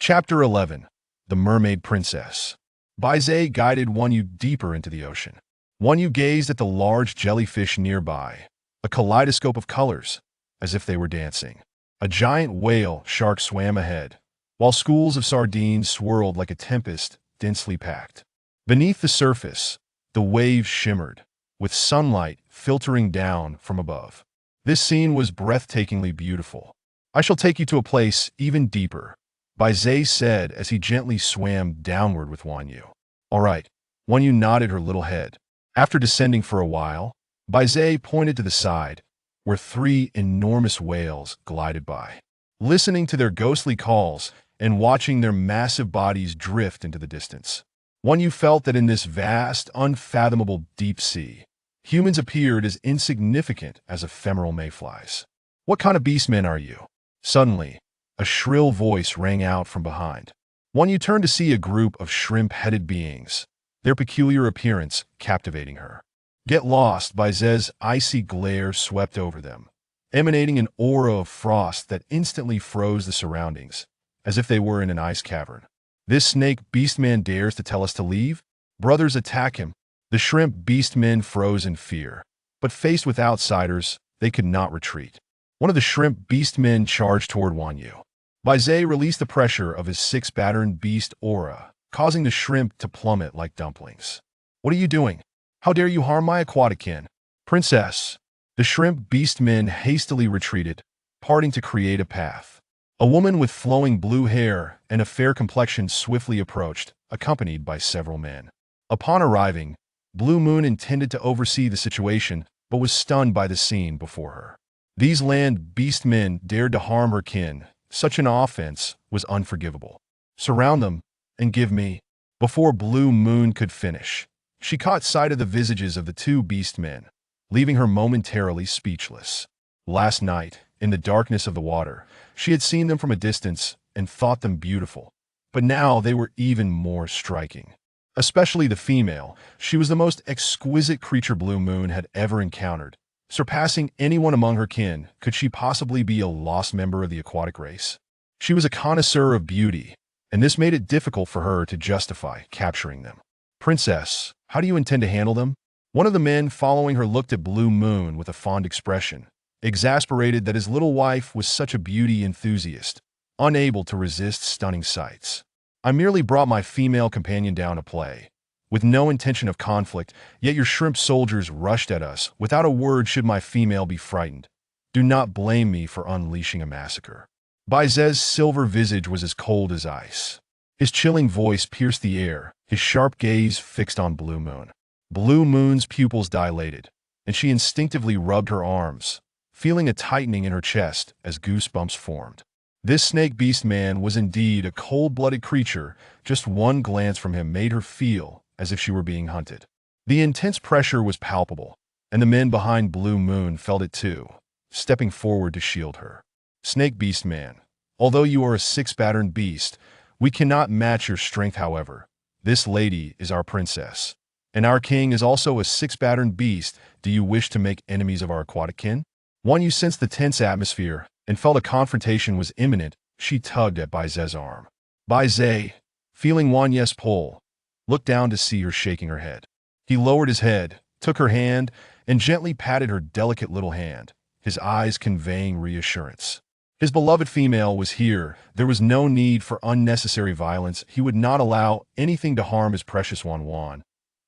Chapter 11. The Mermaid Princess. Baize guided Wanyu deeper into the ocean. Wanyu gazed at the large jellyfish nearby, a kaleidoscope of colors, as if they were dancing. A giant whale shark swam ahead, while schools of sardines swirled like a tempest densely packed. Beneath the surface, the waves shimmered, with sunlight filtering down from above. This scene was breathtakingly beautiful. "I shall take you to a place even deeper," Baize said as he gently swam downward with Wanyu. "All right." Wanyu nodded her little head. After descending for a while, Baize pointed to the side, where three enormous whales glided by. Listening to their ghostly calls and watching their massive bodies drift into the distance, Wanyu felt that in this vast, unfathomable deep sea, humans appeared as insignificant as ephemeral mayflies. "What kind of beastmen are you?" Suddenly, a shrill voice rang out from behind. Wanyu turned to see a group of shrimp-headed beings, their peculiar appearance captivating her. "Get lost!" Baize's icy glare swept over them, emanating an aura of frost that instantly froze the surroundings, as if they were in an ice cavern. "This snake beastman dares to tell us to leave? Brothers, attack him!" The shrimp beastmen froze in fear, but faced with outsiders, they could not retreat. One of the shrimp beastmen charged toward Wanyu. Baize released the pressure of his six-patterned beast aura, causing the shrimp to plummet like dumplings. "What are you doing? How dare you harm my aquatic kin?" "Princess!" The shrimp beastmen hastily retreated, parting to create a path. A woman with flowing blue hair and a fair complexion swiftly approached, accompanied by several men. Upon arriving, Blue Moon intended to oversee the situation, but was stunned by the scene before her. These land beastmen dared to harm her kin. Such an offense was unforgivable. "Surround them and give me—" Before Blue Moon could finish, she caught sight of the visages of the two beastmen, leaving her momentarily speechless. Last night, in the darkness of the water, she had seen them from a distance and thought them beautiful, but now they were even more striking. Especially the female, she was the most exquisite creature Blue Moon had ever encountered. Surpassing anyone among her kin, could she possibly be a lost member of the aquatic race? She was a connoisseur of beauty, and this made it difficult for her to justify capturing them. "Princess, how do you intend to handle them?" One of the men following her looked at Blue Moon with a fond expression, exasperated that his little wife was such a beauty enthusiast, unable to resist stunning sights. "I merely brought my female companion down to play, with no intention of conflict, yet your shrimp soldiers rushed at us without a word should my female be frightened. Do not blame me for unleashing a massacre." Baize's silver visage was as cold as ice. His chilling voice pierced the air, his sharp gaze fixed on Blue Moon. Blue Moon's pupils dilated, and she instinctively rubbed her arms, feeling a tightening in her chest as goosebumps formed. This snake beast man was indeed a cold-blooded creature. Just one glance from him made her feel as if she were being hunted. The intense pressure was palpable, and the men behind Blue Moon felt it too, stepping forward to shield her. "Snake Beast Man, although you are a six-patterned beast, we cannot match your strength. However, this lady is our princess, and our king is also a six-patterned beast. Do you wish to make enemies of our aquatic kin?" Wanyu sensed the tense atmosphere and felt a confrontation was imminent. She tugged at Baize's arm. Baize, feeling Wanyu's pull, looked down to see her shaking her head. He lowered his head, took her hand, and gently patted her delicate little hand, his eyes conveying reassurance. His beloved female was here. There was no need for unnecessary violence. He would not allow anything to harm his precious Wanwan,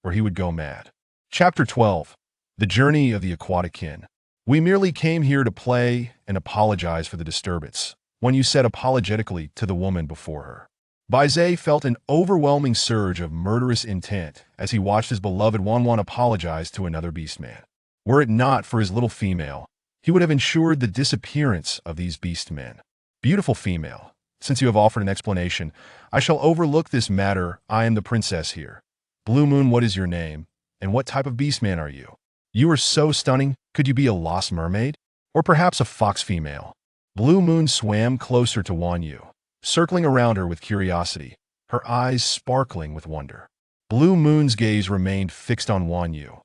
or he would go mad. Chapter 12. The Journey of the Aquatic Kin. "We merely came here to play and apologize for the disturbance," Wanyu said apologetically to the woman before her. Baize felt an overwhelming surge of murderous intent as he watched his beloved Wanwan apologize to another beastman. Were it not for his little female, he would have ensured the disappearance of these beastmen. "Beautiful female, since you have offered an explanation, I shall overlook this matter. I am the princess here. Blue Moon, what is your name, and what type of beastman are you? You are so stunning. Could you be a lost mermaid? Or perhaps a fox female?" Blue Moon swam closer to Wanyu, circling around her with curiosity, her eyes sparkling with wonder. Blue Moon's gaze remained fixed on Wanyu,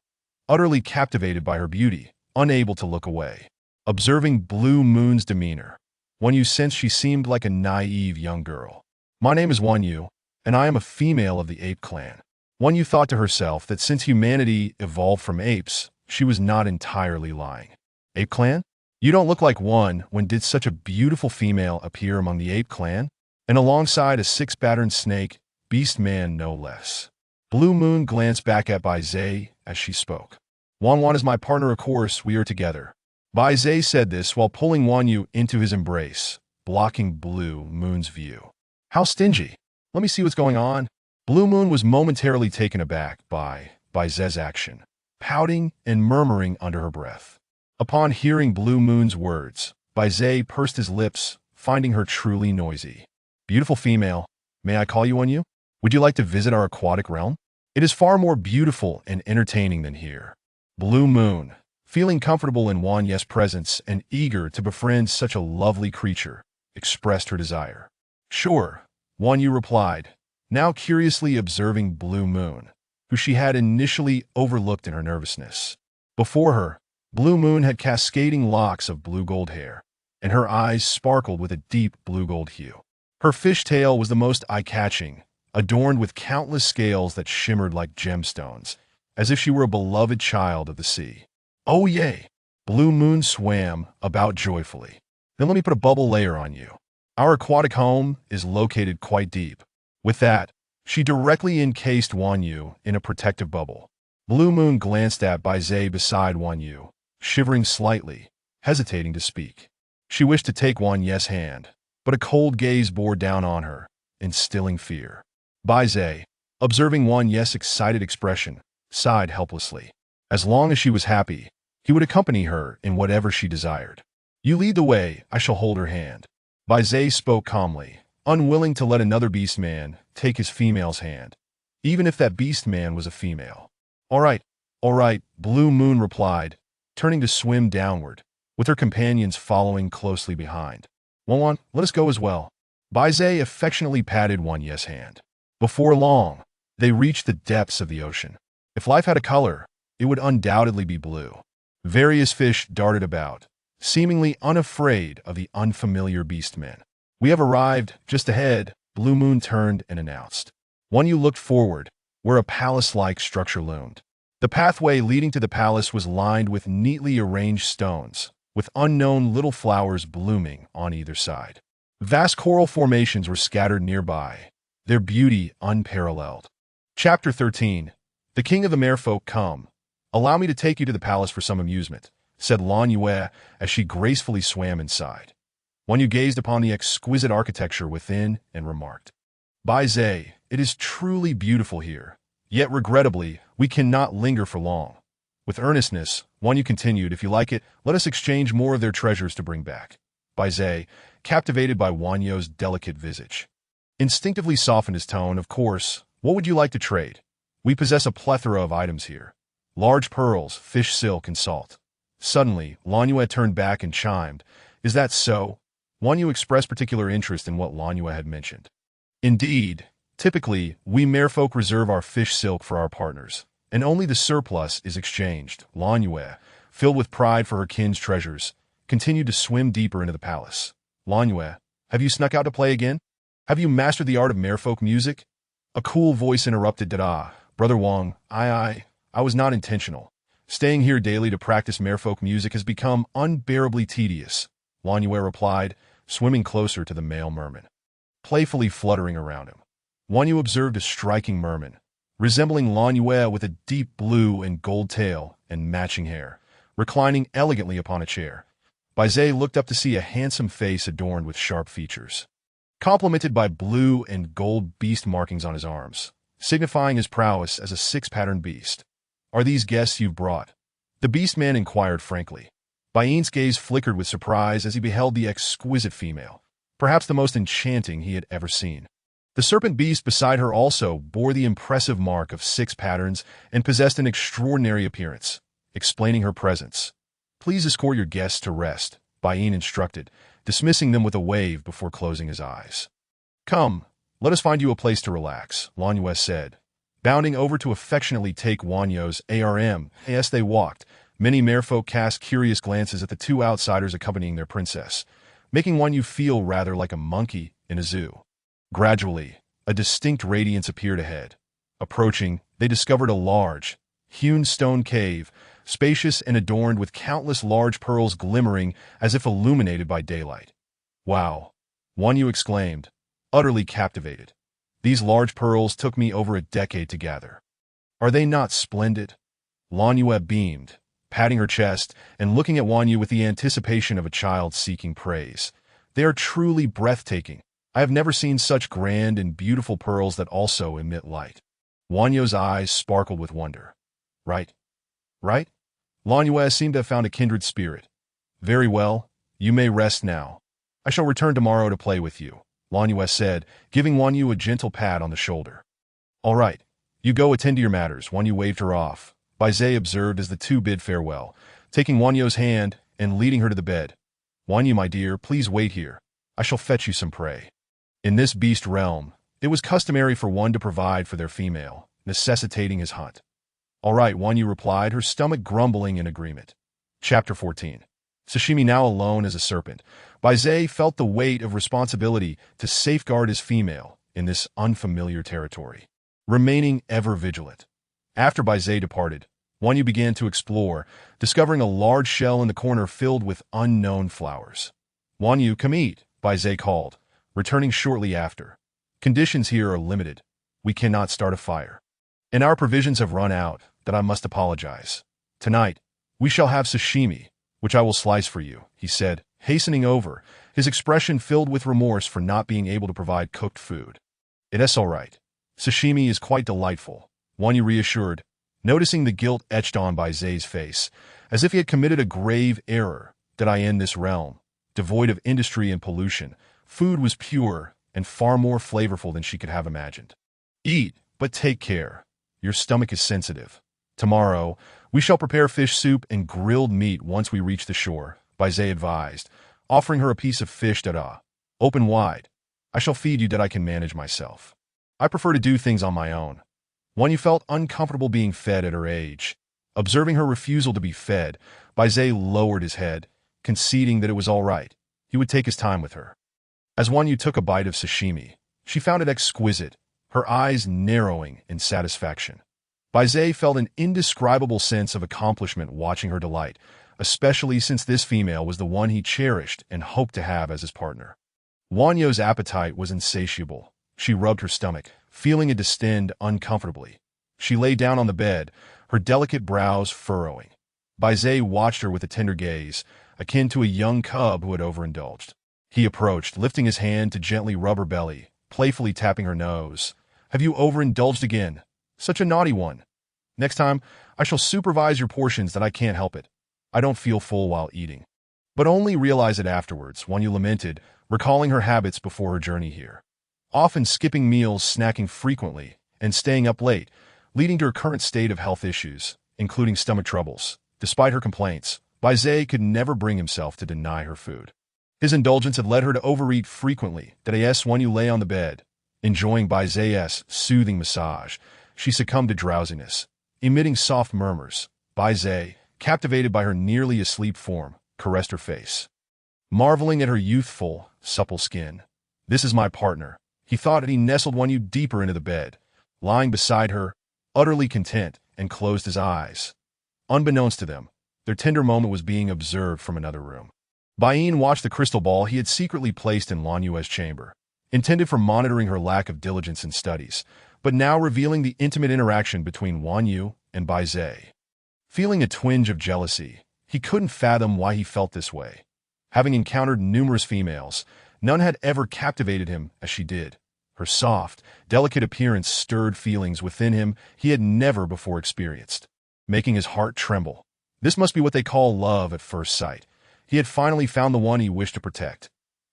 utterly captivated by her beauty, unable to look away. Observing Blue Moon's demeanor, Wanyu sensed she seemed like a naive young girl. My name is Wan Yu, and I am a female of the ape clan. Wan Yu thought to herself that since humanity evolved from apes, she was not entirely lying. Ape clan? You don't look like one. When did such a beautiful female appear among the ape clan? And alongside a six-patterned snake, beast man no less. Blue Moon glanced back at Bai Zai as she spoke. Wan Wan is my partner, of course, we are together. Bai Zai said this while pulling Wan Yu into his embrace, blocking Blue Moon's view. How stingy. Let me see what's going on. Blue Moon was momentarily taken aback by Zai's action, pouting and murmuring under her breath. Upon hearing Blue Moon's words, Bai Zai pursed his lips, finding her truly noisy. Beautiful female, may I call you Wan Yu? Would you like to visit our aquatic realm? It is far more beautiful and entertaining than here. Blue Moon, feeling comfortable in Wan Yu's presence and eager to befriend such a lovely creature, expressed her desire. Sure, Wan Yu replied, now curiously observing Blue Moon, who she had initially overlooked in her nervousness. Before her, Blue Moon had cascading locks of blue-gold hair, and her eyes sparkled with a deep blue-gold hue. Her fishtail was the most eye-catching, adorned with countless scales that shimmered like gemstones, as if she were a beloved child of the sea. Oh yay! Blue Moon swam about joyfully. Then let me put a bubble layer on you. Our aquatic home is located quite deep. With that, she directly encased Wan Yu in a protective bubble. Blue Moon glanced at Bai Zai beside Wan Yu, shivering slightly, hesitating to speak. She wished to take Wan Yu's hand, but a cold gaze bore down on her, instilling fear. Bai Zai, observing Wan Yu's excited expression, sighed helplessly. As long as she was happy, he would accompany her in whatever she desired. You lead the way, I shall hold her hand. Bai Zai spoke calmly, unwilling to let another beast man take his female's hand, even if that beast man was a female. All right, Blue Moon replied, turning to swim downward, with her companions following closely behind. Wan Wan, let us go as well. Bai Zai affectionately patted Wan Yu's hand. Before long, they reached the depths of the ocean. If life had a color, it would undoubtedly be blue. Various fish darted about, seemingly unafraid of the unfamiliar beastmen. We have arrived, just ahead, Blue Moon turned and announced. Wan Yu looked forward, where a palace-like structure loomed. The pathway leading to the palace was lined with neatly arranged stones, with unknown little flowers blooming on either side. Vast coral formations were scattered nearby, their beauty unparalleled. Chapter 13. The King of the Merfolk come. Allow me to take you to the palace for some amusement, said Lan Yue as she gracefully swam inside. Wan Yu gazed upon the exquisite architecture within and remarked, Bai Zai, it is truly beautiful here. Yet regrettably, we cannot linger for long. With earnestness, Wan Yu continued, if you like it, let us exchange more of their treasures to bring back. Bai Zai, captivated by Wan Yu's delicate visage, instinctively softened his tone. Of course, what would you like to trade? We possess a plethora of items here. Large pearls, fish silk, and salt. Suddenly, Lan Yue turned back and chimed, is that so? Wan Yu expressed particular interest in what Lan Yue had mentioned. Indeed, typically, we merfolk reserve our fish silk for our partners, and only the surplus is exchanged. Lan Yue, filled with pride for her kin's treasures, continued to swim deeper into the palace. Lan Yue, have you snuck out to play again? Have you mastered the art of merfolk music? A cool voice interrupted. Dada, Brother Wang, I was not intentional. Staying here daily to practice merfolk music has become unbearably tedious, Lan Yue replied, swimming closer to the male merman, playfully fluttering around him. Wan Yu observed a striking merman, resembling Lan Yue with a deep blue and gold tail and matching hair, reclining elegantly upon a chair. Bai Zai looked up to see a handsome face adorned with sharp features, complemented by blue and gold beast markings on his arms, signifying his prowess as a six-patterned beast. Are these guests you've brought? The beast man inquired frankly. Bai Yin's gaze flickered with surprise as he beheld the exquisite female, perhaps the most enchanting he had ever seen. The serpent beast beside her also bore the impressive mark of 6 patterns and possessed an extraordinary appearance, explaining her presence. Please escort your guests to rest, Bai Yin instructed, dismissing them with a wave before closing his eyes. Come, let us find you a place to relax, Lan Yue said, bounding over to affectionately take Wan Yu's arm. As they walked, many merfolk cast curious glances at the 2 outsiders accompanying their princess, making Wan Yu feel rather like a monkey in a zoo. Gradually, a distinct radiance appeared ahead. Approaching, they discovered a large, hewn stone cave, spacious and adorned with countless large pearls glimmering as if illuminated by daylight. Wow! Wan Yu exclaimed, utterly captivated. These large pearls took me over a decade to gather. Are they not splendid? Lan Yue beamed, patting her chest and looking at Wan Yu with the anticipation of a child seeking praise. They are truly breathtaking. I have never seen such grand and beautiful pearls that also emit light. Wan Yu's eyes sparkled with wonder. Right? Right? Lan Yue seemed to have found a kindred spirit. Very well, you may rest now. I shall return tomorrow to play with you, Lan Yue said, giving Wan Yu a gentle pat on the shoulder. All right, you go attend to your matters. Wan Yu waved her off. Bai Zai observed as the two bid farewell, taking Wan Yu's hand and leading her to the bed. Wan Yu, my dear, please wait here. I shall fetch you some prey. In this beast realm, it was customary for one to provide for their female, necessitating his hunt. All right, Wan Yu replied, her stomach grumbling in agreement. Chapter 14. Sashimi now alone as a serpent, Bai Zai felt the weight of responsibility to safeguard his female in this unfamiliar territory, remaining ever vigilant. After Bai Zai departed, Wan Yu began to explore, discovering a large shell in the corner filled with unknown flowers. Wan Yu, come eat, Bai Zai called, returning shortly after. Conditions here are limited. We cannot start a fire. And our provisions have run out, that I must apologize. Tonight, we shall have sashimi, which I will slice for you, he said, hastening over, his expression filled with remorse for not being able to provide cooked food. It is all right. Sashimi is quite delightful, Wan Yu reassured, noticing the guilt etched on Bai Zai's face, as if he had committed a grave error. Did I end this realm, devoid of industry and pollution? Food was pure and far more flavorful than she could have imagined. Eat, but take care. Your stomach is sensitive. Tomorrow, we shall prepare fish soup and grilled meat once we reach the shore, Bai Zai advised, offering her a piece of fish dada. Open wide. I shall feed you that I can manage myself. I prefer to do things on my own. Wan Yu felt uncomfortable being fed at her age. Observing her refusal to be fed, Bai Zai lowered his head, conceding that it was all right. He would take his time with her. As Wan Yu took a bite of sashimi, she found it exquisite, her eyes narrowing in satisfaction. Bai Zai felt an indescribable sense of accomplishment watching her delight, especially since this female was the one he cherished and hoped to have as his partner. Wan Yu's appetite was insatiable. She rubbed her stomach, feeling it distend uncomfortably. She lay down on the bed, her delicate brows furrowing. Bai Zai watched her with a tender gaze, akin to a young cub who had overindulged. He approached, lifting his hand to gently rub her belly, playfully tapping her nose. Have you overindulged again? Such a naughty one. Next time, I shall supervise your portions that I can't help it. I don't feel full while eating. But only realize it afterwards, Wan Yu lamented, recalling her habits before her journey here. Often skipping meals, snacking frequently, and staying up late, leading to her current state of health issues, including stomach troubles. Despite her complaints, Bai Zai could never bring himself to deny her food. His indulgence had led her to overeat frequently. As Wan Yu lay on the bed, enjoying Bai Zai's soothing massage, she succumbed to drowsiness, emitting soft murmurs. Bai Zai, captivated by her nearly asleep form, caressed her face, marveling at her youthful, supple skin. This is my partner, he thought as he nestled Wan Yu deeper into the bed, lying beside her, utterly content, and closed his eyes. Unbeknownst to them, their tender moment was being observed from another room. Bai Yin watched the crystal ball he had secretly placed in Lan Yue's chamber, intended for monitoring her lack of diligence in studies, but now revealing the intimate interaction between Wan Yu and Bai Zai. Feeling a twinge of jealousy, he couldn't fathom why he felt this way. Having encountered numerous females, none had ever captivated him as she did. Her soft, delicate appearance stirred feelings within him he had never before experienced, making his heart tremble. This must be what they call love at first sight. He had finally found the one he wished to protect.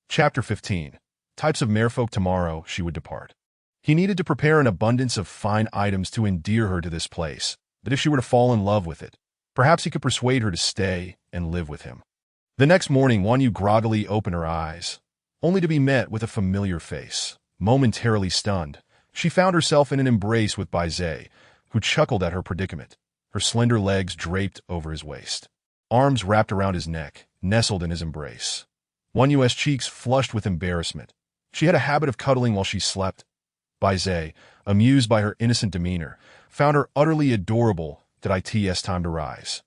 Chapter 15. Types of merfolk. Tomorrow she would depart. He needed to prepare an abundance of fine items to endear her to this place, but if she were to fall in love with it, perhaps he could persuade her to stay and live with him. The next morning, Wan Yu groggily opened her eyes, only to be met with a familiar face. Momentarily stunned, she found herself in an embrace with Bai Zai, who chuckled at her predicament, her slender legs draped over his waist, arms wrapped around his neck, nestled in his embrace. Wan Yu's cheeks flushed with embarrassment, She had a habit of cuddling while she slept. Baizé, amused by her innocent demeanor, found her utterly adorable. Did it's time to rise?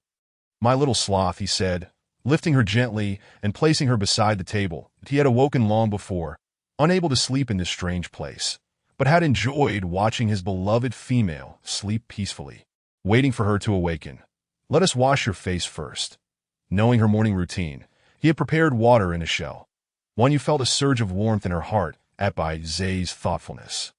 My little sloth, he said, lifting her gently and placing her beside the table. He had awoken long before, unable to sleep in this strange place, but had enjoyed watching his beloved female sleep peacefully, waiting for her to awaken. Let us wash your face first. Knowing her morning routine, he had prepared water in a shell. Wanyu felt a surge of warmth in her heart at Baizé's thoughtfulness.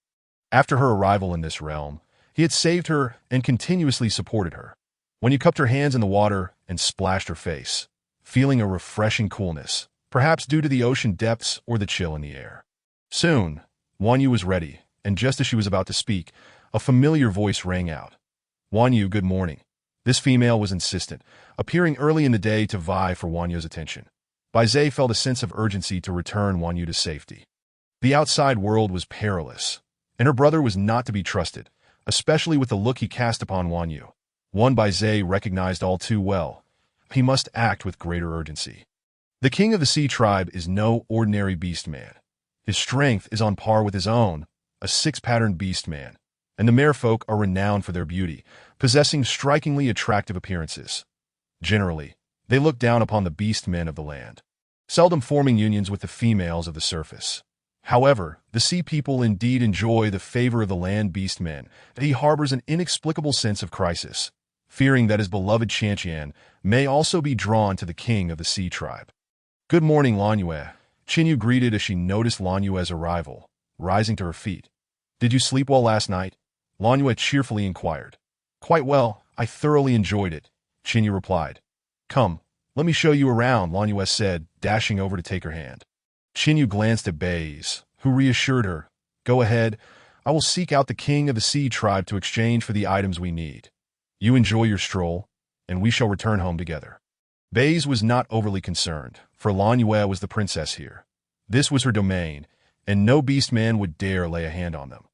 After her arrival in this realm, he had saved her and continuously supported her. Wanyu cupped her hands in the water and splashed her face, feeling a refreshing coolness, perhaps due to the ocean depths or the chill in the air. Soon, Wanyu was ready, and just as she was about to speak, a familiar voice rang out. Wanyu, good morning. This female was insistent, appearing early in the day to vie for Wanyu's attention. Baizé felt a sense of urgency to return Wanyu to safety. The outside world was perilous, and her brother was not to be trusted, especially with the look he cast upon Wanyu. One Baizé recognized all too well. He must act with greater urgency. The king of the sea tribe is no ordinary beast man. His strength is on par with his own, a six-patterned beast man, and the merfolk are renowned for their beauty, possessing strikingly attractive appearances. Generally, they look down upon the beast men of the land, seldom forming unions with the females of the surface. However, the sea people indeed enjoy the favor of the land beast men, and he harbors an inexplicable sense of crisis, fearing that his beloved Qianqian may also be drawn to the king of the sea tribe. Good morning, Lanyue, Qinyu greeted as she noticed Lanyue's arrival, rising to her feet. Did you sleep well last night? Lanyue cheerfully inquired. Quite well, I thoroughly enjoyed it, Qinyu replied. Come, let me show you around, Lanyue said, dashing over to take her hand. Qinyu glanced at Baze, who reassured her. Go ahead, I will seek out the king of the sea tribe to exchange for the items we need. You enjoy your stroll, and we shall return home together. Baze was not overly concerned, for Lanyue was the princess here. This was her domain, and no beastman would dare lay a hand on them.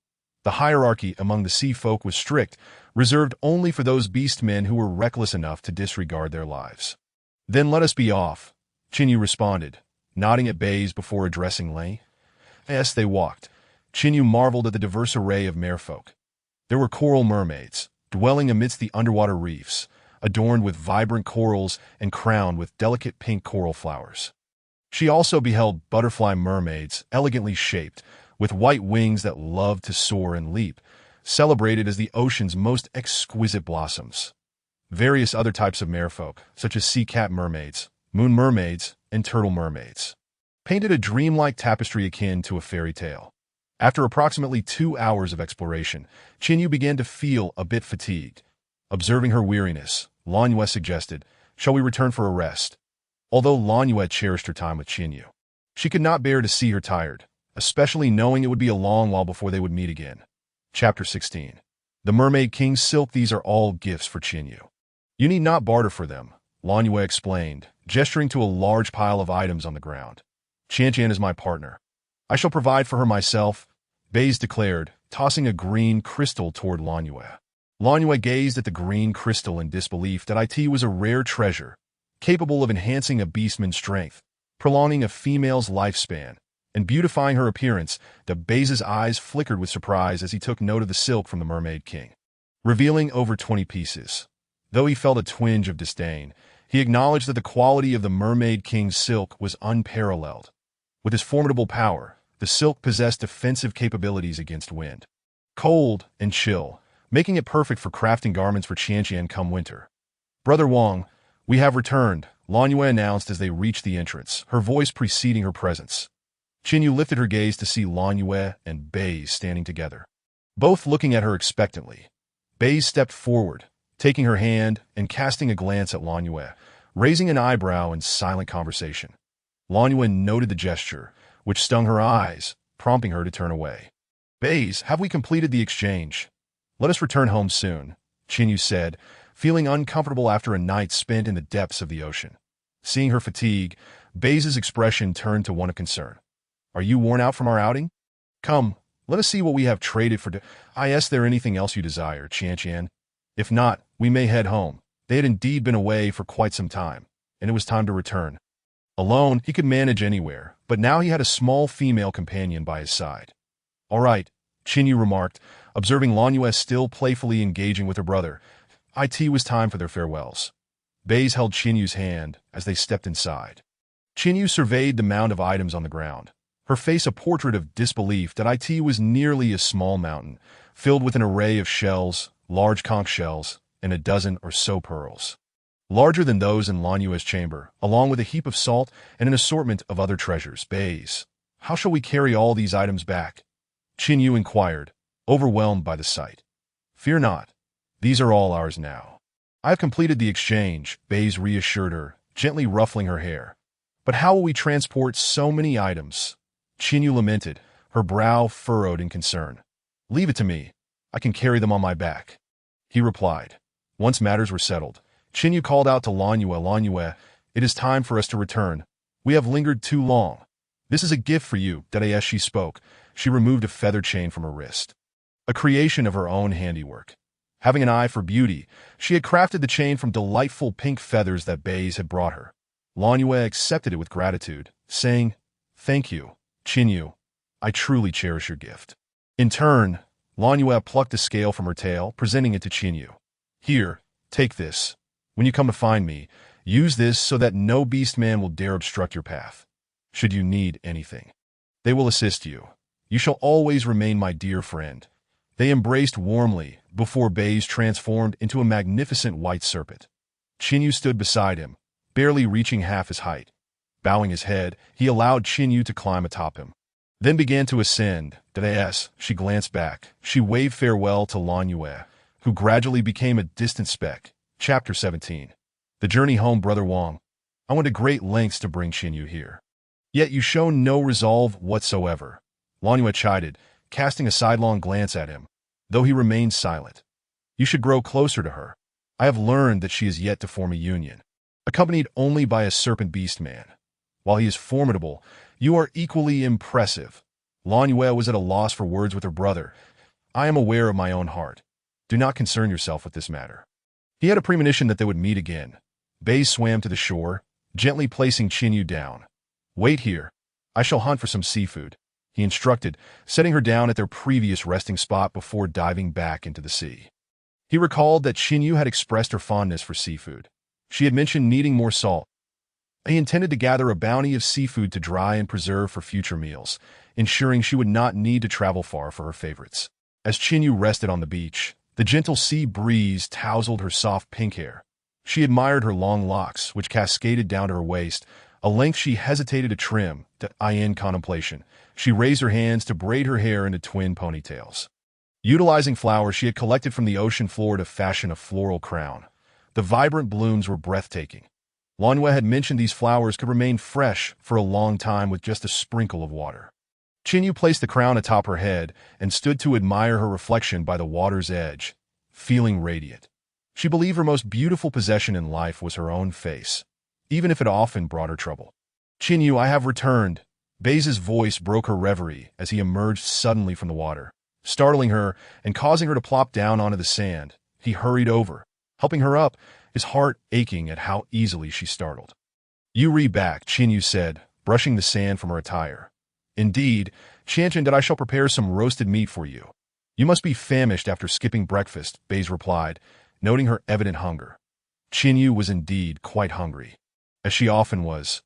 The hierarchy among the sea folk was strict, reserved only for those beastmen who were reckless enough to disregard their lives. Then let us be off, Qinyu responded, nodding at Baze before addressing Lei. As they walked, Qinyu marveled at the diverse array of merfolk. There were coral mermaids, dwelling amidst the underwater reefs, adorned with vibrant corals and crowned with delicate pink coral flowers. She also beheld butterfly mermaids, elegantly shaped, with white wings that loved to soar and leap, celebrated as the ocean's most exquisite blossoms. Various other types of merfolk, such as sea cat mermaids, moon mermaids, and turtle mermaids, painted a dreamlike tapestry akin to a fairy tale. After approximately 2 hours of exploration, Qinyu began to feel a bit fatigued. Observing her weariness, Lanyue suggested, shall we return for a rest? Although Lanyue cherished her time with Qinyu, she could not bear to see her tired, especially knowing it would be a long while before they would meet again. Chapter 16. The Mermaid King's silk. These are all gifts for Qinyu. You need not barter for them, Lanyue explained, gesturing to a large pile of items on the ground. Qianqian is my partner. I shall provide for her myself, Baze declared, tossing a green crystal toward Lanyue. Lanyue gazed at the green crystal in disbelief that it was a rare treasure, capable of enhancing a beastman's strength, prolonging a female's lifespan, and beautifying her appearance. Baze's eyes flickered with surprise as he took note of the silk from the Mermaid King, revealing over 20 pieces. Though he felt a twinge of disdain, he acknowledged that the quality of the Mermaid King's silk was unparalleled. With his formidable power, the silk possessed defensive capabilities against wind, cold, and chill, making it perfect for crafting garments for Qianqian come winter. Brother Wang, we have returned, Lanyue announced as they reached the entrance, her voice preceding her presence. Qinyu lifted her gaze to see Lanyue and Baze standing together, both looking at her expectantly. Baze stepped forward, taking her hand and casting a glance at Lanyue, raising an eyebrow in silent conversation. Lanyue noted the gesture, which stung her eyes, prompting her to turn away. Baze, have we completed the exchange? Let us return home soon, Qinyu said, feeling uncomfortable after a night spent in the depths of the ocean. Seeing her fatigue, Baze's expression turned to one of concern. Are you worn out from our outing? Come, let us see what we have traded for. Is there anything else you desire, Qianqian? If not, we may head home. They had indeed been away for quite some time, and it was time to return. Alone, he could manage anywhere, but now he had a small female companion by his side. "All right," Chinyu remarked, observing Lanue still playfully engaging with her brother. It was time for their farewells. Baze held Chinyu's hand as they stepped inside. Chinyu surveyed the mound of items on the ground, her face a portrait of disbelief that it was nearly a small mountain, filled with an array of shells, large conch shells, and a dozen or so pearls. Larger than those in Lanue's chamber, along with a heap of salt and an assortment of other treasures. "Baze, how shall we carry all these items back?" Chinyu inquired, overwhelmed by the sight. "Fear not. These are all ours now. I have completed the exchange," Baze reassured her, gently ruffling her hair. "But how will we transport so many items?" Chinyu lamented, her brow furrowed in concern. "Leave it to me. I can carry them on my back," he replied. Once matters were settled, Chinyu called out to Lanue, "It is time for us to return. We have lingered too long. This is a gift for you." As she spoke, she removed a feather chain from her wrist, a creation of her own handiwork. Having an eye for beauty, she had crafted the chain from delightful pink feathers that Baze had brought her. Lanue accepted it with gratitude, saying, "Thank you, Chinyu. I truly cherish your gift." In turn, Lanue plucked a scale from her tail, presenting it to Chinyu. "Here, take this. When you come to find me, use this so that no beastman will dare obstruct your path. Should you need anything, they will assist you. You shall always remain my dear friend." They embraced warmly before Baze transformed into a magnificent white serpent. Chinyu stood beside him, barely reaching half his height. Bowing his head, he allowed Chinyu to climb atop him, then began to ascend. As she glanced back, she waved farewell to Lanue, who gradually became a distant speck. Chapter 17. The journey home. Brother Wang, I went to great lengths to bring Chinyu here. Yet you show no resolve whatsoever. Lanue chided, casting a sidelong glance at him, though he remained silent. You should grow closer to her. I have learned that she is yet to form a union, accompanied only by a serpent beast man. While he is formidable, you are equally impressive. Lanue was at a loss for words with her brother. I am aware of my own heart. Do not concern yourself with this matter. He had a premonition that they would meet again. Baze swam to the shore, gently placing Chinyu down. Wait here. I shall hunt for some seafood, he instructed, setting her down at their previous resting spot before diving back into the sea. He recalled that Chinyu had expressed her fondness for seafood. She had mentioned needing more salt. He intended to gather a bounty of seafood to dry and preserve for future meals, ensuring she would not need to travel far for her favorites. As Chinyu rested on the beach, the gentle sea breeze tousled her soft pink hair. She admired her long locks, which cascaded down to her waist, a length she hesitated to trim. In contemplation, she raised her hands to braid her hair into twin ponytails. Utilizing flowers she had collected from the ocean floor to fashion a floral crown, the vibrant blooms were breathtaking. Lanue had mentioned these flowers could remain fresh for a long time with just a sprinkle of water. Chinyu placed the crown atop her head and stood to admire her reflection by the water's edge, feeling radiant. She believed her most beautiful possession in life was her own face, even if it often brought her trouble. Chinyu, I have returned. Baze's voice broke her reverie as he emerged suddenly from the water, startling her and causing her to plop down onto the sand. He hurried over, helping her up, his heart aching at how easily she startled. You re back, Chinyu said, brushing the sand from her attire. Indeed, Chanchan that I shall prepare some roasted meat for you. You must be famished after skipping breakfast, Baze replied, noting her evident hunger. Chinyu was indeed quite hungry, as she often was.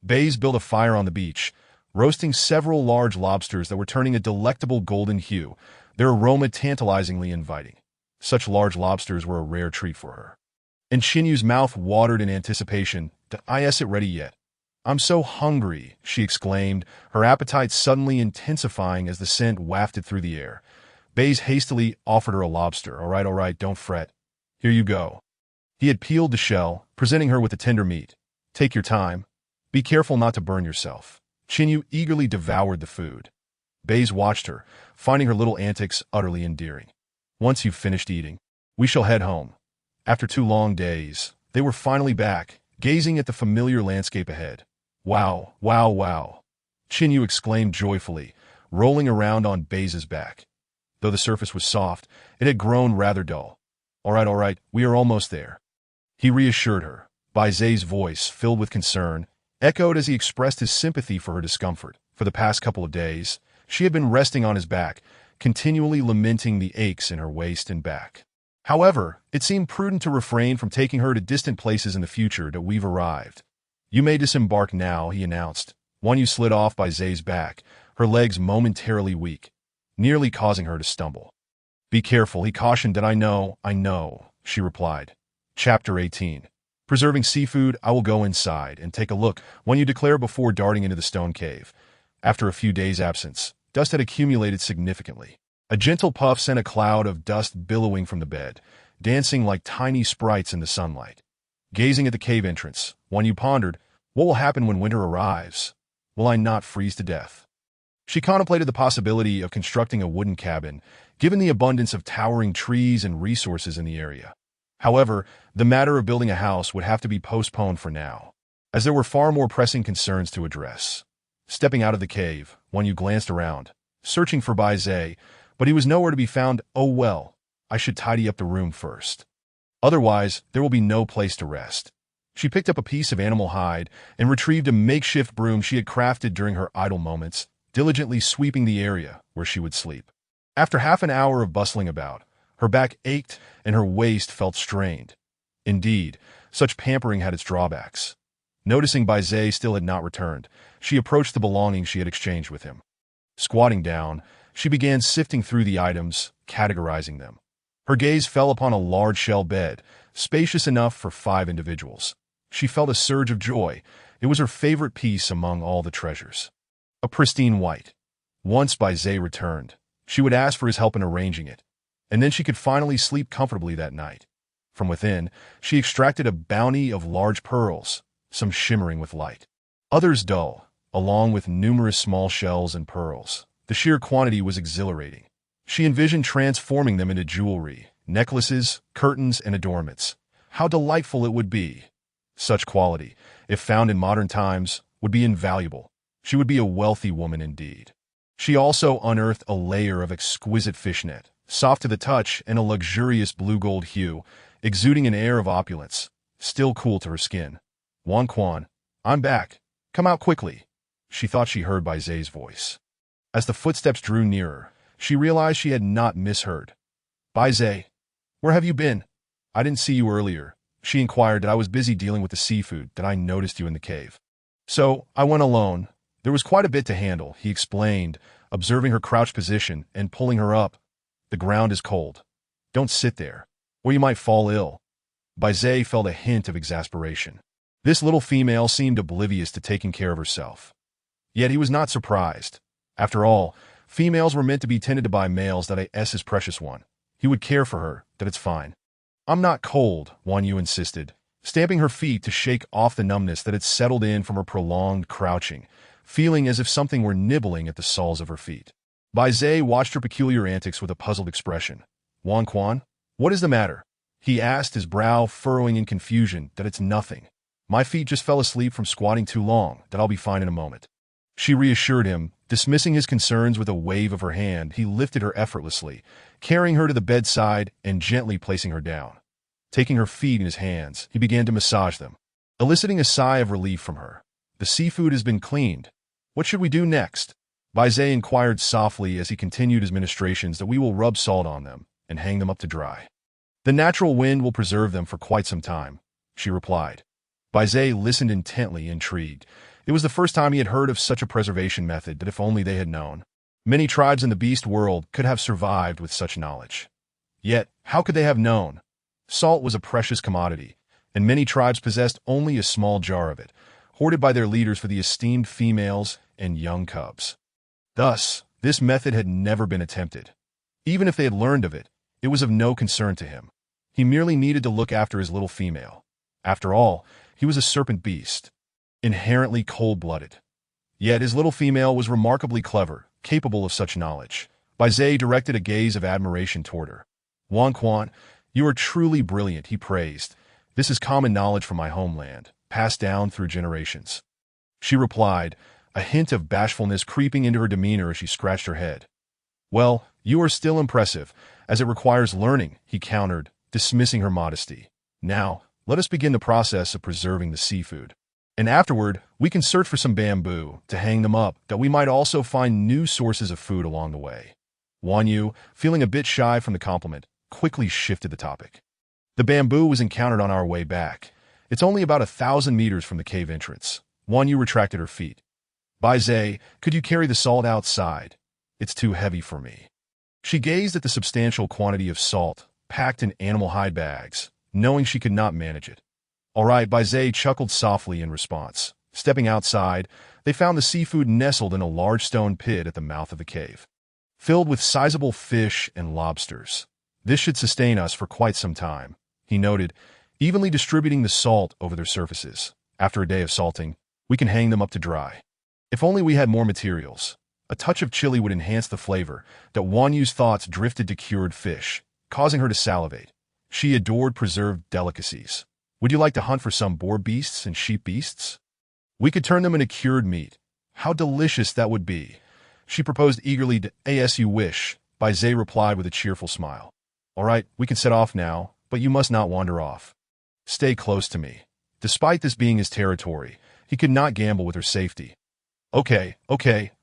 Baze built a fire on the beach, roasting several large lobsters that were turning a delectable golden hue, their aroma tantalizingly inviting. Such large lobsters were a rare treat for her. And Chinyu's mouth watered in anticipation. Is it ready yet? I'm so hungry, she exclaimed, her appetite suddenly intensifying as the scent wafted through the air. Baze hastily offered her a lobster. All right, don't fret. Here you go. He had peeled the shell, presenting her with the tender meat. Take your time. Be careful not to burn yourself. Chinyu eagerly devoured the food. Baze watched her, finding her little antics utterly endearing. Once you've finished eating, we shall head home. After 2 long days, they were finally back, gazing at the familiar landscape ahead. Wow, wow, wow, Chinyu exclaimed joyfully, rolling around on Baze's back. Though the surface was soft, it had grown rather dull. All right, we are almost there. He reassured her, Baze's voice filled with concern. echoed as he expressed his sympathy for her discomfort. For the past couple of days, she had been resting on his back, continually lamenting the aches in her waist and back. However, it seemed prudent to refrain from taking her to distant places in the future that we've arrived. You may disembark now, he announced. Wan Yu slid off by Zay's back, her legs momentarily weak, nearly causing her to stumble. Be careful, he cautioned. That I know, she replied. Chapter 18. Preserving seafood. I will go inside and take a look, Wan Yu declared before darting into the stone cave. After a few days' absence, dust had accumulated significantly. A gentle puff sent a cloud of dust billowing from the bed, dancing like tiny sprites in the sunlight. Gazing at the cave entrance, Wan Yu pondered, what will happen when winter arrives? Will I not freeze to death? She contemplated the possibility of constructing a wooden cabin, given the abundance of towering trees and resources in the area. However, the matter of building a house would have to be postponed for now, as there were far more pressing concerns to address. Stepping out of the cave, Wan Yu glanced around, searching for Bai Zai, but he was nowhere to be found. Oh well, I should tidy up the room first. Otherwise, there will be no place to rest. She picked up a piece of animal hide and retrieved a makeshift broom she had crafted during her idle moments, diligently sweeping the area where she would sleep. After half an hour of bustling about, her back ached and her waist felt strained. Indeed, such pampering had its drawbacks. Noticing Bai Zai still had not returned, she approached the belongings she had exchanged with him. Squatting down, she began sifting through the items, categorizing them. Her gaze fell upon a large shell bed, spacious enough for 5 individuals. She felt a surge of joy. It was her favorite piece among all the treasures. A pristine white. Once Bai Zai returned, she would ask for his help in arranging it, and then she could finally sleep comfortably that night. From within, she extracted a bounty of large pearls, some shimmering with light, others dull, along with numerous small shells and pearls. The sheer quantity was exhilarating. She envisioned transforming them into jewelry, necklaces, curtains, and adornments. How delightful it would be! Such quality, if found in modern times, would be invaluable. She would be a wealthy woman indeed. She also unearthed a layer of exquisite fishnet, soft to the touch and a luxurious blue-gold hue, exuding an air of opulence, still cool to her skin. Wan Quan, I'm back. Come out quickly. She thought she heard Bai Zai's voice. As the footsteps drew nearer, she realized she had not misheard. Bai Zai, where have you been? I didn't see you earlier. She inquired. That I was busy dealing with the seafood, that I noticed you in the cave. So, I went alone. There was quite a bit to handle, he explained, observing her crouched position and pulling her up. The ground is cold. Don't sit there, or you might fall ill. Bai Zai felt a hint of exasperation. This little female seemed oblivious to taking care of herself. Yet he was not surprised. After all, females were meant to be tended to by males. That is his precious one. He would care for her, that it's fine. I'm not cold, Wan Yu insisted, stamping her feet to shake off the numbness that had settled in from her prolonged crouching, feeling as if something were nibbling at the soles of her feet. Bai Zai watched her peculiar antics with a puzzled expression. Wan Quan, what is the matter? He asked, his brow furrowing in confusion. That it's nothing. My feet just fell asleep from squatting too long, that I'll be fine in a moment. She reassured him, dismissing his concerns with a wave of her hand. He lifted her effortlessly, carrying her to the bedside and gently placing her down. Taking her feet in his hands, he began to massage them, eliciting a sigh of relief from her. The seafood has been cleaned. What should we do next? Bai Zai inquired softly as he continued his ministrations. That we will rub salt on them and hang them up to dry. The natural wind will preserve them for quite some time, she replied. Bai Zai listened intently, intrigued. It was the first time he had heard of such a preservation method. That if only they had known. Many tribes in the beast world could have survived with such knowledge. Yet, how could they have known? Salt was a precious commodity, and many tribes possessed only a small jar of it, hoarded by their leaders for the esteemed females and young cubs. Thus, this method had never been attempted. Even if they had learned of it, it was of no concern to him. He merely needed to look after his little female. After all, he was a serpent beast, inherently cold-blooded. Yet his little female was remarkably clever, capable of such knowledge. Bai Zai directed a gaze of admiration toward her. Wan Quan, you are truly brilliant, he praised. This is common knowledge from my homeland, passed down through generations. She replied, a hint of bashfulness creeping into her demeanor as she scratched her head. Well, you are still impressive, as it requires learning, he countered, dismissing her modesty. Now, let us begin the process of preserving the seafood. And afterward, we can search for some bamboo to hang them up, that we might also find new sources of food along the way. Wan Yu, feeling a bit shy from the compliment, quickly shifted the topic. The bamboo was encountered on our way back. It's only about 1,000 meters from the cave entrance. Wan Yu retracted her feet. Bai Zai, could you carry the salt outside? It's too heavy for me. She gazed at the substantial quantity of salt, packed in animal hide bags, knowing she could not manage it. All right, Bai Zai chuckled softly in response. Stepping outside, they found the seafood nestled in a large stone pit at the mouth of the cave, filled with sizable fish and lobsters. This should sustain us for quite some time, he noted, evenly distributing the salt over their surfaces. After a day of salting, we can hang them up to dry. If only we had more materials. A touch of chili would enhance the flavor. That Wan Yu's thoughts drifted to cured fish, causing her to salivate. She adored preserved delicacies. Would you like to hunt for some boar beasts and sheep beasts? We could turn them into cured meat. How delicious that would be. She proposed eagerly. As you wish, Bai Zai replied with a cheerful smile. All right, we can set off now, but you must not wander off. Stay close to me. Despite this being his territory, he could not gamble with her safety. Okay,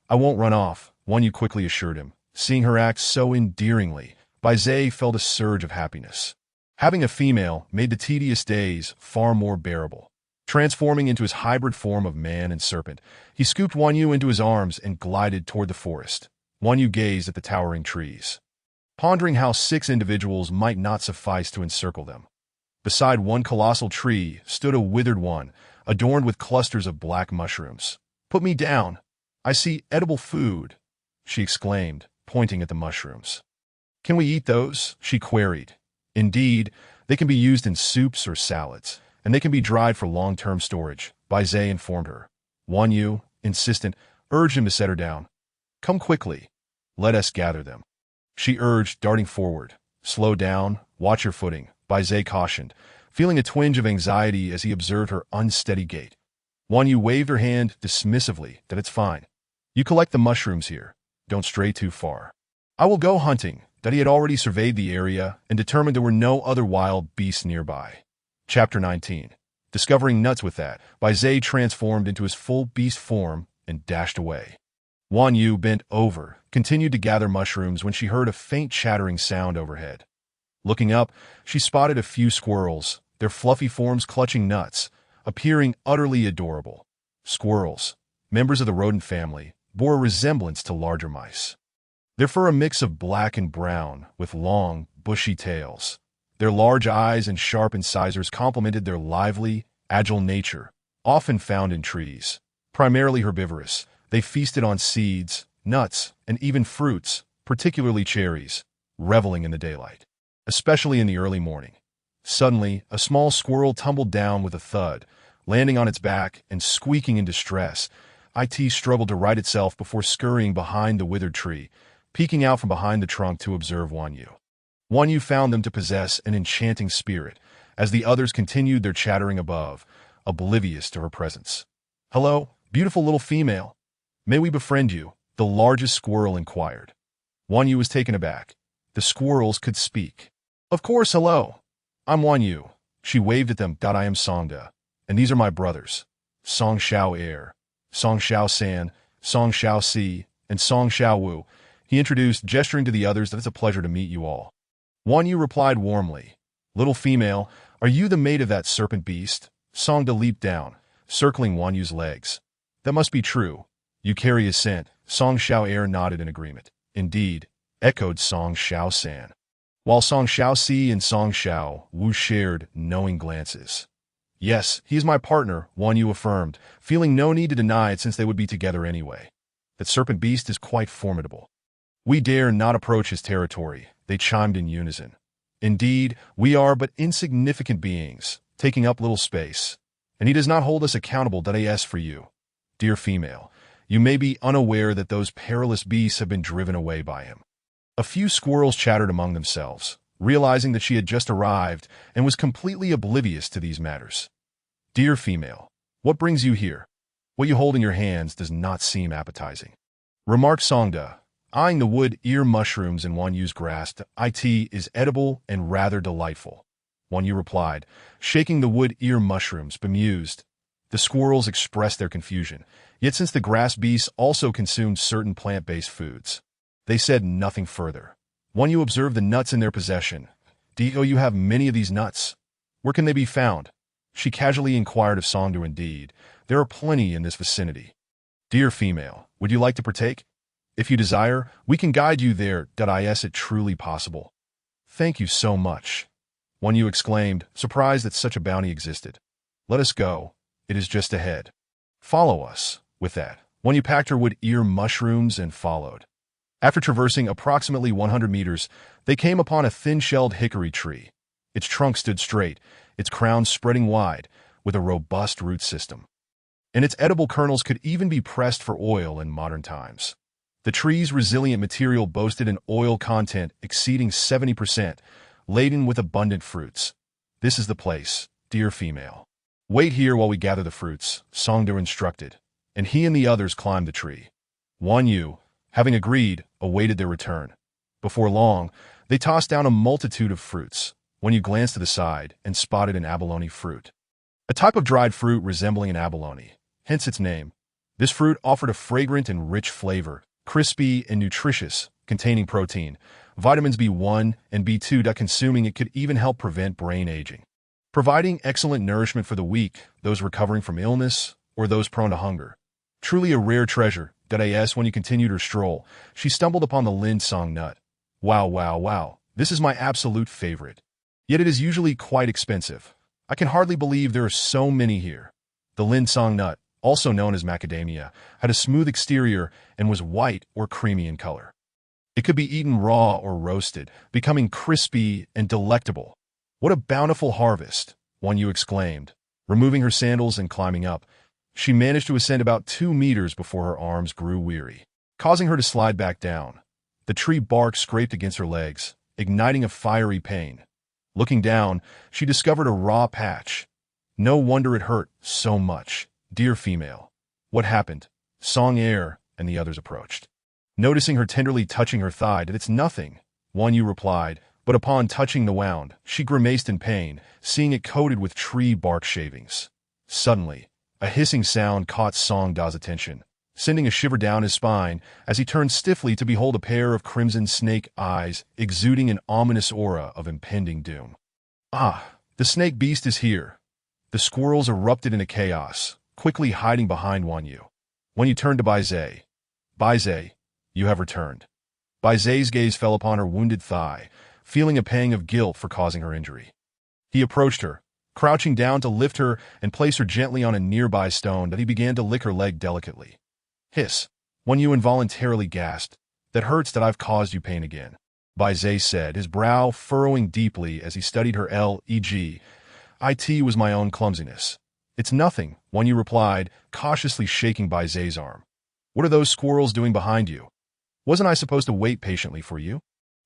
I won't run off, Wan Yu quickly assured him. Seeing her act so endearingly, Bai Zai felt a surge of happiness. Having a female made the tedious days far more bearable. Transforming into his hybrid form of man and serpent, he scooped Wan Yu into his arms and glided toward the forest. Wan Yu gazed at the towering trees, pondering how 6 individuals might not suffice to encircle them. Beside one colossal tree stood a withered one, adorned with clusters of black mushrooms. Put me down. I see edible food, she exclaimed, pointing at the mushrooms. Can we eat those? She queried. Indeed, they can be used in soups or salads, and they can be dried for long-term storage, Bai Zai informed her. Wan Yu, insistent, urged him to set her down. Come quickly. Let us gather them, she urged, darting forward. Slow down, watch your footing, Bai Zai cautioned, feeling a twinge of anxiety as he observed her unsteady gait. Wan Yu waved her hand dismissively. That it's fine. You collect the mushrooms here. Don't stray too far. I will go hunting. That he had already surveyed the area and determined there were no other wild beasts nearby. Chapter 19. Discovering nuts. With that, Bai Zai transformed into his full beast form and dashed away. Wan Yu, bent over, continued to gather mushrooms when she heard a faint chattering sound overhead. Looking up, she spotted a few squirrels, their fluffy forms clutching nuts, appearing utterly adorable. Squirrels, members of the rodent family, bore a resemblance to larger mice. Their fur a mix of black and brown, with long, bushy tails. Their large eyes and sharp incisors complemented their lively, agile nature, often found in trees. Primarily herbivorous, they feasted on seeds, nuts, and even fruits, particularly cherries, reveling in the daylight, especially in the early morning. Suddenly, a small squirrel tumbled down with a thud, landing on its back and squeaking in distress. It struggled to right itself before scurrying behind the withered tree, peeking out from behind the trunk to observe Wan Yu. Wan Yu found them to possess an enchanting spirit, as the others continued their chattering above, oblivious to her presence. Hello, beautiful little female. May we befriend you? The largest squirrel inquired. Wan Yu was taken aback. The squirrels could speak. Of course, hello. I'm Wan Yu. She waved at them. I am Songda, and these are my brothers, Song Xiao Air, Song Xiao San, Song Xiao Si, and Song Xiao Wu. He introduced, gesturing to the others that it's a pleasure to meet you all. Wan Yu replied warmly. Little female, are you the mate of that serpent beast? Songda leaped down, circling Wan Yu's legs. That must be true. You carry his scent. Song Xiao Air nodded in agreement. Indeed, echoed Song Xiao San, while Song Xiao Si and Song Xiao Wu shared knowing glances. Yes, he is my partner, Wan Yu affirmed, feeling no need to deny it since they would be together anyway. That serpent beast is quite formidable. We dare not approach his territory, they chimed in unison. Indeed, we are but insignificant beings, taking up little space, and he does not hold us accountable. As for you, dear female, you may be unaware that those perilous beasts have been driven away by him. A few squirrels chattered among themselves, realizing that she had just arrived and was completely oblivious to these matters. Dear female, what brings you here? What you hold in your hands does not seem appetizing, remarked Songda, eyeing the wood ear mushrooms in Wan Yu's grasp. It is edible and rather delightful, Wan Yu replied, shaking the wood ear mushrooms, bemused. The squirrels expressed their confusion, yet since the grass beasts also consumed certain plant-based foods, they said nothing further. One Yu observed the nuts in their possession. Do you have many of these nuts? Where can they be found? She casually inquired of Songdo. Indeed, there are plenty in this vicinity. Dear female, would you like to partake? If you desire, we can guide you there. Is it truly possible? Thank you so much. One Yu exclaimed, surprised that such a bounty existed. Let us go. It is just ahead. Follow us. With that, One Yu packed her wood ear mushrooms and followed. After traversing approximately 100 meters, they came upon a thin-shelled hickory tree. Its trunk stood straight, its crown spreading wide, with a robust root system. And its edible kernels could even be pressed for oil in modern times. The tree's resilient material boasted an oil content exceeding 70%, laden with abundant fruits. This is the place, dear female. Wait here while we gather the fruits, Songdo instructed, and he and the others climbed the tree. One Yu, having agreed, awaited their return. Before long, they tossed down a multitude of fruits. One Yu glanced to the side and spotted an abalone fruit. A type of dried fruit resembling an abalone, hence its name. This fruit offered a fragrant and rich flavor, crispy and nutritious, containing protein, vitamins B1 and B2. Consuming it could even help prevent brain aging, providing excellent nourishment for the weak, those recovering from illness, or those prone to hunger. Truly a rare treasure. When you continued her stroll, she stumbled upon the Lin Song nut. Wow, this is my absolute favorite. Yet it is usually quite expensive. I can hardly believe there are so many here. The Lin Song nut, also known as macadamia, had a smooth exterior and was white or creamy in color. It could be eaten raw or roasted, becoming crispy and delectable. What a bountiful harvest, One Yu exclaimed. Removing her sandals and climbing up, she managed to ascend about 2 meters before her arms grew weary, causing her to slide back down. The tree bark scraped against her legs, igniting a fiery pain. Looking down, she discovered a raw patch. No wonder it hurt so much. Dear female, what happened? Song Air and the others approached. Noticing her tenderly touching her thigh, it's nothing, One Yu replied, but upon touching the wound, she grimaced in pain, seeing it coated with tree bark shavings. Suddenly, a hissing sound caught Song Da's attention, sending a shiver down his spine as he turned stiffly to behold a pair of crimson snake eyes exuding an ominous aura of impending doom. Ah, the snake beast is here. The squirrels erupted into chaos, quickly hiding behind One Yu. One Yu turned to Bai Zai. Bai Zai, you have returned. Bai Zai's gaze fell upon her wounded thigh, feeling a pang of guilt for causing her injury. He approached her, crouching down to lift her and place her gently on a nearby stone. That he began to lick her leg delicately. Hiss. One Yu involuntarily gasped. That hurts. That I've caused you pain again, Bai Zai said, his brow furrowing deeply as he studied her leg. It was my own clumsiness. It's nothing, One Yu replied, cautiously shaking Bai Zai's arm. What are those squirrels doing behind you? Wasn't I supposed to wait patiently for you?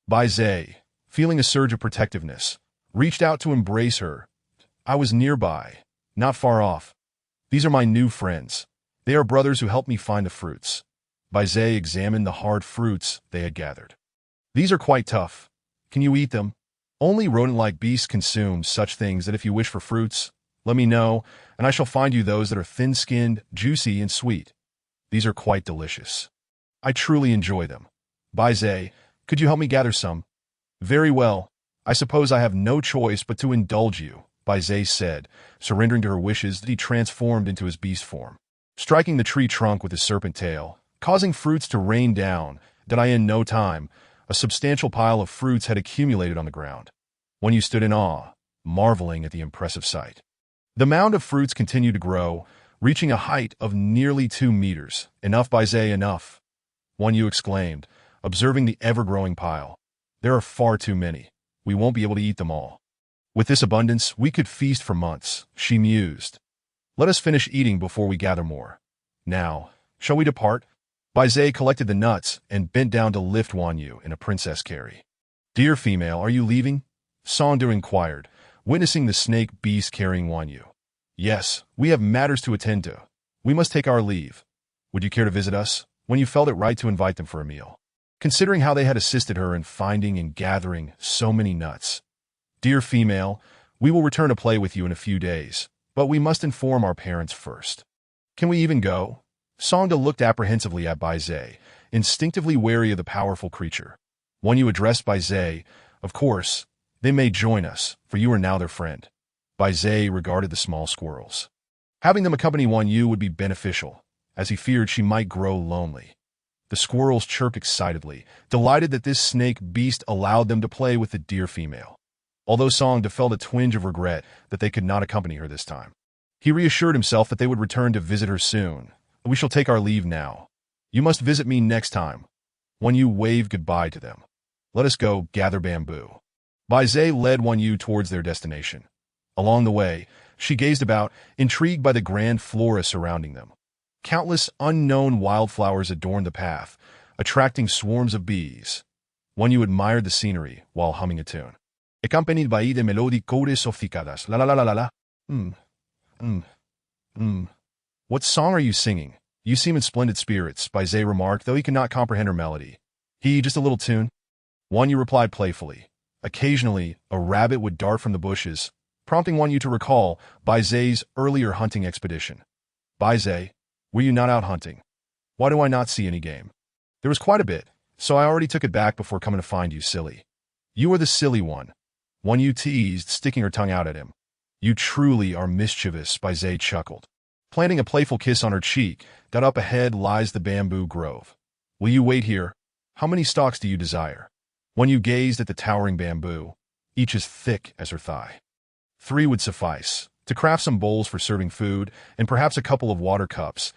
Bai Zai, feeling a surge of protectiveness, reached out to embrace her. I was nearby, not far off. These are my new friends. They are brothers who helped me find the fruits. Bai Zai examined the hard fruits they had gathered. These are quite tough. Can you eat them? Only rodent-like beasts consume such things. That if you wish for fruits, let me know, and I shall find you those that are thin-skinned, juicy, and sweet. These are quite delicious. I truly enjoy them. Bai Zai, could you help me gather some? Very well. I suppose I have no choice but to indulge you, Bai Zai said, surrendering to her wishes. That he transformed into his beast form, striking the tree trunk with his serpent tail, causing fruits to rain down. In no time, a substantial pile of fruits had accumulated on the ground. One Yu stood in awe, marveling at the impressive sight. The mound of fruits continued to grow, reaching a height of nearly 2 meters. Enough, Bai Zai, enough, One Yu exclaimed, observing the ever-growing pile. There are far too many. We won't be able to eat them all. With this abundance, we could feast for months, she mused. Let us finish eating before we gather more. Now, shall we depart? Bai Zai collected the nuts and bent down to lift One Yu in a princess carry. Dear female, are you leaving? Songdo inquired, witnessing the snake beast carrying One Yu. Yes, we have matters to attend to. We must take our leave. Would you care to visit us? When you felt it right to invite them for a meal, considering how they had assisted her in finding and gathering so many nuts. Dear female, we will return to play with you in a few days. But we must inform our parents first. Can we even go? Sangda looked apprehensively at Bai Zhe, instinctively wary of the powerful creature. When you addressed Bai Zhe, of course, they may join us, for you are now their friend. Bai Zhe regarded the small squirrels. Having them accompany Wan Yu would be beneficial, as he feared she might grow lonely. The squirrels chirped excitedly, delighted that this snake beast allowed them to play with the dear female. Although Sangda felt a twinge of regret that they could not accompany her this time. He reassured himself that they would return to visit her soon. We shall take our leave now. You must visit me next time. Wan Yu waved goodbye to them. Let us go gather bamboo. Bai Zhe led Wan Yu towards their destination. Along the way, she gazed about, intrigued by the grand flora surrounding them. Countless unknown wildflowers adorned the path, attracting swarms of bees. Wan Yu admired the scenery while humming a tune. Accompanied by de melódicas sofisticadas. La la la la la. What song are you singing? You seem in splendid spirits, Bai Zhe remarked, though he could not comprehend her melody. Just a little tune? Wan Yu replied playfully. Occasionally, a rabbit would dart from the bushes, prompting Wan Yu to recall Bai Zhe's earlier hunting expedition. Bai Zhe, were you not out hunting? Why do I not see any game? There was quite a bit, so I already took it back before coming to find you, silly. You are the silly one. Wan Yu teased, sticking her tongue out at him. You truly are mischievous, Bai Zhe chuckled. Planting a playful kiss on her cheek, that up ahead lies the bamboo grove. Will you wait here? How many stalks do you desire? Wan Yu gazed at the towering bamboo, each as thick as her thigh. 3 would suffice, to craft some bowls for serving food, and perhaps a couple of water cups.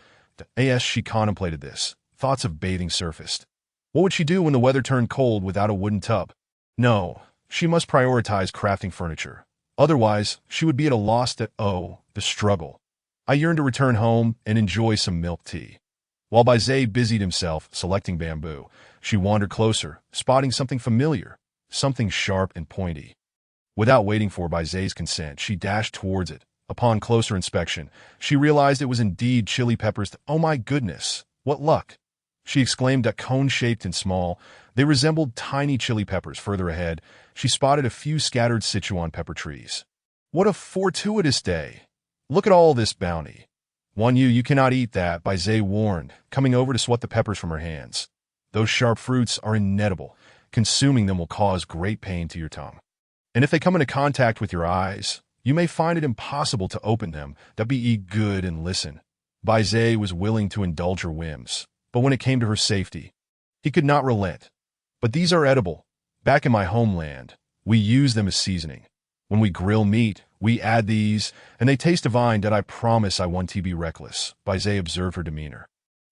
As she contemplated this, thoughts of bathing surfaced. What would she do when the weather turned cold without a wooden tub? No, she must prioritize crafting furniture. Otherwise, she would be at a loss the struggle. I yearned to return home and enjoy some milk tea. While Bai Zhe busied himself selecting bamboo, she wandered closer, spotting something familiar, something sharp and pointy. Without waiting for Bai Zhe's consent, she dashed towards it. Upon closer inspection, she realized it was indeed chili peppers. Oh my goodness, what luck! She exclaimed, cone-shaped and small. They resembled tiny chili peppers. Further ahead, she spotted a few scattered Sichuan pepper trees. What a fortuitous day! Look at all this bounty. Wan Yu, you cannot eat that, Bai Zhe warned, coming over to swat the peppers from her hands. Those sharp fruits are inedible. Consuming them will cause great pain to your tongue. And if they come into contact with your eyes, you may find it impossible to open them. Eat good and listen. Bai Zhe was willing to indulge her whims, but when it came to her safety, he could not relent. But these are edible. Back in my homeland, we use them as seasoning. When we grill meat, we add these, and they taste divine. I promise I want to be reckless, Bai Zhe observed her demeanor.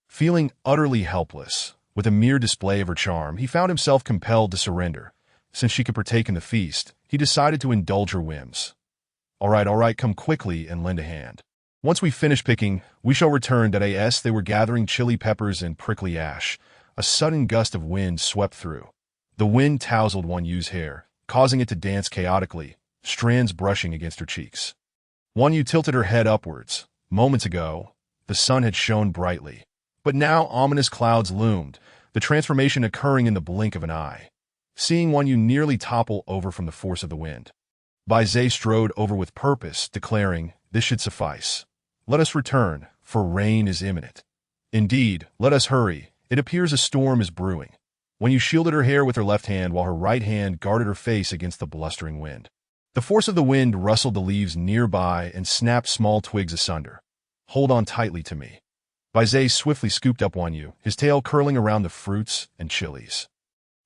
Feeling utterly helpless, with a mere display of her charm, he found himself compelled to surrender. Since she could partake in the feast, he decided to indulge her whims. All right, come quickly and lend a hand. Once we finish picking, we shall return. As they were gathering chili peppers and prickly ash, a sudden gust of wind swept through. The wind tousled Wan Yu's hair, causing it to dance chaotically, strands brushing against her cheeks. Wan Yu tilted her head upwards. Moments ago, the sun had shone brightly, but now ominous clouds loomed, the transformation occurring in the blink of an eye. Seeing Wan Yu nearly topple over from the force of the wind, Bai Zhe strode over with purpose, declaring, "This should suffice. Let us return, for rain is imminent. Indeed, let us hurry. It appears a storm is brewing." Wan Yu shielded her hair with her left hand while her right hand guarded her face against the blustering wind. The force of the wind rustled the leaves nearby and snapped small twigs asunder. "Hold on tightly to me." Bai Zhe swiftly scooped up Wan Yu, his tail curling around the fruits and chilies.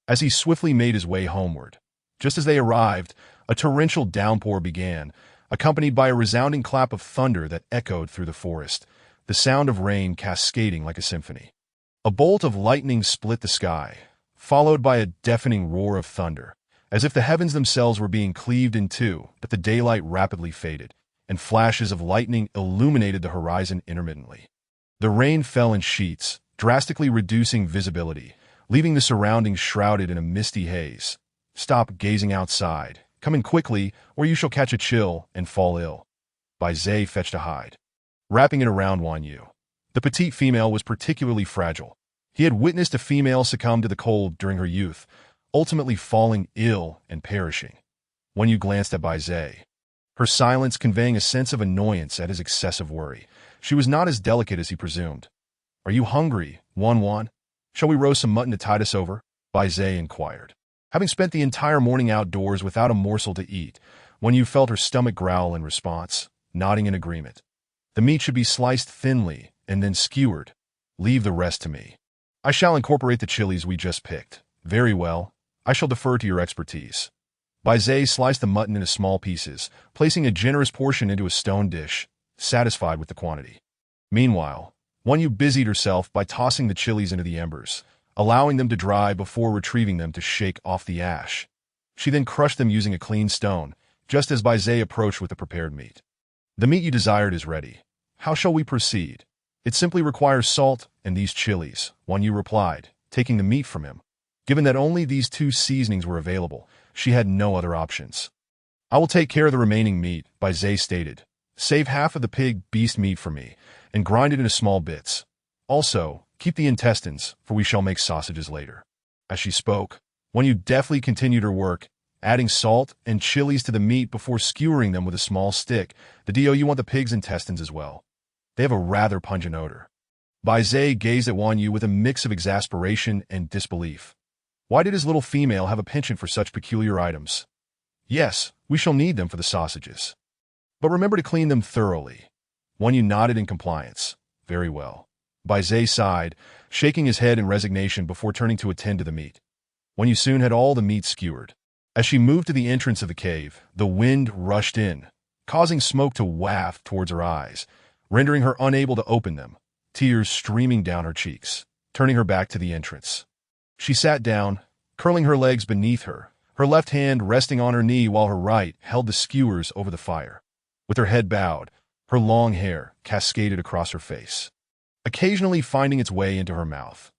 As he swiftly made his way homeward, just as they arrived, a torrential downpour began, accompanied by a resounding clap of thunder that echoed through the forest, the sound of rain cascading like a symphony. A bolt of lightning split the sky, followed by a deafening roar of thunder, as if the heavens themselves were being cleaved in two. But the daylight rapidly faded, and flashes of lightning illuminated the horizon intermittently. The rain fell in sheets, drastically reducing visibility, leaving the surroundings shrouded in a misty haze. "Stop gazing outside. Come in quickly, or you shall catch a chill and fall ill." Bai Zhe fetched a hide, wrapping it around Wan Yu. The petite female was particularly fragile. He had witnessed a female succumb to the cold during her youth, ultimately falling ill and perishing. Wan Yu glanced at Bai Zhe. her silence conveying a sense of annoyance at his excessive worry. She was not as delicate as he presumed. "Are you hungry, Wan? Shall we roast some mutton to tide us over?" Bai Zhe inquired. Having spent the entire morning outdoors without a morsel to eat, Wan Yu felt her stomach growl in response, nodding in agreement. "The meat should be sliced thinly and then skewered. Leave the rest to me. I shall incorporate the chilies we just picked." "Very well. I shall defer to your expertise." Bai Zhe sliced the mutton into small pieces, placing a generous portion into a stone dish, satisfied with the quantity. Meanwhile, Wan Yu busied herself by tossing the chilies into the embers, allowing them to dry before retrieving them to shake off the ash. She then crushed them using a clean stone, just as Bai Zhe approached with the prepared meat. "The meat you desired is ready. How shall we proceed?" "It simply requires salt and these chilies," Wan Yu replied, taking the meat from him. Given that only these two seasonings were available, she had no other options. "I will take care of the remaining meat," Bai Zhe stated. "Save half of the pig beast meat for me, and grind it into small bits. Also, keep the intestines, for we shall make sausages later." As she spoke, Wan Yu deftly continued her work, adding salt and chilies to the meat before skewering them with a small stick. You want the pig's intestines as well. They have a rather pungent odor." Bai Zhe gazed at Wan Yu with a mix of exasperation and disbelief. Why did his little female have a penchant for such peculiar items? "Yes, we shall need them for the sausages. But remember to clean them thoroughly." Wan Yu nodded in compliance. "Very well." Bai Zhe sighed, shaking his head in resignation before turning to attend to the meat. Wan Yu soon had all the meat skewered. As she moved to the entrance of the cave, the wind rushed in, causing smoke to waft towards her eyes, rendering her unable to open them, tears streaming down her cheeks, turning her back to the entrance. She sat down, curling her legs beneath her, her left hand resting on her knee while her right held the skewers over the fire. With her head bowed, her long hair cascaded across her face, occasionally finding its way into her mouth.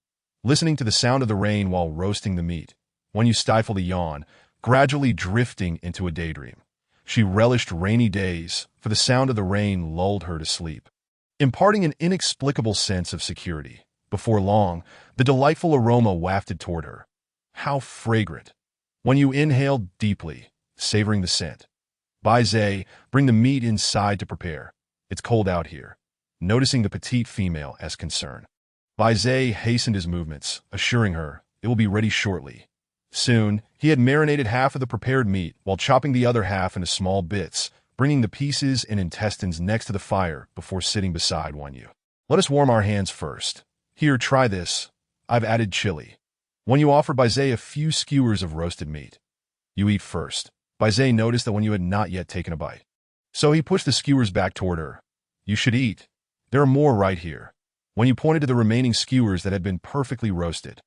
Listening to the sound of the rain while roasting the meat, Wan Yu stifled a yawn, gradually drifting into a daydream. She relished rainy days, for the sound of the rain lulled her to sleep, imparting an inexplicable sense of security. Before long, the delightful aroma wafted toward her. How fragrant! Wan Yu inhaled deeply, savoring the scent. Bai Zhe, bring the meat inside to prepare. It's cold out here. Noticing the petite female as concern, Bai Zhe hastened his movements, assuring her it will be ready shortly. Soon, he had marinated half of the prepared meat while chopping the other half into small bits, bringing the pieces and intestines next to the fire before sitting beside Wan Yu. "Let us warm our hands first. Here, try this. I've added chili." Wan Yu offered Bai Zhe a few skewers of roasted meat. "You eat first." Bai Zhe noticed that Wan Yu had not yet taken a bite. So he pushed the skewers back toward her. "You should eat. There are more right here." Wan Yu pointed to the remaining skewers that had been perfectly roasted.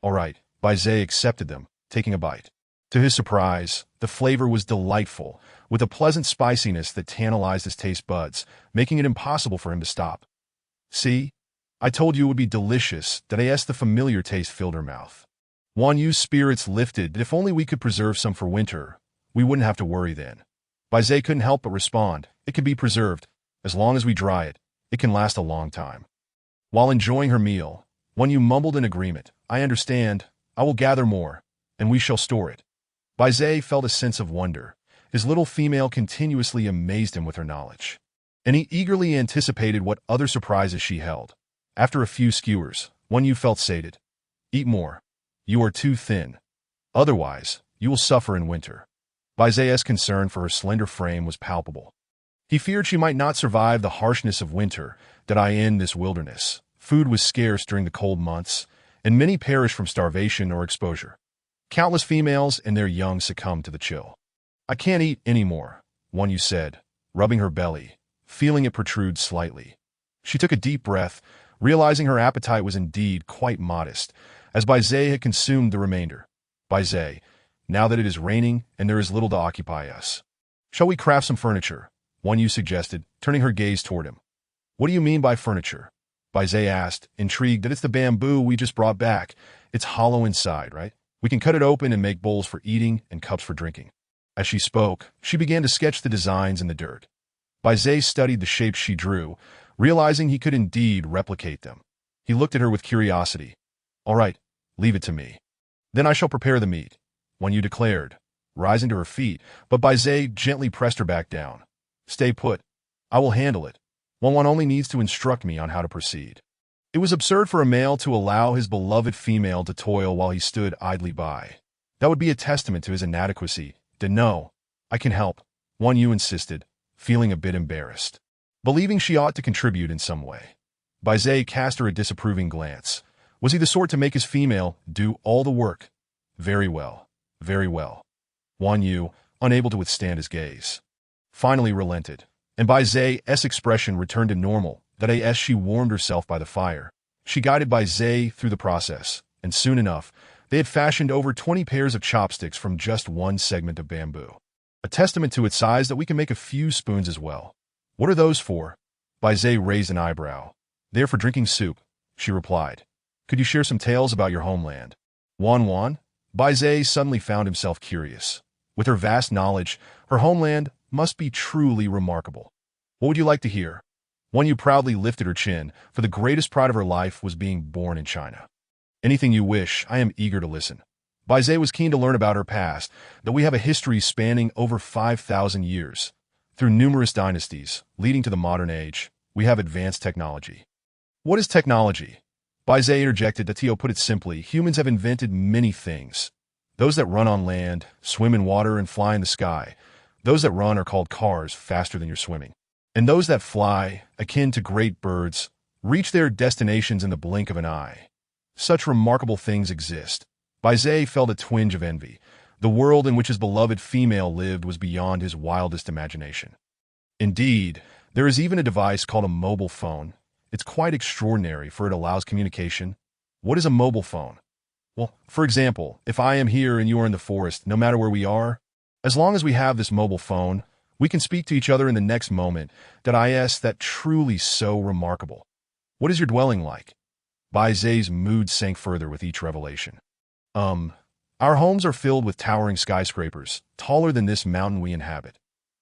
"All right." Bai Zhe accepted them, taking a bite. To his surprise, the flavor was delightful, with a pleasant spiciness that tantalized his taste buds, making it impossible for him to stop. "See? I told you it would be delicious." The familiar taste filled her mouth. Wan Yu's spirits lifted. If only we could preserve some for winter, we wouldn't have to worry then. Bai Zhe couldn't help but respond. "It can be preserved. As long as we dry it, it can last a long time." While enjoying her meal, Wan Yu mumbled in agreement. "I understand. I will gather more, and we shall store it." Bai Zhe felt a sense of wonder. His little female continuously amazed him with her knowledge, and he eagerly anticipated what other surprises she held. After a few skewers, Wan Yu felt sated. "Eat more. You are too thin. Otherwise, you will suffer in winter." Bai Zhe's concern for her slender frame was palpable. He feared she might not survive the harshness of winter. In this wilderness, food was scarce during the cold months, and many perished from starvation or exposure. Countless females and their young succumbed to the chill. "I can't eat anymore," Wan Yu said, rubbing her belly, feeling it protrude slightly. She took a deep breath, realizing her appetite was indeed quite modest, as Bai Zhe had consumed the remainder. "Bai Zhe, now that it is raining and there is little to occupy us, shall we craft some furniture?" Wan Yu suggested, turning her gaze toward him. "What do you mean by furniture?" Bai Zhe asked, intrigued. "It's the bamboo we just brought back. It's hollow inside, right? We can cut it open and make bowls for eating and cups for drinking." As she spoke, she began to sketch the designs in the dirt. Bai Zhe studied the shapes she drew, realizing he could indeed replicate them. He looked at her with curiosity. "All right, leave it to me. Then I shall prepare the meat," Wan Yu declared, rising to her feet, but Bai Zai gently pressed her back down. "Stay put. I will handle it. One only needs to instruct me on how to proceed." It was absurd for a male to allow his beloved female to toil while he stood idly by. That would be a testament to his inadequacy. "No, I can help," Wan Yu insisted, feeling a bit embarrassed. Believing she ought to contribute in some way. Bai Zai cast her a disapproving glance. Was he the sort to make his female do all the work? Very well, very well. Wan Yu, unable to withstand his gaze, finally relented, and Bai Zai's expression returned to normal. That as she warmed herself by the fire, she guided Bai Zai through the process, and soon enough, they had fashioned over 20 pairs of chopsticks from just one segment of bamboo. A testament to its size that we can make a few spoons as well. "What are those for?" Bai Zai raised an eyebrow. "They're for drinking soup," she replied. "Could you share some tales about your homeland?" Wan? Bai Zai suddenly found himself curious. With her vast knowledge, her homeland must be truly remarkable. "What would you like to hear?" Wan Yu proudly lifted her chin, for the greatest pride of her life was being born in China. "Anything you wish, I am eager to listen." Bai Zai was keen to learn about her past, that we have a history spanning over 5,000 years. Through numerous dynasties, leading to the modern age, we have advanced technology. "What is technology?" Bai Zai interjected that Tio put it simply, humans have invented many things. Those that run on land, swim in water, and fly in the sky. Those that run are called cars, faster than you're swimming. And those that fly, akin to great birds, reach their destinations in the blink of an eye. Such remarkable things exist. Bai Zai felt a twinge of envy. The world in which his beloved female lived was beyond his wildest imagination. Indeed, there is even a device called a mobile phone. It's quite extraordinary, for it allows communication. What is a mobile phone? Well, for example, if I am here and you are in the forest, no matter where we are, as long as we have this mobile phone, we can speak to each other in the next moment. That truly so remarkable. "What is your dwelling like?" Bai Zai's mood sank further with each revelation. Our homes are filled with towering skyscrapers, taller than this mountain we inhabit."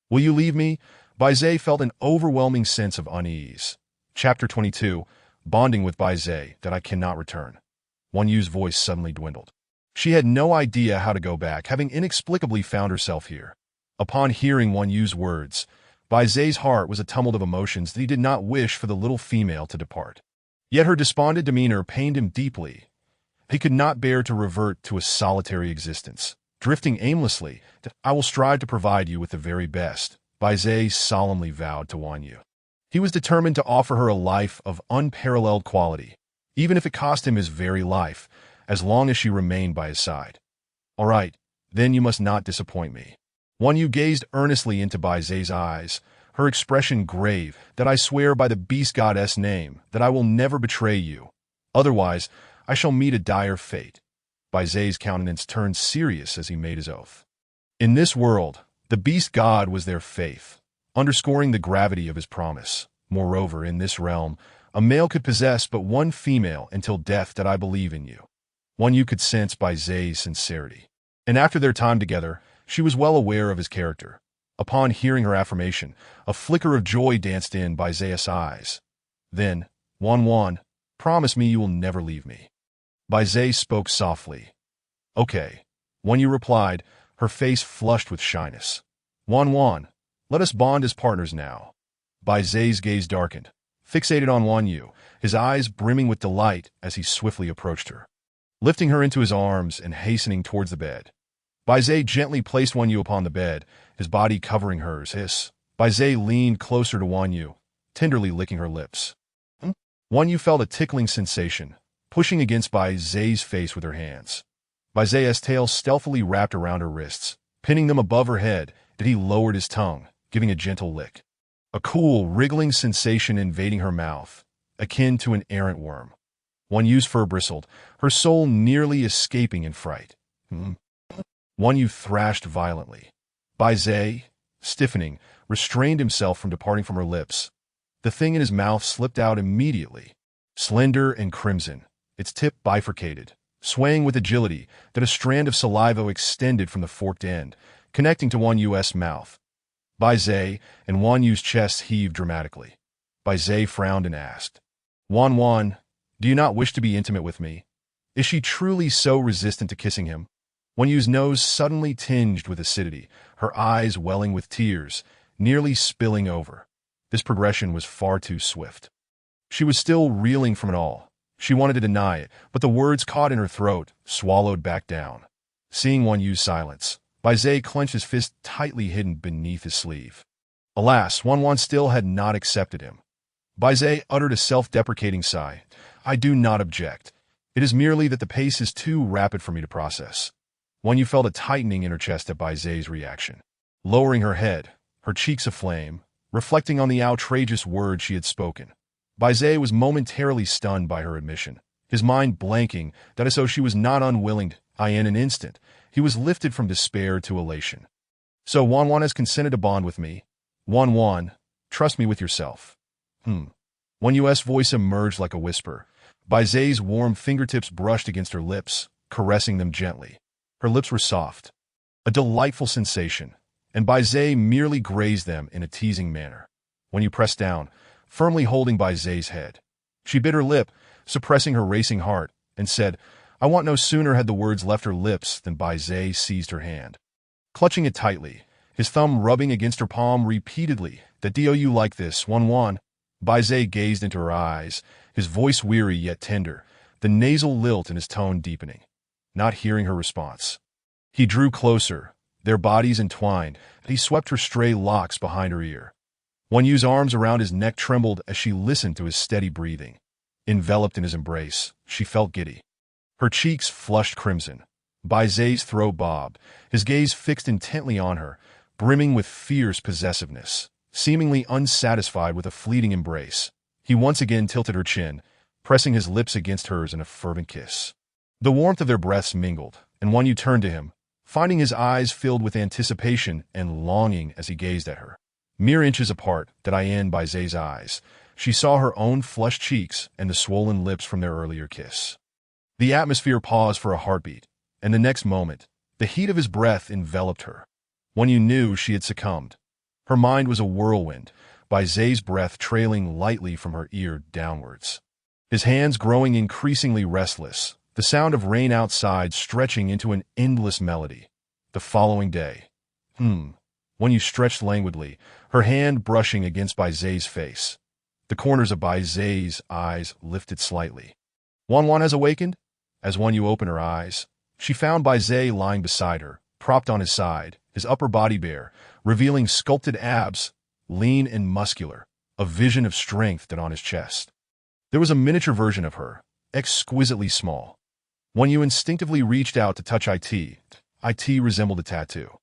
"Will you leave me?" Bai Zai felt an overwhelming sense of unease. Chapter 22, Bonding with Bai Zai, that I cannot return. Wan Yu's voice suddenly dwindled. She had no idea how to go back, having inexplicably found herself here. Upon hearing Wan Yu's words, Bai Zai's heart was a tumult of emotions that he did not wish for the little female to depart. Yet her despondent demeanor pained him deeply. He could not bear to revert to a solitary existence, drifting aimlessly. "I will strive to provide you with the very best," Bai Zai solemnly vowed to Wan Yu. He was determined to offer her a life of unparalleled quality, even if it cost him his very life, as long as she remained by his side. "All right, then you must not disappoint me." Wan Yu gazed earnestly into Bai Zai's eyes, her expression grave. "I swear by the beast goddess name that I will never betray you. Otherwise, I shall meet a dire fate." Bai Zai's countenance turned serious as he made his oath. In this world, the beast god was their faith, underscoring the gravity of his promise. Moreover, in this realm, a male could possess but one female until death. "I believe in you." Wan Yu could sense Bai Zai's sincerity. And after their time together, she was well aware of his character. Upon hearing her affirmation, a flicker of joy danced in Bai Zai's eyes. "Then, Wan, promise me you will never leave me." Bai Zai spoke softly. "Okay," Wan Yu replied, her face flushed with shyness. "Wan, let us bond as partners now." Bai Zai's gaze darkened, fixated on Wan Yu, his eyes brimming with delight as he swiftly approached her. Lifting her into his arms and hastening towards the bed, Bai Zai gently placed Wan Yu upon the bed, his body covering hers. Bai Zai leaned closer to Wan Yu, tenderly licking her lips. Wan Yu felt a tickling sensation, pushing against Bai Zai's face with her hands. Bai Zai's tail stealthily wrapped around her wrists, pinning them above her head. He lowered his tongue, giving a gentle lick. A cool, wriggling sensation invading her mouth, akin to an errant worm. Wan Yu's fur bristled, her soul nearly escaping in fright. Wan Yu thrashed violently. Bai Zai, stiffening, restrained himself from departing from her lips. The thing in his mouth slipped out immediately, slender and crimson, its tip bifurcated, swaying with agility. A strand of saliva extended from the forked end, connecting to Wan Yu's mouth. Bai Zai and Wan Yu's chests heaved dramatically. Bai Zai frowned and asked, Wan, do you not wish to be intimate with me?" Is she truly so resistant to kissing him? Wan Yu's nose suddenly tinged with acidity, her eyes welling with tears, nearly spilling over. This progression was far too swift. She was still reeling from it all. She wanted to deny it, but the words caught in her throat, swallowed back down. Seeing Wan Yu's silence, Bai Zai clenched his fist tightly hidden beneath his sleeve. Alas, Wan still had not accepted him. Bai Zai uttered a self-deprecating sigh. I do not object. It is merely that the pace is too rapid for me to process. Wan Yu felt a tightening in her chest at Bai Zai's reaction. Lowering her head, her cheeks aflame, reflecting on the outrageous words she had spoken, Bai Zai was momentarily stunned by her admission, his mind blanking that as though she was not unwilling. In an instant, he was lifted from despair to elation. So Wan has consented to bond with me. Wan, trust me with yourself. Wan Yu's voice emerged like a whisper. Bai Zai's warm fingertips brushed against her lips, caressing them gently. Her lips were soft, a delightful sensation, and Bai Zai merely grazed them in a teasing manner. Wan Yu pressed down, firmly holding Bai Zai's head. She bit her lip, suppressing her racing heart, and said, I want. No sooner had the words left her lips than Bai Zai seized her hand. Clutching it tightly, his thumb rubbing against her palm repeatedly, that do you like this, Wan? Bai Zai gazed into her eyes, his voice weary yet tender, the nasal lilt in his tone deepening. Not hearing her response, he drew closer, their bodies entwined, and he swept her stray locks behind her ear. Wan Yu's arms around his neck trembled as she listened to his steady breathing. Enveloped in his embrace, she felt giddy. Her cheeks flushed crimson. Bai Zai's throat bobbed, his gaze fixed intently on her, brimming with fierce possessiveness. Seemingly unsatisfied with a fleeting embrace, he once again tilted her chin, pressing his lips against hers in a fervent kiss. The warmth of their breaths mingled, and Wan Yu turned to him, finding his eyes filled with anticipation and longing as he gazed at her. Mere inches apart, in Bai Zai's eyes, she saw her own flushed cheeks and the swollen lips from their earlier kiss. The atmosphere paused for a heartbeat, and the next moment, the heat of his breath enveloped her. Wan Yu knew she had succumbed. Her mind was a whirlwind, Bai Zai's breath trailing lightly from her ear downwards. His hands growing increasingly restless, the sound of rain outside stretching into an endless melody. The following day. Wan Yu stretched languidly, her hand brushing against Bai Zai's face. The corners of Bai Zai's eyes lifted slightly. Wan has awakened? As Wan Yu opened her eyes, she found Bai Zai lying beside her, propped on his side, his upper body bare, revealing sculpted abs, lean and muscular, a vision of strength on his chest. There was a miniature version of her, exquisitely small. Wan Yu instinctively reached out to touch it. It resembled a tattoo.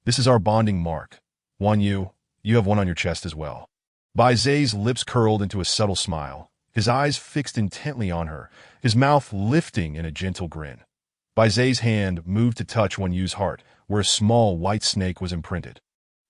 This is our bonding mark. Wan Yu, you have one on your chest as well. Bai Zai's lips curled into a subtle smile, his eyes fixed intently on her, his mouth lifting in a gentle grin. Bai Zai's hand moved to touch Wan Yu's heart, where a small white snake was imprinted.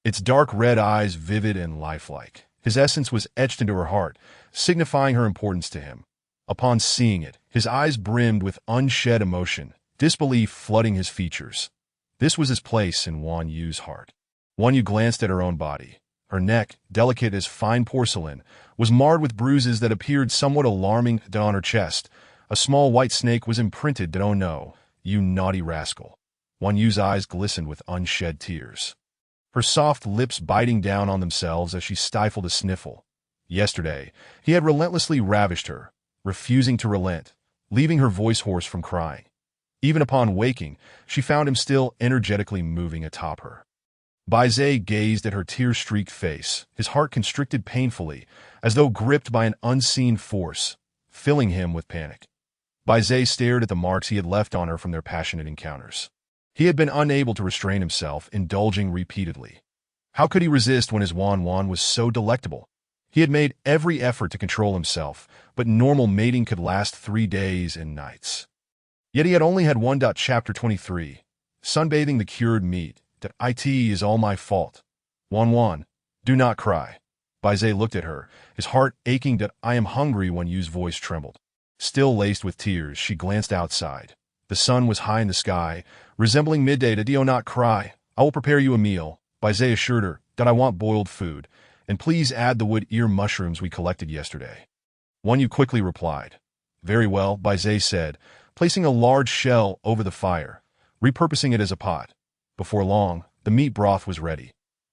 Its dark red eyes vivid and lifelike. His essence was etched into her heart, signifying her importance to him. Upon seeing it, his eyes brimmed with unshed emotion, disbelief flooding his features. This was his place in Wan Yu's heart. Wan Yu glanced at her own body. Her neck, delicate as fine porcelain, was marred with bruises that appeared somewhat alarming. On her chest, a small white snake was imprinted. Oh no, you naughty rascal. Wan Yu's eyes glistened with unshed tears, her soft lips biting down on themselves as she stifled a sniffle. Yesterday, he had relentlessly ravished her, refusing to relent, leaving her voice hoarse from crying. Even upon waking, she found him still energetically moving atop her. Bai Zai gazed at her tear-streaked face, his heart constricted painfully, as though gripped by an unseen force, filling him with panic. Bai Zai stared at the marks he had left on her from their passionate encounters. He had been unable to restrain himself, indulging repeatedly. How could he resist when his Wan was so delectable? He had made every effort to control himself, but normal mating could last 3 days and nights. Yet he had only had one. Chapter 23. Sunbathing the cured meat. It is all my fault. Wan, do not cry. Bai Zai looked at her, his heart aching. I am hungry. Wan Yu's voice trembled. Still laced with tears, she glanced outside. The sun was high in the sky, resembling midday. Do not cry. I will prepare you a meal. Bai Zai assured her that I want boiled food, and please add the wood ear mushrooms we collected yesterday. Wan Yu quickly replied. Very well, Bai Zai said, placing a large shell over the fire. repurposing it as a pot. Before long, the meat broth was ready.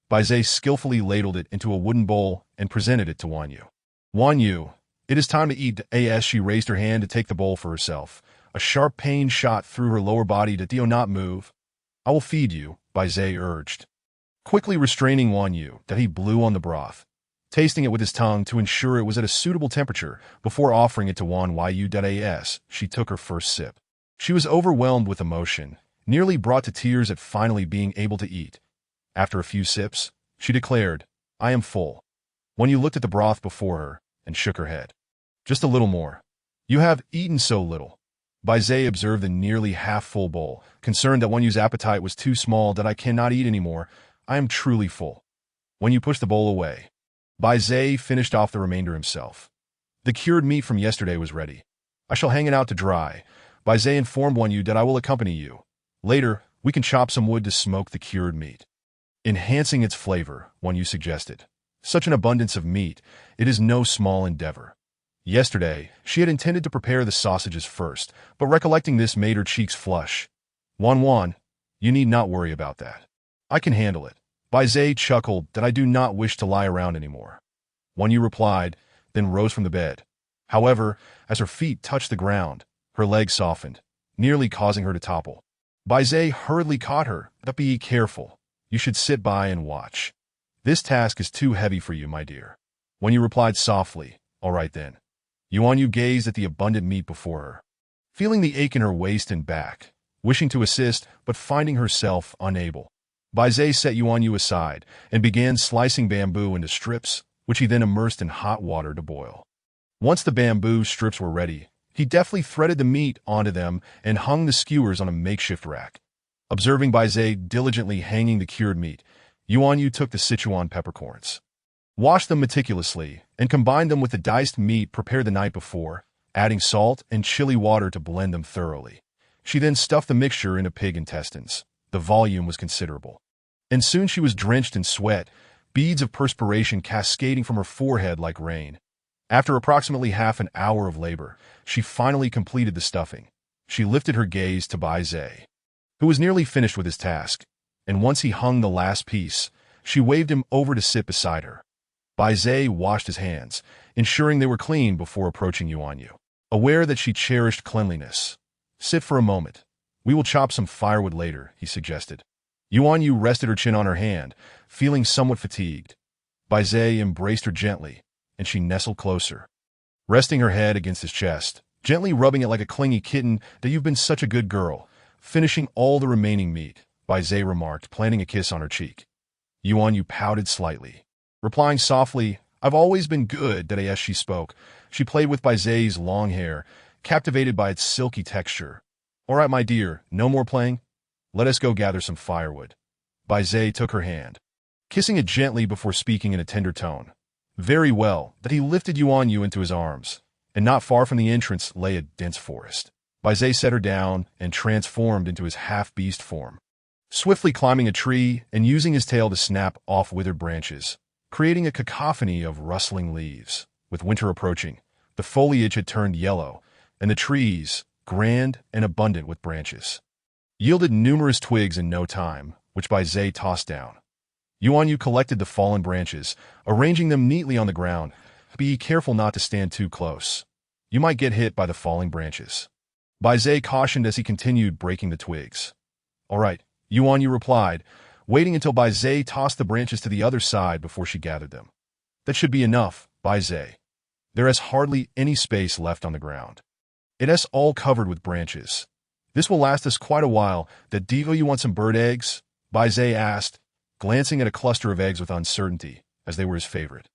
Bai Zai skillfully ladled it into a wooden bowl and presented it to Wan Yu. Wan Yu, it is time to eat. As she raised her hand to take the bowl for herself, a sharp pain shot through her lower body. Do not move. I will feed you, Bai Zai urged, quickly restraining Wan Yu that he blew on the broth, tasting it with his tongue to ensure it was at a suitable temperature before offering it to Wan Yu. As she took her first sip, she was overwhelmed with emotion, nearly brought to tears at finally being able to eat. After a few sips, she declared, I am full. Wan Yu looked at the broth before her and shook her head. Just a little more. You have eaten so little. Bai Zai observed the nearly half-full bowl, concerned that Wan Yu's appetite was too small. That I cannot eat anymore. I am truly full. Wan Yu pushed the bowl away. Bai Zai finished off the remainder himself. The cured meat from yesterday was ready. I shall hang it out to dry. Bai Zai informed Wan Yu that I will accompany you. Later, we can chop some wood to smoke the cured meat, enhancing its flavor, Wan Yu suggested. Such an abundance of meat, it is no small endeavor. Yesterday, she had intended to prepare the sausages first, but recollecting this made her cheeks flush. Wan, you need not worry about that. I can handle it. Bai Zai chuckled that I do not wish to lie around anymore. Wan Yu replied, then rose from the bed. However, as her feet touched the ground, her legs softened, nearly causing her to topple. Bai Zai hurriedly caught her. Be careful. You should sit by and watch. This task is too heavy for you, my dear. Wan Yu replied softly, all right then. Wan Yu gazed at the abundant meat before her, feeling the ache in her waist and back, wishing to assist but finding herself unable. Bai Zai set Wan Yu aside and began slicing bamboo into strips, which he then immersed in hot water to boil. Once the bamboo strips were ready, he deftly threaded the meat onto them and hung the skewers on a makeshift rack. Observing Bai Zai diligently hanging the cured meat, Wan Yu took the Sichuan peppercorns, washed them meticulously, and combined them with the diced meat prepared the night before, adding salt and chili water to blend them thoroughly. She then stuffed the mixture into pig intestines. The volume was considerable, and soon she was drenched in sweat, beads of perspiration cascading from her forehead like rain. After approximately half an hour of labor, she finally completed the stuffing. She lifted her gaze to Bai Zai, who was nearly finished with his task, and once he hung the last piece, she waved him over to sit beside her. Bai Zai washed his hands, ensuring they were clean before approaching Wan Yu, aware that she cherished cleanliness. Sit for a moment. We will chop some firewood later, he suggested. Wan Yu rested her chin on her hand, feeling somewhat fatigued. Bai Zai embraced her gently, and she nestled closer, resting her head against his chest, gently rubbing it like a clingy kitten. That you've been such a good girl. Finishing all the remaining meat, Bai Zai remarked, planting a kiss on her cheek. Wan Yu pouted slightly, replying softly, I've always been good. As she spoke, she played with Bai Zai's long hair, captivated by its silky texture. All right, my dear, no more playing? Let us go gather some firewood. Bai Zai took her hand, kissing it gently before speaking in a tender tone. Very well. That he lifted Wan Yu into his arms, and not far from the entrance lay a dense forest. Bai Zai set her down and transformed into his half-beast form, swiftly climbing a tree and using his tail to snap off withered branches, creating a cacophony of rustling leaves. With winter approaching, the foliage had turned yellow, and the trees, grand and abundant with branches, yielded numerous twigs in no time, which Bai Zai tossed down. Wan Yu collected the fallen branches, arranging them neatly on the ground. Be careful not to stand too close. You might get hit by the falling branches. Bai Zai cautioned as he continued breaking the twigs. All right, Wan Yu replied, waiting until Bai Zai tossed the branches to the other side before she gathered them. That should be enough, Bai Zai. There is hardly any space left on the ground. It is all covered with branches. This will last us quite a while. Do you want some bird eggs? Bai Zai asked, glancing at a cluster of eggs with uncertainty, as they were his favorite.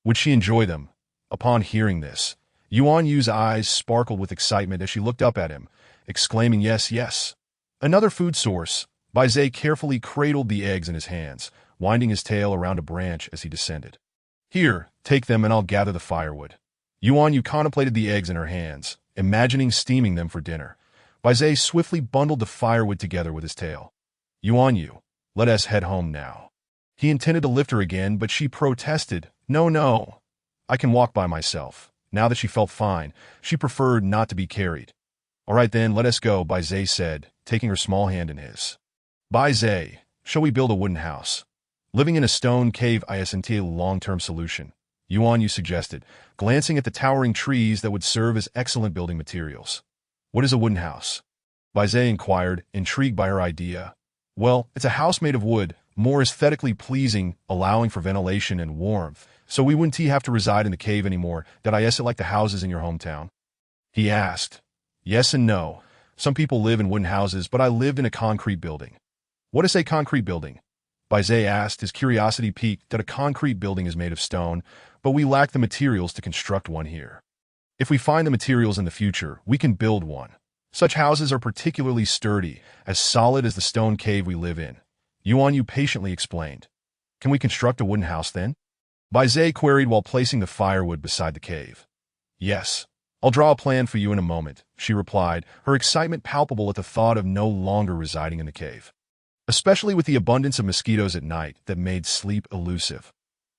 Would she enjoy them? Upon hearing this, Wan Yu's eyes sparkled with excitement as she looked up at him, exclaiming, yes, yes. Another food source. Bai Zai carefully cradled the eggs in his hands, winding his tail around a branch as he descended. Here, take them and I'll gather the firewood. Wan Yu contemplated the eggs in her hands, imagining steaming them for dinner. Bai Zai swiftly bundled the firewood together with his tail. Wan Yu, let us head home now. He intended to lift her again, but she protested. No. I can walk by myself. Now that she felt fine, she preferred not to be carried. All right then, let us go, Bai Zhe said, taking her small hand in his. Bai Zhe, shall we build a wooden house? Living in a stone cave isn't a long-term solution, Yuan Yu suggested, glancing at the towering trees that would serve as excellent building materials. What is a wooden house? Bai Zhe inquired, intrigued by her idea. Well, it's a house made of wood, more aesthetically pleasing, allowing for ventilation and warmth, so we wouldn't have to reside in the cave anymore. Did I it like the houses in your hometown? He asked. Yes and no. Some people live in wooden houses, but I lived in a concrete building. What is a concrete building? Bai Zhe asked, his curiosity piqued that a concrete building is made of stone, but we lack the materials to construct one here. If we find the materials in the future, we can build one. Such houses are particularly sturdy, as solid as the stone cave we live in. Yuan Yu patiently explained. Can we construct a wooden house then? Bai Zhe queried while placing the firewood beside the cave. Yes. I'll draw a plan for you in a moment, she replied, her excitement palpable at the thought of no longer residing in the cave. Especially with the abundance of mosquitoes at night that made sleep elusive.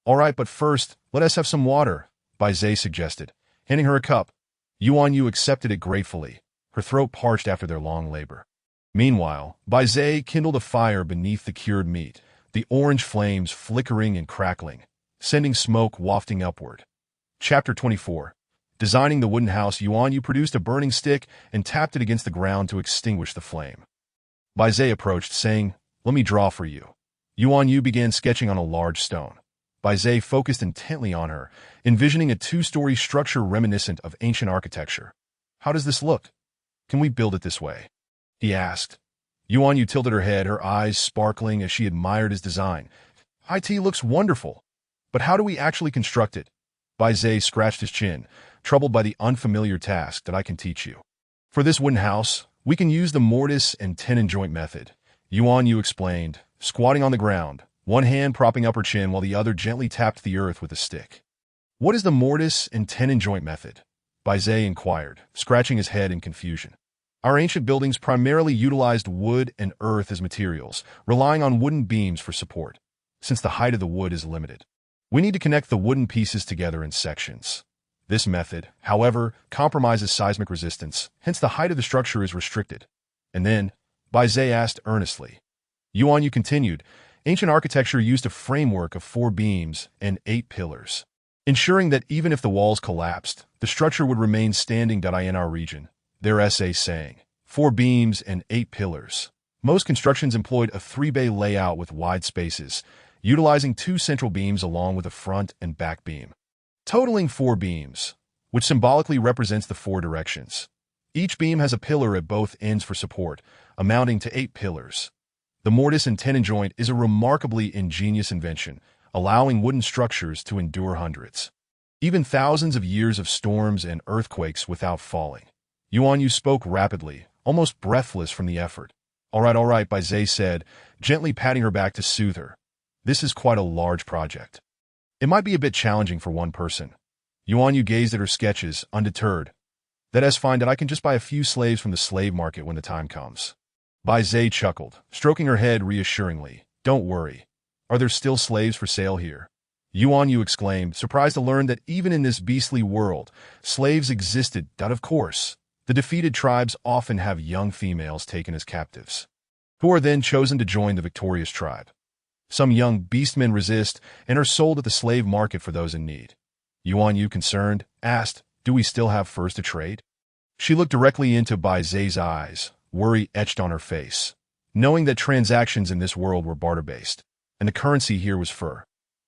All right, but first, let us have some water, Bai Zhe suggested, handing her a cup. Yuan Yu accepted it gratefully, her throat parched after their long labor. Meanwhile, Bai Zhe kindled a fire beneath the cured meat, the orange flames flickering and crackling, sending smoke wafting upward. Chapter 24. Designing the wooden house, Yuan Yu produced a burning stick and tapped it against the ground to extinguish the flame. Bai Zhe approached, saying, Let me draw for you. Yuan Yu began sketching on a large stone. Bai Zhe focused intently on her, envisioning a two-story structure reminiscent of ancient architecture. How does this look? Can we build it this way? He asked. Yuan Yu tilted her head, her eyes sparkling as she admired his design. It looks wonderful. But how do we actually construct it? Bai Zhe scratched his chin, troubled by the unfamiliar task that I can teach you. For this wooden house, we can use the mortise and tenon joint method, Yuan Yu explained, squatting on the ground, one hand propping up her chin while the other gently tapped the earth with a stick. What is the mortise and tenon joint method? Bai Zhe inquired, scratching his head in confusion. Our ancient buildings primarily utilized wood and earth as materials, relying on wooden beams for support. Since the height of the wood is limited, we need to connect the wooden pieces together in sections. This method, however, compromises seismic resistance, hence the height of the structure is restricted. And then, Bai Zhe asked earnestly. Yuan Yu continued, ancient architecture used a framework of 4 beams and 8 pillars, ensuring that even if the walls collapsed, the structure would remain standing. In our region, their essay saying, 4 beams and 8 pillars. Most constructions employed a 3-bay layout with wide spaces, utilizing 2 central beams along with a front and back beam, totaling 4 beams, which symbolically represents the 4 directions. Each beam has a pillar at both ends for support, amounting to 8 pillars. The mortise and tenon joint is a remarkably ingenious invention, allowing wooden structures to endure hundreds, even thousands of years of storms and earthquakes without falling. Yuan Yu spoke rapidly, almost breathless from the effort. All right, Bai Zhe said, gently patting her back to soothe her. This is quite a large project. It might be a bit challenging for one person. Yuan Yu gazed at her sketches, undeterred. That's fine, that I can just buy a few slaves from the slave market when the time comes. Bai Zhe chuckled, stroking her head reassuringly. Don't worry. Are there still slaves for sale here? Yuan Yu exclaimed, surprised to learn that even in this beastly world, slaves existed. Of course, the defeated tribes often have young females taken as captives, who are then chosen to join the victorious tribe. Some young beastmen resist and are sold at the slave market for those in need. Yuan Yu, concerned, asked, do we still have furs to trade? She looked directly into Bai Zhe's eyes, worry etched on her face, knowing that transactions in this world were barter-based, and the currency here was fur.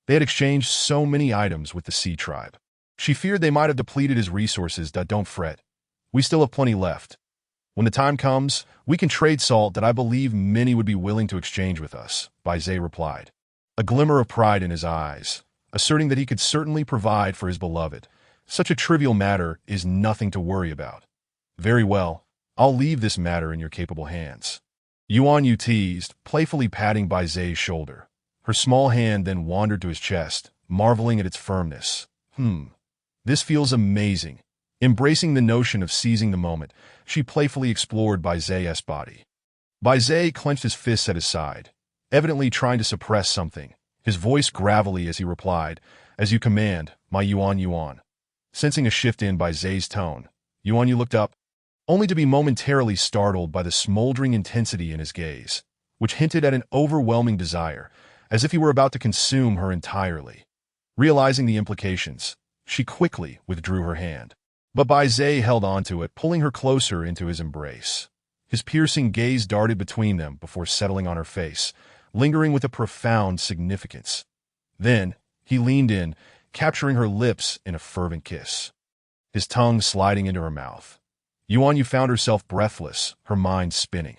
They had exchanged so many items with the Sea tribe. She feared they might have depleted his resources. Don't fret. We still have plenty left. When the time comes, we can trade salt that I believe many would be willing to exchange with us, Bai Zhe replied, a glimmer of pride in his eyes, asserting that he could certainly provide for his beloved. Such a trivial matter is nothing to worry about. Very well, I'll leave this matter in your capable hands. Yuan Yu teased, playfully patting Bai Zhe's shoulder. Her small hand then wandered to his chest, marveling at its firmness. This feels amazing. Embracing the notion of seizing the moment, she playfully explored Bai Zhe's body. Bai Zhe clenched his fists at his side, evidently trying to suppress something, his voice gravelly as he replied, as you command, my Yuan Yuan. Sensing a shift in Bai Zhe's tone, Yuan Yu looked up. only to be momentarily startled by the smoldering intensity in his gaze, which hinted at an overwhelming desire, as if he were about to consume her entirely. Realizing the implications, she quickly withdrew her hand. But Bai Zhe held onto it, pulling her closer into his embrace. His piercing gaze darted between them before settling on her face, lingering with a profound significance. Then, he leaned in, capturing her lips in a fervent kiss, his tongue sliding into her mouth. Yuan Yu found herself breathless, her mind spinning.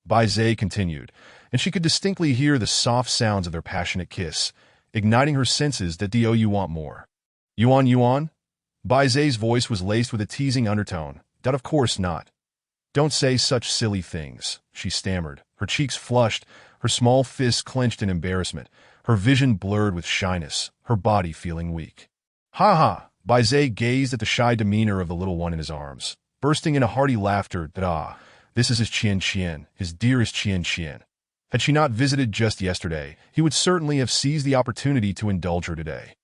Bai Zhe continued, and she could distinctly hear the soft sounds of their passionate kiss, igniting her senses that do you want more. Yuan? Bai Zhe's voice was laced with a teasing undertone. That of course not. Don't say such silly things, she stammered, her cheeks flushed, her small fists clenched in embarrassment, her vision blurred with shyness, her body feeling weak. Ha ha! Bai Zhe gazed at the shy demeanor of the little one in his arms, bursting into hearty laughter that this is his Qian, his dearest Qian. Had she not visited just yesterday, he would certainly have seized the opportunity to indulge her today.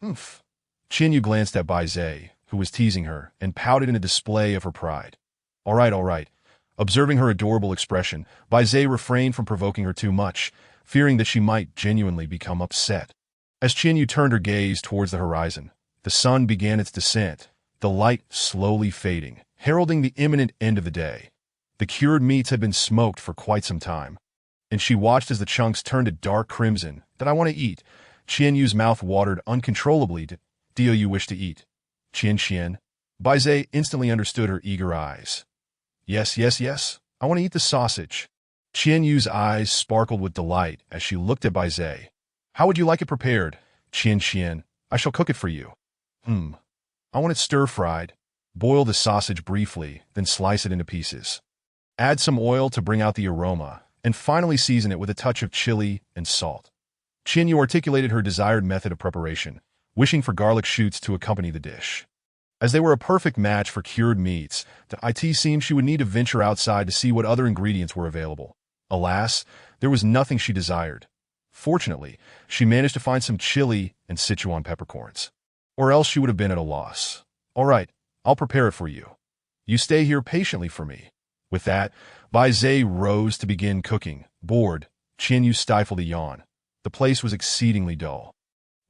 Humph. Qian glanced at Bai Zhe, who was teasing her, and pouted in a display of her pride. All right. Observing her adorable expression, Bai Zhe refrained from provoking her too much, fearing that she might genuinely become upset. As Qian turned her gaze towards the horizon, the sun began its descent, the light slowly fading, heralding the imminent end of the day. The cured meats had been smoked for quite some time, and she watched as the chunks turned a dark crimson. That I want to eat. Qian Yu's mouth watered uncontrollably. Do you wish to eat? Qian. Bai Zhe instantly understood her eager eyes. Yes. I want to eat the sausage. Qian Yu's eyes sparkled with delight as she looked at Bai Zhe. How would you like it prepared? Qian. I shall cook it for you. I want it stir-fried. Boil the sausage briefly, then slice it into pieces. Add some oil to bring out the aroma, and finally season it with a touch of chili and salt. Qian Yu articulated her desired method of preparation, wishing for garlic shoots to accompany the dish. As they were a perfect match for cured meats, it seemed she would need to venture outside to see what other ingredients were available. Alas, there was nothing she desired. Fortunately, she managed to find some chili and Sichuan peppercorns. Or else she would have been at a loss. All right, I'll prepare it for you. You stay here patiently for me. With that, Bai Zhe rose to begin cooking. Bored, Qian Yu stifled a yawn. The place was exceedingly dull.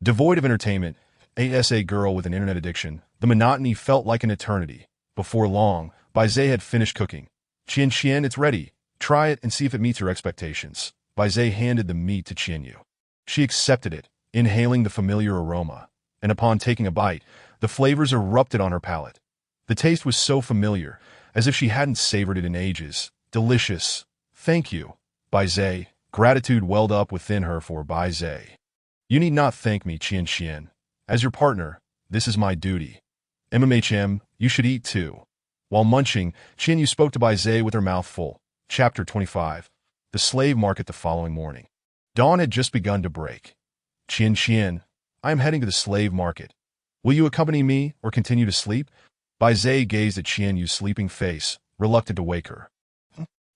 Devoid of entertainment, as a girl with an internet addiction, the monotony felt like an eternity. Before long, Bai Zhe had finished cooking. Qian, it's ready. Try it and see if it meets your expectations. Bai Zhe handed the meat to Qian Yu. She accepted it, inhaling the familiar aroma, and upon taking a bite, the flavors erupted on her palate. The taste was so familiar, as if she hadn't savored it in ages. Delicious. Thank you, Bai Zhe. Gratitude welled up within her for Bai Zhe. You need not thank me, Qian. As your partner, this is my duty. You should eat too. While munching, Qian Yu spoke to Bai Zhe with her mouth full. Chapter 25. The Slave Market the following morning. Dawn had just begun to break. Qian, I am heading to the slave market. Will you accompany me or continue to sleep? Bai Zhe gazed at Qian Yu's sleeping face, reluctant to wake her.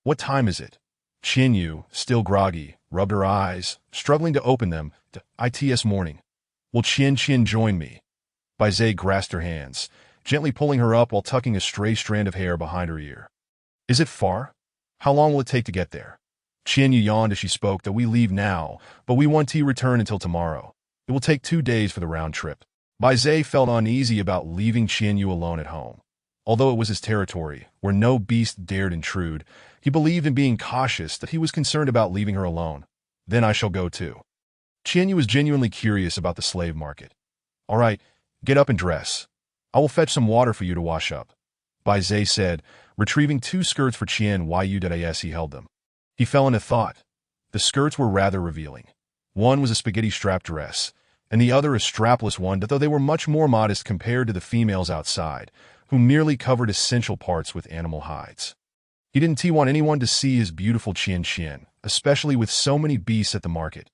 What time is it? Qian Yu, still groggy, rubbed her eyes, struggling to open them. It's morning. Will Qian join me? Bai Zhe grasped her hands, gently pulling her up while tucking a stray strand of hair behind her ear. Is it far? How long will it take to get there? Qian Yu yawned as she spoke. That we leave now, but we won't return until tomorrow. It will take 2 days for the round trip. Bai Zhe felt uneasy about leaving Qian Yu alone at home. Although it was his territory, where no beast dared intrude, he believed in being cautious. That he was concerned about leaving her alone. Then I shall go too. Qian Yu was genuinely curious about the slave market. All right, get up and dress. I will fetch some water for you to wash up, Bai Zhe said, retrieving 2 skirts for Qian Yu as he held them. He fell into thought. The skirts were rather revealing. One was a spaghetti strap dress, and the other a strapless one, though they were much more modest compared to the females outside, who merely covered essential parts with animal hides. He didn't want anyone to see his beautiful Qian, especially with so many beasts at the market.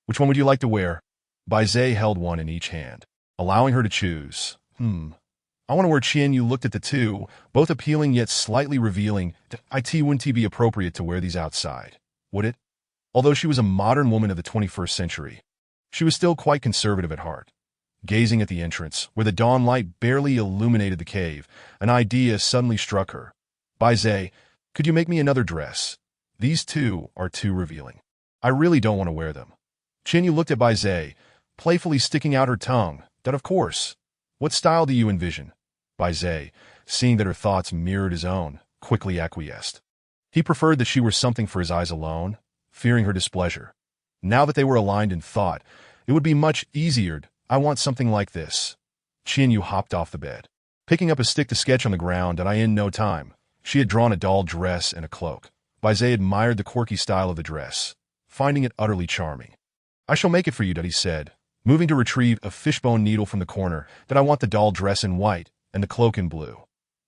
Which one would you like to wear? Bai Zhe held one in each hand, allowing her to choose. I want to wear. Qian Yu looked at the 2, both appealing yet slightly revealing. Wouldn't it be appropriate to wear these outside? Would it? Although she was a modern woman of the 21st century, she was still quite conservative at heart. Gazing at the entrance, where the dawn light barely illuminated the cave, an idea suddenly struck her. Bai Zhe, could you make me another dress? These two are too revealing. I really don't want to wear them. Qianyu looked at Bai Zhe, playfully sticking out her tongue. That of course. What style do you envision? Bai Zhe, seeing that her thoughts mirrored his own, quickly acquiesced. He preferred that she were something for his eyes alone, fearing her displeasure. Now that they were aligned in thought, it would be much easier. I want something like this. Qianyu hopped off the bed, picking up a stick to sketch on the ground, and in no time, she had drawn a doll dress and a cloak. Bai Zhe admired the quirky style of the dress, finding it utterly charming. I shall make it for you, he said, moving to retrieve a fishbone needle from the corner. That I want the doll dress in white and the cloak in blue.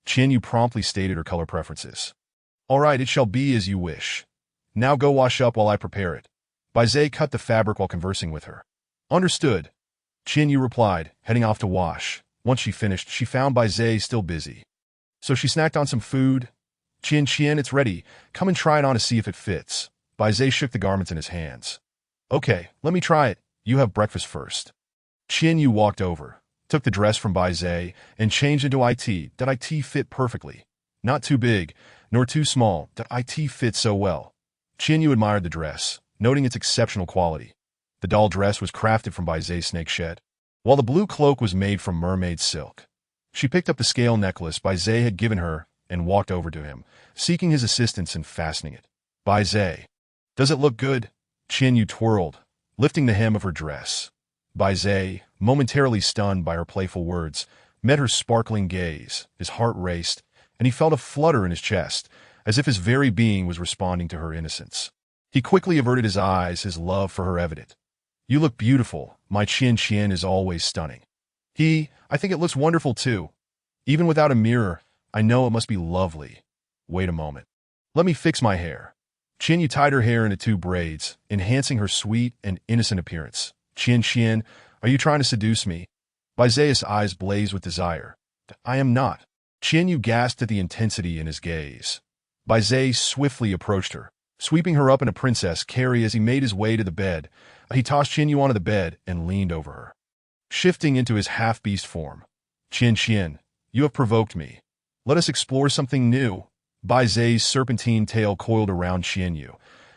Qianyu promptly stated her color preferences. All right, it shall be as you wish. Now go wash up while I prepare it. Bai Zhe cut the fabric while conversing with her. Understood. Qianyu replied, heading off to wash. Once she finished, she found Bai Zhe still busy. So she snacked on some food. Qian, it's ready. Come and try it on to see if it fits. Bai Zhe shook the garments in his hands. Okay, let me try it. You have breakfast first. Qianyu walked over, took the dress from Bai Zhe, and changed into IT. That IT fit perfectly. Not too big, nor too small. That IT fit so well. Qianyu admired the dress, noting its exceptional quality. The doll dress was crafted from Bai Zhe's snake shed, while the blue cloak was made from mermaid silk. She picked up the scale necklace Bai Zhe had given her and walked over to him, seeking his assistance in fastening it. Bai Zhe, does it look good? Qianyu twirled, lifting the hem of her dress. Bai Zhe, momentarily stunned by her playful words, met her sparkling gaze. His heart raced, and he felt a flutter in his chest, as if his very being was responding to her innocence. He quickly averted his eyes, his love for her evident. You look beautiful. My Qian is always stunning. I think it looks wonderful too. Even without a mirror, I know it must be lovely. Wait a moment. Let me fix my hair. Qianyu tied her hair into 2 braids, enhancing her sweet and innocent appearance. Qian, are you trying to seduce me? Bai Zhe's eyes blazed with desire. I am not. Qianyu gasped at the intensity in his gaze. Bai Zhe swiftly approached her, sweeping her up in a princess carry as he made his way to the bed. He tossed Qianyu onto the bed and leaned over her, shifting into his half-beast form. Qian, you have provoked me. Let us explore something new. Bai Zhe's serpentine tail coiled around Qianyu,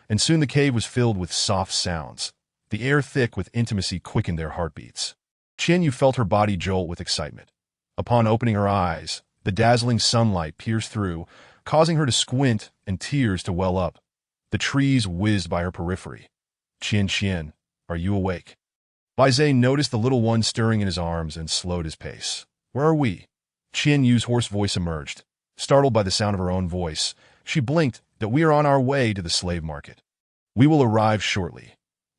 and soon the cave was filled with soft sounds. The air thick with intimacy quickened their heartbeats. Qianyu felt her body jolt with excitement. Upon opening her eyes, the dazzling sunlight pierced through, causing her to squint and tears to well up. The trees whizzed by her periphery. Qian, are you awake? Bai Zhe noticed the little one stirring in his arms and slowed his pace. Where are we? Qianyu's hoarse voice emerged. Startled by the sound of her own voice, she blinked. That we are on our way to the slave market. We will arrive shortly.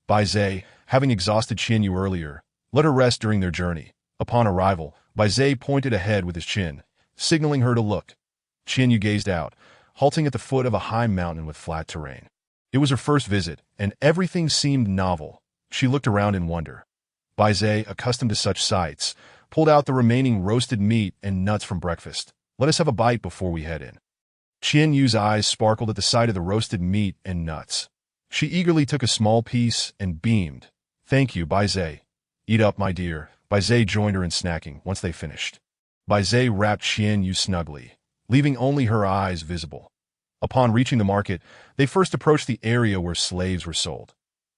Bai Zhe, having exhausted Qianyu earlier, let her rest during their journey. Upon arrival, Bai Zhe pointed ahead with his chin, signaling her to look. Qianyu gazed out, halting at the foot of a high mountain with flat terrain. It was her first visit, and everything seemed novel. She looked around in wonder. Bai Zhe, accustomed to such sights, pulled out the remaining roasted meat and nuts from breakfast. Let us have a bite before we head in. Qianyu's eyes sparkled at the sight of the roasted meat and nuts. She eagerly took a small piece and beamed. Thank you, Bai Zhe. Eat up, my dear. Bai Zhe joined her in snacking once they finished. Bai Zhe wrapped Qianyu snugly, leaving only her eyes visible. Upon reaching the market, they first approached the area where slaves were sold.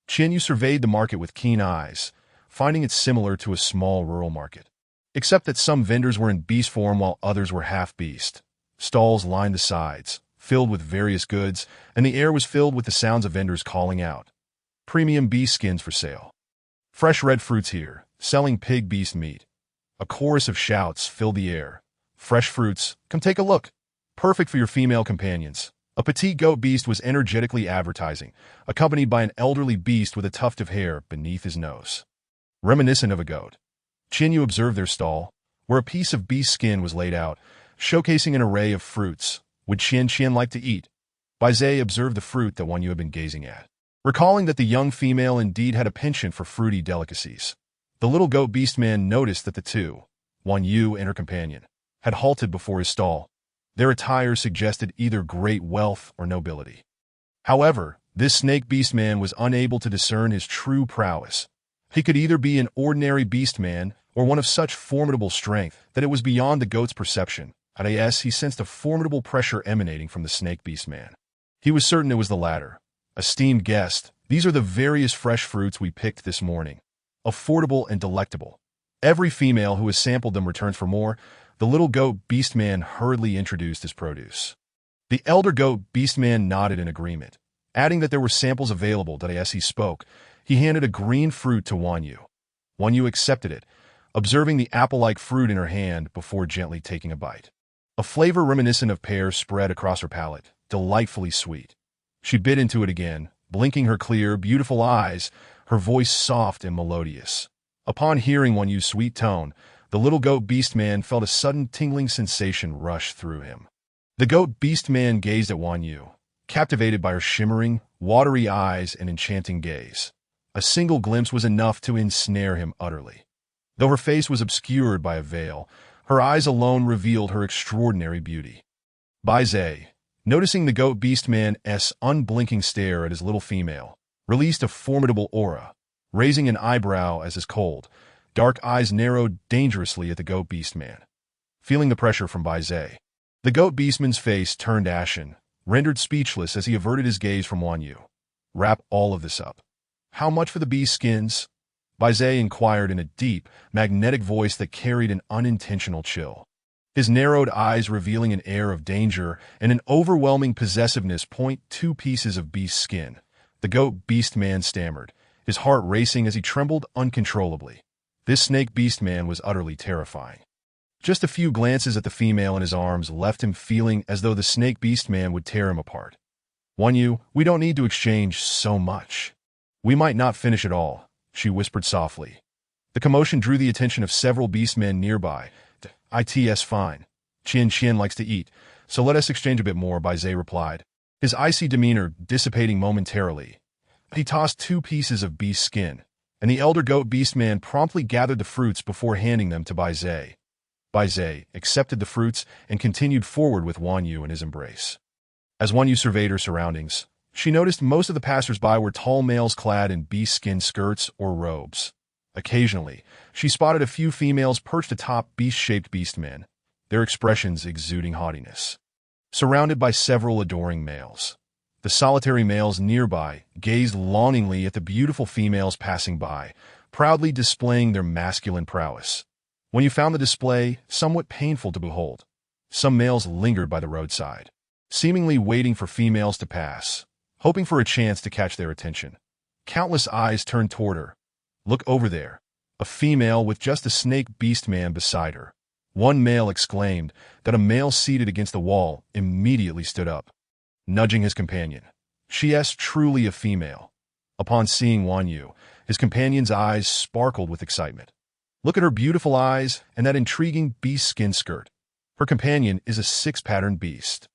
Qianyu surveyed the market with keen eyes, finding it similar to a small rural market, except that some vendors were in beast form while others were half-beast. Stalls lined the sides, filled with various goods, and the air was filled with the sounds of vendors calling out. Premium beast skins for sale. Fresh red fruits here, selling pig beast meat. A chorus of shouts filled the air. Fresh fruits, come take a look. Perfect for your female companions. A petite goat beast was energetically advertising, accompanied by an elderly beast with a tuft of hair beneath his nose, reminiscent of a goat. Qianyu observed their stall, where a piece of beast skin was laid out, showcasing an array of fruits. Would Qian like to eat? Bai Zhe observed the fruit that Wan Yu had been gazing at, recalling that the young female indeed had a penchant for fruity delicacies. The little goat beast man noticed that the two, Wan Yu and her companion, had halted before his stall. Their attire suggested either great wealth or nobility. However, this snake beast man was unable to discern his true prowess. He could either be an ordinary beast man or one of such formidable strength that it was beyond the goat's perception. At AS, he sensed a formidable pressure emanating from the snake beast man. He was certain it was the latter. Esteemed guest, these are the various fresh fruits we picked this morning. Affordable and delectable. Every female who has sampled them returns for more. The little goat beastman hurriedly introduced his produce. The elder goat beastman nodded in agreement, adding that there were samples available. As he spoke, he handed a green fruit to Wanyu. Wanyu accepted it, observing the apple-like fruit in her hand before gently taking a bite. A flavor reminiscent of pears spread across her palate, delightfully sweet. She bit into it again, blinking her clear, beautiful eyes, her voice soft and melodious. Upon hearing Wanyu's sweet tone, the little goat beastman felt a sudden tingling sensation rush through him. The goat beastman gazed at Wanyu, captivated by her shimmering, watery eyes and enchanting gaze. A single glimpse was enough to ensnare him utterly. Though her face was obscured by a veil, her eyes alone revealed her extraordinary beauty. Baize, noticing the goat beastman's unblinking stare at his little female, released a formidable aura, raising an eyebrow as his cold, dark eyes narrowed dangerously at the goat beastman. Feeling the pressure from Baize, the goat beastman's face turned ashen, rendered speechless as he averted his gaze from Wanyu. Wrap all of this up. How much for the beast skins? Baize inquired in a deep, magnetic voice that carried an unintentional chill. His narrowed eyes revealing an air of danger and an overwhelming possessiveness. 2 pieces of beast skin. The goat beastman stammered, his heart racing as he trembled uncontrollably. This snake beastman was utterly terrifying. Just a few glances at the female in his arms left him feeling as though the snake beastman would tear him apart. Wanyu, we don't need to exchange so much. We might not finish it all, she whispered softly. The commotion drew the attention of several beastmen nearby. It's fine. Qian likes to eat, so let us exchange a bit more, Baize replied, his icy demeanor dissipating momentarily. He tossed 2 pieces of beast skin, and the elder goat beastman promptly gathered the fruits before handing them to Baize. Baize accepted the fruits and continued forward with Wanyu in his embrace. As Wanyu surveyed her surroundings, she noticed most of the passers-by were tall males clad in beast skin skirts or robes. Occasionally, she spotted a few females perched atop beast-shaped beastmen, their expressions exuding haughtiness. Surrounded by several adoring males, the solitary males nearby gazed longingly at the beautiful females passing by, proudly displaying their masculine prowess. When you found the display somewhat painful to behold, some males lingered by the roadside, seemingly waiting for females to pass, hoping for a chance to catch their attention. Countless eyes turned toward her. Look over there, a female with just a snake beastman beside her. One male exclaimed that a male seated against the wall immediately stood up, nudging his companion. She's truly a female. Upon seeing Wanyu, his companion's eyes sparkled with excitement. Look at her beautiful eyes and that intriguing beast skin skirt. Her companion is a 6-patterned beast,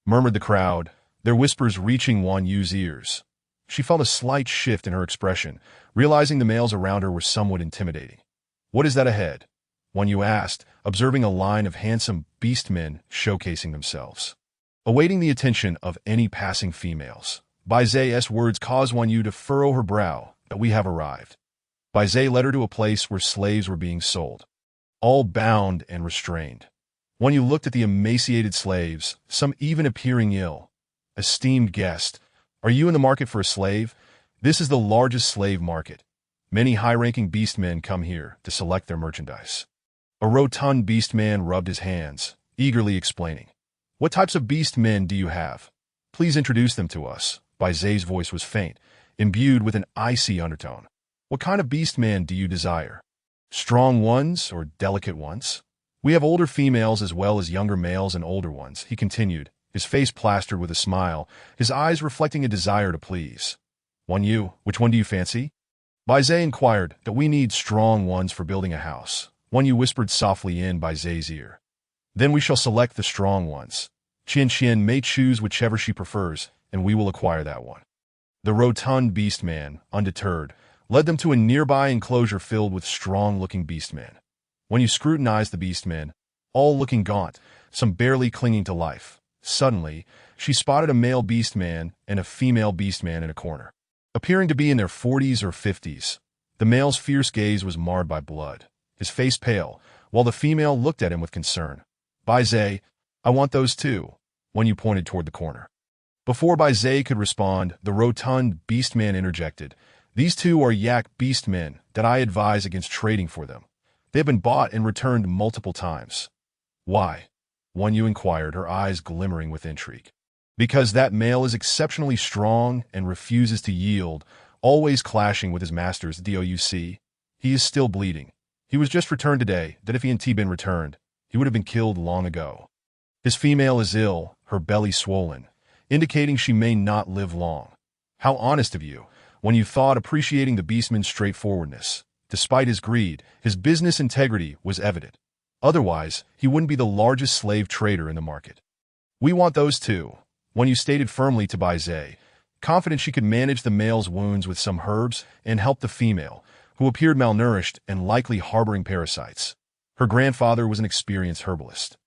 murmured the crowd, their whispers reaching Wanyu's ears. She felt a slight shift in her expression, realizing the males around her were somewhat intimidating. What is that ahead? Wanyu asked, observing a line of handsome beastmen showcasing themselves, awaiting the attention of any passing females. Baize's words caused Wanyu to furrow her brow. We have arrived. Baize led her to a place where slaves were being sold, all bound and restrained. Wanyu looked at the emaciated slaves, some even appearing ill. Esteemed guest, are you in the market for a slave? This is the largest slave market. Many high-ranking beastmen come here to select their merchandise. A rotund beastman rubbed his hands, eagerly explaining. What types of beastmen do you have? Please introduce them to us. Baize's voice was faint, imbued with an icy undertone. What kind of beastman do you desire? Strong ones or delicate ones? We have older females as well as younger males and older ones, he continued, his face plastered with a smile, his eyes reflecting a desire to please. Wanyu, which one do you fancy? Baize inquired. That we need strong ones for building a house. Wanyu whispered softly in Baize's ear. Then we shall select the strong ones. Qian may choose whichever she prefers, and we will acquire that one. The rotund beastman, undeterred, led them to a nearby enclosure filled with strong-looking beastmen. When you scrutinized the beastmen, all looking gaunt, some barely clinging to life, suddenly, she spotted a male beastman and a female beastman in a corner. Appearing to be in their 40s or 50s, the male's fierce gaze was marred by blood, his face pale, while the female looked at him with concern. Bai Zai, I want those too, when you pointed toward the corner. Before Bai Zai could respond, the rotund beastman interjected. These two are yak beastmen that I advise against trading for them. They have been bought and returned multiple times. Why? Wan Yu inquired, her eyes glimmering with intrigue. Because that male is exceptionally strong and refuses to yield, always clashing with his masters, DOUC. He is still bleeding. He was just returned today, that if he had been returned, he would have been killed long ago. His female is ill, her belly swollen, indicating she may not live long. How honest of you, when you thought appreciating the beastman's straightforwardness. Despite his greed, his business integrity was evident. Otherwise, he wouldn't be the largest slave trader in the market. We want those too, when you stated firmly to Bai Zai, confident she could manage the male's wounds with some herbs and help the female, who appeared malnourished and likely harboring parasites. Her grandfather was an experienced herbalist,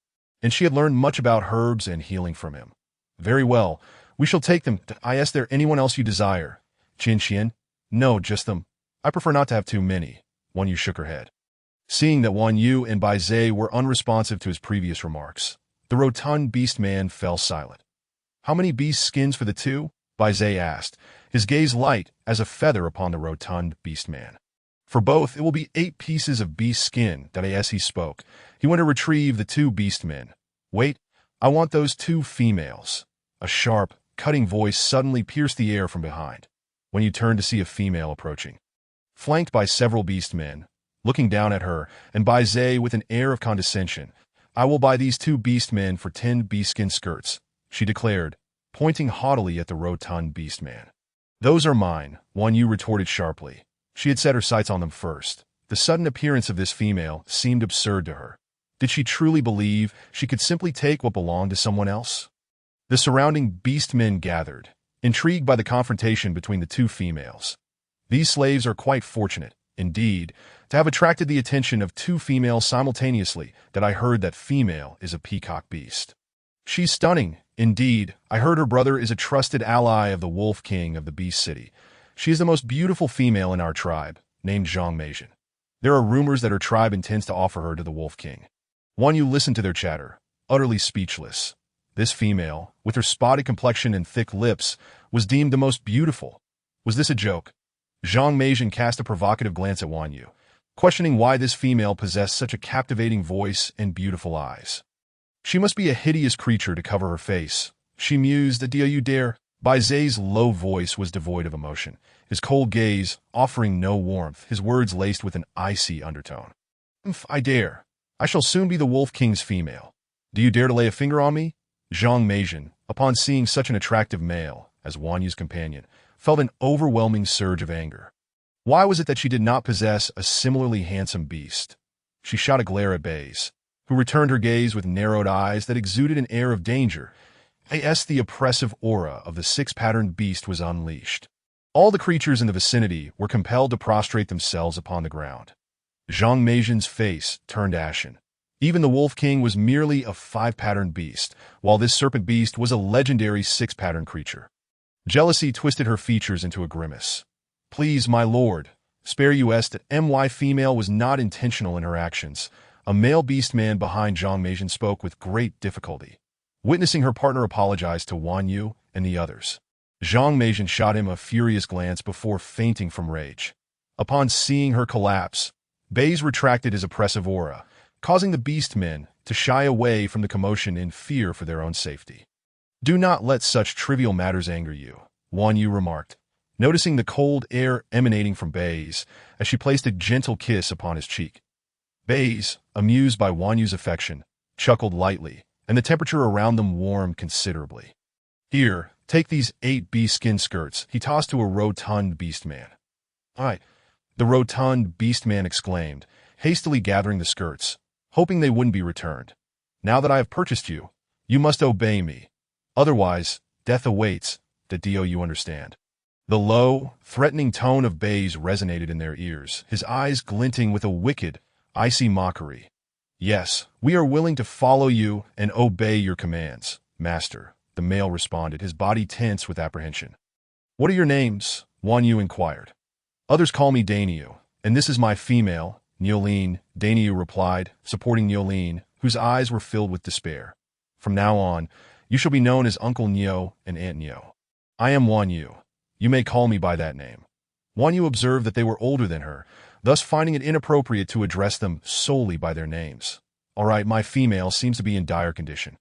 and she had learned much about herbs and healing from him. Very well, we shall take them. Is there anyone else you desire? Qin Qian? No, just them. I prefer not to have too many. Wan Yu shook her head. Seeing that Wan Yu and Bai Zai were unresponsive to his previous remarks, the rotund beast man fell silent. How many beast skins for the two? Bai Zai asked, his gaze light as a feather upon the rotund beast man. For both, it will be 8 pieces of beast skin. That as he spoke, he went to retrieve the 2 beast men. Wait, I want those 2 females. A sharp, cutting voice suddenly pierced the air from behind, when you turned to see a female approaching. Flanked by several beast men, looking down at her, and Bai Zai with an air of condescension, I will buy these 2 beast men for 10 beast skin skirts, she declared, pointing haughtily at the rotund beast man. Those are mine, Wan Yu retorted sharply. She had set her sights on them first. The sudden appearance of this female seemed absurd to her. Did she truly believe she could simply take what belonged to someone else? The surrounding beast men gathered, intrigued by the confrontation between the 2 females. These slaves are quite fortunate, indeed, to have attracted the attention of 2 females simultaneously. That I heard that female is a peacock beast. She's stunning, indeed. I heard her brother is a trusted ally of the Wolf King of the Beast City. She is the most beautiful female in our tribe, named Zhang Meijin. There are rumors that her tribe intends to offer her to the Wolf King. Wan Yu listened to their chatter, utterly speechless. This female, with her spotted complexion and thick lips, was deemed the most beautiful. Was this a joke? Zhang Meijin cast a provocative glance at Wan Yu, questioning why this female possessed such a captivating voice and beautiful eyes. She must be a hideous creature to cover her face, she mused. Do you dare? Bai Zai's low voice was devoid of emotion, his cold gaze offering no warmth, his words laced with an icy undertone. I dare. I shall soon be the Wolf King's female. Do you dare to lay a finger on me? Zhang Meijin, upon seeing such an attractive male as Wan Yu's companion, felt an overwhelming surge of anger. Why was it that she did not possess a similarly handsome beast? She shot a glare at Baze, who returned her gaze with narrowed eyes that exuded an air of danger. The oppressive aura of the 6-patterned beast was unleashed. All the creatures in the vicinity were compelled to prostrate themselves upon the ground. Zhang Meijin's face turned ashen. Even the Wolf King was merely a 5-patterned beast, while this serpent beast was a legendary 6-pattern creature. Jealousy twisted her features into a grimace. Please, my lord, spare us. That my female was not intentional in her actions. A male beast man behind Zhang Meijin spoke with great difficulty. Witnessing her partner apologize to Wan Yu and the others, Zhang Meijin shot him a furious glance before fainting from rage. Upon seeing her collapse, Baze retracted his oppressive aura, causing the beast men to shy away from the commotion in fear for their own safety. Do not let such trivial matters anger you, Wan Yu remarked, noticing the cold air emanating from Baze as she placed a gentle kiss upon his cheek. Baze, amused by Wan Yu's affection, chuckled lightly, and the temperature around them warmed considerably. Here, take these 8 beast skin skirts, he tossed to a rotund beast man. The rotund beast man exclaimed, hastily gathering the skirts, hoping they wouldn't be returned. Now that I have purchased you, you must obey me. Otherwise, death awaits. Do you understand? The low, threatening tone of Baze resonated in their ears, his eyes glinting with a wicked, icy mockery. Yes, we are willing to follow you and obey your commands, master, the male responded, his body tense with apprehension. What are your names? Wan Yu inquired. Others call me Daniu, and this is my female, Niolene, Daniu replied, supporting Niolene, whose eyes were filled with despair. "From now on, you shall be known as Uncle Nyo and Aunt Nyo. I am Wan Yu. You may call me by that name." Wan Yu observed that they were older than her, thus finding it inappropriate to address them solely by their names. "All right, my female seems to be in dire condition,"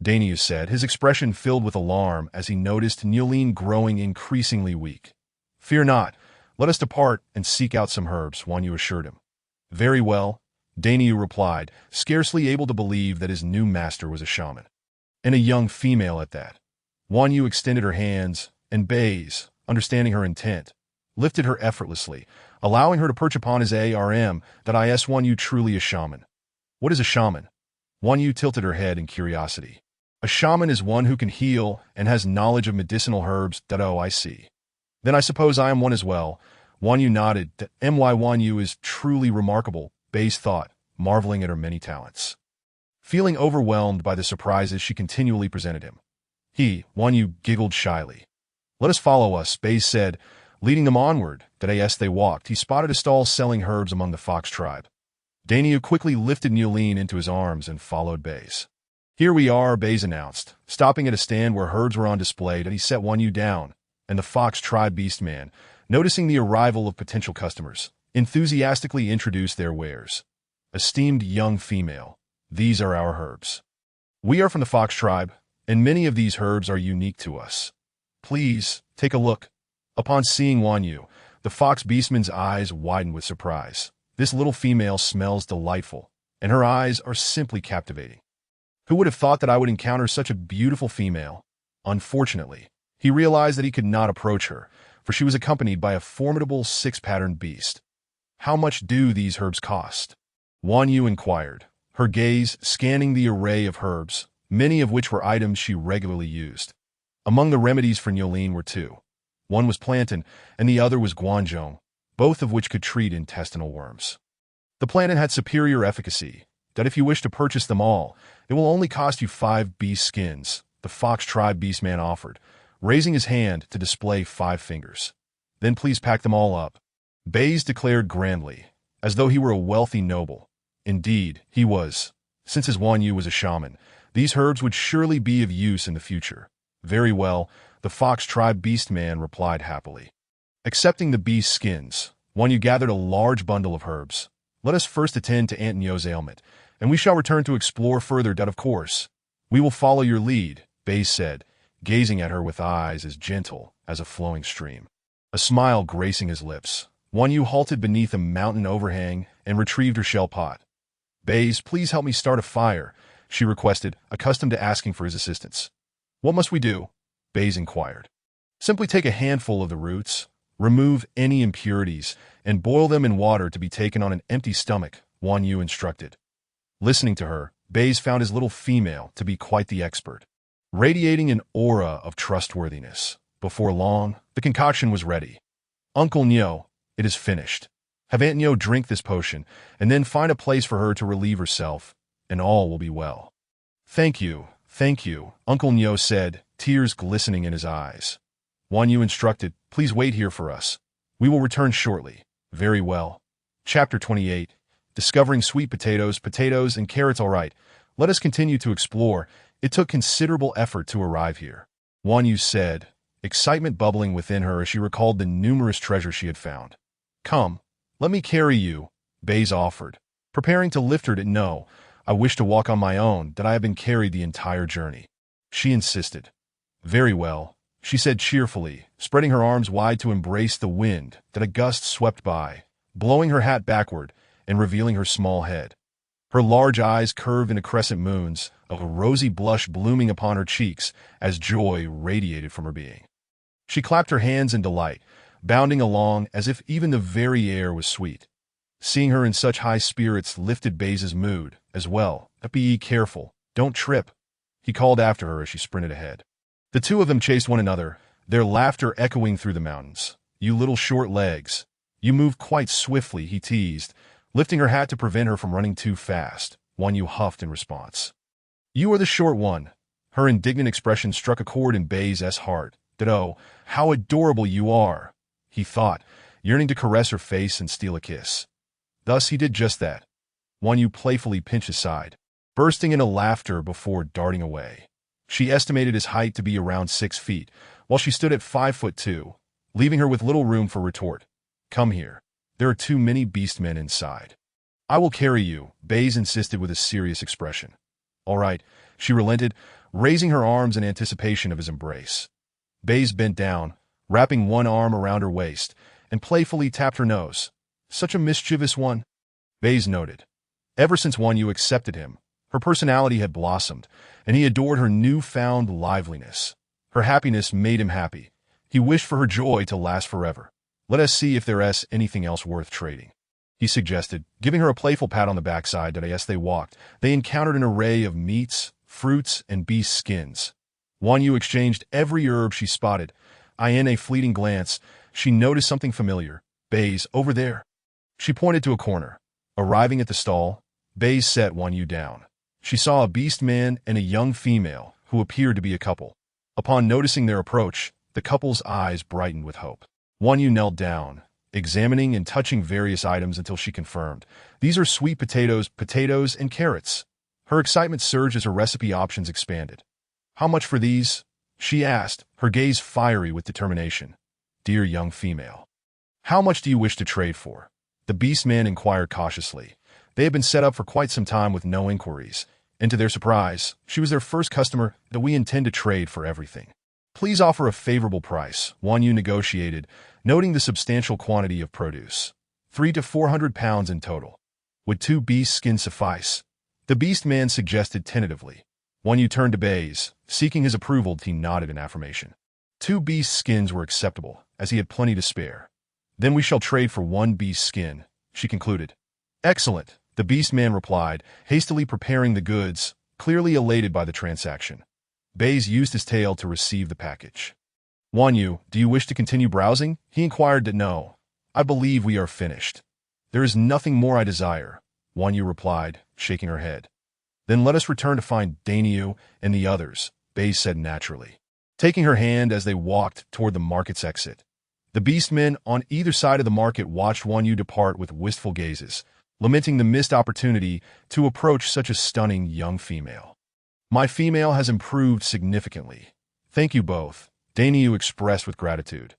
Dainyu said, his expression filled with alarm as he noticed Nyoline growing increasingly weak. "Fear not. Let us depart and seek out some herbs," Wan Yu assured him. "Very well," Dainyu replied, scarcely able to believe that his new master was a shaman. And a young female at that. Wan Yu extended her hands, and Baze, understanding her intent, lifted her effortlessly, allowing her to perch upon his arm. "That is Wan Yu truly a shaman." "What is a shaman?" Wan Yu tilted her head in curiosity. "A shaman is one who can heal and has knowledge of medicinal herbs." "Oh, I see. Then I suppose I am one as well." Wan Yu nodded. Wan Yu is truly remarkable," Baze thought, marveling at her many talents. Feeling overwhelmed by the surprises she continually presented him, Wan Yu giggled shyly. "Let us follow us," Baze said, leading them onward. As they walked, he spotted a stall selling herbs among the fox tribe. Dainyu quickly lifted Nyoline into his arms and followed Baze. "Here we are," Baze announced, stopping at a stand where herbs were on display. He set Wan Yu down, and the fox tribe beastman, noticing the arrival of potential customers, enthusiastically introduced their wares. "Esteemed young female, these are our herbs. We are from the fox tribe, and many of these herbs are unique to us. Please, take a look." Upon seeing Wan Yu, the fox beastman's eyes widened with surprise. This little female smells delightful, and her eyes are simply captivating. Who would have thought that I would encounter such a beautiful female? Unfortunately, he realized that he could not approach her, for she was accompanied by a formidable six-patterned beast. "How much do these herbs cost?" Wan Yu inquired, her gaze scanning the array of herbs, many of which were items she regularly used. Among the remedies for Nyoline were two. One was plantain, and the other was guanzhong, both of which could treat intestinal worms. The plantain had superior efficacy, that if you wish to purchase them all, it will only cost you 5 beast skins, the fox tribe beastman offered, raising his hand to display 5 fingers. "Then please pack them all up," Baze declared grandly, as though he were a wealthy noble. Indeed, he was. Since his Wan Yu was a shaman, these herbs would surely be of use in the future. "Very well," the fox tribe beastman replied happily. Accepting the beast skins, Wan Yu gathered a large bundle of herbs. "Let us first attend to Aunt Nyo's ailment, and we shall return to explore further. Of course, we will follow your lead," Baze said, gazing at her with eyes as gentle as a flowing stream. A smile gracing his lips, Wan Yu halted beneath a mountain overhang and retrieved her shell pot. "Baze, please help me start a fire," she requested, accustomed to asking for his assistance. "What must we do?" Baze inquired. "Simply take a handful of the roots, remove any impurities, and boil them in water to be taken on an empty stomach," Wan Yu instructed. Listening to her, Baze found his little female to be quite the expert, radiating an aura of trustworthiness. Before long, the concoction was ready. "Uncle Nyo, it is finished. Have Aunt Nyo drink this potion, and then find a place for her to relieve herself, and all will be well." Thank you, Uncle Nyo said, tears glistening in his eyes. Wan Yu instructed, "Please wait here for us. We will return shortly." "Very well." Chapter 28. Discovering sweet potatoes, and carrots. "All right, let us continue to explore. It took considerable effort to arrive here," Wan Yu said, excitement bubbling within her as she recalled the numerous treasures she had found. "Come, let me carry you," Baze offered, preparing to lift her. "No, I wish to walk on my own, that I have been carried the entire journey," she insisted. "Very well," she said cheerfully, spreading her arms wide to embrace the wind. That a gust swept by, blowing her hat backward and revealing her small head. Her large eyes curved into crescent moons, a rosy blush blooming upon her cheeks as joy radiated from her being. She clapped her hands in delight, bounding along as if even the very air was sweet. Seeing her in such high spirits lifted Baze's mood as well. "Be careful, don't trip," he called after her as she sprinted ahead. The two of them chased one another, their laughter echoing through the mountains. "You little short legs. You move quite swiftly," he teased, lifting her hat to prevent her from running too fast. Wan Yu huffed in response. "You are the short one." Her indignant expression struck a chord in Baze's heart. "Oh, how adorable you are," he thought, yearning to caress her face and steal a kiss. Thus he did just that. Wan Yu playfully pinched his side. bursting into laughter before darting away. She estimated his height to be around 6 feet, while she stood at 5'2", leaving her with little room for retort. Come here. There are too many beastmen inside. I will carry you, Baze insisted with a serious expression. All right, she relented, raising her arms in anticipation of his embrace. Baze bent down, wrapping one arm around her waist, and playfully tapped her nose. Such a mischievous one. Baze noted. Ever since Won Yu accepted him, her personality had blossomed, and he adored her newfound liveliness. Her happiness made him happy. He wished for her joy to last forever. Let us see if there's anything else worth trading, he suggested, giving her a playful pat on the backside that as they walked, they encountered an array of meats, fruits, and beast skins. Won Yu exchanged every herb she spotted. In a fleeting glance, she noticed something familiar. Baze, over there. She pointed to a corner. Arriving at the stall, Baze set Won Yu down. She saw a beast man and a young female who appeared to be a couple. Upon noticing their approach, the couple's eyes brightened with hope. Won Yu knelt down, examining and touching various items until she confirmed. These are sweet potatoes, and carrots. Her excitement surged as her recipe options expanded. How much for these? She asked, her gaze fiery with determination. Dear young female. How much do you wish to trade for? The beastman inquired cautiously. They had been set up for quite some time with no inquiries, and to their surprise, she was their first customer. That we intend to trade for everything. Please offer a favorable price, Won Yu negotiated, noting the substantial quantity of produce. 300 to 400 pounds in total. Would 2 beast skins suffice? The beast man suggested tentatively. Won Yu turned to Baze, seeking his approval. He nodded in affirmation. 2 beast skins were acceptable, as he had plenty to spare. Then we shall trade for 1 beast skin, she concluded. Excellent, the beast man replied, hastily preparing the goods, clearly elated by the transaction. Baze used his tail to receive the package. Won Yu, do you wish to continue browsing? He inquired. No. I believe we are finished. There is nothing more I desire, Won Yu replied, shaking her head. Then let us return to find Daniu and the others, Baze said naturally, taking her hand as they walked toward the market's exit. The beastmen on either side of the market watched Won Yu depart with wistful gazes, lamenting the missed opportunity to approach such a stunning young female. My female has improved significantly. Thank you both, Daniu expressed with gratitude.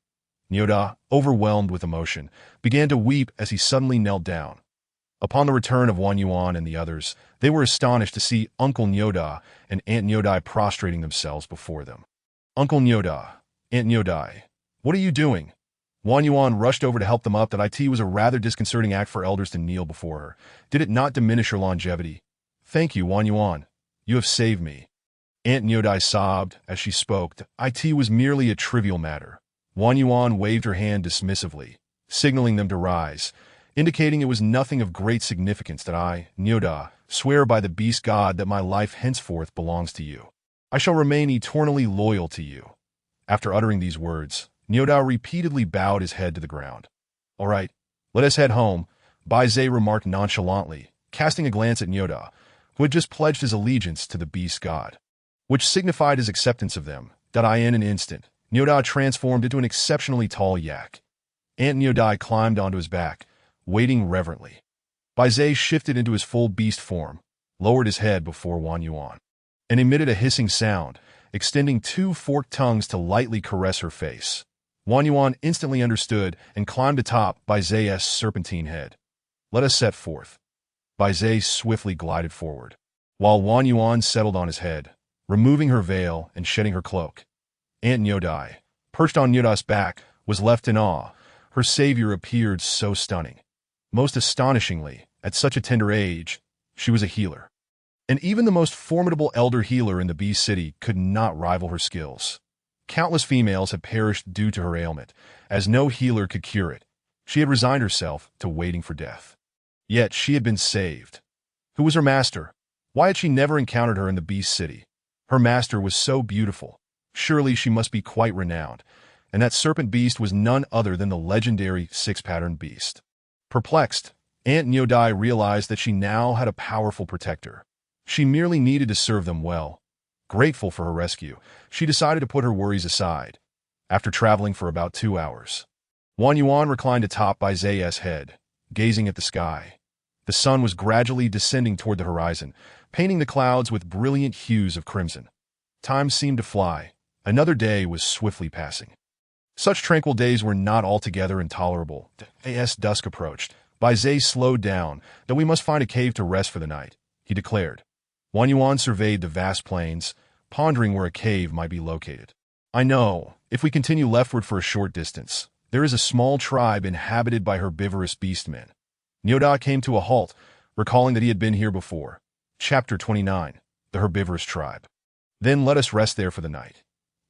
Nyoda, overwhelmed with emotion, began to weep as he suddenly knelt down. Upon the return of Won Yuan and the others, they were astonished to see Uncle Nyoda and Aunt Nyodai prostrating themselves before them. Uncle Nyoda, Aunt Nyodai, what are you doing? Won Yuan rushed over to help them up. That was a rather disconcerting act for elders to kneel before her. Did it not diminish her longevity? Thank you, Won Yuan. You have saved me. Aunt Nyodai sobbed as she spoke. It was merely a trivial matter. Won Yuan waved her hand dismissively, signaling them to rise, indicating it was nothing of great significance. That I, Nyoda, swear by the beast god that my life henceforth belongs to you. I shall remain eternally loyal to you. After uttering these words, Nyoda repeatedly bowed his head to the ground. All right, let us head home, Baizé remarked nonchalantly, casting a glance at Nyoda, who had just pledged his allegiance to the beast god, which signified his acceptance of them. In an instant, Nyoda transformed into an exceptionally tall yak. Aunt Nyodai climbed onto his back, waiting reverently. Baizé shifted into his full beast form, lowered his head before Won Yuan, and emitted a hissing sound, extending 2 forked tongues to lightly caress her face. Won Yuan instantly understood and climbed atop Baizé's serpentine head. Let us set forth. Baizé swiftly glided forward, while Won Yuan settled on his head, removing her veil and shedding her cloak. Aunt Nyodai, perched on Nyoda's back, was left in awe. Her savior appeared so stunning. Most astonishingly, at such a tender age, she was a healer. And even the most formidable elder healer in the Beast City could not rival her skills. Countless females had perished due to her ailment, as no healer could cure it. She had resigned herself to waiting for death. Yet she had been saved. Who was her master? Why had she never encountered her in the Beast City? Her master was so beautiful. Surely she must be quite renowned, and that serpent beast was none other than the legendary six-patterned beast. Perplexed, Aunt Nyodai realized that she now had a powerful protector. She merely needed to serve them well. Grateful for her rescue, she decided to put her worries aside. After traveling for about 2 hours, Won Yuan reclined atop Baizé's head, gazing at the sky. The sun was gradually descending toward the horizon, painting the clouds with brilliant hues of crimson. Time seemed to fly. Another day was swiftly passing. Such tranquil days were not altogether intolerable. As dusk approached, Baizé slowed down, that we must find a cave to rest for the night, he declared. Wang Yuan surveyed the vast plains, pondering where a cave might be located. I know, if we continue leftward for a short distance, there is a small tribe inhabited by herbivorous beastmen. Nyoda came to a halt, recalling that he had been here before. Chapter 29, The Herbivorous Tribe. Then let us rest there for the night.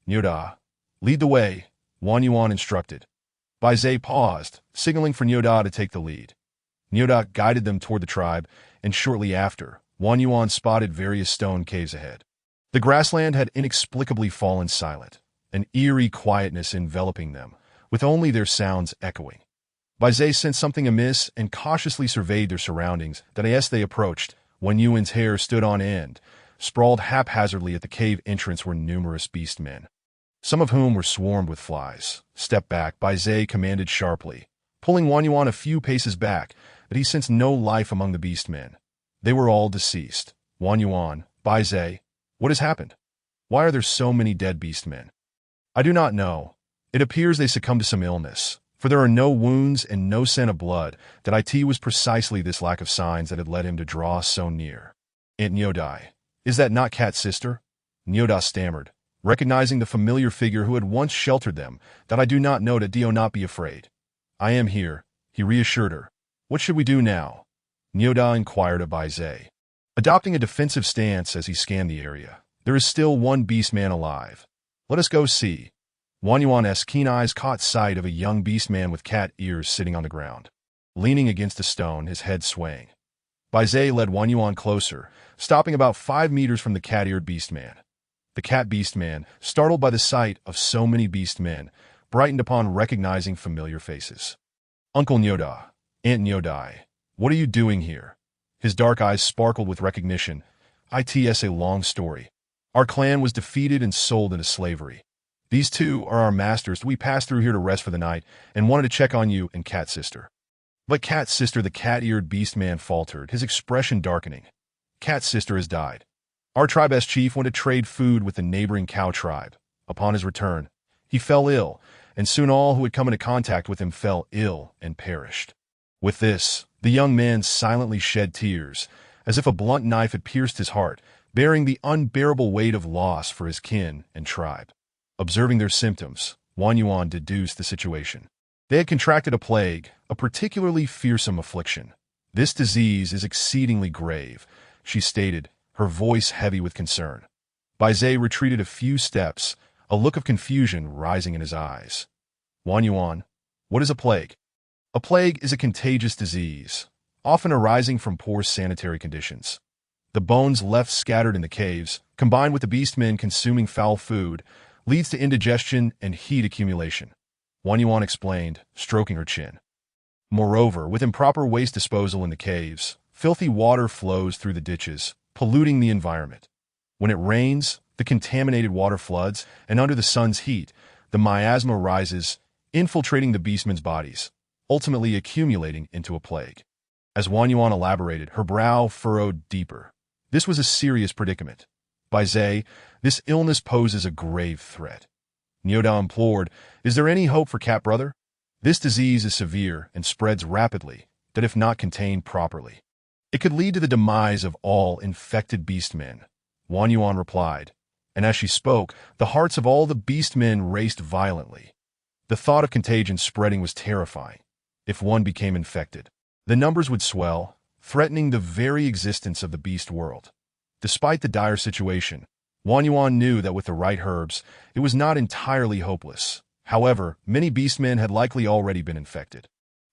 Nyoda, lead the way, Wang Yuan instructed. Baizé paused, signaling for Nyoda to take the lead. Nyoda guided them toward the tribe, and shortly after, Wang Yuan spotted various stone caves ahead. The grassland had inexplicably fallen silent, an eerie quietness enveloping them, with only their sounds echoing. Baizé sensed something amiss and cautiously surveyed their surroundings. As they approached, Wang Yuan's hair stood on end. Sprawled haphazardly at the cave entrance were numerous beastmen, some of whom were swarmed with flies. Step back, Baizé commanded sharply, pulling Wang Yuan a few paces back, but he sensed no life among the beastmen. They were all deceased. Wang Yuan, Baizé, what has happened? Why are there so many dead beastmen? I do not know. It appears they succumbed to some illness, for there are no wounds and no scent of blood. That it was precisely this lack of signs that had led him to draw so near. Aunt Nyodai, is that not Cat's sister? Nyoda stammered, recognizing the familiar figure who had once sheltered them. That I do not know. Do not be afraid. I am here, he reassured her. What should we do now? Nyoda inquired of Baizé, adopting a defensive stance as he scanned the area. There is still one beastman alive. Let us go see. Wang Yuan's keen eyes caught sight of a young beastman with cat ears sitting on the ground, leaning against a stone, his head swaying. Baizé led Wang Yuan closer, stopping about 5 meters from the cat-eared beastman. The cat beastman, startled by the sight of so many beastmen, brightened upon recognizing familiar faces. Uncle Nyoda, Aunt Nyodai, what are you doing here? His dark eyes sparkled with recognition. It's a long story. Our clan was defeated and sold into slavery. These two are our masters. We passed through here to rest for the night and wanted to check on you and Cat's sister. But Cat's sister, the cat-eared beastman faltered, his expression darkening. Cat's sister has died. Our tribe's chief went to trade food with the neighboring cow tribe. Upon his return, he fell ill, and soon all who had come into contact with him fell ill and perished. With this, the young man silently shed tears, as if a blunt knife had pierced his heart, bearing the unbearable weight of loss for his kin and tribe. Observing their symptoms, Wang Yuan deduced the situation. They had contracted a plague, a particularly fearsome affliction. This disease is exceedingly grave, she stated, her voice heavy with concern. Baizé retreated a few steps, a look of confusion rising in his eyes. Wang Yuan, what is a plague? A plague is a contagious disease, often arising from poor sanitary conditions. The bones left scattered in the caves, combined with the beastmen consuming foul food, leads to indigestion and heat accumulation, Wang Yuan explained, stroking her chin. Moreover, with improper waste disposal in the caves, filthy water flows through the ditches, polluting the environment. When it rains, the contaminated water floods, and under the sun's heat, the miasma rises, infiltrating the beastmen's bodies, ultimately accumulating into a plague. As Wang Yuan elaborated, her brow furrowed deeper. This was a serious predicament. Baizé, this illness poses a grave threat. Nyoda implored, is there any hope for Cat Brother? This disease is severe and spreads rapidly, that if not contained properly, it could lead to the demise of all infected beastmen. Wang Yuan replied, and as she spoke, the hearts of all the beastmen raced violently. The thought of contagion spreading was terrifying. If one became infected, the numbers would swell, threatening the very existence of the beast world. Despite the dire situation, Wang Yuan knew that with the right herbs, it was not entirely hopeless. However, many beastmen had likely already been infected,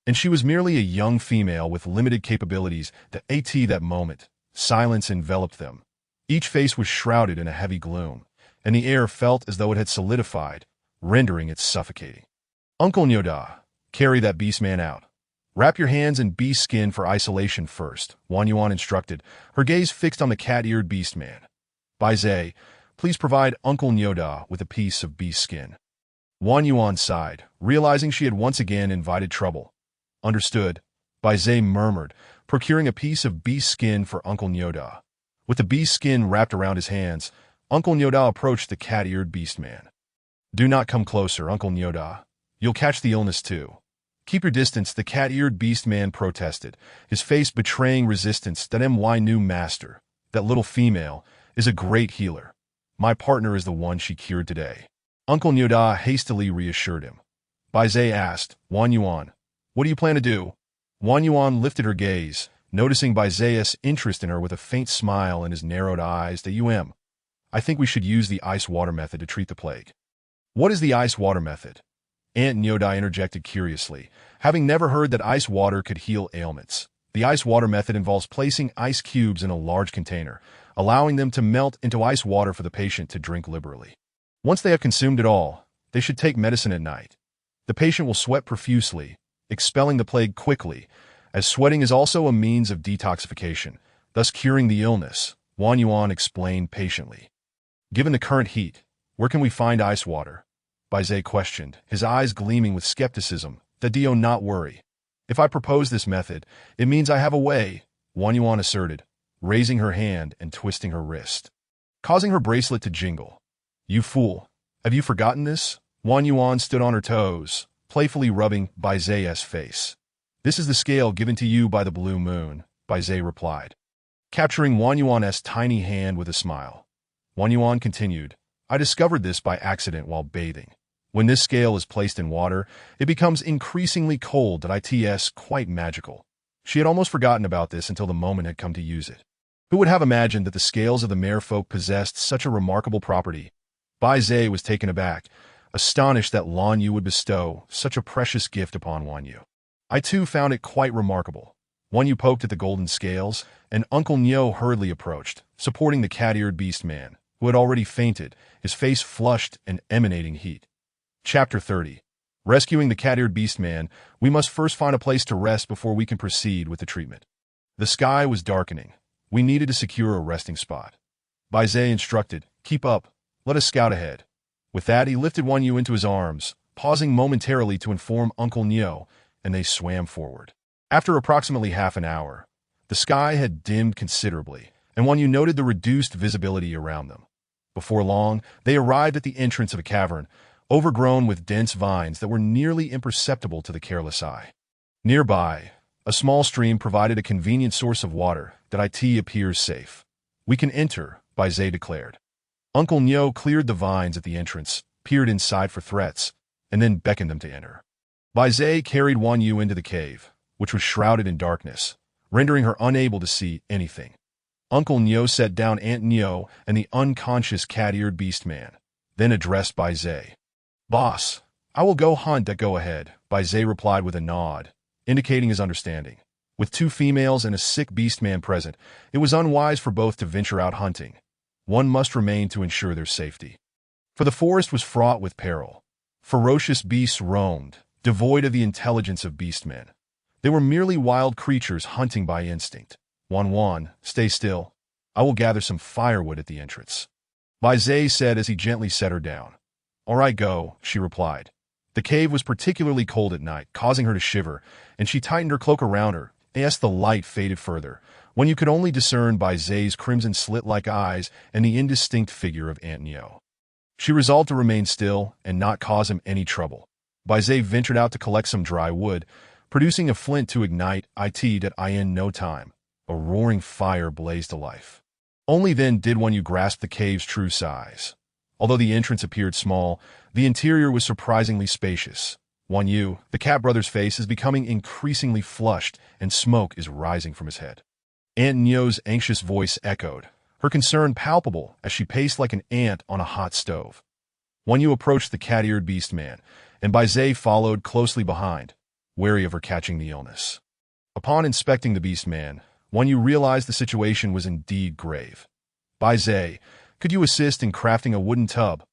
and she was merely a young female with limited capabilities. That moment, silence enveloped them. Each face was shrouded in a heavy gloom, and the air felt as though it had solidified, rendering it suffocating. Uncle Nyoda, carry that beastman out. Wrap your hands in beast skin for isolation first, Wang Yuan instructed, her gaze fixed on the cat-eared beastman. Baizé, please provide Uncle Nyoda with a piece of beast skin. Wang Yuan sighed, realizing she had once again invited trouble. Understood, Baizé murmured, procuring a piece of beast skin for Uncle Nyoda. With the beast skin wrapped around his hands, Uncle Nyoda approached the cat-eared beast man. "Do not come closer, Uncle Nyoda. You'll catch the illness too." "Keep your distance," the cat-eared beast man protested, his face betraying resistance. "That new master, that little female, is a great healer. My partner is the one she cured today." Uncle Nyoda hastily reassured him. Bai Zai asked, "Wan Yuan, what do you plan to do?" Wan Yuan lifted her gaze, noticing Bai Zai's interest in her with a faint smile in his narrowed eyes. "I think we should use the ice water method to treat the plague." "What is the ice water method?" Aunt Nyoda interjected curiously, having never heard that ice water could heal ailments. "The ice water method involves placing ice cubes in a large container, allowing them to melt into ice water for the patient to drink liberally. Once they have consumed it all, they should take medicine at night. The patient will sweat profusely, expelling the plague quickly, as sweating is also a means of detoxification, thus curing the illness," Wan Yuan explained patiently. "Given the current heat, where can we find ice water?" Bai Zai questioned, his eyes gleaming with skepticism. "Do not worry. If I propose this method, it means I have a way," Wan Yuan asserted, raising her hand and twisting her wrist, causing her bracelet to jingle. "You fool! Have you forgotten this?" Wan Yuan stood on her toes, playfully rubbing Bai Zai's face. "This is the scale given to you by the blue moon," Bai Zai replied, capturing Wan Yuan's tiny hand with a smile. Wan Yuan continued, "I discovered this by accident while bathing. When this scale is placed in water, it becomes increasingly cold. It's quite magical." She had almost forgotten about this until the moment had come to use it. Who would have imagined that the scales of the merfolk possessed such a remarkable property? Bai Zai was taken aback, astonished that Lan Yu would bestow such a precious gift upon Wan Yu. I too found it quite remarkable. Wan Yu poked at the golden scales, and Uncle Nyo hurriedly approached, supporting the cat-eared beast man, who had already fainted, his face flushed and emanating heat. Chapter 30. Rescuing the cat-eared beast man, we must first find a place to rest before we can proceed with the treatment. The sky was darkening. We needed to secure a resting spot. Bai Zai instructed, "Keep up. Let us scout ahead." With that, he lifted Wan Yu into his arms, pausing momentarily to inform Uncle Nyo, and they swam forward. After approximately half an hour, the sky had dimmed considerably, and Wan Yu noted the reduced visibility around them. Before long, they arrived at the entrance of a cavern, overgrown with dense vines that were nearly imperceptible to the careless eye. Nearby, a small stream provided a convenient source of water that appears safe. "We can enter," Bai Zai declared. Uncle Nyo cleared the vines at the entrance, peered inside for threats, and then beckoned them to enter. Bai Zai carried Wan Yu into the cave, which was shrouded in darkness, rendering her unable to see anything. Uncle Nyo set down Aunt Nyo and the unconscious cat-eared beast man, then addressed Bai Zai. "Boss, I will go hunt. Go ahead," Bai Zai replied with a nod, indicating his understanding. With two females and a sick beast man present, it was unwise for both to venture out hunting. One must remain to ensure their safety. For the forest was fraught with peril. Ferocious beasts roamed, devoid of the intelligence of beastmen. They were merely wild creatures hunting by instinct. "Wan, stay still. I will gather some firewood at the entrance," Bai Zai said as he gently set her down. "All right, go," she replied. The cave was particularly cold at night, causing her to shiver, and she tightened her cloak around her. As the light faded further, when you could only discern Bai Zai's crimson slit-like eyes and the indistinct figure of Aunt Nyo. She resolved to remain still and not cause him any trouble. Bai Zai ventured out to collect some dry wood, producing a flint to ignite in no time. A roaring fire blazed to life. Only then did Wan Yu grasp the cave's true size. Although the entrance appeared small, the interior was surprisingly spacious. Wan Yu, the cat brother's face is becoming increasingly flushed, and smoke is rising from his head. Aunt Nyo's anxious voice echoed, her concern palpable as she paced like an ant on a hot stove. Wan Yu approached the cat-eared beast man, and Bai Zai followed closely behind, wary of her catching the illness. Upon inspecting the beast man, Wan Yu realized the situation was indeed grave. "Bai Zai, could you assist in crafting a wooden tub?"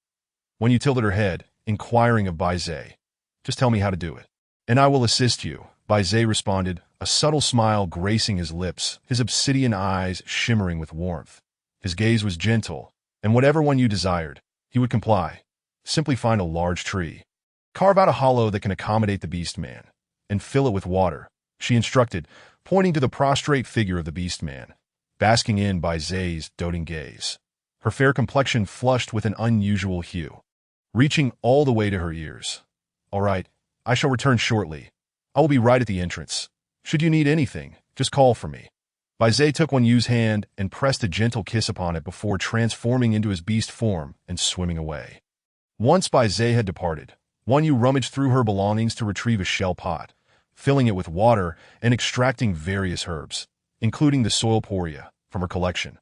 Wan Yu tilted her head, inquiring of Bai Zai. "Just tell me how to do it, and I will assist you," Bai Zai responded, a subtle smile gracing his lips, his obsidian eyes shimmering with warmth. His gaze was gentle, and whatever Wan Yu desired, he would comply. "Simply find a large tree. Carve out a hollow that can accommodate the beast man, and fill it with water," she instructed, pointing to the prostrate figure of the beast man. basking in Bai Zai's doting gaze, her fair complexion flushed with an unusual hue, reaching all the way to her ears. "All right, I shall return shortly. I will be right at the entrance. Should you need anything, just call for me." Bai Zai took Wan Yu's hand and pressed a gentle kiss upon it before transforming into his beast form and swimming away. Once Bai Zai had departed, Wan Yu rummaged through her belongings to retrieve a shell pot, filling it with water and extracting various herbs, including the soil poria, from her collection.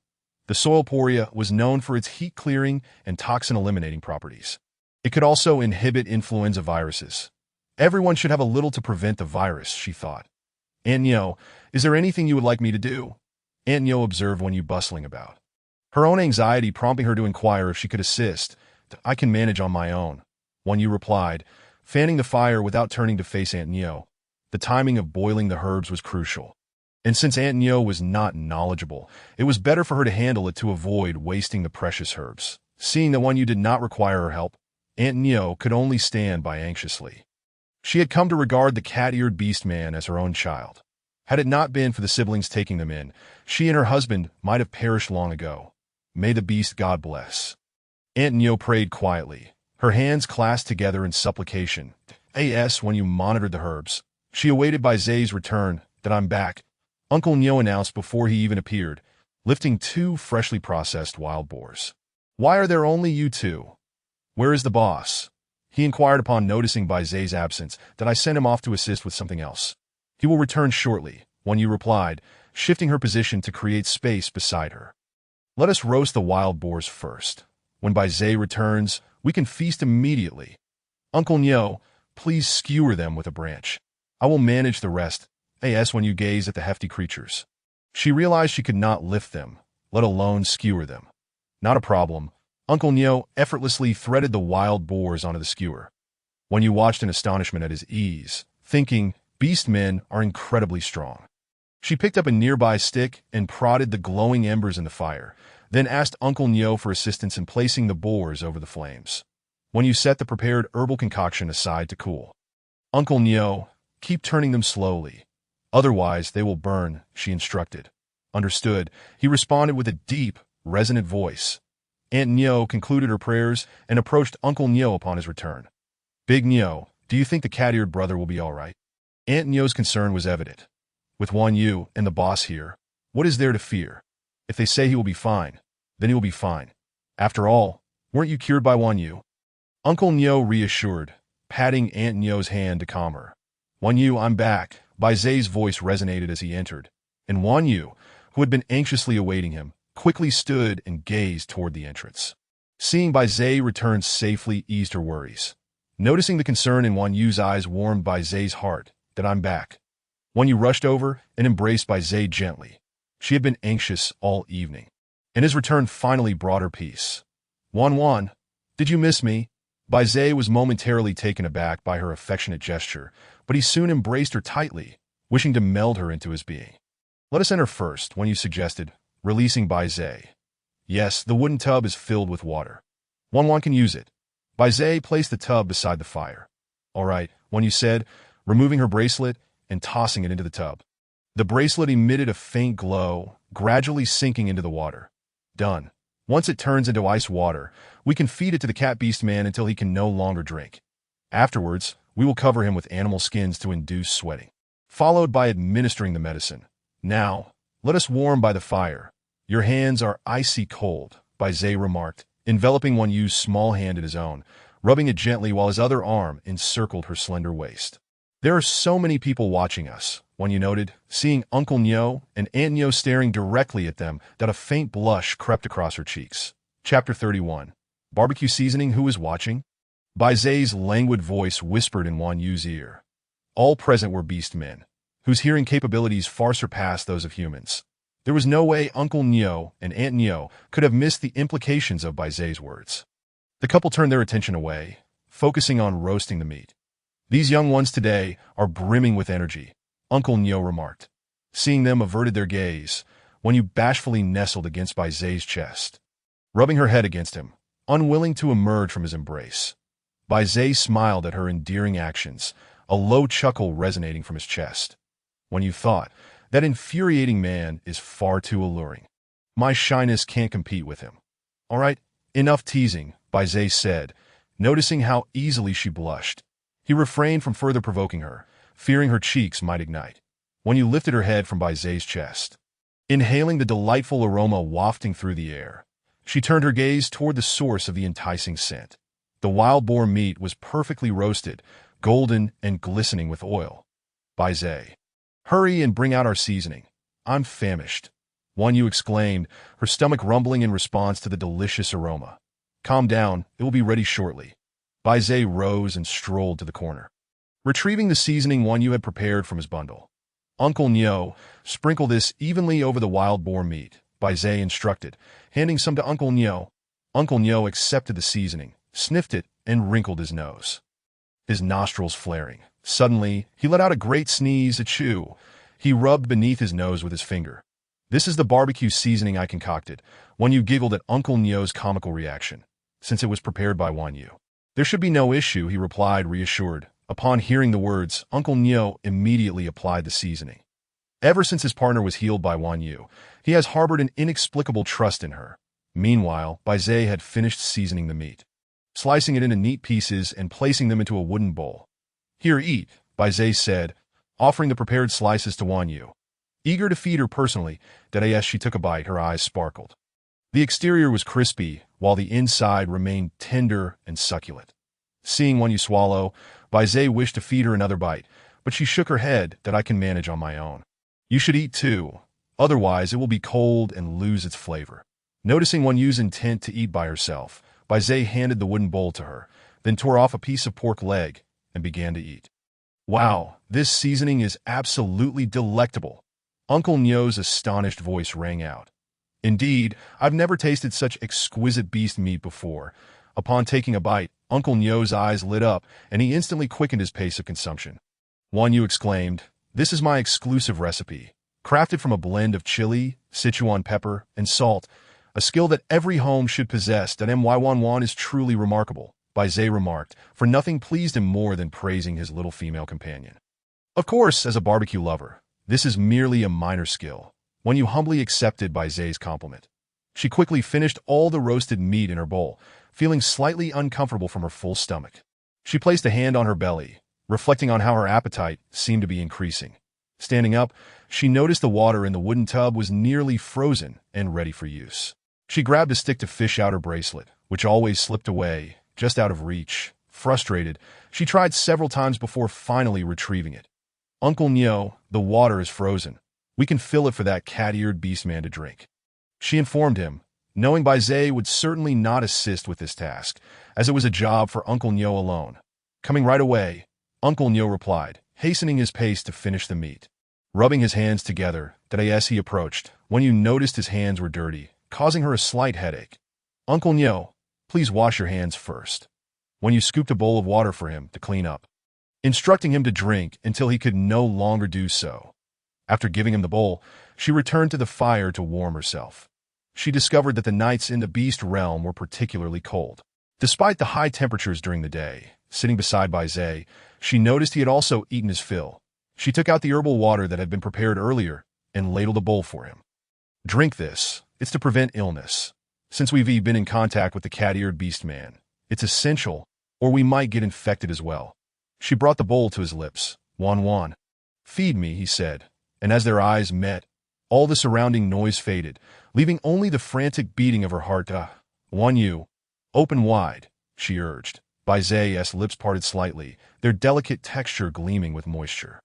The soil poria was known for its heat-clearing and toxin-eliminating properties. It could also inhibit influenza viruses. Everyone should have a little to prevent the virus, she thought. "Aunt Nyo, is there anything you would like me to do?" Aunt Nyo observed Wan Yu bustling about, her own anxiety prompting her to inquire if she could assist. "I can manage on my own," Wan Yu replied, fanning the fire without turning to face Aunt Nyo. The timing of boiling the herbs was crucial, and since Aunt Nyo was not knowledgeable, it was better for her to handle it to avoid wasting the precious herbs. Seeing that Wan Yu did not require her help, Aunt Nyo could only stand by anxiously. She had come to regard the cat-eared beast man as her own child. Had it not been for the siblings taking them in, she and her husband might have perished long ago. May the beast God bless. Aunt Nyo prayed quietly, her hands clasped together in supplication. When you monitored the herbs, she awaited Bai Zai's return. "That I'm back," Uncle Nyo announced before he even appeared, lifting 2 freshly processed wild boars. "Why are there only you 2? Where is the boss?" he inquired upon noticing Bai Zai's absence. "That I sent him off to assist with something else. He will return shortly," Wan Yu replied, shifting her position to create space beside her. "Let us roast the wild boars first. When Bai Zai returns, we can feast immediately. Uncle Nyo, please skewer them with a branch. I will manage the rest." When you gazed at the hefty creatures, she realized she could not lift them, let alone skewer them. "Not a problem." Uncle Nyo effortlessly threaded the wild boars onto the skewer. When you watched in astonishment at his ease, thinking, beast men are incredibly strong. She picked up a nearby stick and prodded the glowing embers in the fire, then asked Uncle Nyo for assistance in placing the boars over the flames. When you set the prepared herbal concoction aside to cool. "Uncle Nyo, keep turning them slowly. Otherwise, they will burn," she instructed. "Understood," he responded with a deep, resonant voice. Aunt Nyo concluded her prayers and approached Uncle Nyo upon his return. "Big Nyo, do you think the cat-eared brother will be all right?" Aunt Nyo's concern was evident. "With Wan Yu and the boss here, what is there to fear? If they say he will be fine, then he will be fine. After all, weren't you cured by Wan Yu?" Uncle Nyo reassured, patting Aunt Nyo's hand to calm her. "Wan Yu, I'm back." Bai Zai's voice resonated as he entered, and Wan Yu, who had been anxiously awaiting him, quickly stood and gazed toward the entrance. Seeing Bai Zai return safely eased her worries. Noticing the concern in Wan Yu's eyes warmed Bai Zai's heart. "That I'm back." Wan Yu rushed over and embraced Bai Zai gently. She had been anxious all evening, and his return finally brought her peace. Wan, did you miss me?" Bai Zai was momentarily taken aback by her affectionate gesture, but he soon embraced her tightly, wishing to meld her into his being. "Let us enter first," Wan Yu suggested, releasing Bai Zai. "Yes, the wooden tub is filled with water. Wan can use it." Bai Zai placed the tub beside the fire. "All right," Wan Yu said, removing her bracelet and tossing it into the tub. The bracelet emitted a faint glow, gradually sinking into the water. "Done. Once it turns into ice water, we can feed it to the cat beast man until he can no longer drink. Afterwards, we will cover him with animal skins to induce sweating, followed by administering the medicine. Now, let us warm by the fire. Your hands are icy cold," Bai Zai remarked, enveloping Wan Yu's small hand in his own, rubbing it gently while his other arm encircled her slender waist. "There are so many people watching us," Wan Yu noted, seeing Uncle Nyo and Aunt Nyo staring directly at them that a faint blush crept across her cheeks. Chapter 31. Barbecue Seasoning. Who is watching? Bai Zai's languid voice whispered in Wan Yu's ear. All present were beast men, whose hearing capabilities far surpassed those of humans. There was no way Uncle Nyo and Aunt Nyo could have missed the implications of Bai Zai's words. The couple turned their attention away, focusing on roasting the meat. "These young ones today are brimming with energy," Uncle Nyo remarked. Seeing them averted their gaze, Wan Yu bashfully nestled against Bai Zai's chest, rubbing her head against him, unwilling to emerge from his embrace. Bai Zai smiled at her endearing actions, a low chuckle resonating from his chest. Wan Yu thought, that infuriating man is far too alluring. My shyness can't compete with him. All right, enough teasing, Baizé said, noticing how easily she blushed. He refrained from further provoking her, fearing her cheeks might ignite. When you lifted her head from Baizé's chest, inhaling the delightful aroma wafting through the air, she turned her gaze toward the source of the enticing scent. The wild boar meat was perfectly roasted, golden and glistening with oil. Baizé, hurry and bring out our seasoning. I'm famished. Wan Yu exclaimed, her stomach rumbling in response to the delicious aroma. Calm down, it will be ready shortly. Baizé rose and strolled to the corner, retrieving the seasoning Wan Yu had prepared from his bundle. Uncle Nyo, sprinkle this evenly over the wild boar meat, Baizé instructed, handing some to Uncle Nyo. Uncle Nyo accepted the seasoning, sniffed it, and wrinkled his nose, his nostrils flaring. Suddenly, he let out a great sneeze, achoo. He rubbed beneath his nose with his finger. This is the barbecue seasoning I concocted. Wan Yu giggled at Uncle Nyo's comical reaction, since it was prepared by Wan Yu. There should be no issue, he replied, reassured. Upon hearing the words, Uncle Nyo immediately applied the seasoning. Ever since his partner was healed by Wan Yu, he has harbored an inexplicable trust in her. Meanwhile, Baizé had finished seasoning the meat, slicing it into neat pieces and placing them into a wooden bowl. Here, eat, Baizé said, offering the prepared slices to Wan Yu. Eager to feed her personally, as she took a bite, her eyes sparkled. The exterior was crispy, while the inside remained tender and succulent. Seeing Wan Yu swallow, Baizé wished to feed her another bite, but she shook her head, that I can manage on my own. You should eat too, otherwise it will be cold and lose its flavor. Noticing Wan Yu's intent to eat by herself, Baizé handed the wooden bowl to her, then tore off a piece of pork leg and began to eat. Wow, this seasoning is absolutely delectable. Uncle Nyo's astonished voice rang out. Indeed, I've never tasted such exquisite beast meat before. Upon taking a bite, Uncle Nyo's eyes lit up, and he instantly quickened his pace of consumption. Wan Yu exclaimed, "This is my exclusive recipe, crafted from a blend of chili, Sichuan pepper, and salt, a skill that every home should possess. That Mwan is truly remarkable," Baizé remarked, for nothing pleased him more than praising his little female companion. Of course, as a barbecue lover, this is merely a minor skill. Wan Yu humbly accepted Baizé's compliment. She quickly finished all the roasted meat in her bowl, feeling slightly uncomfortable from her full stomach. She placed a hand on her belly, reflecting on how her appetite seemed to be increasing. Standing up, she noticed the water in the wooden tub was nearly frozen and ready for use. She grabbed a stick to fish out her bracelet, which always slipped away, just out of reach. Frustrated, she tried several times before finally retrieving it. Uncle Nyo, the water is frozen. We can fill it for that cat-eared beastman to drink, she informed him, knowing Baizé would certainly not assist with this task, as it was a job for Uncle Nyo alone. Coming right away, Uncle Nyo replied, hastening his pace to finish the meat. Rubbing his hands together, as he approached, Wan Yu noticed his hands were dirty, causing her a slight headache. Uncle Nyo, please wash your hands first. Wan Yu scooped a bowl of water for him to clean up, instructing him to drink until he could no longer do so. After giving him the bowl, she returned to the fire to warm herself. She discovered that the nights in the beast realm were particularly cold. Despite the high temperatures during the day, sitting beside Baizé, she noticed he had also eaten his fill. She took out the herbal water that had been prepared earlier and ladled a bowl for him. Drink this. It's to prevent illness. Since we've been in contact with the cat-eared beast man, it's essential, or we might get infected as well. She brought the bowl to his lips. Wan. Feed me, he said, and as their eyes met, all the surrounding noise faded, leaving only the frantic beating of her heart. Wan Yu, open wide, she urged. Baizé's lips parted slightly, their delicate texture gleaming with moisture.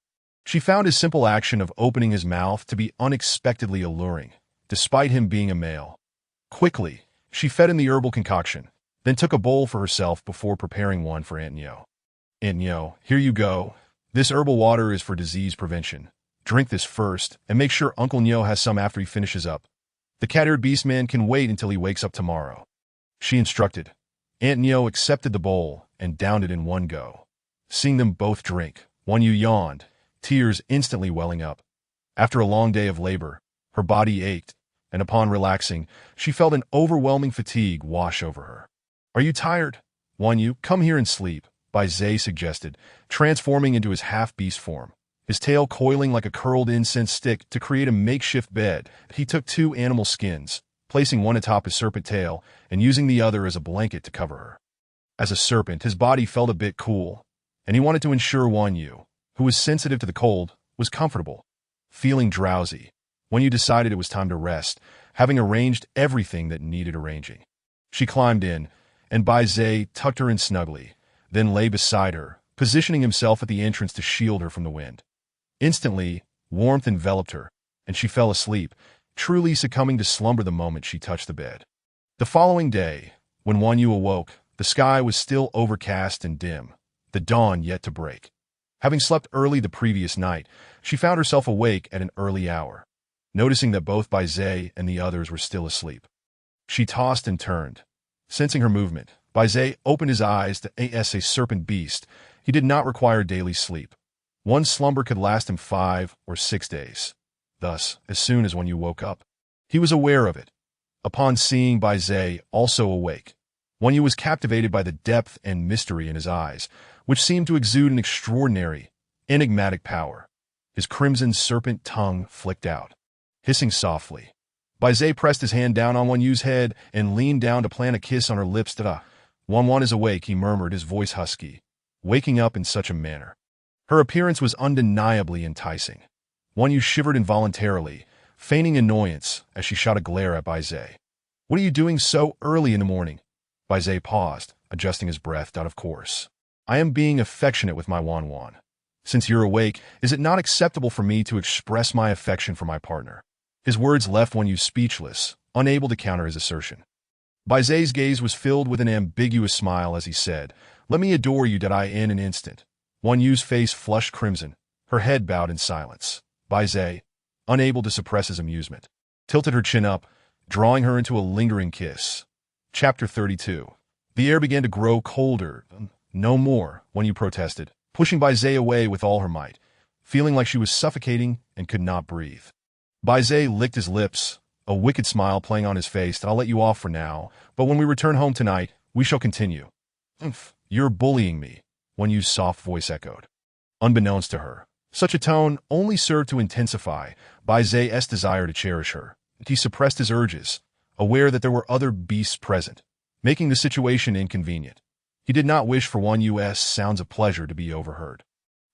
She found his simple action of opening his mouth to be unexpectedly alluring, despite him being a male. Quickly, she fed him the herbal concoction, then took a bowl for herself before preparing one for Aunt Nyo. Aunt Nyo, here you go. This herbal water is for disease prevention. Drink this first, and make sure Uncle Nyo has some after he finishes up. The cat-eared beastman can wait until he wakes up tomorrow, she instructed. Aunt Nyo accepted the bowl and downed it in one go. Seeing them both drink, Wan Yu yawned, tears instantly welling up. After a long day of labor, her body ached, and upon relaxing, she felt an overwhelming fatigue wash over her. Are you tired? Wan Yu, come here and sleep, Baizé suggested, transforming into his half-beast form. his tail coiling like a curled incense stick to create a makeshift bed. He took 2 animal skins, placing one atop his serpent tail and using the other as a blanket to cover her. As a serpent, his body felt a bit cool, and he wanted to ensure Wan Yu, who was sensitive to the cold, was comfortable. Feeling drowsy, Wan Yu decided it was time to rest, having arranged everything that needed arranging. She climbed in, and Bai Zai tucked her in snugly, then lay beside her, positioning himself at the entrance to shield her from the wind. Instantly, warmth enveloped her, and she fell asleep, truly succumbing to slumber the moment she touched the bed. The following day, when Wan Yu awoke, the sky was still overcast and dim, the dawn yet to break. Having slept early the previous night, she found herself awake at an early hour, noticing that both Bai Zai and the others were still asleep. She tossed and turned. Sensing her movement, Bai Zai opened his eyes to a serpent beast. He did not require daily sleep. One slumber could last him 5 or 6 days. Thus, as soon as Wan Yu woke up, he was aware of it. Upon seeing Bai Zai also awake, Wan Yu was captivated by the depth and mystery in his eyes, which seemed to exude an extraordinary, enigmatic power. His crimson serpent tongue flicked out. Hissing softly, Bai Zai pressed his hand down on Wan Yu's head and leaned down to plant a kiss on her lips. Wan is awake, he murmured, his voice husky, waking up in such a manner. Her appearance was undeniably enticing. Wan Yu shivered involuntarily, feigning annoyance as she shot a glare at Bai Zai. What are you doing so early in the morning? Bai Zai paused, adjusting his breath. Of course. I am being affectionate with my Wan. Since you're awake, is it not acceptable for me to express my affection for my partner? His words left Wan Yu speechless, unable to counter his assertion. Bai Zai's gaze was filled with an ambiguous smile as he said, Let me adore you. In an instant, Wan Yu's face flushed crimson, her head bowed in silence. Bai Zai, unable to suppress his amusement, tilted her chin up, drawing her into a lingering kiss. Chapter 32. The air began to grow colder. No more, Wan Yu protested, pushing Bai Zai away with all her might, feeling like she was suffocating and could not breathe. Bai Zai licked his lips, a wicked smile playing on his face. I'll let you off for now, but when we return home tonight, we shall continue. You're bullying me, Wan Yu's soft voice echoed. Unbeknownst to her, such a tone only served to intensify Bai Zai's desire to cherish her. He suppressed his urges, aware that there were other beasts present, making the situation inconvenient. He did not wish for Wan Yu's sounds of pleasure to be overheard.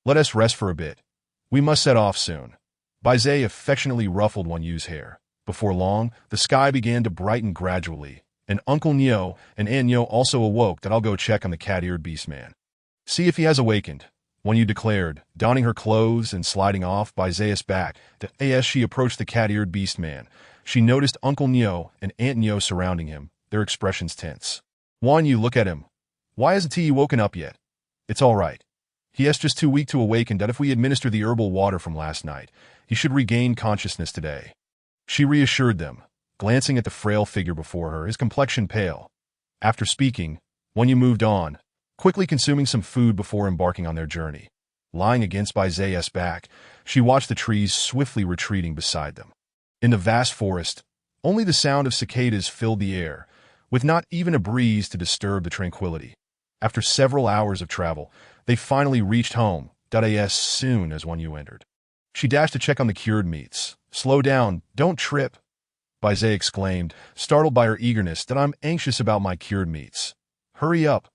Let us rest for a bit. We must set off soon. Bai Zai affectionately ruffled Wan Yu's hair. Before long, the sky began to brighten gradually, and Uncle Nyo and Aunt Nyo also awoke. I'll go check on the cat-eared beast man. See if he has awakened, Wan Yu declared, donning her clothes and sliding off Bai Zai's back. As she approached the cat-eared beast man, she noticed Uncle Nyo and Aunt Nyo surrounding him, their expressions tense. Wan Yu, look at him. Why hasn't he woken up yet? It's all right. He is just too weak to awaken. If we administer the herbal water from last night, he should regain consciousness today. She reassured them, glancing at the frail figure before her, his complexion pale. After speaking, Wan Yu moved on, quickly consuming some food before embarking on their journey. Lying against Bai Zai's back, she watched the trees swiftly retreating beside them. In the vast forest, only the sound of cicadas filled the air, with not even a breeze to disturb the tranquility. After several hours of travel, they finally reached home, as soon as Wan Yu entered. She dashed to check on the cured meats. Slow down, don't trip, Bai Zai exclaimed, startled by her eagerness. I'm anxious about my cured meats. Hurry up,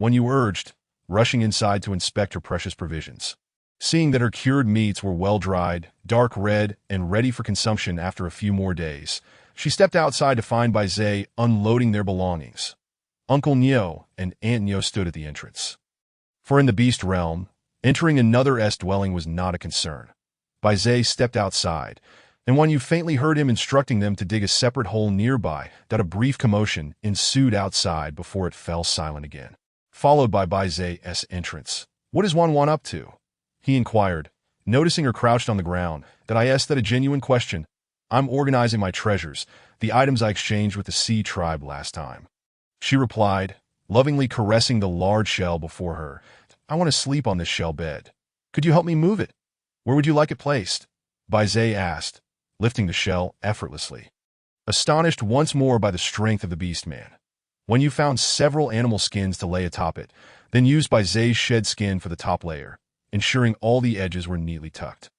Wan Yu urged, rushing inside to inspect her precious provisions. Seeing that her cured meats were well-dried, dark red, and ready for consumption after a few more days, she stepped outside to find Bai Zai unloading their belongings. Uncle Nyo and Aunt Nyo stood at the entrance. For in the beast realm, entering another dwelling was not a concern. Bai Zai stepped outside, and Wan Yu faintly heard him instructing them to dig a separate hole nearby. A brief commotion ensued outside before it fell silent again, followed by Bai Zai's entrance. What is Wan up to? He inquired, noticing her crouched on the ground. I asked that a genuine question. I'm organizing my treasures, the items I exchanged with the Sea tribe last time. She replied, lovingly caressing the large shell before her. I want to sleep on this shell bed. Could you help me move it? Where would you like it placed? Bai Zai asked, lifting the shell effortlessly. Astonished once more by the strength of the beast man, Wan Yu found several animal skins to lay atop it, then used Bai Zai's shed skin for the top layer, ensuring all the edges were neatly tucked.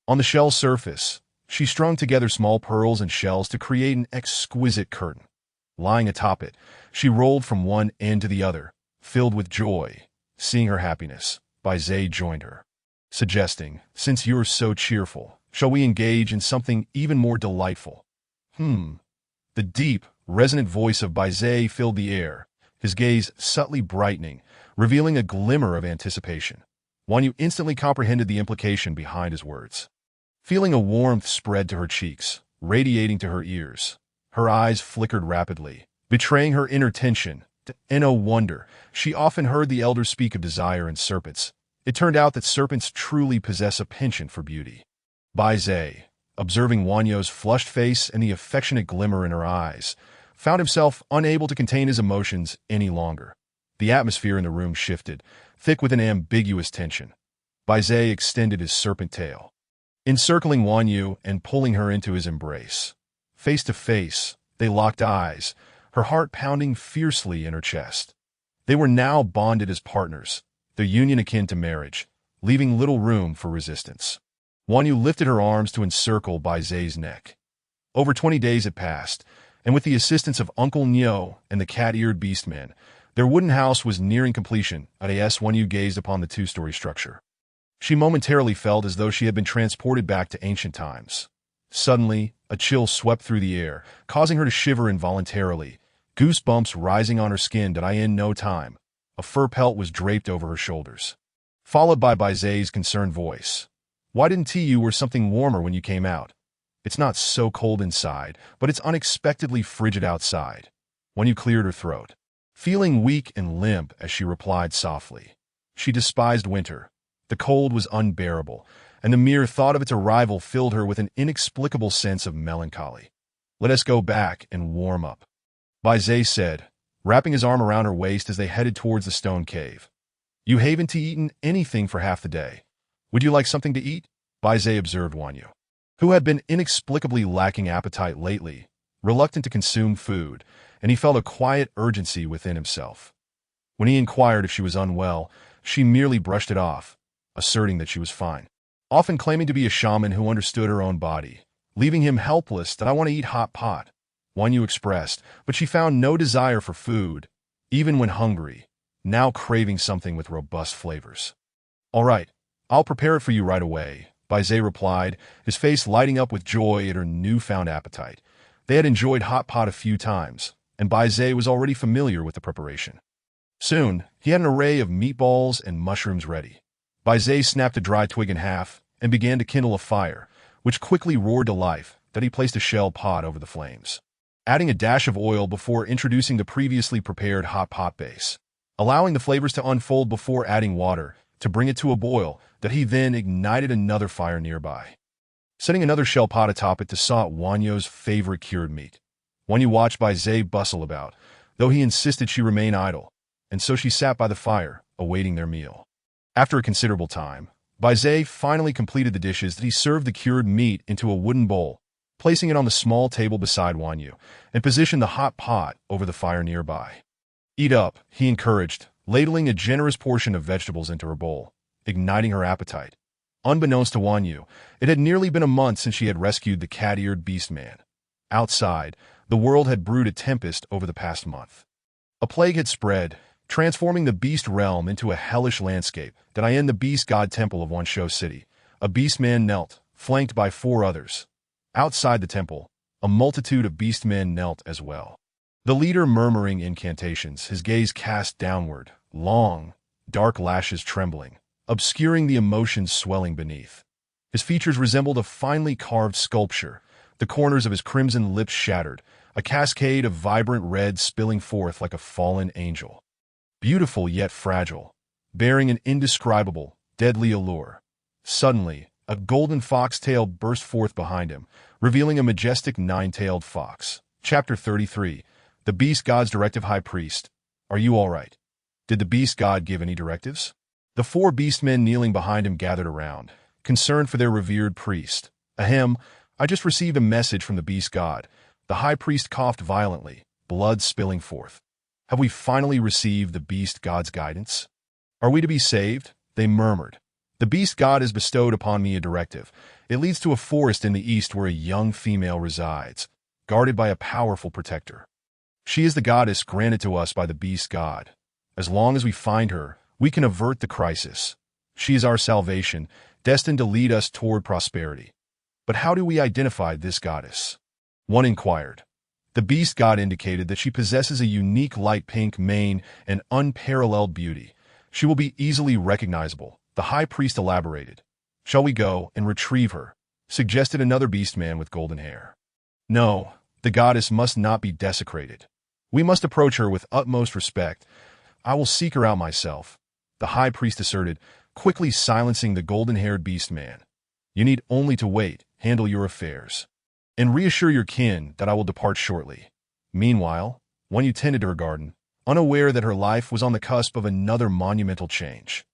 On the shell surface, she strung together small pearls and shells to create an exquisite curtain. Lying atop it, she rolled from one end to the other, filled with joy. Seeing her happiness, Baizé joined her, suggesting, "Since you're so cheerful, shall we engage in something even more delightful?" The deep, resonant voice of Baizé filled the air, his gaze subtly brightening, revealing a glimmer of anticipation. Wang Yu instantly comprehended the implication behind his words. Feeling a warmth spread to her cheeks, radiating to her ears, her eyes flickered rapidly, betraying her inner tension. No wonder, she often heard the elders speak of desire and serpents. It turned out that serpents truly possess a penchant for beauty. Baizé, observing Wang Yu's flushed face and the affectionate glimmer in her eyes, found himself unable to contain his emotions any longer. The atmosphere in the room shifted, thick with an ambiguous tension. Baizé extended his serpent tail, encircling Wang Yu and pulling her into his embrace. Face to face, they locked eyes, her heart pounding fiercely in her chest. They were now bonded as partners, their union akin to marriage, leaving little room for resistance. Wang Yu lifted her arms to encircle Baizé's neck. Over 20 days had passed, and with the assistance of Uncle Nyo and the cat-eared beastman, their wooden house was nearing completion. As Wang Yu gazed upon the two-story structure, she momentarily felt as though she had been transported back to ancient times. Suddenly, a chill swept through the air, causing her to shiver involuntarily, goosebumps rising on her skin. In no time, a fur pelt was draped over her shoulders, followed by Baizé's concerned voice. "Why didn't you wear something warmer when you came out? It's not so cold inside, but it's unexpectedly frigid outside." When you cleared her throat, feeling weak and limp as she replied softly. She despised winter. The cold was unbearable, and the mere thought of its arrival filled her with an inexplicable sense of melancholy. "Let us go back and warm up," Baizé said, wrapping his arm around her waist as they headed towards the stone cave. "You haven't eaten anything for half the day. Would you like something to eat?" Baizé observed Wang Yu, who had been inexplicably lacking appetite lately, reluctant to consume food, and he felt a quiet urgency within himself. When he inquired if she was unwell, she merely brushed it off, asserting that she was fine, often claiming to be a shaman who understood her own body, leaving him helpless. "I want to eat hot pot," Wang Yu expressed, but she found no desire for food, even when hungry, now craving something with robust flavors. "All right, I'll prepare it for you right away," Baizé replied, his face lighting up with joy at her newfound appetite. They had enjoyed hot pot a few times, and Baizé was already familiar with the preparation. Soon, he had an array of meatballs and mushrooms ready. Baizé snapped a dry twig in half and began to kindle a fire, which quickly roared to life. He placed a shell pot over the flames, adding a dash of oil before introducing the previously prepared hot pot base, allowing the flavors to unfold before adding water to bring it to a boil. He then ignited another fire nearby, setting another shell pot atop it to saute Wang Yu's favorite cured meat. Wang Yu watched Baizé bustle about, though he insisted she remain idle, and so she sat by the fire, awaiting their meal. After a considerable time, Baizé finally completed the dishes. He served the cured meat into a wooden bowl, placing it on the small table beside Wang Yu, and positioned the hot pot over the fire nearby. "Eat up," he encouraged, ladling a generous portion of vegetables into her bowl, igniting her appetite. Unbeknownst to Wang Yu, it had nearly been a month since she had rescued the cat-eared beastman. Outside, the world had brewed a tempest over the past month. A plague had spread, transforming the beast realm into a hellish landscape. In the beast god temple of Wanshou City, a beastman knelt, flanked by 4 others. Outside the temple, a multitude of beastmen knelt as well, the leader murmuring incantations, his gaze cast downward, long, dark lashes trembling, obscuring the emotions swelling beneath. His features resembled a finely carved sculpture, the corners of his crimson lips shattered, a cascade of vibrant red spilling forth like a fallen angel. Beautiful yet fragile, bearing an indescribable, deadly allure. Suddenly, a golden fox-tail burst forth behind him, revealing a majestic 9-tailed fox. Chapter 33. The Beast God's Directive. High Priest, are you all right? Did the Beast God give any directives? The 4 beastmen kneeling behind him gathered around, concerned for their revered priest. "Ahem, I just received a message from the Beast God." The high priest coughed violently, blood spilling forth. "Have we finally received the Beast God's guidance? Are we to be saved?" they murmured, The beast god has bestowed upon me a directive. It leads to a forest in the east where a young female resides, guarded by a powerful protector. She is the goddess granted to us by the beast god. As long as we find her, we can avert the crisis. She is our salvation, destined to lead us toward prosperity. But how do we identify this goddess? One inquired. The beast god indicated that she possesses a unique light pink mane and unparalleled beauty. She will be easily recognizable, the high priest elaborated. Shall we go and retrieve her? Suggested another beast man with golden hair. No, the goddess must not be desecrated. We must approach her with utmost respect. I will seek her out myself, the high priest asserted, quickly silencing the golden-haired beast man. You need only to wait, handle your affairs, and reassure your kin that I will depart shortly. Meanwhile, Wan Yu tended to her garden, unaware that her life was on the cusp of another monumental change.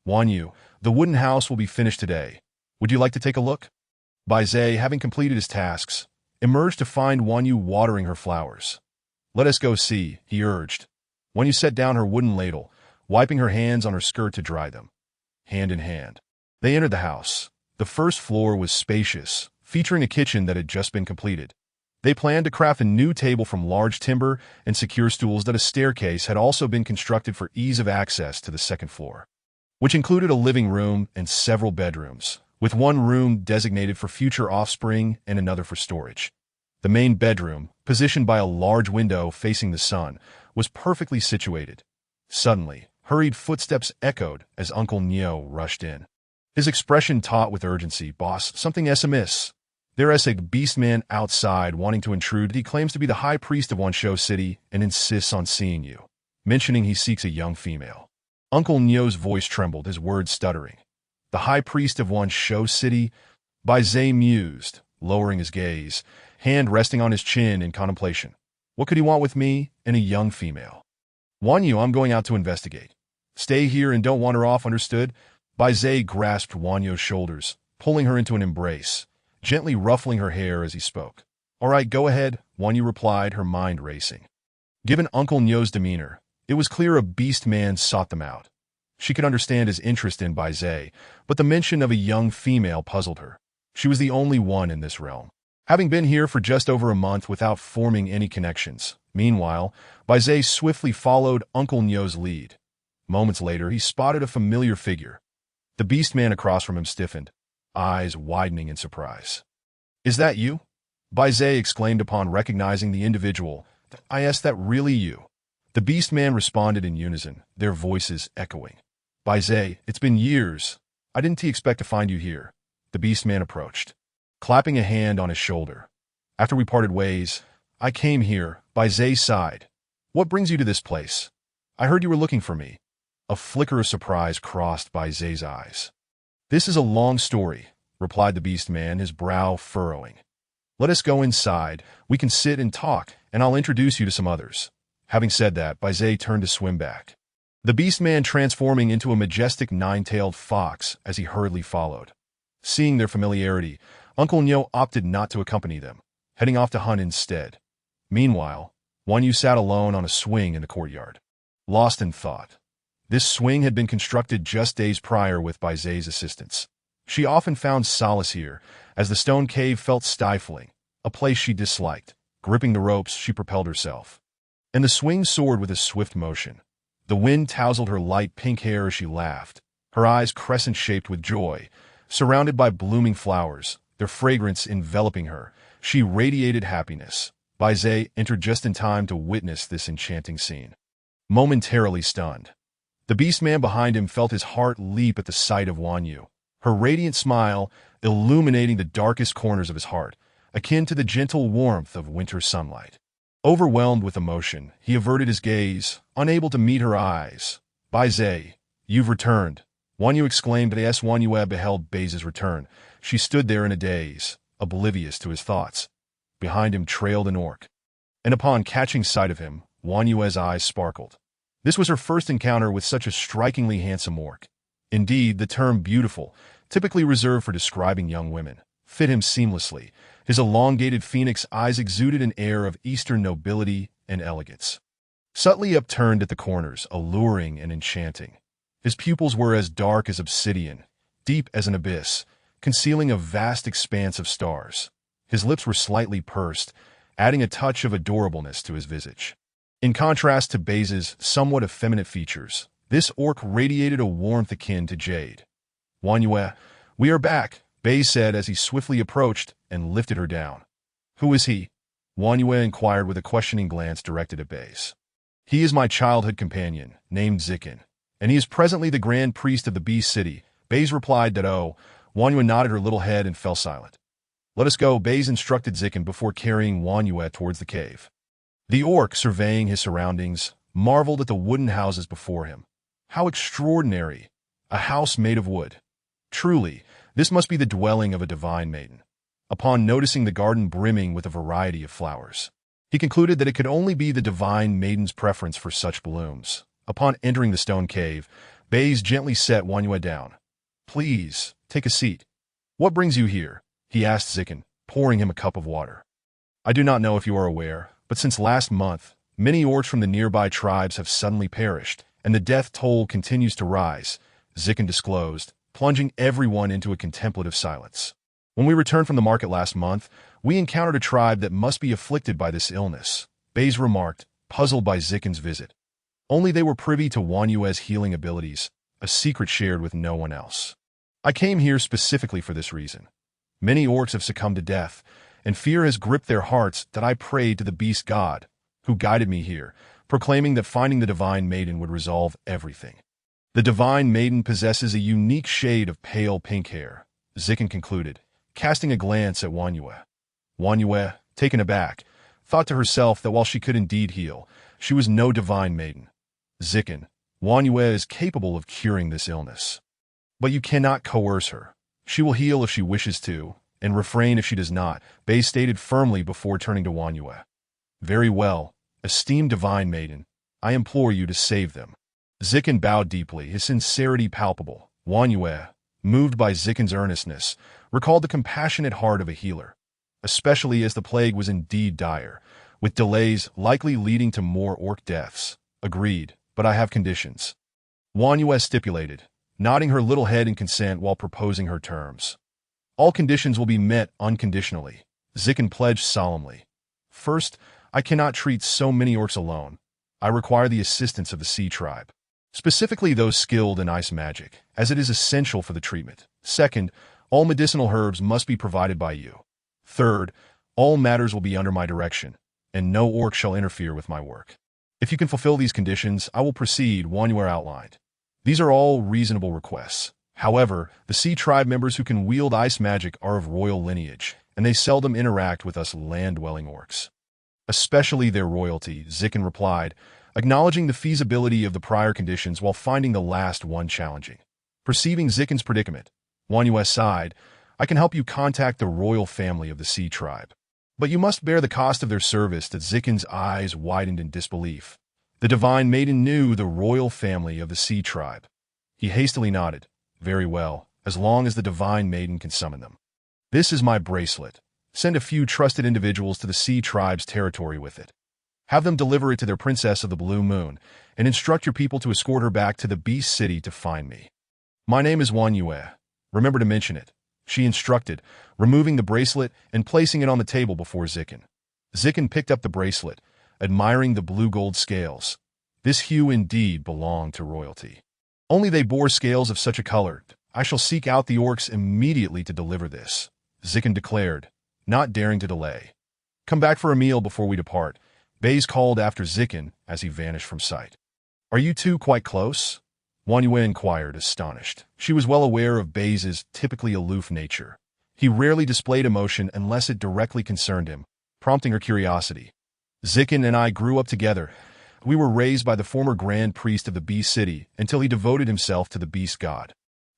Wan Yu, the wooden house will be finished today. Would you like to take a look? Bai Zai, having completed his tasks, emerged to find Wan Yu watering her flowers. Let us go see, he urged. Wan Yu set down her wooden ladle, wiping her hands on her skirt to dry them. Hand in hand, they entered the house. The first floor was spacious, featuring a kitchen that had just been completed. They planned to craft a new table from large timber and secure stools that a staircase had also been constructed for ease of access to the second floor, which included a living room and several bedrooms, with one room designated for future offspring and another for storage. The main bedroom, positioned by a large window facing the sun, was perfectly situated. Suddenly, hurried footsteps echoed as Uncle Neo rushed in. His expression taut with urgency. Boss, something amiss. There's a beastman outside wanting to intrude. He claims to be the high priest of Wanshou City and insists on seeing you, mentioning he seeks a young female. Uncle Neo's voice trembled, his words stuttering. The high priest of Wanshou City? Bai Zai mused, lowering his gaze, hand resting on his chin in contemplation. What could he want with me and a young female? Wan Yu, I'm going out to investigate. Stay here and don't wander off, understood? Bai Zai grasped Wan Yu's shoulders, pulling her into an embrace, gently ruffling her hair as he spoke. All right, go ahead, Wan Yu replied, her mind racing. Given Uncle Neo's demeanor, it was clear a beast man sought them out. She could understand his interest in Bai Zai, but the mention of a young female puzzled her. She was the only one in this realm, having been here for just over a month without forming any connections. Meanwhile, Bai Zai swiftly followed Uncle Neo's lead. Moments later, he spotted a familiar figure. The beast man across from him stiffened, eyes widening in surprise. Is that you? Bai Zai exclaimed upon recognizing the individual. Is that really you? The beast man responded in unison, their voices echoing. Bai Zai, it's been years. I didn't expect to find you here. The beast man approached, clapping a hand on his shoulder. After we parted ways, I came here. Bai Zai sighed. What brings you to this place? I heard you were looking for me. A flicker of surprise crossed Bai Zai's eyes. This is a long story, replied the beast man, his brow furrowing. Let us go inside. We can sit and talk, and I'll introduce you to some others. Having said that, Bai Zai turned to swim back, the beast man transforming into a majestic nine-tailed fox as he hurriedly followed. Seeing their familiarity, Uncle Neo opted not to accompany them, heading off to hunt instead. Meanwhile, Wan Yu sat alone on a swing in the courtyard, lost in thought. This swing had been constructed just days prior with Bai Zai's assistance. She often found solace here, as the stone cave felt stifling, a place she disliked. Gripping the ropes, she propelled herself, and the swing soared with a swift motion. The wind tousled her light pink hair as she laughed, her eyes crescent-shaped with joy. Surrounded by blooming flowers, their fragrance enveloping her, she radiated happiness. Bai Zai entered just in time to witness this enchanting scene. Momentarily stunned, the beast man behind him felt his heart leap at the sight of Wan Yu, her radiant smile illuminating the darkest corners of his heart, akin to the gentle warmth of winter sunlight. Overwhelmed with emotion, he averted his gaze, unable to meet her eyes. Bai Zai, you've returned. Wan Yu exclaimed as Wan Yu beheld Bai Zai's return. She stood there in a daze, oblivious to his thoughts. Behind him trailed an orc, and upon catching sight of him, Wan Yu's eyes sparkled. This was her first encounter with such a strikingly handsome orc. Indeed, the term beautiful, typically reserved for describing young women, fit him seamlessly. His elongated phoenix eyes exuded an air of Eastern nobility and elegance, subtly upturned at the corners, alluring and enchanting. His pupils were as dark as obsidian, deep as an abyss, concealing a vast expanse of stars. His lips were slightly pursed, adding a touch of adorableness to his visage. In contrast to Baze's somewhat effeminate features, this orc radiated a warmth akin to jade. "Wan Yue, we are back," Baze said as he swiftly approached and lifted her down. "Who is he?" Wan Yue inquired with a questioning glance directed at Baze. "He is my childhood companion, named Zikin, and he is presently the Grand Priest of the Beast City," Baze replied. Wan Yue nodded her little head and fell silent. "Let us go," Baze instructed Zikin before carrying Wan Yue towards the cave. The orc, surveying his surroundings, marveled at the wooden houses before him. How extraordinary! A house made of wood. Truly, this must be the dwelling of a divine maiden. Upon noticing the garden brimming with a variety of flowers, he concluded that it could only be the divine maiden's preference for such blooms. Upon entering the stone cave, Baze gently set Wan Yue down. "Please, take a seat." "What brings you here?" he asked Zikin, pouring him a cup of water. "I do not know if you are aware, but since last month, many orcs from the nearby tribes have suddenly perished, and the death toll continues to rise," Zikin disclosed, plunging everyone into a contemplative silence. "When we returned from the market last month, we encountered a tribe that must be afflicted by this illness," Baze remarked, puzzled by Zikin's visit. Only they were privy to Wan Yue's healing abilities, a secret shared with no one else. "I came here specifically for this reason. Many orcs have succumbed to death, and fear has gripped their hearts that I prayed to the beast god, who guided me here, proclaiming that finding the divine maiden would resolve everything. The divine maiden possesses a unique shade of pale pink hair," Zikin concluded, casting a glance at Wan Yue. Wan Yue, taken aback, thought to herself that while she could indeed heal, she was no divine maiden. "Zikin, Wan Yue is capable of curing this illness. But you cannot coerce her. She will heal if she wishes to, and refrain if she does not," Baze stated firmly before turning to Wan Yue. "Very well, esteemed divine maiden, I implore you to save them." Zikin bowed deeply, his sincerity palpable. Wan Yue, moved by Zikin's earnestness, recalled the compassionate heart of a healer, especially as the plague was indeed dire, with delays likely leading to more orc deaths. "Agreed, but I have conditions," Wan Yue stipulated, nodding her little head in consent while proposing her terms. "All conditions will be met unconditionally," Zikin pledged solemnly. "First, I cannot treat so many orcs alone. I require the assistance of the Sea Tribe, specifically those skilled in ice magic, as it is essential for the treatment. Second, all medicinal herbs must be provided by you. Third, all matters will be under my direction, and no orc shall interfere with my work. If you can fulfill these conditions, I will proceed," Wan Yue outlined. "These are all reasonable requests. However, the Sea Tribe members who can wield ice magic are of royal lineage, and they seldom interact with us land-dwelling orcs." "Especially their royalty," Zikin replied, acknowledging the feasibility of the prior conditions while finding the last one challenging. Perceiving Zikin's predicament, Wan Yue sighed. "I can help you contact the royal family of the Sea Tribe, but you must bear the cost of their service." That Zikin's eyes widened in disbelief. The divine maiden knew the royal family of the Sea Tribe. He hastily nodded. "Very well, as long as the divine maiden can summon them. This is my bracelet. Send a few trusted individuals to the Sea Tribe's territory with it. Have them deliver it to their princess of the Blue Moon, and instruct your people to escort her back to the Beast City to find me. My name is Wan Yue. Remember to mention it," she instructed, removing the bracelet and placing it on the table before Zikin. Zikin picked up the bracelet, admiring the blue-gold scales. This hue indeed belonged to royalty. Only they bore scales of such a color. "I shall seek out the orcs immediately to deliver this," Zikin declared, not daring to delay. "Come back for a meal before we depart," Baze called after Zikin as he vanished from sight. "Are you two quite close?" Wan Yue inquired, astonished. She was well aware of Baze's typically aloof nature. He rarely displayed emotion unless it directly concerned him, prompting her curiosity. "Zikin and I grew up together. We were raised by the former Grand Priest of the Beast City until he devoted himself to the Beast God.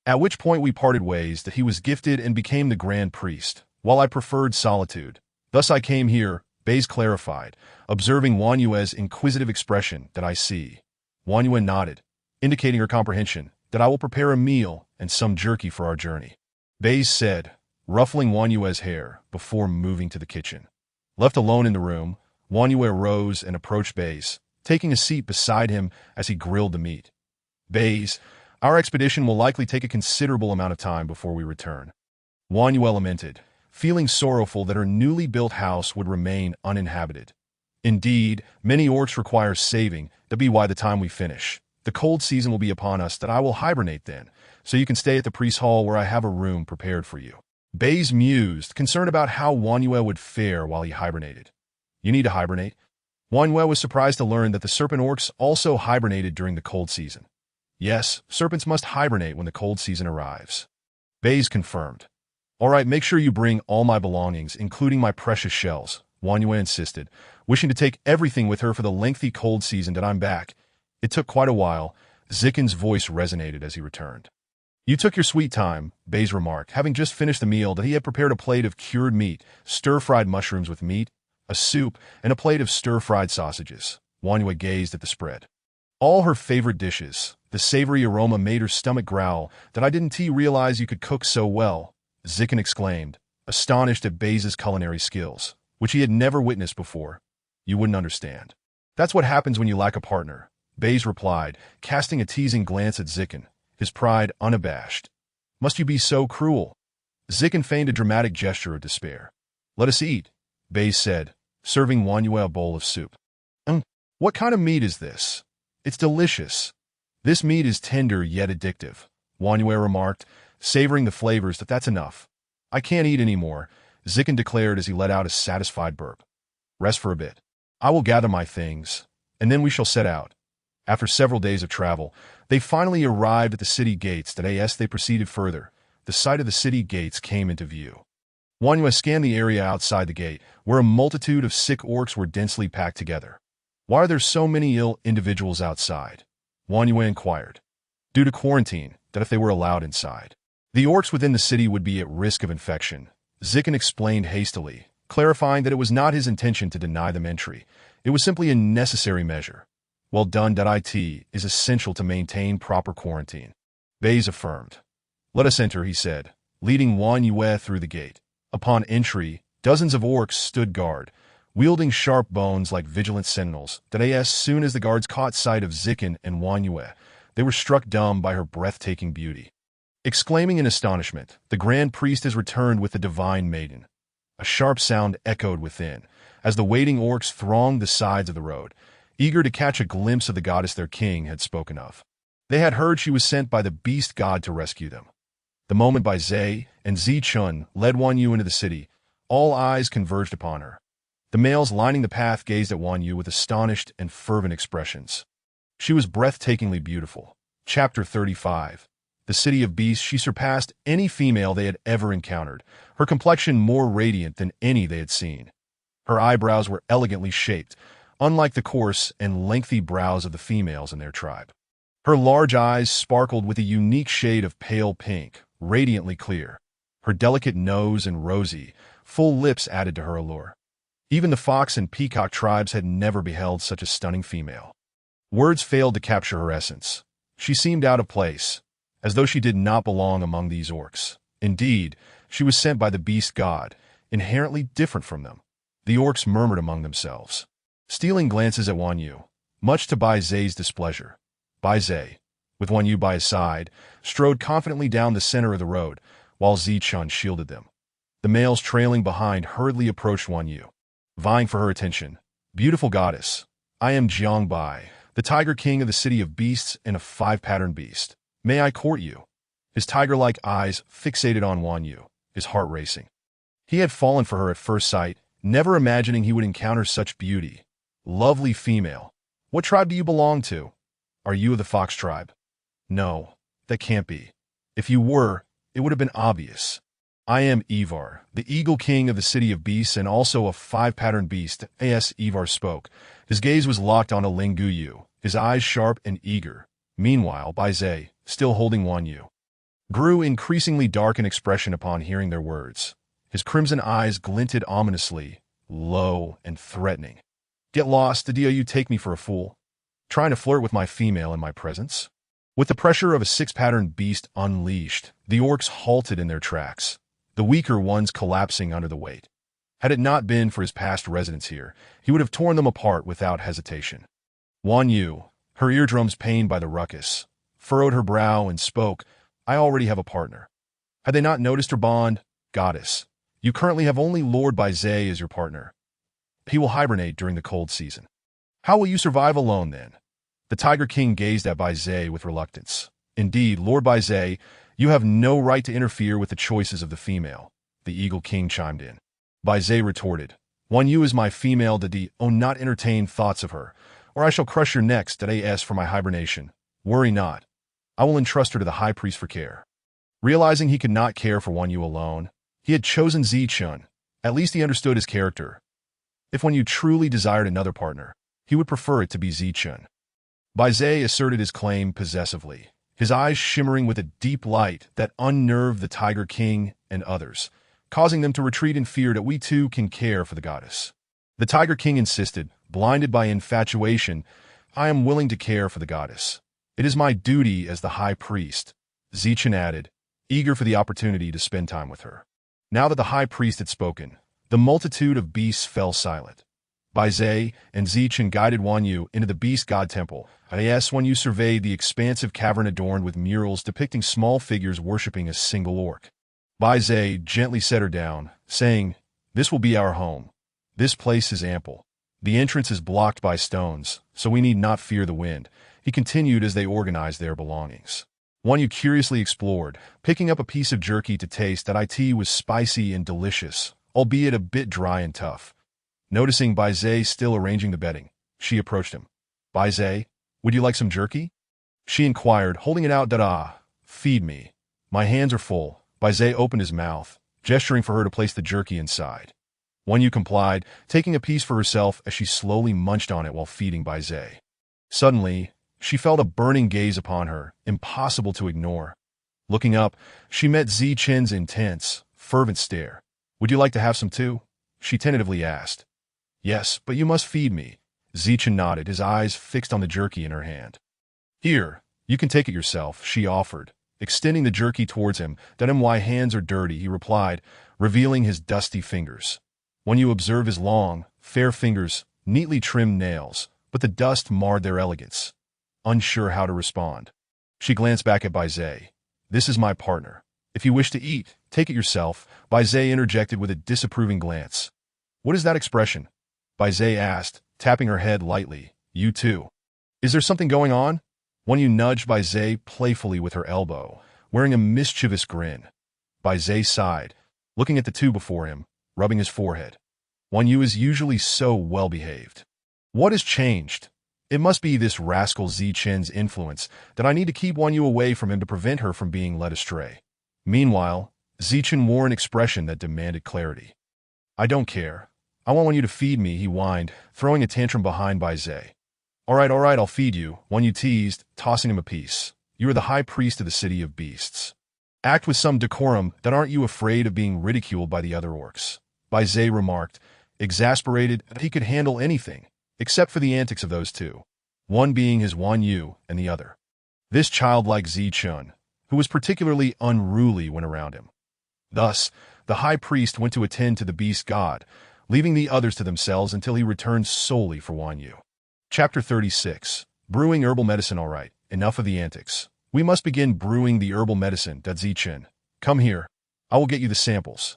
At which point we parted ways that he was gifted and became the Grand Priest, while I preferred solitude. Thus I came here," Baze clarified, observing Wan Yue's inquisitive expression. "That I see." Wan Yue nodded, indicating her comprehension. "That I will prepare a meal and some jerky for our journey," Baze said, ruffling Wan Yue's hair before moving to the kitchen. Left alone in the room, Wan Yue rose and approached Baze, taking a seat beside him as he grilled the meat. "Baze, Our expedition will likely take a considerable amount of time before we return. Wan Yue lamented, feeling sorrowful that her newly built house would remain uninhabited. Indeed, many orcs require saving, to be by the time we finish. The cold season will be upon us that I will hibernate then, so you can stay at the priest's hall where I have a room prepared for you. Baze mused, concerned about how Wan Yue would fare while he hibernated. You need to hibernate? Wan Yue was surprised to learn that the serpent orcs also hibernated during the cold season. Yes, serpents must hibernate when the cold season arrives. Baze confirmed. All right, make sure you bring all my belongings, including my precious shells, Wan Yue insisted, wishing to take everything with her for the lengthy cold season that I'm back. It took quite a while. Zikin's voice resonated as he returned. You took your sweet time, Baze remarked, having just finished the meal that he had prepared a plate of cured meat, stir-fried mushrooms with meat, a soup, and a plate of stir-fried sausages. Wan Yue gazed at the spread. All her favorite dishes. The savory aroma made her stomach growl. That I didn't realize you could cook so well, Zikin exclaimed, astonished at Baze's culinary skills, which he had never witnessed before. You wouldn't understand. That's what happens when you lack a partner, Baze replied, casting a teasing glance at Zikin, his pride unabashed. Must you be so cruel? Zikin feigned a dramatic gesture of despair. Let us eat, Baze said, serving Wan Yue a bowl of soup. What kind of meat is this? It's delicious. This meat is tender yet addictive, Wan Yue remarked, savoring the flavors. That's enough. I can't eat any more, Zikin declared as he let out a satisfied burp. Rest for a bit. I will gather my things, and then we shall set out. After several days of travel, they finally arrived at the city gates. As they proceeded further, the sight of the city gates came into view. Wan Yue scanned the area outside the gate, where a multitude of sick orcs were densely packed together. Why are there so many ill individuals outside? Wan Yue inquired. Due to quarantine, that if they were allowed inside, the orcs within the city would be at risk of infection, Zikin explained hastily, clarifying that it was not his intention to deny them entry. It was simply a necessary measure. Well done. It is essential to maintain proper quarantine, Baze affirmed. Let us enter, he said, leading Wan Yue through the gate. Upon entry, dozens of orcs stood guard, wielding sharp bones like vigilant sentinels. As soon as the guards caught sight of Zikin and Wan Yue, they were struck dumb by her breathtaking beauty. Exclaiming in astonishment, the Grand Priest has returned with the Divine Maiden. A sharp sound echoed within, as the waiting orcs thronged the sides of the road, eager to catch a glimpse of the goddess their king had spoken of. They had heard she was sent by the beast god to rescue them. The moment Baizhe and Zichun led Wan Yue into the city, all eyes converged upon her. The males lining the path gazed at Wan Yue with astonished and fervent expressions. She was breathtakingly beautiful. Chapter 35. The city of beasts. She surpassed any female they had ever encountered, her complexion more radiant than any they had seen. Her eyebrows were elegantly shaped, unlike the coarse and lengthy brows of the females in their tribe. Her large eyes sparkled with a unique shade of pale pink, radiantly clear. Her delicate nose and rosy, full lips added to her allure. Even the fox and peacock tribes had never beheld such a stunning female. Words failed to capture her essence. She seemed out of place, as though she did not belong among these orcs. Indeed, she was sent by the beast god, inherently different from them. The orcs murmured among themselves, stealing glances at Wan Yue, much to Baizhe's displeasure. Baizhe, with Wan Yue by his side, strode confidently down the center of the road, while Zichun shielded them. The males trailing behind hurriedly approached Wan Yue, vying for her attention. Beautiful goddess, I am Jiang Bai, the Tiger King of the City of Beasts and a five-patterned beast. May I court you? His tiger-like eyes fixated on Wan Yue, his heart racing. He had fallen for her at first sight, never imagining he would encounter such beauty. Lovely female. What tribe do you belong to? Are you of the Fox tribe? No, that can't be. If you were, it would have been obvious. I am Ivar, the Eagle King of the City of Beasts and also a five-patterned beast. Ivar spoke. His gaze was locked on Ling Guyu, his eyes sharp and eager. Meanwhile, Baizhe, still holding Wan Yue, grew increasingly dark in expression upon hearing their words. His crimson eyes glinted ominously, low and threatening. Get lost, do you take me for a fool? Trying to flirt with my female in my presence? With the pressure of a six-patterned beast unleashed, the orcs halted in their tracks, the weaker ones collapsing under the weight. Had it not been for his past residence here, he would have torn them apart without hesitation. Wan Yue, her eardrums pained by the ruckus, furrowed her brow, and spoke. I already have a partner. Had they not noticed her bond? Goddess, you currently have only Lord Baizé as your partner. He will hibernate during the cold season. How will you survive alone then? The Tiger King gazed at Baizé with reluctance. Indeed, Lord Baizé, you have no right to interfere with the choices of the female, the Eagle King chimed in. Baizé retorted, One you is my female de not entertain thoughts of her, or I shall crush your necks as for my hibernation. Worry not. I will entrust her to the high priest for care. Realizing he could not care for Wan Yu alone, he had chosen Zichun. At least he understood his character. If Wan Yu truly desired another partner, he would prefer it to be Zichun. Baizé asserted his claim possessively, his eyes shimmering with a deep light that unnerved the Tiger King and others, causing them to retreat in fear that we too can care for the goddess. The Tiger King insisted, blinded by infatuation, I am willing to care for the goddess. It is my duty as the high priest, Zichun added, eager for the opportunity to spend time with her. Now that the high priest had spoken, the multitude of beasts fell silent. Baizé and Zichun guided Wan Yu into the beast god temple. As Wan Yu surveyed the expansive cavern adorned with murals depicting small figures worshipping a single orc. Baizé gently set her down, saying, This will be our home. This place is ample. The entrance is blocked by stones, so we need not fear the wind, he continued as they organized their belongings. Wan Yu curiously explored, picking up a piece of jerky to taste that was spicy and delicious, albeit a bit dry and tough. Noticing Baizé still arranging the bedding, she approached him. Baizé, would you like some jerky? She inquired, holding it out. Feed me. My hands are full. Baizé opened his mouth, gesturing for her to place the jerky inside. Wan Yu complied, taking a piece for herself as she slowly munched on it while feeding Baizé. Suddenly, she felt a burning gaze upon her, impossible to ignore. Looking up, she met Zichun's intense, fervent stare. Would you like to have some too? She tentatively asked. Yes, but you must feed me. Zichun nodded, his eyes fixed on the jerky in her hand. Here, you can take it yourself, she offered, extending the jerky towards him. My hands are dirty, he replied, revealing his dusty fingers. When you observe his long, fair fingers, neatly trimmed nails, but the dust marred their elegance. Unsure how to respond, she glanced back at Baizé. This is my partner. If you wish to eat, take it yourself, Baizé interjected with a disapproving glance. What is that expression? Baizé asked, tapping her head lightly. You too. Is there something going on? Wan Yu nudged Baizé playfully with her elbow, wearing a mischievous grin. Baizé sighed, looking at the two before him, rubbing his forehead. Wan Yu is usually so well-behaved. What has changed? It must be this rascal Zichun's influence that I need to keep Wan Yu away from him to prevent her from being led astray. Meanwhile, Zichun wore an expression that demanded clarity. I don't care. I want you to feed me, he whined, throwing a tantrum behind Baizé. All right, I'll feed you, Wan Yu teased, tossing him a piece. You are the high priest of the city of beasts. Act with some decorum, aren't you afraid of being ridiculed by the other orcs? Baizé remarked, exasperated that he could handle anything, except for the antics of those two, one being his Wan Yu and the other. This childlike Zichun, who was particularly unruly when around him. Thus, the high priest went to attend to the beast god, leaving the others to themselves until he returned solely for Wan Yu. Chapter 36. Brewing herbal medicine. All right, enough of the antics. We must begin brewing the herbal medicine, Zichun. Come here. I will get you the samples.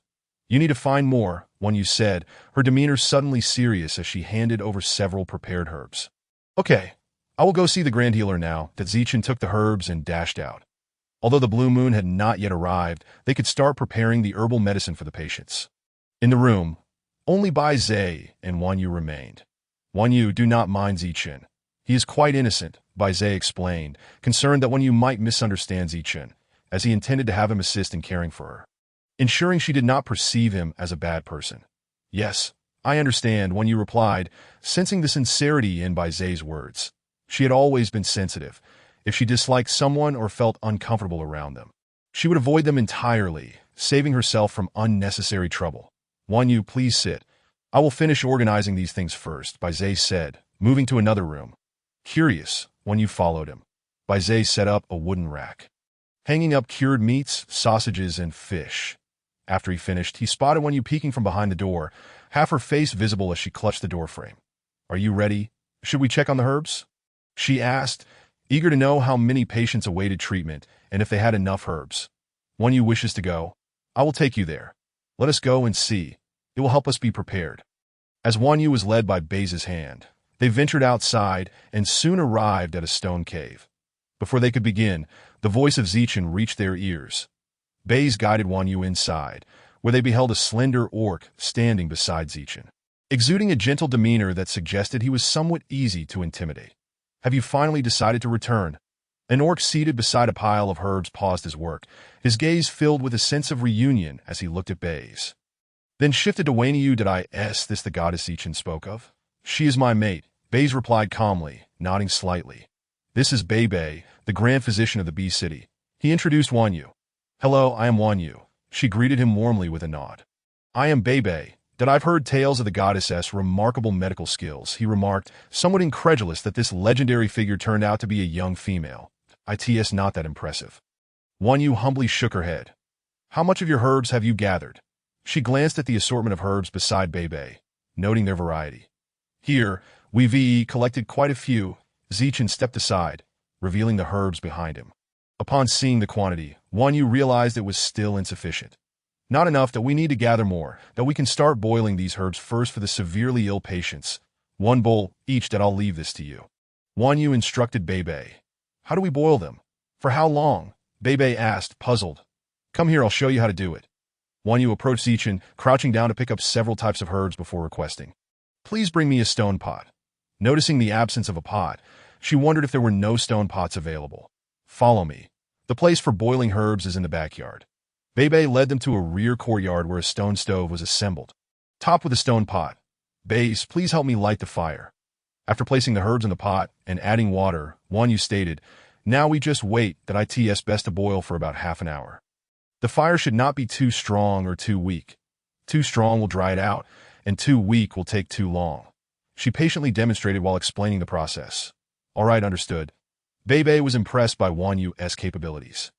You need to find more, Wan Yu said, her demeanor suddenly serious as she handed over several prepared herbs. Okay, I will go see the Grand Healer now. Zichun took the herbs and dashed out. Although the blue moon had not yet arrived, they could start preparing the herbal medicine for the patients. In the room, only Baizé and Wan Yu remained. Wan Yu, do not mind Zichun. He is quite innocent, Baizé explained, concerned that Wan Yu might misunderstand Zichun, as he intended to have him assist in caring for her, ensuring she did not perceive him as a bad person. Yes, I understand, Wan Yu replied, sensing the sincerity in Baizé's words. She had always been sensitive. If she disliked someone or felt uncomfortable around them, she would avoid them entirely, saving herself from unnecessary trouble. Wan Yu, please sit. I will finish organizing these things first, Baizé said, moving to another room. Curious, Wan Yu followed him. Baizé set up a wooden rack, hanging up cured meats, sausages, and fish. After he finished, he spotted Wan Yu peeking from behind the door, half her face visible as she clutched the doorframe. Are you ready? Should we check on the herbs? She asked, eager to know how many patients awaited treatment and if they had enough herbs. One you wishes to go? I will take you there. Let us go and see. It will help us be prepared. As Wan Yu was led by Bei's hand, they ventured outside and soon arrived at a stone cave. Before they could begin, the voice of Zichen reached their ears. Bei's guided Wan Yu inside, where they beheld a slender orc standing beside Zichen, exuding a gentle demeanor that suggested he was somewhat easy to intimidate. Have you finally decided to return? An orc seated beside a pile of herbs paused his work, his gaze filled with a sense of reunion as he looked at Bei's. Then shifted to Wanyu. Did I s this the goddess Zichen spoke of? She is my mate, Bei's replied calmly, nodding slightly. This is Bei, the grand physician of the Bee City. He introduced Wanyu. Hello, I am Wanyu. She greeted him warmly with a nod. I am Bei, that I've heard tales of the goddess's remarkable medical skills, he remarked, somewhat incredulous that this legendary figure turned out to be a young female. It's not that impressive. Wanyu humbly shook her head. How much of your herbs have you gathered? She glanced at the assortment of herbs beside Bei, noting their variety. Here, we've collected quite a few. Zichen stepped aside, revealing the herbs behind him. Upon seeing the quantity, Wanyu realized it was still insufficient. Not enough that we need to gather more, that we can start boiling these herbs first for the severely ill patients. 1 bowl each, that I'll leave this to you. Wanyu instructed Bei. How do we boil them? For how long? Bei asked, puzzled. Come here, I'll show you how to do it. Wanyu approached Zichen, crouching down to pick up several types of herbs before requesting. Please bring me a stone pot. Noticing the absence of a pot, she wondered if there were no stone pots available. Follow me. The place for boiling herbs is in the backyard. Bei led them to a rear courtyard where a stone stove was assembled, topped with a stone pot. Beis, please help me light the fire. After placing the herbs in the pot and adding water, Wanyu stated, now we just wait that it's best to boil for about half an hour. The fire should not be too strong or too weak. Too strong will dry it out, and too weak will take too long. She patiently demonstrated while explaining the process. All right, understood. Bei was impressed by Wanyu's capabilities.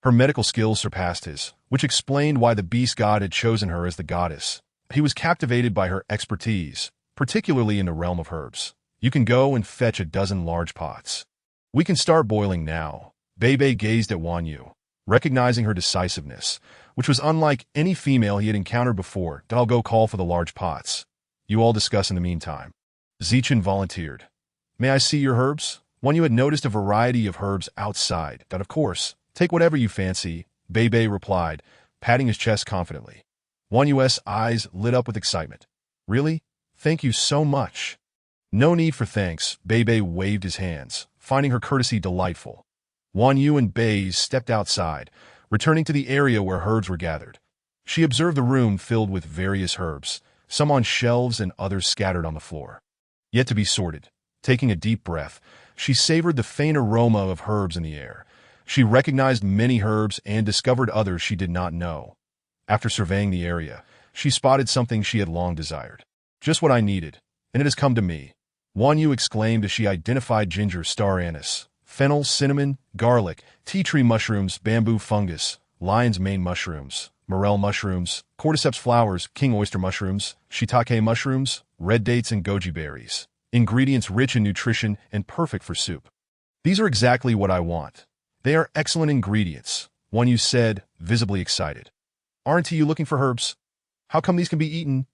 Her medical skills surpassed his, which explained why the beast god had chosen her as the goddess. He was captivated by her expertise, particularly in the realm of herbs. You can go and fetch a dozen large pots. We can start boiling now. Bei gazed at Wanyu, recognizing her decisiveness, which was unlike any female he had encountered before. I'll go call for the large pots. You all discuss in the meantime. Zichen volunteered. May I see your herbs? Wanyu had noticed a variety of herbs outside. That, of course. Take whatever you fancy, Bei replied, patting his chest confidently. Wanyu's eyes lit up with excitement. Really? Thank you so much. No need for thanks, Bei waved his hands, finding her courtesy delightful. Wanyu and Bei stepped outside, returning to the area where herbs were gathered. She observed the room filled with various herbs, some on shelves and others scattered on the floor. Yet to be sorted. Taking a deep breath, she savored the faint aroma of herbs in the air. She recognized many herbs and discovered others she did not know. After surveying the area, she spotted something she had long desired. Just what I needed, and it has come to me. Wanyu exclaimed as she identified ginger, star anise, fennel, cinnamon, garlic, tea tree mushrooms, bamboo fungus, lion's mane mushrooms, morel mushrooms, cordyceps flowers, king oyster mushrooms, shiitake mushrooms, red dates, and goji berries. Ingredients rich in nutrition and perfect for soup. These are exactly what I want. They are excellent ingredients, Wanyu said, visibly excited. Aren't you looking for herbs? How come these can be eaten?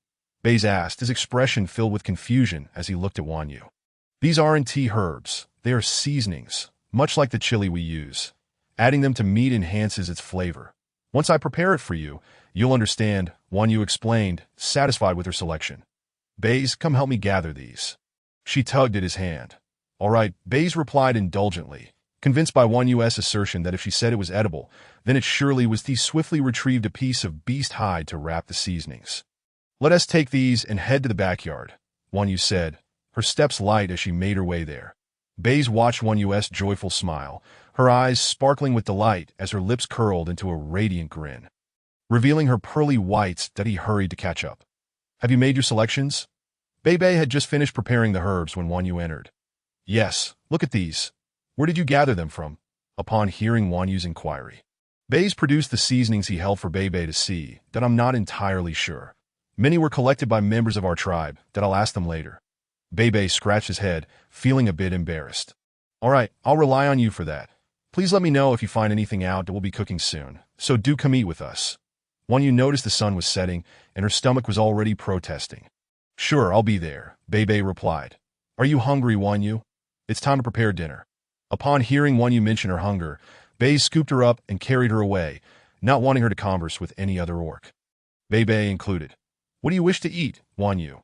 Bei asked, his expression filled with confusion as he looked at Wanyu. These aren't herbs. They are seasonings, much like the chili we use. Adding them to meat enhances its flavor. Once I prepare it for you, you'll understand, Wanyu explained, satisfied with her selection. Bei, come help me gather these. She tugged at his hand. All right, Bei replied indulgently, convinced by Wanyu's assertion that if she said it was edible, then it surely was. He swiftly retrieved a piece of beast hide to wrap the seasonings. Let us take these and head to the backyard, Wanyu said, her steps light as she made her way there. Bei watched Wanyu's joyful smile, her eyes sparkling with delight as her lips curled into a radiant grin. Revealing her pearly whites, that he hurried to catch up. Have you made your selections? Bei had just finished preparing the herbs when Wanyu entered. Yes, look at these. Where did you gather them from? Upon hearing Wanyu's inquiry, Bei produced the seasonings he held for Bei to see. That I'm not entirely sure. Many were collected by members of our tribe. That I'll ask them later. Bei scratched his head, feeling a bit embarrassed. All right, I'll rely on you for that. Please let me know if you find anything out that we'll be cooking soon, so do come eat with us. Wan Yu noticed the sun was setting, and her stomach was already protesting. Sure, I'll be there, Bei Bei replied. Are you hungry, Wan Yu? It's time to prepare dinner. Upon hearing Wan Yu mention her hunger, Bei scooped her up and carried her away, not wanting her to converse with any other orc. Bei Bei included. What do you wish to eat, Wan Yu?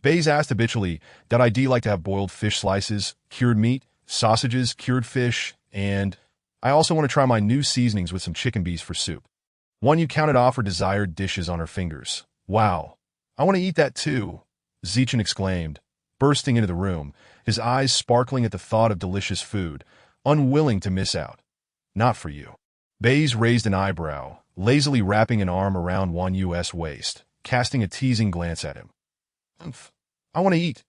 Bei's asked habitually that I'd like to have boiled fish slices, cured meat, sausages, cured fish, and I also want to try my new seasonings with some chicken bees for soup. Wan Yu counted off her desired dishes on her fingers. Wow, I want to eat that too, Zichen exclaimed, bursting into the room, his eyes sparkling at the thought of delicious food, unwilling to miss out. Not for you. Baze raised an eyebrow, lazily wrapping an arm around Wan Yu's waist, casting a teasing glance at him. I want to eat.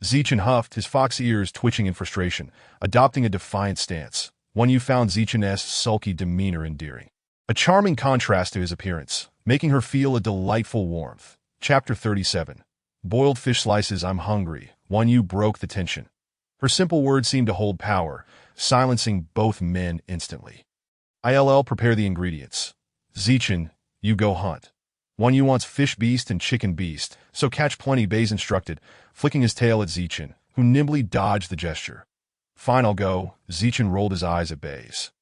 Zichen huffed, his fox ears twitching in frustration, adopting a defiant stance. Wan Yu found Zichen's sulky demeanor endearing. A charming contrast to his appearance, making her feel a delightful warmth. Chapter 37. Boiled fish slices. I'm hungry. Wan Yu broke the tension. Her simple words seemed to hold power, silencing both men instantly. I'll prepare the ingredients. Zichen, you go hunt. Wan Yu wants fish beast and chicken beast, so catch plenty, Baze instructed, flicking his tail at Zichen, who nimbly dodged the gesture. Fine, I'll go. Zichen rolled his eyes at Baze.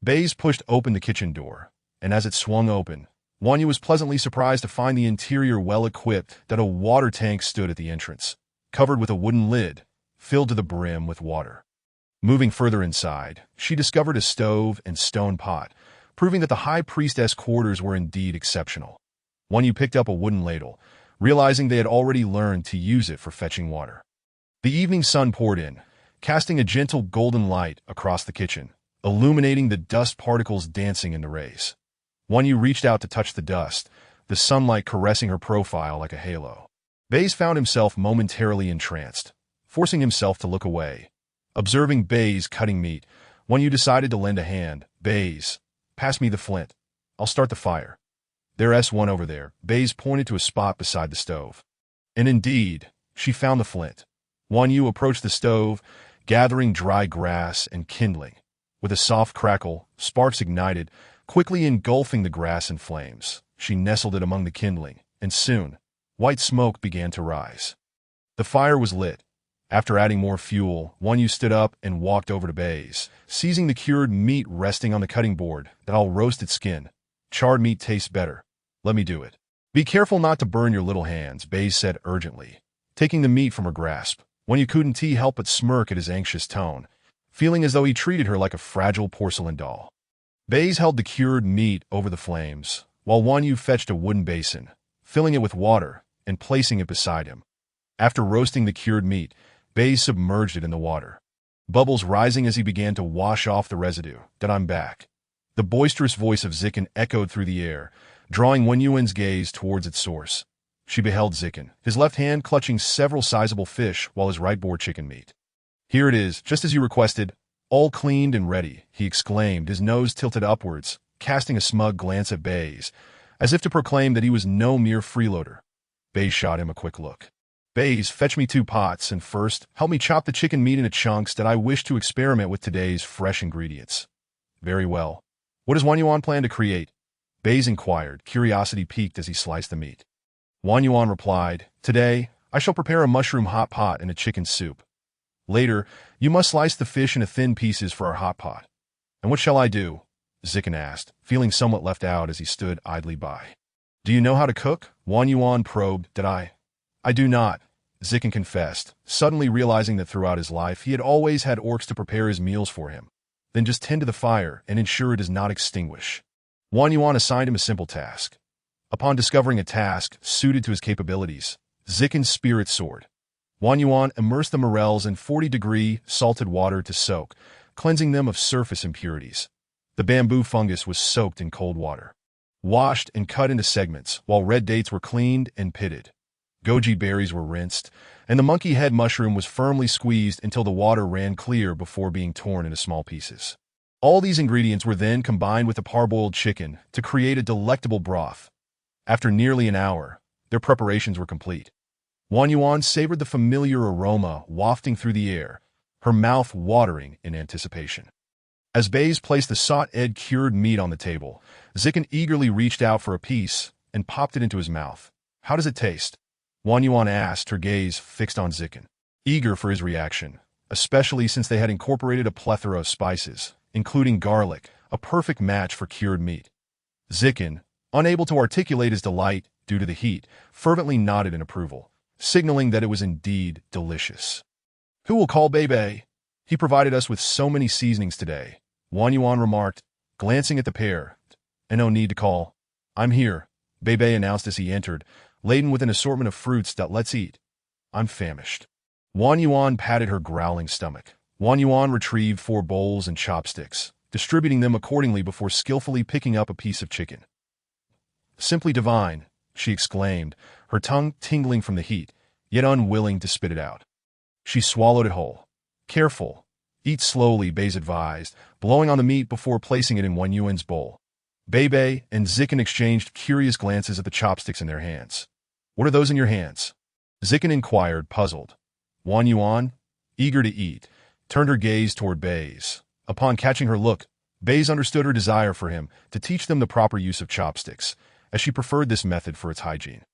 Baze pushed open the kitchen door, and as it swung open, Wan Yu was pleasantly surprised to find the interior well-equipped, that a water tank stood at the entrance, covered with a wooden lid, filled to the brim with water. Moving further inside, she discovered a stove and stone pot, proving that the high priestess quarters were indeed exceptional. Wan Yu picked up a wooden ladle, realizing they had already learned to use it for fetching water. The evening sun poured in, casting a gentle golden light across the kitchen, illuminating the dust particles dancing in the rays. Wan Yu reached out to touch the dust, the sunlight caressing her profile like a halo. Baze found himself momentarily entranced, forcing himself to look away. Observing Baze cutting meat, Wan Yu decided to lend a hand. Baze, pass me the flint. I'll start the fire. There's one over there. Baze pointed to a spot beside the stove. And indeed, she found the flint. Wan Yu approached the stove, gathering dry grass and kindling. With a soft crackle, sparks ignited, quickly engulfing the grass in flames. She nestled it among the kindling, and soon, white smoke began to rise. The fire was lit. After adding more fuel, Wan Yu stood up and walked over to Baze, seizing the cured meat resting on the cutting board. That I'll roast its skin. Charred meat tastes better. Let me do it. Be careful not to burn your little hands, Baze said urgently, taking the meat from her grasp. Wan Yu couldn't help but smirk at his anxious tone, feeling as though he treated her like a fragile porcelain doll. Baze held the cured meat over the flames, while Wan Yu fetched a wooden basin, filling it with water and placing it beside him. After roasting the cured meat, Baze submerged it in the water, bubbles rising as he began to wash off the residue. That I'm back. The boisterous voice of Zichen echoed through the air, drawing Wan Yu's gaze towards its source. She beheld Zichen, his left hand clutching several sizable fish while his right bore chicken meat. Here it is, just as you requested, all cleaned and ready, he exclaimed, his nose tilted upwards, casting a smug glance at Baze, as if to proclaim that he was no mere freeloader. Baze shot him a quick look. Baze, fetch me 2 pots, and first, help me chop the chicken meat into chunks that I wish to experiment with today's fresh ingredients. Very well. What does Wan Yuan plan to create? Baze inquired, curiosity piqued as he sliced the meat. Wan Yuan replied, Today, I shall prepare a mushroom hot pot and a chicken soup. Later, you must slice the fish into thin pieces for our hot pot. And what shall I do? Zichen asked, feeling somewhat left out as he stood idly by. Do you know how to cook? Wan Yuan probed. Did I do not, Zichen confessed, suddenly realizing that throughout his life he had always had orcs to prepare his meals for him, then just tend to the fire and ensure it does not extinguish. Wan Yuan assigned him a simple task. Upon discovering a task suited to his capabilities, Zichen's spirit soared. Wan Yuan immersed the morels in 40-degree salted water to soak, cleansing them of surface impurities. The bamboo fungus was soaked in cold water, washed and cut into segments, while red dates were cleaned and pitted. Goji berries were rinsed, and the monkey head mushroom was firmly squeezed until the water ran clear before being torn into small pieces. All these ingredients were then combined with the parboiled chicken to create a delectable broth. After nearly an hour, their preparations were complete. Wan Yuan savored the familiar aroma wafting through the air, her mouth watering in anticipation. As Baze placed the sought-ed cured meat on the table, Zikin eagerly reached out for a piece and popped it into his mouth. "How does it taste?" Wang Yuan asked, her gaze fixed on Zikin, eager for his reaction, especially since they had incorporated a plethora of spices, including garlic, a perfect match for cured meat. Zikin, unable to articulate his delight due to the heat, fervently nodded in approval, signaling that it was indeed delicious. "Who will call Bebe? He provided us with so many seasonings today," Wang Yuan remarked, glancing at the pair. "And no need to call. I'm here," Bebe announced as he entered, laden with an assortment of fruits that let's eat. "I'm famished." Wang Yuan patted her growling stomach. Wang Yuan retrieved 4 bowls and chopsticks, distributing them accordingly before skillfully picking up a piece of chicken. "Simply divine," she exclaimed, her tongue tingling from the heat, yet unwilling to spit it out. She swallowed it whole. "Careful. Eat slowly," Baze advised, blowing on the meat before placing it in Wang Yuan's bowl. Bebe and Zikin exchanged curious glances at the chopsticks in their hands. "What are those in your hands?" Zikin inquired, puzzled. Wang Yuan, eager to eat, turned her gaze toward Baze. Upon catching her look, Baze understood her desire for him to teach them the proper use of chopsticks, as she preferred this method for its hygiene,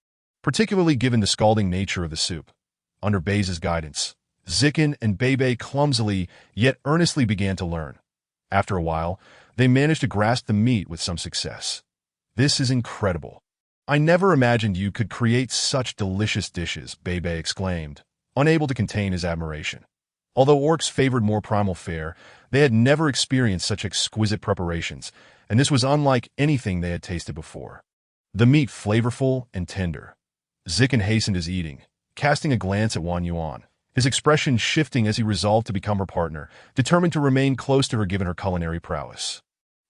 particularly given the scalding nature of the soup. Under Baze's guidance, Zikin and Bebe clumsily yet earnestly began to learn. After a while, they managed to grasp the meat with some success. "This is incredible. I never imagined you could create such delicious dishes," Bebe exclaimed, unable to contain his admiration. Although orcs favored more primal fare, they had never experienced such exquisite preparations, and this was unlike anything they had tasted before. The meat flavorful and tender. Zikin hastened his eating, casting a glance at Wang Yuan, his expression shifting as he resolved to become her partner, determined to remain close to her given her culinary prowess.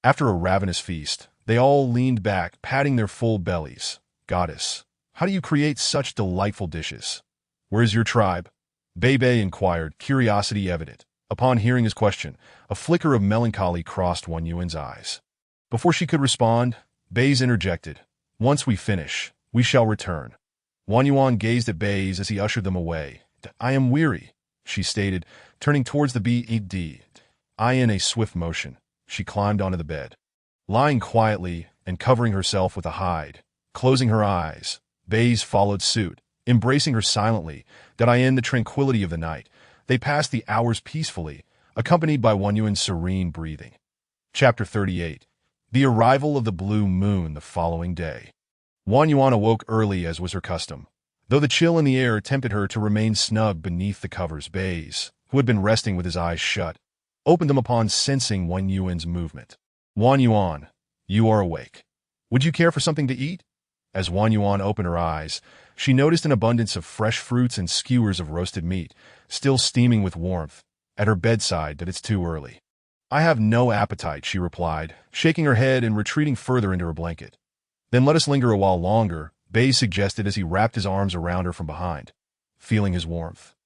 After a ravenous feast, they all leaned back, patting their full bellies. "Goddess, how do you create such delightful dishes? Where's your tribe?" Bebe inquired, curiosity evident. Upon hearing his question, a flicker of melancholy crossed Wang Yuan's eyes. Before she could respond, Baze interjected, "Once we finish, we shall return." Wang Yuan gazed at Baze as he ushered them away. "I am weary," she stated, turning towards the bed. In a swift motion, she climbed onto the bed. Lying quietly and covering herself with a hide, closing her eyes, Baze followed suit, embracing her silently, in the tranquility of the night. They passed the hours peacefully, accompanied by Wang Yuan's serene breathing. Chapter 38. The arrival of the blue moon the following day. Wang Yuan awoke early as was her custom. Though the chill in the air tempted her to remain snug beneath the covers, Baze, who had been resting with his eyes shut, opened them upon sensing Wang Yuan's movement. "Wang Yuan, you are awake. Would you care for something to eat?" As Wang Yuan opened her eyes, she noticed an abundance of fresh fruits and skewers of roasted meat, still steaming with warmth, at her bedside. "That it's too early." "I have no appetite," she replied, shaking her head and retreating further into her blanket. "Then let us linger a while longer," Baze suggested as he wrapped his arms around her from behind, feeling his warmth.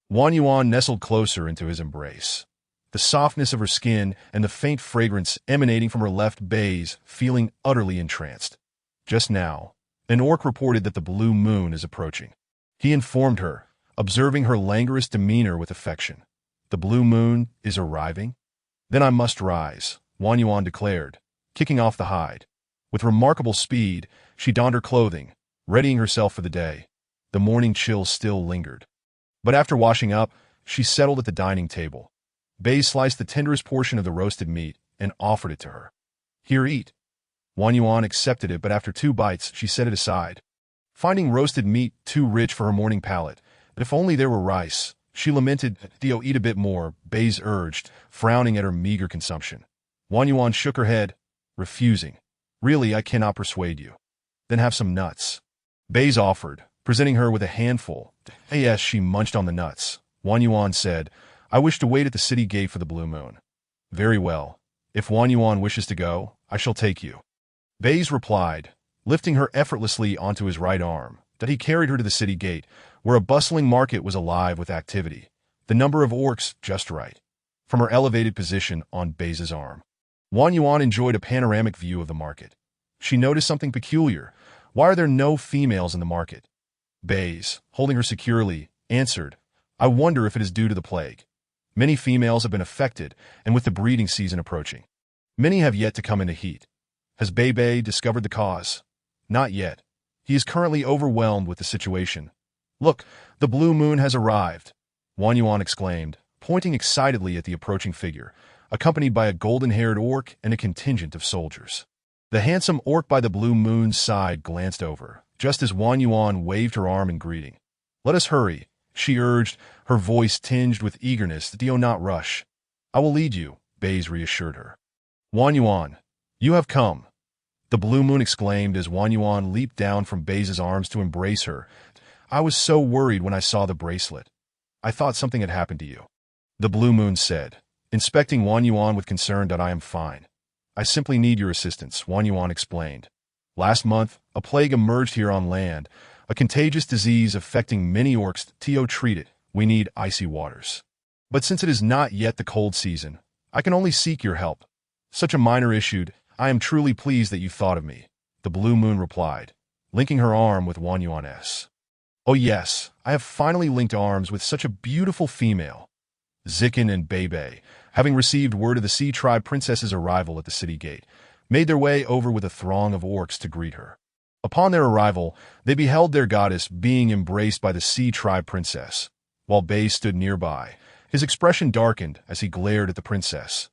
Wang Yuan nestled closer into his embrace. The softness of her skin and the faint fragrance emanating from her left Baze, feeling utterly entranced. Just now, an orc reported that the blue moon is approaching. He informed her, observing her languorous demeanor with affection. "The blue moon is arriving? Then I must rise," Wang Yuan declared, kicking off the hide. With remarkable speed, she donned her clothing, readying herself for the day. The morning chill still lingered. But after washing up, she settled at the dining table. Baze sliced the tenderest portion of the roasted meat and offered it to her. "Here, eat." Wang Yuan accepted it, but after 2 bites, she set it aside. Finding roasted meat too rich for her morning palate, but if only there were rice, she lamented. "Theo, eat a bit more," Baze urged, frowning at her meager consumption. Wang Yuan shook her head, refusing. "Really, I cannot persuade you." "Then have some nuts," Baze offered, presenting her with a handful. As she munched on the nuts, Wang Yuan said, "I wish to wait at the city gate for the blue moon." "Very well. If Wang Yuan wishes to go, I shall take you," Baze replied, lifting her effortlessly onto his right arm, that he carried her to the city gate, where a bustling market was alive with activity, the number of orcs just right. From her elevated position on Baze's arm, Wang Yuan enjoyed a panoramic view of the market. She noticed something peculiar. "Why are there no females in the market?" Baze, holding her securely, answered, "I wonder if it is due to the plague." Many females have been affected, and with the breeding season approaching, many have yet to come into heat. Has Bei Bei discovered the cause? Not yet. He is currently overwhelmed with the situation. Look, the blue moon has arrived, Wang Yuan exclaimed, pointing excitedly at the approaching figure, accompanied by a golden-haired orc and a contingent of soldiers. The handsome orc by the blue moon's side glanced over, just as Wang Yuan waved her arm in greeting. Let us hurry, she urged, her voice tinged with eagerness. Do not rush. I will lead you, Bei's reassured her. Wang Yuan, you have come, the blue moon exclaimed as Wang Yuan leaped down from Bei's arms to embrace her. I was so worried when I saw the bracelet. I thought something had happened to you. The blue moon said, inspecting Wang Yuan with concern. I am fine. I simply need your assistance, Wang Yuan explained. Last month, a plague emerged here on land, a contagious disease affecting many orcs. To treat it, we need icy waters. But since it is not yet the cold season, I can only seek your help. Such a minor issue. I am truly pleased that you thought of me, the blue moon replied, linking her arm with Wang Yuan's. Oh yes, I have finally linked arms with such a beautiful female. Zikin and Bei Bei, having received word of the Sea Tribe Princess's arrival at the city gate, made their way over with a throng of orcs to greet her. Upon their arrival, they beheld their goddess being embraced by the Sea Tribe Princess. While Bei stood nearby, his expression darkened as he glared at the princess.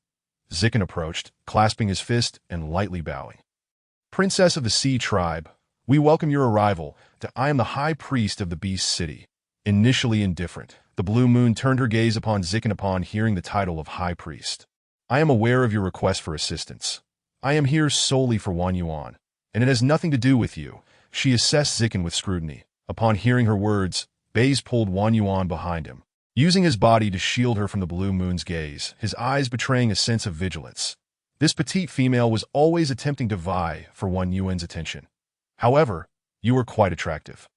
Zikin approached, clasping his fist and lightly bowing. Princess of the Sea Tribe, we welcome your arrival. I am the High Priest of the Beast City. Initially indifferent, the blue moon turned her gaze upon Zikin upon hearing the title of High Priest. I am aware of your request for assistance. I am here solely for Wang Yuan, and it has nothing to do with you. She assessed Zikin with scrutiny. Upon hearing her words, Bei pulled Wang Yuan behind him, using his body to shield her from the blue moon's gaze, his eyes betraying a sense of vigilance. This petite female was always attempting to vie for Wang Yuan's attention. However, you are quite attractive.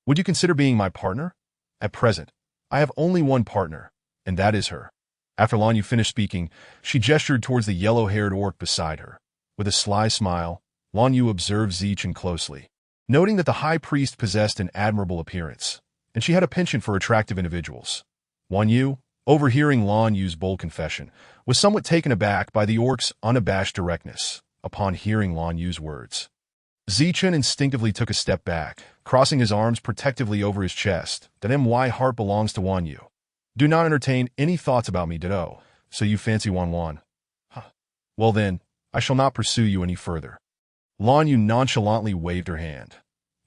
Would you consider being my partner? At present, I have only one partner, and that is her. After Lan Yu finished speaking, she gestured towards the yellow-haired orc beside her. With a sly smile, Lan Yu observed Zichen closely, noting that the high priest possessed an admirable appearance, and she had a penchant for attractive individuals. Wang Yu, overhearing Lan Yu's bold confession, was somewhat taken aback by the orc's unabashed directness upon hearing Lan Yu's words. Zichen instinctively took a step back, crossing his arms protectively over his chest. That my heart belongs to Wang Yu. Do not entertain any thoughts about me, ditto. So you fancy Wang Yuan? Huh. Well then, I shall not pursue you any further. Lan Yu nonchalantly waved her hand.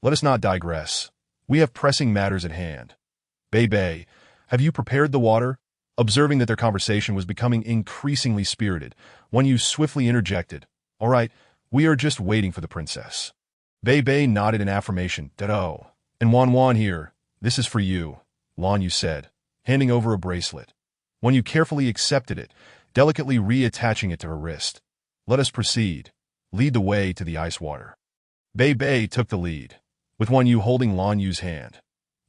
Let us not digress. We have pressing matters at hand. Bei Bei, have you prepared the water? Observing that their conversation was becoming increasingly spirited, Wang Yu swiftly interjected. All right, we are just waiting for the princess. Bei Bei nodded in affirmation. Ditto. And Wang Yuan here, this is for you, Lan Yu said, handing over a bracelet. Wang Yu carefully accepted it, delicately reattaching it to her wrist. Let us proceed. Lead the way to the ice water. Bei Bei took the lead, with Wang Yu holding Lan Yu's hand.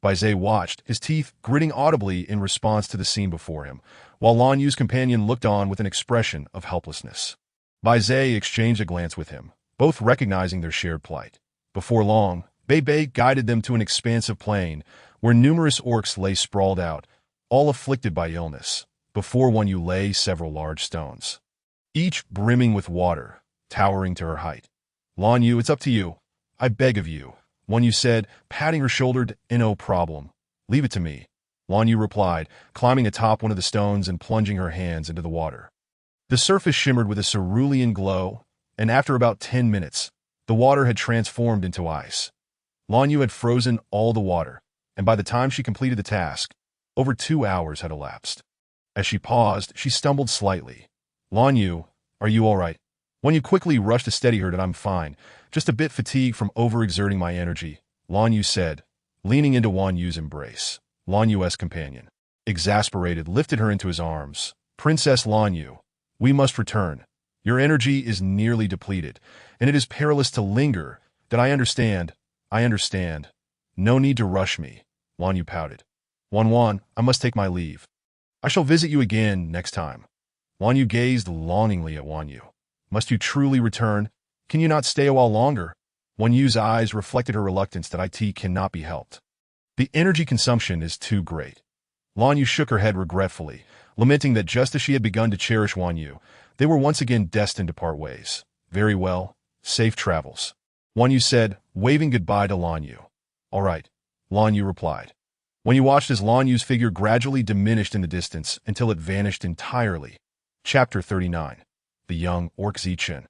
Bai Zhe watched, his teeth gritting audibly in response to the scene before him, while Lan Yu's companion looked on with an expression of helplessness. Bai Zhe exchanged a glance with him, both recognizing their shared plight. Before long, Bei Bei guided them to an expansive plain, where numerous orcs lay sprawled out, all afflicted by illness. Before Wang Yu lay several large stones, each brimming with water, towering to her height. Lan Yu, it's up to you. I beg of you, Wang Yu said, patting her shoulder. No problem. Leave it to me, Lan Yu replied, climbing atop one of the stones and plunging her hands into the water. The surface shimmered with a cerulean glow, and after about 10 minutes, the water had transformed into ice. Lan Yu had frozen all the water, and by the time she completed the task, over 2 hours had elapsed. As she paused, she stumbled slightly. Lan Yu, are you all right? Wang Yu quickly rushed to steady her. I'm fine, just a bit fatigued from overexerting my energy, Lan Yu said, leaning into Wang Yu's embrace. Lan Yu's companion, exasperated, lifted her into his arms. Princess Lan Yu, we must return. Your energy is nearly depleted, and it is perilous to linger. That I understand. No need to rush me, Wang Yu pouted. Wang Yuan, I must take my leave. I shall visit you again next time. Wang Yu gazed longingly at Wang Yu. Must you truly return? Can you not stay a while longer? Wang Yu's eyes reflected her reluctance. That it cannot be helped. The energy consumption is too great. Lan Yu shook her head regretfully, lamenting that just as she had begun to cherish Wan Yu, they were once again destined to part ways. Very well, safe travels. Wan Yu said, waving goodbye to Lan Yu. All right, Lan Yu replied. When you watched as Lan Yu's figure gradually diminished in the distance until it vanished entirely. Chapter 39. The Young Orc Zichen.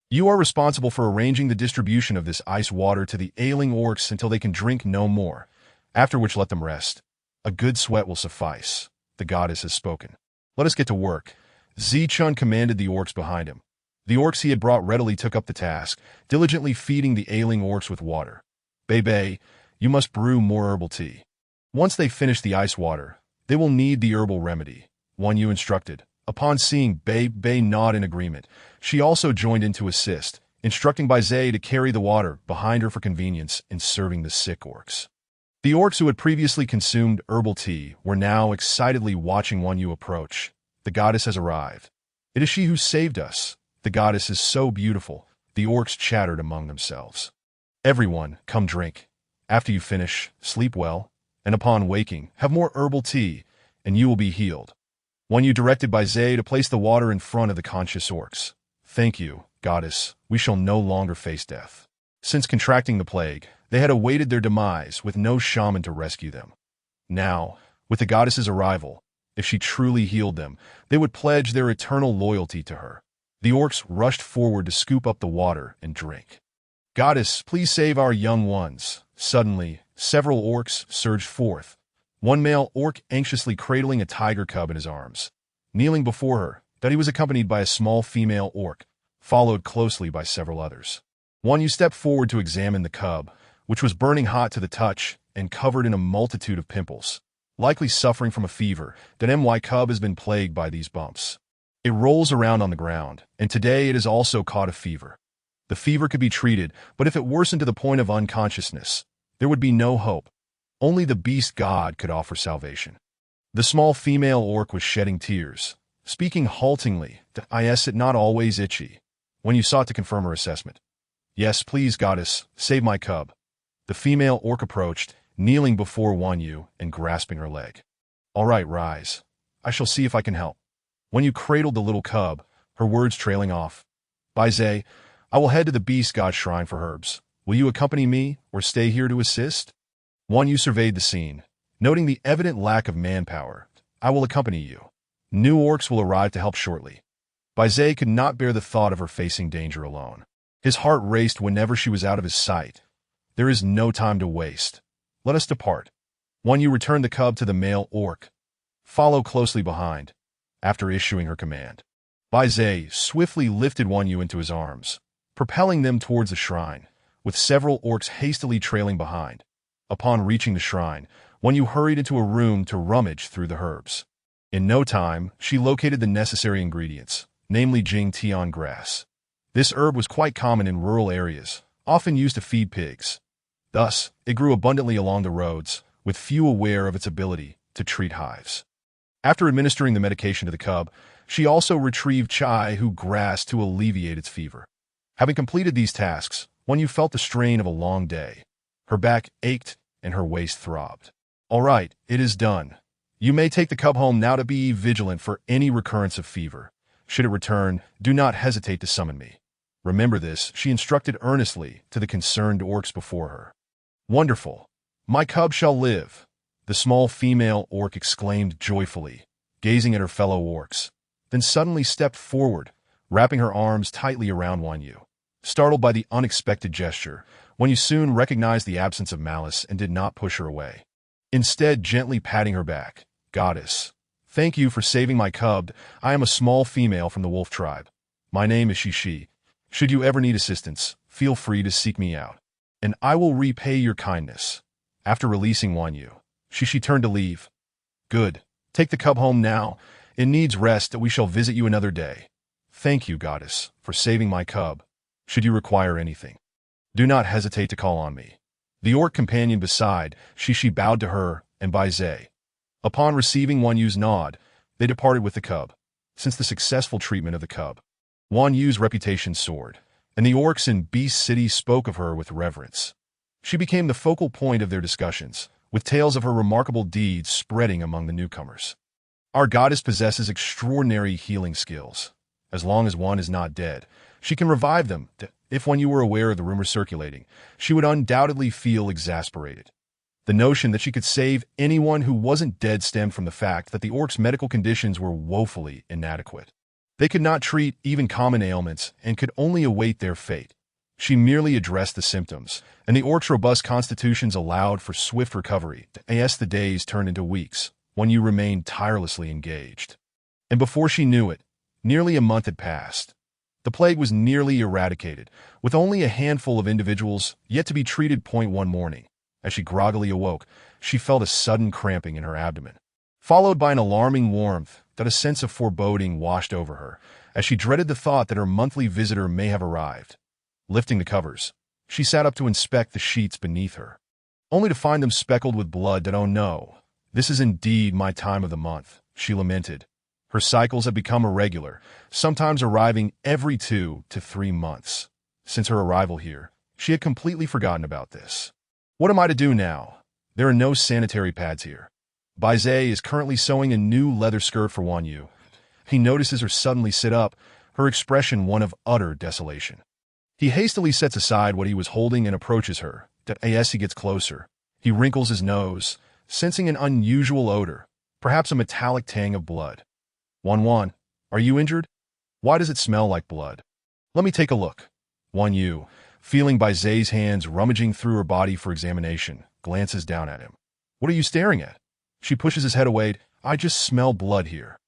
You are responsible for arranging the distribution of this ice water to the ailing orcs until they can drink no more, after which let them rest. A good sweat will suffice. The goddess has spoken. Let us get to work. Zichen commanded the orcs behind him. The orcs he had brought readily took up the task, diligently feeding the ailing orcs with water. Bei, you must brew more herbal tea. Once they finish the ice water, they will need the herbal remedy. Wan Yu instructed. Upon seeing Bei nod in agreement, she also joined in to assist, instructing Bai Zai to carry the water behind her for convenience in serving the sick orcs. The orcs who had previously consumed herbal tea were now excitedly watching Wan Yu approach. The goddess has arrived. It is she who saved us. The goddess is so beautiful, the orcs chattered among themselves. Everyone, come drink. After you finish, sleep well, and upon waking, have more herbal tea, and you will be healed. Wan Yu directed Bai Zai to place the water in front of the conscious orcs. Thank you, goddess, we shall no longer face death. Since contracting the plague, they had awaited their demise with no shaman to rescue them. Now, with the goddess's arrival, if she truly healed them, they would pledge their eternal loyalty to her. The orcs rushed forward to scoop up the water and drink. Goddess, please save our young ones. Suddenly, several orcs surged forth, one male orc anxiously cradling a tiger cub in his arms. Kneeling before her, that he was accompanied by a small female orc, followed closely by several others. Wan Yu stepped forward to examine the cub, which was burning hot to the touch and covered in a multitude of pimples, likely suffering from a fever. That my cub has been plagued by these bumps. It rolls around on the ground, and today it has also caught a fever. The fever could be treated, but if it worsened to the point of unconsciousness, there would be no hope. Only the beast god could offer salvation. The small female orc was shedding tears, speaking haltingly that is it not always itchy. When you sought to confirm her assessment. Yes, please, goddess, save my cub. The female orc approached, kneeling before Wan Yu and grasping her leg. All right, rise. I shall see if I can help. When you cradled the little cub, her words trailing off. Bai Zai, I will head to the beast god shrine for herbs. Will you accompany me or stay here to assist? Wan Yu surveyed the scene, noting the evident lack of manpower. I will accompany you. New orcs will arrive to help shortly. Bai Zai could not bear the thought of her facing danger alone. His heart raced whenever she was out of his sight. There is no time to waste. Let us depart. Wan Yu returned the cub to the male orc. Follow closely behind, after issuing her command. Bai Zai swiftly lifted Wan Yu into his arms, propelling them towards the shrine, with several orcs hastily trailing behind. Upon reaching the shrine, Wan Yu hurried into a room to rummage through the herbs. In no time, she located the necessary ingredients, namely Jing Tian grass. This herb was quite common in rural areas, often used to feed pigs. Thus, it grew abundantly along the roads, with few aware of its ability to treat hives. After administering the medication to the cub, she also retrieved Chai-Hu grass to alleviate its fever. Having completed these tasks, Wan Yu felt the strain of a long day. Her back ached and her waist throbbed. All right, it is done. You may take the cub home now to be vigilant for any recurrence of fever. Should it return, do not hesitate to summon me. Remember this, she instructed earnestly to the concerned orcs before her. Wonderful. My cub shall live. The small female orc exclaimed joyfully, gazing at her fellow orcs, then suddenly stepped forward, wrapping her arms tightly around Wan Yu. Startled by the unexpected gesture, Wan Yu soon recognized the absence of malice and did not push her away. Instead, gently patting her back, Goddess, thank you for saving my cub. I am a small female from the wolf tribe. My name is Shishi. Should you ever need assistance, feel free to seek me out, and I will repay your kindness. After releasing Wan Yu, Shishi turned to leave. Good. Take the cub home now. It needs rest, that we shall visit you another day. Thank you, Goddess, for saving my cub. Should you require anything, do not hesitate to call on me. The orc companion beside Shishi bowed to her and Bai Zai. Upon receiving Wan Yu's nod, they departed with the cub. Since the successful treatment of the cub, Wan Yu's reputation soared, and the orcs in Beast City spoke of her with reverence. She became the focal point of their discussions, with tales of her remarkable deeds spreading among the newcomers. Our goddess possesses extraordinary healing skills. As long as one is not dead, she can revive them. If when you were aware of the rumors circulating, she would undoubtedly feel exasperated. The notion that she could save anyone who wasn't dead stemmed from the fact that the orcs' medical conditions were woefully inadequate. They could not treat even common ailments and could only await their fate. She merely addressed the symptoms, and the orcs' robust constitutions allowed for swift recovery. As the days turned into weeks, when you remained tirelessly engaged. And before she knew it, nearly a month had passed. The plague was nearly eradicated, with only a handful of individuals yet to be treated. One morning, as she groggily awoke, she felt a sudden cramping in her abdomen, followed by an alarming warmth that a sense of foreboding washed over her, as she dreaded the thought that her monthly visitor may have arrived. Lifting the covers, she sat up to inspect the sheets beneath her, only to find them speckled with blood. Oh no, this is indeed my time of the month, she lamented. Her cycles had become irregular, sometimes arriving every 2 to 3 months. Since her arrival here, she had completely forgotten about this. What am I to do now? There are no sanitary pads here. Baize is currently sewing a new leather skirt for Wan Yu. He notices her suddenly sit up, her expression one of utter desolation. He hastily sets aside what he was holding and approaches her. As he gets closer, he wrinkles his nose, sensing an unusual odor, perhaps a metallic tang of blood. Wan, are you injured? Why does it smell like blood? Let me take a look. Wan Yu, feeling Baize's hands rummaging through her body for examination, glances down at him. What are you staring at? She pushes his head away. I just smell blood here.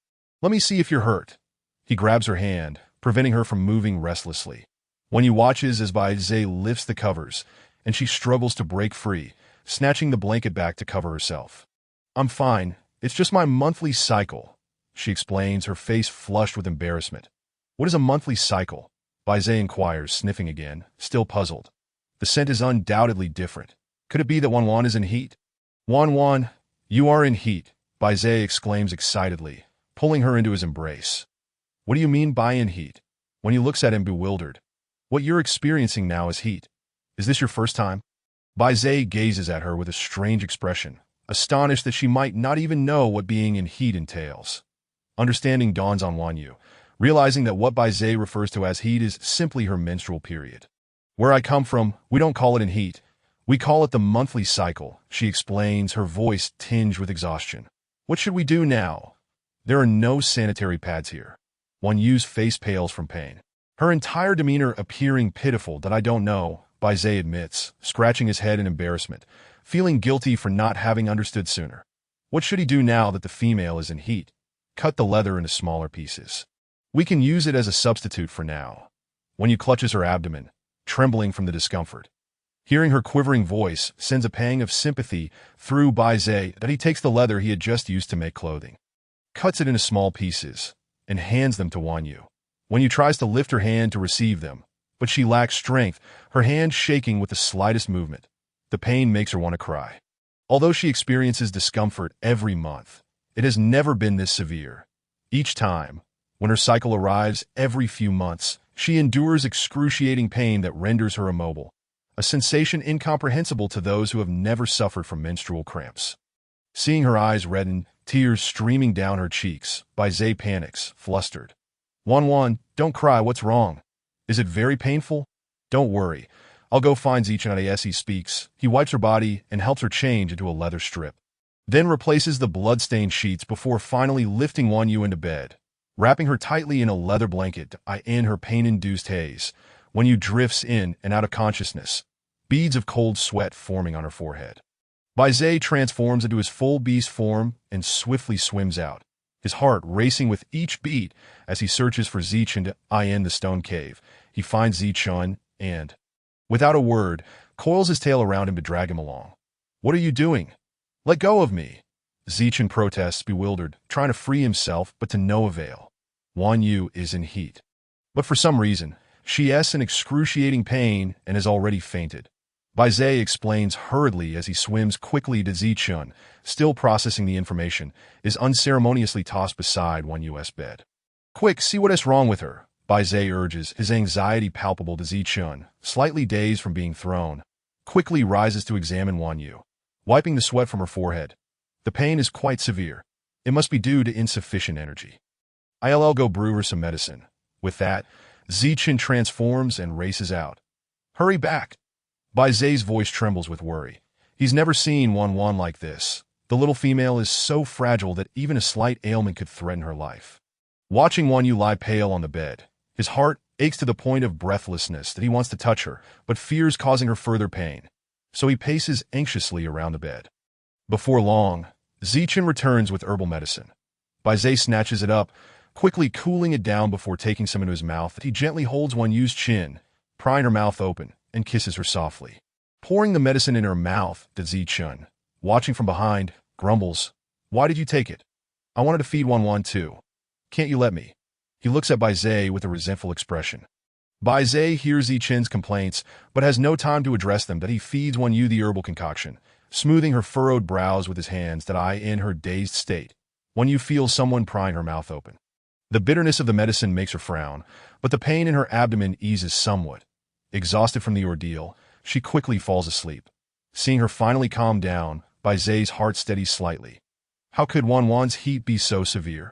Let me see if you're hurt. He grabs her hand, preventing her from moving restlessly. Wan Yu watches as Baize lifts the covers, and she struggles to break free, snatching the blanket back to cover herself. I'm fine. It's just my monthly cycle, she explains, her face flushed with embarrassment. What is a monthly cycle? Baize inquires, sniffing again, still puzzled. The scent is undoubtedly different. Could it be that Wan is in heat? Wan, you are in heat, Baize exclaims excitedly, pulling her into his embrace. What do you mean by in heat? When he looks at him bewildered. What you're experiencing now is heat. Is this your first time? Baize gazes at her with a strange expression, astonished that she might not even know what being in heat entails. Understanding dawns on Wan Yu, realizing that what Baize refers to as heat is simply her menstrual period. Where I come from, we don't call it in heat. We call it the monthly cycle, she explains, her voice tinged with exhaustion. What should we do now? There are no sanitary pads here. Wan Yu's face pales from pain, her entire demeanor appearing pitiful. That I don't know, Baize admits, scratching his head in embarrassment, feeling guilty for not having understood sooner. What should he do now that the female is in heat? Cut the leather into smaller pieces. We can use it as a substitute for now. Wan Yu clutches her abdomen, trembling from the discomfort. Hearing her quivering voice sends a pang of sympathy through Baize that he takes the leather he had just used to make clothing, cuts it into small pieces, and hands them to Wan Yu. Wan Yu tries to lift her hand to receive them, but she lacks strength, her hand shaking with the slightest movement. The pain makes her want to cry. Although she experiences discomfort every month, it has never been this severe. Each time, when her cycle arrives every few months, she endures excruciating pain that renders her immobile, a sensation incomprehensible to those who have never suffered from menstrual cramps. Seeing her eyes redden, tears streaming down her cheeks, Baize panics, flustered. Wan, don't cry, what's wrong? Is it very painful? Don't worry, I'll go find Zichun. As he speaks, he wipes her body and helps her change into a leather strip, then replaces the blood-stained sheets before finally lifting Wan Yu into bed. Wrapping her tightly in a leather blanket, in her pain-induced haze, Wan Yu drifts in and out of consciousness, beads of cold sweat forming on her forehead. Baize transforms into his full beast form and swiftly swims out, his heart racing with each beat as he searches for Zichun in the stone cave. He finds Zichun and, without a word, coils his tail around him to drag him along. What are you doing? Let go of me! Zichun protests, bewildered, trying to free himself, but to no avail. Wan Yu is in heat. But for some reason, she is in excruciating pain and has already fainted. Baize explains hurriedly as he swims quickly to Zichun, still processing the information, is unceremoniously tossed beside Wan Yu's bed. Quick, see what is wrong with her, Baize urges, his anxiety palpable to Zichun, slightly dazed from being thrown. Quickly rises to examine Wan Yu. wiping the sweat from her forehead. The pain is quite severe. It must be due to insufficient energy. I'll go brew her some medicine. With that, Zichen transforms and races out. Hurry back! Bai Zai's voice trembles with worry. He's never seen Wan like this. The little female is so fragile that even a slight ailment could threaten her life. Watching Wan Yu lie pale on the bed, his heart aches to the point of breathlessness that he wants to touch her, but fears causing her further pain. So he paces anxiously around the bed. Before long, Zichen returns with herbal medicine. Bai Zai snatches it up, quickly cooling it down before taking some into his mouth. He gently holds Wan Yu's chin, prying her mouth open, and kisses her softly. Pouring the medicine in her mouth, Zichen, watching from behind, grumbles, "Why did you take it? I wanted to feed Wan too. Can't you let me?" He looks at Bai Zai with a resentful expression. Bai Zai hears Zichen's complaints, but has no time to address them. That he feeds Wan Yu the herbal concoction, smoothing her furrowed brows with his hands. That in her dazed state, Wan Yu feels someone prying her mouth open. The bitterness of the medicine makes her frown, but the pain in her abdomen eases somewhat. Exhausted from the ordeal, she quickly falls asleep. Seeing her finally calm down, Bai Zai's heart steadies slightly. How could Wan's heat be so severe?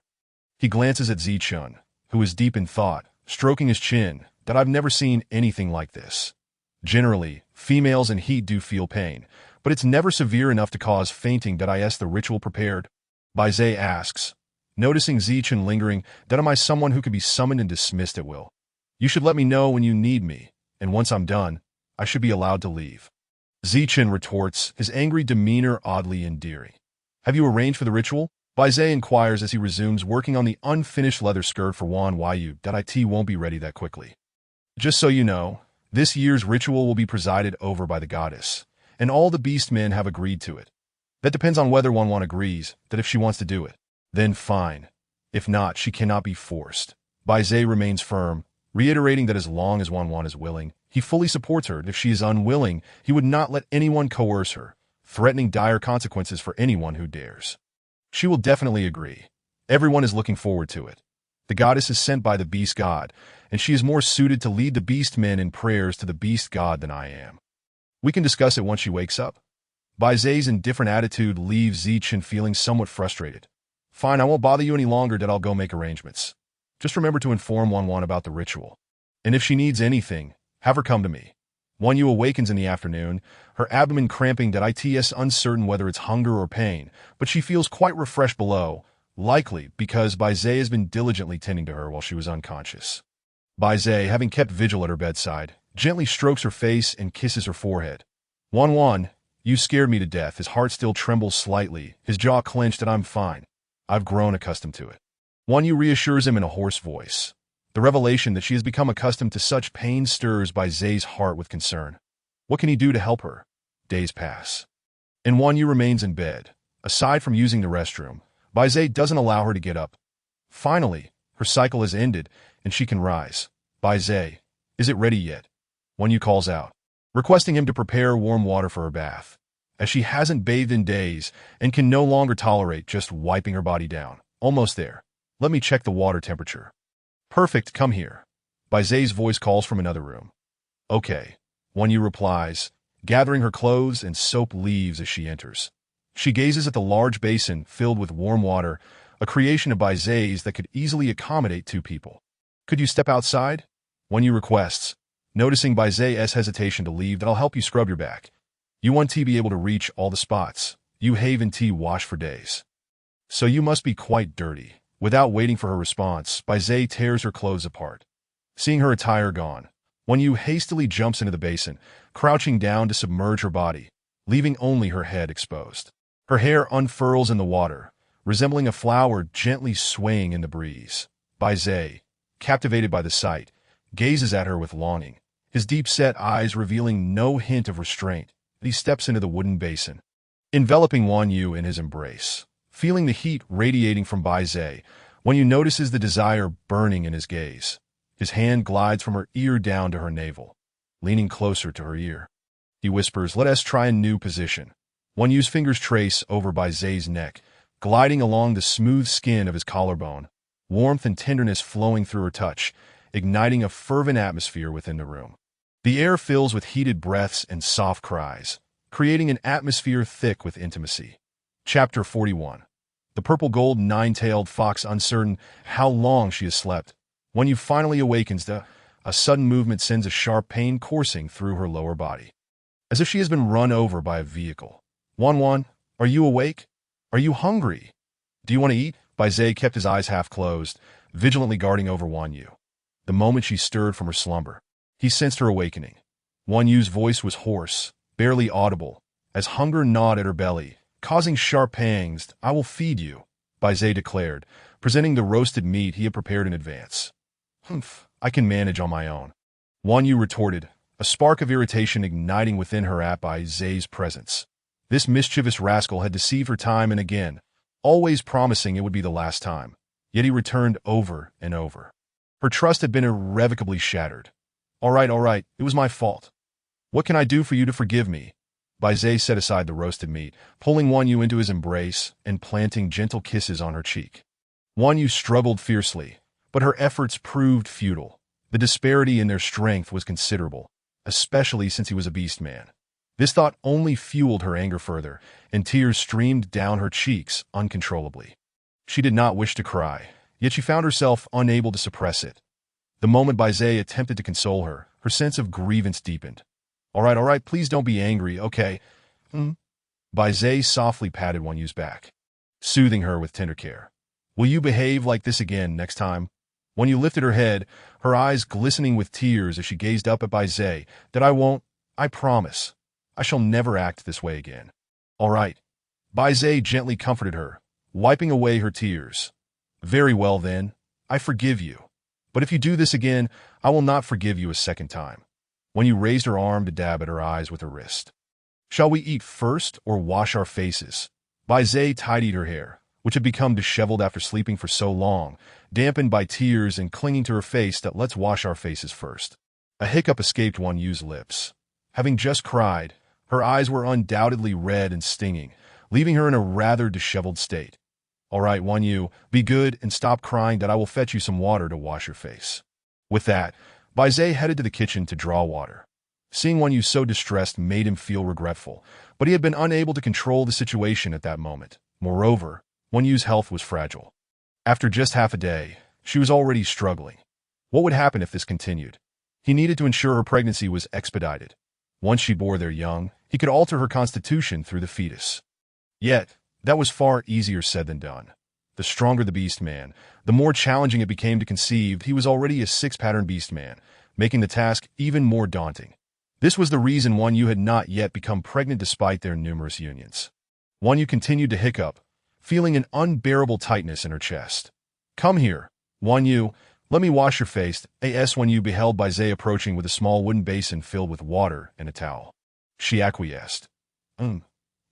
He glances at Zichen, who is deep in thought, stroking his chin. That I've never seen anything like this. Generally, females in heat do feel pain, but it's never severe enough to cause fainting. Is the ritual prepared? Bai Zai asks, noticing Zichen lingering. That am I someone who could be summoned and dismissed at will? You should let me know when you need me, and once I'm done, I should be allowed to leave. Zichen retorts, his angry demeanor oddly endearing. Have you arranged for the ritual? Bai Zai inquires as he resumes working on the unfinished leather skirt for Wan Yu. It won't be ready that quickly. Just so you know, this year's ritual will be presided over by the goddess, and all the beast men have agreed to it. That depends on whether Wan agrees, that if she wants to do it, then fine. If not, she cannot be forced. Bai Zai remains firm, reiterating that as long as Wan is willing, he fully supports her. If she is unwilling, he would not let anyone coerce her, threatening dire consequences for anyone who dares. She will definitely agree. Everyone is looking forward to it. The goddess is sent by the beast god, and she is more suited to lead the beast men in prayers to the beast god than I am. We can discuss it once she wakes up. Bai Zai's indifferent attitude leaves Zichen feeling somewhat frustrated. Fine, I won't bother you any longer. I'll go make arrangements. Just remember to inform Wan about the ritual. And if she needs anything, have her come to me. Wan Yu awakens in the afternoon, her abdomen cramping. It's uncertain whether it's hunger or pain, but she feels quite refreshed below, likely because Bai Zai has been diligently tending to her while she was unconscious. Bai Zai, having kept vigil at her bedside, gently strokes her face and kisses her forehead. Wan, you scared me to death. His heart still trembles slightly, his jaw clenched. I'm fine. I've grown accustomed to it. Wan Yu reassures him in a hoarse voice. The revelation that she has become accustomed to such pain stirs Bai Zai's heart with concern. What can he do to help her? Days pass. And Wan Yu remains in bed. Aside from using the restroom, Bai Zai doesn't allow her to get up. Finally, her cycle has ended, and she can rise. Bai Zai, is it ready yet? Wan Yu calls out, requesting him to prepare warm water for her bath, as she hasn't bathed in days and can no longer tolerate just wiping her body down. Almost there. Let me check the water temperature. Perfect, come here. Bai Zai's voice calls from another room. Okay, Wan Yu replies, gathering her clothes and soap leaves as she enters. She gazes at the large basin filled with warm water, a creation of Bai Zai's that could easily accommodate two people. Could you step outside? Wan Yu requests, noticing Bai Zai's hesitation to leave. That I'll help you scrub your back. You want to be able to reach all the spots. You haven't washed for days. So you must be quite dirty. Without waiting for her response, Bai Zai tears her clothes apart. Seeing her attire gone, Wan Yu hastily jumps into the basin, crouching down to submerge her body, leaving only her head exposed. Her hair unfurls in the water, resembling a flower gently swaying in the breeze. Bai Zai, captivated by the sight, gazes at her with longing, his deep-set eyes revealing no hint of restraint. He steps into the wooden basin, enveloping Wan Yu in his embrace. Feeling the heat radiating from Bai Zai, Wan Yu notices the desire burning in his gaze. His hand glides from her ear down to her navel, leaning closer to her ear. He whispers, let us try a new position. Wan Yu's fingers trace over Bai Zai's neck, gliding along the smooth skin of his collarbone, warmth and tenderness flowing through her touch, igniting a fervent atmosphere within the room. The air fills with heated breaths and soft cries. creating an atmosphere thick with intimacy. Chapter 41. The purple gold nine-tailed fox, uncertain how long she has slept. When you finally awakens, a sudden movement sends a sharp pain coursing through her lower body, as if she has been run over by a vehicle. Wan, are you awake? Are you hungry? Do you want to eat? Baizé kept his eyes half closed, vigilantly guarding over Wan Yu. The moment she stirred from her slumber, he sensed her awakening. Wan Yu's voice was hoarse, barely audible, as hunger gnawed at her belly, causing sharp pangs. I will feed you, Baizé declared, presenting the roasted meat he had prepared in advance. Humph, I can manage on my own, Wan Yu retorted, a spark of irritation igniting within her at Baizé's presence. This mischievous rascal had deceived her time and again, always promising it would be the last time. Yet he returned over and over. Her trust had been irrevocably shattered. All right, it was my fault. What can I do for you to forgive me? Baizé set aside the roasted meat, pulling Wan Yu into his embrace and planting gentle kisses on her cheek. Wan Yu struggled fiercely, but her efforts proved futile. The disparity in their strength was considerable, especially since he was a beast man. This thought only fueled her anger further, and tears streamed down her cheeks uncontrollably. She did not wish to cry, yet she found herself unable to suppress it. The moment Baizé attempted to console her, her sense of grievance deepened. All right, please don't be angry, okay? Baizé softly patted Wan Yu's back, soothing her with tender care. Will you behave like this again next time? Wan Yu lifted her head, her eyes glistening with tears as she gazed up at Baizé. That I won't, I promise. I shall never act this way again. All right. Baizé gently comforted her, wiping away her tears. Very well then, I forgive you. But if you do this again, I will not forgive you a second time. Wan Yu raised her arm to dab at her eyes with her wrist. Shall we eat first or wash our faces? Baizé tidied her hair, which had become disheveled after sleeping for so long, dampened by tears and clinging to her face. That let's wash our faces first. A hiccup escaped Wan Yu's lips. Having just cried, her eyes were undoubtedly red and stinging, leaving her in a rather disheveled state. All right, Wan Yu, be good and stop crying. That I will fetch you some water to wash your face. With that, Baizé headed to the kitchen to draw water. Seeing Wan Yu so distressed made him feel regretful, but he had been unable to control the situation at that moment. Moreover, Wan Yu's health was fragile. After just half a day, she was already struggling. What would happen if this continued? He needed to ensure her pregnancy was expedited. Once she bore their young, he could alter her constitution through the fetus. Yet, that was far easier said than done. The stronger the beast man, the more challenging it became to conceive. He was already a six-pattern beast man, making the task even more daunting. This was the reason Wan Yu had not yet become pregnant despite their numerous unions. Wan Yu continued to hiccup, feeling an unbearable tightness in her chest. Come here, Wan Yu, let me wash your face. Wan Yu beheld Baizé approaching with a small wooden basin filled with water and a towel. She acquiesced.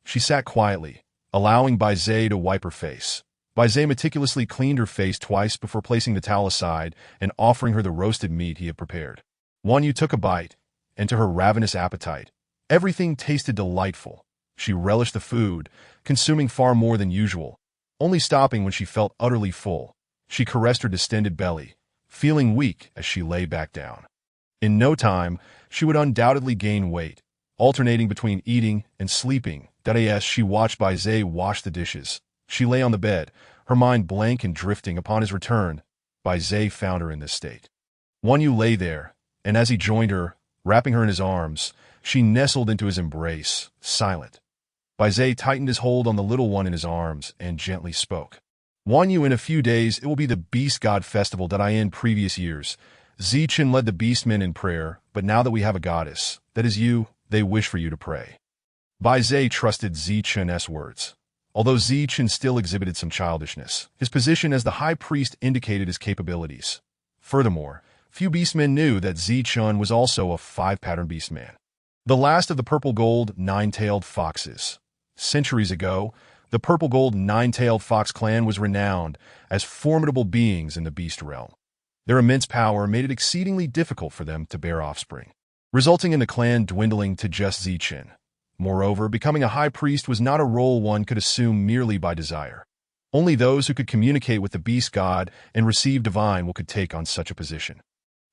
She sat quietly, allowing Baizé to wipe her face. Baizé meticulously cleaned her face twice before placing the towel aside and offering her the roasted meat he had prepared. Wan Yu took a bite, and to her ravenous appetite, everything tasted delightful. She relished the food, consuming far more than usual, only stopping when she felt utterly full. She caressed her distended belly, feeling weak as she lay back down. In no time, she would undoubtedly gain weight, alternating between eating and sleeping. As she watched Baizé wash the dishes, she lay on the bed, her mind blank and drifting. Upon his return, Baizé found her in this state. Wan Yu lay there, and as he joined her, wrapping her in his arms, she nestled into his embrace, silent. Baizé tightened his hold on the little one in his arms and gently spoke. Wan Yu, in a few days it will be the Beast God Festival that in previous years. Zichen led the beastmen in prayer, but now that we have a goddess, that is you, they wish for you to pray. Baizé trusted Zichen's words. Although Zichen still exhibited some childishness, his position as the high priest indicated his capabilities. Furthermore, few beastmen knew that Zichen was also a five-pattern beastman, the last of the purple-gold nine-tailed foxes. Centuries ago, the purple-gold nine-tailed fox clan was renowned as formidable beings in the beast realm. Their immense power made it exceedingly difficult for them to bear offspring, resulting in the clan dwindling to just Zichen. Moreover, becoming a high priest was not a role one could assume merely by desire. Only those who could communicate with the beast god and receive divine will could take on such a position.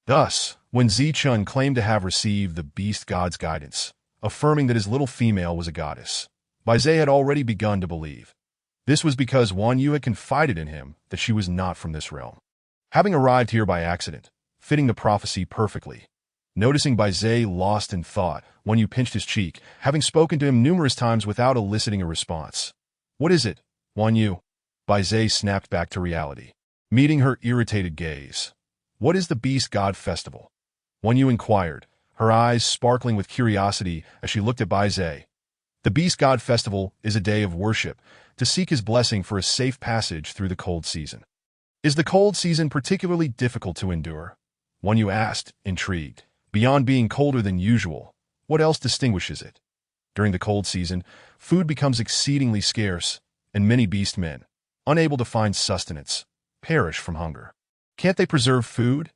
Thus, when Zichen claimed to have received the beast god's guidance, affirming that his little female was a goddess. Bai Zai had already begun to believe. This was because Wan Yu had confided in him that she was not from this realm. Having arrived here by accident, fitting the prophecy perfectly. Noticing Bai Zai lost in thought, Wan Yu pinched his cheek, having spoken to him numerous times without eliciting a response. "What is it, Wan Yu?" Bai Zai snapped back to reality, meeting her irritated gaze. "What is the Beast God Festival?" Wan Yu inquired, her eyes sparkling with curiosity as she looked at Bai Zai. The Beast God Festival is a day of worship, to seek his blessing for a safe passage through the cold season. Is the cold season particularly difficult to endure? Wan Yu asked, intrigued. Beyond being colder than usual, what else distinguishes it? During the cold season, food becomes exceedingly scarce, and many beast men, unable to find sustenance, perish from hunger. Can't they preserve food?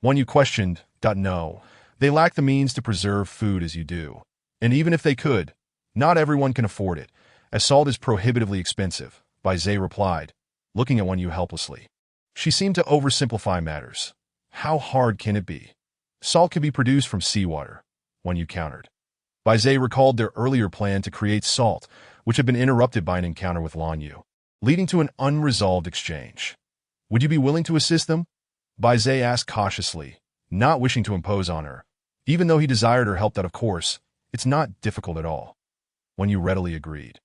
Wan Yu questioned. No, they lack the means to preserve food as you do. And even if they could, not everyone can afford it, as salt is prohibitively expensive, Bai Zai replied, looking at Wan Yu helplessly. She seemed to oversimplify matters. How hard can it be? Salt can be produced from seawater, Wan Yu countered. Bai Zai recalled their earlier plan to create salt, which had been interrupted by an encounter with Lan Yu, leading to an unresolved exchange. Would you be willing to assist them? Bai Zai asked cautiously, not wishing to impose on her. Even though he desired her help, that of course, it's not difficult at all. Wan Yu readily agreed,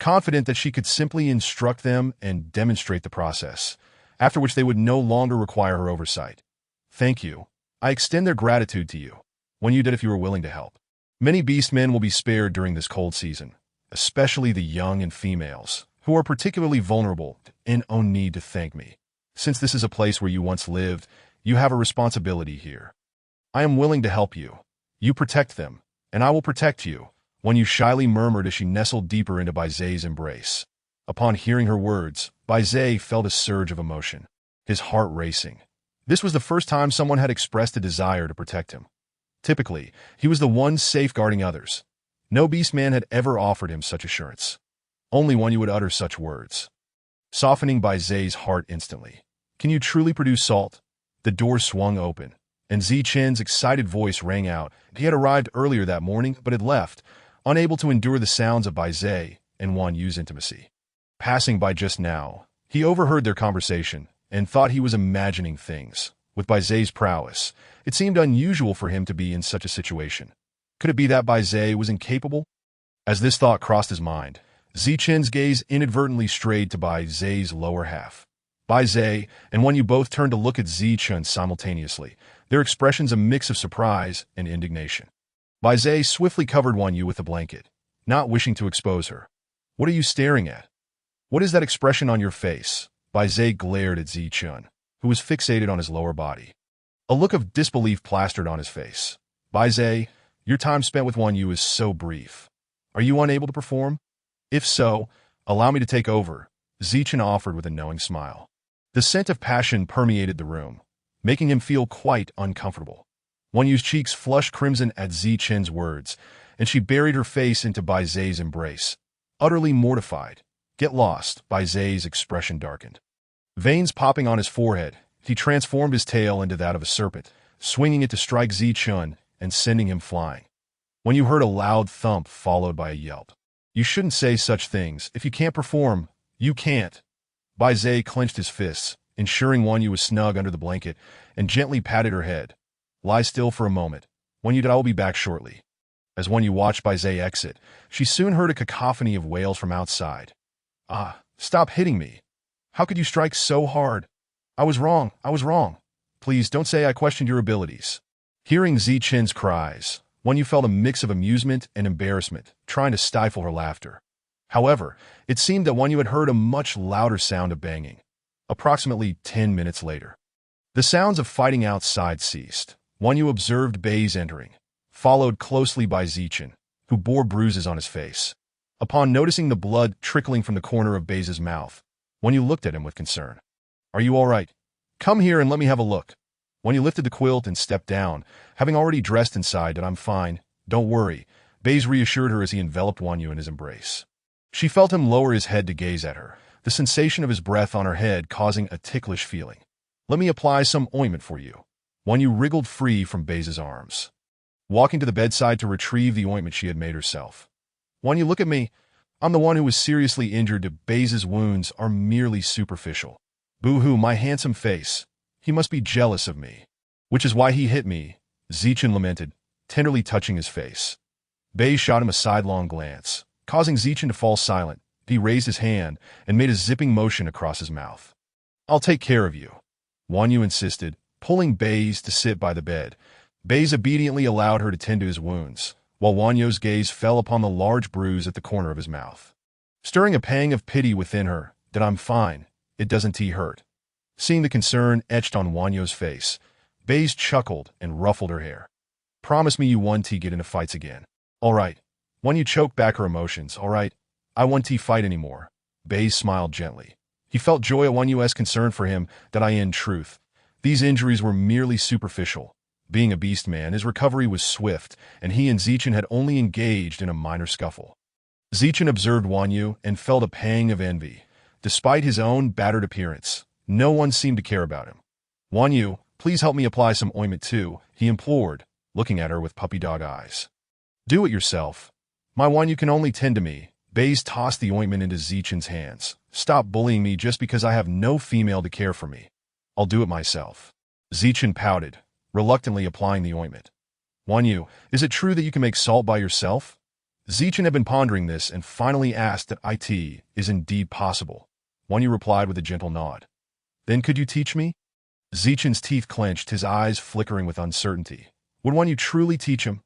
confident that she could simply instruct them and demonstrate the process, after which they would no longer require her oversight. Thank you. I extend their gratitude to you, Wan Yu did if you were willing to help. Many beastmen will be spared during this cold season, especially the young and females, who are particularly vulnerable and own need to thank me. Since this is a place where you once lived, you have a responsibility here. I am willing to help you. You protect them, and I will protect you, Wan Yu shyly murmured as she nestled deeper into Bai Zai's embrace. Upon hearing her words, Bai Zai felt a surge of emotion, his heart racing. This was the first time someone had expressed a desire to protect him. Typically, he was the one safeguarding others. No beastman had ever offered him such assurance. Only Wan Yu would utter such words, softening Bai Zai's heart instantly. Can you truly produce salt? The door swung open, and Zichen's excited voice rang out. He had arrived earlier that morning, but had left, unable to endure the sounds of Bai Zai and Wan Yu's intimacy. Passing by just now, he overheard their conversation and thought he was imagining things. With Bai Zai's prowess, it seemed unusual for him to be in such a situation. Could it be that Bai Zai was incapable? As this thought crossed his mind, Zichen's gaze inadvertently strayed to Bai Zai's lower half. Bai Zai and Wan Yu both turned to look at Zichen simultaneously, their expressions a mix of surprise and indignation. Bai Zai swiftly covered Wan Yu with a blanket, not wishing to expose her. What are you staring at? What is that expression on your face? Bai Zai glared at Zichen, who was fixated on his lower body. A look of disbelief plastered on his face. Bai Zai, your time spent with Wan Yu is so brief. Are you unable to perform? If so, allow me to take over, Zichen offered with a knowing smile. The scent of passion permeated the room, making him feel quite uncomfortable. Wan Yu's cheeks flushed crimson at Zichen's words, and she buried her face into Bai Zai's embrace, utterly mortified. Get lost, Bai Zai's expression darkened. Veins popping on his forehead, he transformed his tail into that of a serpent, swinging it to strike Zichen and sending him flying. Wan Yu heard a loud thump followed by a yelp. You shouldn't say such things. If you can't perform, you can't. Bai Zai clenched his fists, ensuring Wan Yu was snug under the blanket, and gently patted her head. Lie still for a moment. Wan Yu, I will be back shortly. As Wan Yu watched Bai Zai exit, she soon heard a cacophony of wails from outside. Ah, stop hitting me. How could you strike so hard? I was wrong. Please don't say I questioned your abilities. Hearing Zichen's cries, Wan Yu felt a mix of amusement and embarrassment, trying to stifle her laughter. However, it seemed that Wan Yu had heard a much louder sound of banging. Approximately 10 minutes later, the sounds of fighting outside ceased. Wan Yu observed Baize entering, followed closely by Zichen, who bore bruises on his face. Upon noticing the blood trickling from the corner of Baize's mouth, Wan Yu looked at him with concern. Are you all right? Come here and let me have a look. Wan Yu lifted the quilt and stepped down, having already dressed inside. I'm fine. Don't worry, Baize reassured her as he enveloped Wan Yu in his embrace. She felt him lower his head to gaze at her, the sensation of his breath on her head causing a ticklish feeling. Let me apply some ointment for you. Wan Yu wriggled free from Baize's arms. walking to the bedside to retrieve the ointment she had made herself. When you look at me, I'm the one who was seriously injured. Baze's wounds are merely superficial. Boo-hoo, my handsome face. He must be jealous of me. Which is why he hit me, Ziethen lamented, tenderly touching his face. Baze shot him a sidelong glance, causing Ziethen to fall silent. He raised his hand and made a zipping motion across his mouth. I'll take care of you, Wanyu insisted, pulling Baze to sit by the bed. Baze obediently allowed her to tend to his wounds, while Wanyu's gaze fell upon the large bruise at the corner of his mouth. Stirring a pang of pity within her, that I'm fine, it doesn't hurt. Seeing the concern etched on Wanyu's face, Baze chuckled and ruffled her hair. Promise me you won't get into fights again. All right. Wanyu choked back her emotions. All right. I won't fight anymore. Baze smiled gently. He felt joy at Wanyu's concern for him that in truth, these injuries were merely superficial. Being a beast man, his recovery was swift, and he and Ziethen had only engaged in a minor scuffle. Ziethen observed Wanyu and felt a pang of envy. Despite his own battered appearance, no one seemed to care about him. Wanyu, please help me apply some ointment too, he implored, looking at her with puppy dog eyes. Do it yourself. My Wanyu can only tend to me. Baze tossed the ointment into Ziethen's hands. Stop bullying me just because I have no female to care for me. I'll do it myself. Ziethen pouted, reluctantly applying the ointment. Wanyu, is it true that you can make salt by yourself? Ziethen had been pondering this and finally asked that it is indeed possible. Wanyu replied with a gentle nod. Then could you teach me? Ziethen's teeth clenched, his eyes flickering with uncertainty. Would Wanyu truly teach him?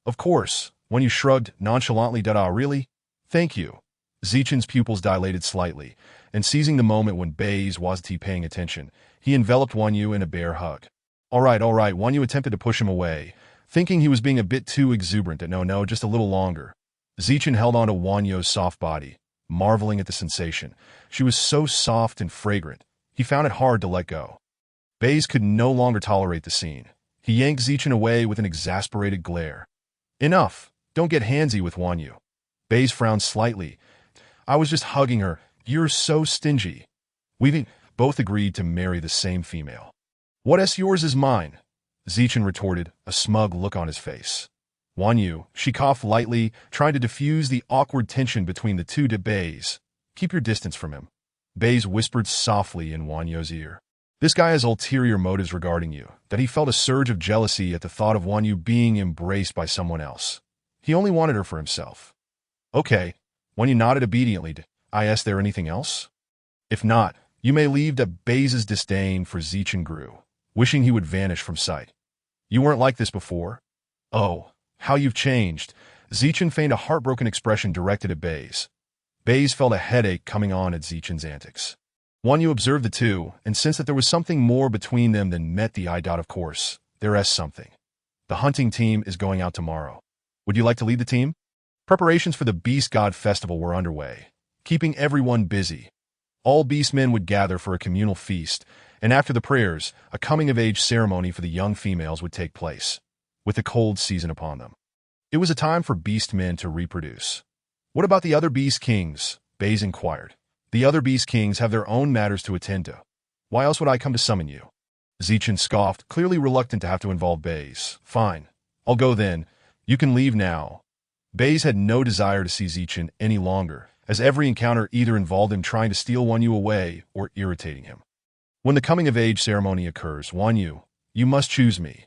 Of course. Wanyu shrugged nonchalantly. Really? Thank you. Ziethen's pupils dilated slightly, and seizing the moment when Baze wasn't paying attention, he enveloped Wanyu in a bear hug. All right. Wanyu attempted to push him away, thinking he was being a bit too exuberant. No, just a little longer. Ziethen held on to Wanyu's soft body, marveling at the sensation. She was so soft and fragrant, he found it hard to let go. Baze could no longer tolerate the scene. He yanked Ziethen away with an exasperated glare. Enough. Don't get handsy with Wanyu. Baze frowned slightly. I was just hugging her. You're so stingy. We both agreed to marry the same female. What's yours is mine, Ziethen retorted, a smug look on his face. Wanyu, she coughed lightly, trying to diffuse the awkward tension between the two. To Baze, keep your distance from him. Baze whispered softly in Wanyu's ear. This guy has ulterior motives regarding you, that he felt a surge of jealousy at the thought of Wanyu being embraced by someone else. He only wanted her for himself. Okay. Wanyu nodded obediently. Is there anything else? If not, you may leave. Baze's disdain for Ziethen grew, wishing he would vanish from sight. You weren't like this before. Oh, how you've changed. Ziethen feigned a heartbroken expression directed at Baze. Baze felt a headache coming on at Ziethen's antics. Wanyu observed the two, and sensed that there was something more between them than met the eye. Of course, there is something. The hunting team is going out tomorrow. Would you like to lead the team? Preparations for the Beast God Festival were underway, keeping everyone busy. All beastmen would gather for a communal feast, and after the prayers, a coming-of-age ceremony for the young females would take place, with the cold season upon them. It was a time for beastmen to reproduce. What about the other beast kings? Baze inquired. The other beast kings have their own matters to attend to. Why else would I come to summon you? Ziethen scoffed, clearly reluctant to have to involve Baze. Fine. I'll go then. You can leave now. Baze had no desire to see Ziethen any longer, as every encounter either involved him trying to steal Wanyu away or irritating him. When the coming-of-age ceremony occurs, Wanyu, you must choose me.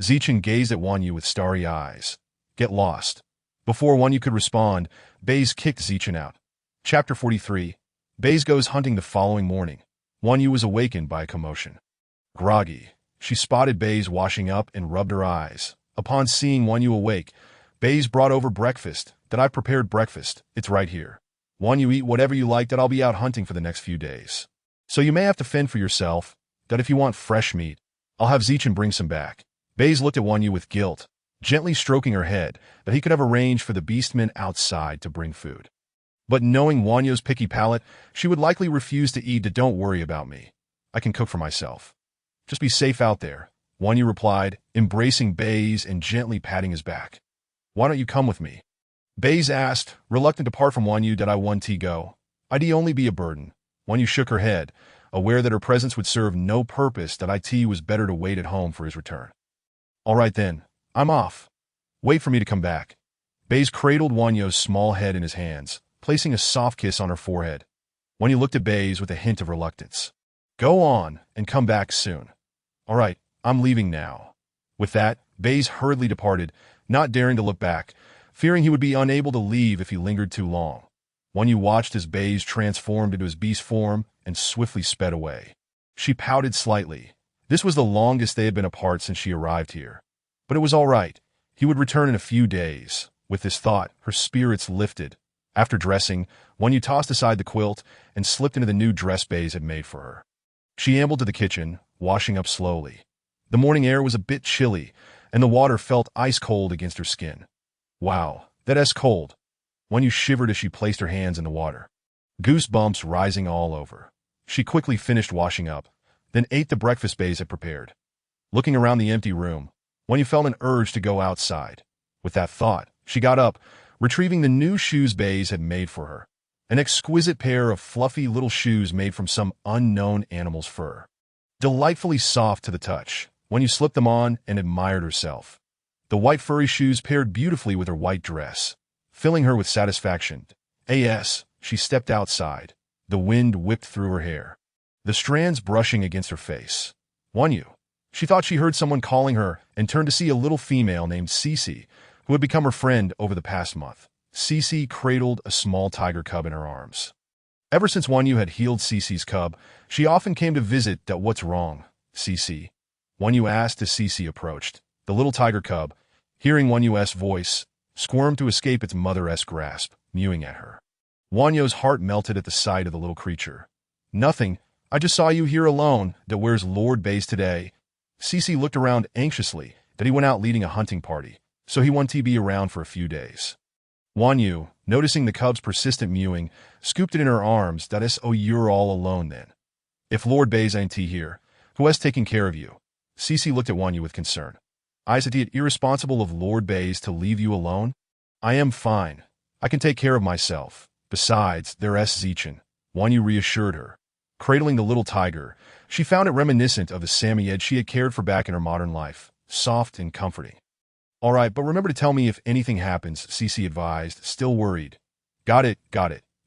Ziethen gazed at Wanyu with starry eyes. Get lost. Before Wanyu could respond, Baze kicked Ziethen out. Chapter 43. Baze goes hunting the following morning. Wanyu was awakened by a commotion. Groggy, she spotted Baze washing up and rubbed her eyes. Upon seeing Wanyu awake, Baze brought over breakfast. That I've prepared breakfast. It's right here. Wanyu, eat whatever you like. That I'll be out hunting for the next few days. So you may have to fend for yourself. That if you want fresh meat, I'll have Ziethen bring some back. Baze looked at Wanyu with guilt, gently stroking her head, that he could have arranged for the beastmen outside to bring food. But knowing Wanyu's picky palate, she would likely refuse to eat. Don't worry about me. I can cook for myself. Just be safe out there, Wanyu replied, embracing Baze and gently patting his back. Why don't you come with me? Baze asked, reluctant to part from Wanyu. Did I want to go? I'd only be a burden. Wanyu shook her head, aware that her presence would serve no purpose. That it was better to wait at home for his return. All right then, I'm off. Wait for me to come back. Baze cradled Wanyo's small head in his hands, placing a soft kiss on her forehead. Wanyo looked at Baze with a hint of reluctance. Go on, and come back soon. All right, I'm leaving now. With that, Baze hurriedly departed, not daring to look back, fearing he would be unable to leave if he lingered too long. Wanyo watched as Baze transformed into his beast form and swiftly sped away. She pouted slightly. This was the longest they had been apart since she arrived here. But it was all right. He would return in a few days. With this thought, her spirits lifted. After dressing, Wanyo tossed aside the quilt and slipped into the new dress Baze had made for her. She ambled to the kitchen, washing up slowly. The morning air was a bit chilly, and the water felt ice-cold against her skin. Wow, that's cold. Wanyo shivered as she placed her hands in the water. Goosebumps rising all over. She quickly finished washing up, then ate the breakfast Baze had prepared. Looking around the empty room, Wanyo felt an urge to go outside. With that thought, she got up, retrieving the new shoes Baze had made for her. An exquisite pair of fluffy little shoes made from some unknown animal's fur. Delightfully soft to the touch, Wanyo slipped them on and admired herself. The white furry shoes paired beautifully with her white dress, filling her with satisfaction. As she stepped outside, the wind whipped through her hair, the strands brushing against her face. Wanyo. She thought she heard someone calling her and turned to see a little female named Cece, who had become her friend over the past month. Cece cradled a small tiger cub in her arms. Ever since Wanyo had healed Cece's cub, she often came to visit. What's wrong, Cece? Wanyo asked as Cece approached. The little tiger cub, hearing Wanyo's voice, squirmed to escape its mother-esque grasp, mewing at her. Wanyo's heart melted at the sight of the little creature. Nothing. I just saw you here alone. Where's Lord Baze today? Cece looked around anxiously. That he went out leading a hunting party, so he won't be around for a few days. Wanyo, noticing the cub's persistent mewing, scooped it in her arms. Oh, you're all alone then. If Lord Baze ain't here, who has taken care of you? Cece looked at Wanyo with concern. Is it irresponsible of Lord Baze to leave you alone? I am fine. I can take care of myself. Besides, there's Zechen. Wanyo reassured her. Cradling the little tiger, she found it reminiscent of the Samoyed she had cared for back in her modern life, soft and comforting. All right, but remember to tell me if anything happens, Cece advised, still worried. Got it.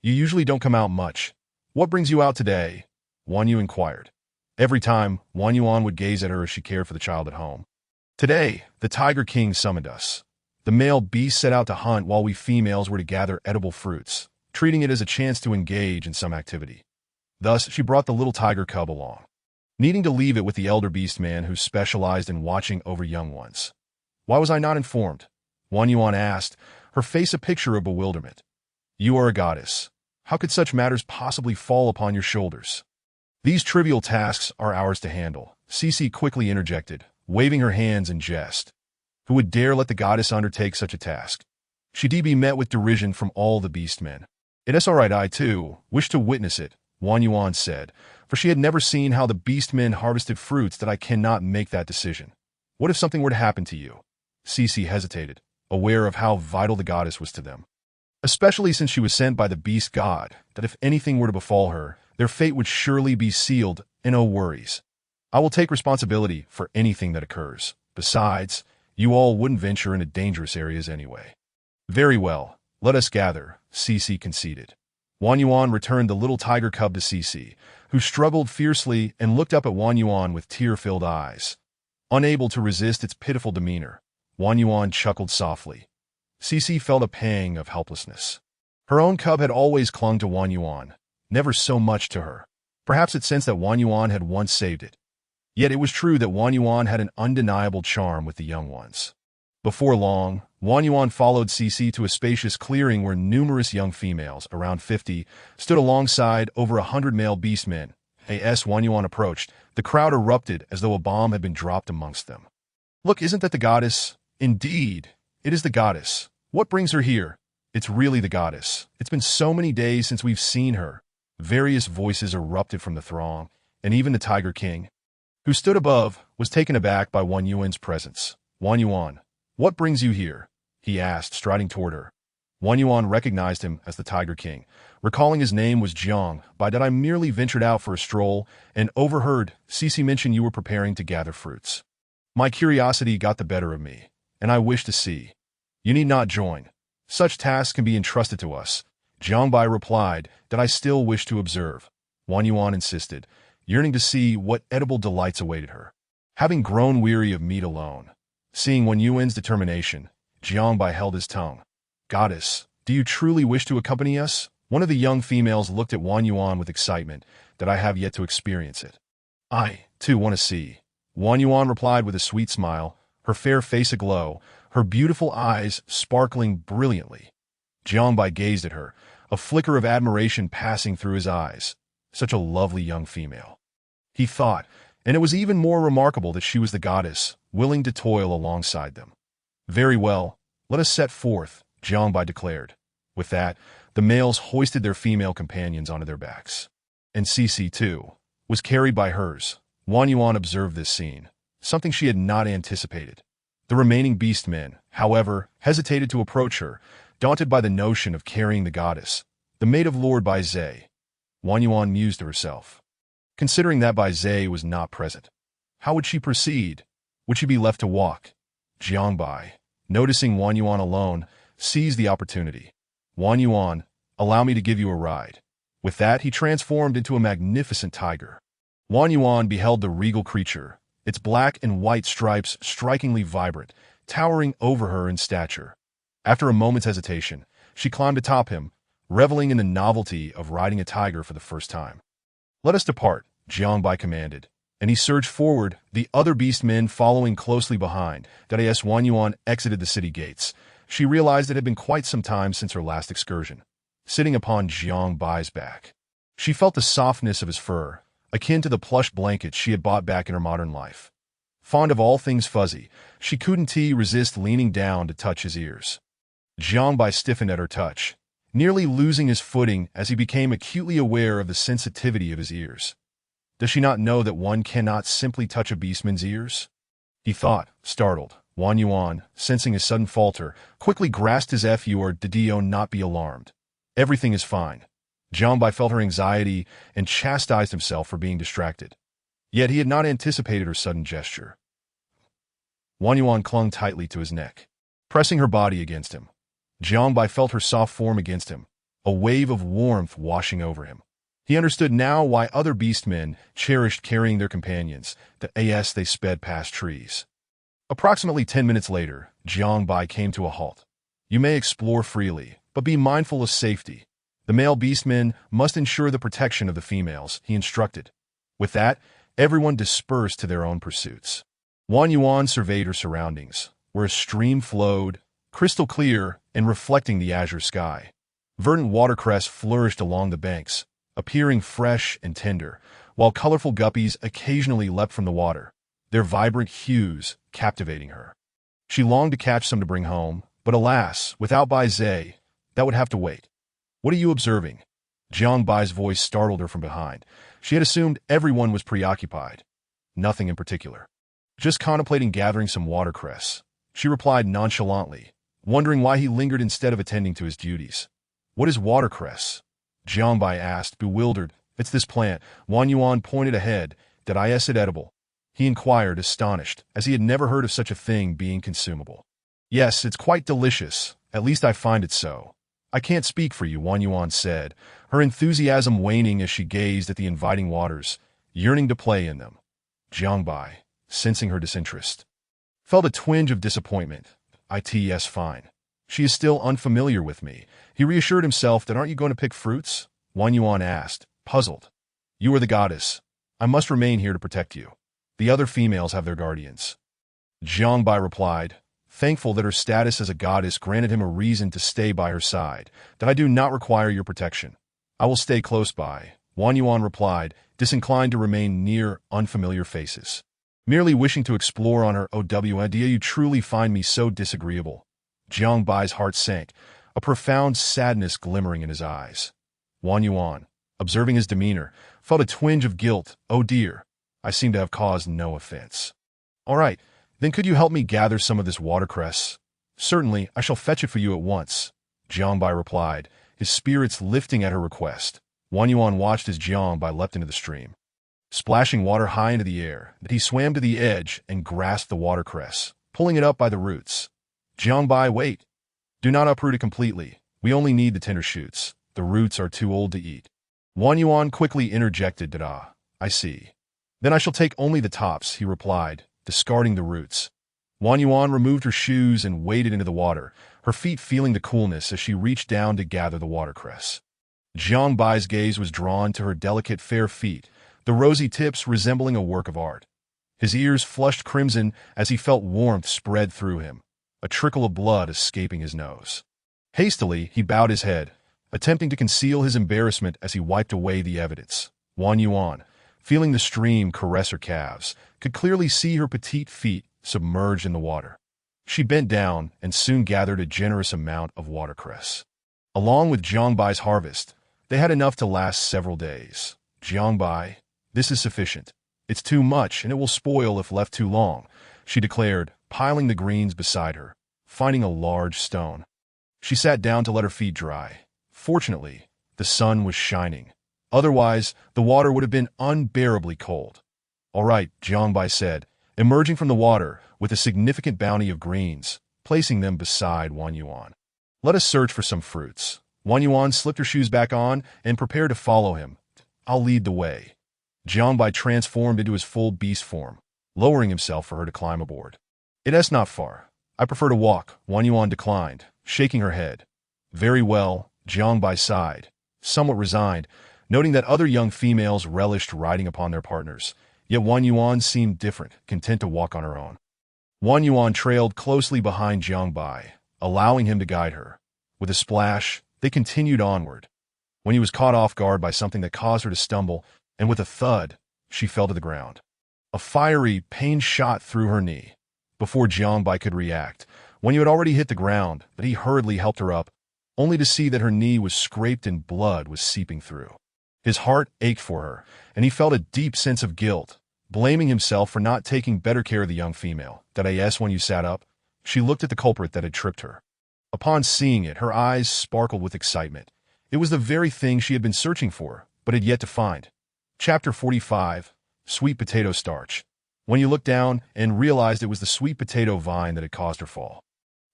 You usually don't come out much. What brings you out today? Wanyo inquired. Every time, Wanyo would gaze at her as she cared for the child at home. Today, the Tiger King summoned us. The male beast set out to hunt while we females were to gather edible fruits, treating it as a chance to engage in some activity. Thus, she brought the little tiger cub along, needing to leave it with the elder beast man who specialized in watching over young ones. Why was I not informed? Wanyo asked, her face a picture of bewilderment. You are a goddess. How could such matters possibly fall upon your shoulders? These trivial tasks are ours to handle, Cece quickly interjected, waving her hands in jest. Who would dare let the goddess undertake such a task? She'd be met with derision from all the beastmen. It's all right, I too wish to witness it, Wanyo said, for she had never seen how the beastmen harvested fruits. I cannot make that decision. What if something were to happen to you? Cece hesitated, aware of how vital the goddess was to them. Especially since she was sent by the beast god, that if anything were to befall her, their fate would surely be sealed, and no worries. I will take responsibility for anything that occurs. Besides, you all wouldn't venture into dangerous areas anyway. Very well, let us gather, Cece conceded. Wanyo returned the little tiger cub to Cece, who struggled fiercely and looked up at Wanyo with tear-filled eyes. Unable to resist its pitiful demeanor, Wanyo chuckled softly. Cece felt a pang of helplessness. Her own cub had always clung to Wanyo, never so much to her. Perhaps it sensed that Wanyo had once saved it. Yet it was true that Wanyo had an undeniable charm with the young ones. Before long, Wanyo followed Cece to a spacious clearing where numerous young females, around 50, stood alongside over 100 male beastmen. As Wanyo approached, the crowd erupted as though a bomb had been dropped amongst them. Look, isn't that the goddess? Indeed, it is the goddess. What brings her here? It's really the goddess. It's been so many days since we've seen her. Various voices erupted from the throng, and even the Tiger King, who stood above, was taken aback by Wanyo's presence. Wanyo, what brings you here? He asked, striding toward her. Wanyo recognized him as the Tiger King, recalling his name was Jiang. By that I merely ventured out for a stroll and overheard Cece mention you were preparing to gather fruits. My curiosity got the better of me, and I wished to see. You need not join. Such tasks can be entrusted to us. Jiangbai replied that I still wish to observe. Wang Yuan insisted, yearning to see what edible delights awaited her. Having grown weary of meat alone, seeing Wang Yuan's determination, Jiangbai held his tongue. Goddess, do you truly wish to accompany us? One of the young females looked at Wang Yuan with excitement that I have yet to experience it. I, too, want to see. Wang Yuan replied with a sweet smile, her fair face aglow, her beautiful eyes sparkling brilliantly. Jiangbai gazed at her, a flicker of admiration passing through his eyes. Such a lovely young female, he thought, and it was even more remarkable that she was the goddess, willing to toil alongside them. Very well, let us set forth, Jiangbai declared. With that, the males hoisted their female companions onto their backs. And Cece, too, was carried by hers. Wang Yuan observed this scene, something she had not anticipated. The remaining beast men, however, hesitated to approach her, daunted by the notion of carrying the goddess, the maid of Lord Bai Zhe. Wang Yuan mused to herself. Considering that Bai Zhe was not present, how would she proceed? Would she be left to walk? Jiangbai, noticing Wang Yuan alone, seized the opportunity. Wang Yuan, allow me to give you a ride. With that, he transformed into a magnificent tiger. Wang Yuan beheld the regal creature, its black and white stripes strikingly vibrant, towering over her in stature. After a moment's hesitation, she climbed atop him, reveling in the novelty of riding a tiger for the first time. Let us depart, Jiangbai commanded, and he surged forward, the other beast men following closely behind. As Wang Yuan exited the city gates, she realized it had been quite some time since her last excursion. Sitting upon Jiangbai's back, she felt the softness of his fur, akin to the plush blankets she had bought back in her modern life. Fond of all things fuzzy, she couldn't resist leaning down to touch his ears. Jiangbai stiffened at her touch, nearly losing his footing as he became acutely aware of the sensitivity of his ears. Does she not know that one cannot simply touch a beastman's ears? He thought, startled. Wang Yuan, sensing his sudden falter, quickly grasped his fu. Do not be alarmed. Everything is fine. Jiangbai felt her anxiety and chastised himself for being distracted. Yet he had not anticipated her sudden gesture. Wang Yuan clung tightly to his neck, pressing her body against him. Jiangbai felt her soft form against him, a wave of warmth washing over him. He understood now why other beastmen cherished carrying their companions, as they sped past trees. Approximately 10 minutes later, Jiangbai came to a halt. You may explore freely, but be mindful of safety. The male beastmen must ensure the protection of the females, he instructed. With that, everyone dispersed to their own pursuits. Wang Yuan surveyed her surroundings, where a stream flowed, crystal clear and reflecting the azure sky. Verdant watercress flourished along the banks, appearing fresh and tender, while colorful guppies occasionally leapt from the water, their vibrant hues captivating her. She longed to catch some to bring home, but alas, without Bai Zhe, that would have to wait. What are you observing? Jiangbai's voice startled her from behind. She had assumed everyone was preoccupied. Nothing in particular. Just contemplating gathering some watercress, she replied nonchalantly, wondering why he lingered instead of attending to his duties. What is watercress? Jiangbai asked, bewildered. It's this plant. Wang Yuan pointed ahead. Is it edible? He inquired, astonished, as he had never heard of such a thing being consumable. Yes, it's quite delicious. At least I find it so. I can't speak for you, Wang Yuan said, her enthusiasm waning as she gazed at the inviting waters, yearning to play in them. Jiangbai, sensing her disinterest, felt a twinge of disappointment. It's fine. She is still unfamiliar with me. He reassured himself that aren't you going to pick fruits? Wang Yuan asked, puzzled. You are the goddess. I must remain here to protect you. The other females have their guardians. Jiangbai replied, thankful that her status as a goddess granted him a reason to stay by her side, that I do not require your protection. I will stay close by, Wang Yuan replied, disinclined to remain near unfamiliar faces. Merely wishing to explore on her idea you truly find me so disagreeable. Jiangbai's heart sank, a profound sadness glimmering in his eyes. Wang Yuan, observing his demeanor, felt a twinge of guilt. Oh dear, I seem to have caused no offense. All right, then could you help me gather some of this watercress? Certainly, I shall fetch it for you at once, Jiangbai replied, his spirits lifting at her request. Wang Yuan watched as Jiangbai leapt into the stream, splashing water high into the air, that he swam to the edge and grasped the watercress, pulling it up by the roots. Jiangbai, wait, Do not uproot it completely. We only need the tender shoots. The roots are too old to eat. Wang Yuan quickly interjected, "Dada, I see. Then I shall take only the tops," he replied, discarding the roots. Wang Yuan removed her shoes and waded into the water, her feet feeling the coolness as she reached down to gather the watercress. Jiang Bai's gaze was drawn to her delicate fair feet, the rosy tips resembling a work of art. His ears flushed crimson as he felt warmth spread through him, a trickle of blood escaping his nose. Hastily, he bowed his head, attempting to conceal his embarrassment as he wiped away the evidence. Wang Yuan, feeling the stream caress her calves, could clearly see her petite feet submerged in the water. She bent down and soon gathered a generous amount of watercress. Along with Jiang Bai's harvest, they had enough to last several days. "Jiang Bai, this is sufficient. It's too much and it will spoil if left too long," she declared, piling the greens beside her, finding a large stone. She sat down to let her feet dry. Fortunately, the sun was shining. Otherwise, the water would have been unbearably cold. "All right," Jiang Bai said, emerging from the water with a significant bounty of greens, placing them beside Wang Yuan. "Let us search for some fruits." Wang Yuan slipped her shoes back on and prepared to follow him. "I'll lead the way." Jiang Bai transformed into his full beast form, lowering himself for her to climb aboard. "It's not far. I prefer to walk," Wang Yuan declined, shaking her head. "Very well," Jiang Bai sighed, somewhat resigned, noting that other young females relished riding upon their partners, yet Wang Yuan seemed different, content to walk on her own. Wang Yuan trailed closely behind Jiang Bai, allowing him to guide her. With a splash, they continued onward. When he was caught off guard by something that caused her to stumble, and with a thud, she fell to the ground. A fiery pain shot through her knee. Before Jiang Bai could react, when you had already hit the ground, but he hurriedly helped her up, only to see that her knee was scraped and blood was seeping through. His heart ached for her, and he felt a deep sense of guilt, blaming himself for not taking better care of the young female. "Did I yes when you sat up?" She looked at the culprit that had tripped her. Upon seeing it, her eyes sparkled with excitement. It was the very thing she had been searching for, but had yet to find. Chapter 45, Sweet Potato Starch. When you looked down and realized it was the sweet potato vine that had caused her fall.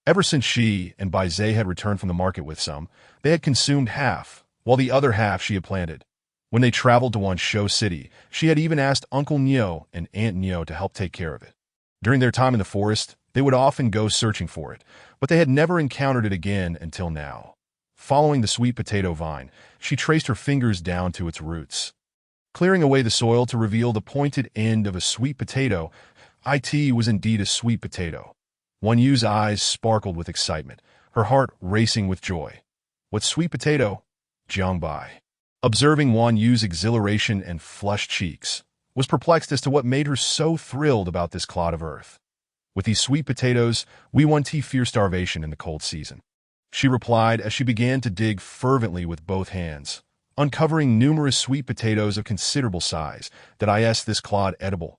Ever since she and Bai Zhe had returned from the market with some, they had consumed half, while the other half she had planted. When they traveled to Wanshou City, she had even asked Uncle Niu and Aunt Niu to help take care of it. During their time in the forest, they would often go searching for it, but they had never encountered it again until now. Following the sweet potato vine, she traced her fingers down to its roots. Clearing away the soil to reveal the pointed end of a sweet potato, it was indeed a sweet potato. Wan Yu's eyes sparkled with excitement, her heart racing with joy. "What sweet potato?" Jiang Bai, observing Wan Yu's exhilaration and flushed cheeks, was perplexed as to what made her so thrilled about this clod of earth. "With these sweet potatoes, we won't fear starvation in the cold season," she replied as she began to dig fervently with both hands, uncovering numerous sweet potatoes of considerable size. "That is this clod edible?"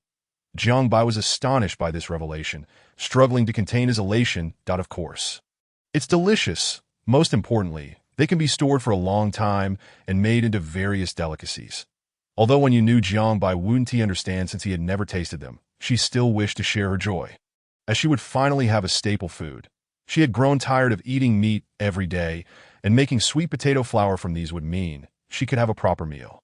Jiang Bai was astonished by this revelation, struggling to contain his elation. "Of course. It's delicious. Most importantly, they can be stored for a long time and made into various delicacies." Although when you knew Jiang Bai wouldn't understand since he had never tasted them, she still wished to share her joy, as she would finally have a staple food. She had grown tired of eating meat every day, and making sweet potato flour from these would mean she could have a proper meal.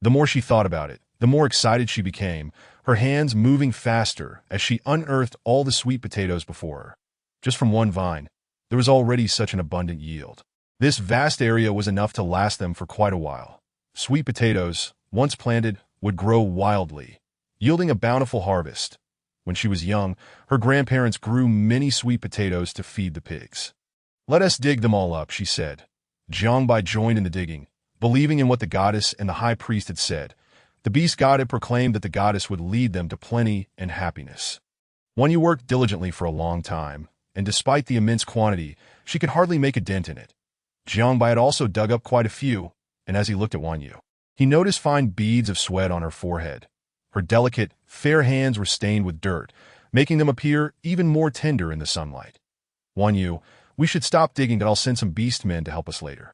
The more she thought about it, the more excited she became, her hands moving faster as she unearthed all the sweet potatoes before her. Just from one vine, there was already such an abundant yield. This vast area was enough to last them for quite a while. Sweet potatoes, once planted, would grow wildly, yielding a bountiful harvest. When she was young, her grandparents grew many sweet potatoes to feed the pigs. "Let us dig them all up," she said. Jiang Bai joined in the digging, believing in what the goddess and the high priest had said. The beast god had proclaimed that the goddess would lead them to plenty and happiness. Wan Yu worked diligently for a long time, and despite the immense quantity, she could hardly make a dent in it. Jiang Bai had also dug up quite a few, and as he looked at Wan Yu, he noticed fine beads of sweat on her forehead. Her delicate, fair hands were stained with dirt, making them appear even more tender in the sunlight. "Wan Yu, we should stop digging, but I'll send some beast men to help us later."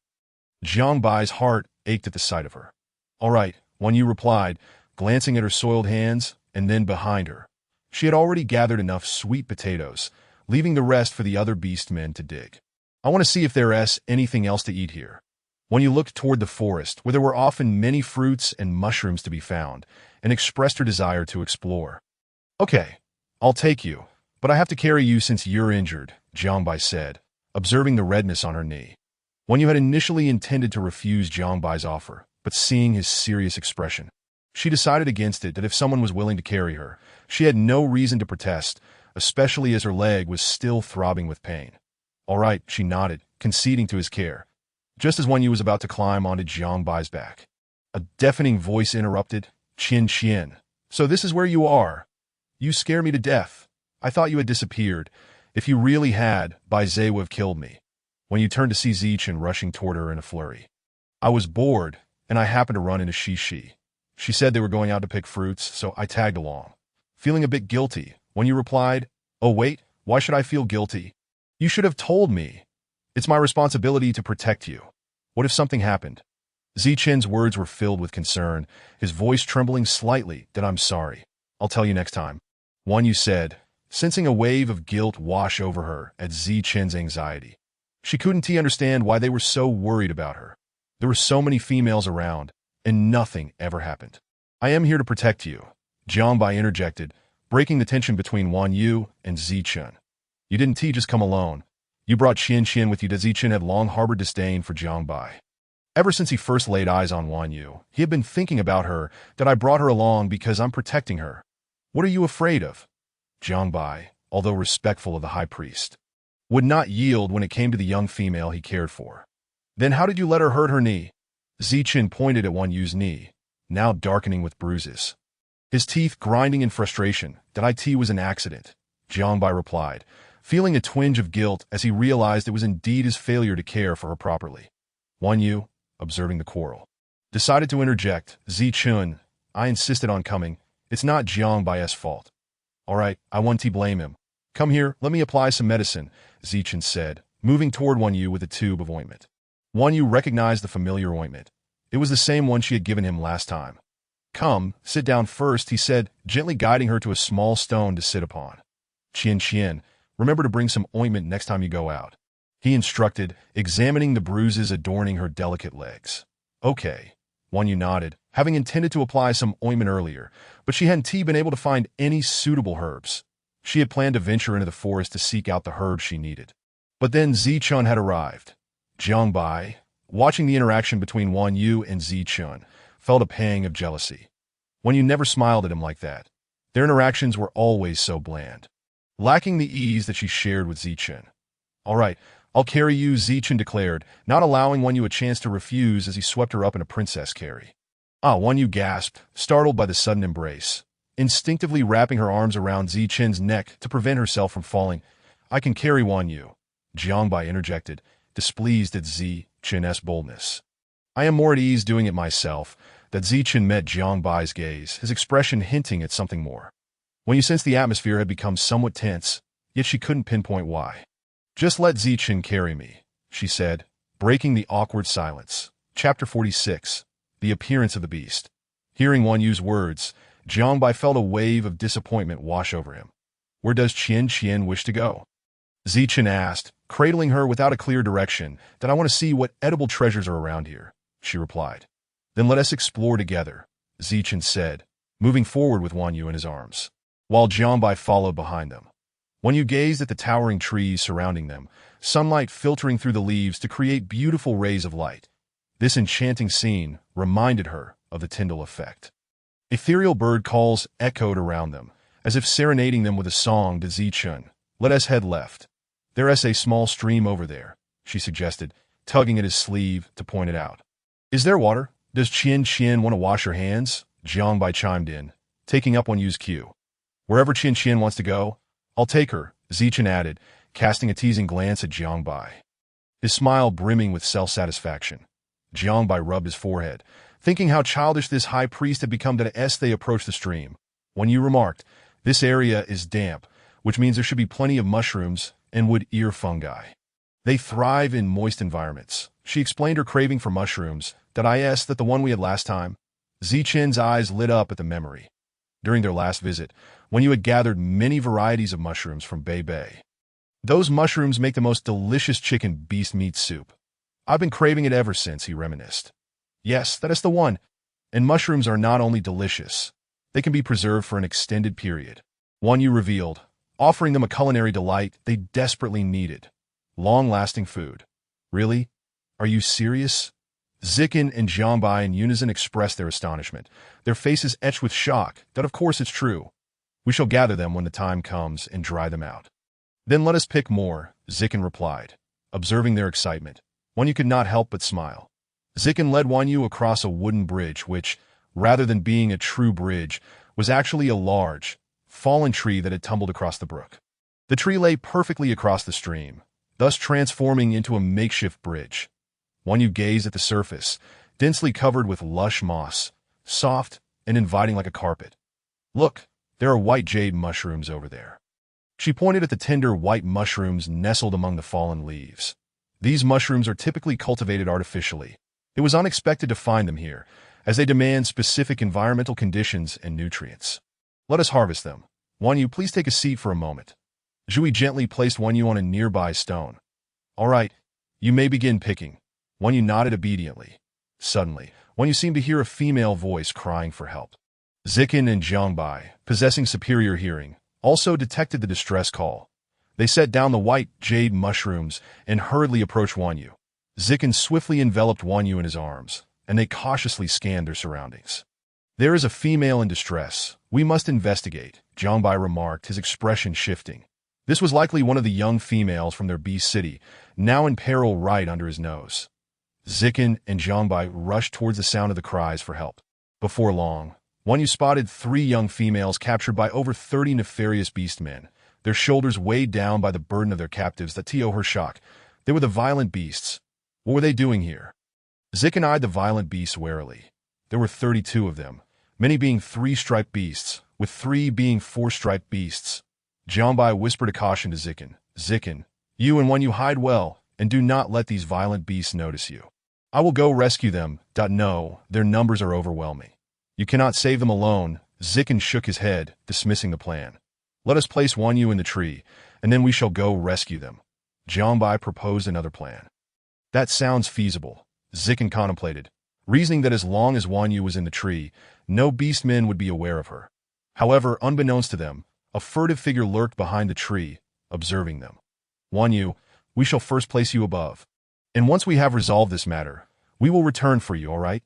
Jiang Bai's heart ached at the sight of her. "All right," Wan Yu replied, glancing at her soiled hands, and then behind her. She had already gathered enough sweet potatoes, leaving the rest for the other beast men to dig. I want to see if there's anything else to eat here. When you looked toward the forest, where there were often many fruits and mushrooms to be found, and expressed her desire to explore. Okay, I'll take you, but I have to carry you since you're injured, Jiangbai said, observing the redness on her knee. When you had initially intended to refuse Jiangbai's offer, but seeing his serious expression, she decided against it that if someone was willing to carry her, she had no reason to protest, especially as her leg was still throbbing with pain. All right, she nodded, conceding to his care. Just as Wan Yu was about to climb onto Jiangbai's back, a deafening voice interrupted, Qian. So this is where you are. You scare me to death. I thought you had disappeared. If you really had, Bai Zhe would have killed me. When you turned to see Zichen rushing toward her in a flurry. I was bored, and I happened to run into Shi. She said they were going out to pick fruits, so I tagged along. Feeling a bit guilty, when you replied, oh wait, why should I feel guilty? You should have told me. It's my responsibility to protect you. What if something happened? Zichen's words were filled with concern, his voice trembling slightly, that I'm sorry. I'll tell you next time. Wan Yu said, sensing a wave of guilt wash over her at Zichen's anxiety. She couldn't understand why they were so worried about her. There were so many females around, and nothing ever happened. I am here to protect you, Jiangbai interjected, breaking the tension between Wan Yu and Zichen. You didn't just come alone. You brought Qian with you. Zichen had long harbored disdain for Jiangbai. Ever since he first laid eyes on Wan Yu, he had been thinking about her, that I brought her along because I'm protecting her. What are you afraid of? Jiangbai, although respectful of the high priest, would not yield when it came to the young female he cared for. Then how did you let her hurt her knee? Zichen pointed at Wan Yu's knee, now darkening with bruises. His teeth grinding in frustration, that it was an accident, Jiangbai replied, feeling a twinge of guilt as he realized it was indeed his failure to care for her properly. Wan Yu, observing the quarrel, decided to interject, Zichen, I insisted on coming. It's not Jiangbai's fault. All right, I won't blame him. Come here, let me apply some medicine, Zichen said, moving toward Wan Yu with a tube of ointment. Wan Yu recognized the familiar ointment. It was the same one she had given him last time. Come, sit down first, he said, gently guiding her to a small stone to sit upon. Qian, remember to bring some ointment next time you go out, he instructed, examining the bruises adorning her delicate legs. Okay. Wan Yu nodded, having intended to apply some ointment earlier, but she hadn't been able to find any suitable herbs. She had planned to venture into the forest to seek out the herbs she needed. But then Zichen had arrived. Jiangbai, watching the interaction between Wan Yu and Zichen, felt a pang of jealousy. Wan Yu never smiled at him like that. Their interactions were always so bland, lacking the ease that she shared with Zichen. All right, I'll carry you, Zichen declared, not allowing Wan Yu a chance to refuse as he swept her up in a princess carry. Wan Yu gasped, startled by the sudden embrace, instinctively wrapping her arms around Zichen's neck to prevent herself from falling. I can carry Wan Yu, Jiangbai interjected, displeased at Zichen's boldness. I am more at ease doing it myself, that Zichen met Jiangbai's gaze, his expression hinting at something more. Wan Yu sensed the atmosphere had become somewhat tense, yet she couldn't pinpoint why. Just let Zichen carry me, she said, breaking the awkward silence. Chapter 46. The Appearance of the Beast. Hearing Wan Yu's words, Jiangbai felt a wave of disappointment wash over him. Where does Qian wish to go? Zichen asked, cradling her without a clear direction, that I want to see what edible treasures are around here, she replied. Then let us explore together, Zichen said, moving forward with Wan Yu in his arms, while Jiangbai followed behind them. Wan Yu gazed at the towering trees surrounding them, sunlight filtering through the leaves to create beautiful rays of light. This enchanting scene reminded her of the Tyndall effect. Ethereal bird calls echoed around them, as if serenading them with a song to Zichen. Let us head left. There is a small stream over there, she suggested, tugging at his sleeve to point it out. Is there water? Does Qian want to wash her hands? Jiangbai chimed in, taking up Wan Yu's cue. Wherever Qian wants to go, I'll take her, Zichen added, casting a teasing glance at Jiangbai. His smile brimming with self-satisfaction. Jiangbai rubbed his forehead, thinking how childish this high priest had become as they approached the stream. Wan Yu remarked, this area is damp, which means there should be plenty of mushrooms and wood ear fungi. They thrive in moist environments. She explained her craving for mushrooms, that the one we had last time. Zichen's eyes lit up at the memory. During their last visit, Wan Yu had gathered many varieties of mushrooms from Bei. Those mushrooms make the most delicious chicken beast meat soup. I've been craving it ever since, he reminisced. Yes, that is the one. And mushrooms are not only delicious, they can be preserved for an extended period. Wang Yu revealed, offering them a culinary delight they desperately needed. Long-lasting food. Really? Are you serious? Zikin and Jiang Bai in unison expressed their astonishment, their faces etched with shock that of course it's true. We shall gather them when the time comes and dry them out. Then let us pick more, Zikin replied, observing their excitement. Wang Yu could not help but smile. Zikin led Wang Yu across a wooden bridge which, rather than being a true bridge, was actually a large, fallen tree that had tumbled across the brook. The tree lay perfectly across the stream, thus transforming into a makeshift bridge. Wang Yu gazed at the surface, densely covered with lush moss, soft and inviting like a carpet. Look, there are white jade mushrooms over there. She pointed at the tender white mushrooms nestled among the fallen leaves. These mushrooms are typically cultivated artificially. It was unexpected to find them here, as they demand specific environmental conditions and nutrients. Let us harvest them. Wang Yu, please take a seat for a moment. Zhui gently placed Wang Yu on a nearby stone. All right, you may begin picking. Wang Yu nodded obediently. Suddenly, Wang Yu seemed to hear a female voice crying for help. Zikin and Jiang Bai, possessing superior hearing, also detected the distress call. They set down the white jade mushrooms and hurriedly approached Wang Yu. Zikin swiftly enveloped Wang Yu in his arms, and they cautiously scanned their surroundings. There is a female in distress. We must investigate, Jiang Bai remarked, his expression shifting. This was likely one of the young females from their beast city, now in peril right under his nose. Zikin and Jiang Bai rushed towards the sound of the cries for help. Before long, Wang Yu spotted 3 young females captured by over 30 nefarious beastmen, their shoulders weighed down by the burden of their captives that to her shock. They were the violent beasts. What were they doing here? Zikin eyed the violent beasts warily. There were 32 of them, many being 3-striped beasts, with 3 being 4-striped beasts. Jiang Bai whispered a caution to Zikin. Zikin, you and Wang Yu hide well, and do not let these violent beasts notice you. I will go rescue them. No, their numbers are overwhelming. You cannot save them alone. Zikin shook his head, dismissing the plan. Let us place Wang Yu in the tree, and then we shall go rescue them. Jiang Bai proposed another plan. That sounds feasible, Zikin contemplated, reasoning that as long as Wang Yu was in the tree, no beastmen would be aware of her. However, unbeknownst to them, a furtive figure lurked behind the tree, observing them. Wang Yu, we shall first place you above. And once we have resolved this matter, we will return for you, all right?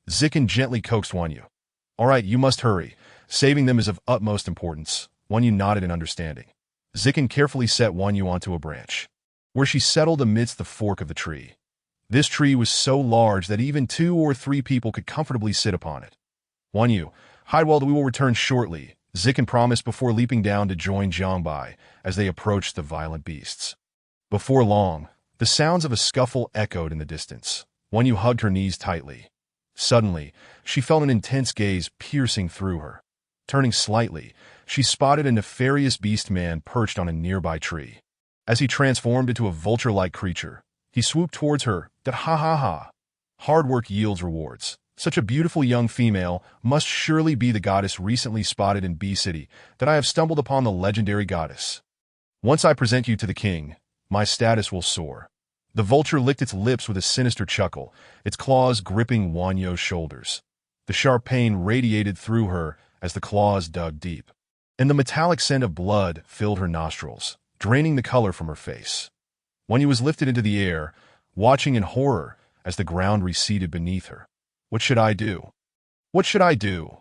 Zikin gently coaxed Wang Yu. All right, you must hurry. Saving them is of utmost importance. Wang Yu nodded in understanding. Zikin carefully set Wang Yu onto a branch, where she settled amidst the fork of the tree. This tree was so large that even 2 or 3 people could comfortably sit upon it. Wang Yu, hide well, we will return shortly, Zikin promised before leaping down to join Jiang Bai as they approached the violent beasts. Before long, the sounds of a scuffle echoed in the distance. Wang Yu hugged her knees tightly. Suddenly, she felt an intense gaze piercing through her. Turning slightly, she spotted a nefarious beast man perched on a nearby tree. As he transformed into a vulture-like creature, he swooped towards her. Ha. Hard work yields rewards. Such a beautiful young female must surely be the goddess recently spotted in Bee City that I have stumbled upon the legendary goddess. Once I present you to the king, my status will soar. The vulture licked its lips with a sinister chuckle, its claws gripping Wang Yu's shoulders. The sharp pain radiated through her as the claws dug deep, and the metallic scent of blood filled her nostrils, draining the color from her face. Wang Yu was lifted into the air, watching in horror as the ground receded beneath her. What should I do? What should I do?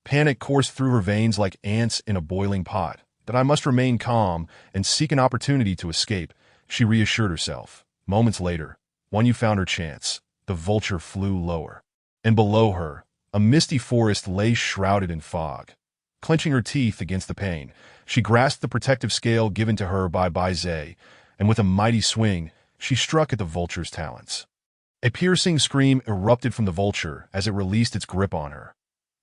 Panic coursed through her veins like ants in a boiling pot. That I must remain calm and seek an opportunity to escape, she reassured herself. Moments later, Wang Yu found her chance. The vulture flew lower, and below her, a misty forest lay shrouded in fog. Clenching her teeth against the pain, she grasped the protective scale given to her by Bai Zhe, and with a mighty swing, she struck at the vulture's talons. A piercing scream erupted from the vulture as it released its grip on her.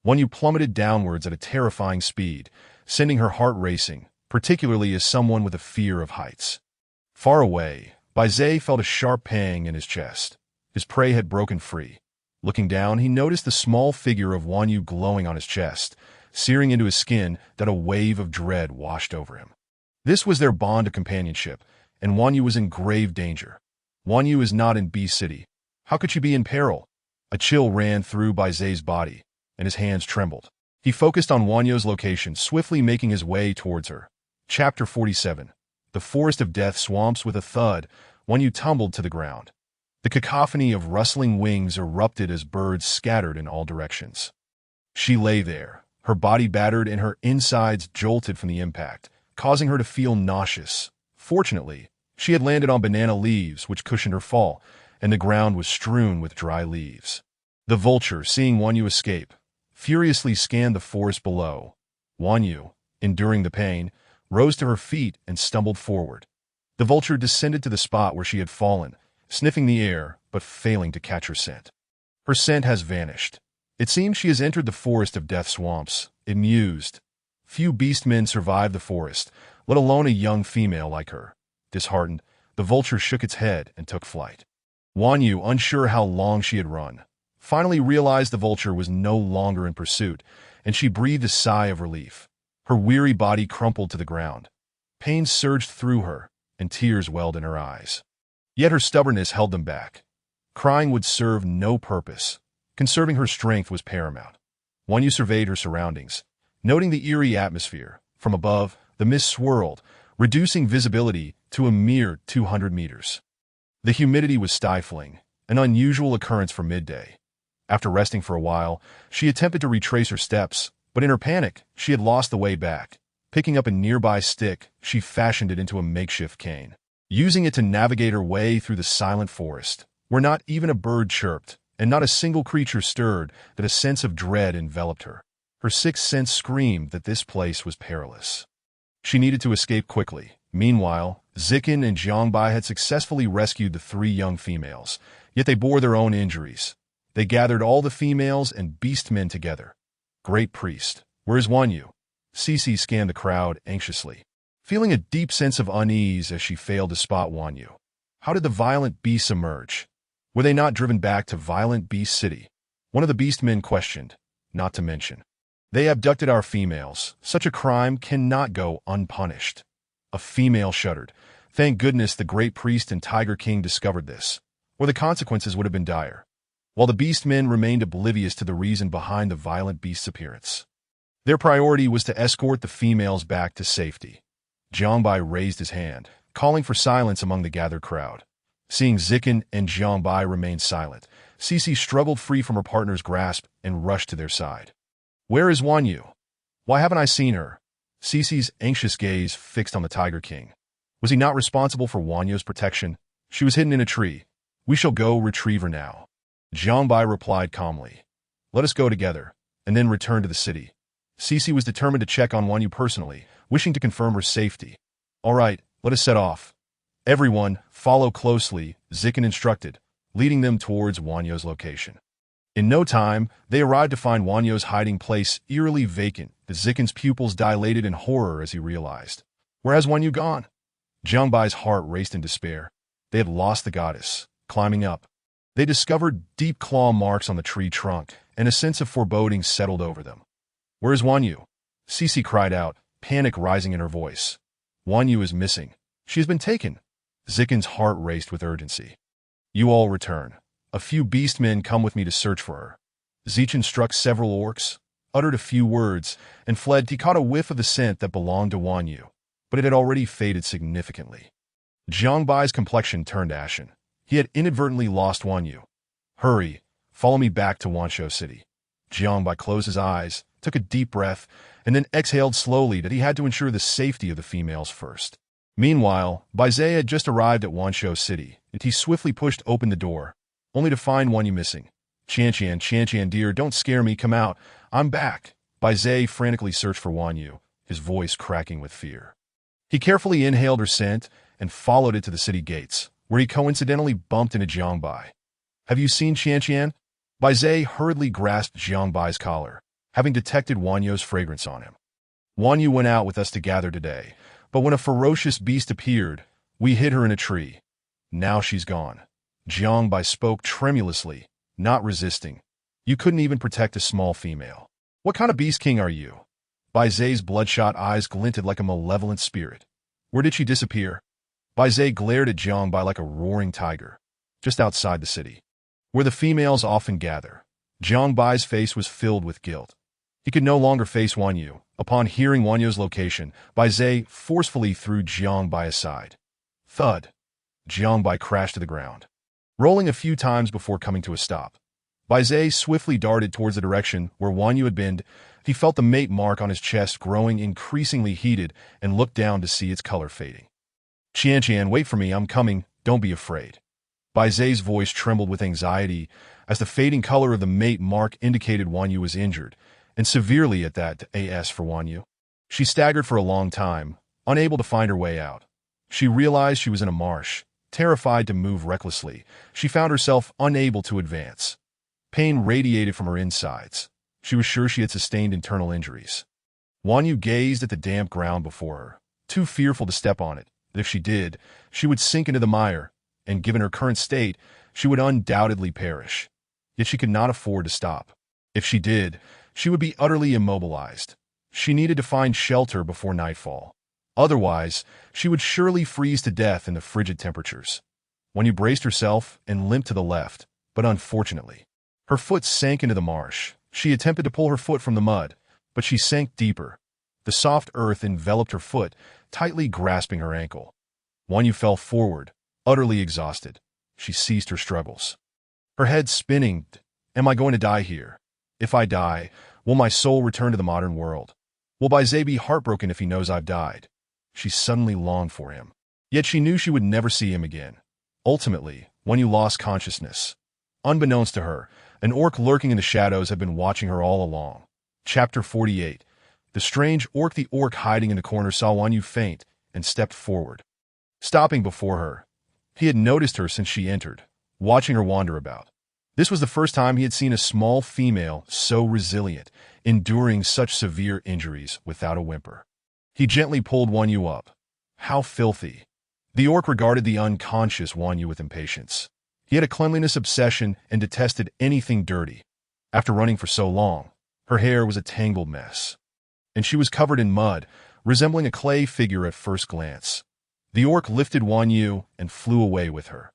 Wang Yu plummeted downwards at a terrifying speed, sending her heart racing, particularly as someone with a fear of heights. Far away, Bai Zhe felt a sharp pang in his chest. His prey had broken free. Looking down, he noticed the small figure of Wang Yu glowing on his chest, searing into his skin that a wave of dread washed over him. This was their bond of companionship, and Wan Yu was in grave danger. Wan Yu is not in Beast City. How could she be in peril? A chill ran through Bai Zai's body, and his hands trembled. He focused on Wan Yu's location, swiftly making his way towards her. Chapter 47. The Forest of Death swamps with a thud. Wan Yu tumbled to the ground. The cacophony of rustling wings erupted as birds scattered in all directions. She lay there, her body battered and her insides jolted from the impact, causing her to feel nauseous. Fortunately, she had landed on banana leaves, which cushioned her fall, and the ground was strewn with dry leaves. The vulture, seeing Wan Yu escape, furiously scanned the forest below. Wan Yu, enduring the pain, rose to her feet and stumbled forward. The vulture descended to the spot where she had fallen, sniffing the air, but failing to catch her scent. Her scent has vanished. It seems she has entered the Forest of Death swamps, it mused. Few beastmen survive the forest, let alone a young female like her. Disheartened, the vulture shook its head and took flight. Wan Yu, unsure how long she had run, finally realized the vulture was no longer in pursuit, and she breathed a sigh of relief. Her weary body crumpled to the ground. Pain surged through her, and tears welled in her eyes. Yet her stubbornness held them back. Crying would serve no purpose. Conserving her strength was paramount. Wan Yu surveyed her surroundings, noting the eerie atmosphere. From above, the mist swirled, reducing visibility to a mere 200 meters. The humidity was stifling, an unusual occurrence for midday. After resting for a while, she attempted to retrace her steps, but in her panic, she had lost the way back. Picking up a nearby stick, she fashioned it into a makeshift cane. Using it to navigate her way through the silent forest, where not even a bird chirped, and not a single creature stirred, that a sense of dread enveloped her. Her sixth sense screamed that this place was perilous. She needed to escape quickly. Meanwhile, Zikin and Jiangbai had successfully rescued the 3 young females, yet they bore their own injuries. They gathered all the females and beastmen together. Great Priest, where is Wan Yu? Cici scanned the crowd anxiously, feeling a deep sense of unease as she failed to spot Wan Yu. How did the violent beasts emerge? Were they not driven back to Violent Beast City? One of the beastmen questioned, not to mention. They abducted our females. Such a crime cannot go unpunished. A female shuddered. Thank goodness the Great Priest and Tiger King discovered this, or the consequences would have been dire. While the beastmen remained oblivious to the reason behind the violent beast's appearance. Their priority was to escort the females back to safety. Jiangbai raised his hand, calling for silence among the gathered crowd. Seeing Zikin and Jiangbai remain silent, Cici struggled free from her partner's grasp and rushed to their side. Where is Wan Yu? Why haven't I seen her? Cici's anxious gaze fixed on the Tiger King. Was he not responsible for Wan Yu's protection? She was hidden in a tree. We shall go retrieve her now. Jiangbai replied calmly. Let us go together, and then return to the city. Cici was determined to check on Wan Yu personally, wishing to confirm her safety. All right, let us set off. Everyone, follow closely, Zikin instructed, leading them towards Wan Yu's location. In no time, they arrived to find Wan Yu's hiding place eerily vacant. The Zikin's pupils dilated in horror as he realized. Where has Wan Yu gone? Jiangbai's heart raced in despair. They had lost the goddess. Climbing up, they discovered deep claw marks on the tree trunk, and a sense of foreboding settled over them. Where is Wan Yu? Cici cried out, panic rising in her voice. Wan Yu is missing. She has been taken. Zikin's heart raced with urgency. You all return. A few beastmen come with me to search for her. Zichen struck several orcs, uttered a few words, and fled. He caught a whiff of the scent that belonged to Wan Yu, but it had already faded significantly. Jiangbai's complexion turned ashen. He had inadvertently lost Wan Yu. Hurry, follow me back to Wanshou City. Jiangbai closed his eyes, took a deep breath, and then exhaled slowly that he had to ensure the safety of the females first. Meanwhile, Bai Zai had just arrived at Wanshou City, and he swiftly pushed open the door, only to find Wan Yu missing. Qianqian, dear, don't scare me, come out. I'm back. Bai Zai frantically searched for Wan Yu, his voice cracking with fear. He carefully inhaled her scent and followed it to the city gates, where he coincidentally bumped into Jiangbai. Have you seen Qianqian? Bai Zai hurriedly grasped Jiangbai's collar, having detected Wan Yu's fragrance on him. Wan Yu went out with us to gather today, but when a ferocious beast appeared, we hid her in a tree. Now she's gone. Jiangbai spoke tremulously, not resisting. You couldn't even protect a small female. What kind of beast king are you? Bai Zai's bloodshot eyes glinted like a malevolent spirit. Where did she disappear? Bai Zhe glared at Jiang Bai like a roaring tiger, just outside the city, where the females often gather. Jiang Bai's face was filled with guilt. He could no longer face Wan Yu. Upon hearing Wan Yu's location, Bai Zhe forcefully threw Jiang Bai aside. Thud. Jiang Bai crashed to the ground, rolling a few times before coming to a stop. Bai Zhe swiftly darted towards the direction where Wan Yu had been. He felt the mate mark on his chest growing increasingly heated and looked down to see its color fading. Qianqian, wait for me, I'm coming, don't be afraid. Bai Zhe's voice trembled with anxiety as the fading color of the mate mark indicated Wan Yu was injured, and severely at that as for Wan Yu. She staggered for a long time, unable to find her way out. She realized she was in a marsh, terrified to move recklessly. She found herself unable to advance. Pain radiated from her insides. She was sure she had sustained internal injuries. Wan Yu gazed at the damp ground before her, too fearful to step on it, that if she did, she would sink into the mire, and given her current state, she would undoubtedly perish. Yet she could not afford to stop. If she did, she would be utterly immobilized. She needed to find shelter before nightfall. Otherwise, she would surely freeze to death in the frigid temperatures. Wan Yu braced herself and limped to the left, but unfortunately, her foot sank into the marsh. She attempted to pull her foot from the mud, but she sank deeper. The soft earth enveloped her foot, tightly grasping her ankle. Wan Yu fell forward, utterly exhausted. She ceased her struggles. Her head spinning. Am I going to die here? If I die, will my soul return to the modern world? Will Bai Zhe be heartbroken if he knows I've died? She suddenly longed for him. Yet she knew she would never see him again. Ultimately, Wan Yu lost consciousness. Unbeknownst to her, an orc lurking in the shadows had been watching her all along. Chapter 48. The strange orc. The orc hiding in the corner saw Wan Yu faint and stepped forward. Stopping before her, he had noticed her since she entered, watching her wander about. This was the first time he had seen a small female so resilient, enduring such severe injuries without a whimper. He gently pulled Wan Yu up. How filthy. The orc regarded the unconscious Wan Yu with impatience. He had a cleanliness obsession and detested anything dirty. After running for so long, her hair was a tangled mess, and she was covered in mud, resembling a clay figure at first glance. The orc lifted Wan Yu and flew away with her.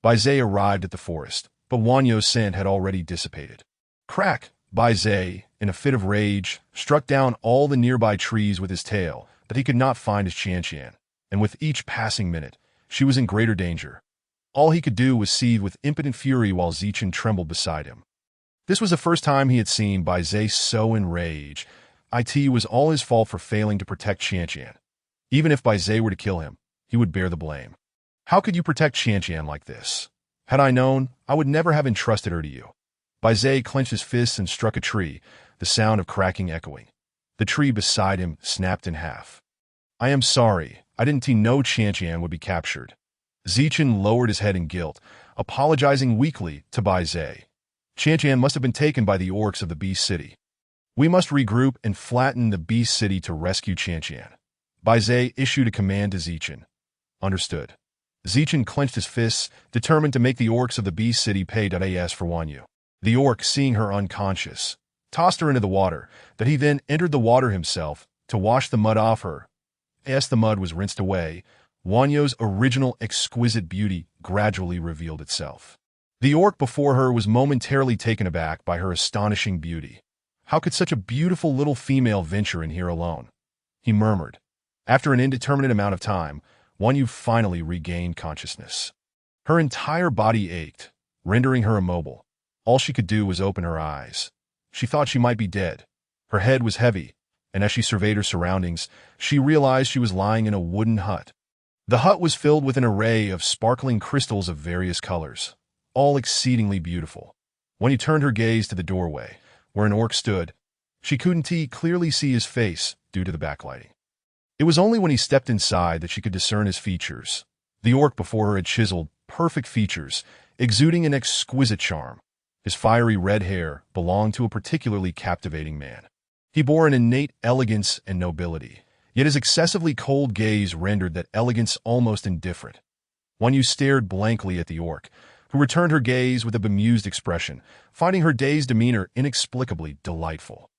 Bai Zhe arrived at the forest, but Wan Yu's scent had already dissipated. Crack! Bai Zhe, in a fit of rage, struck down all the nearby trees with his tail, but he could not find his Qianqian, and with each passing minute, she was in greater danger. All he could do was seethe with impotent fury while Zichen trembled beside him. This was the first time he had seen Bai Zhe so enraged. It was all his fault for failing to protect Qianqian. Even if Bai Zhe were to kill him, he would bear the blame. How could you protect Qianqian like this? Had I known, I would never have entrusted her to you. Bai Zhe clenched his fists and struck a tree, the sound of cracking echoing. The tree beside him snapped in half. I am sorry, I didn't know Qianqian would be captured. Zichen lowered his head in guilt, apologizing weakly to Bai Zhe. Qianqian must have been taken by the orcs of the Beast City. We must regroup and flatten the Beast City to rescue Qianqian. Bai Zhe issued a command to Zichen. Understood. Zichen clenched his fists, determined to make the orcs of the Beast City pay as for Wan Yu. The orc, seeing her unconscious, tossed her into the water, that he then entered the water himself to wash the mud off her. As the mud was rinsed away, Wan Yu's original exquisite beauty gradually revealed itself. The orc before her was momentarily taken aback by her astonishing beauty. How could such a beautiful little female venture in here alone? He murmured. After an indeterminate amount of time, Wan Yu finally regained consciousness. Her entire body ached, rendering her immobile. All she could do was open her eyes. She thought she might be dead. Her head was heavy, and as she surveyed her surroundings, she realized she was lying in a wooden hut. The hut was filled with an array of sparkling crystals of various colors, all exceedingly beautiful. When he turned her gaze to the doorway, where an orc stood, she couldn't clearly see his face due to the backlighting. It was only when he stepped inside that she could discern his features. The orc before her had chiseled, perfect features, exuding an exquisite charm. His fiery red hair belonged to a particularly captivating man. He bore an innate elegance and nobility, yet his excessively cold gaze rendered that elegance almost indifferent. Wan Yu stared blankly at the orc, who returned her gaze with a bemused expression, finding her dazed demeanor inexplicably delightful.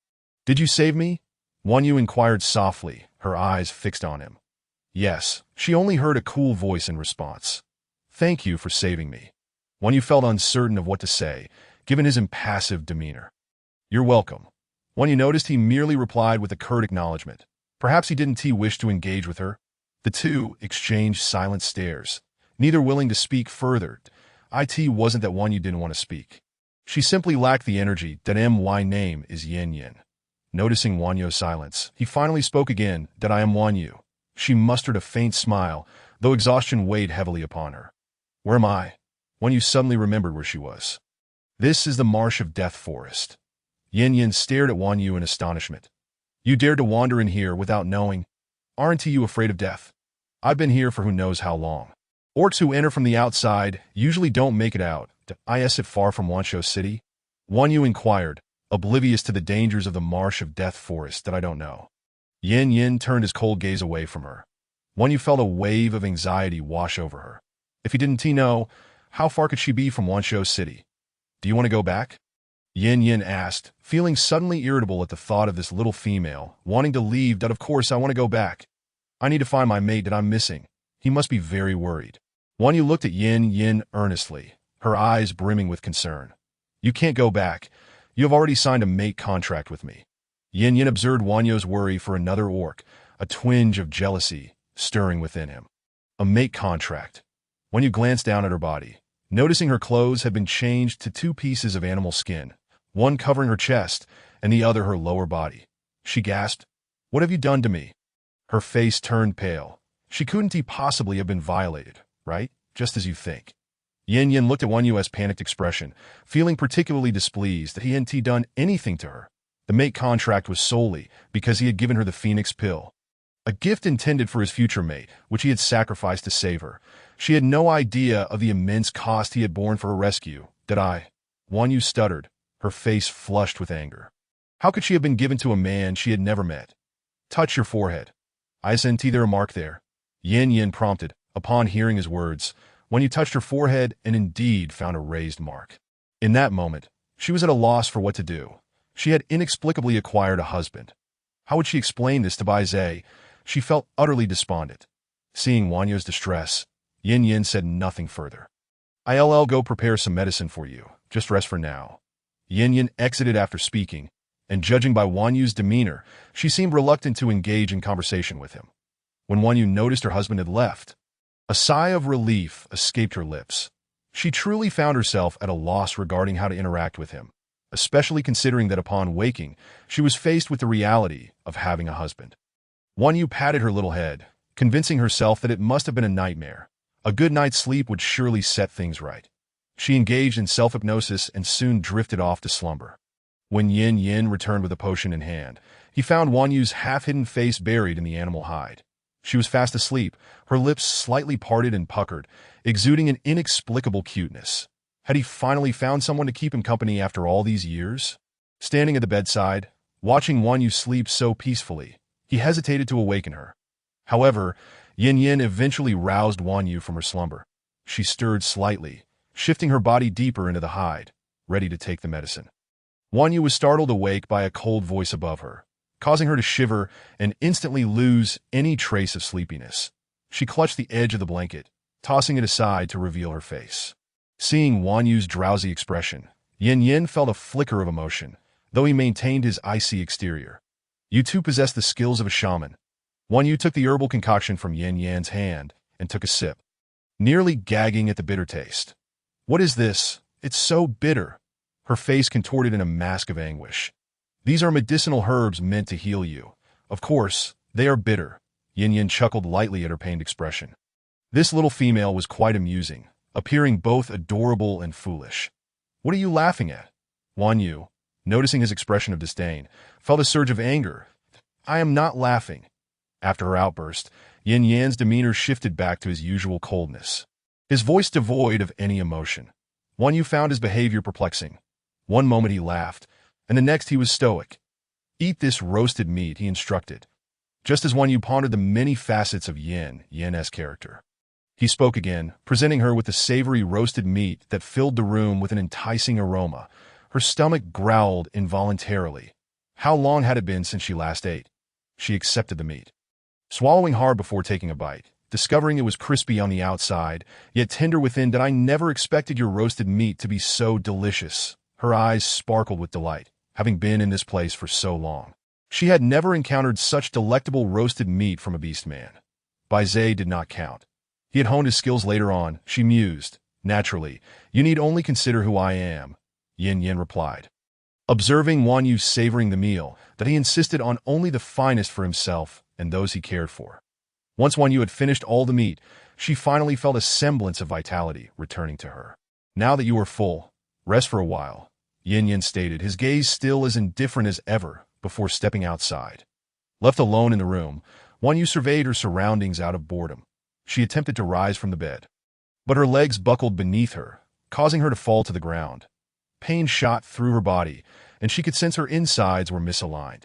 Did you save me? Wan Yu inquired softly, her eyes fixed on him. Yes, she only heard a cool voice in response. Thank you for saving me. Wan Yu felt uncertain of what to say, given his impassive demeanor. You're welcome. Wan Yu noticed he merely replied with a curt acknowledgement. Perhaps he didn't wish to engage with her. The two exchanged silent stares, neither willing to speak further. It wasn't that Wan Yu didn't want to speak. She simply lacked the energy. My name is Yin Yin. Noticing Wan Yu's silence, he finally spoke again. I am Wan Yu. She mustered a faint smile, though exhaustion weighed heavily upon her. Where am I? Wan Yu suddenly remembered where she was. This is the Marsh of Death Forest. Yin Yin stared at Wan Yu in astonishment. You dared to wander in here without knowing? Aren't you afraid of death? I've been here for who knows how long. Orcs who enter from the outside usually don't make it out. Is it far from Wanshou City? Wan Yu inquired, oblivious to the dangers of the Marsh of Death Forest that I don't know. Yin Yin turned his cold gaze away from her. Wan Yu felt a wave of anxiety wash over her. If he didn't know, how far could she be from Wanshou City? Do you want to go back? Yin Yin asked, feeling suddenly irritable at the thought of this little female, wanting to leave. Of course I want to go back. I need to find my mate that I'm missing. He must be very worried. Wan Yu looked at Yin Yin earnestly, her eyes brimming with concern. You can't go back. You have already signed a mate contract with me. Yin Yin observed Wan Yu's worry for another orc, a twinge of jealousy stirring within him. A mate contract. Wan Yu glanced down at her body, noticing her clothes had been changed to two pieces of animal skin, one covering her chest and the other her lower body. She gasped, What have you done to me? Her face turned pale. She couldn't possibly have been violated, right? Just as you think. Yin Yin looked at Wan Yu's panicked expression, feeling particularly displeased that he hadn't done anything to her. The mate contract was solely because he had given her the Phoenix pill, a gift intended for his future mate, which he had sacrificed to save her. She had no idea of the immense cost he had borne for her rescue. Wan Yu stuttered, her face flushed with anger. How could she have been given to a man she had never met? Touch your forehead. Isn't there a mark there? Yin Yin prompted. Upon hearing his words, Wan Yu touched her forehead and indeed found a raised mark. In that moment, she was at a loss for what to do. She had inexplicably acquired a husband. How would she explain this to Bai Zai? She felt utterly despondent. Seeing Wan Yu's distress, Yin Yin said nothing further. I'll go prepare some medicine for you. Just rest for now. Yin Yin exited after speaking, and judging by Wan Yu's demeanor, she seemed reluctant to engage in conversation with him. When Wan Yu noticed her husband had left, a sigh of relief escaped her lips. She truly found herself at a loss regarding how to interact with him, especially considering that upon waking, she was faced with the reality of having a husband. Wan Yu patted her little head, convincing herself that it must have been a nightmare. A good night's sleep would surely set things right. She engaged in self-hypnosis and soon drifted off to slumber. When Yin Yin returned with a potion in hand, he found Wan Yu's half-hidden face buried in the animal hide. She was fast asleep, her lips slightly parted and puckered, exuding an inexplicable cuteness. Had he finally found someone to keep him company after all these years? Standing at the bedside, watching Wan Yu sleep so peacefully, he hesitated to awaken her. However, Yin Yin eventually roused Wan Yu from her slumber. She stirred slightly, shifting her body deeper into the hide, ready to take the medicine. Wan Yu was startled awake by a cold voice above her, causing her to shiver and instantly lose any trace of sleepiness. She clutched the edge of the blanket, tossing it aside to reveal her face. Seeing Wan Yu's drowsy expression, Yin Yin felt a flicker of emotion, though he maintained his icy exterior. You two possess the skills of a shaman. Wan Yu took the herbal concoction from Yin Yan's hand and took a sip, nearly gagging at the bitter taste. What is this? It's so bitter. Her face contorted in a mask of anguish. These are medicinal herbs meant to heal you. Of course, they are bitter. Yin Yin chuckled lightly at her pained expression. This little female was quite amusing, appearing both adorable and foolish. What are you laughing at? Wan Yu, noticing his expression of disdain, felt a surge of anger. I am not laughing. After her outburst, Yin Yan's demeanor shifted back to his usual coldness, his voice devoid of any emotion. Wan Yu found his behavior perplexing. One moment he laughed, and the next he was stoic. Eat this roasted meat, he instructed, just as Wan Yu pondered the many facets of Yin's character. He spoke again, presenting her with the savory roasted meat that filled the room with an enticing aroma. Her stomach growled involuntarily. How long had it been since she last ate? She accepted the meat. swallowing hard before taking a bite, discovering it was crispy on the outside, yet tender within. That I never expected your roasted meat to be so delicious. Her eyes sparkled with delight, having been in this place for so long. She had never encountered such delectable roasted meat from a beast man. Baizé did not count. He had honed his skills later on, she mused. Naturally, you need only consider who I am, Yin Yin replied. Observing Wan Yu savoring the meal, that he insisted on only the finest for himself and those he cared for. Once Wan Yu had finished all the meat, she finally felt a semblance of vitality returning to her. Now that you are full, rest for a while, Yin Yin stated, his gaze still as indifferent as ever, before stepping outside. Left alone in the room, Wan Yu surveyed her surroundings out of boredom. She attempted to rise from the bed, but her legs buckled beneath her, causing her to fall to the ground. Pain shot through her body, and she could sense her insides were misaligned.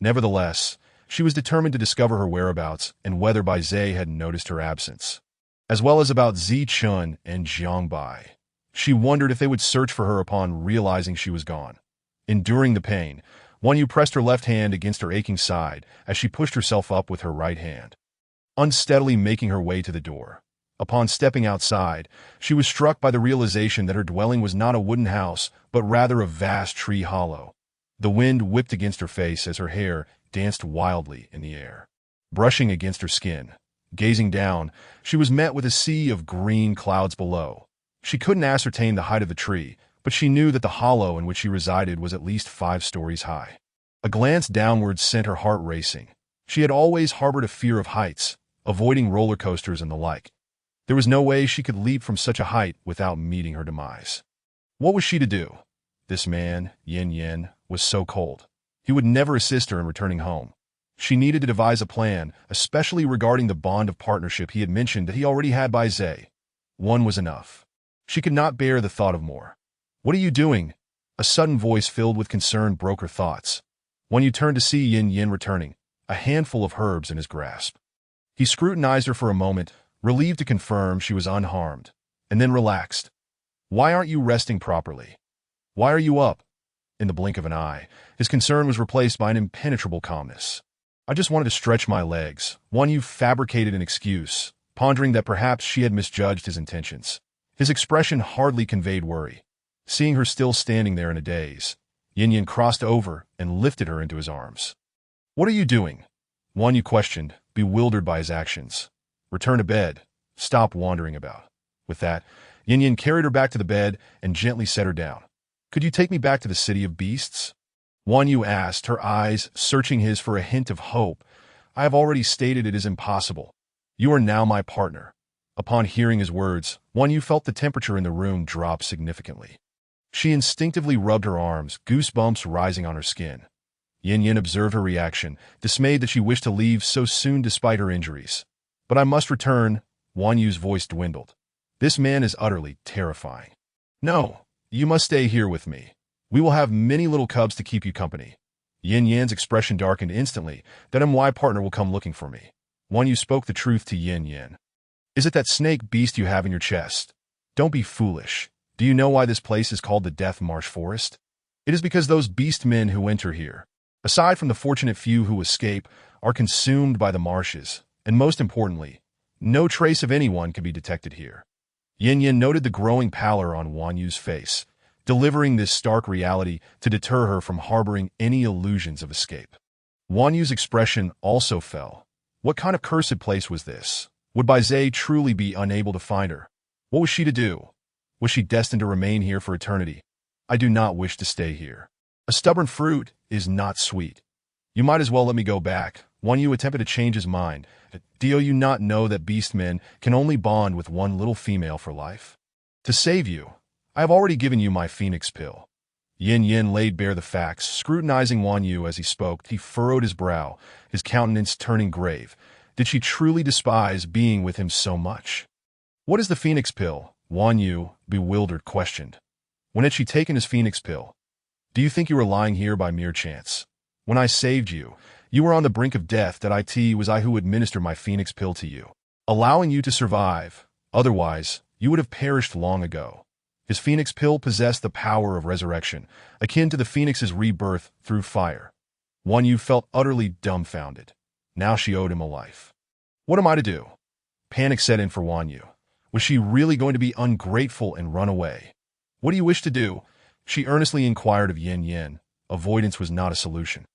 Nevertheless, she was determined to discover her whereabouts and whether Baizé had noticed her absence, as well as about Zi Chun and Jiang Bai. She wondered if they would search for her upon realizing she was gone. Enduring the pain, Wan Yu pressed her left hand against her aching side as she pushed herself up with her right hand, unsteadily making her way to the door. Upon stepping outside, she was struck by the realization that her dwelling was not a wooden house, but rather a vast tree hollow. The wind whipped against her face as her hair danced wildly in the air, brushing against her skin. Gazing down, she was met with a sea of green clouds below. She couldn't ascertain the height of the tree, but she knew that the hollow in which she resided was at least 5 stories high. A glance downwards sent her heart racing. She had always harbored a fear of heights, avoiding roller coasters and the like. There was no way she could leap from such a height without meeting her demise. What was she to do? This man, Yin Yin, was so cold. He would never assist her in returning home. She needed to devise a plan, especially regarding the bond of partnership he had mentioned that he already had by Zay. One was enough. She could not bear the thought of more. What are you doing? A sudden voice filled with concern broke her thoughts. When you turned to see Yin Yin returning, a handful of herbs in his grasp. He scrutinized her for a moment, relieved to confirm she was unharmed, and then relaxed. Why aren't you resting properly? Why are you up? In the blink of an eye, his concern was replaced by an impenetrable calmness. I just wanted to stretch my legs. Wan Yu fabricated an excuse, pondering that perhaps she had misjudged his intentions. His expression hardly conveyed worry. Seeing her still standing there in a daze, Yin Yin crossed over and lifted her into his arms. What are you doing? Wan Yu questioned, bewildered by his actions. Return to bed. Stop wandering about. With that, Yin Yin carried her back to the bed and gently set her down. Could you take me back to the city of beasts? Wan Yu asked, her eyes searching his for a hint of hope. I have already stated it is impossible. You are now my partner. Upon hearing his words, Wan Yu felt the temperature in the room drop significantly. She instinctively rubbed her arms, goosebumps rising on her skin. Yin Yin observed her reaction, dismayed that she wished to leave so soon despite her injuries. But I must return, Wan Yu's voice dwindled. This man is utterly terrifying. No, you must stay here with me. We will have many little cubs to keep you company. Yin Yan's expression darkened instantly. That MY partner will come looking for me. Wan Yu spoke the truth to Yin Yin. Is it that snake beast you have in your chest? Don't be foolish. Do you know why this place is called the Death Marsh Forest? It is because those beast men who enter here, aside from the fortunate few who escape, are consumed by the marshes, and most importantly, no trace of anyone can be detected here. Yin Yin noted the growing pallor on Wan Yu's face, delivering this stark reality to deter her from harboring any illusions of escape. Wan Yu's expression also fell. What kind of cursed place was this? Would Baizé truly be unable to find her? What was she to do? Was she destined to remain here for eternity? I do not wish to stay here. A stubborn fruit is not sweet. You might as well let me go back. Wan Yu attempted to change his mind. Do you not know that beast men can only bond with one little female for life? To save you, I have already given you my phoenix pill. Yin Yin laid bare the facts, scrutinizing Wan Yu as he spoke. He furrowed his brow, his countenance turning grave. Did she truly despise being with him so much? What is the phoenix pill? Wan Yu, bewildered, questioned. When had she taken his phoenix pill? Do you think you were lying here by mere chance? When I saved you, you were on the brink of death. That it was I who administered my phoenix pill to you, allowing you to survive. Otherwise, you would have perished long ago. His phoenix pill possessed the power of resurrection, akin to the phoenix's rebirth through fire. Wan Yu felt utterly dumbfounded. Now she owed him a life. What am I to do? Panic set in for Wan Yu. Was she really going to be ungrateful and run away? What do you wish to do? She earnestly inquired of Yin Yin. Avoidance was not a solution,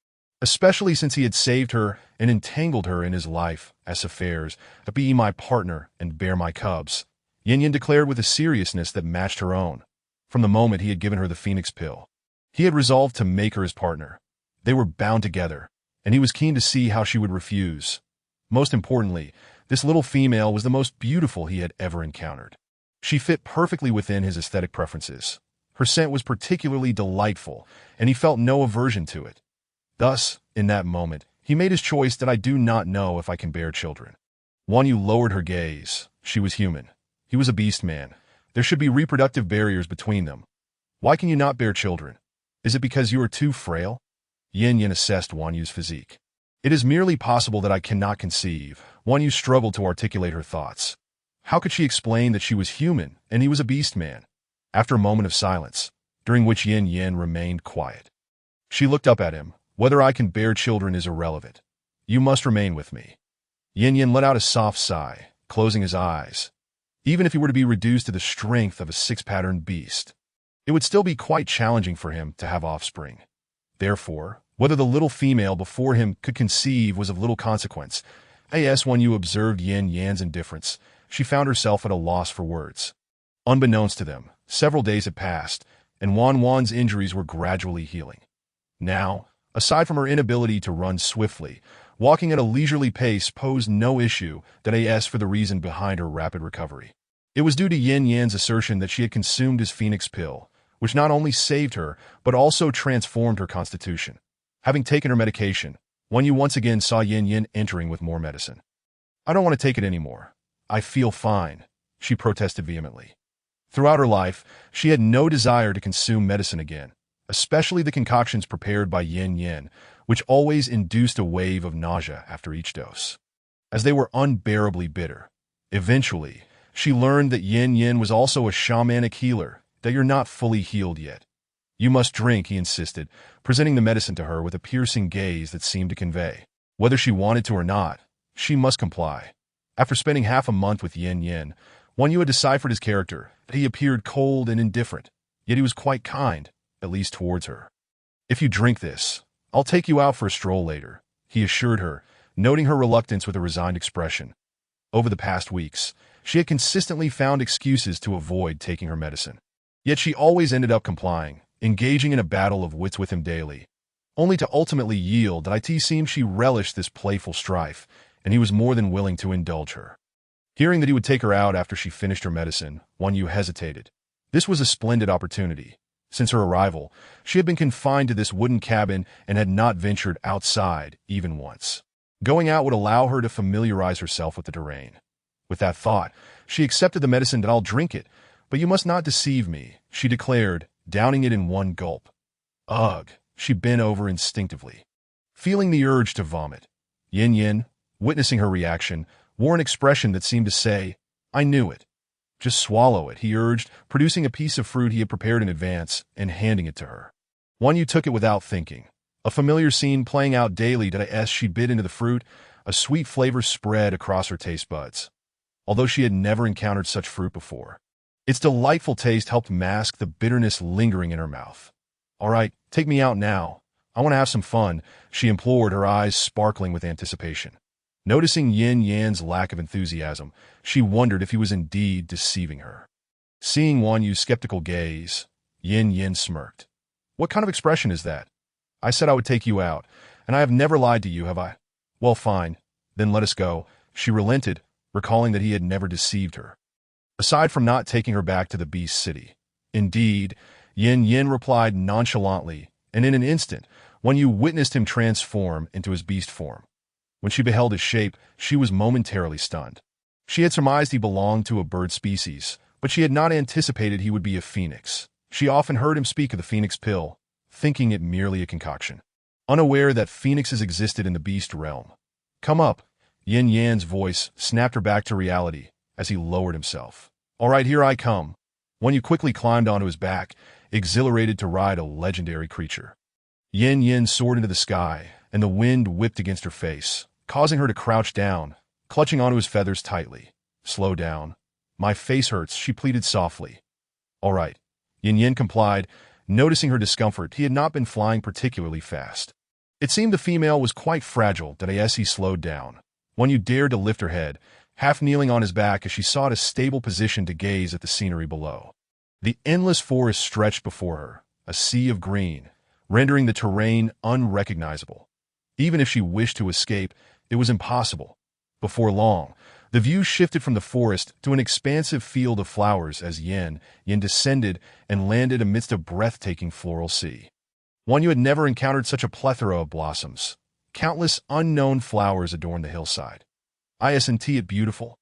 especially since he had saved her and entangled her in his life as affairs. Be my partner and bear my cubs, Yin Yin declared with a seriousness that matched her own. From the moment he had given her the Phoenix pill, he had resolved to make her his partner. They were bound together, and he was keen to see how she would refuse. Most importantly, this little female was the most beautiful he had ever encountered. She fit perfectly within his aesthetic preferences. Her scent was particularly delightful, and he felt no aversion to it. Thus, in that moment, he made his choice that I do not know if I can bear children. Wan Yu lowered her gaze. She was human. He was a beast man. There should be reproductive barriers between them. Why can you not bear children? Is it because you are too frail? Yin Yin assessed Wan Yu's physique. It is merely possible that I cannot conceive. Wan Yu struggled to articulate her thoughts. How could she explain that she was human and he was a beast man? After a moment of silence, during which Yin Yin remained quiet, she looked up at him. Whether I can bear children is irrelevant. You must remain with me. Yin Yin let out a soft sigh, closing his eyes. Even if he were to be reduced to the strength of a six-patterned beast, it would still be quite challenging for him to have offspring. Therefore, whether the little female before him could conceive was of little consequence. As Wan Yu observed Yin Yan's indifference, she found herself at a loss for words. Unbeknownst to them, several days had passed, and Wan's injuries were gradually healing. Now, aside from her inability to run swiftly, walking at a leisurely pace posed no issue for the reason behind her rapid recovery. It was due to Yin Yan's assertion that she had consumed his Phoenix pill, which not only saved her, but also transformed her constitution. Having taken her medication, Wan Yu once again saw Yin Yin entering with more medicine. I don't want to take it anymore. I feel fine, she protested vehemently. Throughout her life, she had no desire to consume medicine again, especially the concoctions prepared by Yin Yin, which always induced a wave of nausea after each dose, as they were unbearably bitter. Eventually, she learned that Yin Yin was also a shamanic healer, that you're not fully healed yet. You must drink, he insisted, presenting the medicine to her with a piercing gaze that seemed to convey, whether she wanted to or not, she must comply. After spending half a month with Yin Yin, Wan Yu had deciphered his character, that he appeared cold and indifferent, yet he was quite kind, at least towards her. If you drink this, I'll take you out for a stroll later, he assured her, noting her reluctance with a resigned expression. Over the past weeks, she had consistently found excuses to avoid taking her medicine. Yet she always ended up complying, engaging in a battle of wits with him daily, only to ultimately yield. It seemed she relished this playful strife, and he was more than willing to indulge her. Hearing that he would take her out after she finished her medicine, Wan Yu hesitated. This was a splendid opportunity. Since her arrival, she had been confined to this wooden cabin and had not ventured outside even once. Going out would allow her to familiarize herself with the terrain. With that thought, she accepted the medicine. I'll drink it, but you must not deceive me, she declared, downing it in one gulp. Ugh, she bent over instinctively, feeling the urge to vomit. Yin Yin, witnessing her reaction, wore an expression that seemed to say, I knew it. Just swallow it, he urged, producing a piece of fruit he had prepared in advance and handing it to her. Wan Yu took it without thinking. A familiar scene playing out daily. She bit into the fruit, a sweet flavor spread across her taste buds. Although she had never encountered such fruit before, its delightful taste helped mask the bitterness lingering in her mouth. All right, take me out now. I want to have some fun, she implored, her eyes sparkling with anticipation. Noticing Yin Yan's lack of enthusiasm, she wondered if he was indeed deceiving her. Seeing Wan Yu's skeptical gaze, Yin Yin smirked. What kind of expression is that? I said I would take you out, and I have never lied to you, have I? Well, fine. Then let us go. She relented, recalling that he had never deceived her, aside from not taking her back to the Beast City. Indeed, Yin Yin replied nonchalantly, and in an instant, Wan Yu witnessed him transform into his beast form. When she beheld his shape, she was momentarily stunned. She had surmised he belonged to a bird species, but she had not anticipated he would be a phoenix. She often heard him speak of the Phoenix pill, thinking it merely a concoction, unaware that phoenixes existed in the beast realm. Come up, Yin Yan's voice snapped her back to reality as he lowered himself. All right, here I come. Wan Yu quickly climbed onto his back, exhilarated to ride a legendary creature. Yin Yin soared into the sky, and the wind whipped against her face, causing her to crouch down, clutching onto his feathers tightly. "Slow down. My face hurts," she pleaded softly. "All right." Yin Yin complied, noticing her discomfort. He had not been flying particularly fast. It seemed the female was quite fragile, that as he slowed down. When you dared to lift her head, half kneeling on his back as she sought a stable position to gaze at the scenery below. The endless forest stretched before her, a sea of green, rendering the terrain unrecognizable. Even if she wished to escape, it was impossible. Before long, the view shifted from the forest to an expansive field of flowers as Yin descended and landed amidst a breathtaking floral sea. One you had never encountered such a plethora of blossoms. Countless unknown flowers adorned the hillside. Isn't it beautiful?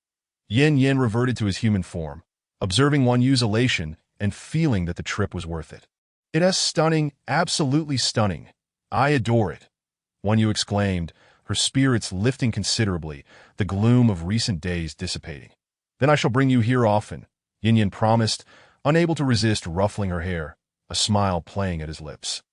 Yin reverted to his human form, observing Wan Yu's elation and feeling that the trip was worth it. "It is stunning, absolutely stunning. I adore it," Wan Yu exclaimed, her spirits lifting considerably, the gloom of recent days dissipating. "Then I shall bring you here often," Yin promised, unable to resist ruffling her hair, a smile playing at his lips.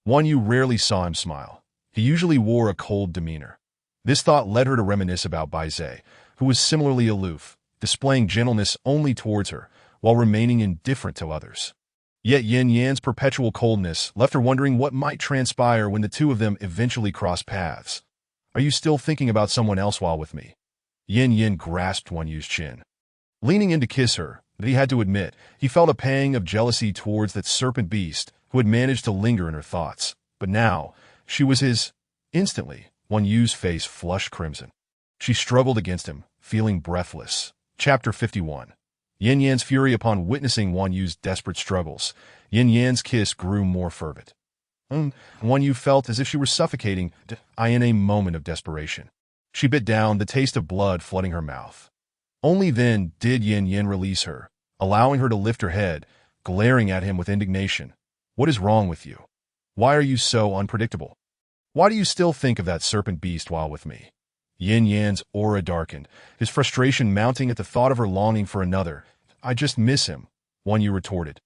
Wan Yu rarely saw him smile. He usually wore a cold demeanor. This thought led her to reminisce about Bai Zai, who was similarly aloof, displaying gentleness only towards her, while remaining indifferent to others. Yet Yin perpetual coldness left her wondering what might transpire when the two of them eventually crossed paths. "Are you still thinking about someone else while with me?" Yin grasped Wan Yu's chin. Leaning in to kiss her, but he had to admit, he felt a pang of jealousy towards that serpent beast who had managed to linger in her thoughts. But now, she was his. Instantly, Wan Yu's face flushed crimson. She struggled against him, feeling breathless. Chapter 51. Yin fury upon witnessing Wan Yu's desperate struggles. Yin kiss grew more fervent. Wan Yu felt as if she were suffocating in a moment of desperation. She bit down, the taste of blood flooding her mouth. Only then did Yin release her, allowing her to lift her head, glaring at him with indignation. "What is wrong with you? Why are you so unpredictable? Why do you still think of that serpent beast while with me?" Yin aura darkened, his frustration mounting at the thought of her longing for another. "I just miss him," Wan Yu retorted,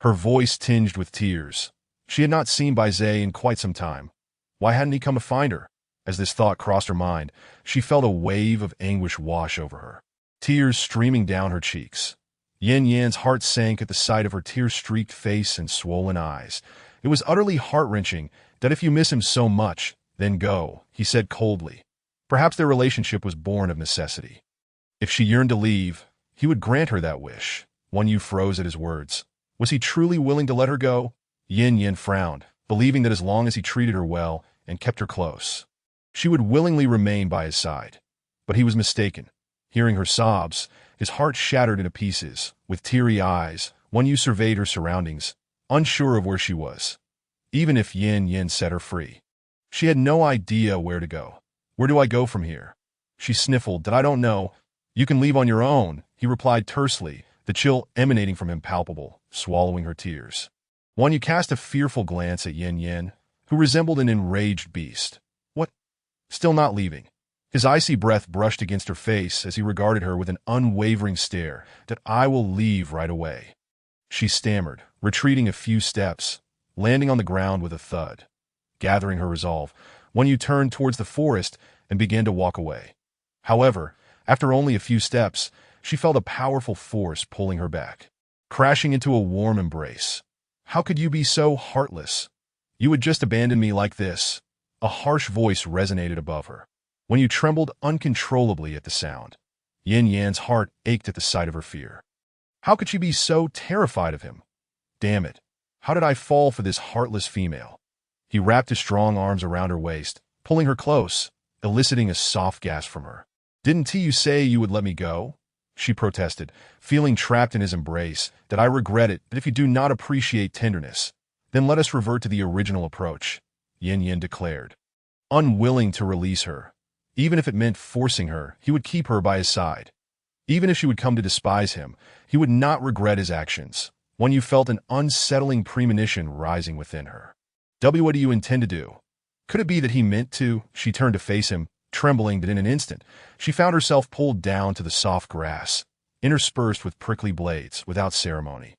her voice tinged with tears. She had not seen Bai Zai in quite some time. Why hadn't he come to find her? As this thought crossed her mind, she felt a wave of anguish wash over her, tears streaming down her cheeks. Yan's heart sank at the sight of her tear-streaked face and swollen eyes. It was utterly heart-wrenching that if you miss him so much, then go, he said coldly. Perhaps their relationship was born of necessity. If she yearned to leave, he would grant her that wish. Wan Yu froze at his words. Was he truly willing to let her go? Yin frowned, believing that as long as he treated her well and kept her close, she would willingly remain by his side. But he was mistaken. Hearing her sobs, his heart shattered into pieces. With teary eyes, Wan Yu surveyed her surroundings, unsure of where she was. Even if Yin set her free, she had no idea where to go. "Where do I go from here?" She sniffled. "That I don't know. You can leave on your own," he replied tersely, the chill emanating from him palpable, swallowing her tears. Wan Yu cast a fearful glance at Yin, who resembled an enraged beast. "What? Still not leaving?" His icy breath brushed against her face as he regarded her with an unwavering stare. "That I will leave right away." She stammered, retreating a few steps, landing on the ground with a thud. Gathering her resolve, Wan Yu turned towards the forest and began to walk away. However, after only a few steps, she felt a powerful force pulling her back, crashing into a warm embrace. "How could you be so heartless? You would just abandon me like this." A harsh voice resonated above her. Wan Yu trembled uncontrollably at the sound. Yan's heart ached at the sight of her fear. How could she be so terrified of him? Damn it. How did I fall for this heartless female? He wrapped his strong arms around her waist, pulling her close, eliciting a soft gasp from her. "Didn't you say you would let me go?" She protested, feeling trapped in his embrace. "That I regret it, but if you do not appreciate tenderness, then let us revert to the original approach," Yin declared. Unwilling to release her, even if it meant forcing her, he would keep her by his side. Even if she would come to despise him, he would not regret his actions. Wan Yu felt an unsettling premonition rising within her. What do you intend to do?" Could it be that he meant to? She turned to face him, trembling, but in an instant, she found herself pulled down to the soft grass, interspersed with prickly blades, without ceremony.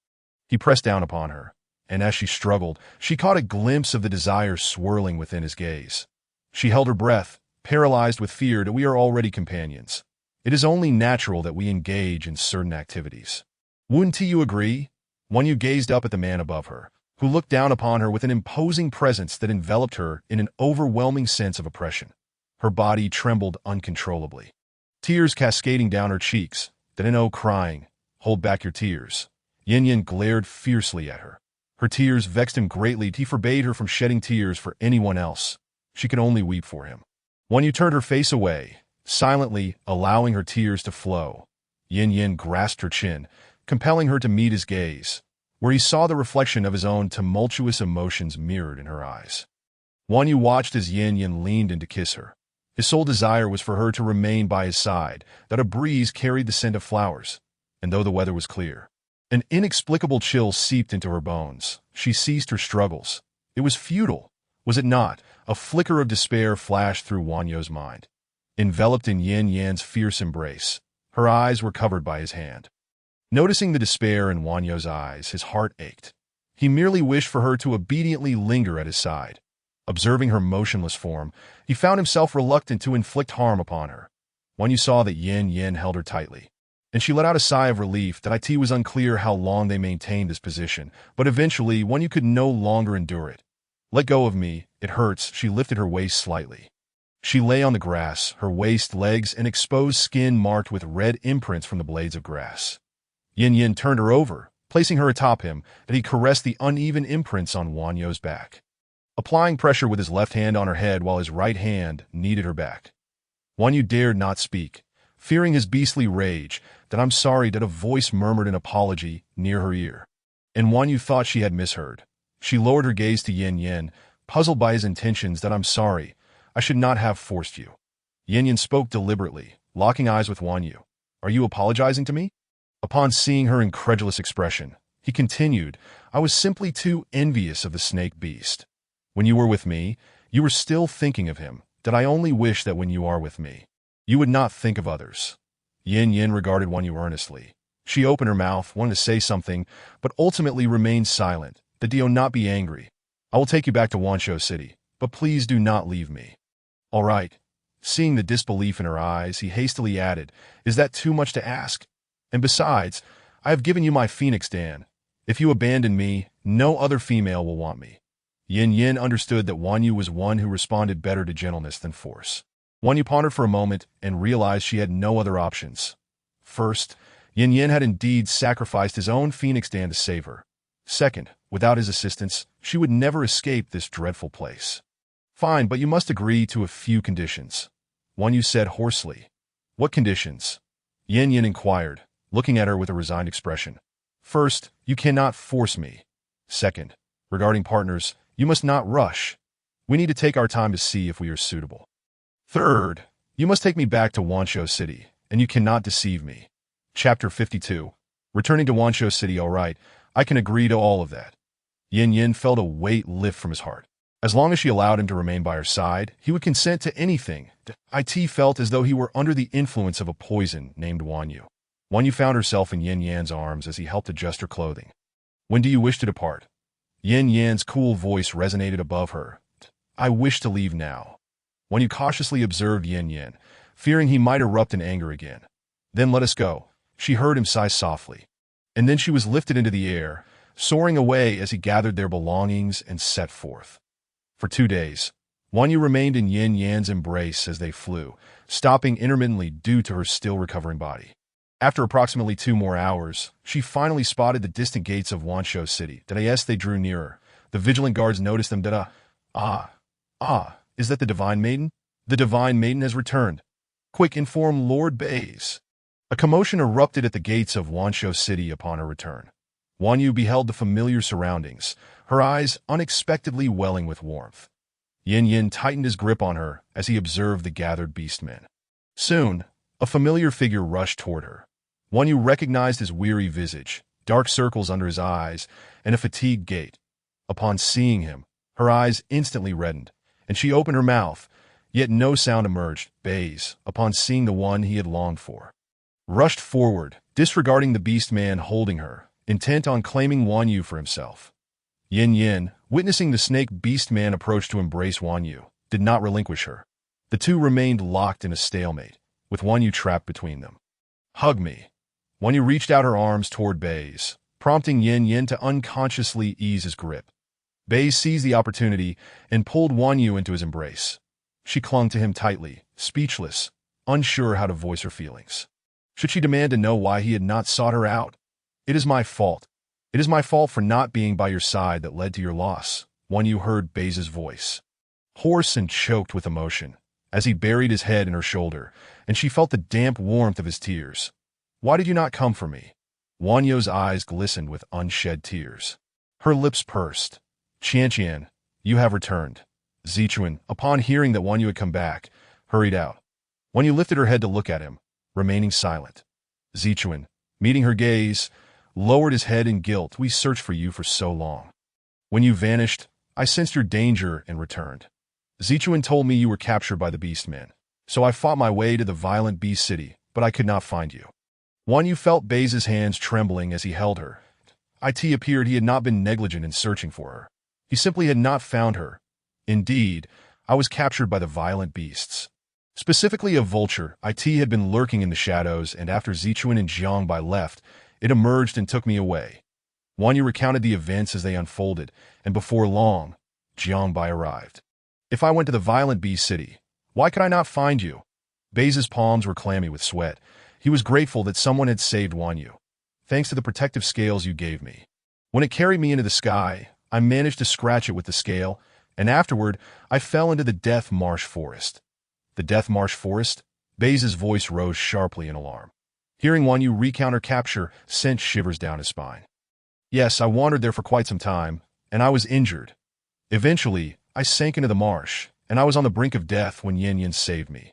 He pressed down upon her, and as she struggled, she caught a glimpse of the desire swirling within his gaze. She held her breath, paralyzed with fear that we are already companions. It is only natural that we engage in certain activities. Wouldn't you agree? Wan Yu gazed up at the man above her, who looked down upon her with an imposing presence that enveloped her in an overwhelming sense of oppression. Her body trembled uncontrollably, tears cascading down her cheeks. Didn't crying. Hold back your tears. Yin Yin glared fiercely at her. Her tears vexed him greatly. He forbade her from shedding tears for anyone else. She could only weep for him. Wan Yu turned her face away, silently allowing her tears to flow. Yin Yin grasped her chin, compelling her to meet his gaze, where he saw the reflection of his own tumultuous emotions mirrored in her eyes. Wan Yu watched as Yin Yin leaned in to kiss her. His sole desire was for her to remain by his side, that a breeze carried the scent of flowers, and though the weather was clear, an inexplicable chill seeped into her bones. She ceased her struggles. It was futile, was it not? A flicker of despair flashed through Wan Yu's mind. Enveloped in Yin Yan's fierce embrace, her eyes were covered by his hand. Noticing the despair in Wan Yu's eyes, his heart ached. He merely wished for her to obediently linger at his side. Observing her motionless form, he found himself reluctant to inflict harm upon her. Wan Yu saw that Yin Yin held her tightly, and she let out a sigh of relief. That it was unclear how long they maintained this position, but eventually Wan Yu could no longer endure it. Let go of me, it hurts. She lifted her waist slightly. She lay on the grass, her waist, legs, and exposed skin marked with red imprints from the blades of grass. Yin Yin turned her over, placing her atop him, that he caressed the uneven imprints on Wan Yu's back, applying pressure with his left hand on her head while his right hand kneaded her back. Wan Yu dared not speak, fearing his beastly rage. That I'm sorry. That a voice murmured an apology near her ear, and Wan Yu thought she had misheard. She lowered her gaze to Yin Yin, puzzled by his intentions. That I'm sorry. I should not have forced you. Yin Yin spoke deliberately, locking eyes with Wan Yu. Are you apologizing to me? Upon seeing her incredulous expression, he continued, I was simply too envious of the snake beast. When you were with me, you were still thinking of him. That I only wish that when you are with me, you would not think of others. Yin Yin regarded Wan Yu earnestly. She opened her mouth, wanted to say something, but ultimately remained silent. That do not be angry. I will take you back to Wanshou City, but please do not leave me. All right. Seeing the disbelief in her eyes, he hastily added, Is that too much to ask? And besides, I have given you my Phoenix Dan. If you abandon me, no other female will want me. Yin Yin understood that Wan Yu was one who responded better to gentleness than force. Wan Yu pondered for a moment and realized she had no other options. First, Yin Yin had indeed sacrificed his own Phoenix Dan to save her. Second, without his assistance, she would never escape this dreadful place. Fine, but you must agree to a few conditions. Wan Yu said hoarsely. What conditions? Yin Yin inquired, looking at her with a resigned expression. First, you cannot force me. Second, regarding partners, you must not rush. We need to take our time to see if we are suitable. Third, you must take me back to Wanshou City, and you cannot deceive me. Chapter 52. Returning to Wanshou City, all right, I can agree to all of that. Yin Yin felt a weight lift from his heart. As long as she allowed him to remain by her side, he would consent to anything. It felt as though he were under the influence of a poison named Wan Yu. Wan Yu found herself in Yin Yan's arms as he helped adjust her clothing. When do you wish to depart? Yin Yan's cool voice resonated above her. I wish to leave now. Wan Yu cautiously observed Yin Yan, fearing he might erupt in anger again. Then let us go. She heard him sigh softly. And then she was lifted into the air, soaring away as he gathered their belongings and set forth. For 2 days, Wan Yu remained in Yin Yan's embrace as they flew, stopping intermittently due to her still recovering body. After approximately 2 more hours, she finally spotted the distant gates of Wanshou City. As they drew nearer, the vigilant guards noticed them. Is that the Divine Maiden? The Divine Maiden has returned. Quick, inform Lord Bays. A commotion erupted at the gates of Wanshou City upon her return. Wan Yu beheld the familiar surroundings, her eyes unexpectedly welling with warmth. Yin Yin tightened his grip on her as he observed the gathered beastmen. Soon, a familiar figure rushed toward her. Wan Yu recognized his weary visage, dark circles under his eyes, and a fatigued gait. Upon seeing him, her eyes instantly reddened, and she opened her mouth, yet no sound emerged. Bays, upon seeing the one he had longed for, rushed forward, disregarding the beast man holding her, intent on claiming Wan Yu for himself. Yin Yin, witnessing the snake beast man approach to embrace Wan Yu, did not relinquish her. The two remained locked in a stalemate, with Wan Yu trapped between them. "Hug me." Wan Yu reached out her arms toward Baze, prompting Yin Yin to unconsciously ease his grip. Baze seized the opportunity and pulled Wan Yu into his embrace. She clung to him tightly, speechless, unsure how to voice her feelings. Should she demand to know why he had not sought her out? "It is my fault. It is my fault for not being by your side that led to your loss," Wan Yu heard Baze's voice. Hoarse and choked with emotion, as he buried his head in her shoulder, and she felt the damp warmth of his tears. "Why did you not come for me?" Wan Yu's eyes glistened with unshed tears. Her lips pursed. "Qianqian, you have returned." Zichuan, upon hearing that Wan Yu had come back, hurried out. Wan Yu lifted her head to look at him, remaining silent. Zichuan, meeting her gaze, lowered his head in guilt. "We searched for you for so long. When you vanished, I sensed your danger and returned. Zichuan told me you were captured by the Beastmen, so I fought my way to the violent Beast City, but I could not find you." Wan Yu felt Baze's hands trembling as he held her. It appeared he had not been negligent in searching for her. He simply had not found her. "Indeed, I was captured by the violent beasts. Specifically a vulture. It had been lurking in the shadows, and after Zichuan and Jiangbai left, it emerged and took me away." Wan Yu recounted the events as they unfolded, and before long, Jiangbai arrived. "If I went to the violent Beast City, why could I not find you?" Baze's palms were clammy with sweat. He was grateful that someone had saved Wan Yu. "Thanks to the protective scales you gave me. When it carried me into the sky, I managed to scratch it with the scale, and afterward, I fell into the Death Marsh Forest." "The Death Marsh Forest?" Baze's voice rose sharply in alarm. Hearing Wan Yu recount her capture sent shivers down his spine. "Yes, I wandered there for quite some time, and I was injured. Eventually, I sank into the marsh, and I was on the brink of death when Yin Yin saved me."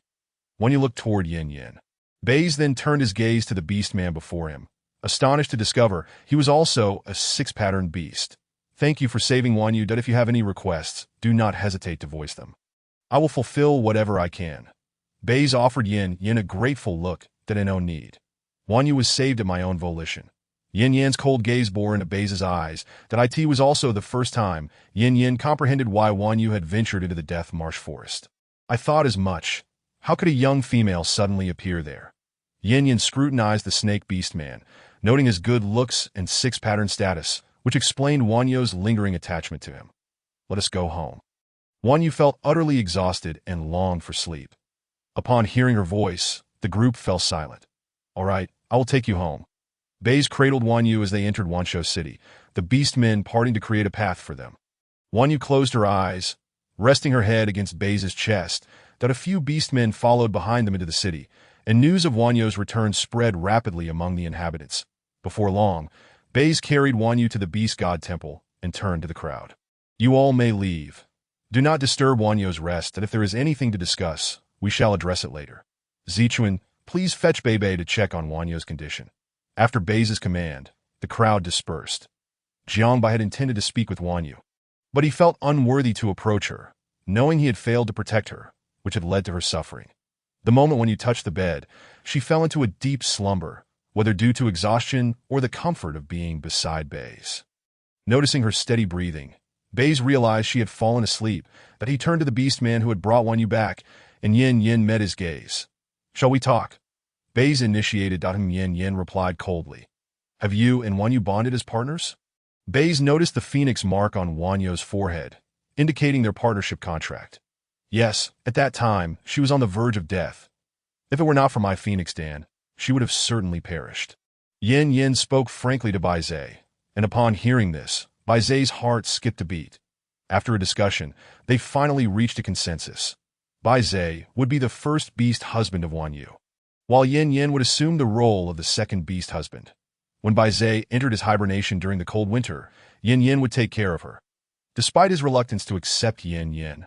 Wan Yu looked toward Yin Yin. Baze then turned his gaze to the beast man before him, astonished to discover he was also a six-patterned beast. "Thank you for saving Wan Yu. If you have any requests, do not hesitate to voice them. I will fulfill whatever I can." Baze offered Yin Yin a grateful look that had no need. "Wan Yu was saved at my own volition." Yin Yan's cold gaze bore into Baze's eyes. That was also the first time Yin Yin comprehended why Wan Yu had ventured into the Death Marsh Forest. "I thought as much. How could a young female suddenly appear there?" Yin Yin scrutinized the snake beast man, noting his good looks and six-pattern status, which explained Wan Yu's lingering attachment to him. "Let us go home." Wan Yu felt utterly exhausted and longed for sleep. Upon hearing her voice, the group fell silent. "All right, I will take you home." Baze cradled Wan Yu as they entered Wanshou City, the beast men parting to create a path for them. Wan Yu closed her eyes, resting her head against Baze's chest. That a few beast men followed behind them into the city, and news of Wan Yu's return spread rapidly among the inhabitants. Before long, Baze carried Wan Yu to the Beast God Temple and turned to the crowd. "You all may leave. Do not disturb Wan Yu's rest, and if there is anything to discuss, we shall address it later. Zichuan, please fetch Bebe to check on Wan Yu's condition." After Baze's command, the crowd dispersed. Jiangbai had intended to speak with Wan Yu, but he felt unworthy to approach her, knowing he had failed to protect her, which had led to her suffering. The moment Wan Yu touched the bed, she fell into a deep slumber, whether due to exhaustion or the comfort of being beside Baze. Noticing her steady breathing, Baze realized she had fallen asleep. That he turned to the beast man who had brought Wan Yu back, and Yin Yin met his gaze. "Shall we talk?" Baze initiated. Yin Yin replied coldly. "Have you and Wan Yu bonded as partners?" Baze noticed the phoenix mark on Wan Yu's forehead, indicating their partnership contract. "Yes, at that time, she was on the verge of death. If it were not for my phoenix Dan, she would have certainly perished." Yin Yin spoke frankly to Bai Zai, and upon hearing this, Bai Zai's heart skipped a beat. After a discussion, they finally reached a consensus. Bai Zai would be the first beast husband of Wan Yu, while Yin Yin would assume the role of the second beast husband. When Bai Zai entered his hibernation during the cold winter, Yin Yin would take care of her. Despite his reluctance to accept Yin Yin,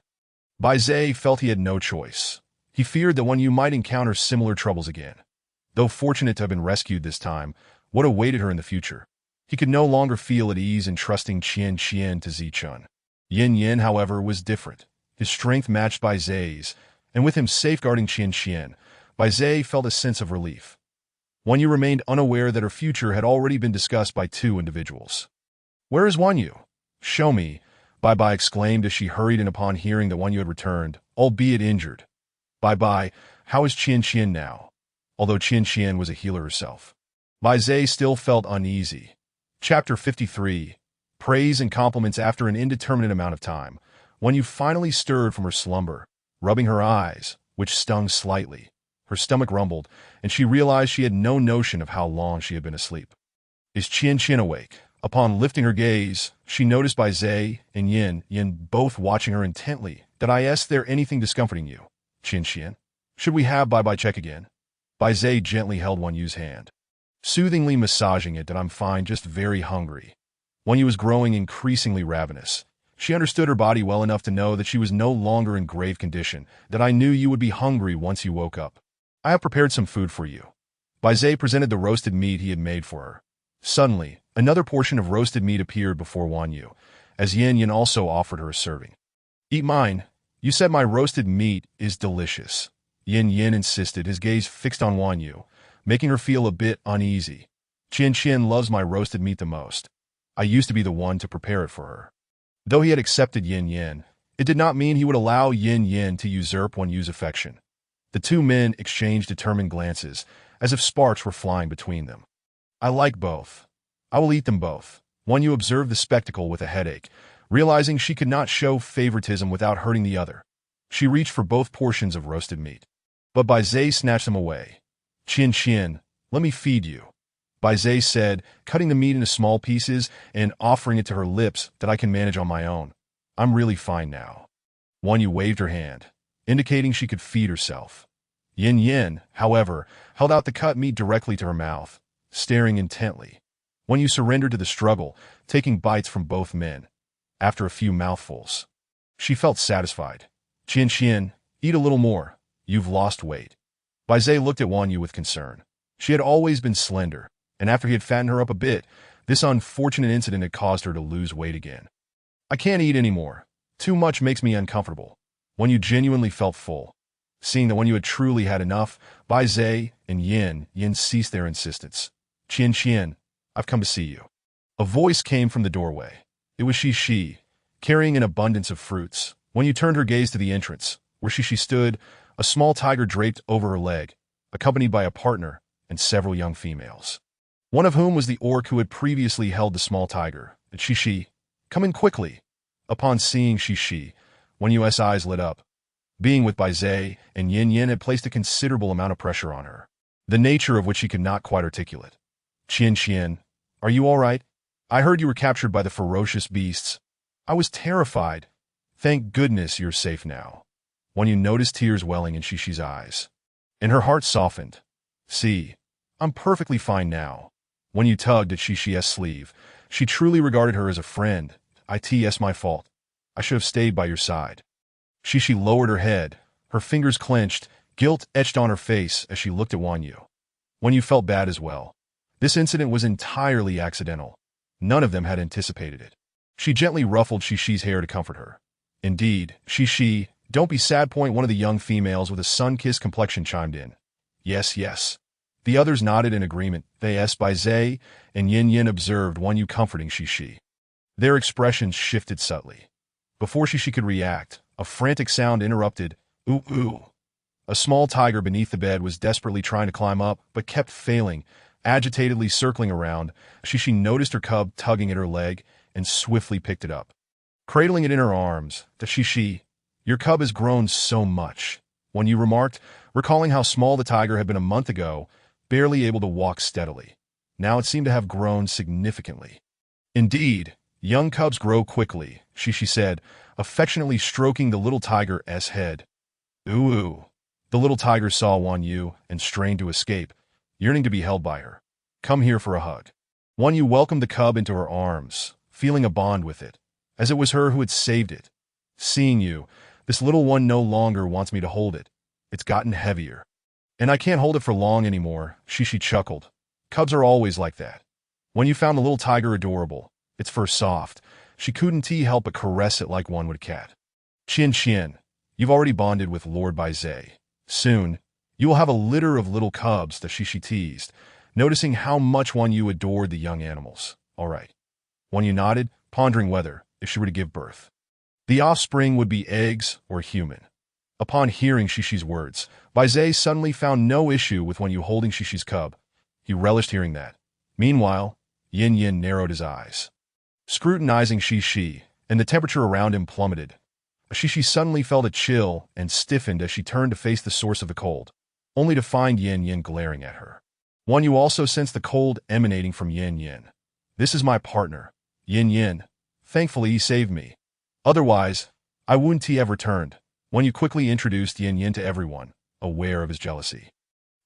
Bai Zai felt he had no choice. He feared that Wan Yu might encounter similar troubles again. Though fortunate to have been rescued this time, what awaited her in the future? He could no longer feel at ease in trusting Qian to Zichun. Yin Yin, however, was different. His strength matched Bai Zai's, and with him safeguarding Qian, Bai Zai felt a sense of relief. Wan Yu remained unaware that her future had already been discussed by two individuals. "Where is Wan Yu?" "Show me," Bai exclaimed as she hurried in upon hearing that Wan Yu had returned, albeit injured. Bye-bye, how is Qian Qian now? Although Qian Qian was a healer herself. Bai Zhe still felt uneasy. Chapter 53. Praise and compliments after an indeterminate amount of time. When you finally stirred from her slumber, rubbing her eyes, which stung slightly. Her stomach rumbled, and she realized she had no notion of how long she had been asleep. Is Qian Qian awake? Upon lifting her gaze, she noticed Bai Zhe and Yin both watching her intently. Did I ask there anything discomforting you, Qian Qian? Should we have Bai check again? Bai Zhe gently held Wan Yu's hand, soothingly massaging it. That I'm fine, just very hungry. Wan Yu was growing increasingly ravenous. She understood her body well enough to know that she was no longer in grave condition, that I knew you would be hungry once you woke up. I have prepared some food for you. Bai Zhe presented the roasted meat he had made for her. Suddenly, another portion of roasted meat appeared before Wan Yu, as Yin also offered her a serving. Eat mine. You said my roasted meat is delicious. Yin insisted, his gaze fixed on Wan Yu, making her feel a bit uneasy. Qian Qian loves my roasted meat the most. I used to be the one to prepare it for her. Though he had accepted Yin, it did not mean he would allow Yin to usurp Wan Yu's affection. The two men exchanged determined glances, as if sparks were flying between them. I like both. I will eat them both. Wan Yu observed the spectacle with a headache, realizing she could not show favoritism without hurting the other. She reached for both portions of roasted meat. But Bai Zhe snatched them away. Qian Qian, let me feed you. Bai Zhe said, cutting the meat into small pieces and offering it to her lips. That I can manage on my own. I'm really fine now. Wan Yu waved her hand, indicating she could feed herself. Yin, however, held out the cut meat directly to her mouth, staring intently. Wan Yu surrendered to the struggle, taking bites from both men. After a few mouthfuls, she felt satisfied. Qian Qian, eat a little more. You've lost weight. Bai Zhe looked at Wan Yu with concern. She had always been slender, and after he had fattened her up a bit, this unfortunate incident had caused her to lose weight again. I can't eat anymore. Too much makes me uncomfortable. Wan Yu genuinely felt full. Seeing that Wan Yu had truly had enough, Bai Zhe and Yin ceased their insistence. Qian Qian, I've come to see you. A voice came from the doorway. It was Shi, carrying an abundance of fruits. Wan Yu turned her gaze to the entrance, where Shi stood, a small tiger draped over her leg, accompanied by a partner and several young females. One of whom was the orc who had previously held the small tiger. And Shi, come in quickly. Upon seeing Shi, Wan Yu's eyes lit up. Being with Bai Zhe and Yin had placed a considerable amount of pressure on her, the nature of which she could not quite articulate. Qian Qian, are you all right? I heard you were captured by the ferocious beasts. I was terrified. Thank goodness you're safe now. Wan Yu noticed tears welling in Shi's eyes, and her heart softened. See, I'm perfectly fine now. Wan Yu tugged at Shi's sleeve. She truly regarded her as a friend. It's my fault. I should have stayed by your side. Shi lowered her head, her fingers clenched, guilt etched on her face as she looked at Wan Yu. Wan Yu felt bad as well. This incident was entirely accidental. None of them had anticipated it. She gently ruffled Shi's hair to comfort her. Indeed, Shi, don't be sad. One of the young females with a sun-kissed complexion chimed in. Yes. The others nodded in agreement. Bai Zhe and Yin observed Wan Yu comforting Shi. Their expressions shifted subtly. Before Shi could react, a frantic sound interrupted. Ooh. A small tiger beneath the bed was desperately trying to climb up, but kept failing, agitatedly circling around. Shi noticed her cub tugging at her leg and swiftly picked it up. Cradling it in her arms, Shi, your cub has grown so much, Wan Yu remarked, recalling how small the tiger had been a month ago, barely able to walk steadily. Now it seemed to have grown significantly. Indeed, young cubs grow quickly, Shi said, affectionately stroking the little tiger's head. Ooh. The little tiger saw Wan Yu and strained to escape, yearning to be held by her. Come here for a hug. Wan Yu welcomed the cub into her arms, feeling a bond with it, as it was her who had saved it. Seeing you, this little one no longer wants me to hold it. It's gotten heavier. And I can't hold it for long anymore, Shi chuckled. Cubs are always like that. Wan Yu found the little tiger adorable, its fur soft. She couldn't help but caress it like one would cat. Qian, you've already bonded with Lord Bai Zhe. Soon, you will have a litter of little cubs, Shi teased, noticing how much Wan Yu adored the young animals. All right. Wan Yu nodded, pondering whether, if she were to give birth, the offspring would be eggs or human. Upon hearing Shishi's words, Baizé suddenly found no issue with Wan Yu holding Shishi's cub. He relished hearing that. Meanwhile, Yin Yin narrowed his eyes, scrutinizing Shishi, and the temperature around him plummeted. Shishi suddenly felt a chill and stiffened as she turned to face the source of the cold, only to find Yin Yin glaring at her. Wan Yu also sensed the cold emanating from Yin Yin. This is my partner, Yin Yin. Thankfully, he saved me. Otherwise, I wouldn't have returned. Wan Yu quickly introduced Yin Yin to everyone, aware of his jealousy.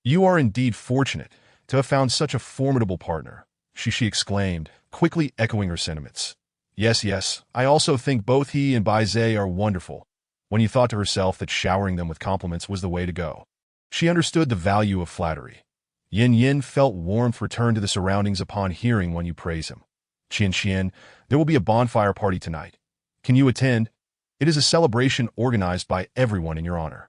You are indeed fortunate to have found such a formidable partner, Shishi exclaimed, quickly echoing her sentiments. Yes, I also think both he and Baizé are wonderful. Wan Yu thought to herself that showering them with compliments was the way to go. She understood the value of flattery. Yin Yin felt warmth return to the surroundings upon hearing Wan Yu praise him. Qian, there will be a bonfire party tonight. Can you attend? It is a celebration organized by everyone in your honor.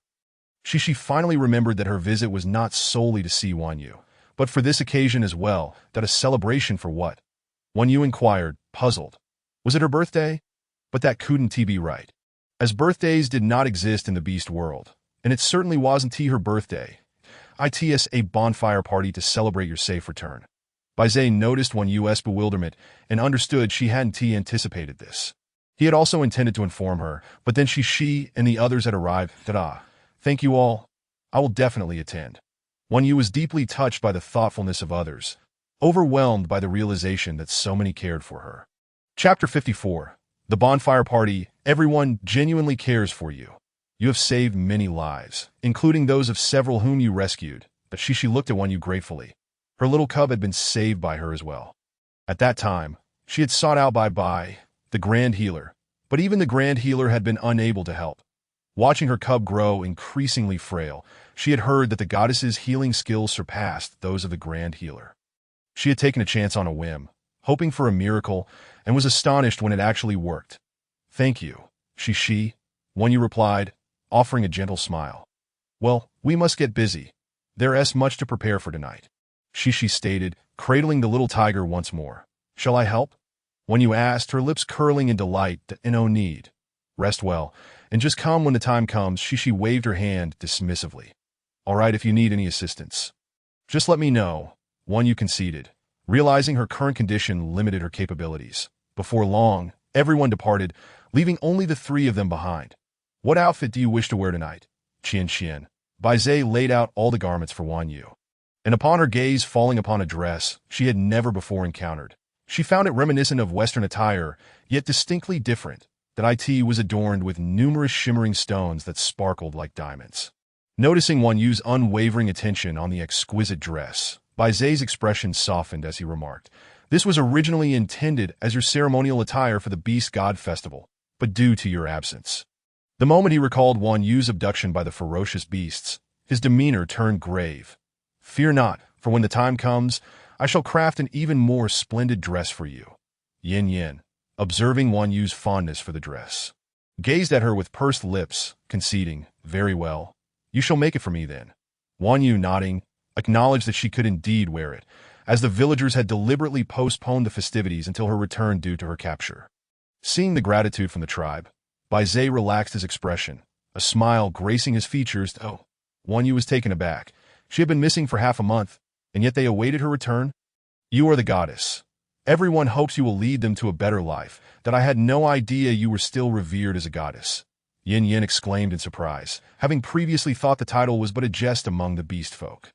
Shishi finally remembered that her visit was not solely to see Wan Yu, but for this occasion as well. That a celebration for what? Wan Yu inquired, puzzled. Was it her birthday? But that couldn't be right, as birthdays did not exist in the beast world, and it certainly wasn't her birthday. It's a bonfire party to celebrate your safe return. Baizé noticed Wan Yu's bewilderment and understood she hadn't anticipated this. He had also intended to inform her, but then she and the others had arrived. Thank you all. I will definitely attend. Wan Yu was deeply touched by the thoughtfulness of others, overwhelmed by the realization that so many cared for her. Chapter 54. The Bonfire Party. Everyone genuinely cares for you. You have saved many lives, including those of several whom you rescued. But Shishi looked at Wan Yu gratefully. Her little cub had been saved by her as well. At that time, she had sought out Bai, the Grand Healer, but even the Grand Healer had been unable to help. Watching her cub grow increasingly frail, she had heard that the goddess's healing skills surpassed those of the Grand Healer. She had taken a chance on a whim, hoping for a miracle, and was astonished when it actually worked. Thank you, Shishi, Wan Yu replied, offering a gentle smile. Well, we must get busy. There's much to prepare for tonight, Shishi stated, cradling the little tiger once more. Shall I help? Wan Yu asked, her lips curling in delight. No need. Rest well, and just come when the time comes. Shishi waved her hand dismissively. All right, if you need any assistance, just let me know, Wan Yu conceded, realizing her current condition limited her capabilities. Before long, everyone departed, leaving only the three of them behind. What outfit do you wish to wear tonight? Qian. Baizé laid out all the garments for Wan Yu, and upon her gaze falling upon a dress she had never before encountered, she found it reminiscent of Western attire, yet distinctly different. That it was adorned with numerous shimmering stones that sparkled like diamonds. Noticing Wan Yu's unwavering attention on the exquisite dress, Baizé's expression softened as he remarked, this was originally intended as your ceremonial attire for the Beast God Festival, but due to your absence. The moment he recalled Wan Yu's abduction by the ferocious beasts, his demeanor turned grave. Fear not, for when the time comes, I shall craft an even more splendid dress for you. Yin, observing Wan Yu's fondness for the dress, gazed at her with pursed lips, conceding, very well. You shall make it for me then. Wan Yu, nodding, acknowledged that she could indeed wear it, as the villagers had deliberately postponed the festivities until her return due to her capture. Seeing the gratitude from the tribe, Baizé relaxed his expression, a smile gracing his features. Oh, Wan Yu was taken aback. She had been missing for half a month, and yet they awaited her return? You are the goddess. Everyone hopes you will lead them to a better life. That I had no idea you were still revered as a goddess. Yin exclaimed in surprise, having previously thought the title was but a jest among the beast folk.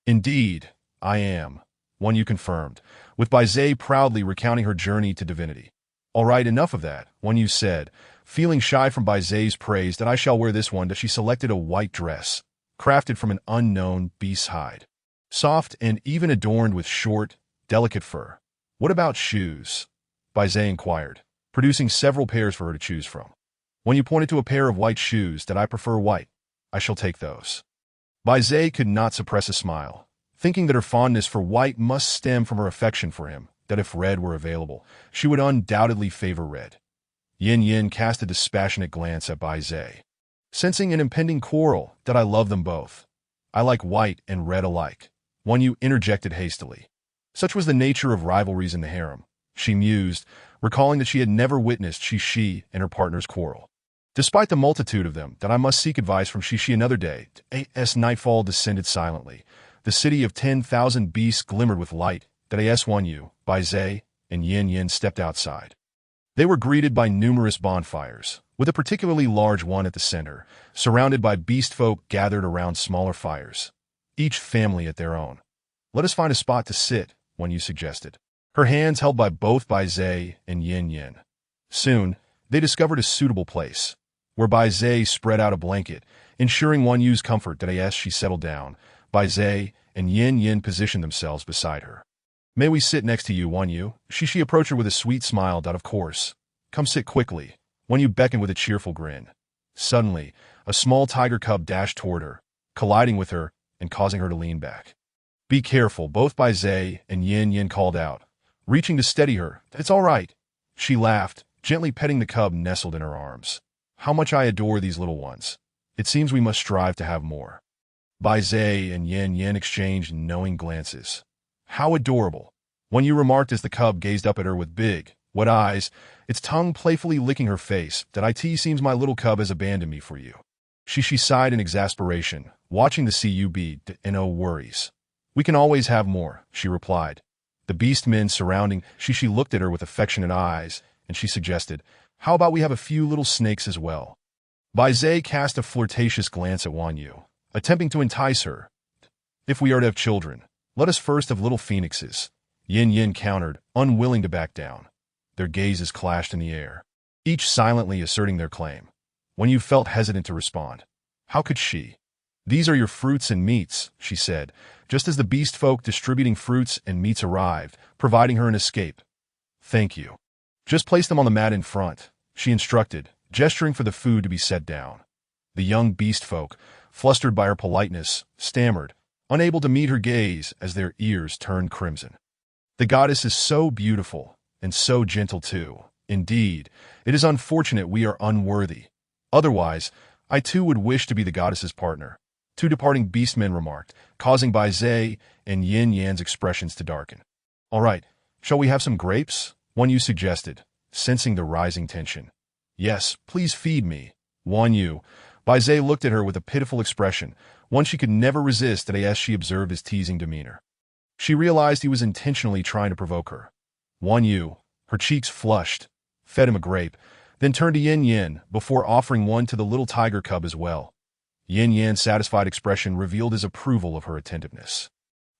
Indeed, I am, Wan Yu confirmed, with Baizé proudly recounting her journey to divinity. All right, enough of that, Wan Yu said, feeling shy from Baizé's praise. That I shall wear this one. That she selected a white dress, crafted from an unknown beast's hide, soft and even adorned with short, delicate fur. What about shoes? Baizé inquired, producing several pairs for her to choose from. When you pointed to a pair of white shoes, that I prefer white. I shall take those. Baizé could not suppress a smile, thinking that her fondness for white must stem from her affection for him, that if red were available, she would undoubtedly favor red. Yin cast a dispassionate glance at Baizé, sensing an impending quarrel. That I love them both. I like white and red alike. Wan Yu interjected hastily. Such was the nature of rivalries in the harem, she mused, recalling that she had never witnessed Shishi and her partner's quarrel. Despite the multitude of them, that I must seek advice from Shishi another day. As nightfall descended silently, the city of 10,000 beasts glimmered with light. That As Wan Yu, Bai Zai, and Yin Yin stepped outside. They were greeted by numerous bonfires, with a particularly large one at the center, surrounded by beast folk gathered around smaller fires, each family at their own. Let us find a spot to sit, Wan Yu suggested, her hands held by both Bai Zai and Yin Yin. Soon, they discovered a suitable place, where Bai Zai spread out a blanket, ensuring Wan Yu's comfort. That as she settled down, Bai Zai and Yin Yin positioned themselves beside her. May we sit next to you, Wan Yu? Shishi approached her with a sweet smile. Of course. Come sit quickly. Wan Yu beckoned with a cheerful grin. Suddenly, a small tiger cub dashed toward her, colliding with her and causing her to lean back. Be careful, both Bai Zai and Yin Yin called out, reaching to steady her. It's all right. She laughed, gently petting the cub nestled in her arms. How much I adore these little ones. It seems we must strive to have more. Bai Zai and Yin Yin exchanged knowing glances. How adorable, Wan Yu remarked as the cub gazed up at her with big, wet eyes, its tongue playfully licking her face. That it seems my little cub has abandoned me for you. She sighed in exasperation, watching the cub. No worries. We can always have more, she replied. The beast men surrounding She looked at her with affectionate eyes, and she suggested, how about we have a few little snakes as well? Bai Zai cast a flirtatious glance at Wan Yu, attempting to entice her. If we are to have children, let us first have little phoenixes, Yin Yin countered, unwilling to back down. Their gazes clashed in the air, each silently asserting their claim. Wan Yu felt hesitant to respond. How could she? These are your fruits and meats, she said, just as the beast folk distributing fruits and meats arrived, providing her an escape. Thank you. Just place them on the mat in front, she instructed, gesturing for the food to be set down. The young beast folk, flustered by her politeness, stammered, unable to meet her gaze as their ears turned crimson. The goddess is so beautiful, and so gentle too. Indeed, it is unfortunate we are unworthy. Otherwise, I too would wish to be the goddess's partner, two departing beastmen remarked, causing Bai Zai and Yin Yan's expressions to darken. All right, shall we have some grapes? Wan Yu suggested, sensing the rising tension. Yes, please feed me. Wan Yu. Bai Zai looked at her with a pitiful expression, one she could never resist as she observed his teasing demeanor. She realized he was intentionally trying to provoke her. Wan Yu, her cheeks flushed, fed him a grape, then turned to Yin Yin before offering one to the little tiger cub as well. Yin Yan's satisfied expression revealed his approval of her attentiveness.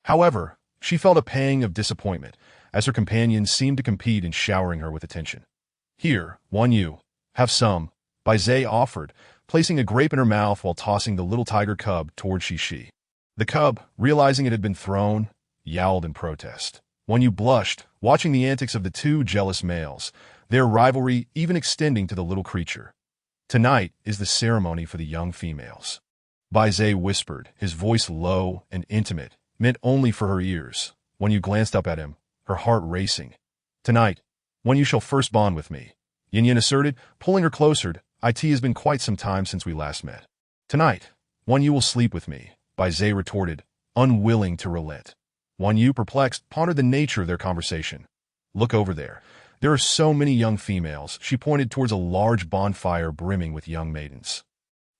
However, she felt a pang of disappointment as her companions seemed to compete in showering her with attention. Here, Wan Yu, have some, Bai Zai offered, placing a grape in her mouth while tossing the little tiger cub toward Shishi. The cub, realizing it had been thrown, yowled in protest. Wan Yu blushed, watching the antics of the two jealous males, their rivalry even extending to the little creature. Tonight is the ceremony for the young females. Bai Zai whispered, his voice low and intimate, meant only for her ears. Wan Yu glanced up at him, her heart racing. Tonight, Wan Yu shall first bond with me, Yin Yin asserted, pulling her closer. It has been quite some time since we last met. Tonight, Wan Yu will sleep with me, Bai Zai retorted, unwilling to relent. Wan Yu, perplexed, pondered the nature of their conversation. Look over there. There are so many young females. She pointed towards a large bonfire brimming with young maidens.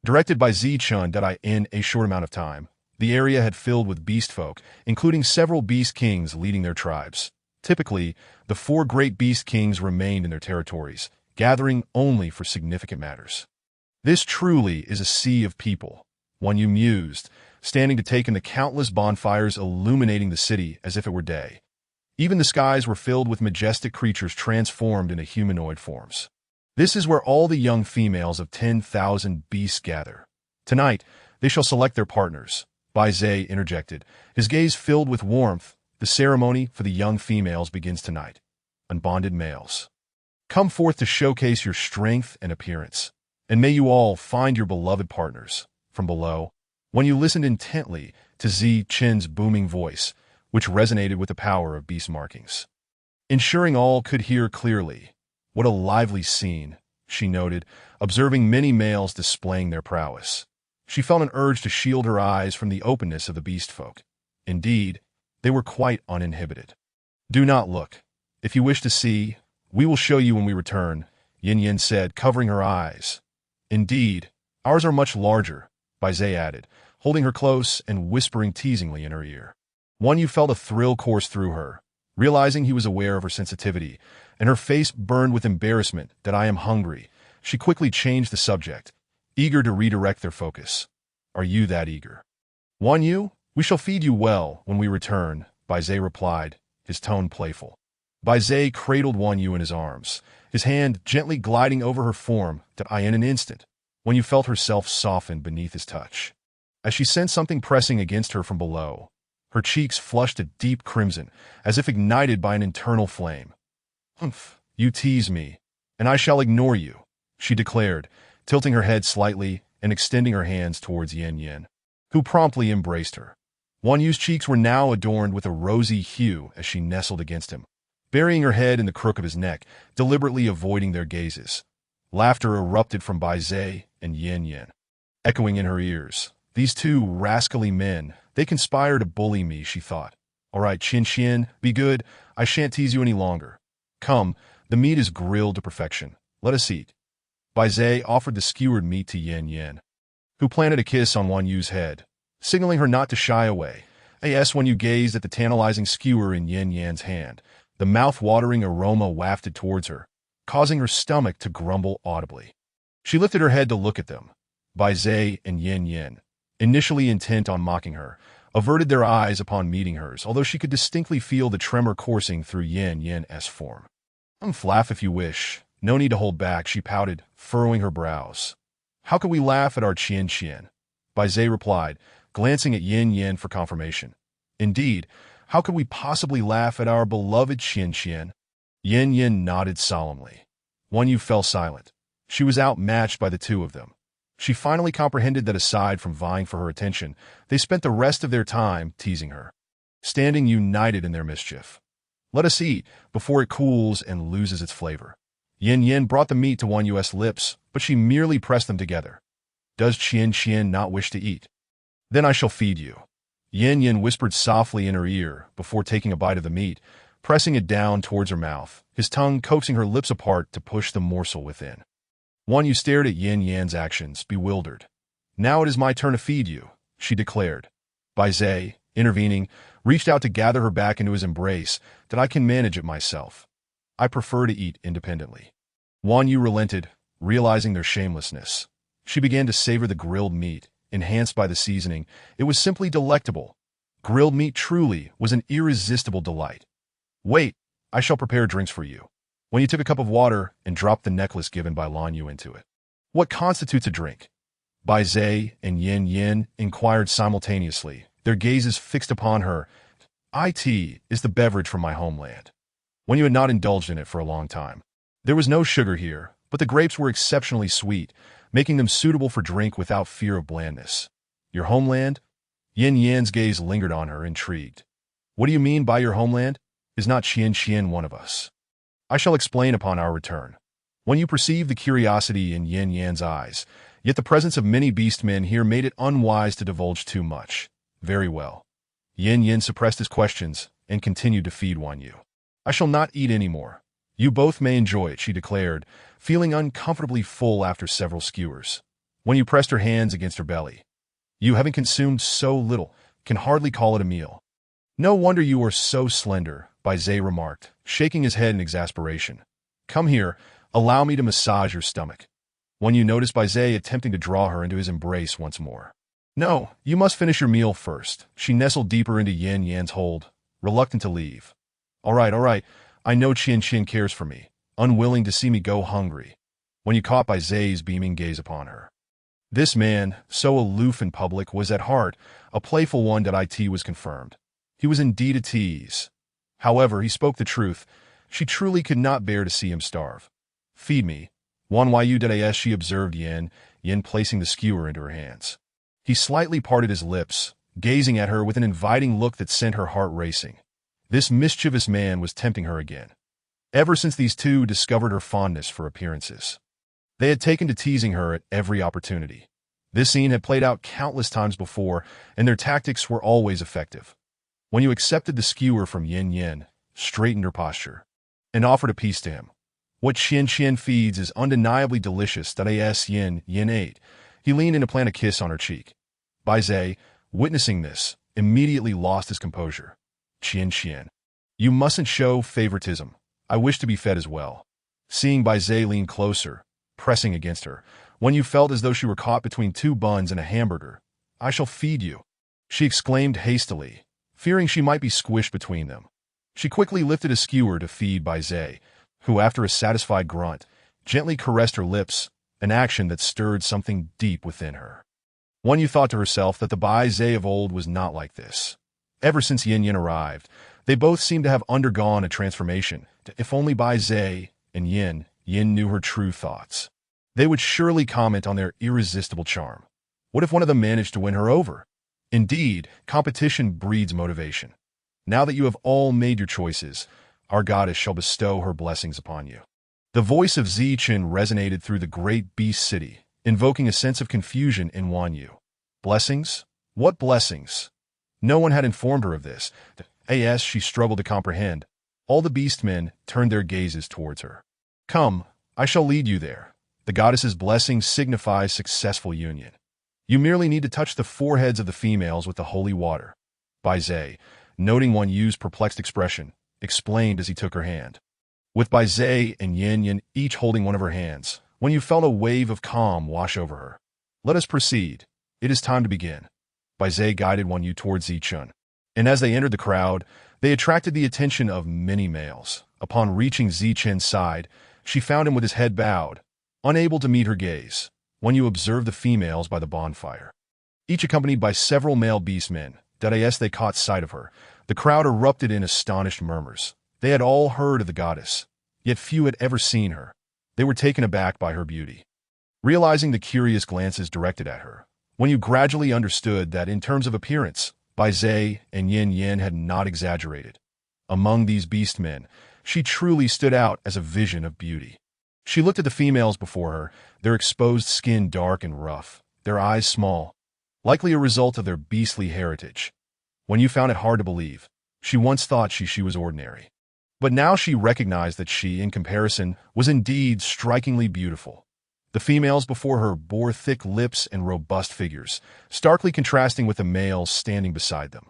Directed by Zichun in a short amount of time, the area had filled with beast folk, including several beast kings leading their tribes. Typically, the 4 great beast kings remained in their territories, gathering only for significant matters. This truly is a sea of people, Wan Yu mused, standing to take in the countless bonfires illuminating the city as if it were day. Even the skies were filled with majestic creatures transformed into humanoid forms. This is where all the young females of 10,000 beasts gather. Tonight, they shall select their partners, Bai Zai interjected, his gaze filled with warmth. The ceremony for the young females begins tonight. Unbonded males, come forth to showcase your strength and appearance, and may you all find your beloved partners. From below, Wan Yu listened intently to Zichun's booming voice, which resonated with the power of beast markings. Ensuring all could hear clearly. What a lively scene, she noted, observing many males displaying their prowess. She felt an urge to shield her eyes from the openness of the beast folk. Indeed, they were quite uninhibited. Do not look. If you wish to see, we will show you when we return, Yin Yin said, covering her eyes. Indeed, ours are much larger, Baizé added, holding her close and whispering teasingly in her ear. Wan Yu felt a thrill course through her, realizing he was aware of her sensitivity, and her face burned with embarrassment that I am hungry. She quickly changed the subject, eager to redirect their focus. Are you that eager? Wan Yu, we shall feed you well when we return, Baizé replied, his tone playful. Baizé cradled Wan Yu in his arms, his hand gently gliding over her form that in an instant, Wan Yu felt herself soften beneath his touch. As she sensed something pressing against her from below, her cheeks flushed a deep crimson, as if ignited by an internal flame. Humph, you tease me, and I shall ignore you, she declared, tilting her head slightly and extending her hands towards Yan Yan, who promptly embraced her. Wan Yu's cheeks were now adorned with a rosy hue as she nestled against him, burying her head in the crook of his neck, deliberately avoiding their gazes. Laughter erupted from Baizé and Yan Yan, echoing in her ears. These two rascally men, they conspire to bully me, she thought. All right, Qian Qian, be good. I shan't tease you any longer. Come, the meat is grilled to perfection. Let us eat. Baizé offered the skewered meat to Yan Yan, who planted a kiss on Wan Yu's head, signaling her not to shy away. As Wan Yu gazed at the tantalizing skewer in Yan Yan's hand, the mouth-watering aroma wafted towards her, causing her stomach to grumble audibly. She lifted her head to look at them. Baizé and Yan Yan, initially intent on mocking her, averted their eyes upon meeting hers, although she could distinctly feel the tremor coursing through Yan Yan's form. Laugh if you wish. No need to hold back, she pouted, furrowing her brows. How could we laugh at our Qian Qian? Baizé replied, glancing at Yan Yan for confirmation. Indeed, how could we possibly laugh at our beloved Qian Qian? Yan Yan nodded solemnly. Wan Yu fell silent. She was outmatched by the two of them. She finally comprehended that aside from vying for her attention, they spent the rest of their time teasing her, standing united in their mischief. Let us eat before it cools and loses its flavor. Yan Yan brought the meat to Wan Yu's lips, but she merely pressed them together. Does Qian Qian not wish to eat? Then I shall feed you. Yan Yan whispered softly in her ear before taking a bite of the meat, pressing it down towards her mouth, his tongue coaxing her lips apart to push the morsel within. Wan Yu stared at Yan Yan's actions, bewildered. Now it is my turn to feed you, she declared. Baizé, intervening, reached out to gather her back into his embrace, that I can manage it myself. I prefer to eat independently. Wan Yu relented, realizing their shamelessness. She began to savor the grilled meat, enhanced by the seasoning. It was simply delectable. Grilled meat truly was an irresistible delight. Wait, I shall prepare drinks for you. Wan Yu took a cup of water and dropped the necklace given by Lan Yu into it. What constitutes a drink? Baizé and Yan Yan inquired simultaneously, their gazes fixed upon her. Tea is the beverage from my homeland. Wan Yu had not indulged in it for a long time. There was no sugar here, but the grapes were exceptionally sweet, making them suitable for drink without fear of blandness. Your homeland? Yan Yan's gaze lingered on her, intrigued. What do you mean by your homeland? Is not Qian Qian one of us? I shall explain upon our return. Wan Yu perceived the curiosity in Yan Yan's eyes, yet the presence of many beastmen here made it unwise to divulge too much. Very well. Yan Yan suppressed his questions and continued to feed Wan Yu. I shall not eat any more. You both may enjoy it, she declared, feeling uncomfortably full after several skewers. Wan Yu pressed her hands against her belly. You haven't consumed so little, can hardly call it a meal. No wonder you are so slender, Baizé remarked, shaking his head in exasperation. Come here, allow me to massage your stomach. Wan Yu noticed Baizé attempting to draw her into his embrace once more. No, you must finish your meal first. She nestled deeper into Yan Yan's hold, reluctant to leave. All right, I know Qian Qian cares for me, unwilling to see me go hungry. Wan Yu caught Baizé's beaming gaze upon her. This man, so aloof in public, was at heart a playful one. It was confirmed. He was indeed a tease. However, he spoke the truth. She truly could not bear to see him starve. Feed me. Wan Yu, she observed Yan placing the skewer into her hands. He slightly parted his lips, gazing at her with an inviting look that sent her heart racing. This mischievous man was tempting her again. Ever since these two discovered her fondness for appearances, they had taken to teasing her at every opportunity. This scene had played out countless times before, and their tactics were always effective. When you accepted the skewer from Yan Yan, straightened her posture, and offered a piece to him, What Qian Qian feeds is undeniably delicious. As Yin ate, he leaned in to plant a kiss on her cheek. Bai Zai, witnessing this, immediately lost his composure. Qian Qian, you mustn't show favoritism. I wish to be fed as well. Seeing Bai Zai lean closer, pressing against her, when you felt as though she were caught between two buns and a hamburger. I shall feed you, she exclaimed hastily, fearing she might be squished between them. She quickly lifted a skewer to feed Bai Zai, who, after a satisfied grunt, gently caressed her lips, an action that stirred something deep within her. Wan Yu thought to herself that the Bai Zai of old was not like this. Ever since Yin Yin arrived, they both seemed to have undergone a transformation. If only Bai Zai and Yin knew her true thoughts, they would surely comment on their irresistible charm. What if one of them managed to win her over? Indeed, competition breeds motivation. Now that you have all made your choices, our goddess shall bestow her blessings upon you. The voice of Zichen resonated through the great beast city, invoking a sense of confusion in Wan Yu. Blessings? What blessings? No one had informed her of this. As she struggled to comprehend, all the beastmen turned their gazes towards her. Come, I shall lead you there. The goddess's blessing signifies successful union. You merely need to touch the foreheads of the females with the holy water. Bai Zai, noting Wan Yu's perplexed expression, explained as he took her hand. With Bai Zai and Yin each holding one of her hands, Wan Yu felt a wave of calm wash over her. Let us proceed. It is time to begin. Bai Zai guided Wan Yu towards Zichen, and as they entered the crowd, they attracted the attention of many males. Upon reaching Zichen's side, she found him with his head bowed, unable to meet her gaze. Wan Yu observed the females by the bonfire, each accompanied by several male beastmen. As they caught sight of her, the crowd erupted in astonished murmurs. They had all heard of the goddess, yet few had ever seen her. They were taken aback by her beauty. Realizing the curious glances directed at her, Wan Yu gradually understood that in terms of appearance, Bai Zai and Yin had not exaggerated. Among these beastmen, she truly stood out as a vision of beauty. She looked at the females before her, their exposed skin dark and rough, their eyes small, likely a result of their beastly heritage. Wan Yu found it hard to believe. She once thought she was ordinary. But now she recognized that she, in comparison, was indeed strikingly beautiful. The females before her bore thick lips and robust figures, starkly contrasting with the males standing beside them.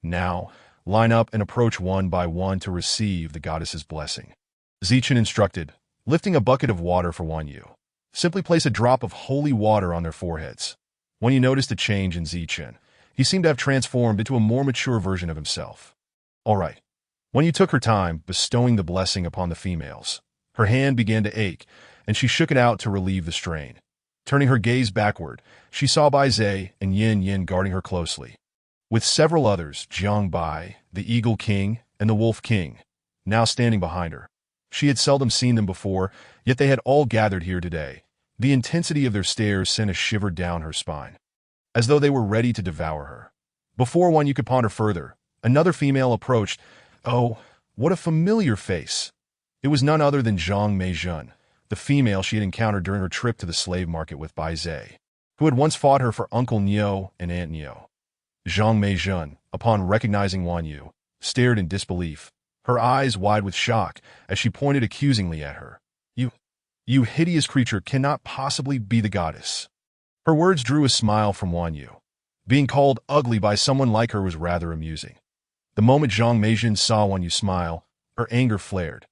Now, line up and approach one by one to receive the goddess's blessing. Zichen instructed, lifting a bucket of water for Wan Yu. Simply place a drop of holy water on their foreheads. Wan Yu noticed a change in Zichen. He seemed to have transformed into a more mature version of himself. All right. Wan Yu took her time, bestowing the blessing upon the females. Her hand began to ache, and she shook it out to relieve the strain. Turning her gaze backward, she saw Bai Zai and Yin guarding her closely. With several others, Jiang Bai, the Eagle King, and the Wolf King, now standing behind her. She had seldom seen them before, yet they had all gathered here today. The intensity of their stares sent a shiver down her spine, as though they were ready to devour her. Before Wan Yu could ponder further, another female approached. Oh, what a familiar face! It was none other than Zhang Meijun, the female she had encountered during her trip to the slave market with Bai Zai, who had once fought her for Uncle Niu and Aunt Niu. Zhang Meijun, upon recognizing Wan Yu, stared in disbelief, her eyes wide with shock as she pointed accusingly at her. You hideous creature cannot possibly be the goddess. Her words drew a smile from Wan Yu. Being called ugly by someone like her was rather amusing. The moment Zhang Meijun saw Wan Yu smile, her anger flared,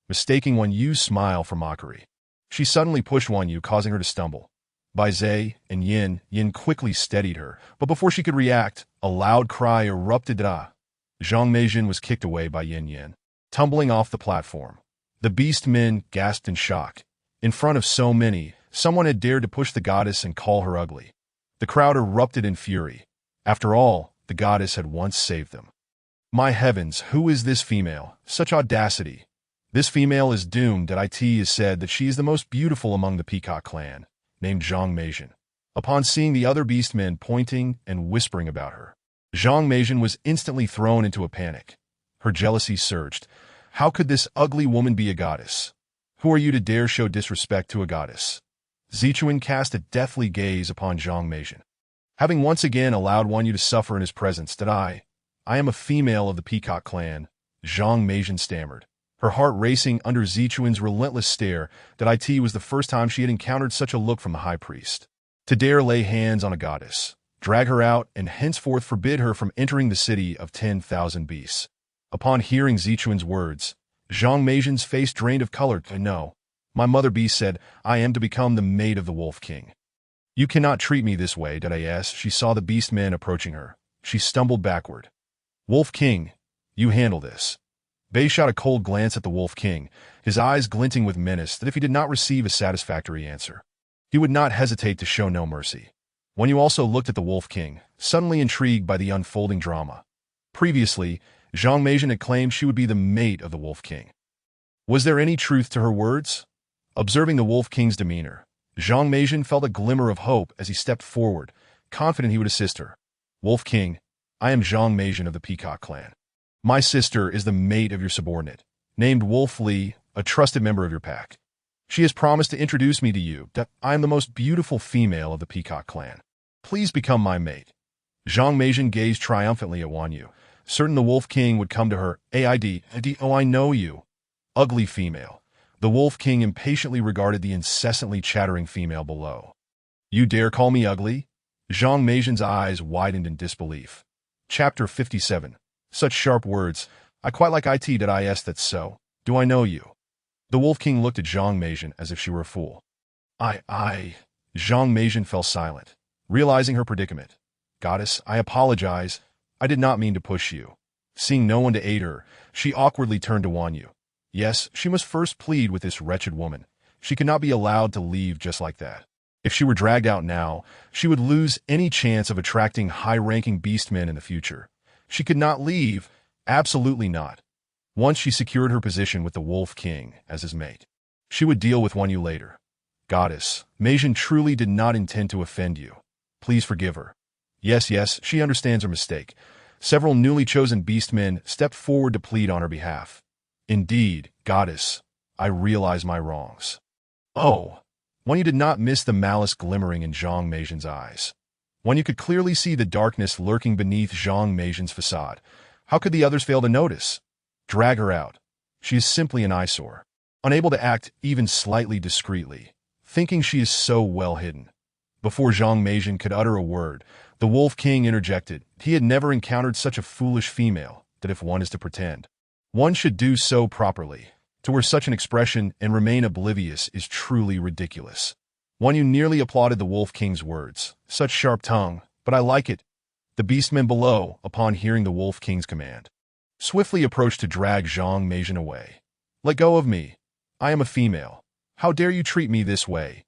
mistaking Wan Yu's smile for mockery. She suddenly pushed Wan Yu, causing her to stumble. Bai Zai and Yin quickly steadied her, but before she could react, a loud cry erupted. Zhang Meijun was kicked away by Yin, tumbling off the platform. The beast men gasped in shock. In front of so many, someone had dared to push the goddess and call her ugly. The crowd erupted in fury. After all, the goddess had once saved them. My heavens, who is this female? Such audacity. This female is doomed. It is said that she is the most beautiful among the Peacock clan, named Zhang Meijun. Upon seeing the other beastmen pointing and whispering about her, Zhang Meijun was instantly thrown into a panic. Her jealousy surged. How could this ugly woman be a goddess? Who are you to dare show disrespect to a goddess? Zichuan cast a deathly gaze upon Zhang Meijun. Having once again allowed Wan Yu to suffer in his presence, I am a female of the Peacock clan, Zhang Meijun stammered, her heart racing under Zichuan's relentless stare. That it was the first time she had encountered such a look from the high priest. To dare lay hands on a goddess, drag her out, and henceforth forbid her from entering the city of 10,000 beasts. Upon hearing Zichuan's words, Zhang Meijian's face drained of color. No, my mother beast said, I am to become the maid of the Wolf King. You cannot treat me this way. She saw the beast men approaching her. She stumbled backward. Wolf King, you handle this. Bei shot a cold glance at the Wolf King, his eyes glinting with menace that if he did not receive a satisfactory answer, he would not hesitate to show no mercy. When you also looked at the Wolf King, suddenly intrigued by the unfolding drama. Previously, Zhang Meijian had claimed she would be the mate of the Wolf King. Was there any truth to her words? Observing the Wolf King's demeanor, Zhang Meijian felt a glimmer of hope as he stepped forward, confident he would assist her. Wolf King, I am Zhang Meijian of the Peacock clan. My sister is the mate of your subordinate, named Wolf Li, a trusted member of your pack. She has promised to introduce me to you. I am the most beautiful female of the Peacock clan. Please become my mate. Zhang Meijian gazed triumphantly at Wan Yu, certain the Wolf King would come to her. Oh, I know you. Ugly female. The Wolf King impatiently regarded the incessantly chattering female below. You dare call me ugly? Zhang Meijian's eyes widened in disbelief. Chapter 57. Such sharp words. I quite like it. That's so. Do I know you? The Wolf King looked at Zhang Meijian as if she were a fool. Zhang Meijian fell silent, realizing her predicament. Goddess, I apologize. I did not mean to push you. Seeing no one to aid her, she awkwardly turned to Wan Yu. Yes, she must first plead with this wretched woman. She could not be allowed to leave just like that. If she were dragged out now, she would lose any chance of attracting high-ranking beastmen in the future. She could not leave. Absolutely not. Once she secured her position with the Wolf King as his mate, she would deal with Wan Yu later. Goddess, Meijian truly did not intend to offend you. Please forgive her. Yes, she understands her mistake. Several newly chosen beastmen stepped forward to plead on her behalf. Indeed, Goddess, I realize my wrongs. Oh, Wan Yu did not miss the malice glimmering in Zhang Meijian's eyes. Wan Yu could clearly see the darkness lurking beneath Zhang Meijian's facade. How could the others fail to notice? Drag her out. She is simply an eyesore, unable to act even slightly discreetly, thinking she is so well hidden. Before Zhang Meijian could utter a word, the Wolf King interjected. He had never encountered such a foolish female, that if one is to pretend, one should do so properly. To wear such an expression and remain oblivious is truly ridiculous. Wan Yu nearly applauded the Wolf King's words. Such sharp tongue, but I like it. The beastmen below, upon hearing the Wolf King's command, swiftly approached to drag Zhang Meijian away. Let go of me. I am a female. How dare you treat me this way?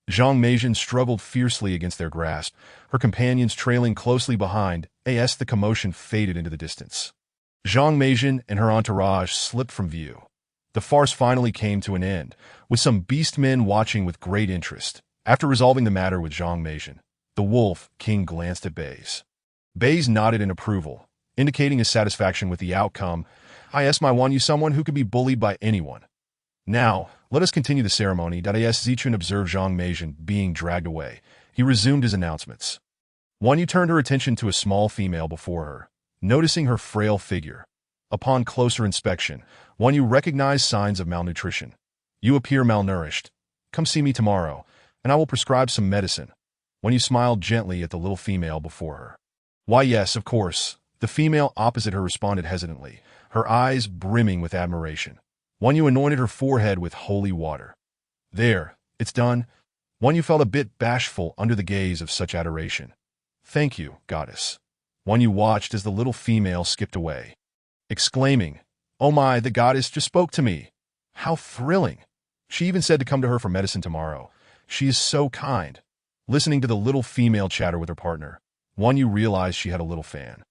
Zhang Meijian struggled fiercely against their grasp, her companions trailing closely behind. As the commotion faded into the distance, Zhang Meijian and her entourage slipped from view. The farce finally came to an end, with some beastmen watching with great interest. After resolving the matter with Zhang Meijian, the Wolf King glanced at Beis. Beis nodded in approval, indicating his satisfaction with the outcome. My Wan Yu someone who could be bullied by anyone. Now, let us continue the ceremony. Zichun observed Zhang Meijian being dragged away. He resumed his announcements. Wan Yu turned her attention to a small female before her, noticing her frail figure. Upon closer inspection, Wan Yu recognized signs of malnutrition. You appear malnourished. Come see me tomorrow, and I will prescribe some medicine. Wan Yu smiled gently at the little female before her. Why, yes, of course. The female opposite her responded hesitantly, her eyes brimming with admiration. Wan Yu anointed her forehead with holy water. There, it's done. Wan Yu felt a bit bashful under the gaze of such adoration. Thank you, goddess. Wan Yu watched as the little female skipped away, exclaiming, Oh my, the goddess just spoke to me. How thrilling. She even said to come to her for medicine tomorrow. She is so kind. Listening to the little female chatter with her partner, Wan Yu realized she had a little fan.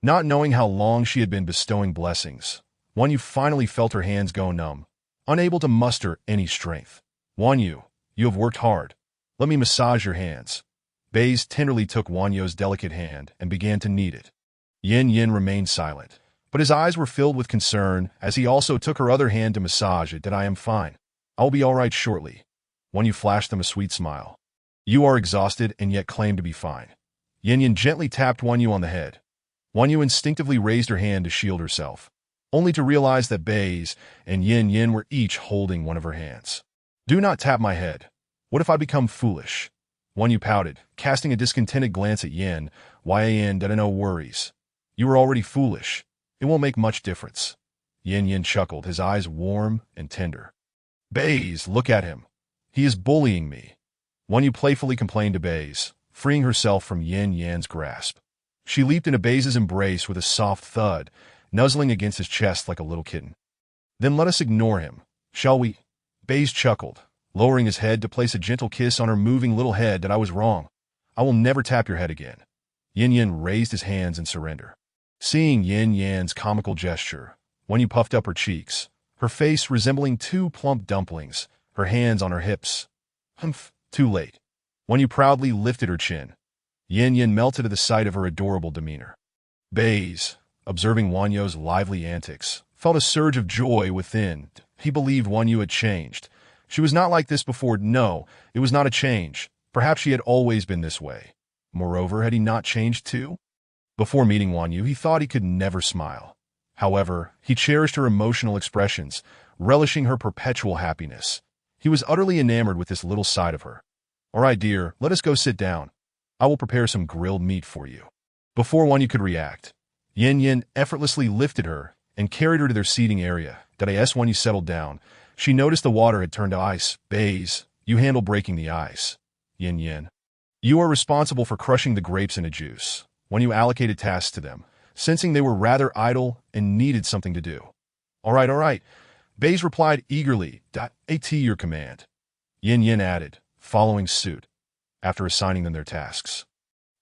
Not knowing how long she had been bestowing blessings, Wan Yu finally felt her hands go numb, unable to muster any strength. Wan Yu, you have worked hard. Let me massage your hands. Beis tenderly took Wan Yu's delicate hand and began to knead it. Yin Yin remained silent, but his eyes were filled with concern as he also took her other hand to massage it. I am fine. I'll be all right shortly. Wan Yu flashed them a sweet smile. You are exhausted and yet claim to be fine. Yin Yin gently tapped Wan Yu on the head. Wan Yu instinctively raised her hand to shield herself. only to realize that Baze and Yin Yin were each holding one of her hands. Do not tap my head. What if I become foolish? Wan Yu pouted, casting a discontented glance at Yin. Yin, no worries. You were already foolish. It won't make much difference. Yin Yin chuckled, his eyes warm and tender. Baze, look at him. He is bullying me. Wan Yu playfully complained to Baze, freeing herself from Yin Yan's grasp. She leaped into Baze's embrace with a soft thud, nuzzling against his chest like a little kitten. Then let us ignore him, shall we? Baze chuckled, lowering his head to place a gentle kiss on her moving little head. That I was wrong. I will never tap your head again. Yin Yin raised his hands in surrender. Seeing Yin Yan's comical gesture, Wan Yu puffed up her cheeks, her face resembling two plump dumplings, her hands on her hips. Humph, too late. Wan Yu proudly lifted her chin. Yin Yin melted at the sight of her adorable demeanor. Baze, observing Wan Yu's lively antics, felt a surge of joy within. He believed Wan Yu had changed. She was not like this before. No, it was not a change. Perhaps she had always been this way. Moreover, had he not changed too? Before meeting Wan Yu, he thought he could never smile. However, he cherished her emotional expressions, relishing her perpetual happiness. He was utterly enamored with this little side of her. All right, dear, let us go sit down. I will prepare some grilled meat for you. Before Wan Yu could react, Yin Yin effortlessly lifted her and carried her to their seating area. As Wan Yu settled down, she noticed the water had turned to ice. Baze, you handle breaking the ice. Yin Yin, you are responsible for crushing the grapes into juice. Wan Yu allocated tasks to them, sensing they were rather idle and needed something to do. All right. Baze replied eagerly. At your command. Yin Yin added, following suit, after assigning them their tasks.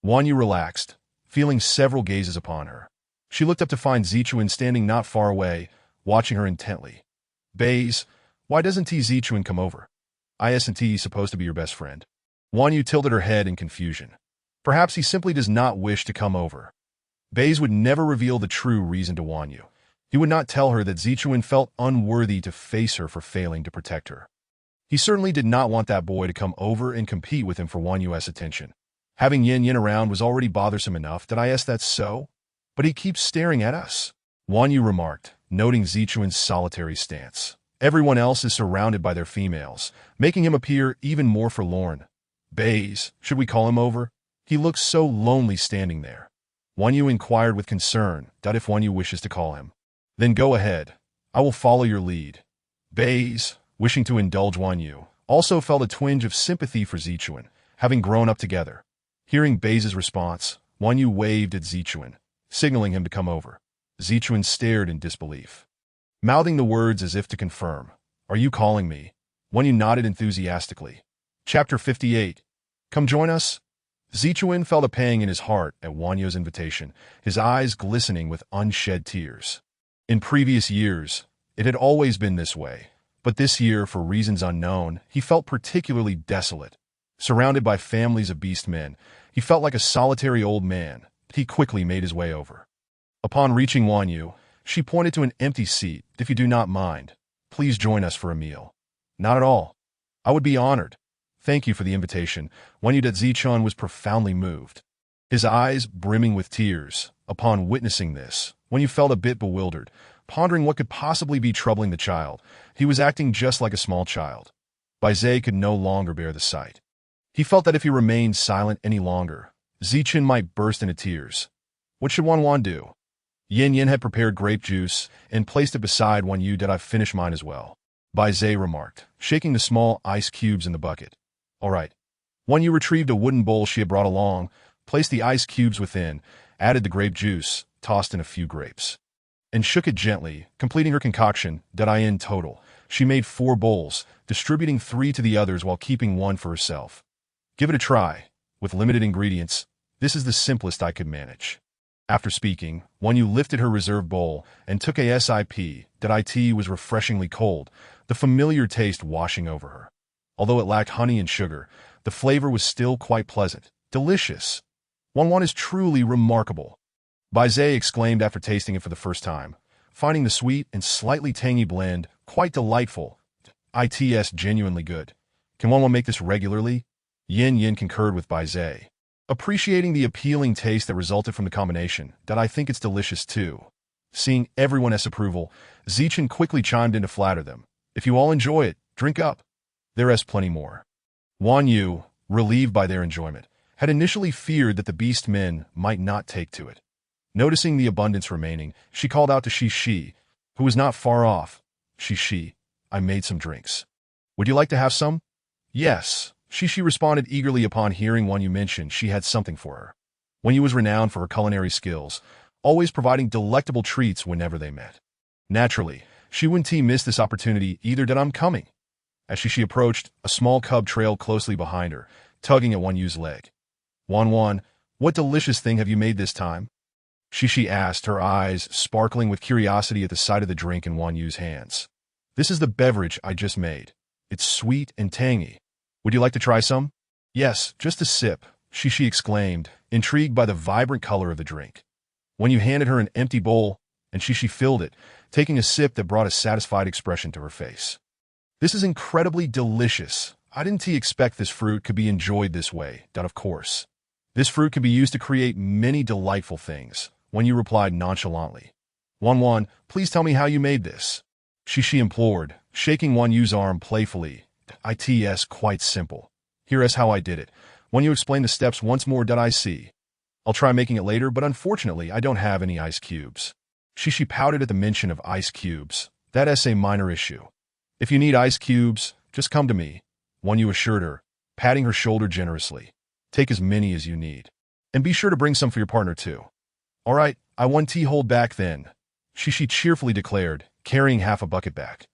Wan Yu relaxed, feeling several gazes upon her. She looked up to find Zichuan standing not far away, watching her intently. Baze, why doesn't Zichuan come over? Isn't he supposed to be your best friend? Wan Yu tilted her head in confusion. Perhaps he simply does not wish to come over. Baze would never reveal the true reason to Wan Yu. He would not tell her that Zichuan felt unworthy to face her for failing to protect her. He certainly did not want that boy to come over and compete with him for Wan Yu's attention. Having Yin Yin around was already bothersome enough. That's so? But he keeps staring at us. Wan Yu remarked, noting Zichuan's solitary stance. Everyone else is surrounded by their females, making him appear even more forlorn. Baze, should we call him over? He looks so lonely standing there. Wan Yu inquired with concern. If Wan Yu wishes to call him, then go ahead. I will follow your lead. Baze, wishing to indulge Wan Yu, also felt a twinge of sympathy for Zichuan, having grown up together. Hearing Baze's response, Wan Yu waved at Zichuan, signaling him to come over. Zichuan stared in disbelief, mouthing the words as if to confirm. Are you calling me? Wan Yu nodded enthusiastically. Chapter 58. Come join us? Zichuan felt a pang in his heart at Wan Yu's invitation, his eyes glistening with unshed tears. In previous years, it had always been this way, but this year, for reasons unknown, he felt particularly desolate. Surrounded by families of beast men, he felt like a solitary old man. He quickly made his way over. Upon reaching Wan Yu, she pointed to an empty seat. If you do not mind, please join us for a meal. Not at all. I would be honored. Thank you for the invitation. Wan Yu Zichuan was profoundly moved, his eyes brimming with tears. Upon witnessing this, Wan Yu felt a bit bewildered, pondering what could possibly be troubling the child. He was acting just like a small child. Baizhe could no longer bear the sight. He felt that if he remained silent any longer, Zichuan might burst into tears. What should Wan do? Yin Yin had prepared grape juice and placed it beside Wan Yu. I've finished mine as well, Baizhe remarked, shaking the small ice cubes in the bucket. All right. Wan Yu retrieved a wooden bowl she had brought along, placed the ice cubes within, added the grape juice, tossed in a few grapes, and shook it gently, completing her concoction. In total, she made 4 bowls, distributing 3 to the others while keeping 1 for herself. Give it a try. With limited ingredients, this is the simplest I could manage. After speaking, Wan Yu lifted her reserve bowl and took a sip. It was refreshingly cold, the familiar taste washing over her. Although it lacked honey and sugar, the flavor was still quite pleasant, delicious. Wan is truly remarkable, Baizhe exclaimed after tasting it for the first time, finding the sweet and slightly tangy blend quite delightful. It's genuinely good. Can Wan make this regularly? Yin Yin concurred with Baizhe, appreciating the appealing taste that resulted from the combination. I think it's delicious too. Seeing everyone's approval, Zichen quickly chimed in to flatter them. If you all enjoy it, drink up. There's plenty more. Wan Yu, relieved by their enjoyment, had initially feared that the beast men might not take to it. Noticing the abundance remaining, she called out to Shi, who was not far off. Shi, I made some drinks. Would you like to have some? Yes. Shi responded eagerly upon hearing Wan Yu mention she had something for her. Wan Yu was renowned for her culinary skills, always providing delectable treats whenever they met. Naturally, Shi Wenqi missed this opportunity either that I'm coming. As Shi approached, a small cub trailed closely behind her, tugging at Wan Yu's leg. Wan, what delicious thing have you made this time? Shi asked, her eyes sparkling with curiosity at the sight of the drink in Wan Yu's hands. This is the beverage I just made. It's sweet and tangy. Would you like to try some? Yes, just a sip, Shi exclaimed, intrigued by the vibrant color of the drink. Wan Yu handed her an empty bowl, and Shi filled it, taking a sip that brought a satisfied expression to her face. This is incredibly delicious. I didn't expect this fruit could be enjoyed this way, of course. This fruit can be used to create many delightful things, Wan Yu replied nonchalantly. Wan, please tell me how you made this. Shi implored, shaking Wan Yu's arm playfully. It's quite simple. Here is how I did it. Wan Yu explained the steps once more. I see. I'll try making it later, but unfortunately I don't have any ice cubes. Shi pouted at the mention of ice cubes. That's a minor issue. If you need ice cubes, just come to me, Wan Yu assured her, patting her shoulder generously. Take as many as you need. And be sure to bring some for your partner too. All right, I won't hold back then, Shi cheerfully declared, carrying half a bucket back.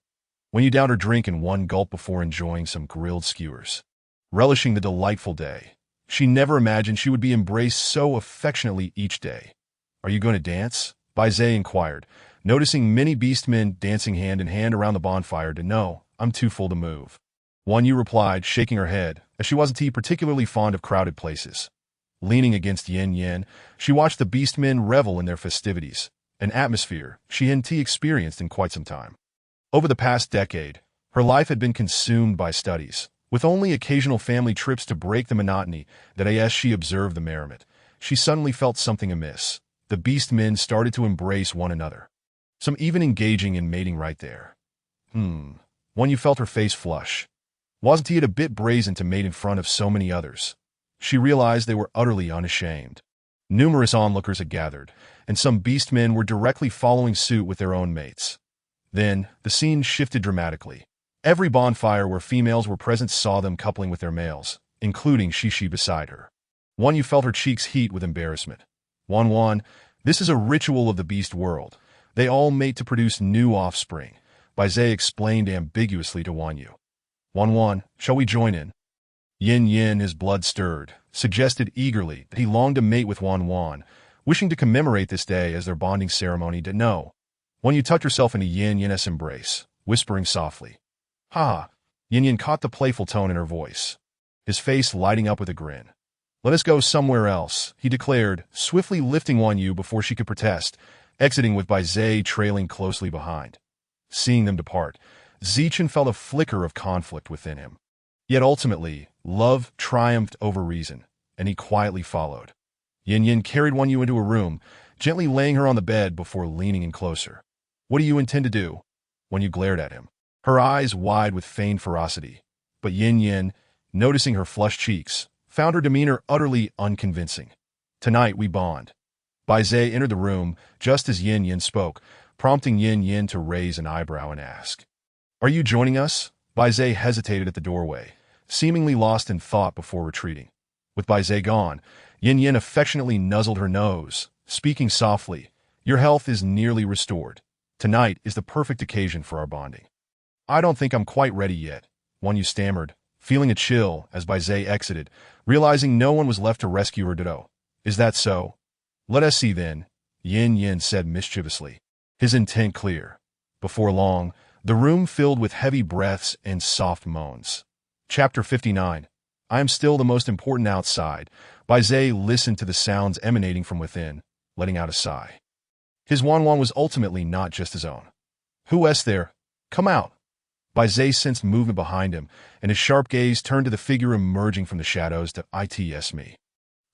Wan Yu downed her drink in one gulp before enjoying some grilled skewers. Relishing the delightful day, she never imagined she would be embraced so affectionately each day. Are you going to dance? Bai Zai inquired, noticing many beastmen dancing hand in hand around the bonfire. No, I'm too full to move. Wan Yu replied, shaking her head, as she wasn't particularly fond of crowded places. Leaning against Yin, she watched the beastmen revel in their festivities, an atmosphere she hadn't experienced in quite some time. Over the past decade, her life had been consumed by studies, with only occasional family trips to break the monotony that as she observed the merriment, she suddenly felt something amiss. The beastmen started to embrace one another. Some even engaging in mating right there. Wan Yu felt her face flush. Wasn't it a bit brazen to mate in front of so many others? She realized they were utterly unashamed. Numerous onlookers had gathered, and some beastmen were directly following suit with their own mates. Then, the scene shifted dramatically. Every bonfire where females were present saw them coupling with their males, including Shi beside her. Wan Yu felt her cheeks heat with embarrassment. Wan, this is a ritual of the beast world. They all mate to produce new offspring, Bai Zai explained ambiguously to Wan Yu. Wan, shall we join in? Yin, his blood stirred, suggested eagerly that he longed to mate with Wan, wishing to commemorate this day as their bonding ceremony. No. Wan Yu tucked herself into Yin's embrace, whispering softly. Ha! Yin caught the playful tone in her voice, his face lighting up with a grin. Let us go somewhere else, he declared, swiftly lifting Wan Yu before she could protest, exiting with Bai Zai trailing closely behind. Seeing them depart, Zichen felt a flicker of conflict within him. Yet ultimately, love triumphed over reason, and he quietly followed. Yin carried Wan Yu into a room, gently laying her on the bed before leaning in closer. What do you intend to do? Wan Yu glared at him, her eyes wide with feigned ferocity. But Yin, noticing her flushed cheeks, found her demeanor utterly unconvincing. Tonight we bond. Bai Zai entered the room just as Yin spoke, prompting Yin to raise an eyebrow and ask. Are you joining us? Bai Zai hesitated at the doorway, seemingly lost in thought before retreating. With Bai Zai gone, Yin affectionately nuzzled her nose, speaking softly. Your health is nearly restored. Tonight is the perfect occasion for our bonding. I don't think I'm quite ready yet, Wan Yu stammered, feeling a chill as Bai Zai exited, realizing no one was left to rescue her. Ditto. Is that so? Let us see then, Yin said mischievously, his intent clear. Before long, the room filled with heavy breaths and soft moans. Chapter 59. I am still the most important outside. Bai Zai listened to the sounds emanating from within, letting out a sigh. His Wan was ultimately not just his own. Who is there? Come out. Bai Zai sensed movement behind him, and his sharp gaze turned to the figure emerging from the shadows. It's me.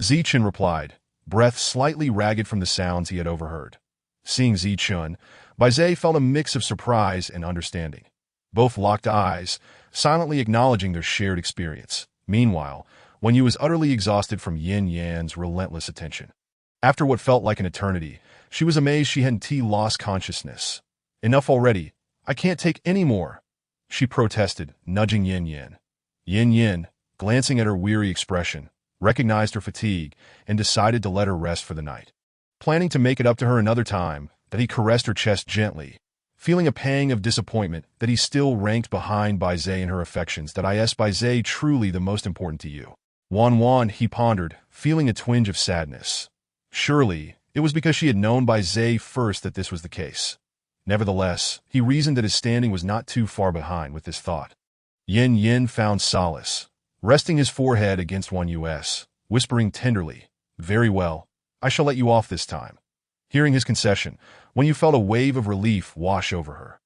Zichen replied, breath slightly ragged from the sounds he had overheard. Seeing Zichun, Bai felt a mix of surprise and understanding. Both locked eyes, silently acknowledging their shared experience. Meanwhile, Wan Yu was utterly exhausted from Yin Yan's relentless attention. After what felt like an eternity, she was amazed she hadn't lost consciousness. Enough already. I can't take any more, she protested, nudging Yin Yan. Yin Yan, glancing at her weary expression, recognized her fatigue and decided to let her rest for the night. Planning to make it up to her another time, that he caressed her chest gently, feeling a pang of disappointment that he still ranked behind Bai in her affections, that is Bai truly the most important to you. Wan, he pondered, feeling a twinge of sadness. Surely, it was because she had known Bai first that this was the case. Nevertheless, he reasoned that his standing was not too far behind with this thought. Yin Yin found solace, resting his forehead against Wan Yu's, whispering tenderly, "Very well, I shall let you off this time." Hearing his concession, Wan Yu felt a wave of relief wash over her.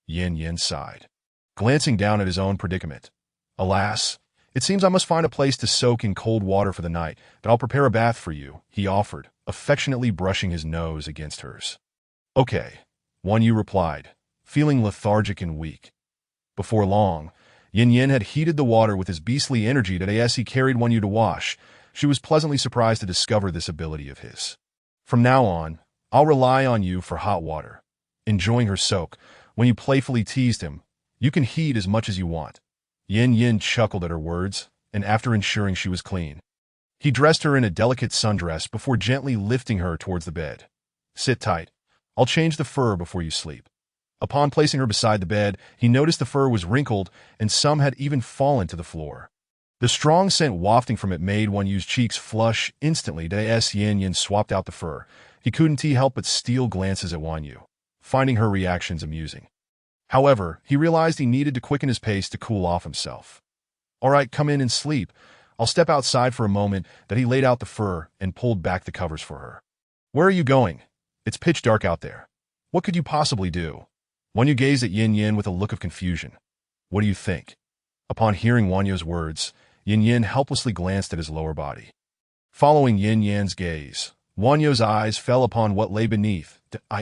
Yin Yin sighed, glancing down at his own predicament. "Alas, it seems I must find a place to soak in cold water for the night, but I'll prepare a bath for you," he offered, affectionately brushing his nose against hers. "Okay," Wan Yu replied, feeling lethargic and weak. Before long, Yin Yin had heated the water with his beastly energy that as he carried Wan Yu to wash. She was pleasantly surprised to discover this ability of his. "From now on, I'll rely on you for hot water." Enjoying her soak, Wan Yu playfully teased him, "You can heat as much as you want." Yin Yin chuckled at her words, and after ensuring she was clean, he dressed her in a delicate sundress before gently lifting her towards the bed. "Sit tight. I'll change the fur before you sleep." Upon placing her beside the bed, he noticed the fur was wrinkled and some had even fallen to the floor. The strong scent wafting from it made Wan Yu's cheeks flush instantly as Yin Yin swapped out the fur. He couldn't help but steal glances at Wan Yu, finding her reactions amusing. However, he realized he needed to quicken his pace to cool off himself. "All right, come in and sleep. I'll step outside for a moment." That he laid out the fur and pulled back the covers for her. "Where are you going? It's pitch dark out there. What could you possibly do?" Wan Yu gazed at Yin Yin with a look of confusion. "What do you think?" Upon hearing Wan Yu's words, Yin Yin helplessly glanced at his lower body. Following Yin Yan's gaze, Wan Yu's eyes fell upon what lay beneath.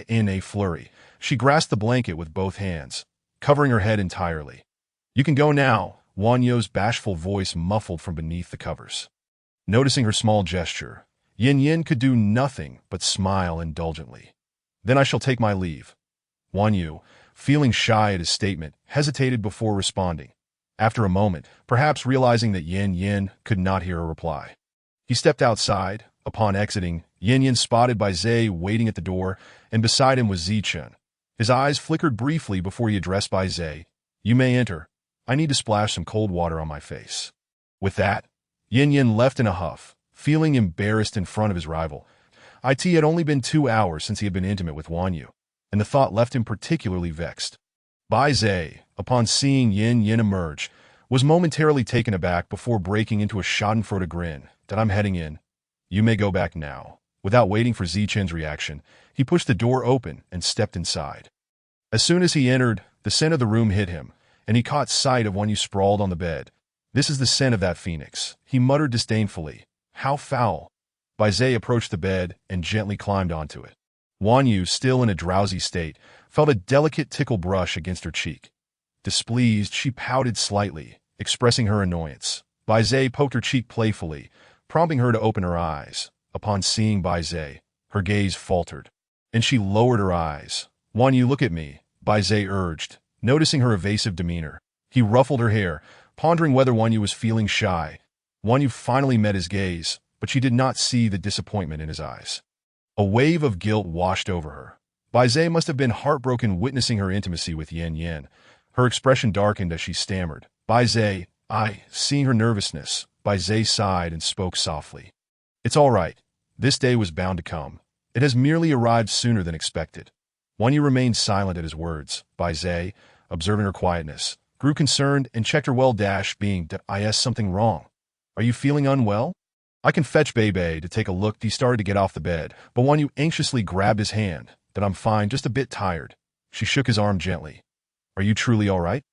In a flurry, she grasped the blanket with both hands, covering her head entirely. "You can go now," Wan Yu's bashful voice muffled from beneath the covers. Noticing her small gesture, Yin Yin could do nothing but smile indulgently. "Then I shall take my leave." Wan Yu, feeling shy at his statement, hesitated before responding. After a moment, perhaps realizing that Yin Yin could not hear a reply, he stepped outside. Upon exiting, Yin Yin spotted Bai waiting at the door, and beside him was Zichun. His eyes flickered briefly before he addressed Bai, "You may enter. I need to splash some cold water on my face." With that, Yin Yin left in a huff, feeling embarrassed in front of his rival. It had only been 2 hours since he had been intimate with Wan Yu, and the thought left him particularly vexed. Bai, upon seeing Yin Yin emerge, was momentarily taken aback before breaking into a schadenfreude grin. "That I'm heading in. You may go back now." Without waiting for Zichun's reaction, he pushed the door open and stepped inside. As soon as he entered, the scent of the room hit him, and he caught sight of Wan Yu sprawled on the bed. "This is the scent of that phoenix," he muttered disdainfully. "How foul." Bai approached the bed and gently climbed onto it. Wan Yu, still in a drowsy state, felt a delicate tickle brush against her cheek. Displeased, she pouted slightly, expressing her annoyance. Bai poked her cheek playfully, prompting her to open her eyes. Upon seeing Bai, her gaze faltered, and she lowered her eyes. "Wan Yu, look at me," Bai urged, noticing her evasive demeanor. He ruffled her hair, pondering whether Wan Yu was feeling shy. Wan Yu finally met his gaze, but she did not see the disappointment in his eyes. A wave of guilt washed over her. Bai must have been heartbroken witnessing her intimacy with Yin Yin. Her expression darkened as she stammered. "Bai, seeing her nervousness, Bai sighed and spoke softly. "It's all right. This day was bound to come. It has merely arrived sooner than expected." Wan Yu remained silent at his words. Bai, observing her quietness, grew concerned and checked her being, "Is something wrong? Are you feeling unwell?" "I can fetch Bebe to take a look." He started to get off the bed, but Wan Yu anxiously grabbed his hand. "That I'm fine, just a bit tired." She shook his arm gently. "Are you truly all right?"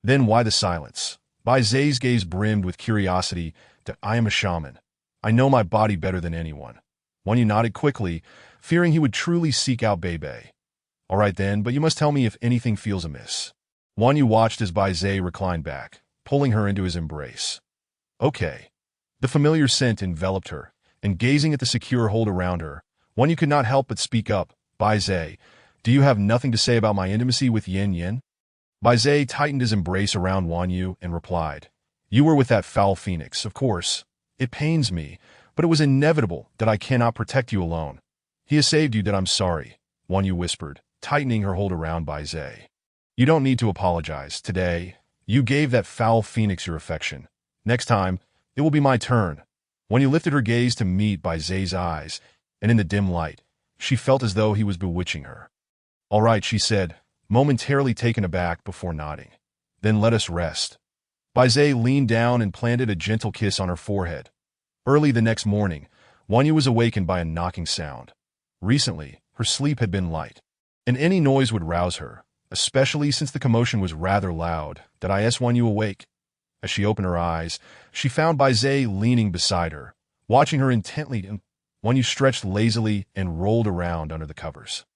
Then why the silence? Bai's gaze brimmed with curiosity. "I am a shaman. I know my body better than anyone." Wan Yu nodded quickly, fearing he would truly seek out Bebe. All right then, but you must tell me if anything feels amiss. Wanyu watched as Bai Zhe reclined back, pulling her into his embrace. Okay. The familiar scent enveloped her, and gazing at the secure hold around her, Wanyu could not help but speak up. Bai Zhe, do you have nothing to say about my intimacy with Yin Yin? Bai Zhe tightened his embrace around Wanyu and replied, You were with that foul phoenix, of course. It pains me, but it was inevitable that I cannot protect you alone. He has saved you, that I'm sorry, Wanyu whispered, tightening her hold around Bai Zhe. You don't need to apologize. Today, you gave that foul phoenix your affection. Next time, it will be my turn. Wanyu lifted her gaze to meet Bai Zhe's eyes, and in the dim light, she felt as though he was bewitching her. All right, she said, momentarily taken aback before nodding. Then let us rest. Bai Zhe leaned down and planted a gentle kiss on her forehead. Early the next morning, Wanyu was awakened by a knocking sound. Recently, her sleep had been light, and any noise would rouse her, especially since the commotion was rather loud. Did I ask Wanyu awake? As she opened her eyes, she found Bai Zhe leaning beside her, watching her intently, and Wanyu stretched lazily and rolled around under the covers.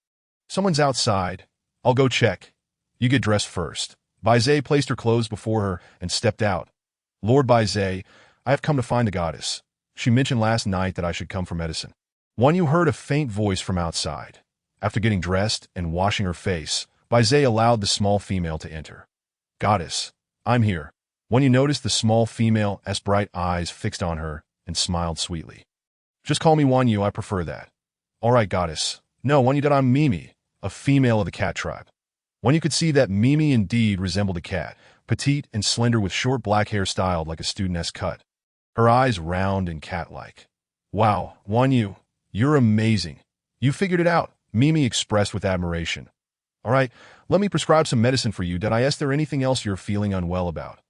Someone's outside. I'll go check. You get dressed first. Bai Zhe placed her clothes before her and stepped out. Lord Bai Zhe, I have come to find the goddess. She mentioned last night that I should come for medicine. Wanyu heard a faint voice from outside. After getting dressed and washing her face, Bai Zhe allowed the small female to enter. Goddess, I'm here. Wanyu noticed the small female's bright eyes fixed on her and smiled sweetly. Just call me Wanyu, I prefer that. All right, goddess. No, Wanyu, that I'm Mimi, a female of the cat tribe. Wanyu could see that Mimi indeed resembled a cat, petite and slender with short black hair styled like a studentess cut. Her eyes round and cat-like. Wow, Wanyu, you're amazing. You figured it out, Mimi expressed with admiration. All right, let me prescribe some medicine for you. Did I ask there anything else you're feeling unwell about?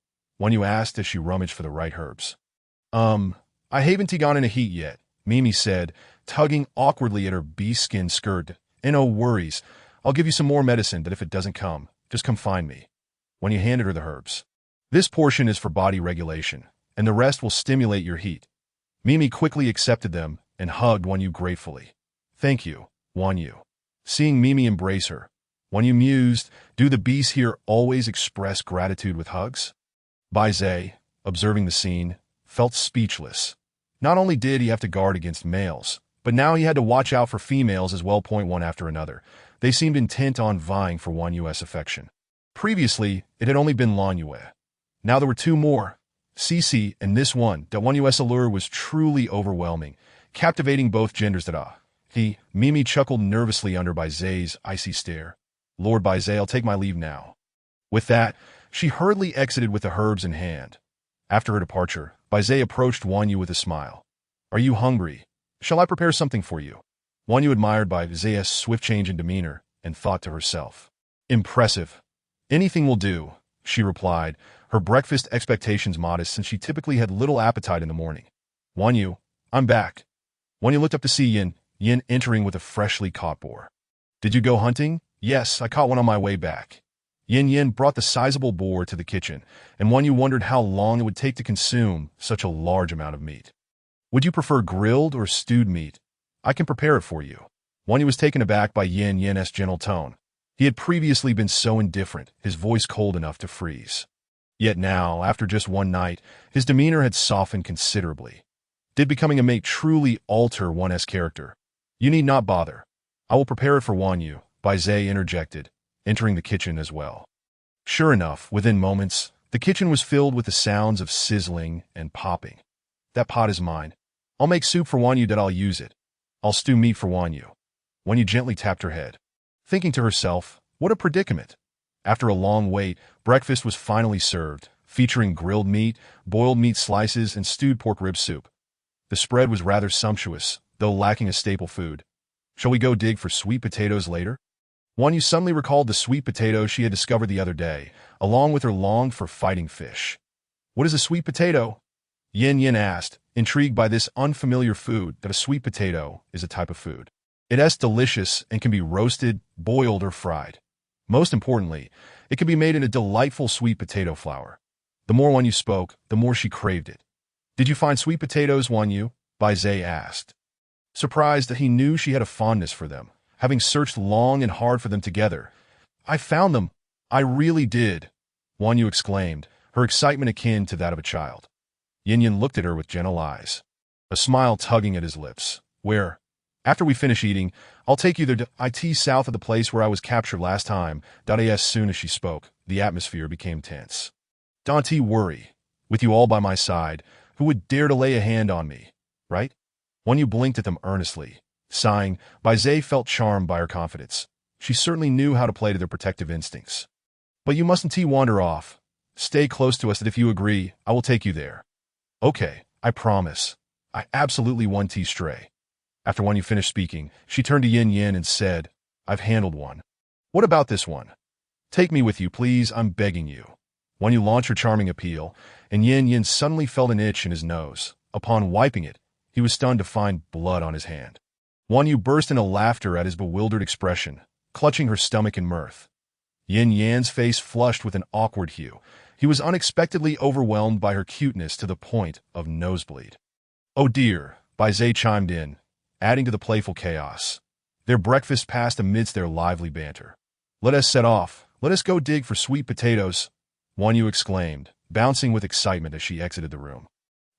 Wanyu asked as she rummaged for the right herbs. I haven't gone in a heat yet, Mimi said, tugging awkwardly at her bee-skin skirt. And no worries, I'll give you some more medicine, but if it doesn't come, just come find me. Wanyu handed her the herbs. This portion is for body regulation, and the rest will stimulate your heat. Mimi quickly accepted them and hugged Wanyu gratefully. Thank you, Wanyu. Seeing Mimi embrace her, Wanyu mused, do the bees here always express gratitude with hugs? Bai Zhe, observing the scene, felt speechless. Not only did he have to guard against males, but now he had to watch out for females as well. One after another. They seemed intent on vying for Wanyu's affection. Previously, it had only been Lanyue. Now there were two more, Cici and this one. That Wanyu's allure was truly overwhelming, captivating both genders. Mimi chuckled nervously under Bai Zhe's icy stare. Lord Bai Zhe, I'll take my leave now. With that, she hurriedly exited with the herbs in hand. After her departure, Bai Zhe approached Wanyu with a smile. Are you hungry? Shall I prepare something for you? Wanyu admired Bai Zhe's swift change in demeanor and thought to herself. Impressive. Anything will do, she replied, her breakfast expectations modest since she typically had little appetite in the morning. Wanyu, I'm back. Wanyu looked up to see Yin entering with a freshly caught boar. Did you go hunting? Yes, I caught one on my way back. Yin brought the sizable boar to the kitchen, and Wanyu wondered how long it would take to consume such a large amount of meat. Would you prefer grilled or stewed meat? I can prepare it for you. Wanyu was taken aback by Yin's gentle tone. He had previously been so indifferent, his voice cold enough to freeze. Yet now, after just one night, his demeanor had softened considerably. Did becoming a mate truly alter one's character? You need not bother. I will prepare it for Wanyu, Bai Zhe interjected, entering the kitchen as well. Sure enough, within moments, the kitchen was filled with the sounds of sizzling and popping. That pot is mine. I'll make soup for Wanyu, that I'll use it. I'll stew meat for Wanyu. Wanyu gently tapped her head, thinking to herself, what a predicament. After a long wait, breakfast was finally served, featuring grilled meat, boiled meat slices, and stewed pork rib soup. The spread was rather sumptuous, though lacking a staple food. Shall we go dig for sweet potatoes later? Wanyu suddenly recalled the sweet potato she had discovered the other day, along with her longed for fighting fish. What is a sweet potato? Yin asked, intrigued by this unfamiliar food. That a sweet potato is a type of food. It is delicious and can be roasted, boiled, or fried. Most importantly, it can be made in a delightful sweet potato flour. The more Wanyu spoke, the more she craved it. Did you find sweet potatoes, Wanyu? Bai Zhe asked. surprised that he knew she had a fondness for them, having searched long and hard for them together. "I found them. I really did," Wan Yu exclaimed, her excitement akin to that of a child. Yin Yin looked at her with gentle eyes, a smile tugging at his lips. "Where? After we finish eating, I'll take you there to it south of the place where I was captured last time." As soon as she spoke, the atmosphere became tense. "Don't worry. With you all by my side, who would dare to lay a hand on me, right?" Wan Yu blinked at them earnestly. Sighing, Bai Zhe felt charmed by her confidence. She certainly knew how to play to their protective instincts. "But you mustn't wander off. Stay close to us, and if you agree, I will take you there." "Okay, I promise. I absolutely won't stray." After Wan Yu finished speaking, she turned to Yin Yin and said, "I've handled one. What about this one? Take me with you, please, I'm begging you." Wan Yu launched her charming appeal, and Yin Yin suddenly felt an itch in his nose. Upon wiping it, he was stunned to find blood on his hand. Wan Yu burst into laughter at his bewildered expression, clutching her stomach in mirth. Yin Yan's face flushed with an awkward hue. He was unexpectedly overwhelmed by her cuteness to the point of nosebleed. "Oh dear," Bai Zhe chimed in, adding to the playful chaos. Their breakfast passed amidst their lively banter. "Let us set off. Let us go dig for sweet potatoes," Wan Yu exclaimed, bouncing with excitement as she exited the room.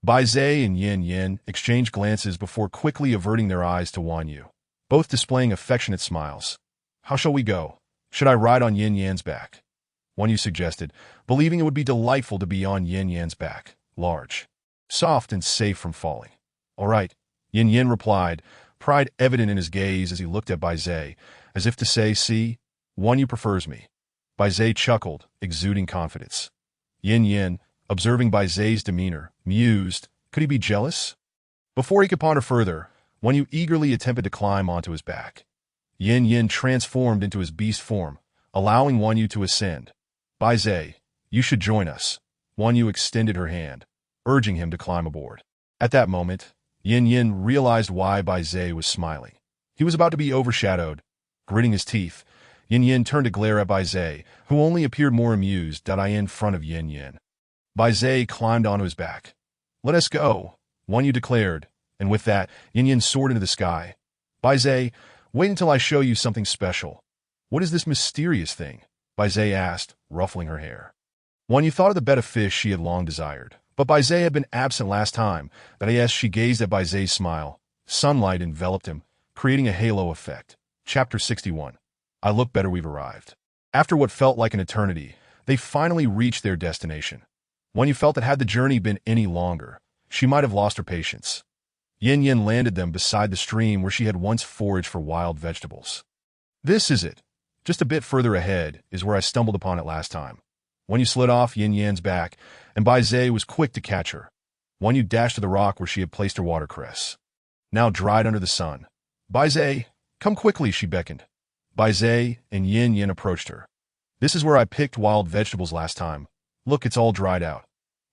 Bai Zhe and Yin Yin exchanged glances before quickly averting their eyes to Wan Yu, both displaying affectionate smiles. "How shall we go? Should I ride on Yin Yan's back?" Wan Yu suggested, believing it would be delightful to be on Yin Yan's back, large, soft, and safe from falling. "All right," Yin Yin replied, pride evident in his gaze as he looked at Bai Zhe, as if to say, "See, Wan Yu prefers me." Bai Zhe chuckled, exuding confidence. Yin Yin, observing Bai Zhe's demeanor, mused, could he be jealous? Before he could ponder further, Wan Yu eagerly attempted to climb onto his back. Yin Yin transformed into his beast form, allowing Wan Yu to ascend. "Bai Zhe, you should join us." Wan Yu extended her hand, urging him to climb aboard. At that moment, Yin Yin realized why Bai Zhe was smiling. He was about to be overshadowed. Gritting his teeth, Yin Yin turned to glare at Bai Zhe, who only appeared more amused in front of Yin Yin. Bai Zhe climbed onto his back. "Let us go," Wan Yu declared, and with that, Yin Yin soared into the sky. "Bai Zhe, wait until I show you something special." "What is this mysterious thing?" Bai Zhe asked, ruffling her hair. Wan Yu thought of the bed of fish she had long desired, but Bai Zhe had been absent last time. As she gazed at Bai Zhe's smile, sunlight enveloped him, creating a halo effect. Chapter 61. I look better, we've arrived. After what felt like an eternity, they finally reached their destination. Wan Yu felt that had the journey been any longer, she might have lost her patience. Yin Yin landed them beside the stream where she had once foraged for wild vegetables. "This is it. Just a bit further ahead is where I stumbled upon it last time." Wan Yu slid off Yin Yan's back, and Bai Zhe was quick to catch her. Wan Yu dashed to the rock where she had placed her watercress, now dried under the sun. "Bai Zhe, come quickly," she beckoned. Bai Zhe and Yin Yin approached her. "This is where I picked wild vegetables last time. Look, it's all dried out."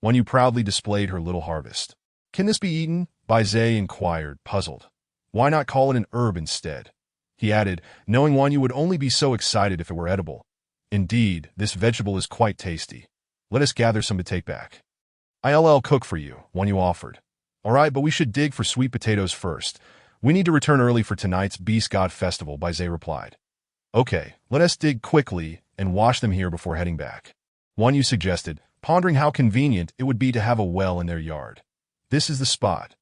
Wan Yu proudly displayed her little harvest. "Can this be eaten?" Bai Zhe inquired, puzzled. "Why not call it an herb instead?" he added, knowing Wan Yu would only be so excited if it were edible. "Indeed, this vegetable is quite tasty. Let us gather some to take back." "I'll cook for you," Wan Yu offered. "All right, but we should dig for sweet potatoes first. We need to return early for tonight's Beast God Festival," Bai Zhe replied. "Okay, let us dig quickly and wash them here before heading back," Wan Yu suggested, pondering how convenient it would be to have a well in their yard. "This is the spot,"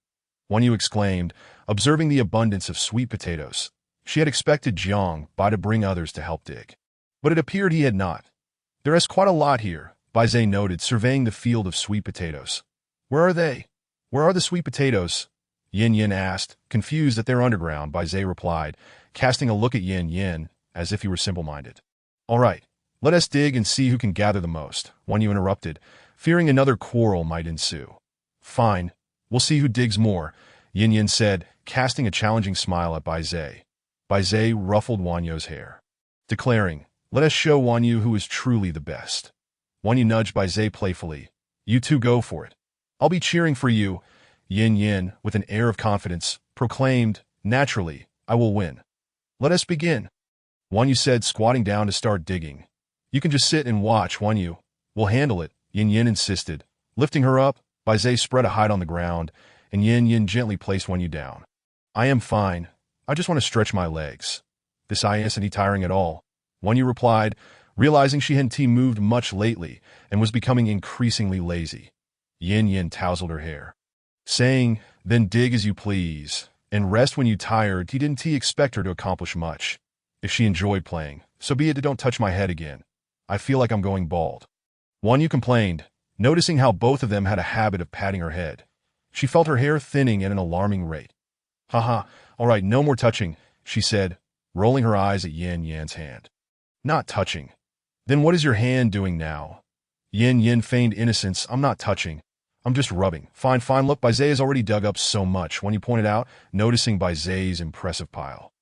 Wan Yu exclaimed, observing the abundance of sweet potatoes. She had expected Jiang Bai to bring others to help dig, but it appeared he had not. "There is quite a lot here," Bai Zhe noted, surveying the field of sweet potatoes. "Where are they? Where are the sweet potatoes?" Yin Yin asked, confused that they're underground. Bai Zhe replied, casting a look at Yin Yin as if he were simple-minded. "All right, let us dig and see who can gather the most," Wan Yu interrupted, fearing another quarrel might ensue. "Fine, we'll see who digs more," Yin Yin said, casting a challenging smile at Bai Zhe. Bai Zhe ruffled Wan Yu's hair, declaring, "Let us show Wan Yu who is truly the best." Wan Yu nudged Bai Zhe playfully. "You two go for it. I'll be cheering for you," Yin Yin, with an air of confidence, proclaimed, "Naturally, I will win. Let us begin," Wan Yu said, squatting down to start digging. "You can just sit and watch, Wan Yu. We'll handle it," Yin Yin insisted. Lifting her up, Bai Zhe spread a hide on the ground, and Yin Yin gently placed Wan Yu down. I am fine. I just want to stretch my legs. This isn't tiring at all. Wanyu replied, realizing she hadn't moved much lately and was becoming increasingly lazy. Yin Yin tousled her hair, saying, then dig as you please, and rest when you tired. He didn't expect her to accomplish much. If she enjoyed playing, so be it. Don't touch my head again. I feel like I'm going bald. Wanyu complained, noticing how both of them had a habit of patting her head. She felt her hair thinning at an alarming rate. Haha, all right, no more touching, she said, rolling her eyes at Yin Yan's hand. Not touching. Then what is your hand doing now? Yin Yin feigned innocence. I'm not touching. I'm just rubbing. Fine, fine, look, Baizé has already dug up so much, Wanyu pointed out, noticing Baizé's impressive pile.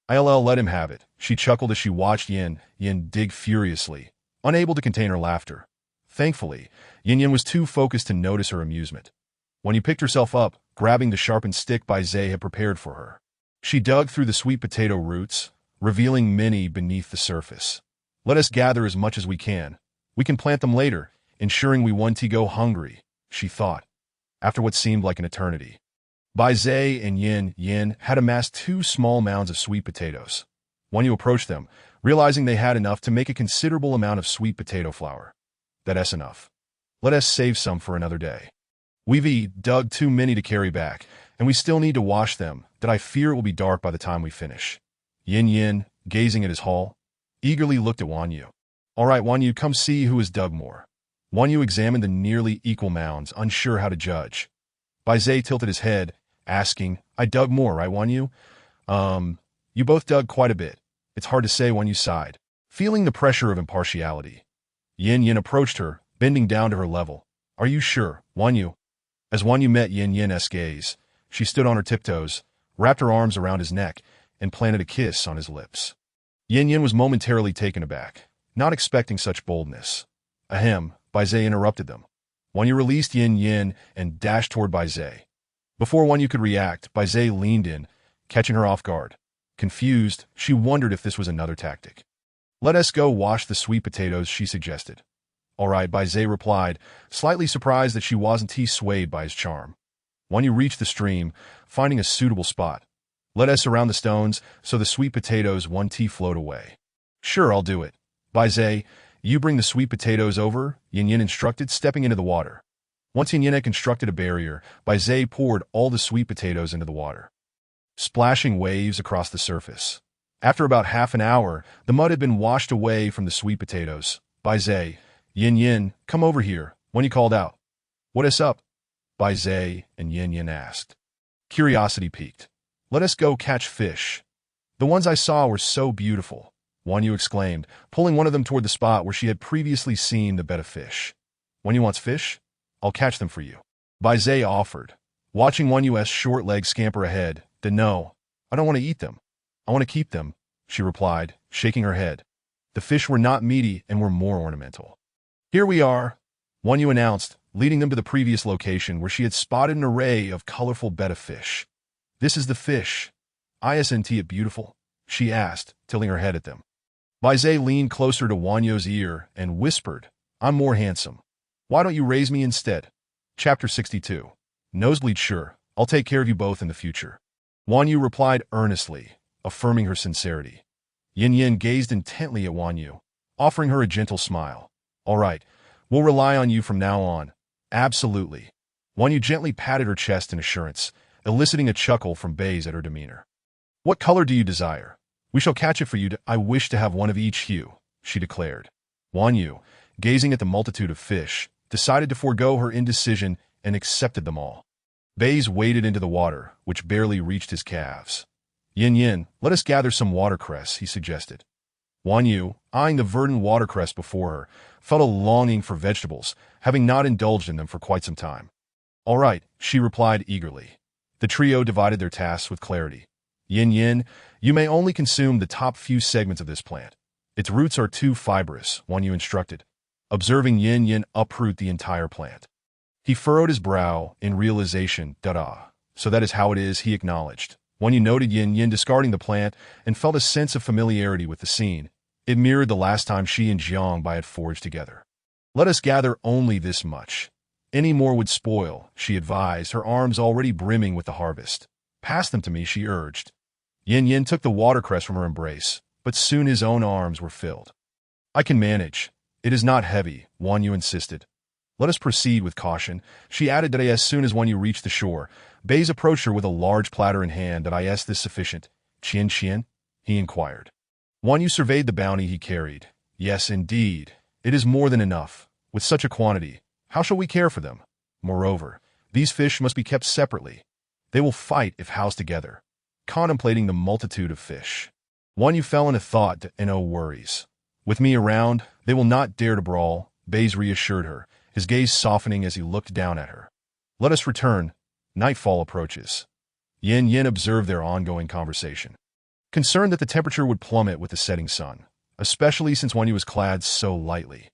I'll let him have it, she chuckled as she watched Yin Yin dig furiously, unable to contain her laughter. Thankfully, Yin Yin was too focused to notice her amusement. Wanyu picked herself up, grabbing the sharpened stick Baizé had prepared for her. She dug through the sweet potato roots, revealing many beneath the surface. Let us gather as much as we can. We can plant them later, ensuring we won't go hungry, she thought. After what seemed like an eternity, Baizé and Yin Yin had amassed 2 small mounds of sweet potatoes. Wanyu approached them, realizing they had enough to make a considerable amount of sweet potato flour. That's enough. Let us save some for another day. We've dug too many to carry back, and we still need to wash them, that I fear it will be dark by the time we finish. Yin Yin, gazing at his haul, eagerly looked at Wanyu. All right, Wanyu, come see who has dug more. Wanyu examined the nearly equal mounds, unsure how to judge. Baizé tilted his head, asking, I dug more, right, Wanyu? You both dug quite a bit. It's hard to say, Wanyu sighed, feeling the pressure of impartiality. Yin Yin approached her, bending down to her level. Are you sure, Wanyu? As Wanyu met Yin Yin's gaze, she stood on her tiptoes, wrapped her arms around his neck, and planted a kiss on his lips. Yin Yin was momentarily taken aback, not expecting such boldness. Ahem, Baizé interrupted them. Wanyu released Yin Yin and dashed toward Baizé. Before Wanyu could react, Baizé leaned in, catching her off guard. Confused, she wondered if this was another tactic. Let us go wash the sweet potatoes, she suggested. All right, Baizé replied, slightly surprised that she wasn't swayed by his charm. Wanyu reached the stream, finding a suitable spot. Let us around the stones so the sweet potatoes won't float away. Sure, I'll do it. Baizé, you bring the sweet potatoes over, Yin Yin instructed, stepping into the water. Once Yin Yin had constructed a barrier, Baizé poured all the sweet potatoes into the water, splashing waves across the surface. After about half an hour, the mud had been washed away from the sweet potatoes. Baizé, Yin Yin, come over here, Wanyu called out. What is up? Baizé and Yin Yin asked. Curiosity piqued. Let us go catch fish. The ones I saw were so beautiful, Wanyu exclaimed, pulling one of them toward the spot where she had previously seen the bed of fish. Wanyu wants fish? I'll catch them for you, Baizé offered, watching Wanyu's short legs scamper ahead. Then no, I don't want to eat them. I want to keep them, she replied, shaking her head. The fish were not meaty and were more ornamental. Here we are, Wanyu announced, leading them to the previous location where she had spotted an array of colorful bed of fish. This is the fish. Isn't it beautiful? She asked, tilting her head at them. Baizé leaned closer to Wanyu's ear and whispered, I'm more handsome. Why don't you raise me instead? Chapter 62. Nosebleed, sure, I'll take care of you both in the future. Wanyu replied earnestly, affirming her sincerity. Yin Yin gazed intently at Wanyu, offering her a gentle smile. All right, we'll rely on you from now on. Absolutely. Wanyu gently patted her chest in assurance, eliciting a chuckle from Baze at her demeanor. What color do you desire? We shall catch it for you. I wish to have one of each hue, she declared. Wanyu, gazing at the multitude of fish, decided to forego her indecision and accepted them all. Baze waded into the water, which barely reached his calves. Yin Yin, let us gather some watercress, he suggested. Wanyu, eyeing the verdant watercress before her, felt a longing for vegetables, having not indulged in them for quite some time. All right, she replied eagerly. The trio divided their tasks with clarity. Yin Yin, you may only consume the top few segments of this plant. Its roots are too fibrous, Wanyu instructed, observing Yin Yin uproot the entire plant. He furrowed his brow in realization. So that is how it is, he acknowledged. Wanyu noted Yin Yin discarding the plant and felt a sense of familiarity with the scene. It mirrored the last time she and Jiangbai had forged together. Let us gather only this much. Any more would spoil, she advised, her arms already brimming with the harvest. Pass them to me, she urged. Yin Yin took the watercress from her embrace, but soon his own arms were filled. I can manage. It is not heavy, Wan Yu insisted. Let us proceed with caution, she added that as soon as Wan Yu reached the shore, Baze approached her with a large platter in hand that is this sufficient. Qian, he inquired. Wan Yu surveyed the bounty he carried. Yes, indeed. It is more than enough. With such a quantity, how shall we care for them? Moreover, these fish must be kept separately. They will fight if housed together. Contemplating the multitude of fish, Wan Yu fell into thought and no worries. With me around, they will not dare to brawl, Baze reassured her, his gaze softening as he looked down at her. Let us return. Nightfall approaches. Yin Yin observed their ongoing conversation, concerned that the temperature would plummet with the setting sun, especially since Wan Yu was clad so lightly.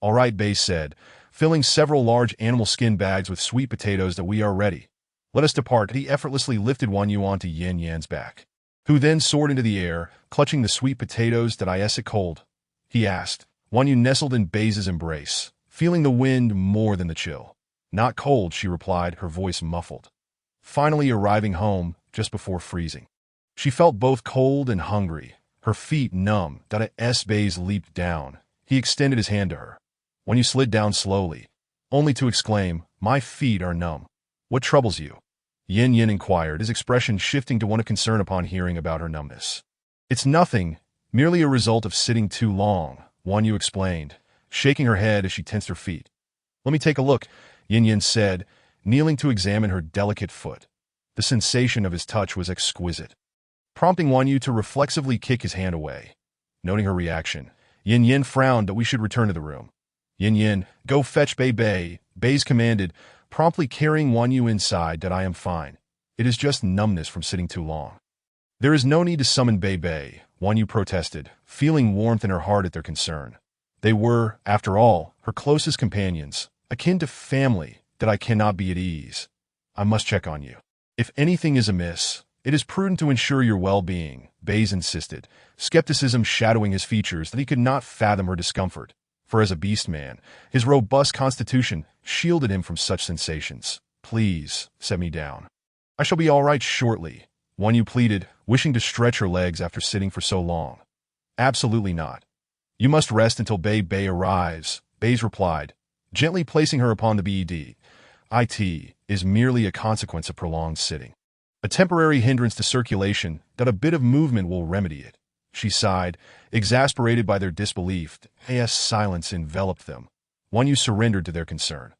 All right, Baze said, filling several large animal skin bags with sweet potatoes that we are ready. Let us depart. He effortlessly lifted Wan Yu onto Yin Yan's back, who then soared into the air, clutching the sweet potatoes that is it cold? He asked. Wan Yu nestled in Baze's embrace, feeling the wind more than the chill. Not cold, she replied, her voice muffled. Finally arriving home just before freezing. She felt both cold and hungry, her feet numb. Baze leaped down. He extended his hand to her. Wan Yu slid down slowly, only to exclaim, my feet are numb. What troubles you? Yin Yin inquired, his expression shifting to one of concern upon hearing about her numbness. It's nothing, merely a result of sitting too long, Wan Yu explained, shaking her head as she tensed her feet. Let me take a look, Yin Yin said, kneeling to examine her delicate foot. The sensation of his touch was exquisite, prompting Wan Yu to reflexively kick his hand away. Noting her reaction, Yin Yin frowned that we should return to the room. Yin Yin, go fetch Bei, Baze commanded, promptly carrying Wan Yu inside. I am fine. It is just numbness from sitting too long. There is no need to summon Bei, Wan Yu protested, feeling warmth in her heart at their concern. They were, after all, her closest companions, akin to family. That I cannot be at ease. I must check on you. If anything is amiss, it is prudent to ensure your well-being, Baze insisted, skepticism shadowing his features that he could not fathom her discomfort, for as a beast man, his robust constitution shielded him from such sensations. Please, set me down. I shall be all right shortly, Wan Yu pleaded, wishing to stretch her legs after sitting for so long. Absolutely not. You must rest until Bei arrives, Baze replied, gently placing her upon the bed. It is merely a consequence of prolonged sitting. A temporary hindrance to circulation that a bit of movement will remedy it. She sighed, exasperated by their disbelief. Silence enveloped them. Wan Yu surrendered to their concern.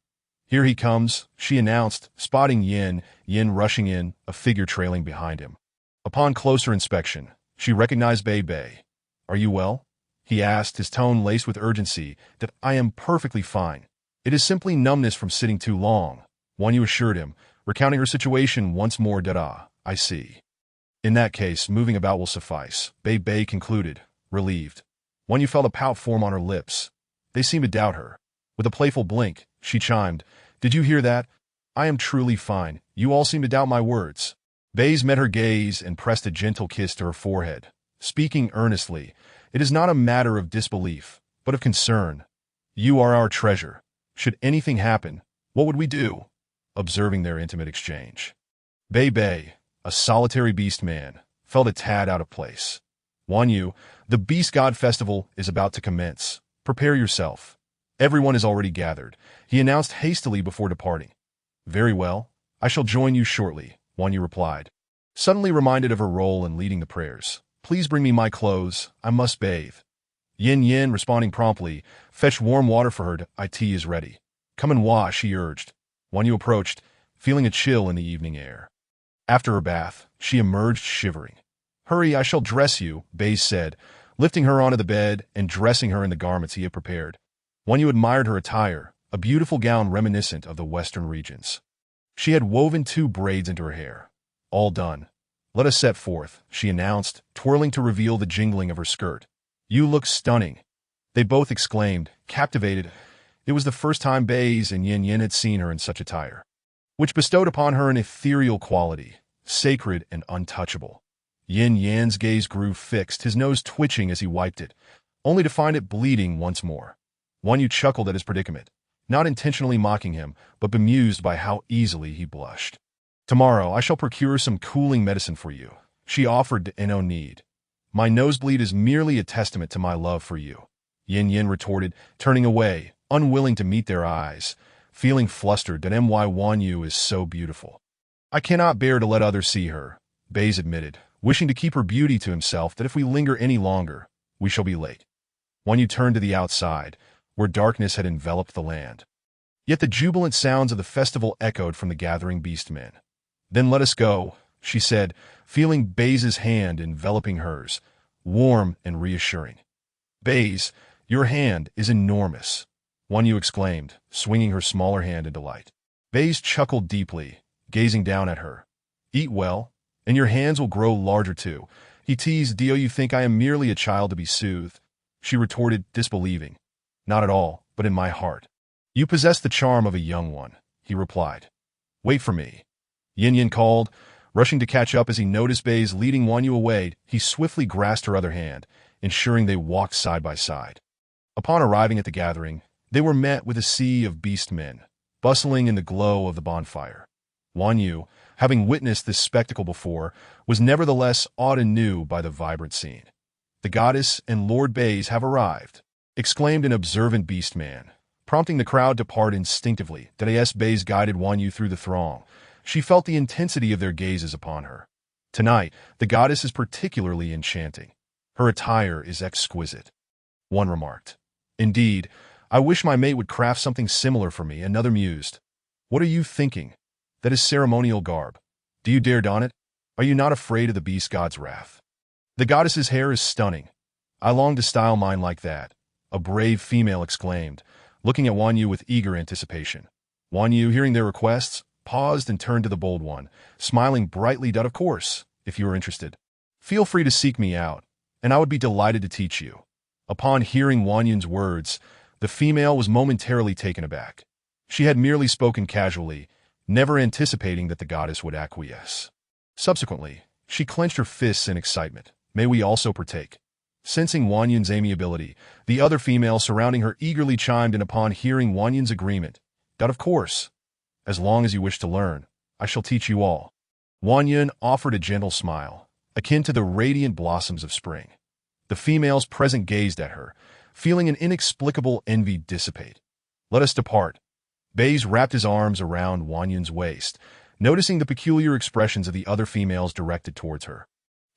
Here he comes, she announced, spotting Yin rushing in, a figure trailing behind him. Upon closer inspection, she recognized Bei. Are you well? He asked, his tone laced with urgency. That I am perfectly fine. It is simply numbness from sitting too long, Wan Yu assured him, recounting her situation once more. I see. In that case, moving about will suffice, Bei concluded, relieved. Wan Yu felt a pout form on her lips. They seemed to doubt her. With a playful blink, she chimed, Did you hear that? I am truly fine. You all seem to doubt my words. Baze met her gaze and pressed a gentle kiss to her forehead, speaking earnestly. It is not a matter of disbelief, but of concern. You are our treasure. Should anything happen, what would we do? Observing their intimate exchange, Bei, a solitary beast man, felt a tad out of place. Wan Yu, the Beast God Festival is about to commence. Prepare yourself. Everyone is already gathered, he announced hastily before departing. Very well, I shall join you shortly, Wan Yu replied, suddenly reminded of her role in leading the prayers. Please bring me my clothes, I must bathe. Yin Yin, responding promptly, fetch warm water for her. It is ready. Come and wash, he urged. Wan Yu approached, feeling a chill in the evening air. After her bath, she emerged shivering. Hurry, I shall dress you, Baze said, lifting her onto the bed and dressing her in the garments he had prepared. Wan Yu admired her attire, a beautiful gown reminiscent of the western regions. She had woven 2 braids into her hair. All done. Let us set forth, she announced, twirling to reveal the jingling of her skirt. You look stunning. They both exclaimed, captivated. It was the first time Baze and Yin Yin had seen her in such attire, which bestowed upon her an ethereal quality, sacred and untouchable. Yin Yan's gaze grew fixed, his nose twitching as he wiped it, only to find it bleeding once more. Wan Yu chuckled at his predicament, not intentionally mocking him, but bemused by how easily he blushed. Tomorrow I shall procure some cooling medicine for you, she offered in no need. My nosebleed is merely a testament to my love for you, Yin Yin retorted, turning away, unwilling to meet their eyes, feeling flustered that My Wan Yu is so beautiful. I cannot bear to let others see her, Baze admitted, wishing to keep her beauty to himself that if we linger any longer, we shall be late. Wan Yu turned to the outside, where darkness had enveloped the land. Yet the jubilant sounds of the festival echoed from the gathering beastmen. Then let us go, she said, feeling Baze's hand enveloping hers, warm and reassuring. Baze, your hand is enormous, Wan Yu exclaimed, swinging her smaller hand in delight. Baze chuckled deeply, gazing down at her. Eat well, and your hands will grow larger too. He teased. Do you think I am merely a child to be soothed? She retorted, disbelieving. Not at all, but in my heart. You possess the charm of a young one, he replied. Wait for me. Yin Yin called, rushing to catch up as he noticed Baze leading Wan Yu away. He swiftly grasped her other hand, ensuring they walked side by side. Upon arriving at the gathering, they were met with a sea of beast men, bustling in the glow of the bonfire. Wan Yu, having witnessed this spectacle before, was nevertheless awed anew by the vibrant scene. The goddess and Lord Baze have arrived, exclaimed an observant beast man, prompting the crowd to part instinctively. As Baze guided Wan Yu through the throng, she felt the intensity of their gazes upon her. Tonight, the goddess is particularly enchanting. Her attire is exquisite. One remarked. Indeed, I wish my mate would craft something similar for me, another mused. What are you thinking? That is ceremonial garb. Do you dare don it? Are you not afraid of the beast god's wrath? The goddess's hair is stunning. I long to style mine like that, a brave female exclaimed, looking at Wan Yu with eager anticipation. Wan Yu, hearing their requests, paused and turned to the bold one, smiling brightly. Of course, if you are interested. Feel free to seek me out, and I would be delighted to teach you. Upon hearing Wan Yun's words, the female was momentarily taken aback. She had merely spoken casually, never anticipating that the goddess would acquiesce. Subsequently, she clenched her fists in excitement. May we also partake? Sensing Wan Yun's amiability, the other female surrounding her eagerly chimed in upon hearing Wan Yun's agreement. Of course. As long as you wish to learn, I shall teach you all. Wan Yun offered a gentle smile, akin to the radiant blossoms of spring. The females present gazed at her, feeling an inexplicable envy dissipate. Let us depart. Baze wrapped his arms around Wan Yun's waist, noticing the peculiar expressions of the other females directed towards her.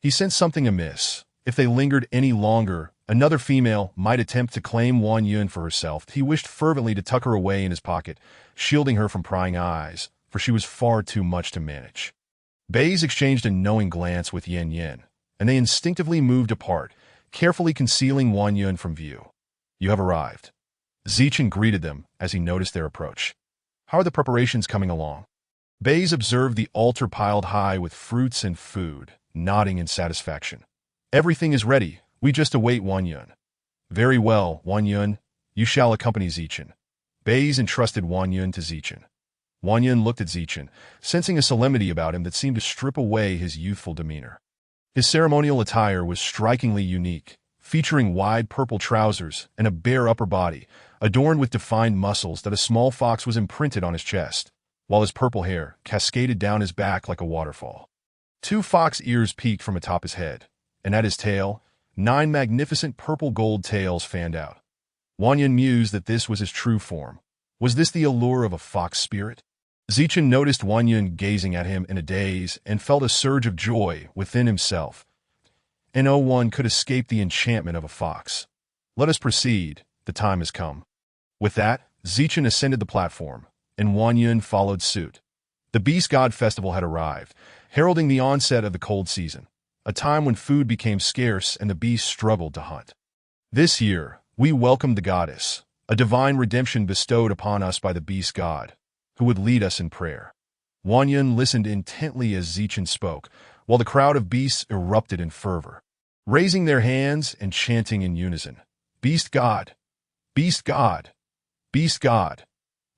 He sensed something amiss. If they lingered any longer, another female might attempt to claim Wan Yun for herself. He wished fervently to tuck her away in his pocket, shielding her from prying eyes, for she was far too much to manage. Baze exchanged a knowing glance with Yin Yin, and they instinctively moved apart, carefully concealing Wan Yun from view. You have arrived. Zichen greeted them as he noticed their approach. How are the preparations coming along? Baze observed the altar piled high with fruits and food, nodding in satisfaction. Everything is ready. We just await Wan Yun. Very well, Wan Yun. You shall accompany Zichen. Baze entrusted Wan Yun to Zichen. Wan Yun looked at Zichen, sensing a solemnity about him that seemed to strip away his youthful demeanor. His ceremonial attire was strikingly unique, featuring wide purple trousers and a bare upper body, adorned with defined muscles that a small fox was imprinted on his chest, while his purple hair cascaded down his back like a waterfall. 2 fox ears peeked from atop his head, and at his tail, 9 magnificent purple-gold tails fanned out. Wan Yun mused that this was his true form. Was this the allure of a fox spirit? Zichen noticed Wan Yun gazing at him in a daze and felt a surge of joy within himself. And no one could escape the enchantment of a fox. Let us proceed. The time has come. With that, Zichen ascended the platform, and Wan Yun followed suit. The Beast God Festival had arrived, heralding the onset of the cold season, a time when food became scarce and the beasts struggled to hunt. This year, we welcomed the goddess, a divine redemption bestowed upon us by the Beast God, who would lead us in prayer. Wan Yun listened intently as Zichen spoke, while the crowd of beasts erupted in fervor, raising their hands and chanting in unison, Beast God! Beast God! Beast God!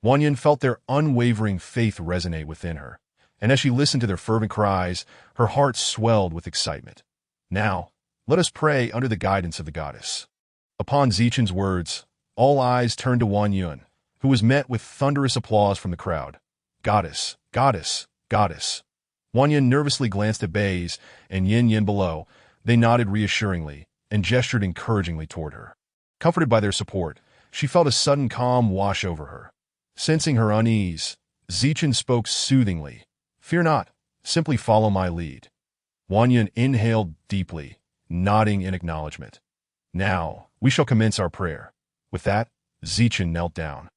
Wan Yun felt their unwavering faith resonate within her, and as she listened to their fervent cries, her heart swelled with excitement. Now, let us pray under the guidance of the goddess. Upon Zichen's words, all eyes turned to Wan Yun, who was met with thunderous applause from the crowd. Goddess, goddess, Goddess. Wan Yin nervously glanced at Baze and Yin Yin below. They nodded reassuringly and gestured encouragingly toward her. Comforted by their support, she felt a sudden calm wash over her. Sensing her unease, Zichen spoke soothingly. "Fear not, simply follow my lead." Wan Yin inhaled deeply, nodding in acknowledgement. "Now, we shall commence our prayer." With that, Zichen knelt down.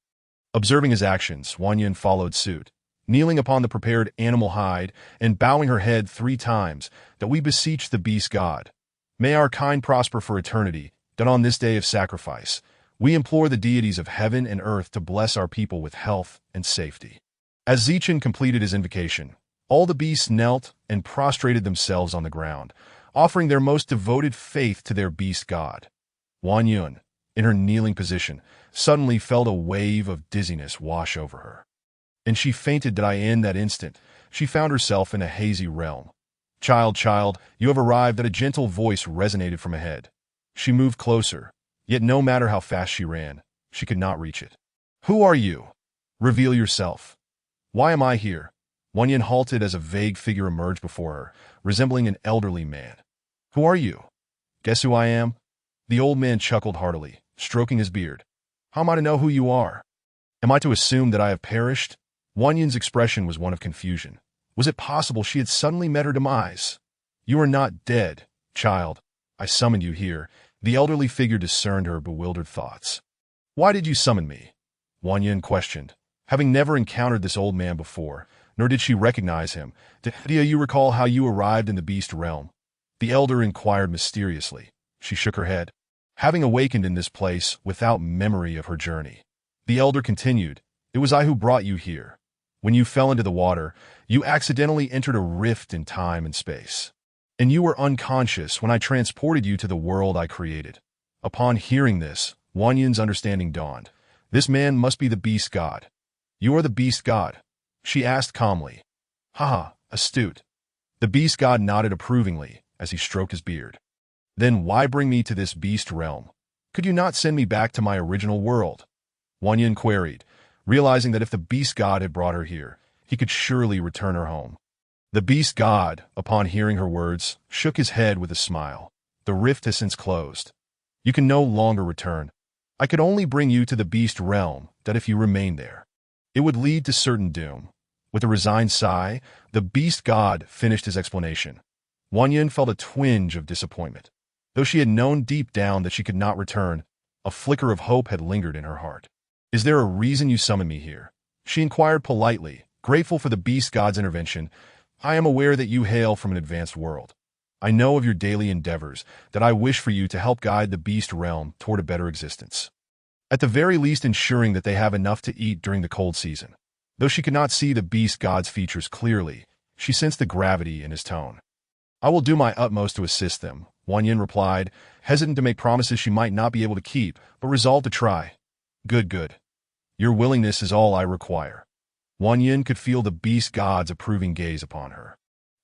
Observing his actions, Wan Yin followed suit, kneeling upon the prepared animal hide and bowing her head 3 times, "That we beseech the beast god. May our kind prosper for eternity, that on this day of sacrifice, we implore the deities of heaven and earth to bless our people with health and safety." As Zichen completed his invocation, all the beasts knelt and prostrated themselves on the ground, offering their most devoted faith to their beast god. Wan Yin, in her kneeling position, suddenly felt a wave of dizziness wash over her. And she fainted. In that instant, she found herself in a hazy realm. Child, you have arrived," that a gentle voice resonated from ahead. She moved closer, yet no matter how fast she ran, she could not reach it. "Who are you? Reveal yourself. Why am I here?" Wan Yin halted as a vague figure emerged before her, resembling an elderly man. "Who are you?" "Guess who I am?" The old man chuckled heartily, stroking his beard. "How am I to know who you are? Am I to assume that I have perished?" Wan Yin's expression was one of confusion. Was it possible she had suddenly met her demise? "You are not dead, child. I summoned you here." The elderly figure discerned her bewildered thoughts. "Why did you summon me?" Wan Yin questioned, having never encountered this old man before, nor did she recognize him. "Do you recall how you arrived in the beast realm?" The elder inquired mysteriously. She shook her head. "Having awakened in this place without memory of her journey." The elder continued, "It was I who brought you here. When you fell into the water, you accidentally entered a rift in time and space. And you were unconscious when I transported you to the world I created." Upon hearing this, Wan Yin's understanding dawned. This man must be the beast god. "You are the beast god?" she asked calmly. "Haha, astute." The beast god nodded approvingly as he stroked his beard. "Then why bring me to this beast realm? Could you not send me back to my original world?" Wan Yin queried, realizing that if the beast god had brought her here, he could surely return her home. The beast god, upon hearing her words, shook his head with a smile. "The rift has since closed. You can no longer return. I could only bring you to the beast realm, that if you remain there, it would lead to certain doom." With a resigned sigh, the beast god finished his explanation. Wan Yin felt a twinge of disappointment. Though she had known deep down that she could not return, a flicker of hope had lingered in her heart. "Is there a reason you summoned me here?" she inquired politely, grateful for the beast god's intervention. "I am aware that you hail from an advanced world. I know of your daily endeavors, that I wish for you to help guide the beast realm toward a better existence. At the very least ensuring that they have enough to eat during the cold season." Though she could not see the beast god's features clearly, she sensed the gravity in his tone. "I will do my utmost to assist them," Wan Yin replied, hesitant to make promises she might not be able to keep, but resolved to try. Good. Your willingness is all I require." Wan Yin could feel the beast god's approving gaze upon her.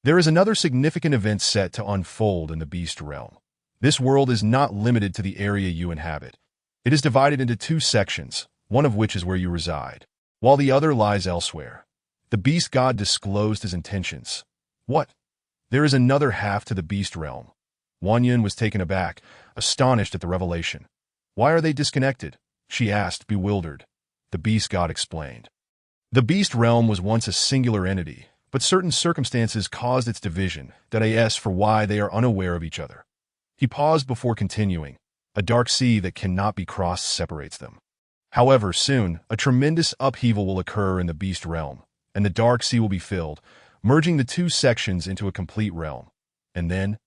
There is another significant event set to unfold in the beast realm. This world is not limited to the area you inhabit. It is divided into 2 sections, one of which is where you reside, while the other lies elsewhere. The beast god disclosed his intentions. "What? There is another half to the beast realm?" Wan Yin was taken aback, astonished at the revelation. "Why are they disconnected?" she asked, bewildered. The beast god explained. The beast realm was once a singular entity, but certain circumstances caused its division, that is for why they are unaware of each other. He paused before continuing. "A dark sea that cannot be crossed separates them. However, soon, a tremendous upheaval will occur in the beast realm, and the dark sea will be filled, merging the 2 sections into a complete realm. And then,"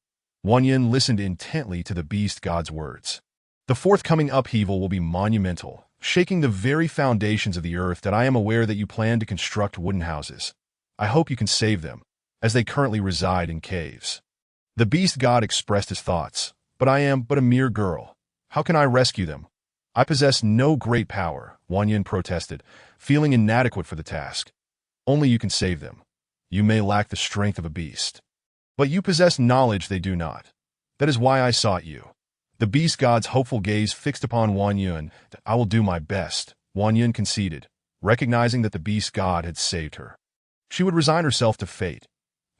Wan Yin listened intently to the beast god's words, "the forthcoming upheaval will be monumental, shaking the very foundations of the earth. That I am aware that you plan to construct wooden houses. I hope you can save them, as they currently reside in caves." The beast god expressed his thoughts. "But I am but a mere girl. How can I rescue them? I possess no great power," Wan Yin protested, feeling inadequate for the task. "Only you can save them. You may lack the strength of a beast, but you possess knowledge they do not. That is why I sought you." The beast god's hopeful gaze fixed upon Wan Yin. "I will do my best," Wan Yin conceded, recognizing that the beast god had saved her. She would resign herself to fate.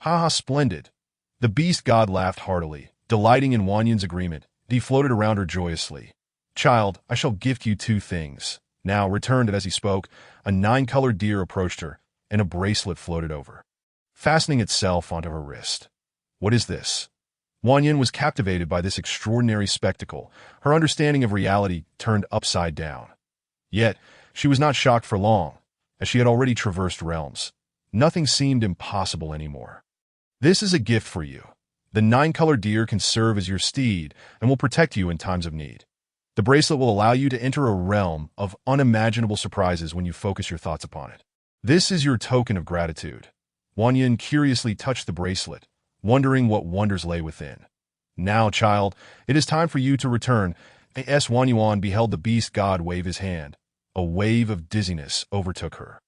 Ha ha, splendid. The beast god laughed heartily, delighting in Wan Yin's agreement. He floated around her joyously. Child, I shall gift you two things. Now returned as he spoke, a 9-colored deer approached her, and a bracelet floated over, fastening itself onto her wrist. What is this? Wan Yin was captivated by this extraordinary spectacle. Her understanding of reality turned upside down. Yet, she was not shocked for long, as she had already traversed realms. Nothing seemed impossible anymore. This is a gift for you. The 9-colored deer can serve as your steed and will protect you in times of need. The bracelet will allow you to enter a realm of unimaginable surprises when you focus your thoughts upon it. This is your token of gratitude. Wan Yin curiously touched the bracelet, wondering what wonders lay within. Now, child, it is time for you to return. As Wan Yuan beheld the beast god wave his hand, a wave of dizziness overtook her.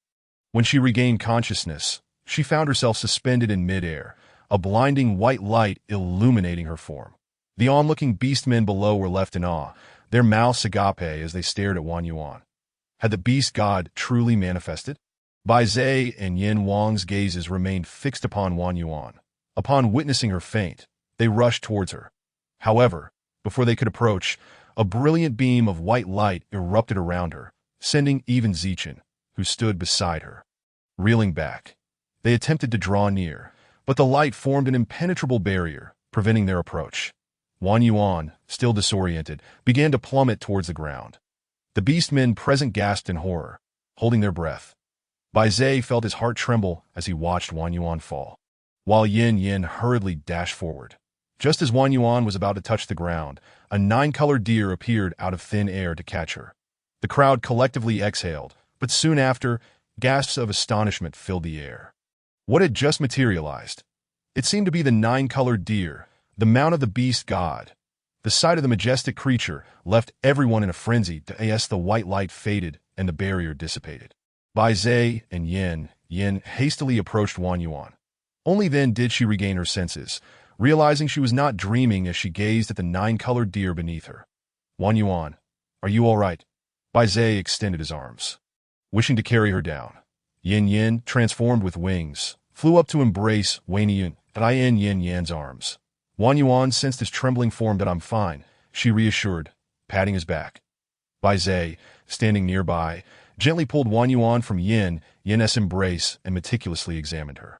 When she regained consciousness, she found herself suspended in midair, a blinding white light illuminating her form. The onlooking beastmen below were left in awe, their mouths agape as they stared at Wan Yuan. Had the beast god truly manifested? Bai Zai and Yin Wang's gazes remained fixed upon Wan Yuan. Upon witnessing her faint, they rushed towards her. However, before they could approach, a brilliant beam of white light erupted around her, sending even Zichen, who stood beside her, reeling back. They attempted to draw near, but the light formed an impenetrable barrier, preventing their approach. Wan Yuan, still disoriented, began to plummet towards the ground. The beastmen present gasped in horror, holding their breath. Bai Zai felt his heart tremble as he watched Wan Yuan fall, while Yin Yin hurriedly dashed forward. Just as Wan Yuan was about to touch the ground, a 9-colored deer appeared out of thin air to catch her. The crowd collectively exhaled, but soon after, gasps of astonishment filled the air. What had just materialized? It seemed to be the 9-colored deer, the mount of the beast god. The sight of the majestic creature left everyone in a frenzy as the white light faded and the barrier dissipated. Bai Zai and Yin hastily approached Wan Yuan. Only then did she regain her senses, realizing she was not dreaming as she gazed at the 9-colored deer beneath her. Wan Yuan, are you all right? Bai Zai extended his arms, wishing to carry her down. Yin, transformed with wings, flew up to embrace Wan Yin in Yin-Yan's arms. Wan Yuan sensed his trembling form. That I'm fine, she reassured, patting his back. Bai Zai, standing nearby, gently pulled Wan Yuan from Yin's embrace and meticulously examined her.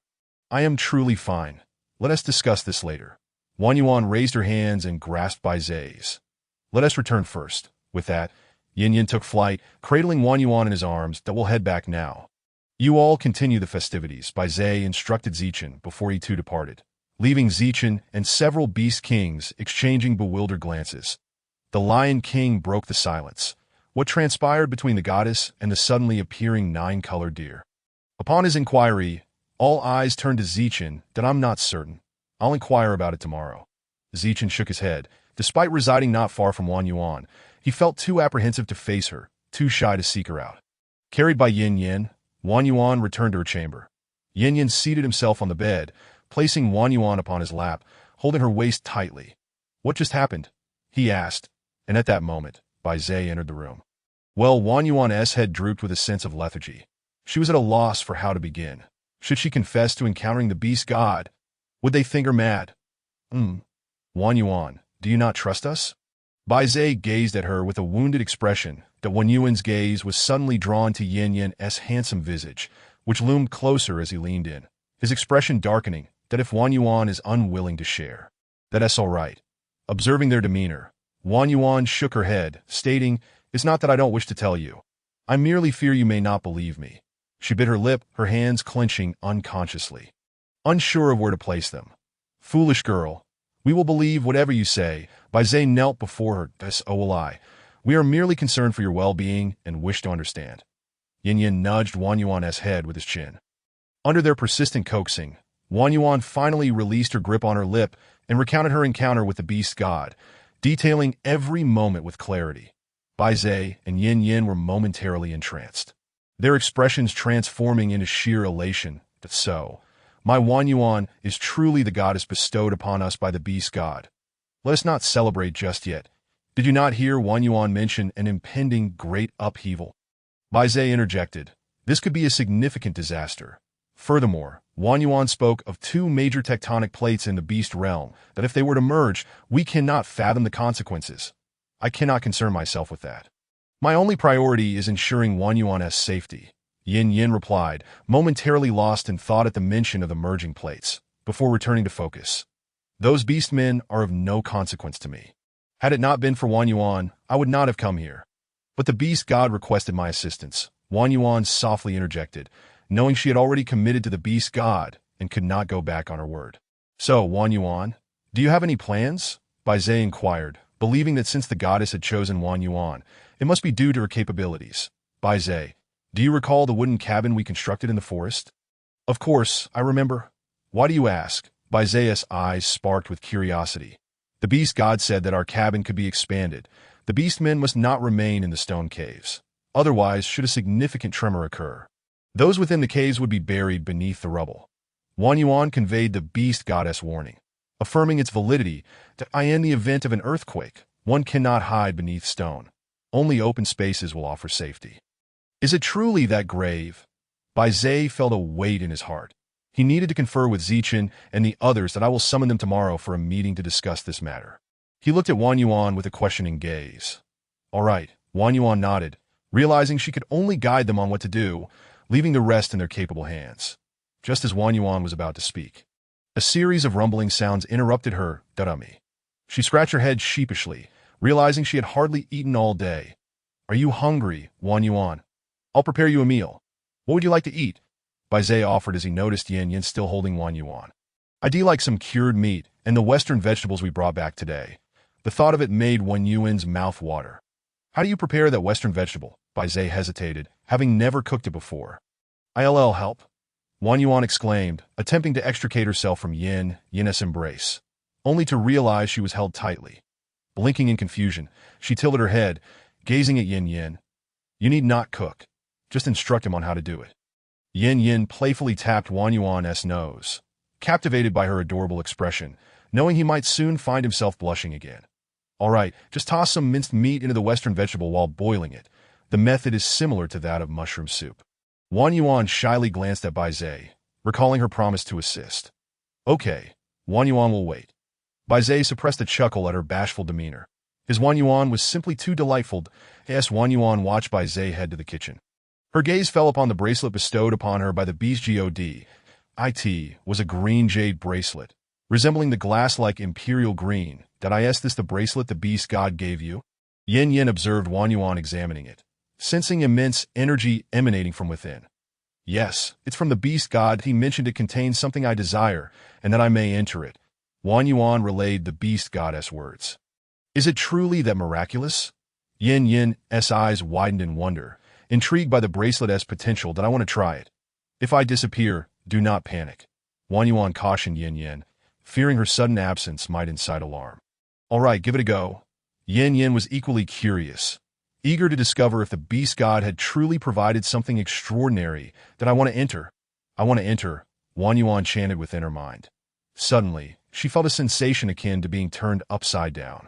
I am truly fine. Let us discuss this later. Wan Yuan raised her hands and grasped Bai Zai's. Let us return first. With that, Yin took flight, cradling Wan Yuan in his arms. That we'll head back now. You all continue the festivities, Bai Zai instructed Zichen before he too departed, leaving Zichen and several beast kings exchanging bewildered glances. The Lion King broke the silence. What transpired between the goddess and the suddenly appearing 9-colored deer? Upon his inquiry, all eyes turned to Zichen. That I'm not certain. I'll inquire about it tomorrow. Zichen shook his head. Despite residing not far from Wan Yuan, he felt too apprehensive to face her, too shy to seek her out. Carried by Yin, Wan Yuan returned to her chamber. Yin seated himself on the bed, placing Wan Yuan upon his lap, holding her waist tightly. What just happened? He asked, and at that moment, Bai Zai entered the room. Well, Wan Yuan's head drooped with a sense of lethargy. She was at a loss for how to begin. Should she confess to encountering the beast god? Would they think her mad? Wan Yuan, do you not trust us? Bai Zai gazed at her with a wounded expression. That Wan Yuan's gaze was suddenly drawn to Yin's handsome visage, which loomed closer as he leaned in, his expression darkening. That if Wan Yuan is unwilling to share, that's all right. Observing their demeanor, Wan Yuan shook her head, stating, It's not that I don't wish to tell you. I merely fear you may not believe me. She bit her lip, her hands clenching unconsciously, unsure of where to place them. Foolish girl, we will believe whatever you say. Bai Zai knelt before her. So will I. We are merely concerned for your well-being and wish to understand. Yin nudged Wan Yuan's head with his chin. Under their persistent coaxing, Wan Yuan finally released her grip on her lip and recounted her encounter with the beast god, detailing every moment with clarity. Bai Zai and Yin were momentarily entranced, their expressions transforming into sheer elation. So, my Wan Yuan is truly the goddess bestowed upon us by the beast god. Let us not celebrate just yet. Did you not hear Wan Yuan mention an impending great upheaval? Bai Zai interjected. This could be a significant disaster. Furthermore, Wang Yuan spoke of two major tectonic plates in the beast realm that if they were to merge, we cannot fathom the consequences. I cannot concern myself with that. My only priority is ensuring Wang Yuan's safety. Yin Yin replied, momentarily lost in thought at the mention of the merging plates, before returning to focus. Those beastmen are of no consequence to me. Had it not been for Wang Yuan, I would not have come here. But the beast god requested my assistance. Wang Yuan softly interjected, knowing she had already committed to the beast god and could not go back on her word. So, Wang Yuan, do you have any plans? Bai Zhe inquired, believing that since the goddess had chosen Wang Yuan, it must be due to her capabilities. Bai Zhe, do you recall the wooden cabin we constructed in the forest? Of course, I remember. Why do you ask? Bai Zhe's eyes sparked with curiosity. The beast god said that our cabin could be expanded. The beastmen must not remain in the stone caves. Otherwise, should a significant tremor occur, those within the caves would be buried beneath the rubble. Wang Yuan conveyed the beast goddess warning, affirming its validity that in the event of an earthquake, one cannot hide beneath stone. Only open spaces will offer safety. Is it truly that grave? Bai Zhe felt a weight in his heart. He needed to confer with Zichen and the others that I will summon them tomorrow for a meeting to discuss this matter. He looked at Wang Yuan with a questioning gaze. All right, Wang Yuan nodded, realizing she could only guide them on what to do, leaving the rest in their capable hands. Just as Wang Yuan was about to speak, a series of rumbling sounds interrupted her, Darami. She scratched her head sheepishly, realizing she had hardly eaten all day. Are you hungry, Wang Yuan? I'll prepare you a meal. What would you like to eat? Bai Zhe offered as he noticed Yin Yin still holding Wang Yuan. I do like some cured meat and the western vegetables we brought back today. The thought of it made Wang Yuan's mouth water. How do you prepare that western vegetable? Bai Zhe hesitated, having never cooked it before. I'll help, Wang Yuan exclaimed, attempting to extricate herself from Yin's embrace, only to realize she was held tightly. Blinking in confusion, she tilted her head, gazing at Yin Yin. You need not cook. Just instruct him on how to do it. Yin Yin playfully tapped Wang Yuan's nose, captivated by her adorable expression, knowing he might soon find himself blushing again. All right, just toss some minced meat into the western vegetable while boiling it. The method is similar to that of mushroom soup. Wang Yuan shyly glanced at Bai Zhe, recalling her promise to assist. Okay, Wang Yuan will wait. Bai Zhe suppressed a chuckle at her bashful demeanor. His Wang Yuan was simply too delightful as Wang Yuan watched Bai Zhe head to the kitchen. Her gaze fell upon the bracelet bestowed upon her by the beast god. It was a green jade bracelet, resembling the glass-like imperial green. Did I ask this the bracelet the beast god gave you? Yin Yin observed Wang Yuan examining it, sensing immense energy emanating from within. Yes, it's from the beast god. He mentioned it contains something I desire, and that I may enter it. Wang Yuan relayed the beast goddess words. Is it truly that miraculous? Yin Yin's eyes widened in wonder, intrigued by the bracelet's potential. That I want to try it. If I disappear, do not panic. Wang Yuan cautioned Yin Yin, fearing her sudden absence might incite alarm. All right, give it a go. Yin Yin was equally curious, eager to discover if the beast god had truly provided something extraordinary. That I want to enter. I want to enter, Wang Yuan chanted within her mind. Suddenly, she felt a sensation akin to being turned upside down.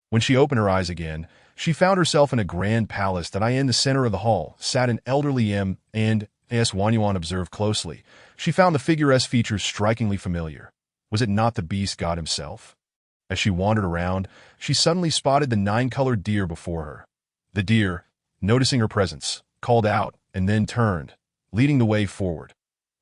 When she opened her eyes again, she found herself in a grand palace that in the center of the hall sat an elderly and, as Wang Yuan observed closely, she found the figure's features strikingly familiar. Was it not the beast god himself? As she wandered around, she suddenly spotted the 9-colored deer before her. The deer, noticing her presence, called out and then turned, leading the way forward.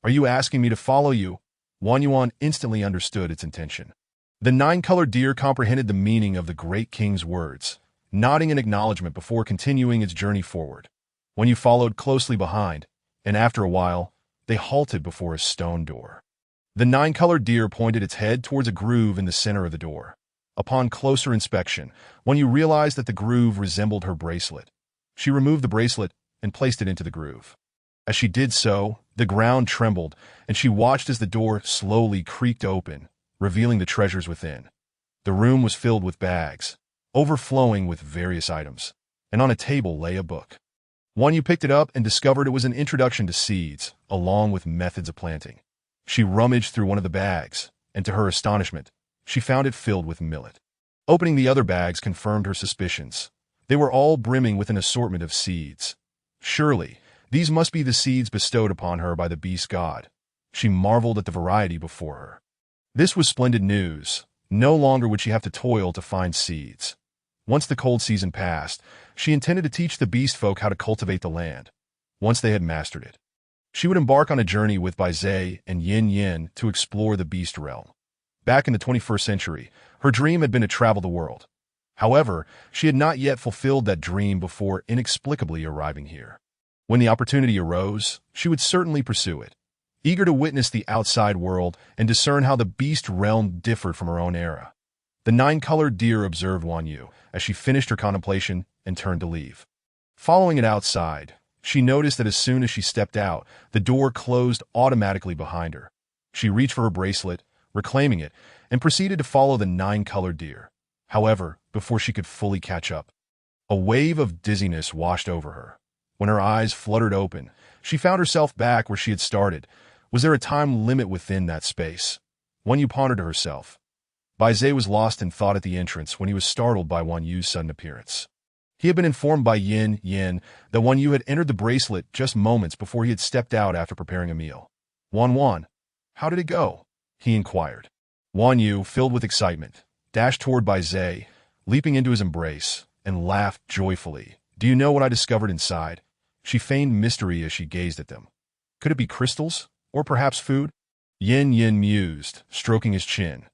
Are you asking me to follow you? Wang Yuan instantly understood its intention. The 9-colored deer comprehended the meaning of the great king's words, nodding in acknowledgement before continuing its journey forward. When you followed closely behind, and after a while, they halted before a stone door. The 9-colored deer pointed its head towards a groove in the center of the door. Upon closer inspection, when you realized that the groove resembled her bracelet, she removed the bracelet and placed it into the groove. As she did so, the ground trembled, and she watched as the door slowly creaked open, revealing the treasures within. The room was filled with bags, overflowing with various items, and on a table lay a book. When you picked it up and discovered it was an introduction to seeds, along with methods of planting. She rummaged through one of the bags, and to her astonishment, she found it filled with millet. Opening the other bags confirmed her suspicions. They were all brimming with an assortment of seeds. Surely, these must be the seeds bestowed upon her by the beast god. She marveled at the variety before her. This was splendid news. No longer would she have to toil to find seeds. Once the cold season passed, she intended to teach the beast folk how to cultivate the land. Once they had mastered it, she would embark on a journey with Bai Zai and Yin Yin to explore the beast realm. Back in the 21st century, her dream had been to travel the world. However, she had not yet fulfilled that dream before inexplicably arriving here. When the opportunity arose, she would certainly pursue it, eager to witness the outside world and discern how the beast realm differed from her own era. The nine-colored deer observed Wan Yu as she finished her contemplation and turned to leave. Following it outside, she noticed that as soon as she stepped out, the door closed automatically behind her. She reached for her bracelet, reclaiming it, and proceeded to follow the nine-colored deer. However, before she could fully catch up, a wave of dizziness washed over her. When her eyes fluttered open, she found herself back where she had started. Was there a time limit within that space? Wan Yu pondered to herself. Bai Zai was lost in thought at the entrance when he was startled by Wan Yu's sudden appearance. He had been informed by Yin Yin that Wan Yu had entered the bracelet just moments before he had stepped out after preparing a meal. Wan, how did it go? He inquired. Wan Yu, filled with excitement, dashed toward Bai Zai, leaping into his embrace, and laughed joyfully. Do you know what I discovered inside? She feigned mystery as she gazed at them. Could it be crystals? Or perhaps food? Yin Yin mused, stroking his chin.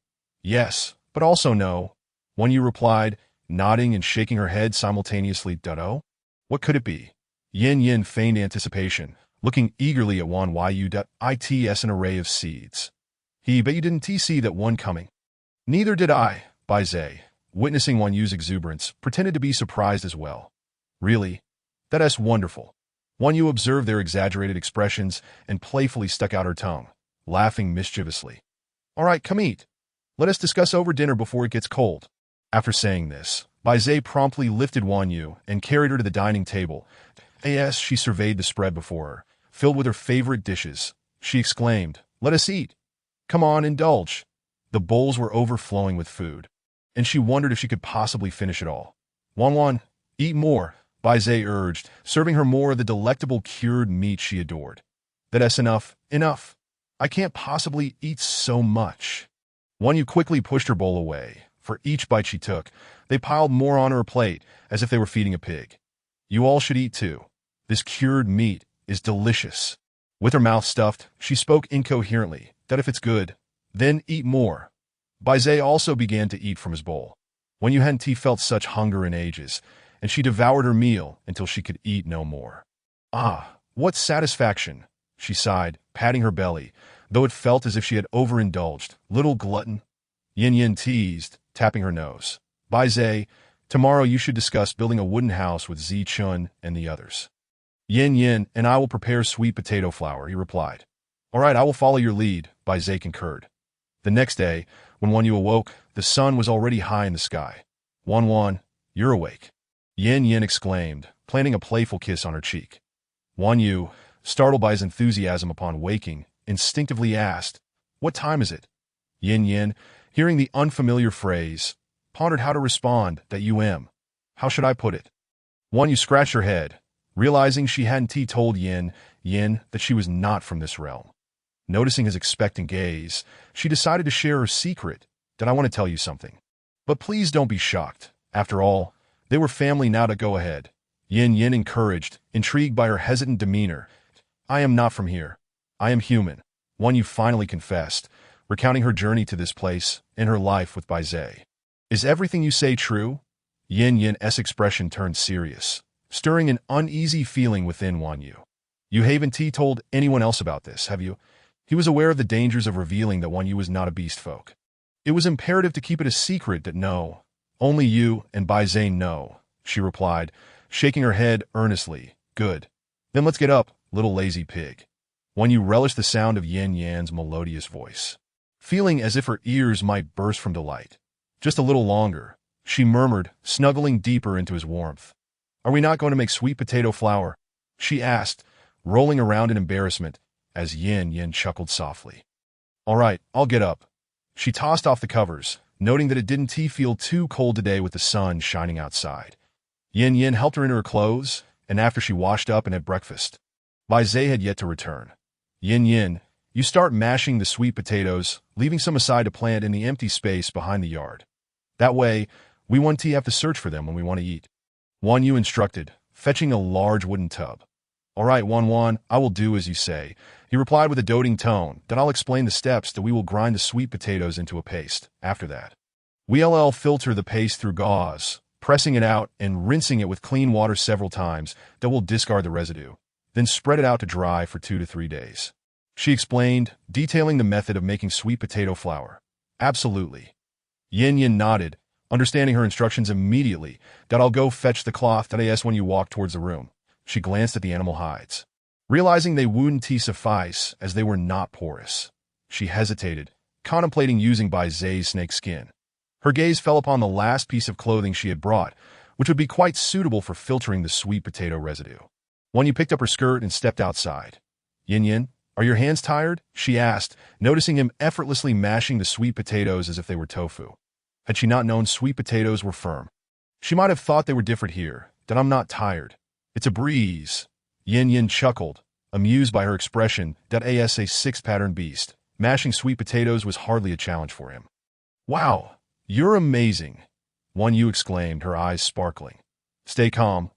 Yes, but also no. Wan Yu replied, nodding and shaking her head simultaneously. Duh-oh? What could it be? Yin Yin feigned anticipation, looking eagerly at Wan Yu. It's an array of seeds. But you didn't see that one coming. Neither did I, Bai Zai, witnessing Wan Yu's exuberance, pretended to be surprised as well. Really? That's wonderful. Wan Yu observed their exaggerated expressions and playfully stuck out her tongue, laughing mischievously. All right, come eat. Let us discuss over dinner before it gets cold. After saying this, Bai Zai promptly lifted Wan Yu and carried her to the dining table. As she surveyed the spread before her, filled with her favorite dishes, she exclaimed, Let us eat. Come on, indulge. The bowls were overflowing with food, and she wondered if she could possibly finish it all. Wan, eat more, Bai Zai urged, serving her more of the delectable cured meat she adored. That's enough. I can't possibly eat so much. Wan Yu quickly pushed her bowl away. For each bite she took, they piled more on her plate, as if they were feeding a pig. You all should eat too. This cured meat is delicious. With her mouth stuffed, she spoke incoherently, that if it's good, then eat more. Bai Zai also began to eat from his bowl. Wan Yu hadn't felt such hunger in ages, and she devoured her meal until she could eat no more. Ah, what satisfaction, she sighed, patting her belly, though it felt as if she had overindulged. Little glutton. Yin Yin teased, tapping her nose. Bai Zai, tomorrow you should discuss building a wooden house with Zi Chun and the others. Yin Yin and I will prepare sweet potato flour, he replied. All right, I will follow your lead, Bai Zai concurred. The next day, when Wan Yu awoke, the sun was already high in the sky. Wan, you're awake. Yin Yin exclaimed, planting a playful kiss on her cheek. Wan Yu, startled by his enthusiasm upon waking, instinctively asked, What time is it? Yin Yin, hearing the unfamiliar phrase, pondered how to respond. How should I put it? Wan Yu scratched her head, realizing she hadn't told Yin that she was not from this realm. Noticing his expectant gaze, she decided to share her secret. I want to tell you something. But please don't be shocked. After all, they were family now. To go ahead. Yin encouraged, intrigued by her hesitant demeanor. I am not from here. I am human. Wan Yu finally confessed, recounting her journey to this place and her life with Bai Zai. Is everything you say true? Yin's expression turned serious, stirring an uneasy feeling within Wan Yu. You haven't told anyone else about this, have you? He was aware of the dangers of revealing that Wan Yu was not a beast folk. It was imperative to keep it a secret. No, only you and Bai Zai know, she replied, shaking her head earnestly. Good. Then let's get up, little lazy pig. Wan Yu relished the sound of Yin's melodious voice, feeling as if her ears might burst from delight. Just a little longer, she murmured, snuggling deeper into his warmth. Are we not going to make sweet potato flour? She asked, rolling around in embarrassment, as Yin chuckled softly. All right, I'll get up. She tossed off the covers, noting that it didn't feel too cold today with the sun shining outside. Yin helped her into her clothes, and after she washed up and had breakfast, Bai Zai had yet to return. Yin, You start mashing the sweet potatoes, leaving some aside to plant in the empty space behind the yard. That way, we won't have to search for them when we want to eat. Wan Yu instructed, fetching a large wooden tub. All right, Wan, I will do as you say. He replied with a doting tone, then I'll explain the steps that we will grind the sweet potatoes into a paste. After that, we'll filter the paste through gauze, pressing it out and rinsing it with clean water several times that will discard the residue. Then spread it out to dry for 2 to 3 days. She explained, detailing the method of making sweet potato flour. Absolutely. Yin nodded, understanding her instructions immediately, that I'll go fetch the cloth that I asked when you walked towards the room. She glanced at the animal hides. Realizing they wouldn't suffice as they were not porous, she hesitated, contemplating using Bai Zai's snake skin. Her gaze fell upon the last piece of clothing she had brought, which would be quite suitable for filtering the sweet potato residue. Wan Yu picked up her skirt and stepped outside. Yin, are your hands tired? She asked, noticing him effortlessly mashing the sweet potatoes as if they were tofu. Had she not known sweet potatoes were firm, she might have thought they were different here, that I'm not tired. It's a breeze. Yin chuckled, amused by her expression that a 6-pattern beast. Mashing sweet potatoes was hardly a challenge for him. Wow, you're amazing, Wan Yu exclaimed, her eyes sparkling. Stay calm,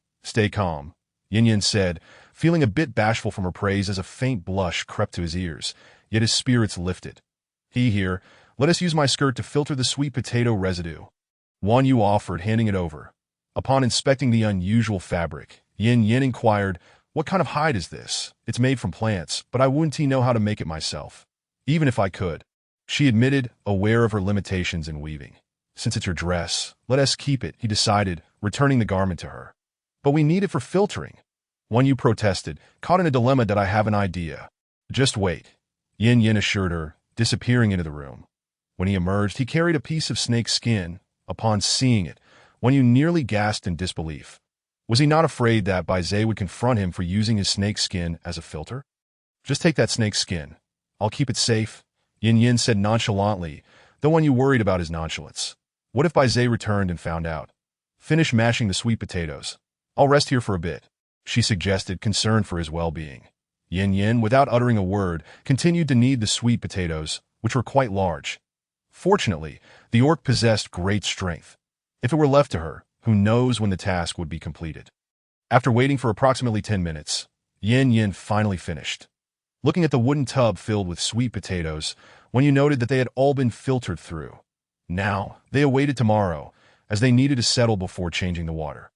Yin said, feeling a bit bashful from her praise as a faint blush crept to his ears, yet his spirits lifted. Here, let us use my skirt to filter the sweet potato residue. Wan Yu offered, handing it over. Upon inspecting the unusual fabric, Yin inquired, what kind of hide is this? It's made from plants, but I wouldn't know how to make it myself. Even if I could. She admitted, aware of her limitations in weaving. Since it's your dress, let us keep it, he decided, returning the garment to her. But we need it for filtering. Wan Yu protested, caught in a dilemma that I have an idea. Just wait. Yin assured her, disappearing into the room. When he emerged, he carried a piece of snake skin. Upon seeing it, Wan Yu nearly gasped in disbelief. Was he not afraid that Bai Zai would confront him for using his snake skin as a filter? Just take that snake skin. I'll keep it safe, Yin said nonchalantly, though Wan Yu worried about his nonchalance. What if Bai Zai returned and found out? Finish mashing the sweet potatoes. I'll rest here for a bit, she suggested, concerned for his well-being. Yin, without uttering a word, continued to knead the sweet potatoes, which were quite large. Fortunately, the orc possessed great strength. If it were left to her, who knows when the task would be completed. After waiting for approximately 10 minutes, Yin finally finished. Looking at the wooden tub filled with sweet potatoes, Wan Yu noted that they had all been filtered through. Now, they awaited tomorrow, as they needed to settle before changing the water.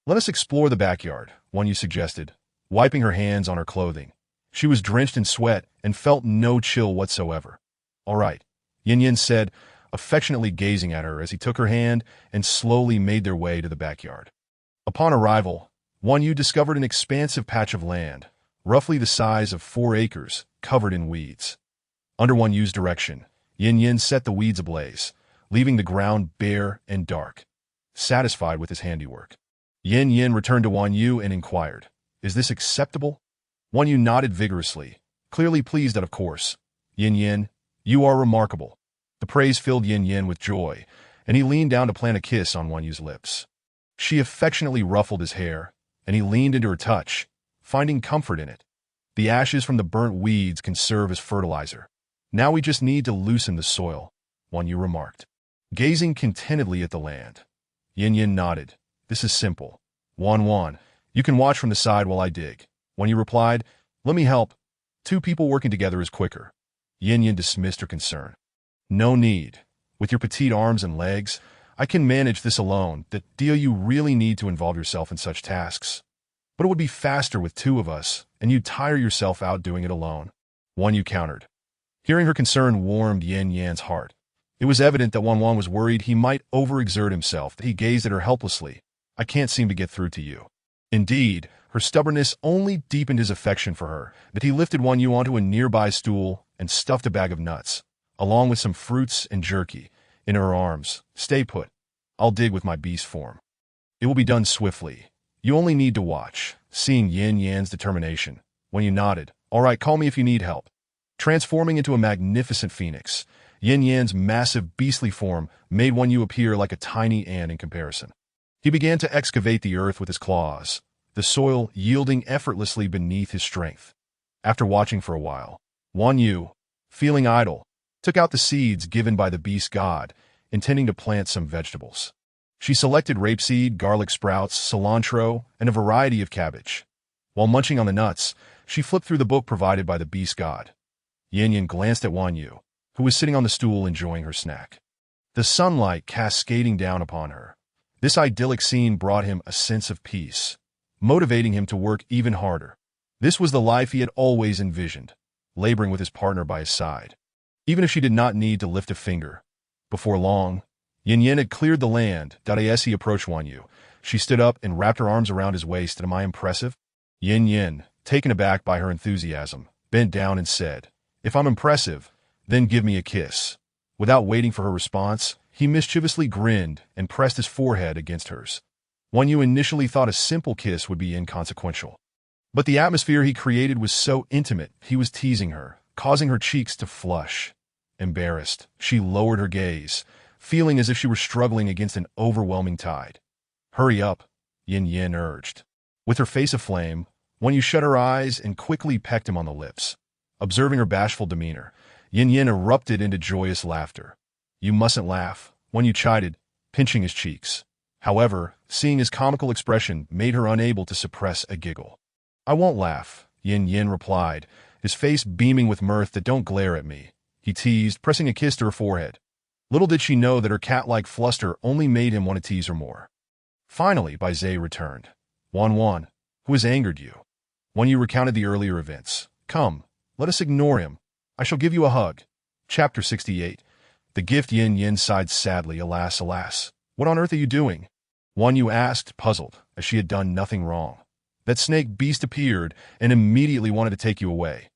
Let us explore the backyard, Wan Yu suggested, wiping her hands on her clothing. She was drenched in sweat and felt no chill whatsoever. All right, Yin said, affectionately gazing at her as he took her hand and slowly made their way to the backyard. Upon arrival, Wan Yu discovered an expansive patch of land, roughly the size of 4 acres, covered in weeds. Under Wan Yu's direction, Yin set the weeds ablaze, leaving the ground bare and dark. Satisfied with his handiwork, Yin returned to Wan Yu and inquired, "Is this acceptable?" Wan Yu nodded vigorously, clearly pleased that of course. Yin, you are remarkable. The praise filled Yin with joy, and he leaned down to plant a kiss on Wan Yu's lips. She affectionately ruffled his hair, and he leaned into her touch, finding comfort in it. The ashes from the burnt weeds can serve as fertilizer. Now we just need to loosen the soil, Wan Yu remarked, gazing contentedly at the land. Yin nodded. This is simple. Wan, you can watch from the side while I dig. Wan Yu replied, let me help. 2 people working together is quicker. Yin dismissed her concern. No need. With your petite arms and legs, I can manage this alone. That deal you really need to involve yourself in such tasks. But it would be faster with 2 of us, and you'd tire yourself out doing it alone. Wan Yu countered. Hearing her concern warmed Yin-Yan's heart. It was evident that Wan was worried he might overexert himself, that he gazed at her helplessly. I can't seem to get through to you. Indeed, her stubbornness only deepened his affection for her, that he lifted Wan Yu onto a nearby stool and stuffed a bag of nuts, along with some fruits and jerky, in her arms. Stay put. I'll dig with my beast form. It will be done swiftly. You only need to watch. Seeing Yin-Yan's determination, Wan Yu nodded. All right, call me if you need help. Transforming into a magnificent phoenix, Yin-Yan's massive beastly form made Wan Yu appear like a tiny ant in comparison. He began to excavate the earth with his claws, the soil yielding effortlessly beneath his strength. After watching for a while, Wan Yu, feeling idle, took out the seeds given by the beast god, intending to plant some vegetables. She selected rapeseed, garlic sprouts, cilantro, and a variety of cabbage. While munching on the nuts, she flipped through the book provided by the beast god. Yin Yin glanced at Wan Yu, who was sitting on the stool enjoying her snack. The sunlight cascading down upon her. This idyllic scene brought him a sense of peace, motivating him to work even harder. This was the life he had always envisioned, laboring with his partner by his side. Even if she did not need to lift a finger. Before long, Yin Yin had cleared the land. As he approached Wan Yu, she stood up and wrapped her arms around his waist. Am I impressive? Yin Yin, taken aback by her enthusiasm, bent down and said, If I'm impressive, then give me a kiss. Without waiting for her response, he mischievously grinned and pressed his forehead against hers. Wan Yu initially thought a simple kiss would be inconsequential. But the atmosphere he created was so intimate, he was teasing her, causing her cheeks to flush. Embarrassed, she lowered her gaze, feeling as if she were struggling against an overwhelming tide. Hurry up, Yin Yin urged. With her face aflame, Wan Yu shut her eyes and quickly pecked him on the lips. Observing her bashful demeanor, Yin Yin erupted into joyous laughter. You mustn't laugh, Wan Yu chided, pinching his cheeks. However, seeing his comical expression made her unable to suppress a giggle. I won't laugh, Yin Yin replied, his face beaming with mirth. That don't glare at me, he teased, pressing a kiss to her forehead. Little did she know that her cat-like fluster only made him want to tease her more. Finally, Bai Zai returned. Wan, who has angered you? Wan Yu recounted the earlier events. Come, let us ignore him. I shall give you a hug. Chapter 68. The gift. Yin Yin sighed sadly. Alas, alas. What on earth are you doing? Wan Yu asked, puzzled, as she had done nothing wrong. That snake beast appeared and immediately wanted to take you away.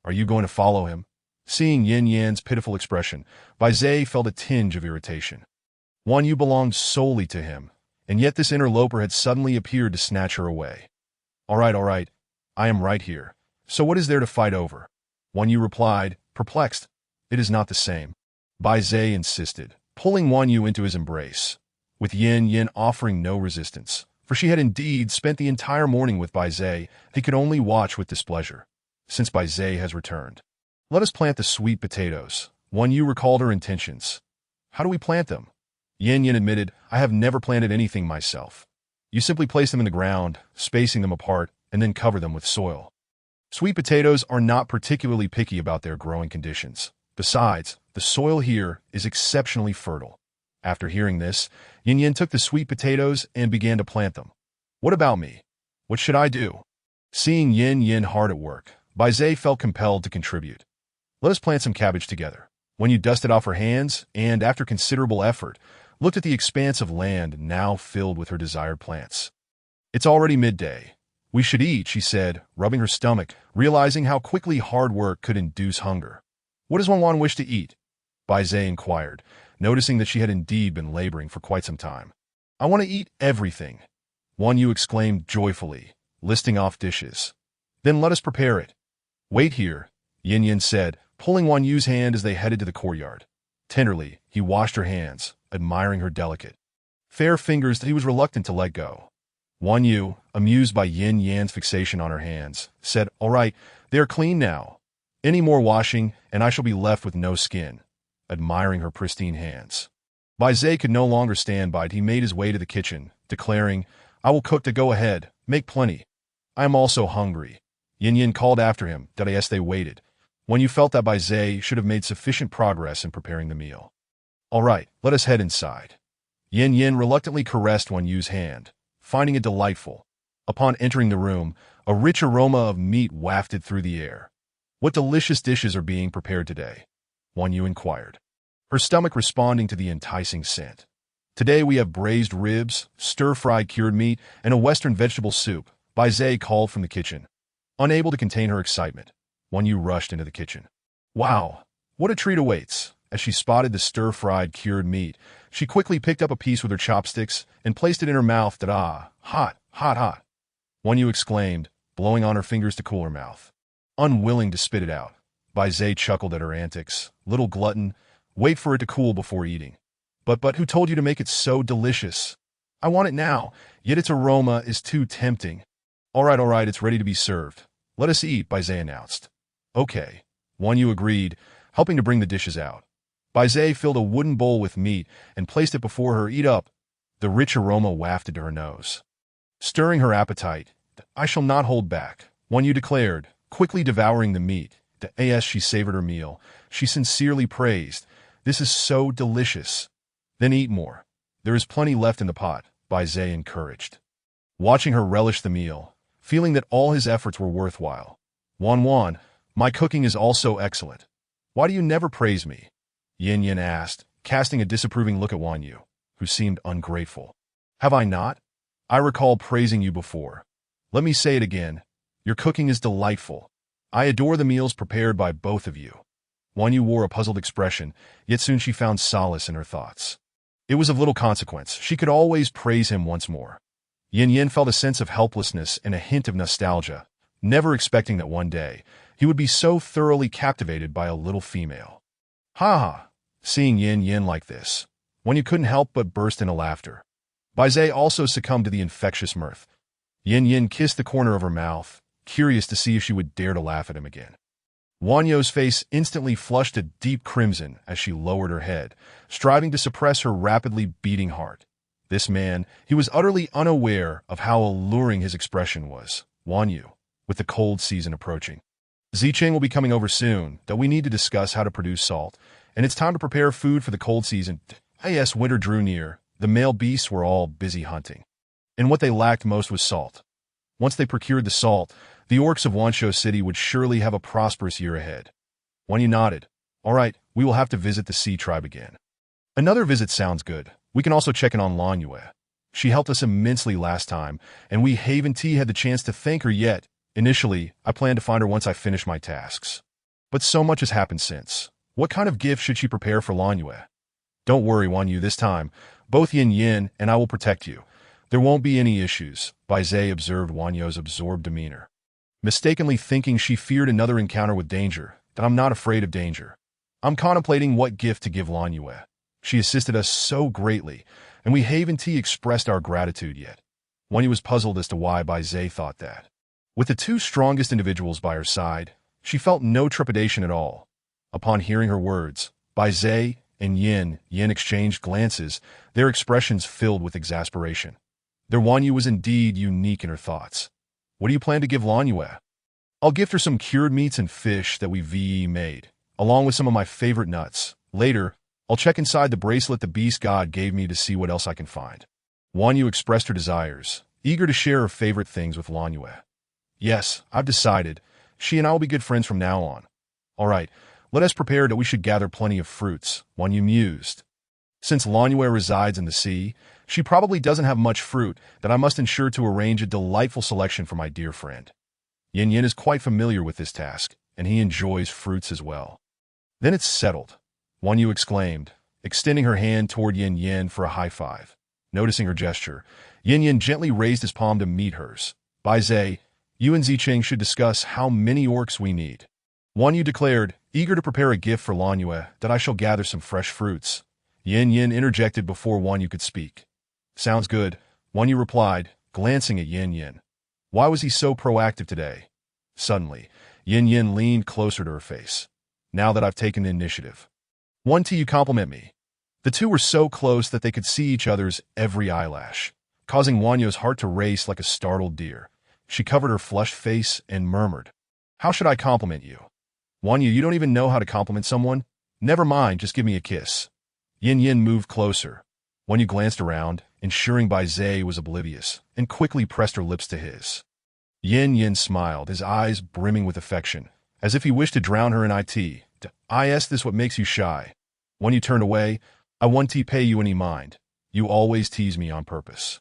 Are you going to follow him? Seeing Yin Yan's pitiful expression, Bai Zai felt a tinge of irritation. Wan Yu belonged solely to him, and yet this interloper had suddenly appeared to snatch her away. All right, I am right here. So what is there to fight over? Wan Yu replied, perplexed. It is not the same. Bai Zai insisted, pulling Wan Yu into his embrace, with Yin Yin offering no resistance, for she had indeed spent the entire morning with Bai Zai. He could only watch with displeasure. Since Bai Zai has returned, let us plant the sweet potatoes. Wan Yu recalled her intentions. How do we plant them? Yin Yin admitted, I have never planted anything myself. You simply place them in the ground, spacing them apart, and then cover them with soil. Sweet potatoes are not particularly picky about their growing conditions. Besides, the soil here is exceptionally fertile. After hearing this, Yin Yin took the sweet potatoes and began to plant them. What about me? What should I do? Seeing Yin Yin hard at work, Bai Zai felt compelled to contribute. Let us plant some cabbage together. Wan Yu dusted off her hands and, after considerable effort, looked at the expanse of land now filled with her desired plants. It's already midday. We should eat, she said, rubbing her stomach, realizing how quickly hard work could induce hunger. What does Wan wish to eat? Bai Zai inquired, noticing that she had indeed been laboring for quite some time. I want to eat everything, Wan Yu exclaimed joyfully, listing off dishes. Then let us prepare it. Wait here, Yin Yin said, pulling Wan Yu's hand as they headed to the courtyard. Tenderly, he washed her hands, admiring her delicate, fair fingers that he was reluctant to let go. Wan Yu, amused by Yin Yan's fixation on her hands, said, All right, they are clean now. Any more washing, and I shall be left with no skin, admiring her pristine hands. Bai Zai could no longer stand by it. He made his way to the kitchen, declaring, I will cook to go ahead, make plenty. I am also hungry. Yin Yin called after him. As they waited, Wan Yu felt that Bai Zai should have made sufficient progress in preparing the meal. All right, let us head inside. Yin Yin reluctantly caressed Wan Yu's hand, finding it delightful. Upon entering the room, a rich aroma of meat wafted through the air. What delicious dishes are being prepared today? Wan Yu inquired, her stomach responding to the enticing scent. Today we have braised ribs, stir-fried cured meat, and a western vegetable soup, Bai Zai called from the kitchen. Unable to contain her excitement, Wan Yu rushed into the kitchen. Wow, what a treat awaits! As she spotted the stir-fried cured meat, she quickly picked up a piece with her chopsticks and placed it in her mouth. Hot, hot, hot! Wan Yu exclaimed, blowing on her fingers to cool her mouth. Unwilling to spit it out, Bai Zai chuckled at her antics. Little glutton, wait for it to cool before eating. But who told you to make it so delicious? I want it now, yet its aroma is too tempting. All right, it's ready to be served. Let us eat, Bai Zai announced. Okay, Wan Yu agreed, helping to bring the dishes out. Bai Zhe filled a wooden bowl with meat and placed it before her. Eat up. The rich aroma wafted to her nose. Stirring her appetite, I shall not hold back, Wan Yu declared, quickly devouring the meat. As she savored her meal, she sincerely praised, "This is so delicious." "Then eat more. There is plenty left in the pot," Bai Zhe encouraged. Watching her relish the meal, feeling that all his efforts were worthwhile, Wan, my cooking is also excellent. Why do you never praise me?" Yin Yin asked, casting a disapproving look at Wan Yu, who seemed ungrateful. "Have I not? I recall praising you before. Let me say it again. Your cooking is delightful. I adore the meals prepared by both of you." Wan Yu wore a puzzled expression, yet soon she found solace in her thoughts. It was of little consequence. She could always praise him once more. Yin Yin felt a sense of helplessness and a hint of nostalgia, never expecting that one day he would be so thoroughly captivated by a little female. Ha ha! Seeing Yin Yin like this, Wan Yu couldn't help but burst into laughter. Bai Zhe also succumbed to the infectious mirth. Yin Yin kissed the corner of her mouth, curious to see if she would dare to laugh at him again. Wan Yu's face instantly flushed a deep crimson as she lowered her head, striving to suppress her rapidly beating heart. This man, he was utterly unaware of how alluring his expression was. Wan Yu, with the cold season approaching. Zicheng will be coming over soon, that we need to discuss how to produce salt, and it's time to prepare food for the cold season. As winter drew near, the male beasts were all busy hunting. And what they lacked most was salt. Once they procured the salt, the orcs of Wanshou City would surely have a prosperous year ahead. Wan Yu nodded. "All right, we will have to visit the Sea Tribe again." "Another visit sounds good. We can also check in on Lan Yue. She helped us immensely last time, and we Haven Tea had the chance to thank her yet. Initially, I planned to find her once I finish my tasks. But so much has happened since. What kind of gift should she prepare for Lan Yue?" "Don't worry, Wan Yu, this time. Both Yin Yin and I will protect you. There won't be any issues," Bai Zhe observed Wan Yu's absorbed demeanor. Mistakenly thinking she feared another encounter with danger, that I'm not afraid of danger. I'm contemplating what gift to give Lan Yue. She assisted us so greatly, and we Haven Tea expressed our gratitude yet. Wan Yu was puzzled as to why Bai Zhe thought that. With the two strongest individuals by her side, she felt no trepidation at all. Upon hearing her words, Bai Zhe and Yin exchanged glances, their expressions filled with exasperation. Their Wan Yu was indeed unique in her thoughts. "What do you plan to give Lan Yue?" "I'll gift her some cured meats and fish that we VE made, along with some of my favorite nuts. Later, I'll check inside the bracelet the beast god gave me to see what else I can find." Wan Yu expressed her desires, eager to share her favorite things with Lan Yue. "Yes, I've decided. She and I will be good friends from now on." "All right, let us prepare that we should gather plenty of fruits," Wan Yu mused. "Since Lan Yue resides in the sea, she probably doesn't have much fruit, that I must ensure to arrange a delightful selection for my dear friend." Yin Yin is quite familiar with this task, and he enjoys fruits as well. "Then it's settled," Wan Yu exclaimed, extending her hand toward Yin Yin for a high five. Noticing her gesture, Yin Yin gently raised his palm to meet hers. "Bai Zhe, you and Zicheng should discuss how many orcs we need." Wan Yu declared, eager to prepare a gift for Lan Yue, that I shall gather some fresh fruits. Yin Yin interjected before Wan Yu could speak. "Sounds good," Wan Yu replied, glancing at Yin Yin. Why was he so proactive today? Suddenly, Yin Yin leaned closer to her face. "Now that I've taken the initiative. One to you compliment me." The two were so close that they could see each other's every eyelash, causing Wan Yu's heart to race like a startled deer. She covered her flushed face and murmured, "How should I compliment you?" "Wan Yu, you don't even know how to compliment someone? Never mind, just give me a kiss." Yin Yin moved closer. Wan Yu glanced around, ensuring Bai Zhe was oblivious, and quickly pressed her lips to his. Yin Yin smiled, his eyes brimming with affection, as if he wished to drown her in it. "Is this what makes you shy?" Wan Yu turned away. "I won't pay you any mind. You always tease me on purpose."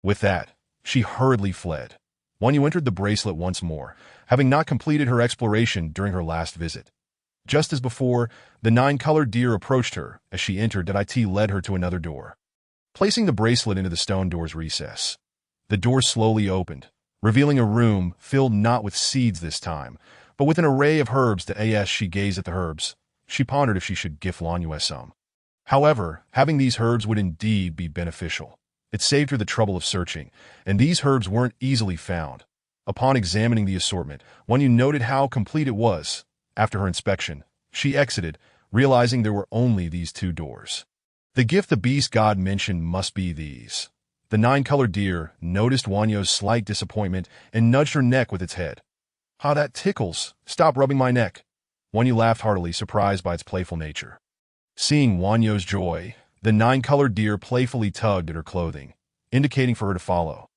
With that, she hurriedly fled. Wan Yu entered the bracelet once more, having not completed her exploration during her last visit. Just as before, the 9-colored deer approached her. As she entered, it led her to another door. Placing the bracelet into the stone door's recess, the door slowly opened, revealing a room filled not with seeds this time, but with an array of herbs. As she gazed at the herbs, she pondered if she should gift Lan Yue some. However, having these herbs would indeed be beneficial. It saved her the trouble of searching, and these herbs weren't easily found. Upon examining the assortment, Wan Yu noted how complete it was. After her inspection, she exited, realizing there were only these two doors. The gift the beast god mentioned must be these. The nine-colored deer noticed Wanyo's slight disappointment and nudged her neck with its head. "Ah, that tickles. Stop rubbing my neck." Wanyo laughed heartily, surprised by its playful nature. Seeing Wanyo's joy, the nine-colored deer playfully tugged at her clothing, indicating for her to follow.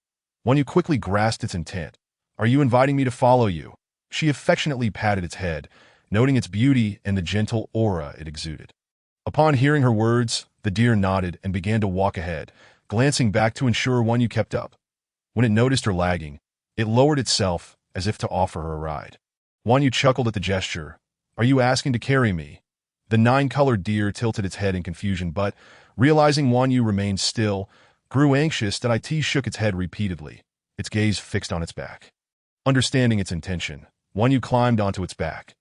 Wanyo quickly grasped its intent. "Are you inviting me to follow you?" She affectionately patted its head, noting its beauty and the gentle aura it exuded. Upon hearing her words, the deer nodded and began to walk ahead, glancing back to ensure Wanyo kept up. When it noticed her lagging, it lowered itself as if to offer her a ride. Wanyo chuckled at the gesture. "Are you asking to carry me?" The nine-colored deer tilted its head in confusion, but, realizing Wanyo remained still, grew anxious that it shook its head repeatedly, its gaze fixed on its back. Understanding its intention, Wanyo climbed onto its back.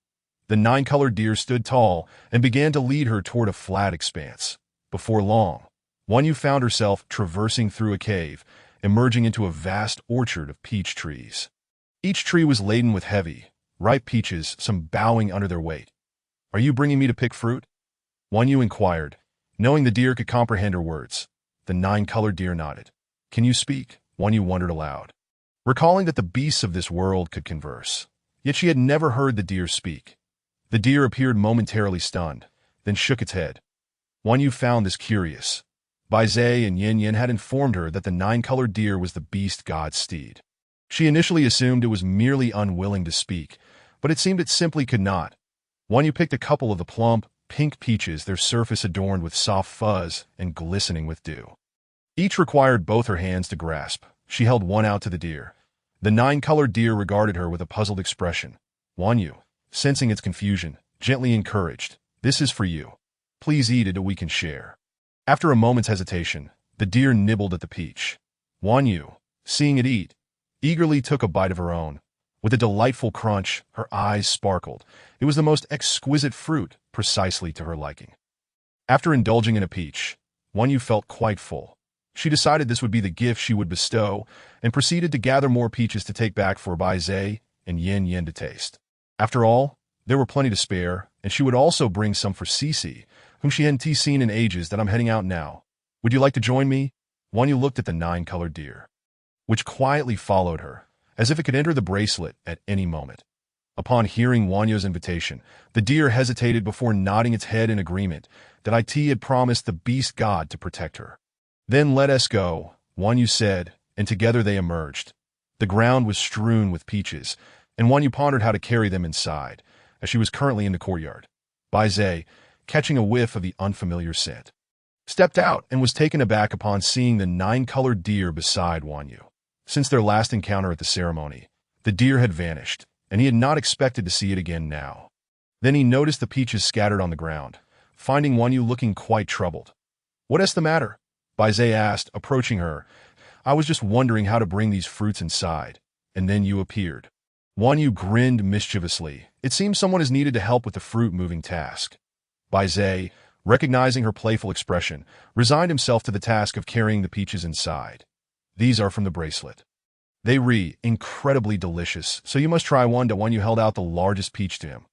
The nine-colored deer stood tall and began to lead her toward a flat expanse. Before long, Wanyo found herself traversing through a cave, emerging into a vast orchard of peach trees. Each tree was laden with heavy, ripe peaches, some bowing under their weight. "Are you bringing me to pick fruit?" Wanyo inquired, knowing the deer could comprehend her words. The nine-colored deer nodded. "Can you speak?" Wanyo wondered aloud, recalling that the beasts of this world could converse. Yet she had never heard the deer speak. The deer appeared momentarily stunned, then shook its head. Wanyo found this curious. Baizé and Yin Yin had informed her that the nine-colored deer was the beast god's steed. She initially assumed it was merely unwilling to speak, but it seemed it simply could not. Wanyo picked a couple of the plump, pink peaches, their surface adorned with soft fuzz and glistening with dew. Each required both her hands to grasp. She held one out to the deer. The nine-colored deer regarded her with a puzzled expression. Wanyo, sensing its confusion, gently encouraged, "This is for you. Please eat it or we can share." After a moment's hesitation, the deer nibbled at the peach. Wanyo, seeing it eat, eagerly took a bite of her own. With a delightful crunch, her eyes sparkled. It was the most exquisite fruit, precisely to her liking. After indulging in a peach, Wanyo felt quite full. She decided this would be the gift she would bestow and proceeded to gather more peaches to take back for Baizé and Yin Yin to taste. After all, there were plenty to spare, and she would also bring some for Cece, whom she hadn't seen in ages. "That I'm heading out now. Would you like to join me?" Wanyo looked at the nine-colored deer, which quietly followed her, as if it could enter the bracelet at any moment. Upon hearing Wanyo's invitation, the deer hesitated before nodding its head in agreement that it had promised the beast god to protect her. "Then let us go," Wanyo said, and together they emerged. The ground was strewn with peaches, and Wanyo pondered how to carry them inside, as she was currently in the courtyard. Baizé, catching a whiff of the unfamiliar scent, stepped out and was taken aback upon seeing the nine-colored deer beside Wanyo. Since their last encounter at the ceremony, the deer had vanished, and he had not expected to see it again now. Then he noticed the peaches scattered on the ground, finding Wanyo looking quite troubled. "What is the matter?" Baizé asked, approaching her. "I was just wondering how to bring these fruits inside, and then you appeared." Wanyo grinned mischievously. It seemed someone is needed to help with the fruit-moving task. Baizé, recognizing her playful expression, resigned himself to the task of carrying the peaches inside. "These are from the bracelet. They incredibly delicious, so you must try one." Wanyo held out the largest peach to him.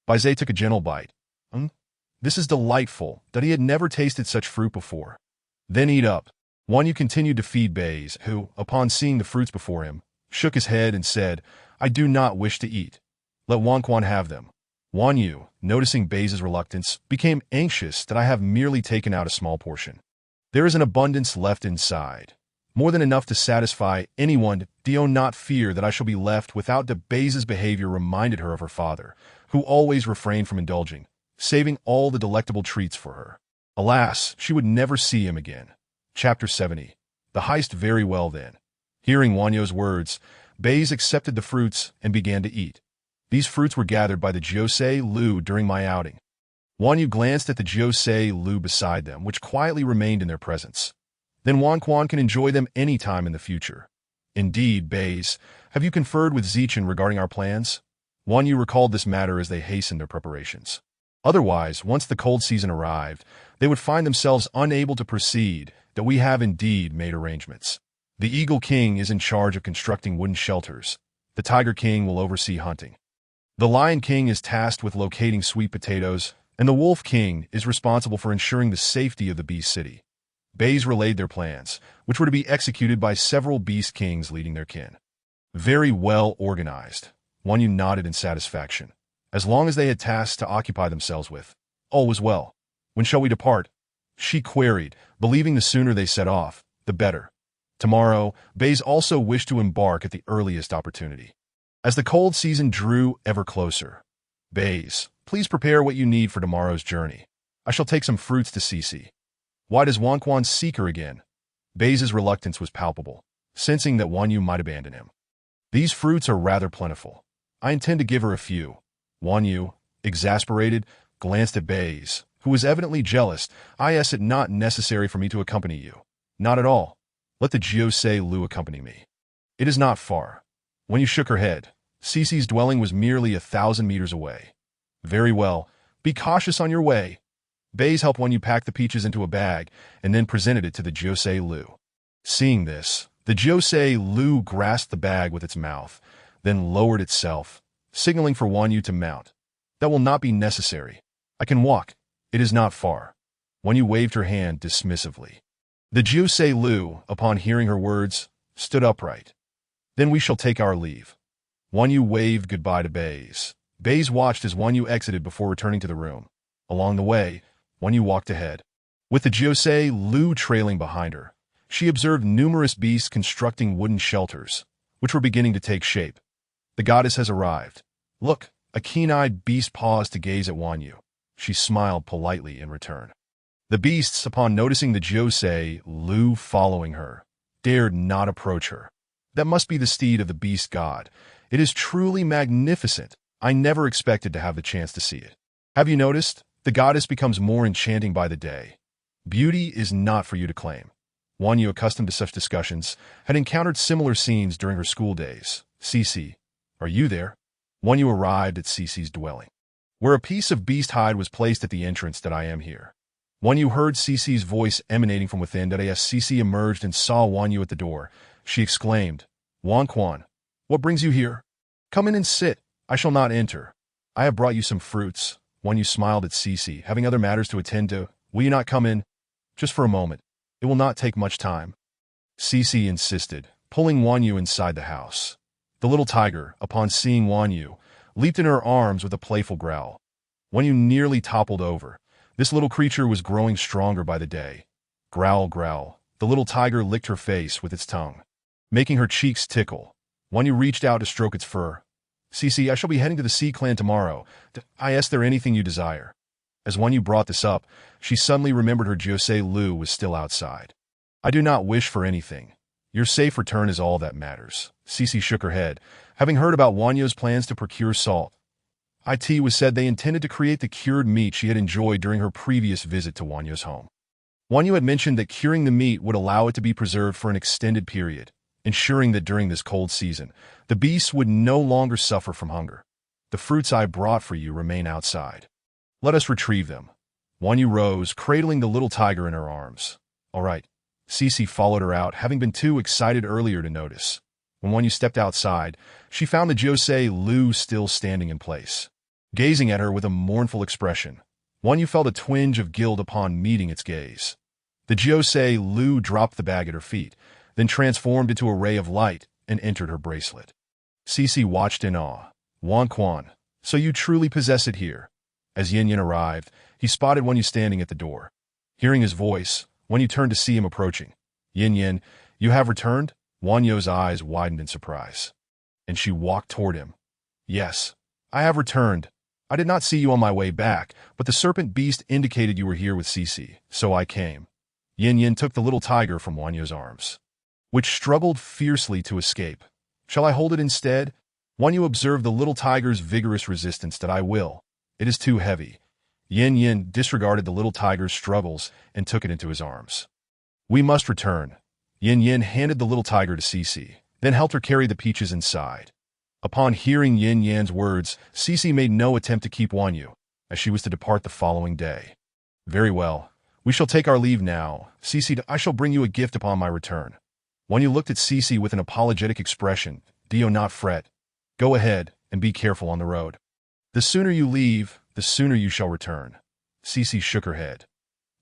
Baizé took a gentle bite. This is delightful, that he had never tasted such fruit before." "Then eat up." Wanyo continued to feed Baze, who, upon seeing the fruits before him, shook his head and said, "I do not wish to eat. Let Wanquan have them." Wanyo, noticing Baze's reluctance, became anxious that I have merely taken out a small portion. "There is an abundance left inside. More than enough to satisfy anyone. Do not fear that I shall be left without." Baze's behavior reminded her of her father, who always refrained from indulging, saving all the delectable treats for her. Alas, she would never see him again. Chapter 70. The heist. Very well then. Hearing Wanyo's words, Baze accepted the fruits and began to eat. These fruits were gathered by the Jiusei Lu during my outing. Wanyo glanced at the Jiusei Lu beside them, which quietly remained in their presence. "Then Wanquan can enjoy them any time in the future." "Indeed, Baze. Have you conferred with Zichen regarding our plans?" Wanyo recalled this matter as they hastened their preparations. Otherwise, once the cold season arrived, they would find themselves unable to proceed. "That we have indeed made arrangements. The Eagle King is in charge of constructing wooden shelters. The Tiger King will oversee hunting. The Lion King is tasked with locating sweet potatoes, and the Wolf King is responsible for ensuring the safety of the Beast City. Bays relayed their plans, which were to be executed by several Beast Kings leading their kin. Very well organized. Wanyu nodded in satisfaction. As long as they had tasks to occupy themselves with, all was well. When shall we depart? She queried, believing the sooner they set off, the better. Tomorrow, Bays also wished to embark at the earliest opportunity. As the cold season drew ever closer, Bays, please prepare what you need for tomorrow's journey. I shall take some fruits to Cici. Why does Wanquan seek her again? Bays' reluctance was palpable, sensing that Wanyu might abandon him. These fruits are rather plentiful. I intend to give her a few. Wanyu, exasperated, glanced at Bays, who was evidently jealous. Is it not necessary for me to accompany you? Not at all. Let the Jiusei Lu accompany me. It is not far. Wanyu shook her head. Cici's dwelling was merely 1,000 meters away. Very well. Be cautious on your way. Bays helped Wanyu pack the peaches into a bag and then presented it to the Jiusei Lu. Seeing this, the Jiusei Lu grasped the bag with its mouth, then lowered itself, signaling for Wanyu to mount. That will not be necessary. I can walk. It is not far. Wanyu waved her hand dismissively. The Jiusei Lu, upon hearing her words, stood upright. Then we shall take our leave. Wanyu waved goodbye to Bays. Bays watched as Wanyu exited before returning to the room. Along the way, Wanyu walked ahead. With the Jiusei Lu trailing behind her, she observed numerous beasts constructing wooden shelters, which were beginning to take shape. The goddess has arrived. Look, a keen-eyed beast paused to gaze at Wanyu. She smiled politely in return. The beasts, upon noticing the Jiusei Lu following her, dared not approach her. That must be the steed of the beast god. It is truly magnificent. I never expected to have the chance to see it. Have you noticed? The goddess becomes more enchanting by the day. Beauty is not for you to claim. Wanyu, accustomed to such discussions, had encountered similar scenes during her school days. Cici, are you there? Wanyu arrived at Cici's dwelling, where a piece of beast hide was placed at the entrance. That I am here. Wanyu heard Cici's voice emanating from within. As Cici emerged and saw Wanyu at the door, she exclaimed, Wanquan, what brings you here? Come in and sit. I shall not enter. I have brought you some fruits. Wanyu smiled at Cici, having other matters to attend to. Will you not come in? Just for a moment. It will not take much time. Cici insisted, pulling Wanyu inside the house. The little tiger, upon seeing Wanyu, leaped in her arms with a playful growl. Wanyu nearly toppled over. This little creature was growing stronger by the day. Growl, growl. The little tiger licked her face with its tongue, making her cheeks tickle. Wanyu reached out to stroke its fur. Cici, I shall be heading to the Sea Clan tomorrow. Is there anything you desire? As Wanyu brought this up, she suddenly remembered her Jiusei Lu was still outside. I do not wish for anything. Your safe return is all that matters. Cici shook her head, having heard about Wanyu's plans to procure salt. It was said they intended to create the cured meat she had enjoyed during her previous visit to Wanyu's home. Wanyu had mentioned that curing the meat would allow it to be preserved for an extended period, ensuring that during this cold season, the beasts would no longer suffer from hunger. The fruits I brought for you remain outside. Let us retrieve them. Wanyu rose, cradling the little tiger in her arms. All right. Cici followed her out, having been too excited earlier to notice. When Wanyu stepped outside, she found the Jiusei Lu still standing in place, gazing at her with a mournful expression. Wanyu felt a twinge of guilt upon meeting its gaze. The Jiusei Lu dropped the bag at her feet, then transformed into a ray of light and entered her bracelet. Cici watched in awe. Wanquan, so you truly possess it here. As Yin Yin arrived, he spotted Wanyu standing at the door. Hearing his voice, Wanyu turned to see him approaching. Yin Yin, you have returned? Wanyu's eyes widened in surprise, and she walked toward him. Yes, I have returned. I did not see you on my way back, but the serpent beast indicated you were here with Cici, so I came. Yin Yin took the little tiger from Wanyu's arms, which struggled fiercely to escape. Shall I hold it instead? Wanyu observed the little tiger's vigorous resistance. That I will. It is too heavy. Yin Yin disregarded the little tiger's struggles and took it into his arms. We must return. Yin Yin handed the little tiger to Cici, then helped her carry the peaches inside. Upon hearing Yin Yan's words, Cici made no attempt to keep Wanyu, as she was to depart the following day. Very well. We shall take our leave now. Cici, I shall bring you a gift upon my return. Wanyu looked at Cici with an apologetic expression. Do not fret. Go ahead and be careful on the road. The sooner you leave, the sooner you shall return. Cece shook her head.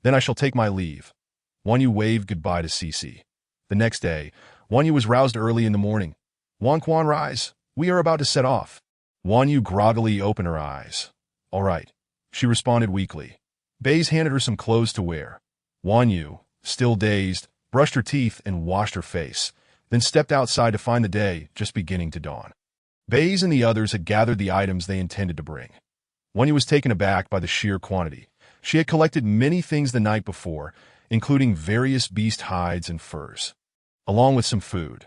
Then I shall take my leave. Wan Yu waved goodbye to Cece. The next day, Wan Yu was roused early in the morning. Wan Quan, rise. We are about to set off. Wan Yu groggily opened her eyes. All right, she responded weakly. Baze handed her some clothes to wear. Wan Yu, still dazed, brushed her teeth and washed her face, then stepped outside to find the day just beginning to dawn. Baze and the others had gathered the items they intended to bring. Wan Yu was taken aback by the sheer quantity. She had collected many things the night before, including various beast hides and furs, along with some food.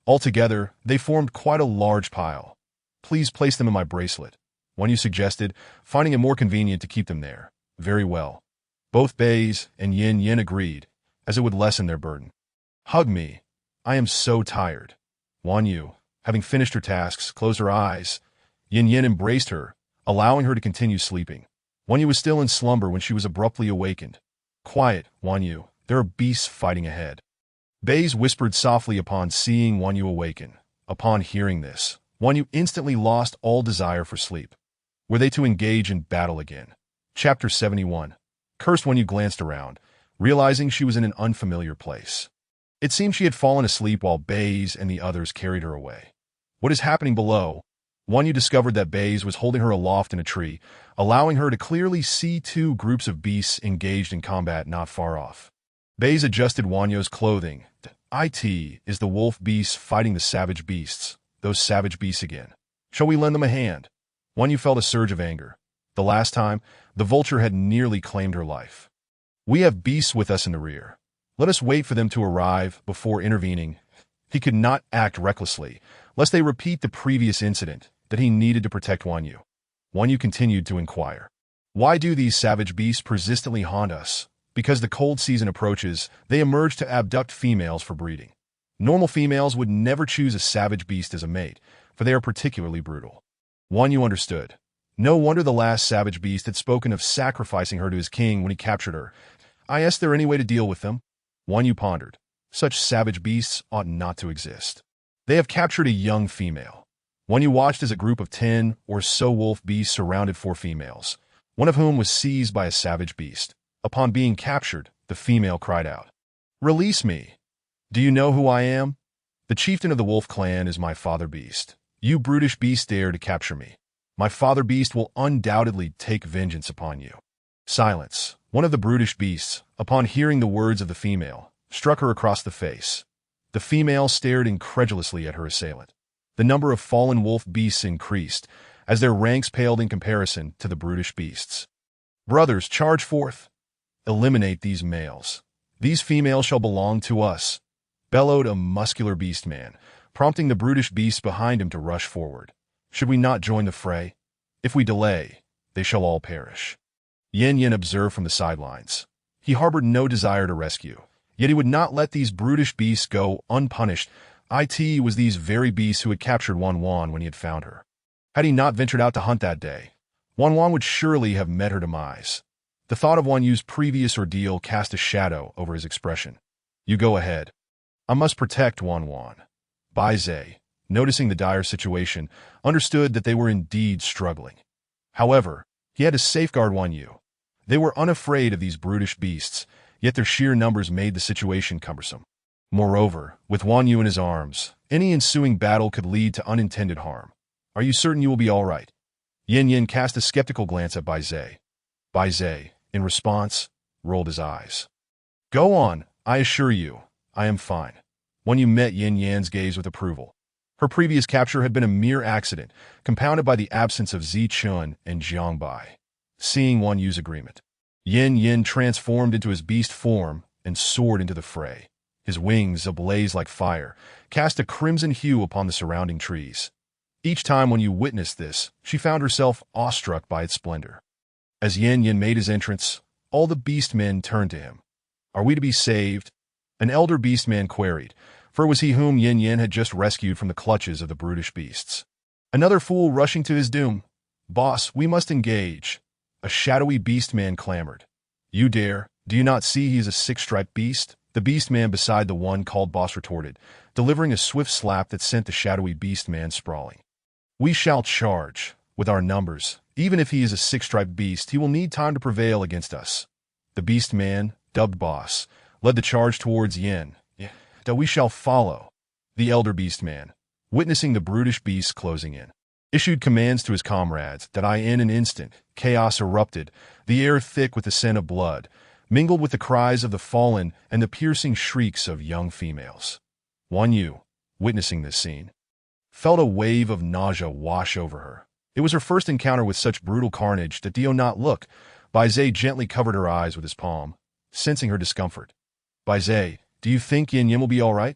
Altogether, they formed quite a large pile. Please place them in my bracelet, Wan Yu suggested, finding it more convenient to keep them there. Very well. Both Baze and Yin Yin agreed, as it would lessen their burden. Hug me. I am so tired. Wan Yu, having finished her tasks, closed her eyes. Yin Yin embraced her, allowing her to continue sleeping. Wan Yu was still in slumber when she was abruptly awakened. Quiet, Wan Yu. There are beasts fighting ahead. Baze whispered softly upon seeing Wan Yu awaken. Upon hearing this, Wan Yu instantly lost all desire for sleep. Were they to engage in battle again? Chapter 71. Cursed Wan Yu glanced around, realizing she was in an unfamiliar place. It seemed she had fallen asleep while Baze and the others carried her away. What is happening below? Wan Yu discovered that Baze was holding her aloft in a tree, allowing her to clearly see two groups of beasts engaged in combat not far off. Baze adjusted Wan Yu's clothing. It is the wolf beasts fighting the savage beasts. Those savage beasts again. Shall we lend them a hand? Wan Yu felt a surge of anger. The last time, the vulture had nearly claimed her life. We have beasts with us in the rear. Let us wait for them to arrive before intervening. He could not act recklessly, lest they repeat the previous incident that he needed to protect Wan Yu. Wan Yu continued to inquire. Why do these savage beasts persistently haunt us? Because the cold season approaches, they emerge to abduct females for breeding. Normal females would never choose a savage beast as a mate, for they are particularly brutal. Wan Yu understood. No wonder the last savage beast had spoken of sacrificing her to his king when he captured her. Is there any way to deal with them? Wan Yu pondered. Such savage beasts ought not to exist. They have captured a young female. Wan Yu watched as a group of 10 or so wolf beasts surrounded 4 females, one of whom was seized by a savage beast. Upon being captured, the female cried out, Release me! Do you know who I am? The chieftain of the wolf clan is my father beast. You brutish beast dare to capture me. My father beast will undoubtedly take vengeance upon you. Silence. One of the brutish beasts, upon hearing the words of the female, struck her across the face. The female stared incredulously at her assailant. The number of fallen wolf beasts increased, as their ranks paled in comparison to the brutish beasts. Brothers, charge forth! Eliminate these males. These females shall belong to us, bellowed a muscular beast man, prompting the brutish beasts behind him to rush forward. Should we not join the fray? If we delay, they shall all perish. Yin Yin observed from the sidelines. He harbored no desire to rescue, yet he would not let these brutish beasts go unpunished. It was these very beasts who had captured Wan Wan when he had found her. Had he not ventured out to hunt that day, Wan Wan would surely have met her demise. The thought of Wan Yu's previous ordeal cast a shadow over his expression. You go ahead. I must protect Wan Wan. Bai Zai, noticing the dire situation, understood that they were indeed struggling. However, he had to safeguard Wan Yu. They were unafraid of these brutish beasts, yet their sheer numbers made the situation cumbersome. Moreover, with Wan Yu in his arms, any ensuing battle could lead to unintended harm. Are you certain you will be all right? Yin Yin cast a skeptical glance at Bai Zai. Bai Zai, in response, rolled his eyes. Go on, I assure you, I am fine. Wan Yu met Yin Yan's gaze with approval. Her previous capture had been a mere accident, compounded by the absence of Zi Chun and Jiang Bai. Seeing Wan Yu's agreement, Yin Yin transformed into his beast form and soared into the fray. His wings, ablaze like fire, cast a crimson hue upon the surrounding trees. Each time Wan Yu witnessed this, she found herself awestruck by its splendor. As Yin Yin made his entrance, all the beast men turned to him. Are we to be saved? An elder beast man queried, for it was he whom Yin Yin had just rescued from the clutches of the brutish beasts. Another fool rushing to his doom. Boss, we must engage. A shadowy beast man clamored. You dare? Do you not see he is a 6-striped beast? The beast man beside the one called Boss retorted, delivering a swift slap that sent the shadowy beast man sprawling. We shall charge. With our numbers, Even if he is a six-striped beast, he will need time to prevail against us. The beast man, dubbed boss, led the charge towards Yin. That we shall follow. The elder beast man, witnessing the brutish beast closing in, issued commands to his comrades that in an instant, chaos erupted, the air thick with the scent of blood, mingled with the cries of the fallen and the piercing shrieks of young females. Wan Yu, witnessing this scene, felt a wave of nausea wash over her. It was her first encounter with such brutal carnage that Dio not look. Bai Zai gently covered her eyes with his palm, sensing her discomfort. Bai Zai, do you think Yin Yin will be all right?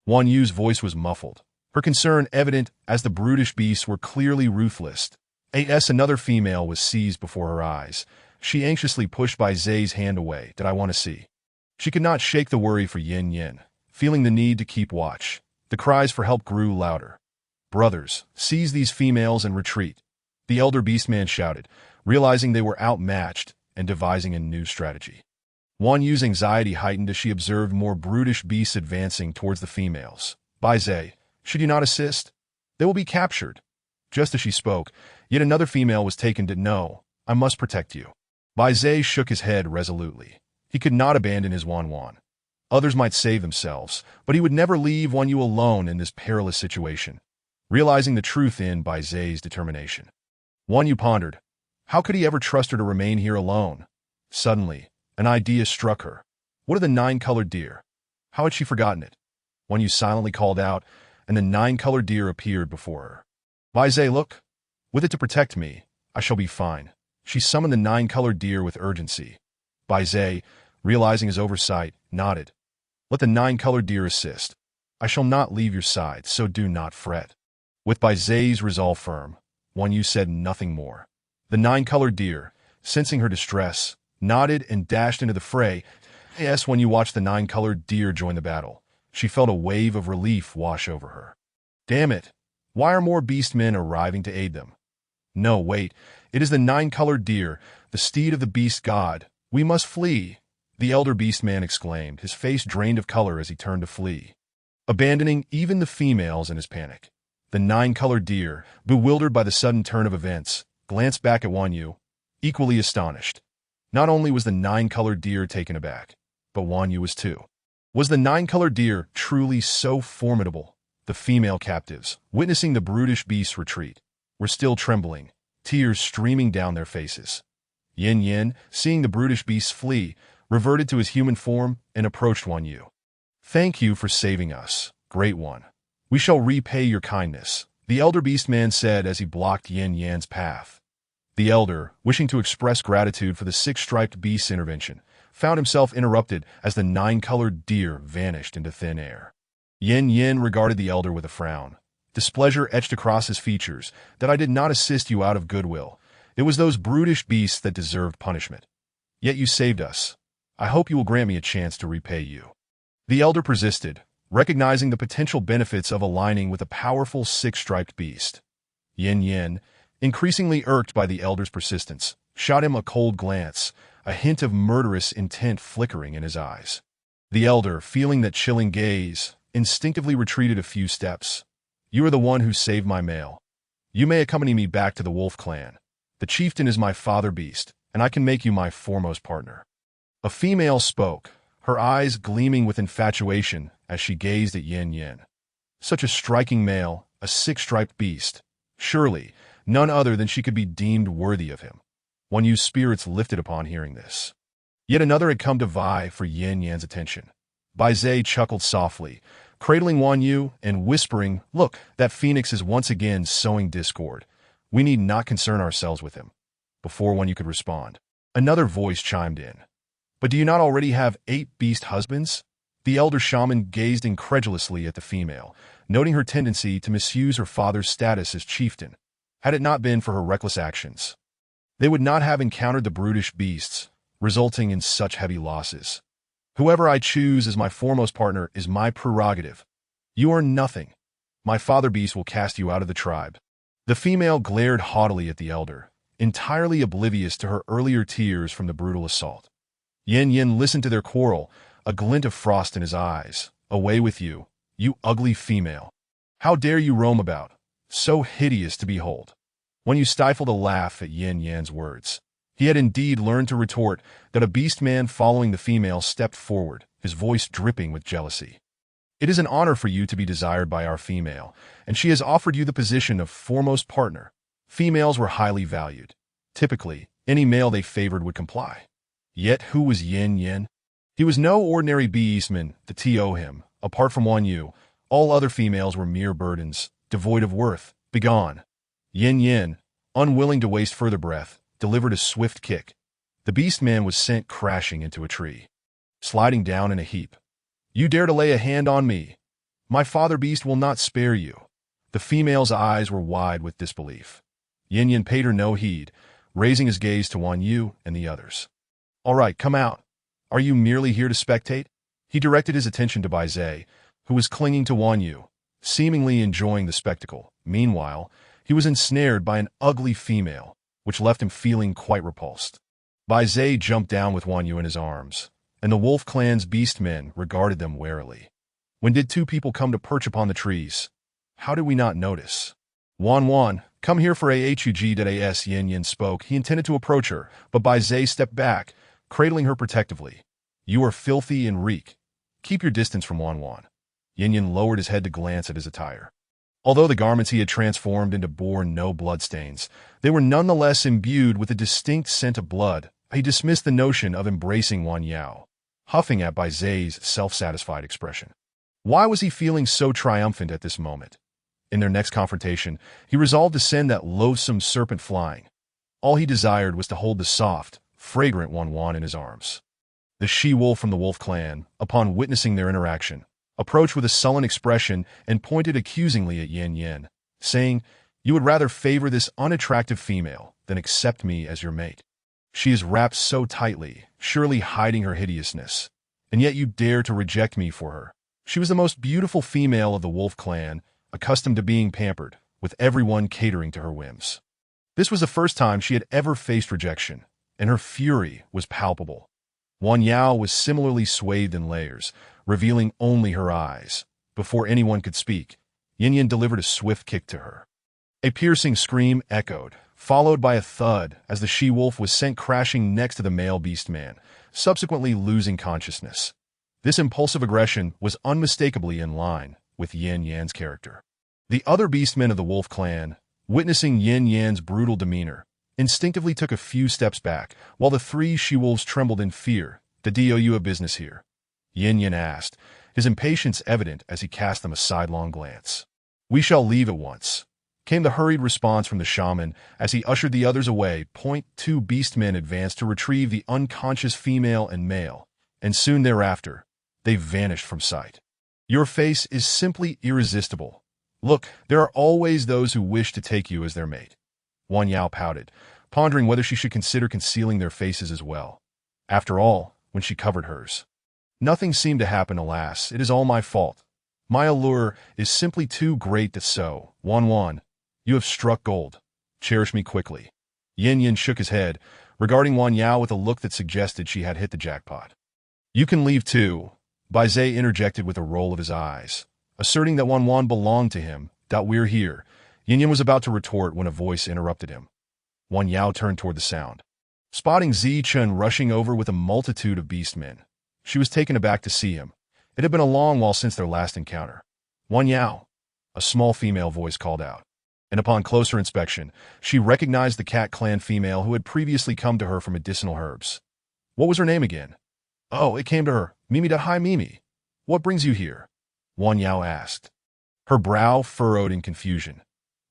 Wan Yu's voice was muffled, her concern evident as the brutish beasts were clearly ruthless. Another female was seized before her eyes. She anxiously pushed Bai Zai's hand away. Did I want to see? She could not shake the worry for Yin Yin, feeling the need to keep watch. The cries for help grew louder. Brothers, seize these females and retreat, the elder beastman shouted, realizing they were outmatched and devising a new strategy. Wan Yu's anxiety heightened as she observed more brutish beasts advancing towards the females. Bai Zai, should you not assist? They will be captured. Just as she spoke, yet another female was taken to no, I must protect you. Bai Zai shook his head resolutely. He could not abandon his Wan Wan. Others might save themselves, but he would never leave Wan Yu alone in this perilous situation. Realizing the truth in Bai Zai's determination, Wan Yu pondered, how could he ever trust her to remain here alone? Suddenly, an idea struck her. What are the 9-colored deer? How had she forgotten it? Wan Yu silently called out, and the 9-colored deer appeared before her. Bai Zai, look. With it to protect me, I shall be fine. She summoned the 9-colored deer with urgency. Bai Zai, realizing his oversight, nodded. Let the 9-colored deer assist. I shall not leave your side, so do not fret. With Bai Zai's resolve firm, Wan Yu said nothing more. The 9-colored deer, sensing her distress, nodded and dashed into the fray. When you watched the 9-colored deer join the battle, she felt a wave of relief wash over her. Damn it! Why are more beastmen arriving to aid them? No, wait. It is the 9-colored deer, the steed of the beast god. We must flee, the elder beastman exclaimed, his face drained of color as he turned to flee, abandoning even the females in his panic. The 9-colored deer, bewildered by the sudden turn of events, glanced back at Wan Yu, equally astonished. Not only was the 9-colored deer taken aback, but Wan Yu was too. Was the 9-colored deer truly so formidable? The female captives, witnessing the brutish beast's retreat, were still trembling, tears streaming down their faces. Yin Yin, seeing the brutish beasts flee, reverted to his human form and approached Wan Yu. Thank you for saving us, Great One. We shall repay your kindness, the elder beastman said as he blocked Yin Yan's path. The elder, wishing to express gratitude for the 6-striped beast's intervention, found himself interrupted as the 9-colored deer vanished into thin air. Yin Yin regarded the elder with a frown. Displeasure etched across his features. That I did not assist you out of goodwill. It was those brutish beasts that deserved punishment. Yet you saved us. I hope you will grant me a chance to repay you. The elder persisted, recognizing the potential benefits of aligning with a powerful 6-striped beast. Yin Yin, increasingly irked by the elder's persistence, shot him a cold glance, a hint of murderous intent flickering in his eyes. The elder, feeling that chilling gaze, instinctively retreated a few steps. You are the one who saved my male. You may accompany me back to the wolf clan. The chieftain is my father beast, and I can make you my foremost partner. A female spoke, her eyes gleaming with infatuation as she gazed at Yin Yin. Such a striking male, a 6-striped beast. Surely, none other than she could be deemed worthy of him. Wan Yu's spirits lifted upon hearing this. Yet another had come to vie for Yin Yan's attention. Bai Zai chuckled softly, cradling Wan Yu and whispering, Look, that phoenix is once again sowing discord. We need not concern ourselves with him. Before Wan Yu could respond, another voice chimed in. But do you not already have 8 beast husbands? The elder shaman gazed incredulously at the female, noting her tendency to misuse her father's status as chieftain. Had it not been for her reckless actions, they would not have encountered the brutish beasts, resulting in such heavy losses. Whoever I choose as my foremost partner is my prerogative. You are nothing. My father beast will cast you out of the tribe. The female glared haughtily at the elder, entirely oblivious to her earlier tears from the brutal assault. Yin Yin listened to their quarrel, a glint of frost in his eyes. Away with you, you ugly female. How dare you roam about, so hideous to behold? Wan Yu stifled a laugh at Yin Yan's words. He had indeed learned to retort that a beast man following the female stepped forward, his voice dripping with jealousy. It is an honor for you to be desired by our female, and she has offered you the position of foremost partner. Females were highly valued. Typically, any male they favored would comply. Yet who was Yin Yan? He was no ordinary beastman, the to him. Apart from Wan Yu, all other females were mere burdens, devoid of worth. Begone. Yin Yan, unwilling to waste further breath, delivered a swift kick. The beast man was sent crashing into a tree, sliding down in a heap. You dare to lay a hand on me? My father beast will not spare you. The female's eyes were wide with disbelief. Yin Yan paid her no heed, raising his gaze to Wan Yu and the others. All right, come out. Are you merely here to spectate? He directed his attention to Bai Zai, who was clinging to Wan Yu, seemingly enjoying the spectacle. Meanwhile, he was ensnared by an ugly female, which left him feeling quite repulsed. Bai Zai jumped down with Wan Yu in his arms, and the Wolf Clan's beastmen regarded them warily. When did two people come to perch upon the trees? How did we not notice? Wan, come here for AHUG.AS, Yin Yan spoke. He intended to approach her, but Bai Zai stepped back, cradling her protectively. You are filthy and reek. Keep your distance from Wan. Yin Yan lowered his head to glance at his attire. Although the garments he had transformed into bore no bloodstains, they were nonetheless imbued with a distinct scent of blood. He dismissed the notion of embracing Wan Yao, huffing at Bai Zai's self-satisfied expression. Why was he feeling so triumphant at this moment? In their next confrontation, he resolved to send that loathsome serpent flying. All he desired was to hold the soft, fragrant Wan in his arms. The she-wolf from the Wolf Clan, upon witnessing their interaction, approached with a sullen expression and pointed accusingly at Yin Yan, saying, You would rather favor this unattractive female than accept me as your mate. She is wrapped so tightly, surely hiding her hideousness, and yet you dare to reject me for her. She was the most beautiful female of the Wolf Clan, accustomed to being pampered, with everyone catering to her whims. This was the first time she had ever faced rejection, and her fury was palpable. Wan Yao was similarly swathed in layers, revealing only her eyes. Before anyone could speak, Yin Yan delivered a swift kick to her. A piercing scream echoed, followed by a thud as the she-wolf was sent crashing next to the male beast man, subsequently losing consciousness. This impulsive aggression was unmistakably in line with Yin Yan's character. The other beastmen of the Wolf Clan, witnessing Yin Yan's brutal demeanor, instinctively took a few steps back, while the three she-wolves trembled in fear. Do you have business here? Yin Yan asked, his impatience evident as he cast them a sidelong glance. We shall leave at once, came the hurried response from the shaman as he ushered the others away. Two beastmen advanced to retrieve the unconscious female and male, and soon thereafter, they vanished from sight. Your face is simply irresistible. Look, there are always those who wish to take you as their mate. Wan Yao pouted, pondering whether she should consider concealing their faces as well. After all, when she covered hers. Nothing seemed to happen, alas. It is all my fault. My allure is simply too great so. Wan, you have struck gold. Cherish me quickly. Yin Yan shook his head, regarding Wan Yao with a look that suggested she had hit the jackpot. You can leave too. Bai Zai interjected with a roll of his eyes, asserting that Wan belonged to him. We're here. Yin Yan was about to retort when a voice interrupted him. Wan Yao turned toward the sound, spotting Zichun rushing over with a multitude of beastmen. She was taken aback to see him. It had been a long while since their last encounter. Wan Yao, a small female voice called out, and upon closer inspection, she recognized the Cat Clan female who had previously come to her for medicinal herbs. What was her name again? Oh, it came to her. Mimi. Hi, Mimi. What brings you here? Wan Yao asked, her brow furrowed in confusion.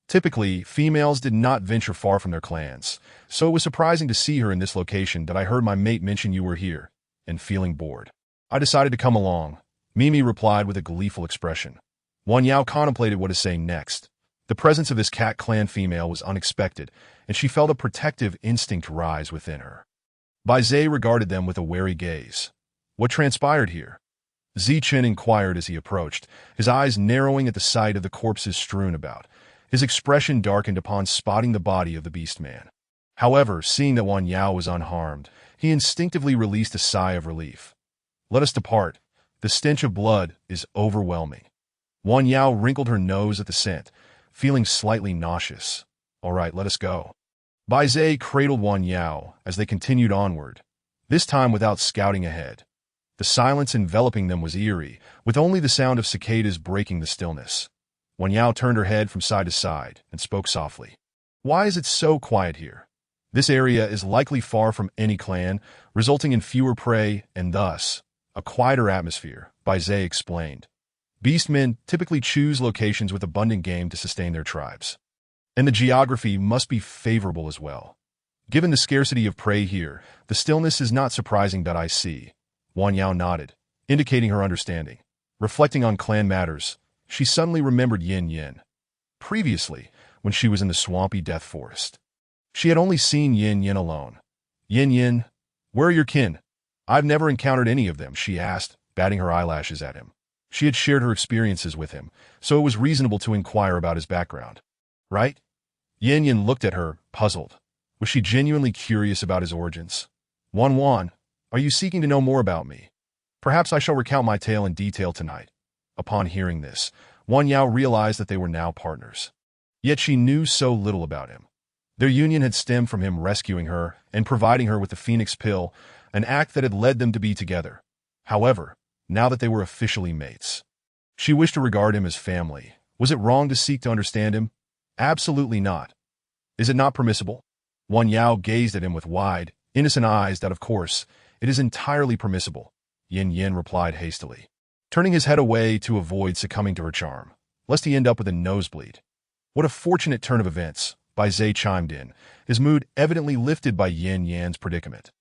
Typically, females did not venture far from their clans, so it was surprising to see her in this location. I heard my mate mention you were here, and feeling bored, I decided to come along, Mimi replied with a gleeful expression. Wan Yao contemplated what to say next. The presence of this Cat Clan female was unexpected, and she felt a protective instinct rise within her. Bai Zai regarded them with a wary gaze. What transpired here? Zichun inquired as he approached, his eyes narrowing at the sight of the corpses strewn about. His expression darkened upon spotting the body of the beast man. However, seeing that Wan Yao was unharmed, he instinctively released a sigh of relief. Let us depart. The stench of blood is overwhelming. Wan Yao wrinkled her nose at the scent, feeling slightly nauseous. All right, let us go. Bai Zhe cradled Wan Yao as they continued onward, this time without scouting ahead. The silence enveloping them was eerie, with only the sound of cicadas breaking the stillness. Wan Yao turned her head from side to side and spoke softly. Why is it so quiet here? This area is likely far from any clan, resulting in fewer prey and thus a quieter atmosphere, Bai Zhe explained. Beastmen typically choose locations with abundant game to sustain their tribes. And the geography must be favorable as well. Given the scarcity of prey here, the stillness is not surprising. I see. Wan Yao nodded, indicating her understanding. Reflecting on clan matters, she suddenly remembered Yin Yin. Previously, when she was in the swampy death forest, she had only seen Yin Yin alone. Yin Yin, where are your kin? I've never encountered any of them, she asked, batting her eyelashes at him. She had shared her experiences with him, so it was reasonable to inquire about his background. Right? Yin Yin looked at her, puzzled. Was she genuinely curious about his origins? Wan Wan, are you seeking to know more about me? Perhaps I shall recount my tale in detail tonight. Upon hearing this, Wan Yao realized that they were now partners. Yet she knew so little about him. Their union had stemmed from him rescuing her and providing her with the Phoenix Pill, an act that had led them to be together. However, now that they were officially mates, she wished to regard him as family. Was it wrong to seek to understand him? Absolutely not. Is it not permissible? Wan Yao gazed at him with wide, innocent eyes. That, of course, it is entirely permissible, Yin Yin replied hastily, turning his head away to avoid succumbing to her charm, lest he end up with a nosebleed. What a fortunate turn of events, Bai Zhe chimed in, his mood evidently lifted by Yin Yan's predicament.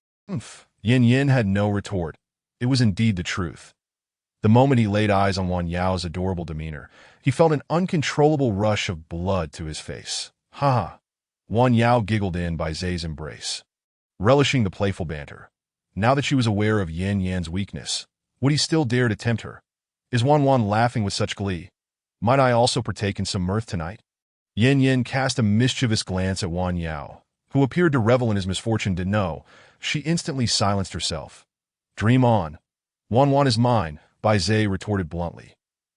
Yin Yin had no retort. It was indeed the truth. The moment he laid eyes on Wan Yao's adorable demeanor, he felt an uncontrollable rush of blood to his face. Ha ha! Wan Yao giggled in Bai Zhe's embrace, relishing the playful banter. Now that she was aware of Yin Yan's weakness, would he still dare to tempt her? Is Wan Wan laughing with such glee? Might I also partake in some mirth tonight? Yin Yin cast a mischievous glance at Wan Yao, who appeared to revel in his misfortune. To know, she instantly silenced herself. Dream on. Wan Wan is mine, Bai Zhe retorted bluntly.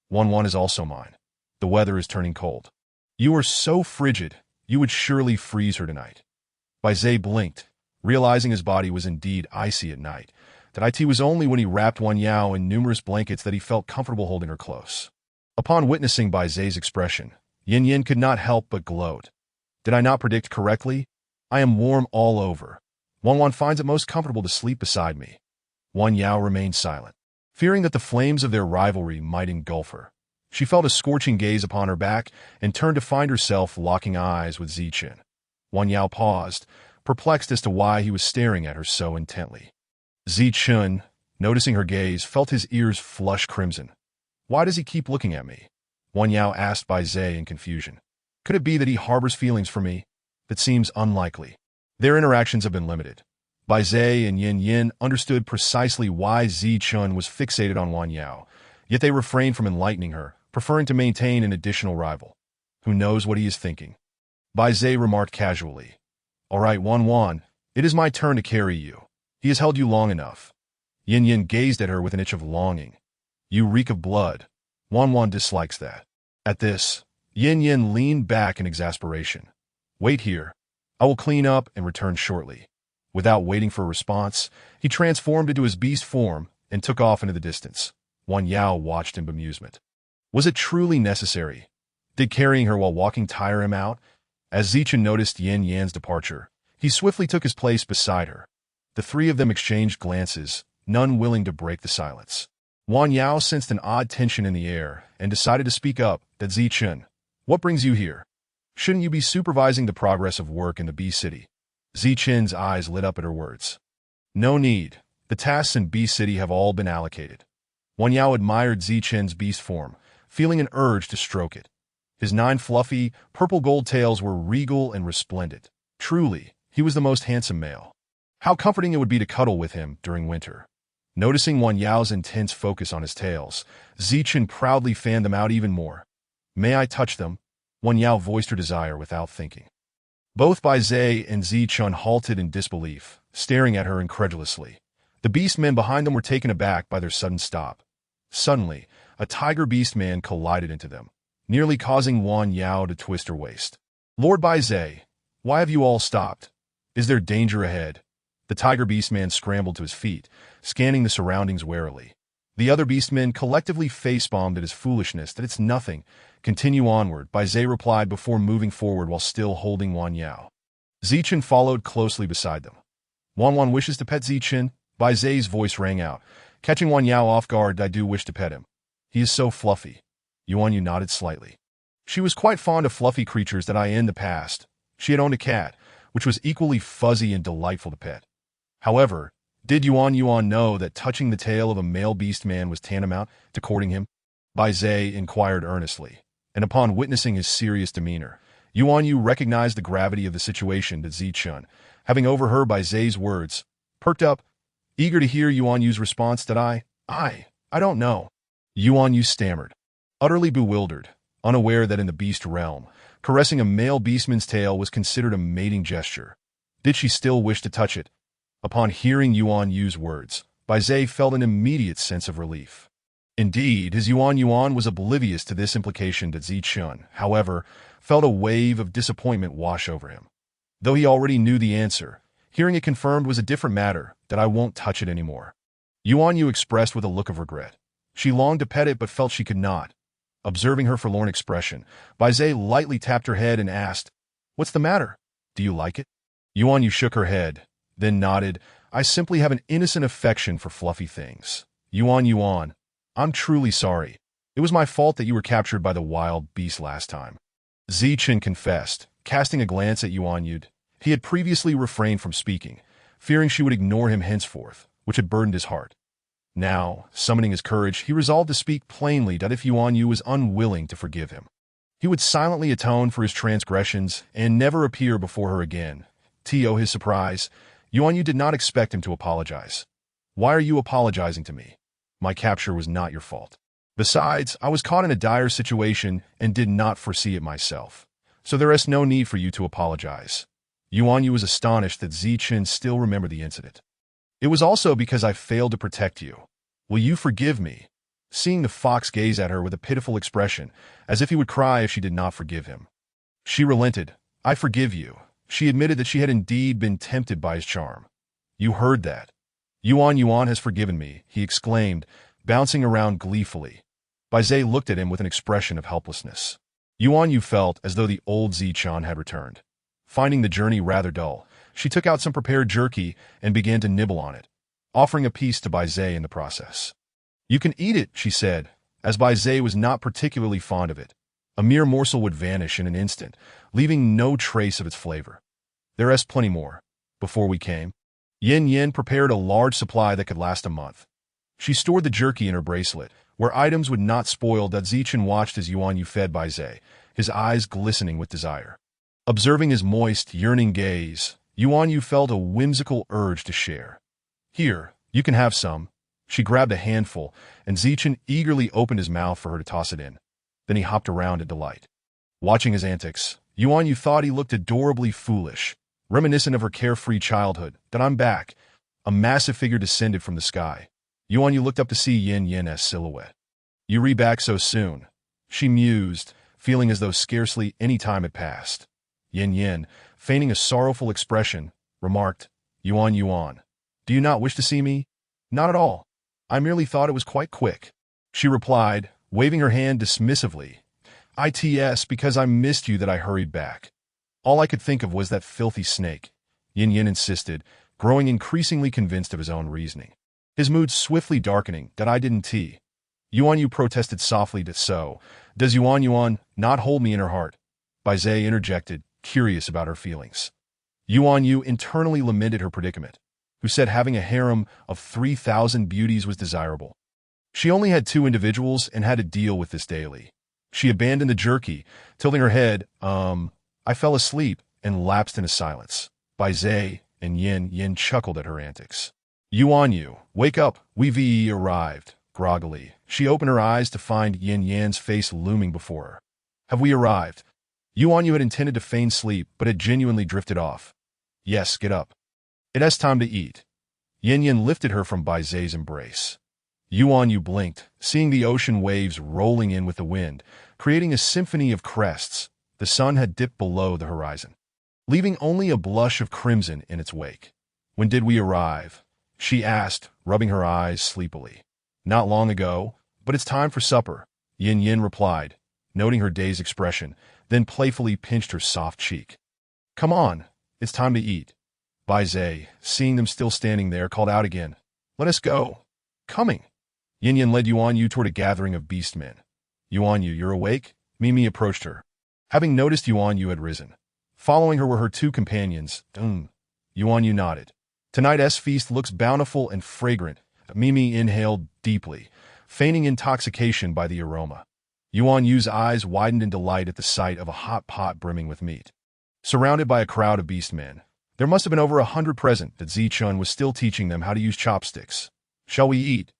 Wan Wan is also mine. The weather is turning cold. You are so frigid, you would surely freeze her tonight. Bai Zhe blinked, realizing his body was indeed icy at night. That it was only when he wrapped Wan Yao in numerous blankets that he felt comfortable holding her close. Upon witnessing Bai Zhe's expression, Yin Yin could not help but gloat. Did I not predict correctly? I am warm all over. Wan Wan finds it most comfortable to sleep beside me. Wan Yao remained silent, fearing that the flames of their rivalry might engulf her. She felt a scorching gaze upon her back and turned to find herself locking eyes with Zichen. Wan Yao paused, perplexed as to why he was staring at her so intently. Zichen, noticing her gaze, felt his ears flush crimson. Why does he keep looking at me? Wan Yao asked Bai Zhe in confusion. Could it be that he harbors feelings for me? That seems unlikely. Their interactions have been limited. Bai Zhe and Yin Yin understood precisely why Zichen was fixated on Wan Yao, yet they refrained from enlightening her, preferring to maintain an additional rival. Who knows what he is thinking? Bai Zhe remarked casually. All right, Wan Wan, it is my turn to carry you. He has held you long enough. Yin Yin gazed at her with an itch of longing. You reek of blood. Wan Wan dislikes that. At this, Yin Yin leaned back in exasperation. Wait here. I will clean up and return shortly. Without waiting for a response, he transformed into his beast form and took off into the distance. Wan Yao watched in bemusement. Was it truly necessary? Did carrying her while walking tire him out? As Zichen noticed Yin Yan's departure, he swiftly took his place beside her. The three of them exchanged glances, none willing to break the silence. Wan Yao sensed an odd tension in the air and decided to speak up. That Zichen, what brings you here? Shouldn't you be supervising the progress of work in the Bee City? Zichen's eyes lit up at her words. No need. The tasks in Bee City have all been allocated. Wan Yao admired Zichen's beast form, feeling an urge to stroke it. His 9 fluffy, purple gold tails were regal and resplendent. Truly, he was the most handsome male. How comforting it would be to cuddle with him during winter. Noticing Wan Yao's intense focus on his tails, Zichen proudly fanned them out even more. May I touch them? Wan Yao voiced her desire without thinking. Both Bai Zhe and Zichen halted in disbelief, staring at her incredulously. The beast men behind them were taken aback by their sudden stop. Suddenly, a tiger beast man collided into them, nearly causing Wan Yao to twist her waist. Lord Baizé, why have you all stopped? Is there danger ahead? The tiger beastman scrambled to his feet, scanning the surroundings warily. The other beastmen collectively face-bombed at his foolishness. That it's nothing. Continue onward, Baizé replied before moving forward while still holding Wan Yao. Zichen followed closely beside them. Wan wishes to pet Zichen. Baizé's voice rang out, catching Wan Yao off guard. I do wish to pet him. He is so fluffy. Yuan Yu nodded slightly. She was quite fond of fluffy creatures that in the past. She had owned a cat, which was equally fuzzy and delightful to pet. However, did Yuan know that touching the tail of a male beast man was tantamount to courting him? Baizé inquired earnestly, and upon witnessing his serious demeanor, Yuan Yu recognized the gravity of the situation that Zichun, having overheard Baizé's words, perked up, eager to hear Yuan Yu's response. That I don't know. Yuan Yu stammered, utterly bewildered, unaware that in the beast realm, caressing a male beastman's tail was considered a mating gesture. Did she still wish to touch it? Upon hearing Yuan Yu's words, Baizé felt an immediate sense of relief. Indeed, his Yuan was oblivious to this implication that Zichun, however, felt a wave of disappointment wash over him. Though he already knew the answer, hearing it confirmed was a different matter. That I won't touch it anymore. Yuan Yu expressed with a look of regret. She longed to pet it but felt she could not. Observing her forlorn expression, Baizé lightly tapped her head and asked, "What's the matter? Do you like it?" Yuan Yu shook her head, then nodded. I simply have an innocent affection for fluffy things. Yuan, I'm truly sorry. It was my fault that you were captured by the wild beast last time. Zichen confessed, casting a glance at Yuan Yu. He had previously refrained from speaking, fearing she would ignore him henceforth, which had burdened his heart. Now, summoning his courage, he resolved to speak plainly that if Yuan Yu was unwilling to forgive him, he would silently atone for his transgressions and never appear before her again. To his surprise, Yuan Yu did not expect him to apologize. Why are you apologizing to me? My capture was not your fault. Besides, I was caught in a dire situation and did not foresee it myself. So there is no need for you to apologize. Yuan Yu was astonished that Zichen still remembered the incident. It was also because I failed to protect you. Will you forgive me? Seeing the fox gaze at her with a pitiful expression, as if he would cry if she did not forgive him. She relented. I forgive you. She admitted that she had indeed been tempted by his charm. You heard that. Yuan has forgiven me, he exclaimed, bouncing around gleefully. Baizé looked at him with an expression of helplessness. Yuan Yu felt as though the old Zichen had returned. Finding the journey rather dull, she took out some prepared jerky and began to nibble on it, offering a piece to Baizé in the process. You can eat it, she said, as Baizé was not particularly fond of it. A mere morsel would vanish in an instant, leaving no trace of its flavor. There is plenty more. Before we came, Yin prepared a large supply that could last a month. She stored the jerky in her bracelet, where items would not spoil. That Zichen watched as Yuan Yu fed Baizé, his eyes glistening with desire. Observing his moist, yearning gaze, Yuan Yu felt a whimsical urge to share. Here, you can have some. She grabbed a handful, and Zichen eagerly opened his mouth for her to toss it in. Then he hopped around in delight. Watching his antics, Yuan Yu thought he looked adorably foolish, reminiscent of her carefree childhood. That I'm back. A massive figure descended from the sky. Yuan Yu looked up to see Yin's silhouette. You back so soon? She mused, feeling as though scarcely any time had passed. Yin, feigning a sorrowful expression, remarked, Yuan, do you not wish to see me? Not at all. I merely thought it was quite quick. She replied, waving her hand dismissively. It's because I missed you that I hurried back. All I could think of was that filthy snake. Yin insisted, growing increasingly convinced of his own reasoning. His mood swiftly darkening. That I didn't tea. Yuan Yu protested softly. That so. Does Yuan not hold me in her heart? Baizé interjected, curious about her feelings. Yuan Yu internally lamented her predicament, who said having a harem of 3,000 beauties was desirable. She only had 2 individuals and had to deal with this daily. She abandoned the jerky, tilting her head. I fell asleep and lapsed into silence. Baizé and Yin chuckled at her antics. Yuan Yu, wake up, we've arrived. Groggily, she opened her eyes to find Yin's face looming before her. Have we arrived? Yuan Yu had intended to feign sleep, but had genuinely drifted off. Yes, get up. It is time to eat. Yin lifted her from Baizé's embrace. Yuan Yu blinked, seeing the ocean waves rolling in with the wind, creating a symphony of crests, The sun had dipped below the horizon, leaving only a blush of crimson in its wake. When did we arrive? She asked, rubbing her eyes sleepily. Not long ago, but it's time for supper, Yin Yin replied, noting her dazed expression, then playfully pinched her soft cheek. Come on, it's time to eat. Bai Zai, seeing them still standing there, called out again. Let us go. Coming. Yin Yin led Yuan Yu toward a gathering of beastmen. Yuan Yu, you're awake? Mimi approached her, having noticed Yuan Yu had risen. Following her were her two companions. Yuan Yu nodded. Tonight's feast looks bountiful and fragrant. Mimi inhaled deeply, feigning intoxication by the aroma. Yuan Yu's eyes widened in delight at the sight of a hot pot brimming with meat. Surrounded by a crowd of beastmen, there must have been over 100 present that Zichun was still teaching them how to use chopsticks. Shall we eat?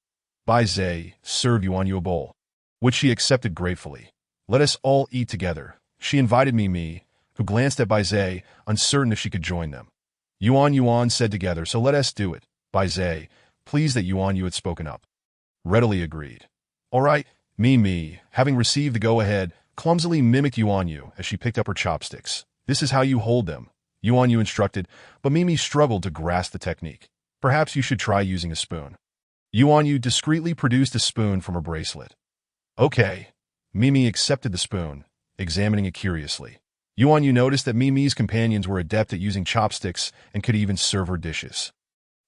Bai Zai served Yuan Yu a bowl, which she accepted gratefully. Let us all eat together. She invited Mimi, who glanced at Bai Zai, uncertain if she could join them. Yuan said together, so let us do it. Bai Zai, pleased that Yuan Yu had spoken up, readily agreed. All right, Mimi, having received the go-ahead, clumsily mimicked Yuan Yu as she picked up her chopsticks. This is how you hold them, Yuan Yu instructed, but Mimi struggled to grasp the technique. Perhaps you should try using a spoon. Yuan Yu discreetly produced a spoon from her bracelet. Okay. Mimi accepted the spoon, examining it curiously. Yuan Yu noticed that Mimi's companions were adept at using chopsticks and could even serve her dishes.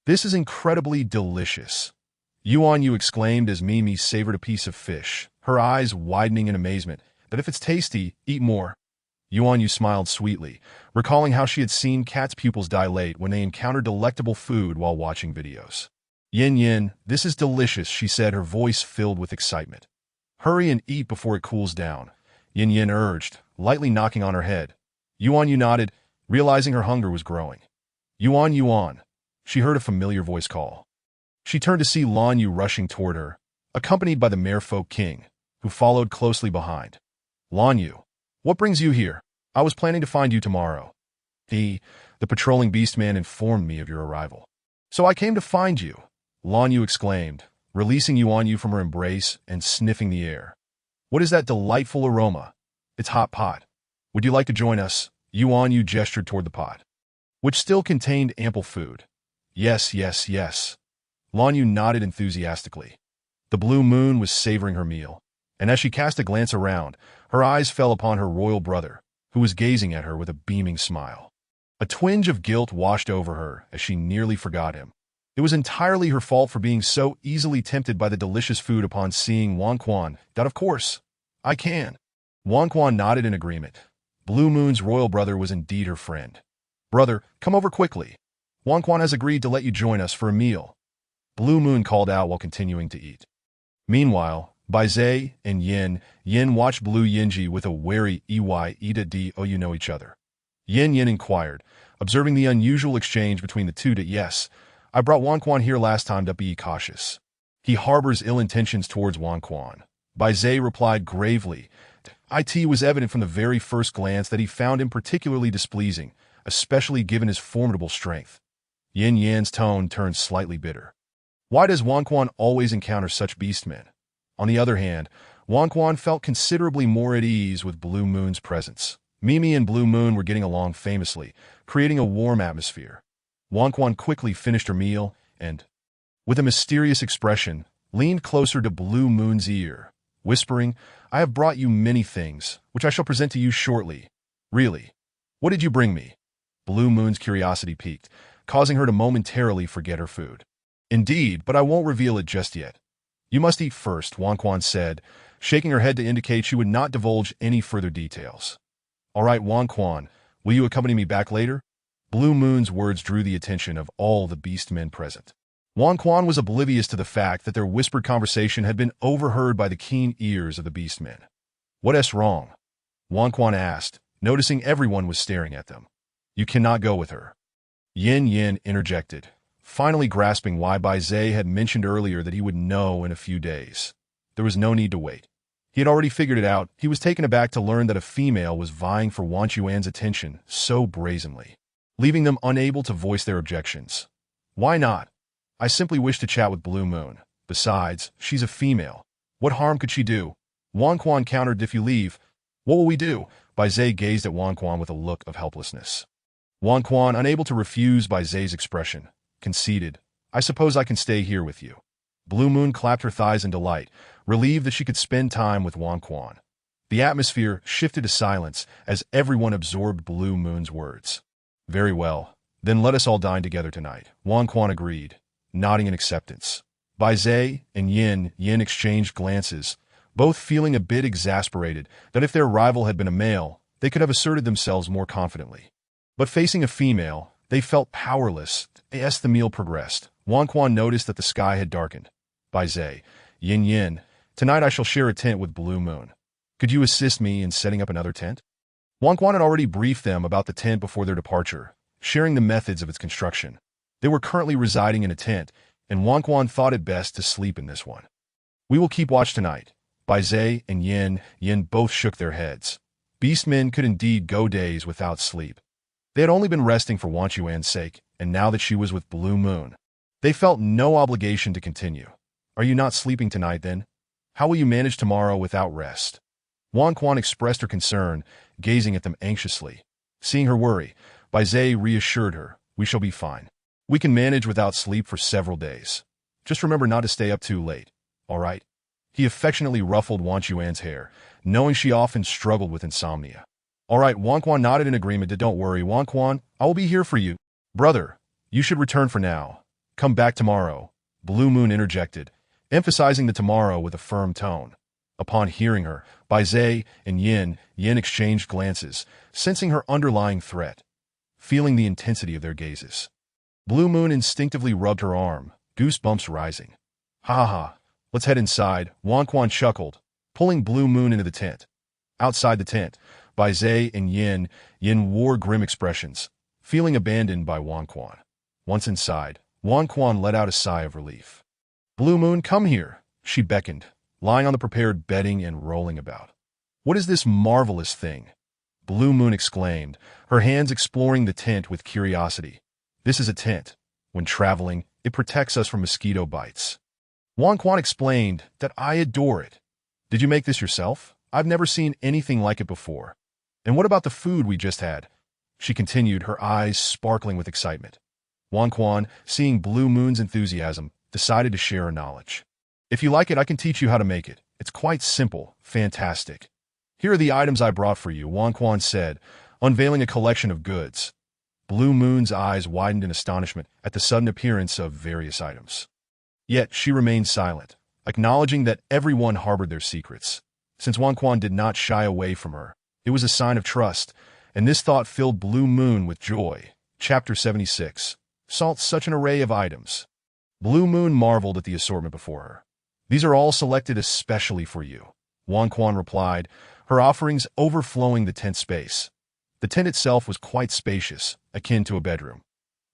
This is incredibly delicious, Yuan Yu exclaimed as Mimi savored a piece of fish, her eyes widening in amazement. But if it's tasty, eat more. Yuan Yu smiled sweetly, recalling how she had seen cats' pupils dilate when they encountered delectable food while watching videos. Yin Yin, this is delicious, she said, her voice filled with excitement. Hurry and eat before it cools down, Yin Yin urged, lightly knocking on her head. Yuan Yu nodded, realizing her hunger was growing. Yuan, she heard a familiar voice call. She turned to see Lan Yu rushing toward her, accompanied by the Merfolk King, who followed closely behind. Lan Yu, what brings you here? I was planning to find you tomorrow. The patrolling beastman informed me of your arrival. So I came to find you, Lan Yu exclaimed, releasing Yuan Yu from her embrace and sniffing the air. What is that delightful aroma? It's hot pot. Would you like to join us? Yuan Yu gestured toward the pot, which still contained ample food. Yes. Lan Yu nodded enthusiastically. The blue moon was savoring her meal, and as she cast a glance around, her eyes fell upon her royal brother, who was gazing at her with a beaming smile. A twinge of guilt washed over her as she nearly forgot him. It was entirely her fault for being so easily tempted by the delicious food upon seeing Wang Quan. Of course, I can. Wang Quan nodded in agreement. Blue Moon's royal brother was indeed her friend. Brother, come over quickly. Wang Quan has agreed to let you join us for a meal, Blue Moon called out while continuing to eat. Meanwhile, Bai Zai and Yin watched Blue Yinji with a wary "Do you know each other?" Yin inquired, observing the unusual exchange between the two. Yes, I brought Wang Quan here last time to be cautious. He harbors ill intentions towards Wang Quan. Bai Zai replied gravely. It was evident from the very first glance that he found him particularly displeasing, especially given his formidable strength. Yin Yan's tone turned slightly bitter. Why does Wang Quan always encounter such beastmen? On the other hand, Wang Quan felt considerably more at ease with Blue Moon's presence. Mimi and Blue Moon were getting along famously, creating a warm atmosphere. Wang Quan quickly finished her meal and, with a mysterious expression, leaned closer to Blue Moon's ear, whispering, I have brought you many things, which I shall present to you shortly. Really? What did you bring me? Blue Moon's curiosity piqued, causing her to momentarily forget her food. Indeed, but I won't reveal it just yet. You must eat first, Wang Quan said, shaking her head to indicate she would not divulge any further details. All right, Wang Quan, will you accompany me back later? Blue Moon's words drew the attention of all the beastmen present. Wang Quan was oblivious to the fact that their whispered conversation had been overheard by the keen ears of the beastmen. What's wrong? Wang Quan asked, noticing everyone was staring at them. You cannot go with her. Yin interjected, finally grasping why Bai Zai had mentioned earlier that he would know in a few days. There was no need to wait. He had already figured it out. He was taken aback to learn that a female was vying for Wan Chuan's attention so brazenly, leaving them unable to voice their objections. Why not? I simply wish to chat with Blue Moon. Besides, she's a female. What harm could she do? Wang Quan countered. If you leave, What will we do? Bai Zhe gazed at Wang Quan with a look of helplessness. Wang Quan, unable to refuse Bai Zhe's expression, conceded, I suppose I can stay here with you. Blue Moon clapped her thighs in delight, relieved that she could spend time with Wang Quan. The atmosphere shifted to silence as everyone absorbed Blue Moon's words. Very well. Then let us all dine together tonight. Wang Quan agreed, nodding in acceptance. Bai Zhe and Yin exchanged glances, both feeling a bit exasperated that if their rival had been a male, they could have asserted themselves more confidently. But facing a female, they felt powerless as the meal progressed. Wang Quan noticed that the sky had darkened. Bai Zhe, Yin, tonight I shall share a tent with Blue Moon. Could you assist me in setting up another tent? Wang Quan had already briefed them about the tent before their departure, sharing the methods of its construction. They were currently residing in a tent, and Wang Quan thought it best to sleep in this one. We will keep watch tonight. Bai Zhe and Yin both shook their heads. Beastmen could indeed go days without sleep. They had only been resting for Wan Chuan's sake, and now that she was with Blue Moon, they felt no obligation to continue. Are you not sleeping tonight, then? How will you manage tomorrow without rest? Wang Quan expressed her concern, gazing at them anxiously. Seeing her worry, Bai Zhe reassured her, we shall be fine. We can manage without sleep for several days. Just remember not to stay up too late, all right? He affectionately ruffled Wan Chuan's hair, knowing she often struggled with insomnia. All right, Wang Quan nodded in agreement. Don't worry, Wang Quan, I will be here for you. Brother, you should return for now. Come back tomorrow, Blue Moon interjected, emphasizing the tomorrow with a firm tone. Upon hearing her, Bai Zhe and Yin exchanged glances, sensing her underlying threat, feeling the intensity of their gazes. Blue Moon instinctively rubbed her arm, goosebumps rising. Ha, let's head inside, Wang Quan chuckled, pulling Blue Moon into the tent. Outside the tent, Bai Zhe and Yin wore grim expressions, feeling abandoned by Wang Quan. Once inside, Wang Quan let out a sigh of relief. Blue Moon, come here, she beckoned, lying on the prepared bedding and rolling about. What is this marvelous thing? Blue Moon exclaimed, her hands exploring the tent with curiosity. This is a tent. When traveling, it protects us from mosquito bites. Wang Quan explained that I adore it. Did you make this yourself? I've never seen anything like it before. And what about the food we just had? She continued, her eyes sparkling with excitement. Wang Quan, seeing Blue Moon's enthusiasm, decided to share her knowledge. If you like it, I can teach you how to make it. It's quite simple, fantastic. Here are the items I brought for you, Wang Quan said, unveiling a collection of goods. Blue Moon's eyes widened in astonishment at the sudden appearance of various items. Yet she remained silent, acknowledging that everyone harbored their secrets. Since Wang Quan did not shy away from her, it was a sign of trust, and this thought filled Blue Moon with joy. Chapter 76. Salt, such an array of items. Blue Moon marveled at the assortment before her. These are all selected especially for you, Wang Quan replied, her offerings overflowing the tent space. The tent itself was quite spacious, akin to a bedroom.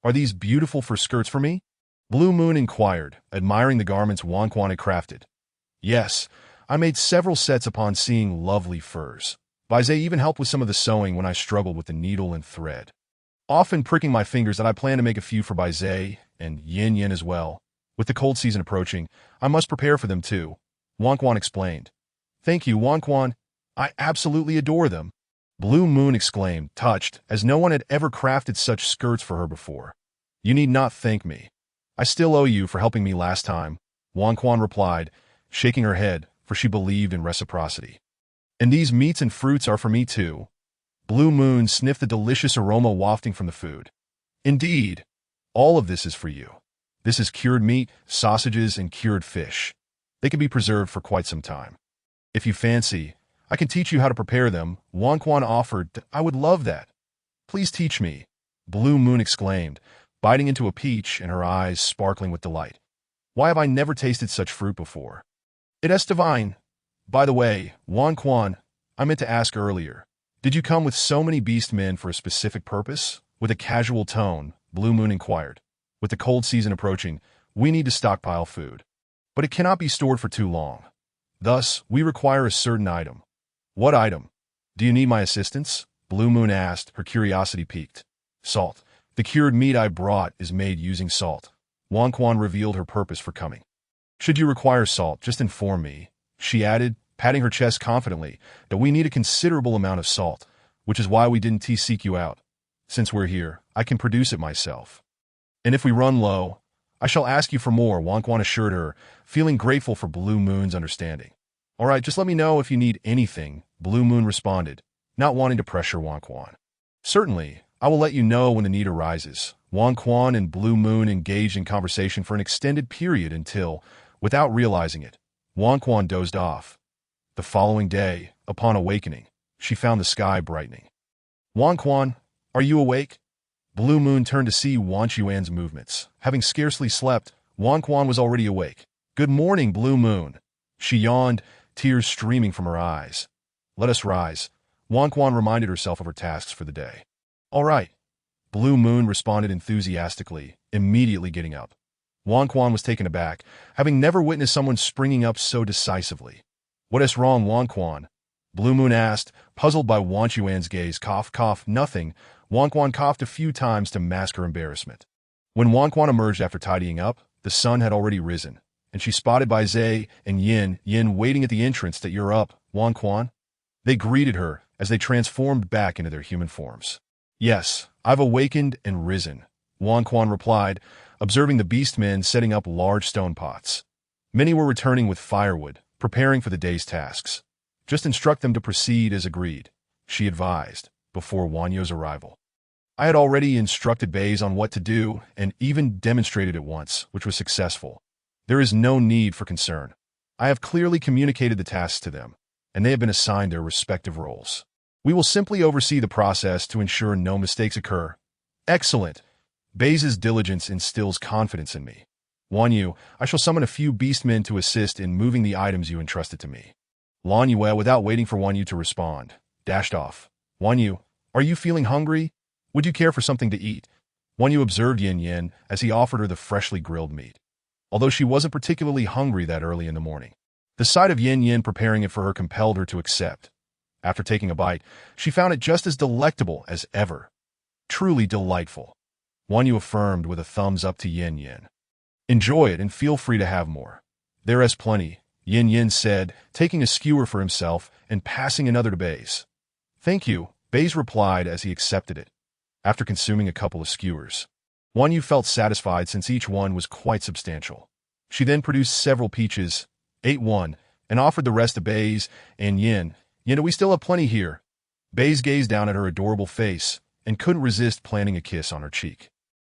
Are these beautiful fur skirts for me? Blue Moon inquired, admiring the garments Wang Quan had crafted. Yes, I made several sets upon seeing lovely furs. Bai Zhe even helped with some of the sewing when I struggled with the needle and thread. Often pricking my fingers that I plan to make a few for Bai Zhe and Yin as well. With the cold season approaching, I must prepare for them too, Wang Quan explained. Thank you, Wang Quan. I absolutely adore them. Blue Moon exclaimed, touched, as no one had ever crafted such skirts for her before. You need not thank me. I still owe you for helping me last time, Wang Quan replied, shaking her head, for she believed in reciprocity. And these meats and fruits are for me too. Blue Moon sniffed the delicious aroma wafting from the food. Indeed, all of this is for you. This is cured meat, sausages, and cured fish. They can be preserved for quite some time. If you fancy, I can teach you how to prepare them, Wang Quan offered. I would love that. Please teach me, Blue Moon exclaimed, biting into a peach and her eyes sparkling with delight. Why have I never tasted such fruit before? It is divine. By the way, Wang Quan, I meant to ask earlier, did you come with so many beast men for a specific purpose? With a casual tone, Blue Moon inquired. With the cold season approaching, we need to stockpile food. But it cannot be stored for too long. Thus, we require a certain item. What item? Do you need my assistance? Blue Moon asked, her curiosity piqued. Salt. The cured meat I brought is made using salt. Wang Quan revealed her purpose for coming. Should you require salt, just inform me, she added, patting her chest confidently, that we need a considerable amount of salt, which is why we didn't seek you out. Since we're here, I can produce it myself. And if we run low, I shall ask you for more, Wanquan assured her, feeling grateful for Blue Moon's understanding. All right, just let me know if you need anything, Blue Moon responded, not wanting to pressure Wanquan. Certainly, I will let you know when the need arises. Wanquan and Blue Moon engaged in conversation for an extended period until, without realizing it, Wanquan dozed off. The following day, upon awakening, she found the sky brightening. Wanquan, are you awake? Blue Moon turned to see Wan Chuan's movements. Having scarcely slept, Wanquan was already awake. Good morning, Blue Moon. She yawned, tears streaming from her eyes. Let us rise. Wanquan reminded herself of her tasks for the day. All right. Blue Moon responded enthusiastically, immediately getting up. Wanquan was taken aback, having never witnessed someone springing up so decisively. What is wrong, Wanquan? Blue Moon asked, puzzled by Wan Chuan's gaze. Cough, cough, nothing. Wanquan coughed a few times to mask her embarrassment. When Wanquan emerged after tidying up, the sun had already risen, and she spotted Baizhe and Yin waiting at the entrance. That you're up, Wanquan? They greeted her as they transformed back into their human forms. Yes, I've awakened and risen, Wanquan replied, observing the beastmen setting up large stone pots. Many were returning with firewood, preparing for the day's tasks. Just instruct them to proceed as agreed, she advised, before Wanyo's arrival. I had already instructed Bays on what to do and even demonstrated it once, which was successful. There is no need for concern. I have clearly communicated the tasks to them, and they have been assigned their respective roles. We will simply oversee the process to ensure no mistakes occur. Excellent. Bays' diligence instills confidence in me. Wanyu, I shall summon a few beastmen to assist in moving the items you entrusted to me. Lan Yue, without waiting for Wanyu to respond, dashed off. Wanyu, are you feeling hungry? Would you care for something to eat? Wanyu observed Yin as he offered her the freshly grilled meat. Although she wasn't particularly hungry that early in the morning, the sight of Yin preparing it for her compelled her to accept. After taking a bite, she found it just as delectable as ever. Truly delightful. Wanyu affirmed with a thumbs up to Yin. Enjoy it and feel free to have more. There is plenty, Yin said, taking a skewer for himself and passing another to Bays. Thank you, Bays replied as he accepted it. After consuming a couple of skewers, Wanyu felt satisfied since each one was quite substantial. She then produced several peaches, ate one, and offered the rest to Bays and Yin. We still have plenty here. Bays gazed down at her adorable face and couldn't resist planting a kiss on her cheek.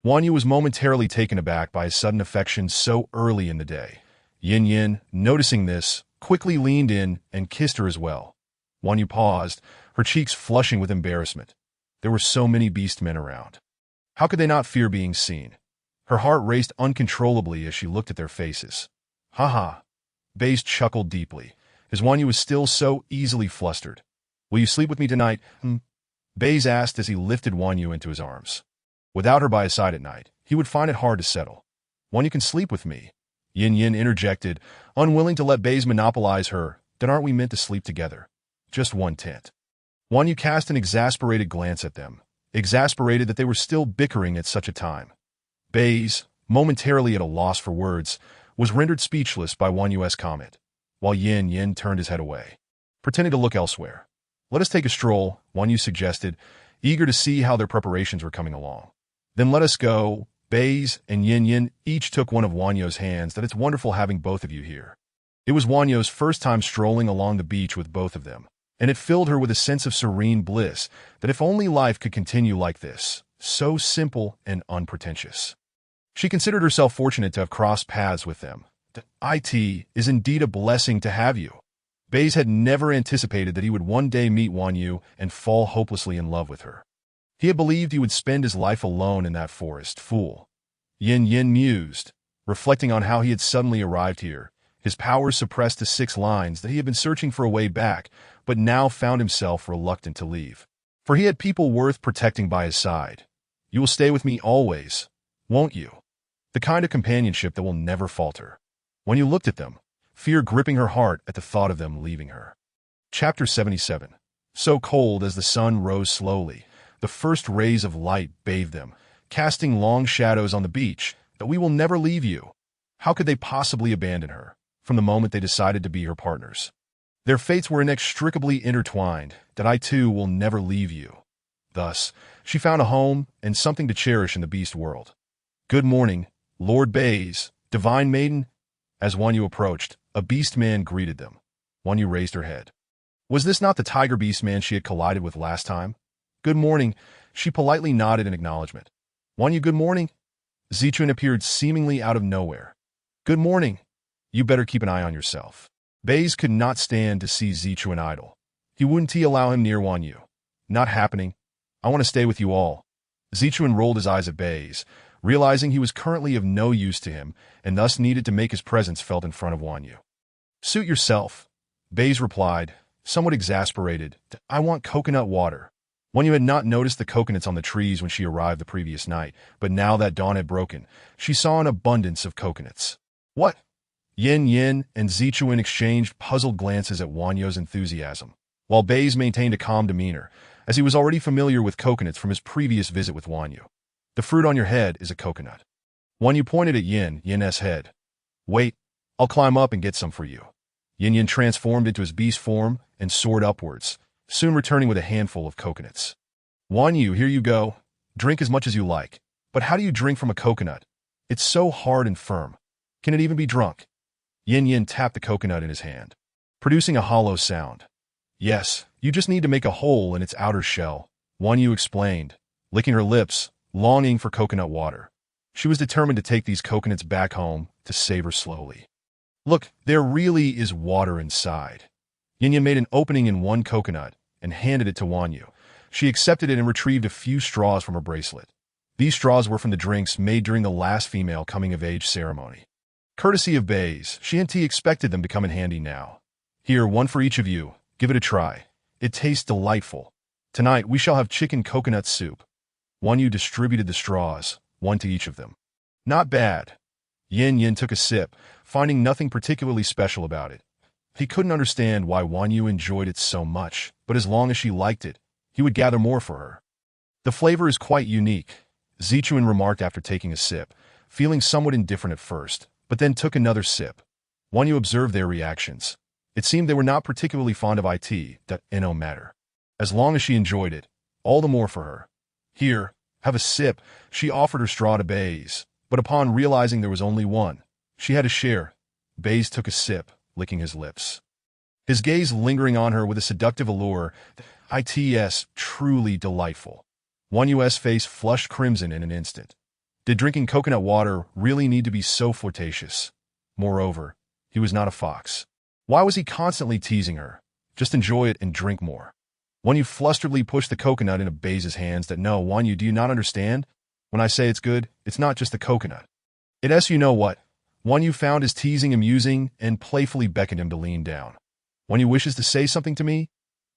Wanyu was momentarily taken aback by his sudden affection so early in the day. Yin, noticing this, quickly leaned in and kissed her as well. Wanyu paused, her cheeks flushing with embarrassment. There were so many beastmen around. How could they not fear being seen? Her heart raced uncontrollably as she looked at their faces. Ha. Bays chuckled deeply, as Wanyu was still so easily flustered. Will you sleep with me tonight? Bays asked as he lifted Wanyu into his arms. Without her by his side at night, he would find it hard to settle. Wanyu can sleep with me, Yin interjected, unwilling to let Bays monopolize her. Then aren't we meant to sleep together? Just one tent. Wanyu cast an exasperated glance at them, exasperated that they were still bickering at such a time. Bays, momentarily at a loss for words, was rendered speechless by Wanyu's comment, while Yin turned his head away, pretending to look elsewhere. Let us take a stroll, Wanyu suggested, eager to see how their preparations were coming along. Then let us go. Bays and Yin each took one of Wanyu's hands. That it's wonderful having both of you here. It was Wanyu's first time strolling along the beach with both of them, and it filled her with a sense of serene bliss that if only life could continue like this, so simple and unpretentious. She considered herself fortunate to have crossed paths with them. It is indeed a blessing to have you. Bays had never anticipated that he would one day meet Wanyu and fall hopelessly in love with her. He had believed he would spend his life alone in that forest. Fool. Yin mused, reflecting on how he had suddenly arrived here, his powers suppressed to 6 lines that he had been searching for a way back, but now found himself reluctant to leave. For he had people worth protecting by his side. You will stay with me always, won't you? The kind of companionship that will never falter. When you looked at them, fear gripping her heart at the thought of them leaving her. Chapter 77. So cold as the sun rose slowly, the first rays of light bathed them, casting long shadows on the beach, that we will never leave you. How could they possibly abandon her, from the moment they decided to be her partners? Their fates were inextricably intertwined, that I too will never leave you. Thus, she found a home and something to cherish in the beast world. Good morning, Lord Bays, divine maiden. As Wanyu approached, a beast man greeted them. Wanyu raised her head. Was this not the tiger beast man she had collided with last time? Good morning, she politely nodded in acknowledgement. Wanyu, good morning. Zichuan appeared seemingly out of nowhere. Good morning. You better keep an eye on yourself. Bays could not stand to see Zichuan idle. He wouldn't allow him near Wanyu. Not happening. I want to stay with you all. Zichuan rolled his eyes at Bays, realizing he was currently of no use to him and thus needed to make his presence felt in front of Wanyu. Suit yourself. Bays replied, somewhat exasperated. I want coconut water. Wanyu had not noticed the coconuts on the trees when she arrived the previous night, but now that dawn had broken, she saw an abundance of coconuts. What? Yin Yin and Zichuan exchanged puzzled glances at Wanyu's enthusiasm, while Bays maintained a calm demeanor, as he was already familiar with coconuts from his previous visit with Wanyu. The fruit on your head is a coconut. Wanyu pointed at Yin's head. Wait, I'll climb up and get some for you. Yin transformed into his beast form and soared upwards, soon returning with a handful of coconuts. Wanyu, here you go. Drink as much as you like. But how do you drink from a coconut? It's so hard and firm. Can it even be drunk? Yin tapped the coconut in his hand, producing a hollow sound. Yes, you just need to make a hole in its outer shell, Wanyu explained, licking her lips, longing for coconut water. She was determined to take these coconuts back home to savor slowly. Look, there really is water inside. Yin made an opening in one coconut and handed it to Wanyu. She accepted it and retrieved a few straws from her bracelet. These straws were from the drinks made during the last female coming-of-age ceremony. Courtesy of Bays, she and T expected them to come in handy now. Here, one for each of you. Give it a try. It tastes delightful. Tonight, we shall have chicken coconut soup. Wanyu distributed the straws, one to each of them. Not bad. Yin took a sip, finding nothing particularly special about it. He couldn't understand why Wanyu enjoyed it so much, but as long as she liked it, he would gather more for her. The flavor is quite unique, Zichuan remarked after taking a sip, feeling somewhat indifferent at first, but then took another sip. Wanyu observed their reactions. It seemed they were not particularly fond of it, that no matter. As long as she enjoyed it, all the more for her. Here, have a sip, she offered her straw to Bays, but upon realizing there was only one, she had to share. Bays took a sip, licking his lips. His gaze lingering on her with a seductive allure, it's truly delightful. Wanyu's face flushed crimson in an instant. Did drinking coconut water really need to be so flirtatious? Moreover, he was not a fox. Why was he constantly teasing her? Just enjoy it and drink more. Wanyu flusteredly pushed the coconut into Bays' hands. No, Wanyu, do you not understand? When I say it's good, it's not just the coconut. It's you know what? Wanyu found his teasing amusing and playfully beckoned him to lean down. Wanyu wishes to say something to me?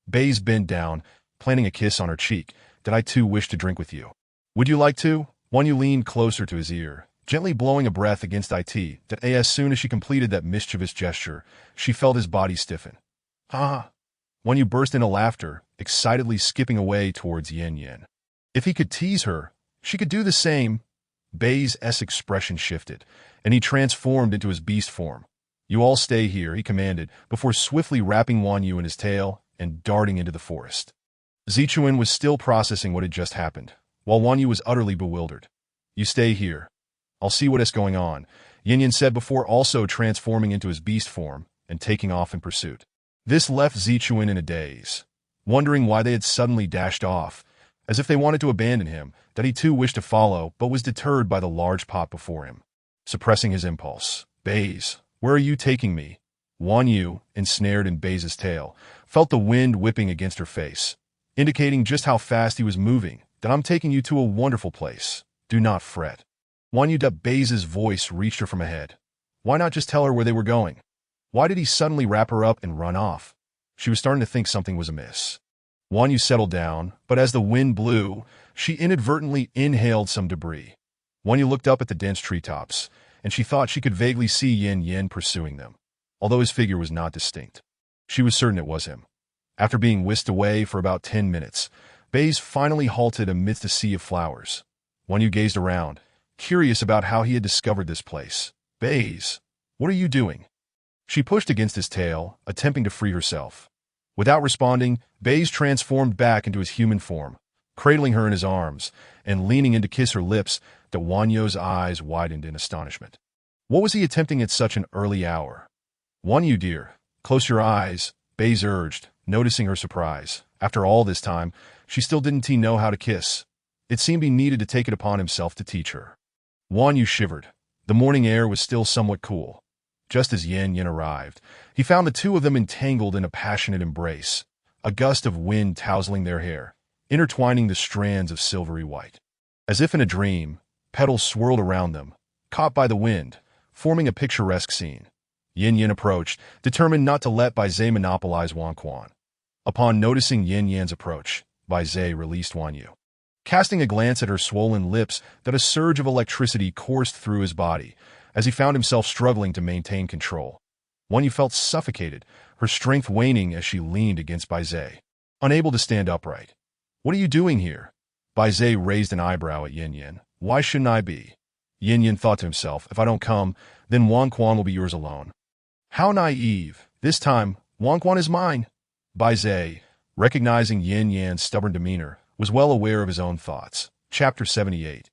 Bays bent down, planting a kiss on her cheek. That I too wish to drink with you. Would you like to? Wanyu leaned closer to his ear, gently blowing a breath against that as soon as she completed that mischievous gesture, she felt his body stiffen. Ah! Wanyu burst into laughter, excitedly skipping away towards Yin. If he could tease her, she could do the same. Bays' expression shifted, and he transformed into his beast form. You all stay here, he commanded, before swiftly wrapping Wanyu in his tail and darting into the forest. Zichuan was still processing what had just happened, while Wanyu was utterly bewildered. You stay here. I'll see what is going on, Yin said before also transforming into his beast form and taking off in pursuit. This left Zichuan in a daze, wondering why they had suddenly dashed off, as if they wanted to abandon him, that he too wished to follow but was deterred by the large pot before him. Suppressing his impulse, Bays, where are you taking me? Wanyu, ensnared in Bays' tail, felt the wind whipping against her face, indicating just how fast he was moving. That I'm taking you to a wonderful place. Do not fret. Wanyu. Bays' voice reached her from ahead. Why not just tell her where they were going? Why did he suddenly wrap her up and run off? She was starting to think something was amiss. Wanyu settled down, but as the wind blew, she inadvertently inhaled some debris. Wanyu looked up at the dense treetops, and she thought she could vaguely see Yin pursuing them, although his figure was not distinct. She was certain it was him. After being whisked away for about 10 minutes, Bays finally halted amidst a sea of flowers. Wanyu gazed around, curious about how he had discovered this place. Bays, what are you doing? She pushed against his tail, attempting to free herself. Without responding, Baze transformed back into his human form, cradling her in his arms and leaning in to kiss her lips. That Wanyo's eyes widened in astonishment. What was he attempting at such an early hour? Wanyu dear, close your eyes, Baze urged, noticing her surprise. After all this time, she still didn't know how to kiss. It seemed he needed to take it upon himself to teach her. Wanyu shivered. The morning air was still somewhat cool. Just as Yin Yin arrived, he found the two of them entangled in a passionate embrace, a gust of wind tousling their hair, intertwining the strands of silvery white. As if in a dream, petals swirled around them, caught by the wind, forming a picturesque scene. Yin Yin approached, determined not to let Bai Zhe monopolize Wan Quan. Upon noticing Yin Yan's approach, Bai Zhe released Wanyu. Casting a glance at her swollen lips, that a surge of electricity coursed through his body, as he found himself struggling to maintain control. Wanyu felt suffocated, her strength waning as she leaned against Bai Zhe, unable to stand upright. What are you doing here? Bai Zhe raised an eyebrow at Yin Yin. Why shouldn't I be? Yin Yin thought to himself, if I don't come, then Wan Quan will be yours alone. How naive. This time, Wan Quan is mine. Bai Zhe, recognizing Yin Yan's stubborn demeanor, was well aware of his own thoughts. Chapter 78.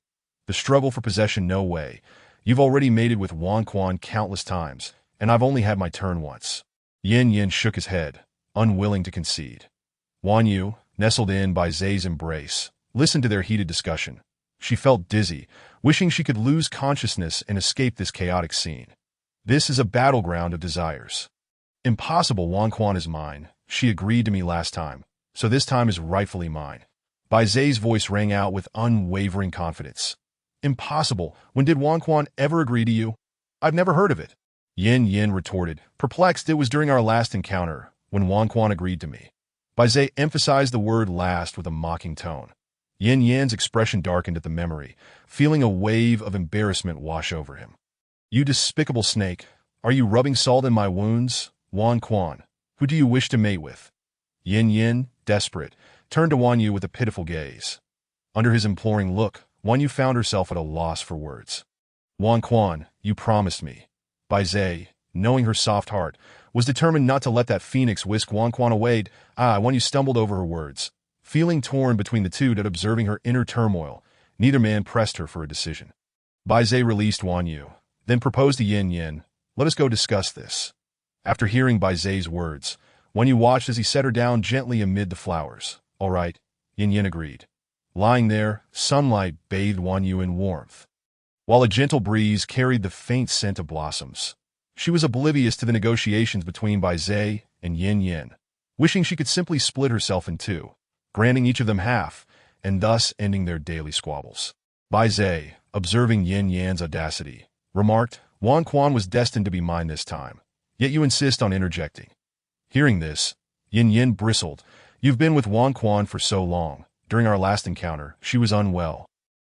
The struggle for possession. No way. You've already mated with Wan Quan countless times, and I've only had my turn once. Yin Yin shook his head, unwilling to concede. Wanyu, nestled in Bai Zhe's embrace, listened to their heated discussion. She felt dizzy, wishing she could lose consciousness and escape this chaotic scene. This is a battleground of desires. Impossible. Wan Quan is mine. She agreed to me last time, so this time is rightfully mine. Bai Zhe's voice rang out with unwavering confidence. Impossible. When did Wan Quan ever agree to you? I've never heard of it. Yin Yin retorted, perplexed. It was during our last encounter, when Wan Quan agreed to me. Bai Zhe emphasized the word last with a mocking tone. Yin Yan's expression darkened at the memory, feeling a wave of embarrassment wash over him. You despicable snake, are you rubbing salt in my wounds? Wan Quan, who do you wish to mate with? Yin Yin, desperate, turned to Wanyu with a pitiful gaze. Under his imploring look, Wanyu found herself at a loss for words. Wan Quan, you promised me. Bai Zhe, knowing her soft heart, was determined not to let that phoenix whisk Wan Quan away. Wanyu stumbled over her words. Feeling torn between the two, that observing her inner turmoil, neither man pressed her for a decision. Bai Zhe released Wanyu, then proposed to Yin Yin, let us go discuss this. After hearing Bai Zhe's words, Wanyu watched as he set her down gently amid the flowers. All right, Yin Yin agreed. Lying there, sunlight bathed Wanyu in warmth, while a gentle breeze carried the faint scent of blossoms. She was oblivious to the negotiations between Bai Zhe and Yin Yin, wishing she could simply split herself in two, granting each of them half, and thus ending their daily squabbles. Bai Zhe, observing Yin Yan's audacity, remarked, Wan Quan was destined to be mine this time, yet you insist on interjecting. Hearing this, Yin Yin bristled. You've been with Wan Quan for so long. During our last encounter, she was unwell,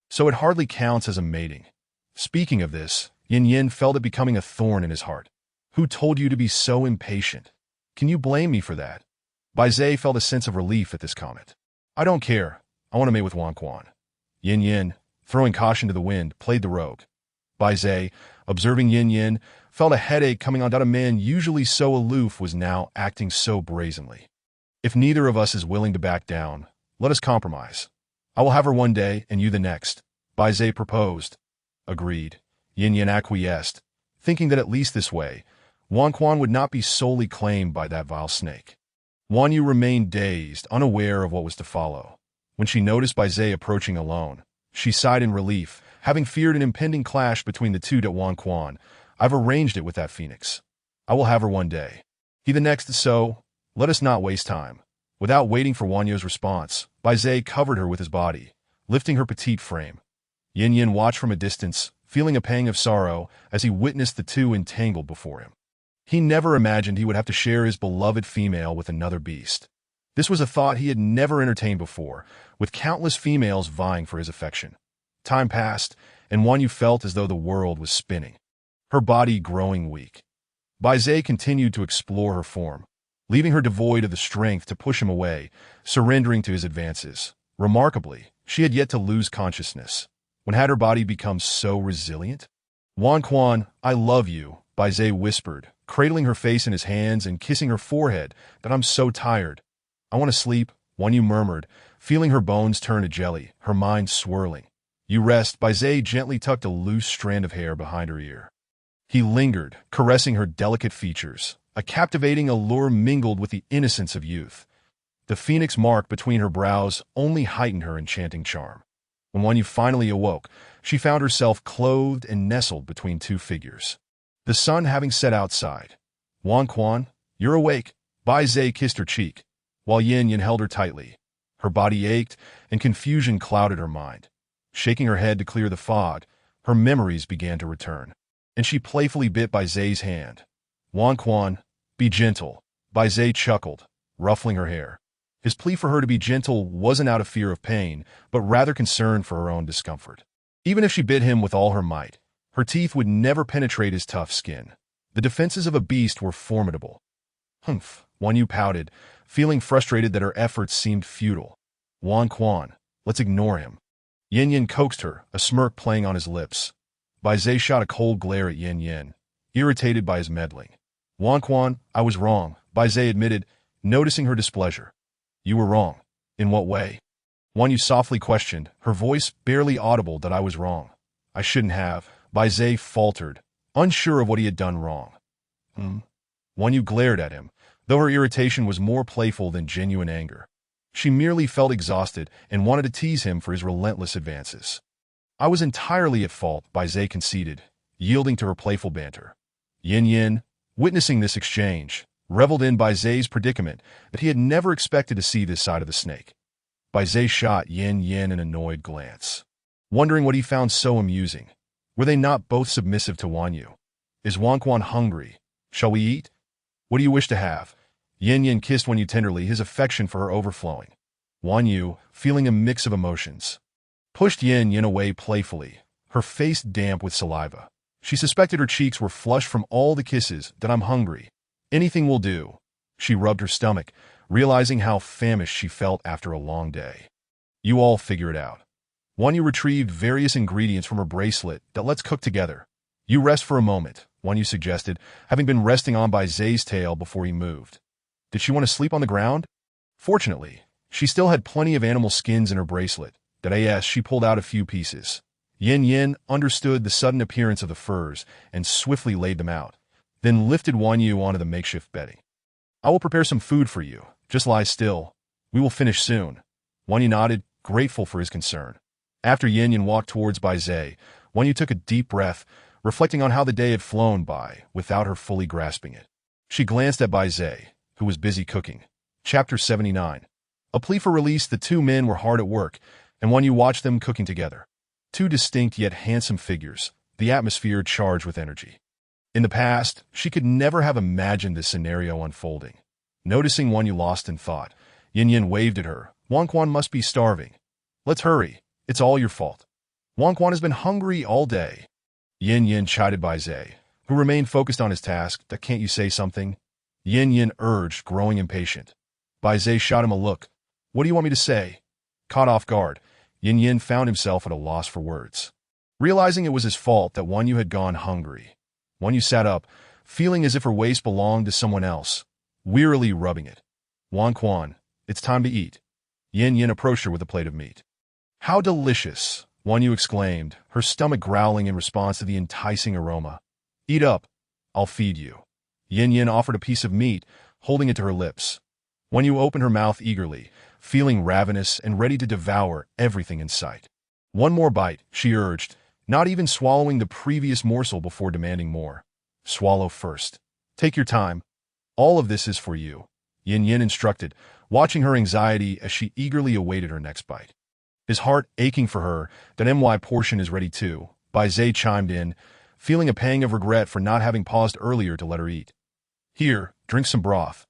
so it hardly counts as a mating. Speaking of this, Yin Yin felt it becoming a thorn in his heart. Who told you to be so impatient? Can you blame me for that? Bai Zhe felt a sense of relief at this comment. I don't care. I want to mate with Wan Quan. Yin Yin, throwing caution to the wind, played the rogue. Bai Zhe, observing Yin Yin, felt a headache coming on. A man usually so aloof was now acting so brazenly. If neither of us is willing to back down, let us compromise. I will have her one day and you the next. Bai Zhe proposed. Agreed. Yin Yin acquiesced, thinking that at least this way, Wan Quan would not be solely claimed by that vile snake. Wanyu remained dazed, unaware of what was to follow. When she noticed Bai Zhe approaching alone, she sighed in relief, having feared an impending clash between the two. To Wan Quan, I've arranged it with that phoenix. I will have her one day. He the next, so let us not waste time. Without waiting for Wanyu's response, Bai Zhe covered her with his body, lifting her petite frame. Yin Yin watched from a distance, feeling a pang of sorrow as he witnessed the two entangled before him. He never imagined he would have to share his beloved female with another beast. This was a thought he had never entertained before, with countless females vying for his affection. Time passed, and Wanyu felt as though the world was spinning, her body growing weak. Bai Zhe continued to explore her form, leaving her devoid of the strength to push him away, surrendering to his advances. Remarkably, she had yet to lose consciousness. When had her body become so resilient? Wan Quan, I love you, Bai Zhe whispered, cradling her face in his hands and kissing her forehead. "That I'm so tired. I want to sleep," Won Yu murmured, feeling her bones turn to jelly, her mind swirling. "You rest," Baizé gently tucked a loose strand of hair behind her ear. He lingered, caressing her delicate features. A captivating allure mingled with the innocence of youth. The phoenix mark between her brows only heightened her enchanting charm. When Won Yu finally awoke, she found herself clothed and nestled between two figures. The sun having set outside. "Wan Quan, you're awake." Bai Zhe kissed her cheek, while Yin Yin held her tightly. Her body ached, and confusion clouded her mind. Shaking her head to clear the fog, her memories began to return, and she playfully bit Bai Zhe's hand. "Wan Quan, be gentle." Bai Zhe chuckled, ruffling her hair. His plea for her to be gentle wasn't out of fear of pain, but rather concern for her own discomfort. Even if she bit him with all her might, her teeth would never penetrate his tough skin. The defenses of a beast were formidable. "Humph," Won Yu pouted, feeling frustrated that her efforts seemed futile. "Wan Quan, let's ignore him." Yin Yin coaxed her, a smirk playing on his lips. Bai Zhe shot a cold glare at Yin Yin, irritated by his meddling. "Wan Quan, I was wrong," Bai Zhe admitted, noticing her displeasure. "You were wrong. In what way?" Won Yu softly questioned, her voice barely audible. "That I was wrong. I shouldn't have." Bai Zhe faltered, unsure of what he had done wrong. Won Yu glared at him, though her irritation was more playful than genuine anger. She merely felt exhausted and wanted to tease him for his relentless advances. "I was entirely at fault," Bai Zhe conceded, yielding to her playful banter. Yin Yin, witnessing this exchange, reveled in Bai Zhe's predicament that he had never expected to see this side of the snake. Bai Zhe shot Yin Yin an annoyed glance, wondering what he found so amusing. Were they not both submissive to Won Yu? "Is Wan Quan hungry? Shall we eat? What do you wish to have?" Yin Yin kissed Won Yu tenderly, his affection for her overflowing. Won Yu, feeling a mix of emotions, pushed Yin Yin away playfully, her face damp with saliva. She suspected her cheeks were flushed from all the kisses. "That I'm hungry. Anything will do." She rubbed her stomach, realizing how famished she felt after a long day. "You all figure it out." Won Yu retrieved various ingredients from her bracelet. "That let's cook together." "You rest for a moment," Won Yu suggested, having been resting on Bai Zhe's tail before he moved. Did she want to sleep on the ground? Fortunately, she still had plenty of animal skins in her bracelet. She pulled out a few pieces. Yin Yin understood the sudden appearance of the furs and swiftly laid them out, then lifted Won Yu onto the makeshift bedding. "I will prepare some food for you. Just lie still. We will finish soon." Won Yu nodded, grateful for his concern. After Yin Yin walked towards Bai Zhe, Won Yu took a deep breath, reflecting on how the day had flown by without her fully grasping it. She glanced at Bai Zhe, who was busy cooking. Chapter 79. A plea for release. The two men were hard at work, and Won Yu watched them cooking together. Two distinct yet handsome figures, the atmosphere charged with energy. In the past, she could never have imagined this scenario unfolding. Noticing Won Yu lost in thought, Yin Yin waved at her. "Wan Quan must be starving. Let's hurry. It's all your fault. Wan Quan has been hungry all day." Yin Yin chided Bai Zhe, who remained focused on his task. "That can't you say something?" Yin Yin urged, growing impatient. Bai Zhe shot him a look. "What do you want me to say?" Caught off guard, Yin Yin found himself at a loss for words. Realizing it was his fault that Won Yu had gone hungry, Won Yu sat up, feeling as if her waist belonged to someone else, wearily rubbing it. "Wan Quan, it's time to eat." Yin Yin approached her with a plate of meat. "How delicious!" Won Yu exclaimed, her stomach growling in response to the enticing aroma. "Eat up. I'll feed you." Yin Yin offered a piece of meat, holding it to her lips. Won Yu opened her mouth eagerly, feeling ravenous and ready to devour everything in sight. "One more bite," she urged, not even swallowing the previous morsel before demanding more. "Swallow first. Take your time. All of this is for you," Yin Yin instructed, watching her anxiety as she eagerly awaited her next bite. His heart aching for her, "That my portion is ready too," Bai Zhe chimed in, feeling a pang of regret for not having paused earlier to let her eat. "Here, drink some broth."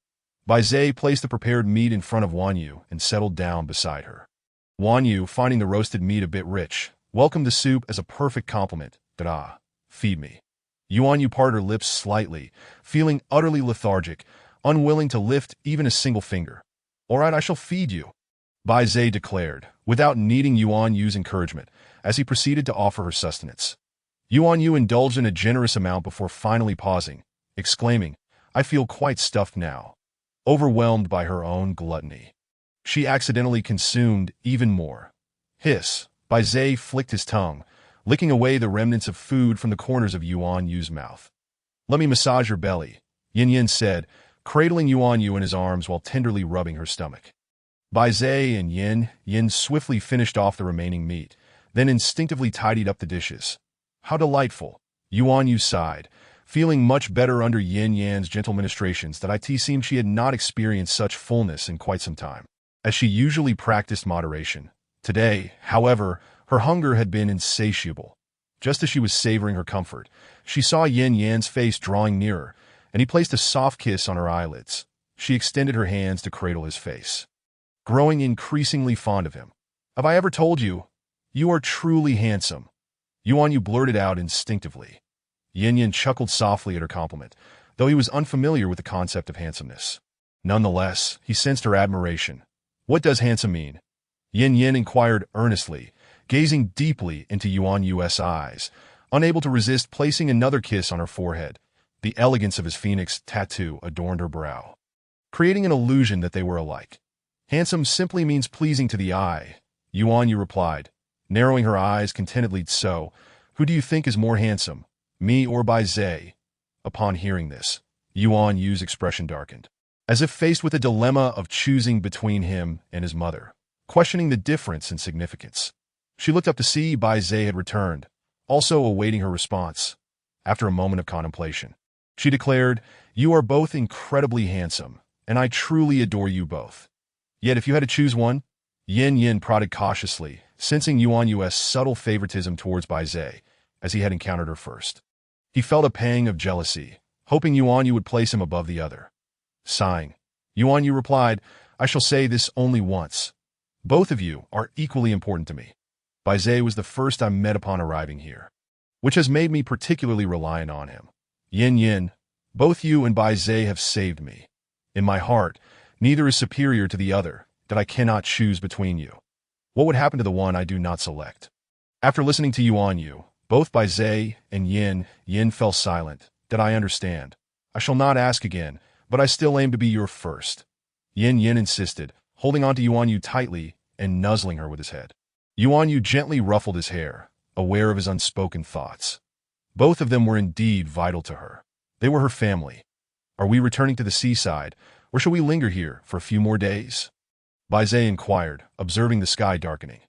Bai Zhe placed the prepared meat in front of Won Yu and settled down beside her. Won Yu, finding the roasted meat a bit rich, welcomed the soup as a perfect compliment. Feed me." Won Yu parted her lips slightly, feeling utterly lethargic, unwilling to lift even a single finger. "All right, I shall feed you," Bai Zhe declared, without needing Won Yu's encouragement, as he proceeded to offer her sustenance. Won Yu indulged in a generous amount before finally pausing. exclaiming, "I feel quite stuffed now." Overwhelmed by her own gluttony, she accidentally consumed even more. Hiss! Bai Zai flicked his tongue, licking away the remnants of food from the corners of Yuan Yu's mouth. "Let me massage your belly," Yin Yin said, cradling Yuan Yu in his arms while tenderly rubbing her stomach. Bai Zai and Yin Yin swiftly finished off the remaining meat, then instinctively tidied up the dishes. "How delightful," Yuan Yu sighed, feeling much better under Yin Yan's gentle ministrations that it seemed she had not experienced such fullness in quite some time, as she usually practiced moderation. Today, however, her hunger had been insatiable. Just as she was savoring her comfort, she saw Yin Yan's face drawing nearer, and he placed a soft kiss on her eyelids. She extended her hands to cradle his face, growing increasingly fond of him. "Have I ever told you? You are truly handsome," Yuan Yu blurted out instinctively. Yin Yin chuckled softly at her compliment, though he was unfamiliar with the concept of handsomeness. Nonetheless, he sensed her admiration. "What does handsome mean?" Yin Yin inquired earnestly, gazing deeply into Yuan Yu's eyes, unable to resist placing another kiss on her forehead. The elegance of his phoenix tattoo adorned her brow, creating an illusion that they were alike. "Handsome simply means pleasing to the eye," Yuan Yu replied, narrowing her eyes contentedly. "So, who do you think is more handsome, me or Bai Zai?" Upon hearing this, Yuan Yu's expression darkened, as if faced with a dilemma of choosing between him and his mother, questioning the difference in significance. She looked up to see Bai Zai had returned, also awaiting her response. After a moment of contemplation, she declared, "You are both incredibly handsome, and I truly adore you both. Yet if you had to choose one," Yin Yin prodded cautiously, sensing Yuan Yu's subtle favoritism towards Bai Zai, as he had encountered her first. He felt a pang of jealousy, hoping Yuan Yu would place him above the other. Sighing, Yuan Yu replied, "I shall say this only once. Both of you are equally important to me. Bai Zai was the first I met upon arriving here, which has made me particularly reliant on him. Yin Yin, both you and Bai Zai have saved me. In my heart, neither is superior to the other, that I cannot choose between you. What would happen to the one I do not select?" After listening to Yuan Yu, both Bai Zai and Yin Yin fell silent. "That I understand. I shall not ask again, but I still aim to be your first," Yin Yin insisted, holding onto Yuan Yu tightly and nuzzling her with his head. Yuan Yu gently ruffled his hair, aware of his unspoken thoughts. Both of them were indeed vital to her. They were her family. "Are we returning to the seaside, or shall we linger here for a few more days?" Bai Zai inquired, observing the sky darkening.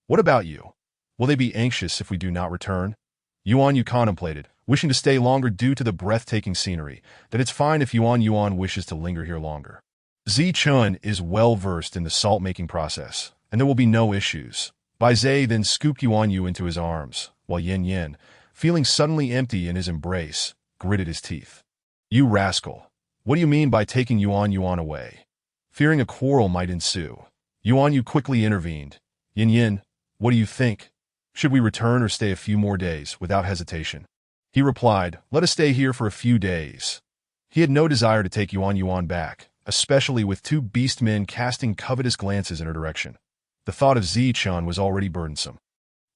"What about you? Will they be anxious if we do not return?" Yuan Yu contemplated, wishing to stay longer due to the breathtaking scenery, that it's fine if Yuan wishes to linger here longer. Zi Chun is well versed in the salt-making process, and there will be no issues. Bai Zai then scooped Yuan Yu into his arms, while Yin Yin, feeling suddenly empty in his embrace, gritted his teeth. "You rascal! What do you mean by taking Yuan away?" Fearing a quarrel might ensue, Yuan Yu quickly intervened. "Yin Yin, what do you think? Should we return or stay a few more days?" Without hesitation, he replied, "Let us stay here for a few days." He had no desire to take Yuan back, especially with two beast men casting covetous glances in her direction. The thought of Zi Chun was already burdensome.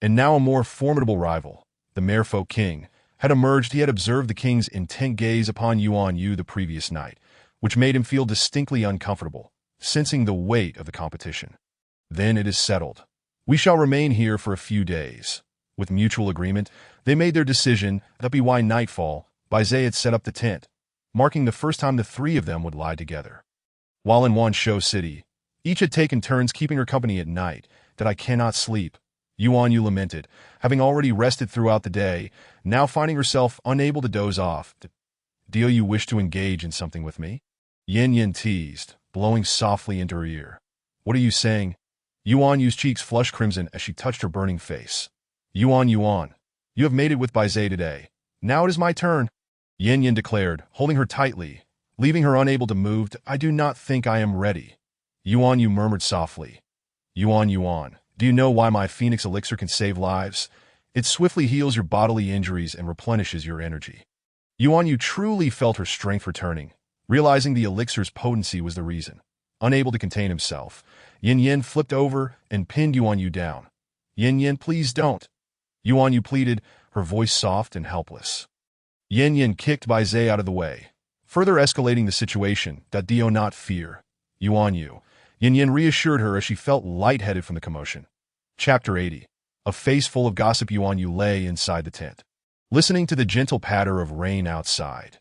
And now a more formidable rival, the Merfolk King, had emerged. He had observed the king's intent gaze upon Yuan Yu the previous night, which made him feel distinctly uncomfortable, sensing the weight of the competition. "Then it is settled. We shall remain here for a few days." With mutual agreement, they made their decision. That be why nightfall, Bai Zai had set up the tent, marking the first time the three of them would lie together. While in Wanshou City, each had taken turns keeping her company at night. "That I cannot sleep," Yuan Yu lamented, having already rested throughout the day, now finding herself unable to doze off. "Do you wish to engage in something with me?" Yin Yin teased, blowing softly into her ear. "What are you saying?" Yuan Yu's cheeks flushed crimson as she touched her burning face. Yuan, you have mated with Bai Zai today. Now it is my turn," Yin Yin declared, holding her tightly, leaving her unable to move. "I do not think I am ready," Yuan Yu murmured softly. Yuan, do you know why my Phoenix Elixir can save lives? It swiftly heals your bodily injuries and replenishes your energy." Yuan Yu truly felt her strength returning, realizing the elixir's potency was the reason. Unable to contain himself, Yin Yin flipped over and pinned Yuan Yu down. "Yin Yin, please don't," Yuan Yu pleaded, her voice soft and helpless. Yin Yin kicked Bai Zai out of the way, further escalating the situation. Do not fear. Yuan Yu. Yin Yin reassured her as she felt lightheaded from the commotion. Chapter 80. A face full of gossip. Yuan Yu lay inside the tent, listening to the gentle patter of rain outside.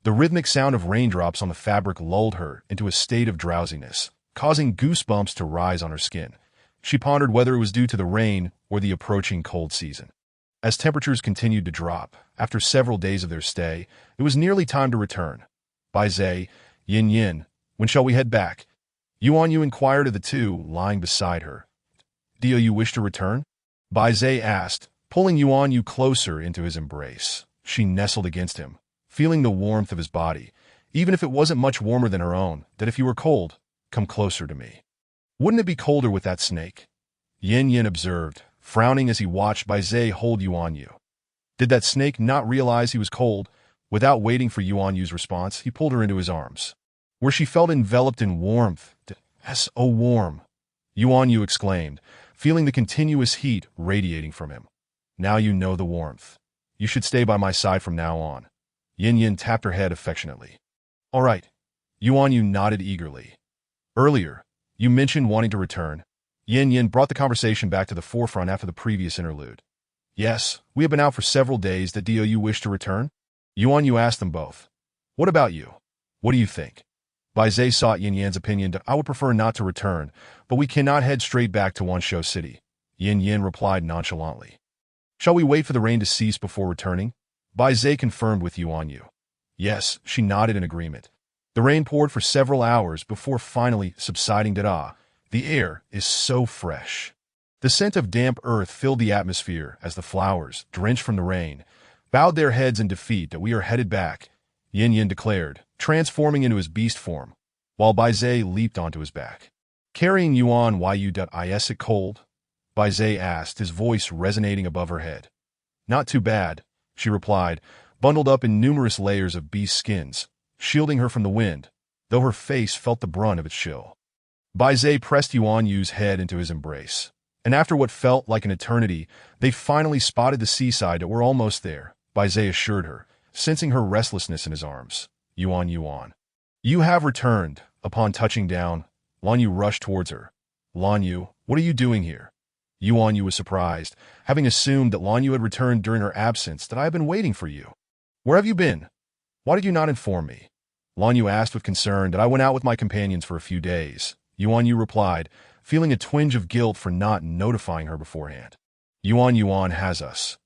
The rhythmic sound of raindrops on the fabric lulled her into a state of drowsiness, causing goosebumps to rise on her skin. She pondered whether it was due to the rain or the approaching cold season. As temperatures continued to drop, after several days of their stay, it was nearly time to return. Bai Zai, Yin Yin, when shall we head back? Yuan Yu inquired of the two lying beside her. Do you wish to return? Bai Zai asked, pulling Yuan Yu closer into his embrace. She nestled against him, feeling the warmth of his body, even if it wasn't much warmer than her own. That if you were cold, come closer to me. Wouldn't it be colder with that snake? Yin Yin observed, frowning as he watched Bai Zai hold Yuan Yu. Did that snake not realize he was cold? Without waiting for Yuan Yu's response, he pulled her into his arms, where she felt enveloped in warmth. So warm, Yuan Yu exclaimed, feeling the continuous heat radiating from him. Now you know the warmth. You should stay by my side from now on. Yin Yin tapped her head affectionately. All right. Yuan Yu nodded eagerly. Earlier, you mentioned wanting to return. Yin Yin brought the conversation back to the forefront after the previous interlude. Yes, we have been out for several days. Do you wish to return? Yuan Yu asked them both. What about you? What do you think? Bai Zai sought Yin Yan's opinion. I would prefer not to return, but we cannot head straight back to Wanshou City. Yin Yin replied nonchalantly. Shall we wait for the rain to cease before returning? Bai Zai confirmed with Yuan Yu. Yes, she nodded in agreement. The rain poured for several hours before finally subsiding. The air is so fresh. The scent of damp earth filled the atmosphere as the flowers, drenched from the rain, bowed their heads in defeat. We are headed back, Yin Yin declared, transforming into his beast form, while Bai Zai leaped onto his back. Carrying Yuan Yu. Is it cold? Bai Zai asked, his voice resonating above her head. Not too bad, she replied, bundled up in numerous layers of beast skins, shielding her from the wind, though her face felt the brunt of its chill. Bai Zai pressed Yuan Yu's head into his embrace, and after what felt like an eternity, they finally spotted the seaside. We're almost there, Bai Zai assured her, sensing her restlessness in his arms. Yuan. You have returned. Upon touching down, Lan Yu rushed towards her. Lan Yu, what are you doing here? Yuan Yu was surprised, having assumed that Lan Yu had returned during her absence. I have been waiting for you. Where have you been? Why did you not inform me? Lan Yu asked with concern. I went out with my companions for a few days, Yuan Yu replied, feeling a twinge of guilt for not notifying her beforehand. Yuan has us.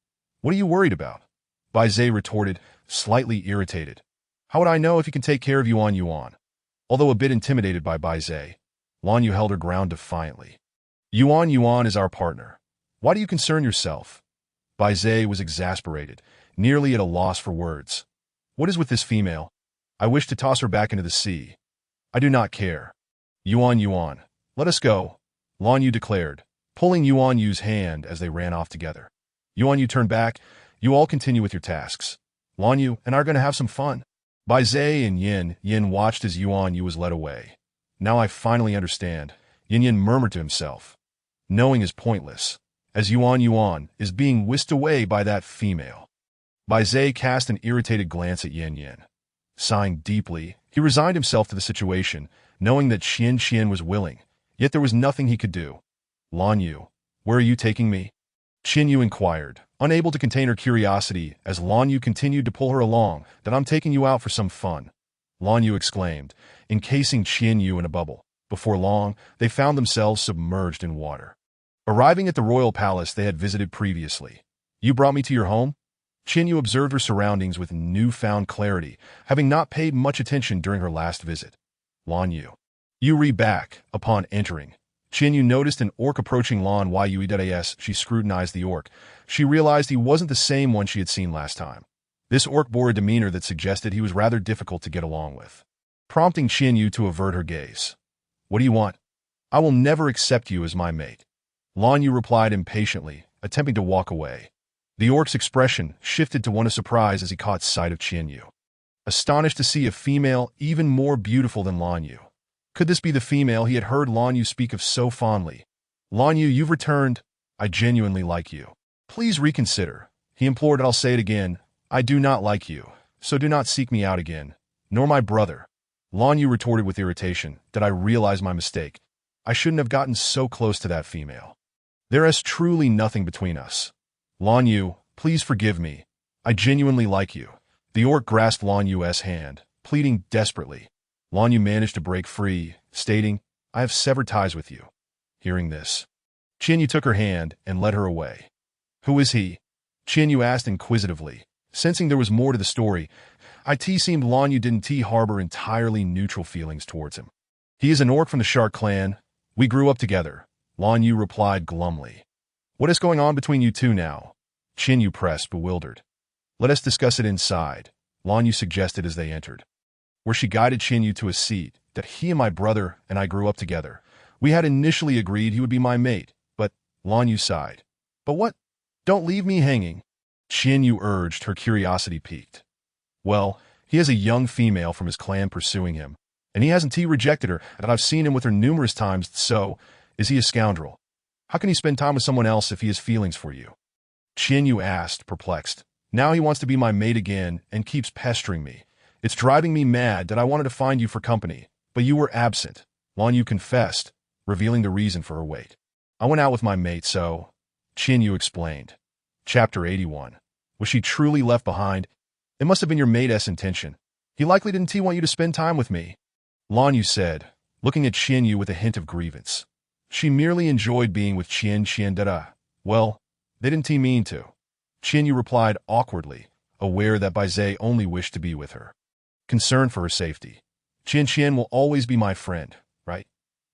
What are you worried about? Bai Zai retorted, slightly irritated. How would I know if he can take care of Yuan? Although a bit intimidated by Bai Zai, Lan Yu held her ground defiantly. Yuan is our partner. Why do you concern yourself? Bai Zai was exasperated, nearly at a loss for words. What is with this female? I wish to toss her back into the sea. I do not care. Yuan, let us go, Lan Yu declared, pulling Yuan Yu's hand as they ran off together. Yuan Yu turned back. You all continue with your tasks. Lan Yu and I are going to have some fun. Bai Zai and Yin watched as Yuan Yu was led away. Now I finally understand, Yin murmured to himself. Knowing is pointless, as Yuan is being whisked away by that female. Bai Zai cast an irritated glance at Yin. Sighing deeply, he resigned himself to the situation, knowing that Qian was willing, yet there was nothing he could do. Lan Yu, where are you taking me? Qian Yu inquired, unable to contain her curiosity as Lan Yu continued to pull her along. That I'm taking you out for some fun, Lan Yu exclaimed, encasing Qian Yu in a bubble. Before long, they found themselves submerged in water. Arriving at the royal palace they had visited previously. You brought me to your home? Qian Yu observed her surroundings with newfound clarity, having not paid much attention during her last visit. Lan Yu. You re back. Upon entering, Qian Yu noticed an orc approaching Lan Yu. As she scrutinized the orc, she realized he wasn't the same one she had seen last time. This orc bore a demeanor that suggested he was rather difficult to get along with, prompting Qian Yu to avert her gaze. What do you want? I will never accept you as my mate, Lan Yu replied impatiently, attempting to walk away. The orc's expression shifted to one of surprise as he caught sight of Qian Yu. Astonished to see a female even more beautiful than Lan Yu. Could this be the female he had heard Lan Yu speak of so fondly? Lan Yu, you've returned. I genuinely like you. Please reconsider, he implored. I'll say it again. I do not like you, so do not seek me out again, nor my brother. Lan Yu retorted with irritation. Did I realize my mistake? I shouldn't have gotten so close to that female. There is truly nothing between us. Lan Yu, please forgive me. I genuinely like you. The orc grasped Lan Yu's hand, pleading desperately. Lan Yu managed to break free, stating, I have severed ties with you. Hearing this, Qian Yu took her hand and led her away. Who is he? Qian Yu asked inquisitively, sensing there was more to the story. It seemed Lan Yu didn't harbor entirely neutral feelings towards him. He is an orc from the Shark clan. We grew up together, Lan Yu replied glumly. What is going on between you two now? Qian Yu pressed, bewildered. Let us discuss it inside, Lan Yu suggested as they entered. Where she guided Qian Yu to a seat, that he and my brother and I grew up together. We had initially agreed he would be my mate, but, Lan Yu sighed. But what? Don't leave me hanging. Qian Yu urged, her curiosity piqued. Well, he has a young female from his clan pursuing him, and he hasn't rejected her, and I've seen him with her numerous times, so, is he a scoundrel? How can he spend time with someone else if he has feelings for you? Qian Yu asked, perplexed. Now he wants to be my mate again and keeps pestering me. It's driving me mad that I wanted to find you for company, but you were absent, Lan Yu confessed, revealing the reason for her wait. I went out with my mate, so, Qian Yu explained. Chapter 81. Was she truly left behind? It must have been your mate's intention. He likely didn't want you to spend time with me, Lan Yu said, looking at Qian Yu with a hint of grievance. She merely enjoyed being with Qian Dada. Well, they didn't mean to. Qian Yu replied awkwardly, aware that Bai Zai only wished to be with her. Concerned for her safety. Qian will always be my friend, right?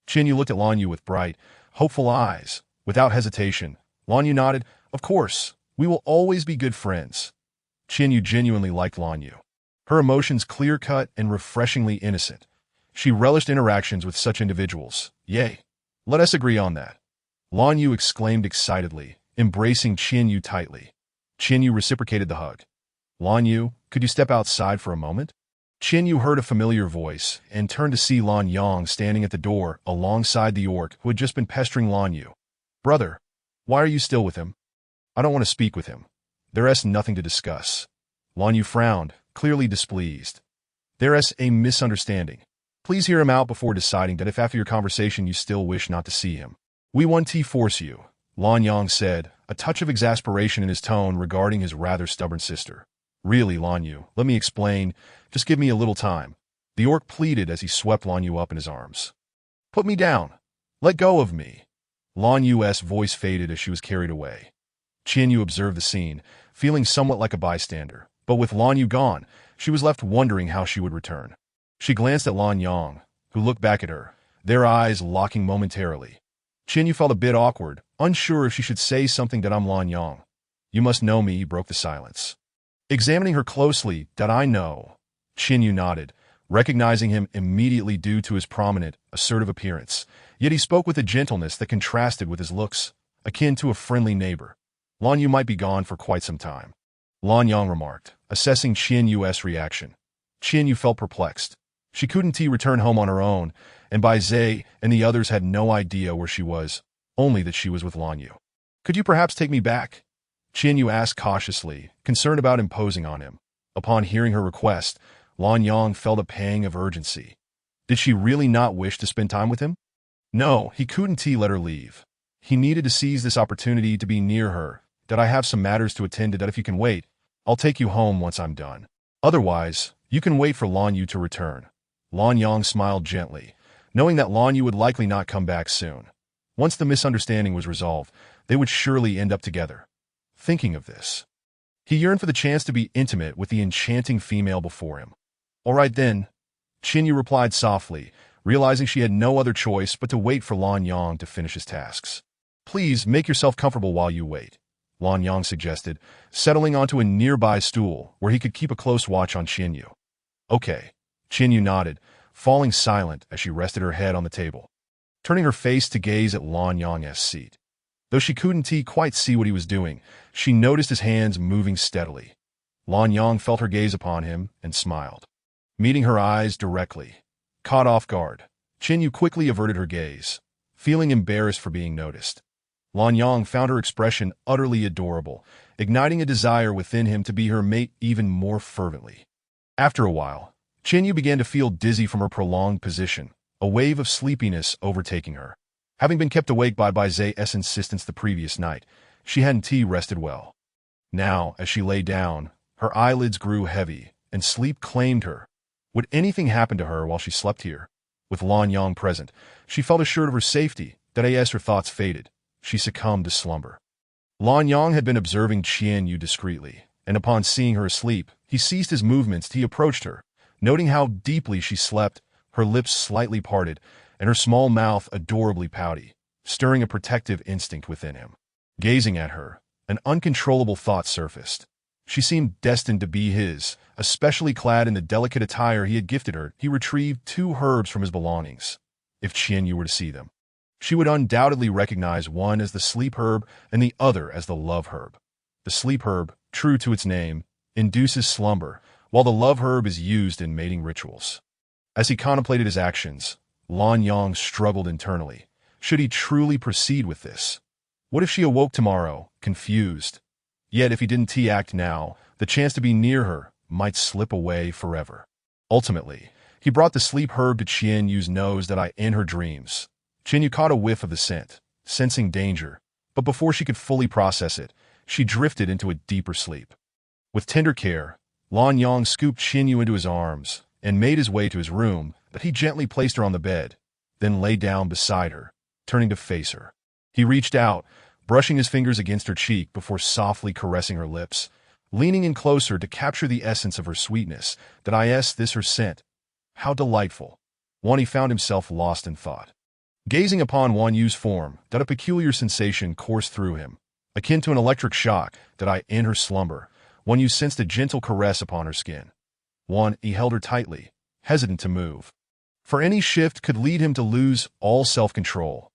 Qian Yu looked at Lan Yu with bright, hopeful eyes. Without hesitation, Lan Yu nodded, Of course, we will always be good friends. Qian Yu genuinely liked Lan Yu. Her emotions clear-cut and refreshingly innocent. She relished interactions with such individuals. Yay. Let us agree on that. Lan Yu exclaimed excitedly, embracing Qian Yu tightly. Qian Yu reciprocated the hug. Lan Yu, could you step outside for a moment? Qian Yu heard a familiar voice and turned to see Lan Yang standing at the door alongside the orc who had just been pestering Lan Yu. Brother, why are you still with him? I don't want to speak with him. There is nothing to discuss. Lan Yu frowned, clearly displeased. There is a misunderstanding. Please hear him out before deciding that if after your conversation you still wish not to see him. We won't force you, Lan Yang said, a touch of exasperation in his tone regarding his rather stubborn sister. Really, Lan Yu, let me explain. Just give me a little time. The orc pleaded as he swept Lan Yu up in his arms. Put me down. Let go of me. Lan Yu's voice faded as she was carried away. Qian Yu observed the scene, feeling somewhat like a bystander, but with Lan Yu gone, she was left wondering how she would return. She glanced at Lan Yang, who looked back at her, their eyes locking momentarily. Qian Yu felt a bit awkward, unsure if she should say something that I'm Lan Yang. You must know me, he broke the silence. Examining her closely, that I know. Qian Yu nodded, recognizing him immediately due to his prominent, assertive appearance, yet he spoke with a gentleness that contrasted with his looks, akin to a friendly neighbor. Lan Yu might be gone for quite some time. Lan Yang remarked, assessing Qian Yu's reaction. Qian Yu felt perplexed. She couldn't return home on her own, and Bai Zai and the others had no idea where she was, only that she was with Lan Yu. Could you perhaps take me back? Qian Yu asked cautiously, concerned about imposing on him. Upon hearing her request, Lan Yang felt a pang of urgency. Did she really not wish to spend time with him? No, he couldn't let her leave. He needed to seize this opportunity to be near her. That I have some matters to attend to, that if you can wait, I'll take you home once I'm done. Otherwise, you can wait for Lan Yu to return. Lan Yang smiled gently, knowing that Lan Yu would likely not come back soon. Once the misunderstanding was resolved, they would surely end up together. Thinking of this, he yearned for the chance to be intimate with the enchanting female before him. All right then, Qian Yu replied softly, realizing she had no other choice but to wait for Lan Yang to finish his tasks. Please make yourself comfortable while you wait, Lan Yang suggested, settling onto a nearby stool where he could keep a close watch on Qian Yu. Okay, Qian Yu nodded, falling silent as she rested her head on the table, turning her face to gaze at Lan Yang's seat. Though she couldn't quite see what he was doing, she noticed his hands moving steadily. Lan Yang felt her gaze upon him and smiled. Meeting her eyes directly. Caught off guard, Qian Yu quickly averted her gaze, feeling embarrassed for being noticed. Lan Yang found her expression utterly adorable, igniting a desire within him to be her mate even more fervently. After a while, Qian Yu began to feel dizzy from her prolonged position, a wave of sleepiness overtaking her. Having been kept awake by Bai Zai's insistence the previous night, she hadn't rested well. Now, as she lay down, her eyelids grew heavy, and sleep claimed her. Would anything happen to her while she slept here? With Lan Yang present, she felt assured of her safety, that as her thoughts faded, she succumbed to slumber. Lan Yang had been observing Qian Yu discreetly, and upon seeing her asleep, he ceased his movements. He approached her, noting how deeply she slept, her lips slightly parted, and her small mouth adorably pouty, stirring a protective instinct within him. Gazing at her, an uncontrollable thought surfaced. She seemed destined to be his, especially clad in the delicate attire he had gifted her. He retrieved 2 herbs from his belongings. If Qian Yu were to see them, she would undoubtedly recognize one as the sleep herb and the other as the love herb. The sleep herb, true to its name, induces slumber, while the love herb is used in mating rituals. As he contemplated his actions, Lan Yang struggled internally. Should he truly proceed with this? What if she awoke tomorrow, confused? Yet if he didn't act now, the chance to be near her might slip away forever. Ultimately, he brought the sleep herb to Qian Yu's nose in her dreams. Qian Yu caught a whiff of the scent, sensing danger, but before she could fully process it, she drifted into a deeper sleep. With tender care, Lan Yang scooped Qian Yu into his arms and made his way to his room, but he gently placed her on the bed, then lay down beside her, turning to face her. He reached out, brushing his fingers against her cheek before softly caressing her lips, leaning in closer to capture the essence of her sweetness. This her scent. How delightful. Wani found himself lost in thought. Gazing upon Wan Yu's form, a peculiar sensation coursed through him, akin to an electric shock. In her slumber, Wan Yu sensed a gentle caress upon her skin. He held her tightly, hesitant to move. For any shift could lead him to lose all self-control.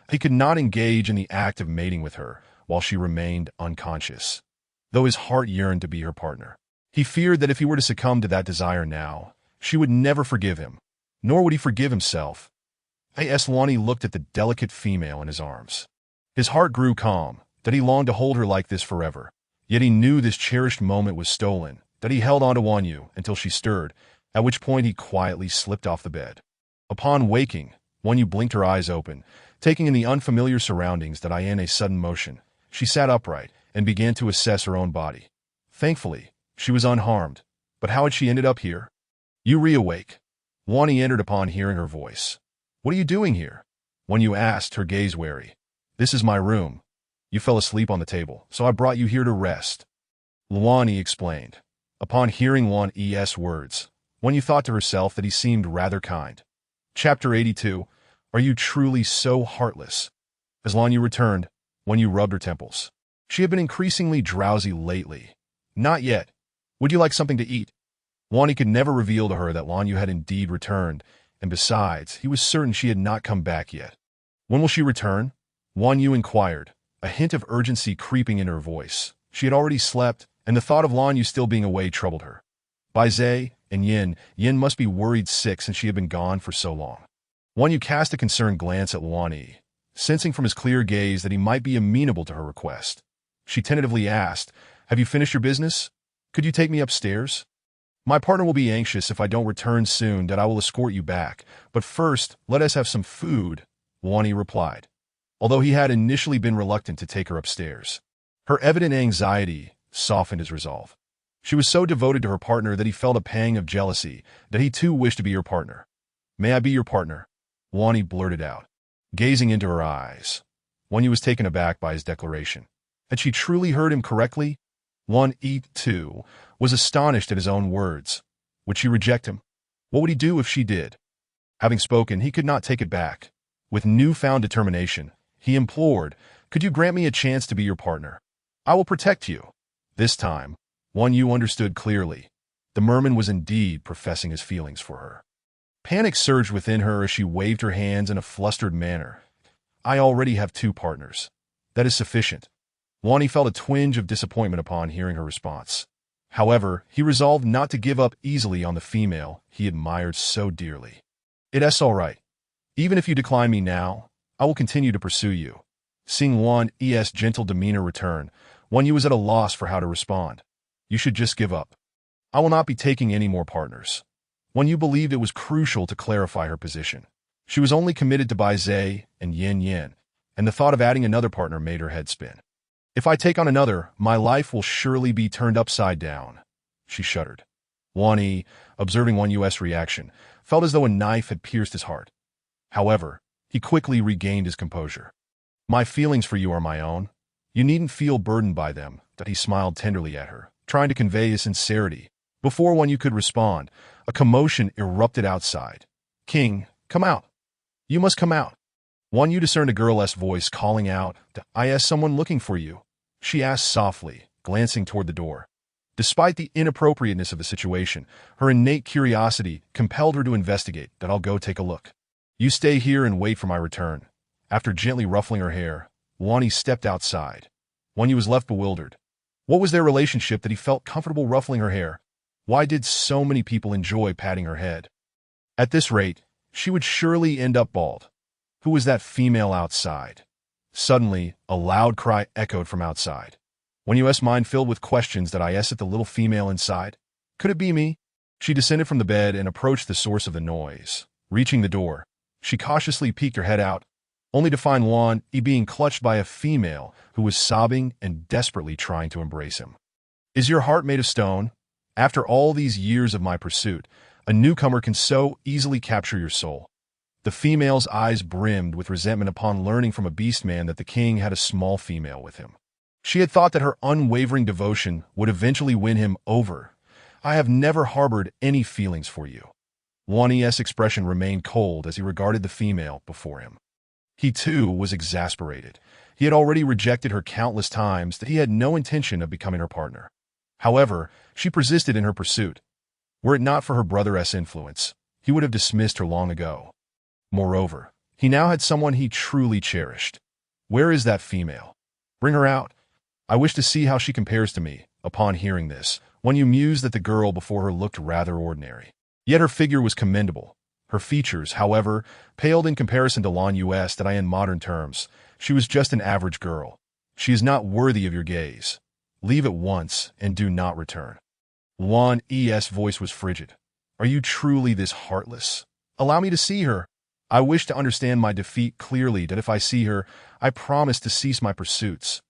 He could not engage in the act of mating with her while she remained unconscious, though his heart yearned to be her partner. He feared that if he were to succumb to that desire now, she would never forgive him, nor would he forgive himself. Wani looked at the delicate female in his arms. His heart grew calm, that he longed to hold her like this forever. Yet he knew this cherished moment was stolen, that he held on to Wan Yu until she stirred, at which point he quietly slipped off the bed. Upon waking, Wan Yu blinked her eyes open, taking in the unfamiliar surroundings. In a sudden motion, she sat upright and began to assess her own body. Thankfully, she was unharmed, but how had she ended up here? You reawake. Wani entered upon hearing her voice. What are you doing here? Wan Yu asked, her gaze wary. This is my room. You fell asleep on the table, so I brought you here to rest. Wani explained. Upon hearing Wani's words, Wan Yu thought to herself that he seemed rather kind. Chapter 82. Are you truly so heartless? As Lan Yu returned, Wan Yu rubbed her temples. She had been increasingly drowsy lately. Not yet. Would you like something to eat? Wani could never reveal to her that Lan Yu had indeed returned, and besides, he was certain she had not come back yet. When will she return? Wan Yu inquired, a hint of urgency creeping in her voice. She had already slept, and the thought of Lan Yu still being away troubled her. Bai Zai and Yin must be worried sick since she had been gone for so long. Wan Yu cast a concerned glance at Wani, sensing from his clear gaze that he might be amenable to her request. She tentatively asked, Have you finished your business? Could you take me upstairs? My partner will be anxious if I don't return soon. I will escort you back, but first, let us have some food, Wani replied, although he had initially been reluctant to take her upstairs. Her evident anxiety softened his resolve. She was so devoted to her partner that he felt a pang of jealousy, that he too wished to be her partner. May I be your partner? Wani blurted out, gazing into her eyes. Wani was taken aback by his declaration. Had she truly heard him correctly? Wani, too, was astonished at his own words. Would she reject him? What would he do if she did? Having spoken, he could not take it back. With newfound determination, he implored, Could you grant me a chance to be your partner? I will protect you. This time, Wan Yu understood clearly. The merman was indeed professing his feelings for her. Panic surged within her as she waved her hands in a flustered manner. I already have 2 partners. That is sufficient. Wani felt a twinge of disappointment upon hearing her response. However, he resolved not to give up easily on the female he admired so dearly. It's all right. Even if you decline me now, I will continue to pursue you. Seeing Wan Yi's gentle demeanor return, Wan Yu was at a loss for how to respond. You should just give up. I will not be taking any more partners. Wan Yu believed it was crucial to clarify her position. She was only committed to Bai Zhe and Yin Yin, and the thought of adding another partner made her head spin. If I take on another, my life will surely be turned upside down. She shuddered. Wan Yi, observing Wan Yu's reaction, felt as though a knife had pierced his heart. However, he quickly regained his composure. My feelings for you are my own. You needn't feel burdened by them, that he smiled tenderly at her, trying to convey his sincerity. Before Wan Yu could respond, a commotion erupted outside. King, come out. You must come out. Wan Yu discerned a girl's voice calling out, I asked someone looking for you. She asked softly, glancing toward the door. Despite the inappropriateness of the situation, her innate curiosity compelled her to investigate. That I'll go take a look. You stay here and wait for my return. After gently ruffling her hair, Wan Yi stepped outside. Wan Yu was left bewildered. What was their relationship that he felt comfortable ruffling her hair? Why did so many people enjoy patting her head? At this rate, she would surely end up bald. Who was that female outside? Suddenly, a loud cry echoed from outside. Wan Yu's mind filled with questions that I asked at the little female inside. Could it be me? She descended from the bed and approached the source of the noise. Reaching the door, she cautiously peeked her head out, only to find Wan Yi being clutched by a female who was sobbing and desperately trying to embrace him. Is your heart made of stone? After all these years of my pursuit, a newcomer can so easily capture your soul. The female's eyes brimmed with resentment upon learning from a beast man that the king had a small female with him. She had thought that her unwavering devotion would eventually win him over. I have never harbored any feelings for you. Wan Yi's expression remained cold as he regarded the female before him. He too was exasperated. He had already rejected her countless times that he had no intention of becoming her partner. However, she persisted in her pursuit. Were it not for her brother's influence, he would have dismissed her long ago. Moreover, he now had someone he truly cherished. Where is that female? Bring her out. I wish to see how she compares to me. Upon hearing this, Wan Yu mused that the girl before her looked rather ordinary. Yet her figure was commendable. Her features, however, paled in comparison to Lan Yu's that I in modern terms. She was just an average girl. She is not worthy of your gaze. Leave at once and do not return. Wan Yi's voice was frigid. Are you truly this heartless? Allow me to see her. I wish to understand my defeat clearly that if I see her, I promise to cease my pursuits.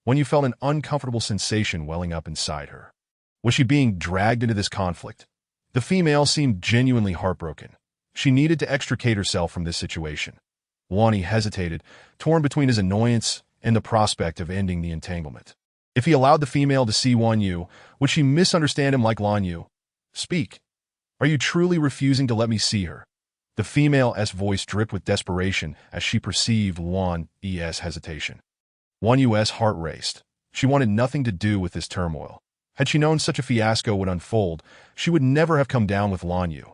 Wan Yu felt an uncomfortable sensation welling up inside her. Was she being dragged into this conflict? The female seemed genuinely heartbroken. She needed to extricate herself from this situation. Wan Yi hesitated, torn between his annoyance and the prospect of ending the entanglement. If he allowed the female to see Wan Yu, would she misunderstand him like Lan Yu? Speak. Are you truly refusing to let me see her? The female's voice dripped with desperation as she perceived Wan Yi's hesitation. Wan Yu's heart raced. She wanted nothing to do with this turmoil. Had she known such a fiasco would unfold, she would never have come down with Lan Yu.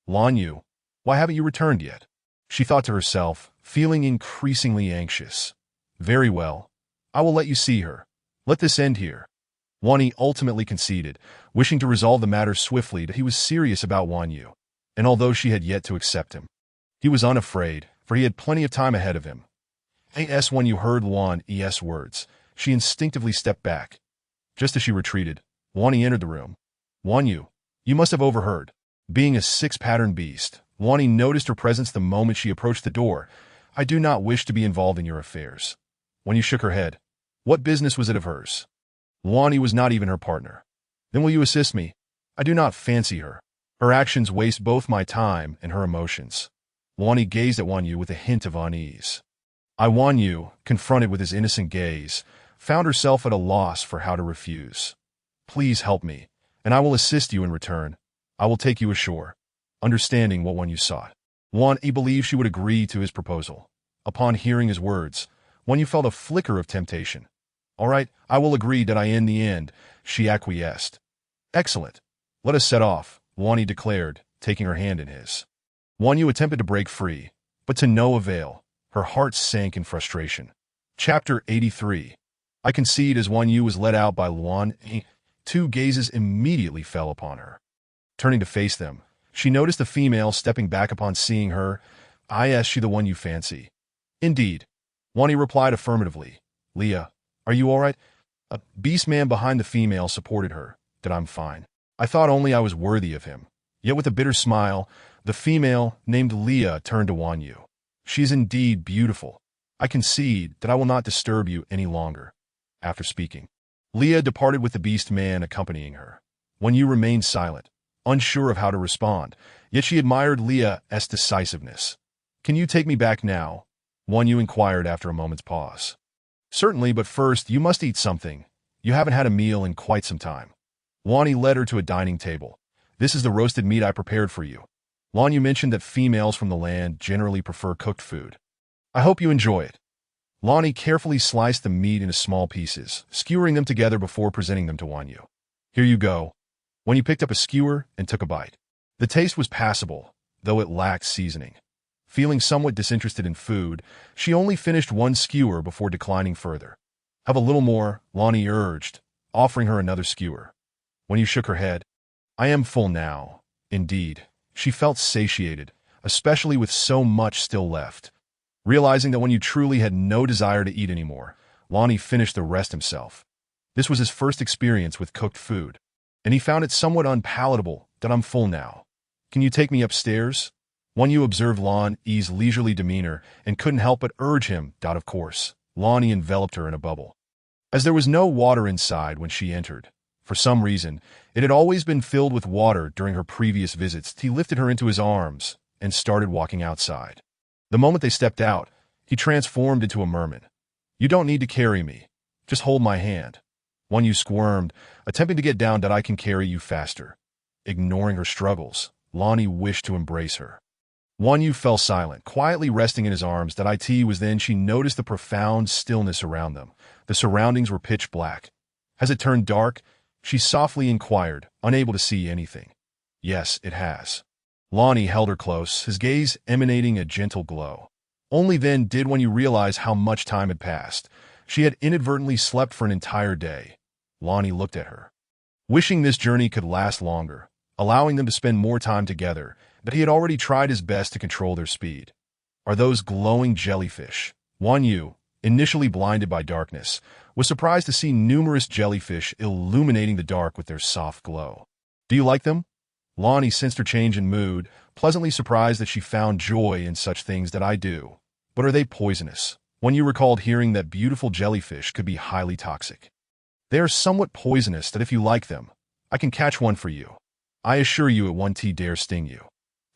Lan Yu, why haven't you returned yet? She thought to herself, feeling increasingly anxious. Very well. I will let you see her. Let this end here. Wan Yi ultimately conceded, wishing to resolve the matter swiftly that he was serious about Wan Yu. And although she had yet to accept him, he was unafraid, for he had plenty of time ahead of him. As Wan Yu heard Wan Yi's words, she instinctively stepped back. Just as she retreated, Wan Yi entered the room. Wan Yu, you must have overheard. Being a six-pattern beast, Wan Yi noticed her presence the moment she approached the door. I do not wish to be involved in your affairs. Wan Yu shook her head. What business was it of hers? Wan Yi was not even her partner. Then will you assist me? I do not fancy her. Her actions waste both my time and her emotions. Wan Yi gazed at Wan Yu with a hint of unease. Wan Yu, confronted with his innocent gaze, found herself at a loss for how to refuse. Please help me, and I will assist you in return. I will take you ashore. Understanding what Wan Yu sought, Wan Yi believed she would agree to his proposal. Upon hearing his words, Wan Yu felt a flicker of temptation. All right, I will agree that in the end, she acquiesced. Excellent. Let us set off, Wan Yi declared, taking her hand in his. Wan Yu attempted to break free, but to no avail. Her heart sank in frustration. Chapter 83. I concede as Wan Yu was led out by Wan Yi. Two gazes immediately fell upon her. Turning to face them, she noticed the female stepping back upon seeing her. Is she the one you fancy? Indeed. Wani replied affirmatively. Leah, are you all right? A beast man behind the female supported her. That I'm fine. I thought only I was worthy of him. Yet with a bitter smile, the female, named Leah, turned to Wan Yu. She is indeed beautiful. I concede that I will not disturb you any longer. After speaking, Leah departed with the beast man accompanying her. Wan Yu remained silent, unsure of how to respond, yet she admired Leah's decisiveness. Can you take me back now? Wan Yu inquired after a moment's pause. Certainly, but first you must eat something. You haven't had a meal in quite some time. Wani led her to a dining table. This is the roasted meat I prepared for you. Wan Yu mentioned that females from the land generally prefer cooked food. I hope you enjoy it. Lonnie carefully sliced the meat into small pieces, skewering them together before presenting them to Wan Yu. Here you go. Wan Yu picked up a skewer and took a bite. The taste was passable, though it lacked seasoning. Feeling somewhat disinterested in food, she only finished one skewer before declining further. Have a little more, Lonnie urged, offering her another skewer. Wan Yu shook her head. I am full now. Indeed, she felt satiated, especially with so much still left. Realizing that Wan Yu truly had no desire to eat anymore, Lonnie finished the rest himself. This was his first experience with cooked food, and he found it somewhat unpalatable. That I'm full now. Can you take me upstairs? Wan Yu observed Lonnie's leisurely demeanor and couldn't help but urge him. Of course, Lonnie enveloped her in a bubble. As there was no water inside when she entered, for some reason, it had always been filled with water during her previous visits, he lifted her into his arms and started walking outside. The moment they stepped out, he transformed into a merman. You don't need to carry me. Just hold my hand. Wan Yu squirmed, attempting to get down. I can carry you faster. Ignoring her struggles, Lonnie wished to embrace her. Wan Yu fell silent, quietly resting in his arms. It was then she noticed the profound stillness around them. The surroundings were pitch black. Has it turned dark? She softly inquired, unable to see anything. Yes, it has. Lonnie held her close, his gaze emanating a gentle glow. Only then did Wan Yu realize how much time had passed. She had inadvertently slept for an entire day. Lonnie looked at her, wishing this journey could last longer, allowing them to spend more time together, but he had already tried his best to control their speed. Are those glowing jellyfish? Wan Yu, initially blinded by darkness, was surprised to see numerous jellyfish illuminating the dark with their soft glow. Do you like them? Lonnie sensed her change in mood, pleasantly surprised that she found joy in such things. That I do. But are they poisonous? Wan Yu recalled hearing that beautiful jellyfish could be highly toxic. They are somewhat poisonous. That if you like them, I can catch one for you. I assure you it won't dare sting you.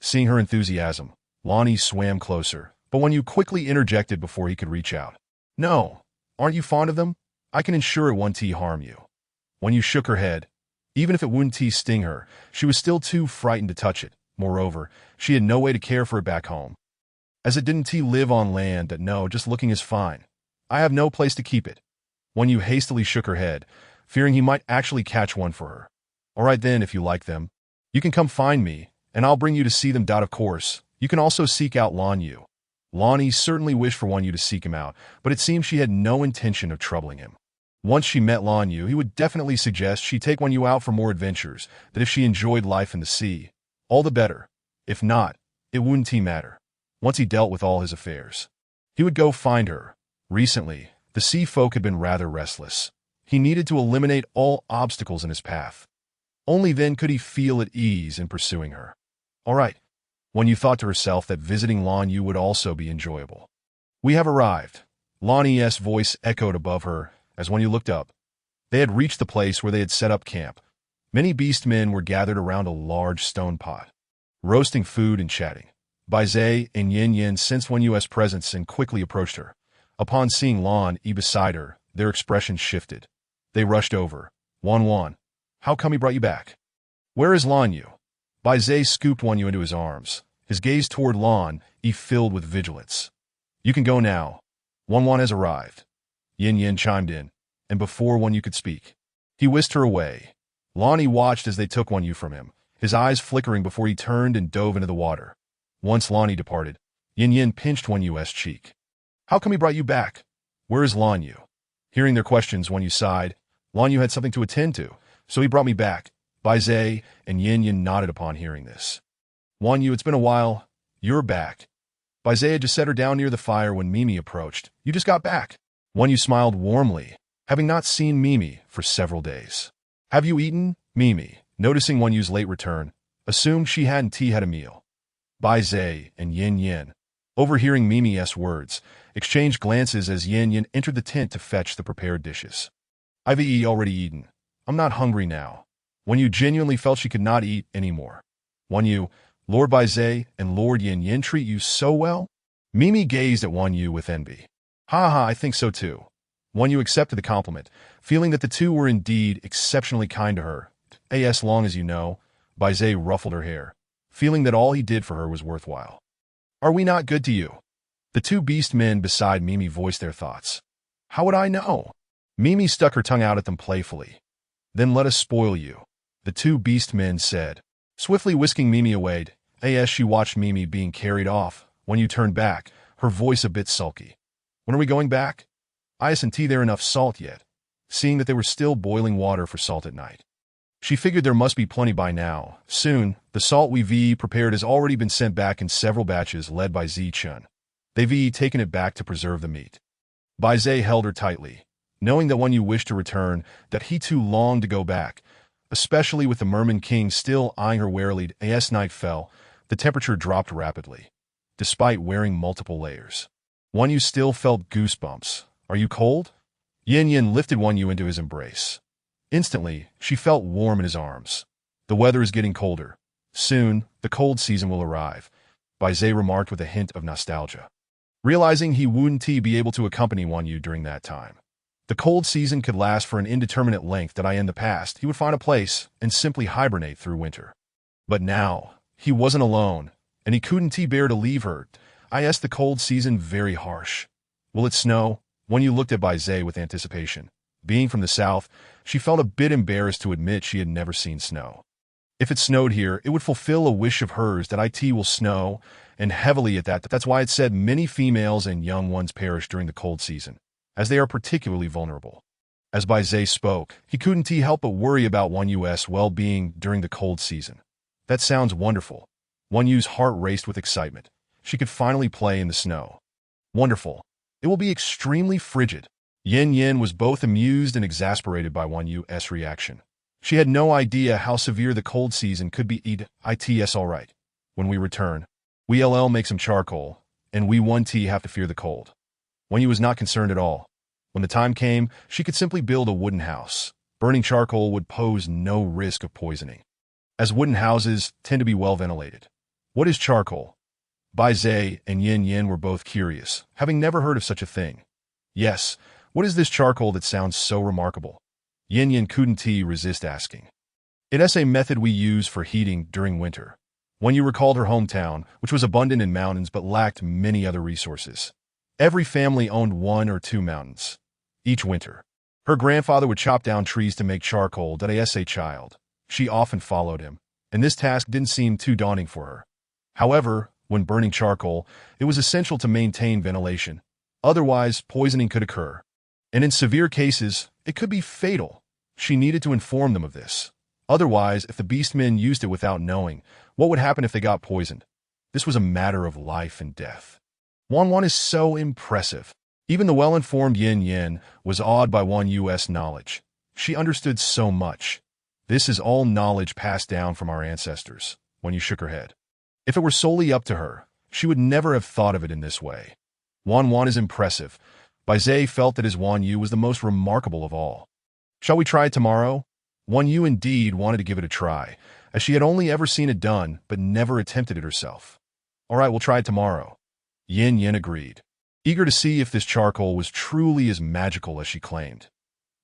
Seeing her enthusiasm, Lonnie swam closer, but Wan Yu quickly interjected before he could reach out. No, aren't you fond of them? I can ensure it won't harm you. Wan Yu shook her head. Even if it wouldn't sting her, she was still too frightened to touch it. Moreover, she had no way to care for it back home. As it didn't live on land. No, just looking is fine. I have no place to keep it. Wan Yu hastily shook her head, fearing he might actually catch one for her. All right then, if you like them, you can come find me, and I'll bring you to see them. Of course, you can also seek out Wan Yu. Lonnie certainly wished for Wan Yu to seek him out, but it seemed she had no intention of troubling him. Once she met Wan Yu, he would definitely suggest she take Wan Yu out for more adventures, that if she enjoyed life in the sea, all the better. If not, it wouldn't matter. Once he dealt with all his affairs, he would go find her. Recently, the sea folk had been rather restless. He needed to eliminate all obstacles in his path. Only then could he feel at ease in pursuing her. All right. Wan Yu thought to herself that visiting Wan Yu would also be enjoyable. We have arrived. Lonnie's voice echoed above her as Wan Yu looked up. They had reached the place where they had set up camp. Many beast men were gathered around a large stone pot, roasting food and chatting. Baizé and Yin Yin sensed Wan Yu's presence and quickly approached her. Upon seeing Lan Yi beside her, their expressions shifted. They rushed over. Wan, how come he brought you back? Where is Lan Yu? Baizé scooped Wan Yu into his arms, his gaze toward Lan Yi filled with vigilance. You can go now. Wan has arrived. Yin Yin chimed in, and before Wan Yu could speak, he whisked her away. Lan Yi watched as they took Wan Yu from him, his eyes flickering before he turned and dove into the water. Once Lan Yi departed, Yin Yin pinched Wan Yu's cheek. How come he brought you back? Where is Lan Yu? Hearing their questions, Wan Yu sighed. Lan Yu had something to attend to, so he brought me back. Baizé and Yin Yin nodded upon hearing this. Wan Yu, it's been a while. You're back. Baizea just set her down near the fire when Mimi approached. You just got back. Wan Yu smiled warmly, having not seen Mimi for several days. Have you eaten? Mimi, noticing Wan Yu's late return, assumed she hadn't had a meal. Baizea and Yin Yin, overhearing Mimi's words, exchanged glances as Yin Yin entered the tent to fetch the prepared dishes. I've already eaten. I'm not hungry now. Wan Yu genuinely felt she could not eat anymore. Wan Yu, Lord Baizea and Lord Yin Yin treat you so well? Mimi gazed at Wan Yu with envy. Ha, I think so too. Wan Yu accepted the compliment, feeling that the two were indeed exceptionally kind to her. As long as you know, Baizea ruffled her hair, feeling that all he did for her was worthwhile. Are we not good to you? The two beast men beside Mimi voiced their thoughts. How would I know? Mimi stuck her tongue out at them playfully. Then let us spoil you, the two beast men said, swiftly whisking Mimi away. As she watched Mimi being carried off, Wan Yu turned back, her voice a bit sulky. When are we going back? Isn't there enough salt yet? Seeing that they were still boiling water for salt at night. She figured there must be plenty by now. Soon, the salt we've prepared has already been sent back in several batches led by Zichun. They've taken it back to preserve the meat. Baizea held her tightly, knowing that Wan Yu wished to return, that he too longed to go back, especially with the Merman King still eyeing her warily. As night fell, the temperature dropped rapidly, despite wearing multiple layers. Wan Yu still felt goosebumps. Are you cold? Yin Yin lifted Wan Yu into his embrace. Instantly, she felt warm in his arms. The weather is getting colder. Soon, the cold season will arrive, Baizea remarked with a hint of nostalgia. Realizing he wouldn't be able to accompany Wan Yu during that time. The cold season could last for an indeterminate length that in the past he would find a place and simply hibernate through winter. But now, he wasn't alone, and he couldn't bear to leave her. The cold season very harsh. Will it snow? Wan Yu looked at Baizea with anticipation. Being from the south, she felt a bit embarrassed to admit she had never seen snow. If it snowed here, it would fulfill a wish of hers that it will snow, and heavily at that. That's why it said many females and young ones perish during the cold season, as they are particularly vulnerable. As Baizea spoke, he couldn't help but worry about Wan Yu's well-being during the cold season. That sounds wonderful. Wan Yu's heart raced with excitement. She could finally play in the snow. Wonderful. It will be extremely frigid. Yin Yin was both amused and exasperated by Wan Yu's reaction. She had no idea how severe the cold season could be. It's all right. When we return, we'll make some charcoal, and we won't have to fear the cold. Wan Yu was not concerned at all. When the time came, she could simply build a wooden house. Burning charcoal would pose no risk of poisoning, as wooden houses tend to be well ventilated. What is charcoal? Baizea and Yin Yin were both curious, having never heard of such a thing. Yes, what is this charcoal that sounds so remarkable? Yin Yin couldn't resist asking. It's a method we use for heating during winter. Wan Yu recalled her hometown, which was abundant in mountains but lacked many other resources. Every family owned 1 or 2 mountains. Each winter, her grandfather would chop down trees to make charcoal. As a child, she often followed him, and this task didn't seem too daunting for her. However, when burning charcoal, it was essential to maintain ventilation. Otherwise, poisoning could occur. And in severe cases, it could be fatal. She needed to inform them of this. Otherwise, if the beastmen used it without knowing, what would happen if they got poisoned? This was a matter of life and death. Wan is so impressive. Even the well-informed Yin Yin was awed by Wan Yu's knowledge. She understood so much. This is all knowledge passed down from our ancestors. Wan Yu shook her head. If it were solely up to her, she would never have thought of it in this way. Wan is impressive. Baizea felt that his Wan Yu was the most remarkable of all. Shall we try it tomorrow? Wan Yu indeed wanted to give it a try, as she had only ever seen it done but never attempted it herself. All right, we'll try it tomorrow. Yin Yin agreed, eager to see if this charcoal was truly as magical as she claimed.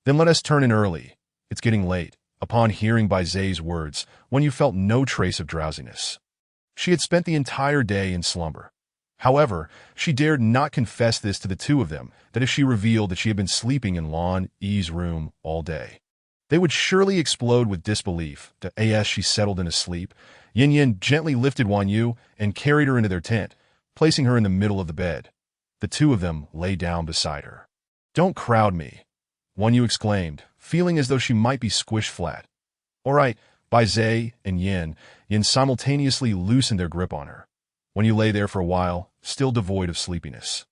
Then let us turn in early. It's getting late. Upon hearing Baizea's words, Wan Yu felt no trace of drowsiness. She had spent the entire day in slumber. However, she dared not confess this to the two of them, that if she revealed that she had been sleeping in Lan Yi's room all day, they would surely explode with disbelief. As she settled in a sleep, Yin Yin gently lifted Wan Yu and carried her into their tent, placing her in the middle of the bed. The two of them lay down beside her. Don't crowd me, Wan Yu exclaimed, feeling as though she might be squished flat. All right, Baizea and Yin simultaneously loosened their grip on her. Wan Yu lay there for a while, still devoid of sleepiness.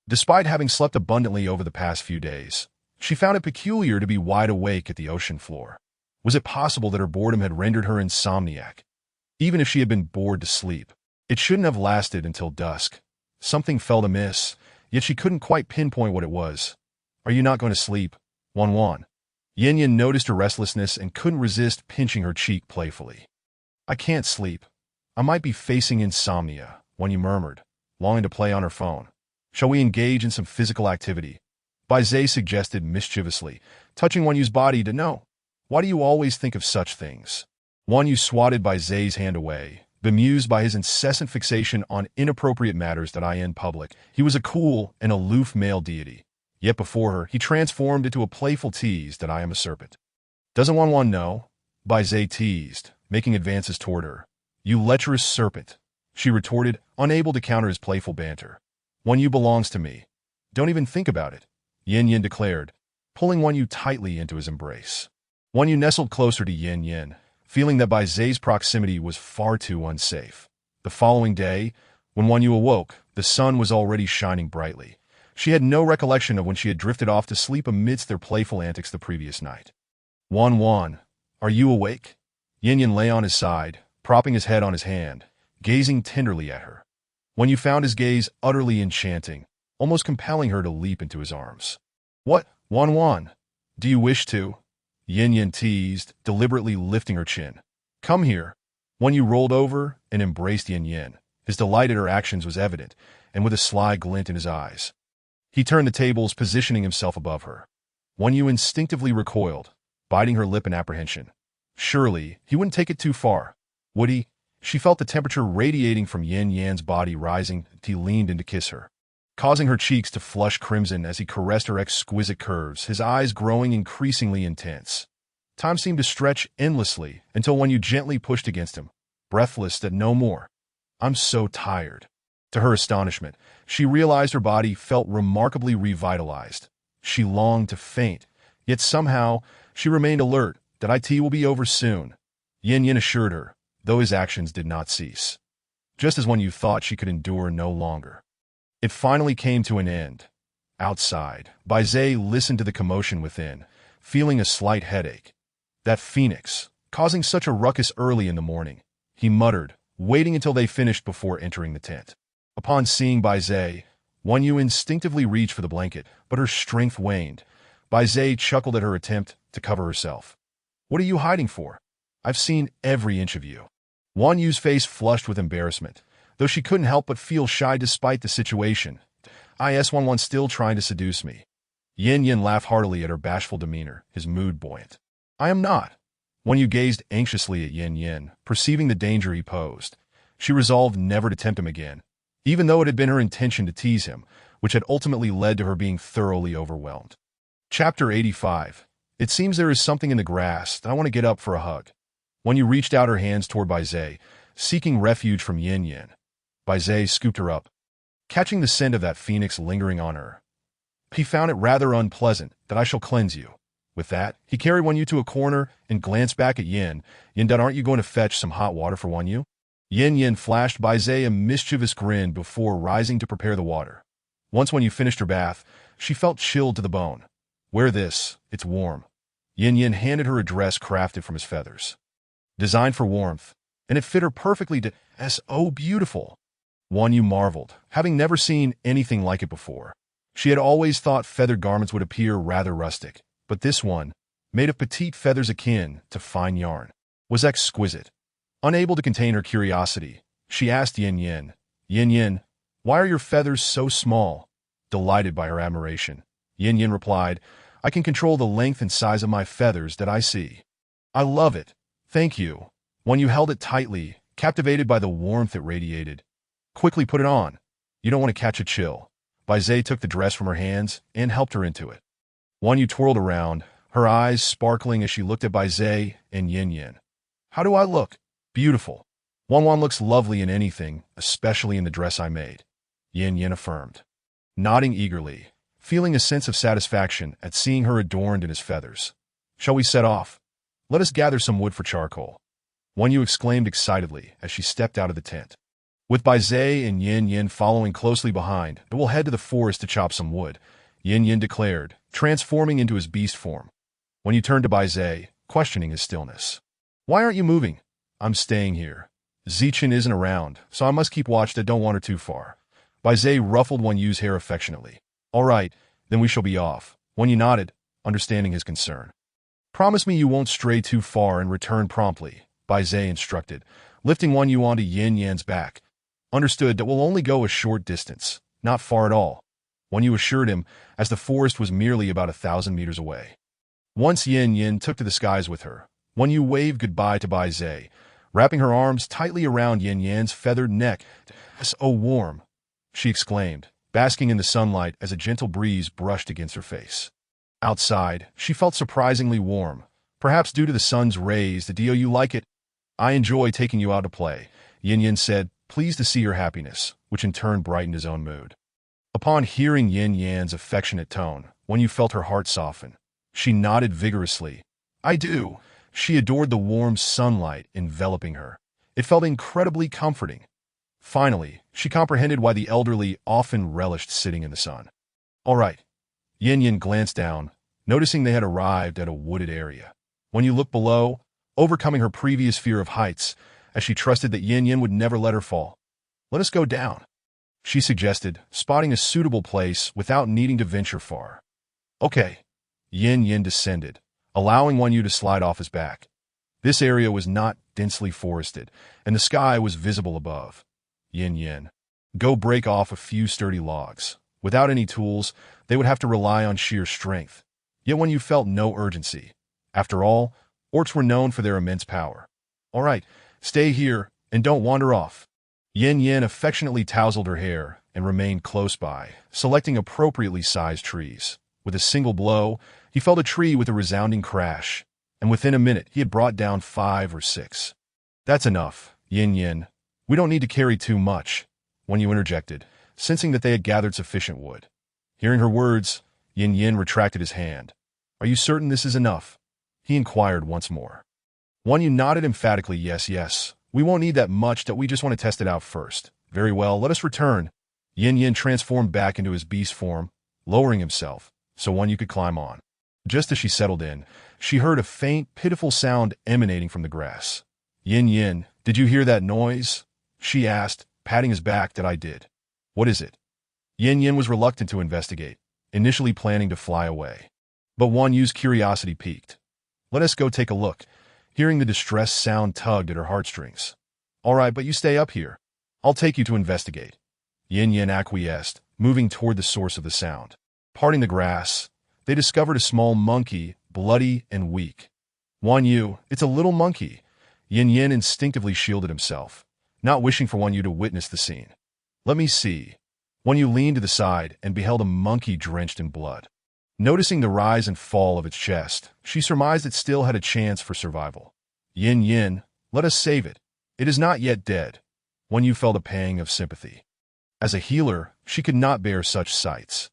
Despite having slept abundantly over the past few days, she found it peculiar to be wide awake at the ocean floor. Was it possible that her boredom had rendered her insomniac? Even if she had been bored to sleep, it shouldn't have lasted until dusk. Something felt amiss, yet she couldn't quite pinpoint what it was. "Are you not going to sleep, Wan?" Yin Yin noticed her restlessness and couldn't resist pinching her cheek playfully. "I can't sleep. I might be facing insomnia," Wan murmured, longing to play on her phone. "Shall we engage in some physical activity?" Bai Zhe suggested mischievously, touching Wan Yu's body to know. "Why do you always think of such things?" Wan Yu swatted Bai Zhe's hand away, bemused by his incessant fixation on inappropriate matters that I in public. He was a cool and aloof male deity. Yet before her, he transformed into a playful tease that I am a serpent. "Doesn't Wan know?" Bai Zhe teased, making advances toward her. "You lecherous serpent," she retorted, unable to counter his playful banter. "Wan Yu belongs to me. Don't even think about it," Yin Yin declared, pulling Wan Yu tightly into his embrace. Wan Yu nestled closer to Yin Yin, feeling that Bai Zhe's proximity was far too unsafe. The following day, when Wan Yu awoke, the sun was already shining brightly. She had no recollection of when she had drifted off to sleep amidst their playful antics the previous night. Wan, are you awake?" Yin Yin lay on his side, propping his head on his hand, gazing tenderly at her. Wan Yu found his gaze utterly enchanting, almost compelling her to leap into his arms. "What, Wan? Do you wish to?" Yin Yin teased, deliberately lifting her chin. "Come here." Wan Yu rolled over and embraced Yin Yin. His delight at her actions was evident, and with a sly glint in his eyes. He turned the tables, positioning himself above her. Wan Yu instinctively recoiled, biting her lip in apprehension. Surely, he wouldn't take it too far, would he? She felt the temperature radiating from Yin Yan's body rising as he leaned in to kiss her, causing her cheeks to flush crimson as he caressed her exquisite curves, his eyes growing increasingly intense. Time seemed to stretch endlessly until Wan Yu gently pushed against him, breathless that no more. "I'm so tired." To her astonishment, she realized her body felt remarkably revitalized. She longed to faint, yet somehow she remained alert. "That IT will be over soon," Yin Yin assured her, though his actions did not cease. Just as Wan Yu thought she could endure no longer, it finally came to an end. Outside, Bai Zhe listened to the commotion within, feeling a slight headache. "That phoenix, causing such a ruckus early in the morning," he muttered, waiting until they finished before entering the tent. Upon seeing Bai Zhe, Wan Yu instinctively reached for the blanket, but her strength waned. Bai Zhe chuckled at her attempt to cover herself. "What are you hiding for? I've seen every inch of you." Wan Yu's face flushed with embarrassment, though she couldn't help but feel shy despite the situation. Wan still trying to seduce me." Yin Yin laughed heartily at her bashful demeanor, his mood buoyant. "I am not." Wan Yu gazed anxiously at Yin Yin, perceiving the danger he posed. She resolved never to tempt him again, even though it had been her intention to tease him, which had ultimately led to her being thoroughly overwhelmed. Chapter 85. It seems there is something in the grass that I want to get up for a hug. Wan Yu reached out her hands toward Bai Zhe, seeking refuge from Yin Yin. Bai Zhe scooped her up, catching the scent of that phoenix lingering on her. He found it rather unpleasant. "That I shall cleanse you." With that, he carried Wan Yu to a corner and glanced back at Yin. "Yin, aren't you going to fetch some hot water for Wan Yu?" Yin Yin flashed Bai Zhe a mischievous grin before rising to prepare the water. Once Wan Yu finished her bath, she felt chilled to the bone. "Wear this, it's warm." Yin Yin handed her a dress crafted from his feathers, designed for warmth, and it fit her perfectly so beautiful. Wan Yu marveled, having never seen anything like it before. She had always thought feathered garments would appear rather rustic, but this one, made of petite feathers akin to fine yarn, was exquisite. Unable to contain her curiosity, she asked Yin Yin, "Yin Yin, why are your feathers so small?" Delighted by her admiration, Yin Yin replied, "I can control the length and size of my feathers that I see." "I love it. Thank you." Wan Yu held it tightly, captivated by the warmth it radiated. "Quickly put it on. You don't want to catch a chill." Bai Zhe took the dress from her hands and helped her into it. Wan Yu twirled around, her eyes sparkling as she looked at Bai Zhe and Yin Yin. "How do I look?" "Beautiful. Wan looks lovely in anything, especially in the dress I made," Yin Yin affirmed, nodding eagerly, feeling a sense of satisfaction at seeing her adorned in his feathers. "Shall we set off? Let us gather some wood for charcoal," Wan Yu exclaimed excitedly as she stepped out of the tent. With Bai Zai and Yin Yin following closely behind, it will head to the forest to chop some wood, Yin Yin declared, transforming into his beast form. When you turned to Bai Zai, questioning his stillness. Why aren't you moving? I'm staying here. Zichen isn't around, so I must keep watch that don't wander too far. Bai Zai ruffled Wan Yu's hair affectionately. All right, then we shall be off. Wan Yu nodded, understanding his concern. Promise me you won't stray too far and return promptly, Bai Zai instructed, lifting Wan Yu onto Yin Yan's back. Understood that we'll only go a short distance, not far at all. Wan Yu assured him, as the forest was merely about 1,000 meters away. Once Yin Yin took to the skies with her, Wan Yu waved goodbye to Bai Zai, wrapping her arms tightly around Yin Yan's feathered neck. "So warm," she exclaimed, basking in the sunlight as a gentle breeze brushed against her face. Outside, she felt surprisingly warm, perhaps due to the sun's rays. "Do you like it? I enjoy taking you out to play," Yin Yin said, pleased to see her happiness, which in turn brightened his own mood. Upon hearing Yin Yan's affectionate tone, Wan Yu felt her heart soften. She nodded vigorously. "I do." She adored the warm sunlight enveloping her. It felt incredibly comforting. Finally, she comprehended why the elderly often relished sitting in the sun. All right. Yin Yin glanced down, noticing they had arrived at a wooded area. When you looked below, overcoming her previous fear of heights, as she trusted that Yin Yin would never let her fall. "Let us go down," she suggested, spotting a suitable place without needing to venture far. Okay. Yin Yin descended, allowing Wan Yu to slide off his back. This area was not densely forested, and the sky was visible above. Yin Yin. Go break off a few sturdy logs. Without any tools, they would have to rely on sheer strength. Yet Wan Yu felt no urgency. After all, orcs were known for their immense power. All right, stay here, and don't wander off. Yin Yin affectionately tousled her hair and remained close by, selecting appropriately sized trees. With a single blow, he felled a tree with a resounding crash, and within a minute he had brought down 5 or 6. "That's enough, Yin Yin. We don't need to carry too much," Wan Yu interjected, sensing that they had gathered sufficient wood. Hearing her words, Yin Yin retracted his hand. "Are you certain this is enough?" he inquired once more. Wan Yu nodded emphatically. Yes. We won't need that much, that we just want to test it out first." "Very well, let us return." Yin Yin transformed back into his beast form, lowering himself, so Wan Yu could climb on. Just as she settled in, she heard a faint, pitiful sound emanating from the grass. "Yin Yin, did you hear that noise?" she asked, patting his back. "That I did." "What is it?" Yin Yin was reluctant to investigate, initially planning to fly away. But Wan Yu's curiosity piqued. "Let us go take a look." Hearing the distressed sound tugged at her heartstrings. "All right, but you stay up here. I'll take you to investigate." Yin Yin acquiesced, moving toward the source of the sound. Parting the grass, they discovered a small monkey, bloody and weak. "Wan Yu, it's a little monkey." Yin Yin instinctively shielded himself, not wishing for Wan Yu to witness the scene. "Let me see." Wan Yu leaned to the side and beheld a monkey drenched in blood. Noticing the rise and fall of its chest, she surmised it still had a chance for survival. "Yin Yin, let us save it. It is not yet dead." Wan Yu felt a pang of sympathy. As a healer, she could not bear such sights.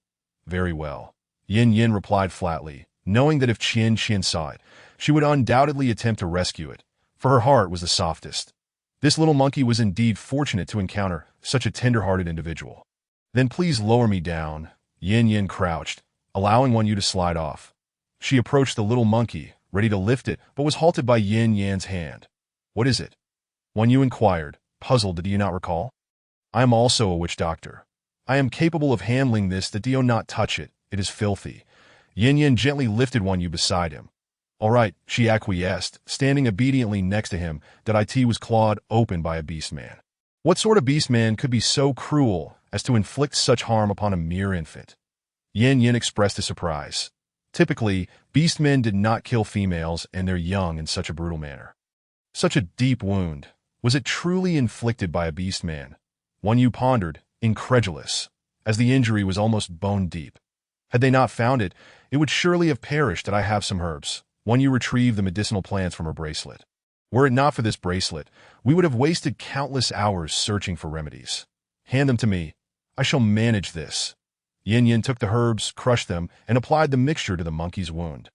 "Very well," Yin Yin replied flatly, knowing that if Qian Qian saw it, she would undoubtedly attempt to rescue it, for her heart was the softest. This little monkey was indeed fortunate to encounter such a tender-hearted individual. "Then please lower me down." Yin Yin crouched, allowing Wan Yu to slide off. She approached the little monkey, ready to lift it, but was halted by Yin Yan's hand. "What is it?" Wan Yu inquired, puzzled. "Do you not recall?" "I am also a witch doctor. I am capable of handling this. Do you not touch it. It is filthy." Yin Yin gently lifted Wan Yu beside him. "All right," she acquiesced, standing obediently next to him. That it was clawed open by a beastman. What sort of beastman could be so cruel as to inflict such harm upon a mere infant? Yin Yin expressed his surprise. Typically, beastmen did not kill females and their young in such a brutal manner. Such a deep wound. Was it truly inflicted by a beastman? Wan Yu pondered, incredulous, as the injury was almost bone deep. Had they not found it, it would surely have perished. "Did I have some herbs?" Wan Yu retrieved the medicinal plants from her bracelet. "Were it not for this bracelet, we would have wasted countless hours searching for remedies." "Hand them to me. I shall manage this." Yin Yin took the herbs, crushed them, and applied the mixture to the monkey's wound.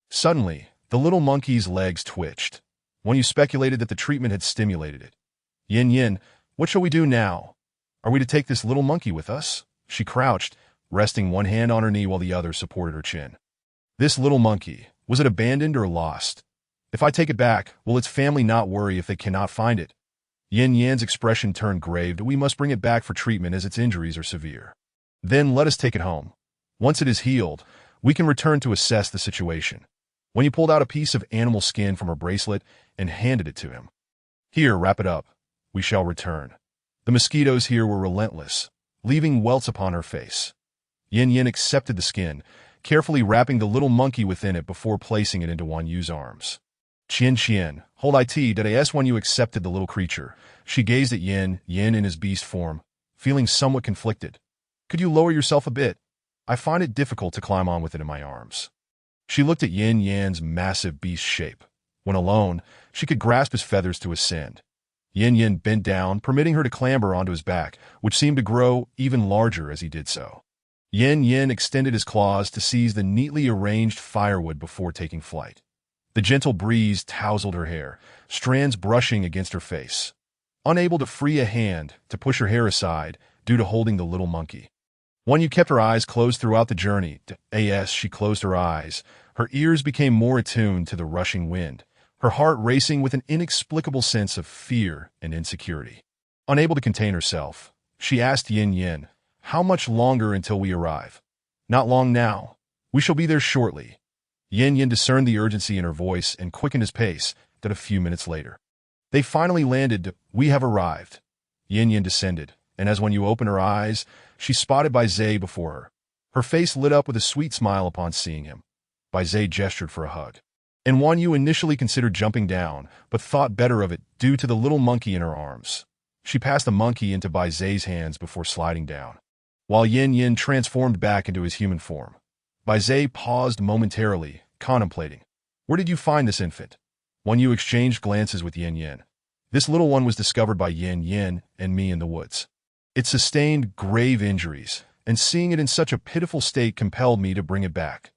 Suddenly, the little monkey's legs twitched. Wan Yu speculated that the treatment had stimulated it. "Yin Yin, What shall we do now? Are we to take this little monkey with us? She crouched, resting one hand on her knee while the other supported her chin. This little monkey, was it abandoned or lost? If I take it back, will its family not worry if they cannot find it? Yin Yan's expression turned grave. We must bring it back for treatment as its injuries are severe. Then let us take it home. Once it is healed, we can return to assess the situation. When you pulled out a piece of animal skin from her bracelet and handed it to him. Here, wrap it up. We shall return. The mosquitoes here were relentless, leaving welts upon her face. Yin Yan accepted the skin, carefully wrapping the little monkey within it before placing it into Wan Yu's arms. Qian, hold it. When you accepted the little creature, she gazed at Yin in his beast form, feeling somewhat conflicted. Could you lower yourself a bit? I find it difficult to climb on with it in my arms. She looked at Yin Yan's massive beast shape. When alone, she could grasp his feathers to ascend. Yin bent down, permitting her to clamber onto his back, which seemed to grow even larger as he did so. Yin extended his claws to seize the neatly arranged firewood before taking flight. The gentle breeze tousled her hair, strands brushing against her face. Unable to free a hand to push her hair aside due to holding the little monkey. Wan Yu kept her eyes closed throughout the journey. As she closed her eyes, her ears became more attuned to the rushing wind, her heart racing with an inexplicable sense of fear and insecurity. Unable to contain herself, she asked Yin, how much longer until we arrive? Not long now. We shall be there shortly. Yin discerned the urgency in her voice and quickened his pace. That a few minutes later, they finally landed. We have arrived. Yin descended, and as Wan Yu opened her eyes, she spotted Bai Zhe before her. Her face lit up with a sweet smile upon seeing him. Bai Zhe gestured for a hug. And Wan Yu initially considered jumping down, but thought better of it due to the little monkey in her arms. She passed the monkey into Bai Zhe's hands before sliding down. While Yin transformed back into his human form, Bai Zhe paused momentarily, contemplating. Where did you find this infant? Wan Yu exchanged glances with Yin. This little one was discovered by Yin and me in the woods. It sustained grave injuries, and seeing it in such a pitiful state compelled me to bring it back.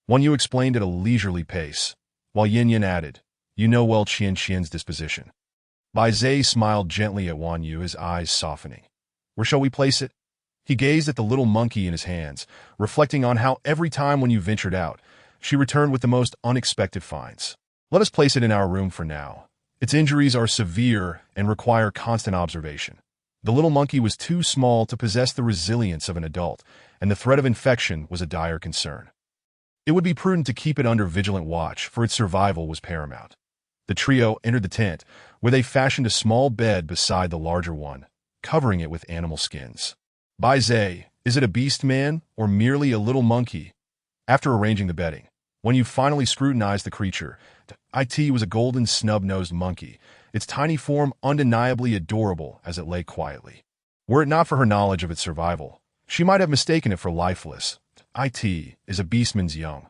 Wan Yu explained at a leisurely pace, while Yin added, you know well Qian's disposition. Bai Zhe smiled gently at Wan Yu, his eyes softening. Where shall we place it? He gazed at the little monkey in his hands, reflecting on how every time when you ventured out, she returned with the most unexpected finds. Let us place it in our room for now. Its injuries are severe and require constant observation. The little monkey was too small to possess the resilience of an adult, and the threat of infection was a dire concern. It would be prudent to keep it under vigilant watch, for its survival was paramount. The trio entered the tent, where they fashioned a small bed beside the larger one, covering it with animal skins. Bai Zhe, is it a beast man or merely a little monkey? After arranging the bedding, when you finally scrutinized the creature, it was a golden snub-nosed monkey, its tiny form undeniably adorable as it lay quietly. Were it not for her knowledge of its survival, she might have mistaken it for lifeless. It is a beastman's young.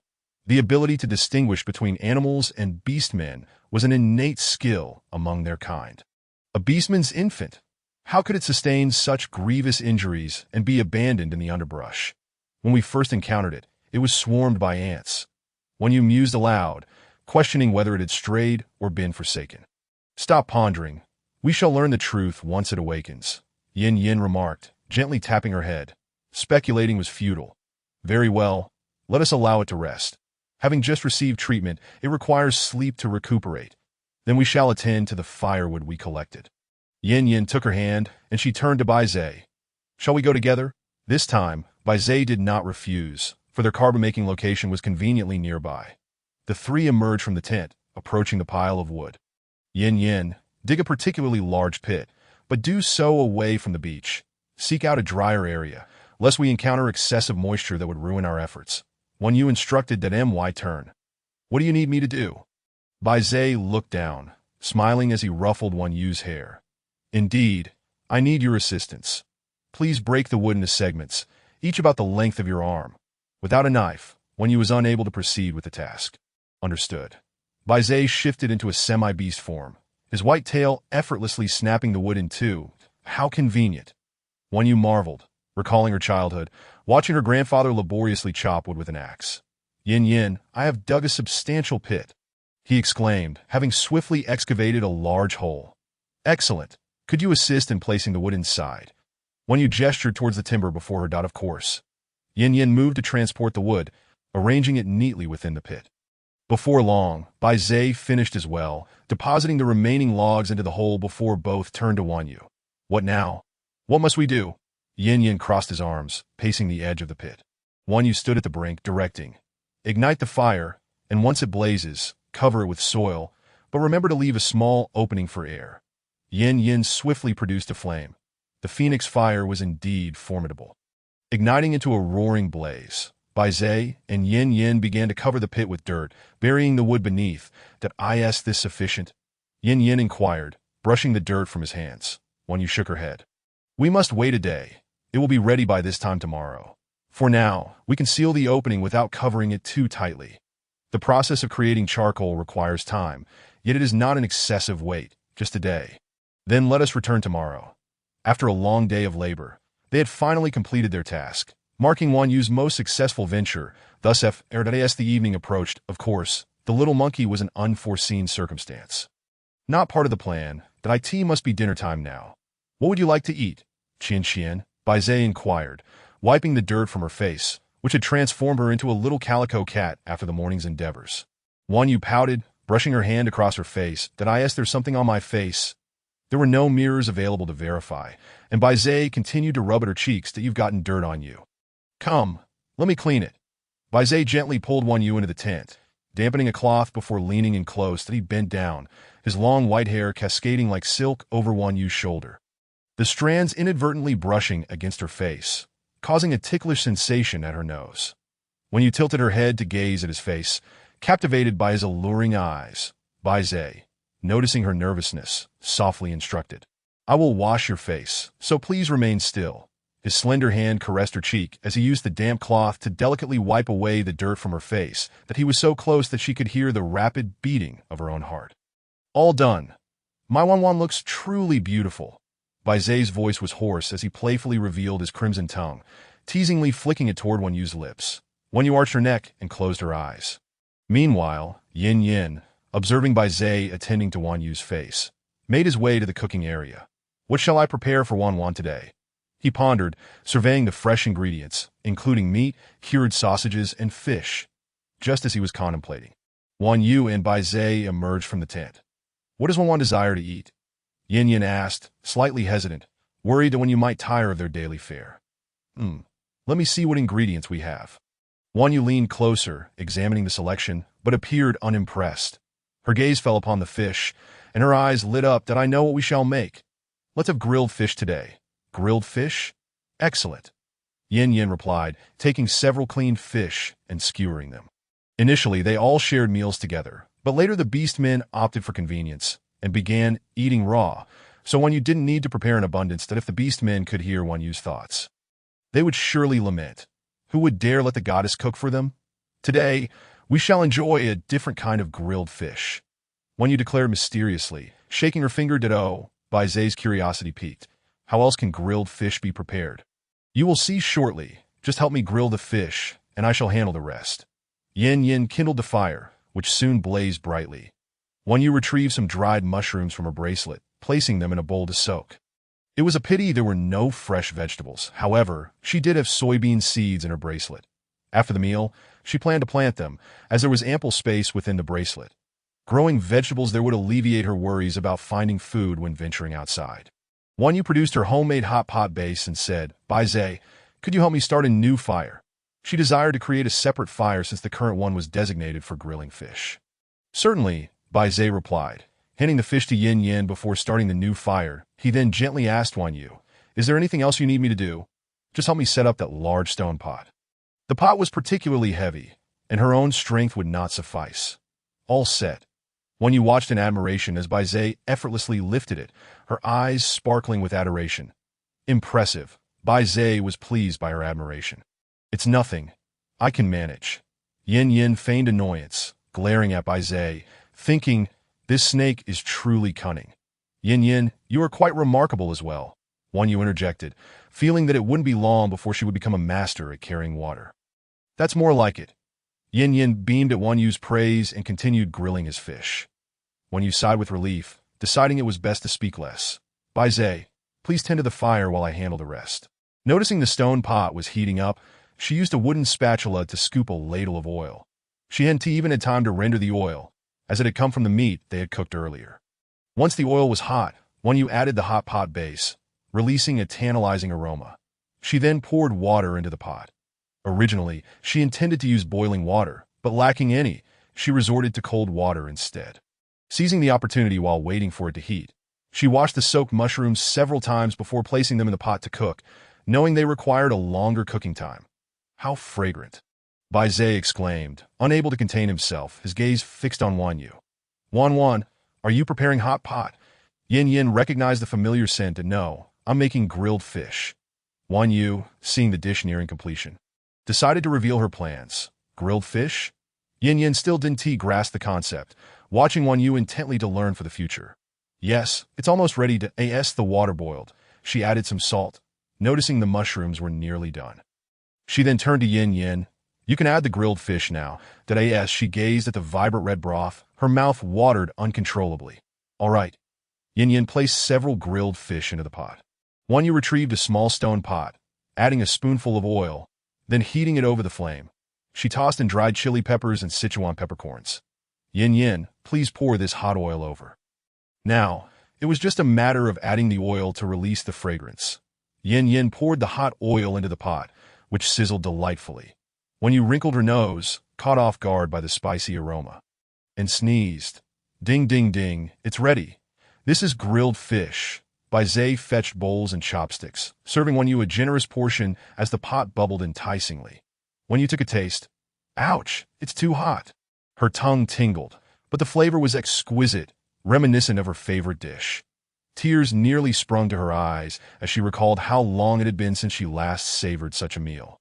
The ability to distinguish between animals and beastmen was an innate skill among their kind. A beastman's infant. How could it sustain such grievous injuries and be abandoned in the underbrush? When we first encountered it, it was swarmed by ants. When you mused aloud, questioning whether it had strayed or been forsaken. Stop pondering. We shall learn the truth once it awakens, Yin remarked, gently tapping her head. Speculating was futile. Very well, let us allow it to rest. Having just received treatment, it requires sleep to recuperate. Then we shall attend to the firewood we collected. Yin took her hand, and she turned to Bai Zhe. Shall we go together? This time, Bai Zhe did not refuse, for their carbon-making location was conveniently nearby. The three emerged from the tent, approaching the pile of wood. Yin, dig a particularly large pit, but do so away from the beach. Seek out a drier area, lest we encounter excessive moisture that would ruin our efforts. Wan Yu instructed that My turn. What do you need me to do? Bai Zhe looked down, smiling as he ruffled Wan Yu's hair. Indeed, I need your assistance. Please break the wood into segments, each about the length of your arm. Without a knife, Wan Yu was unable to proceed with the task. Understood. Bai Zhe shifted into a semi-beast form, his white tail effortlessly snapping the wood in two. How convenient. Wan Yu marveled, recalling her childhood, watching her grandfather laboriously chop wood with an axe. Yin, I have dug a substantial pit, he exclaimed, having swiftly excavated a large hole. Excellent. Could you assist in placing the wood inside? Wan Yu gestured towards the timber before her. Of course. Yin Yin moved to transport the wood, arranging it neatly within the pit. Before long, Bai Zai finished as well, depositing the remaining logs into the hole before both turned to Wan Yu. What now? What must we do? Yin Yin crossed his arms, pacing the edge of the pit. Wan Yu stood at the brink, directing. Ignite the fire, and once it blazes, cover it with soil, but remember to leave a small opening for air. Yin Yin swiftly produced a flame. The phoenix fire was indeed formidable. Igniting into a roaring blaze, Bai Zai and Yin Yin began to cover the pit with dirt, burying the wood beneath. Is this sufficient? Yin Yin inquired, brushing the dirt from his hands. Wan Yu shook her head. We must wait a day. It will be ready by this time tomorrow. For now, we can seal the opening without covering it too tightly. The process of creating charcoal requires time, yet it is not an excessive wait, just a day. Then let us return tomorrow. After a long day of labor, they had finally completed their task, marking Wan Yu's most successful venture. Thus, as the evening approached, of course, the little monkey was an unforeseen circumstance. Not part of the plan. It must be dinner time now. What would you like to eat? Qian, Bai Zai inquired, wiping the dirt from her face, which had transformed her into a little calico cat after the morning's endeavors. Wan Yu pouted, brushing her hand across her face. There's something on my face. There were no mirrors available to verify, and Bai Zai continued to rub at her cheeks. You've gotten dirt on you. Come, let me clean it. Bai Zai gently pulled Wan Yu into the tent, dampening a cloth before leaning in close. He bent down, his long white hair cascading like silk over Wan Yu's shoulder. The strands inadvertently brushing against her face, causing a ticklish sensation at her nose. Wan Yu tilted her head to gaze at his face, captivated by his alluring eyes. Bai Zai, noticing her nervousness, softly instructed. I will wash your face, so please remain still. His slender hand caressed her cheek as he used the damp cloth to delicately wipe away the dirt from her face. He was so close that she could hear the rapid beating of her own heart. All done. My Wan looks truly beautiful. Bai Zai's voice was hoarse as he playfully revealed his crimson tongue, teasingly flicking it toward Wan Yu's lips. Wan Yu arched her neck and closed her eyes. Meanwhile, Yin Yin, observing Bai Zai attending to Wan Yu's face, made his way to the cooking area. What shall I prepare for Wan today? He pondered, surveying the fresh ingredients, including meat, cured sausages, and fish. Just as he was contemplating, Wan Yu and Bai Zai emerged from the tent. What does Wan desire to eat? Yin Yin asked, slightly hesitant, worried that Wan Yu might tire of their daily fare. Let me see what ingredients we have. Wan Yu leaned closer, examining the selection, but appeared unimpressed. Her gaze fell upon the fish, and her eyes lit up. I know what we shall make. Let's have grilled fish today. Grilled fish? Excellent. Yin Yin replied, taking several cleaned fish and skewering them. Initially, they all shared meals together, but later the beastmen opted for convenience and began eating raw, so Wan Yu didn't need to prepare in abundance. That if the beastmen could hear Wan Yu's thoughts, they would surely lament. Who would dare let the goddess cook for them? Today, we shall enjoy a different kind of grilled fish. Wan Yu declared mysteriously, shaking her finger. Bai Zai's curiosity piqued. How else can grilled fish be prepared? You will see shortly. Just help me grill the fish, and I shall handle the rest. Yin Yin kindled the fire, which soon blazed brightly. Wan Yu retrieved some dried mushrooms from her bracelet, placing them in a bowl to soak. It was a pity there were no fresh vegetables. However, she did have soybean seeds in her bracelet. After the meal, she planned to plant them, as there was ample space within the bracelet. Growing vegetables there would alleviate her worries about finding food when venturing outside. Wan Yu produced her homemade hot pot base and said, Bai Zai, could you help me start a new fire? She desired to create a separate fire since the current one was designated for grilling fish. Certainly, Bai Zai replied, handing the fish to Yin Yin before starting the new fire. He then gently asked Wan Yu, is there anything else you need me to do? Just help me set up that large stone pot. The pot was particularly heavy, and her own strength would not suffice. All set. Wan Yu watched in admiration as Bai Zai effortlessly lifted it, her eyes sparkling with adoration. Impressive. Bai Zai was pleased by her admiration. It's nothing. I can manage. Yin Yin feigned annoyance, glaring at Bai Zai, thinking, this snake is truly cunning. Yin Yin, you are quite remarkable as well, Wan Yu interjected, feeling that it wouldn't be long before she would become a master at carrying water. That's more like it. Yin Yin beamed at Wan Yu's praise and continued grilling his fish. Wan Yu sighed with relief, deciding it was best to speak less. Bai Zai, please tend to the fire while I handle the rest. Noticing the stone pot was heating up, she used a wooden spatula to scoop a ladle of oil. She hadn't even had time to render the oil, as it had come from the meat they had cooked earlier. Once the oil was hot, Wan Yu added the hot pot base, releasing a tantalizing aroma. She then poured water into the pot. Originally, she intended to use boiling water, but lacking any, she resorted to cold water instead. Seizing the opportunity while waiting for it to heat, she washed the soaked mushrooms several times before placing them in the pot to cook, knowing they required a longer cooking time. How fragrant! Bai Zai exclaimed, unable to contain himself, his gaze fixed on Wan Yu. Wan, are you preparing hot pot? Yin Yin recognized the familiar scent and no, I'm making grilled fish. Wan Yu, seeing the dish nearing completion, decided to reveal her plans. Grilled fish? Yin Yin still didn't grasp the concept, watching Wan Yu intently to learn for the future. Yes, it's almost ready to the water boiled. She added some salt, noticing the mushrooms were nearly done. She then turned to Yin Yin. You can add the grilled fish now. She gazed at the vibrant red broth, her mouth watered uncontrollably. All right. Yin Yin placed several grilled fish into the pot. Wan Yu retrieved a small stone pot, adding a spoonful of oil, then heating it over the flame. She tossed in dried chili peppers and Sichuan peppercorns. Yin Yin, please pour this hot oil over. Now, it was just a matter of adding the oil to release the fragrance. Yin Yin poured the hot oil into the pot, which sizzled delightfully. Wan Yu wrinkled her nose, caught off guard by the spicy aroma, and sneezed. Ding, ding, ding, it's ready. This is grilled fish. Bai Zai fetched bowls and chopsticks, serving Wan Yu a generous portion as the pot bubbled enticingly. Wan Yu took a taste. Ouch, it's too hot. Her tongue tingled, but the flavor was exquisite, reminiscent of her favorite dish. Tears nearly sprung to her eyes as she recalled how long it had been since she last savored such a meal.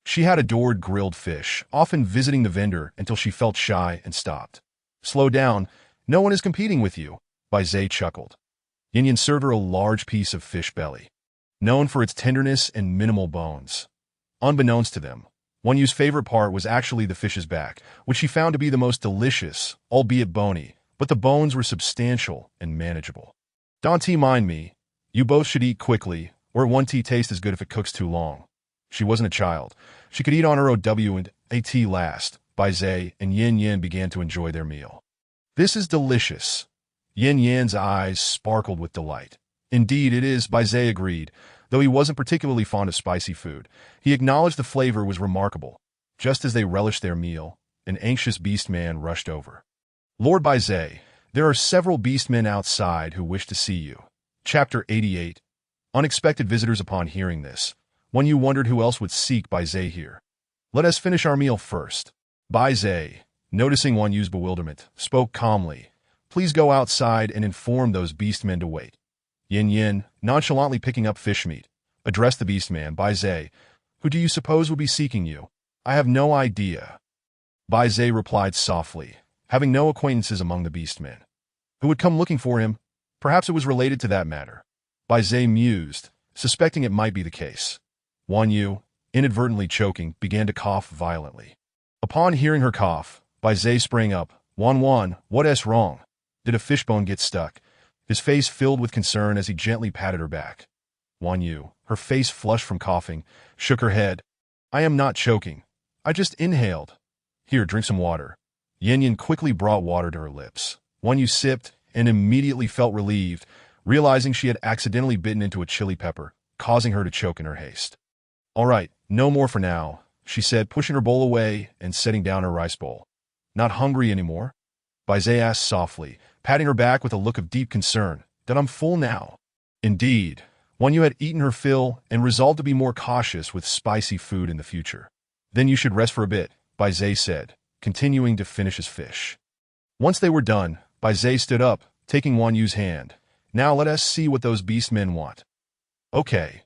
She had adored grilled fish, often visiting the vendor until she felt shy and stopped. Slow down, no one is competing with you, Bai Zai chuckled. Yin Yin served her a large piece of fish belly, known for its tenderness and minimal bones. Unbeknownst to them, Wan Yu's favorite part was actually the fish's back, which she found to be the most delicious, albeit bony, but the bones were substantial and manageable. Don't mind me, you both should eat quickly, or it won't taste as good if it cooks too long. She wasn't a child. She could eat on her OW and AT last. Bai Zai and Yin Yin began to enjoy their meal. This is delicious. Yin Yin's eyes sparkled with delight. Indeed it is, Bai Zai agreed. Though he wasn't particularly fond of spicy food, he acknowledged the flavor was remarkable. Just as they relished their meal, an anxious beastman rushed over. Lord Bai Zai, there are several beastmen outside who wish to see you. Chapter 88. Unexpected visitors. Upon hearing this, Wan Yu wondered who else would seek Bai Zai here. Let us finish our meal first. Bai Zai, noticing Wan Yu's bewilderment, spoke calmly. Please go outside and inform those beastmen to wait. Yin Yin, nonchalantly picking up fish meat, addressed the beastman. Bai Zai, who do you suppose would be seeking you? I have no idea. Bai Zai replied softly, having no acquaintances among the beastmen. Who would come looking for him? Perhaps it was related to that matter. Bai Zai mused, suspecting it might be the case. Wan Yu, inadvertently choking, began to cough violently. Upon hearing her cough, Bai Zai sprang up. Wan, what's wrong? Did a fishbone get stuck? His face filled with concern as he gently patted her back. Wan Yu, her face flushed from coughing, shook her head. I am not choking. I just inhaled. Here, drink some water. Yin Yin quickly brought water to her lips. Wan Yu sipped and immediately felt relieved, realizing she had accidentally bitten into a chili pepper, causing her to choke in her haste. All right, no more for now, she said, pushing her bowl away and setting down her rice bowl. Not hungry anymore? Bai Zai asked softly, patting her back with a look of deep concern. That I'm full now. Indeed, Wan Yu had eaten her fill and resolved to be more cautious with spicy food in the future. Then you should rest for a bit, Bai Zai said, continuing to finish his fish. Once they were done, Bai Zai stood up, taking Wan Yu's hand. Now let us see what those beastmen want. Okay.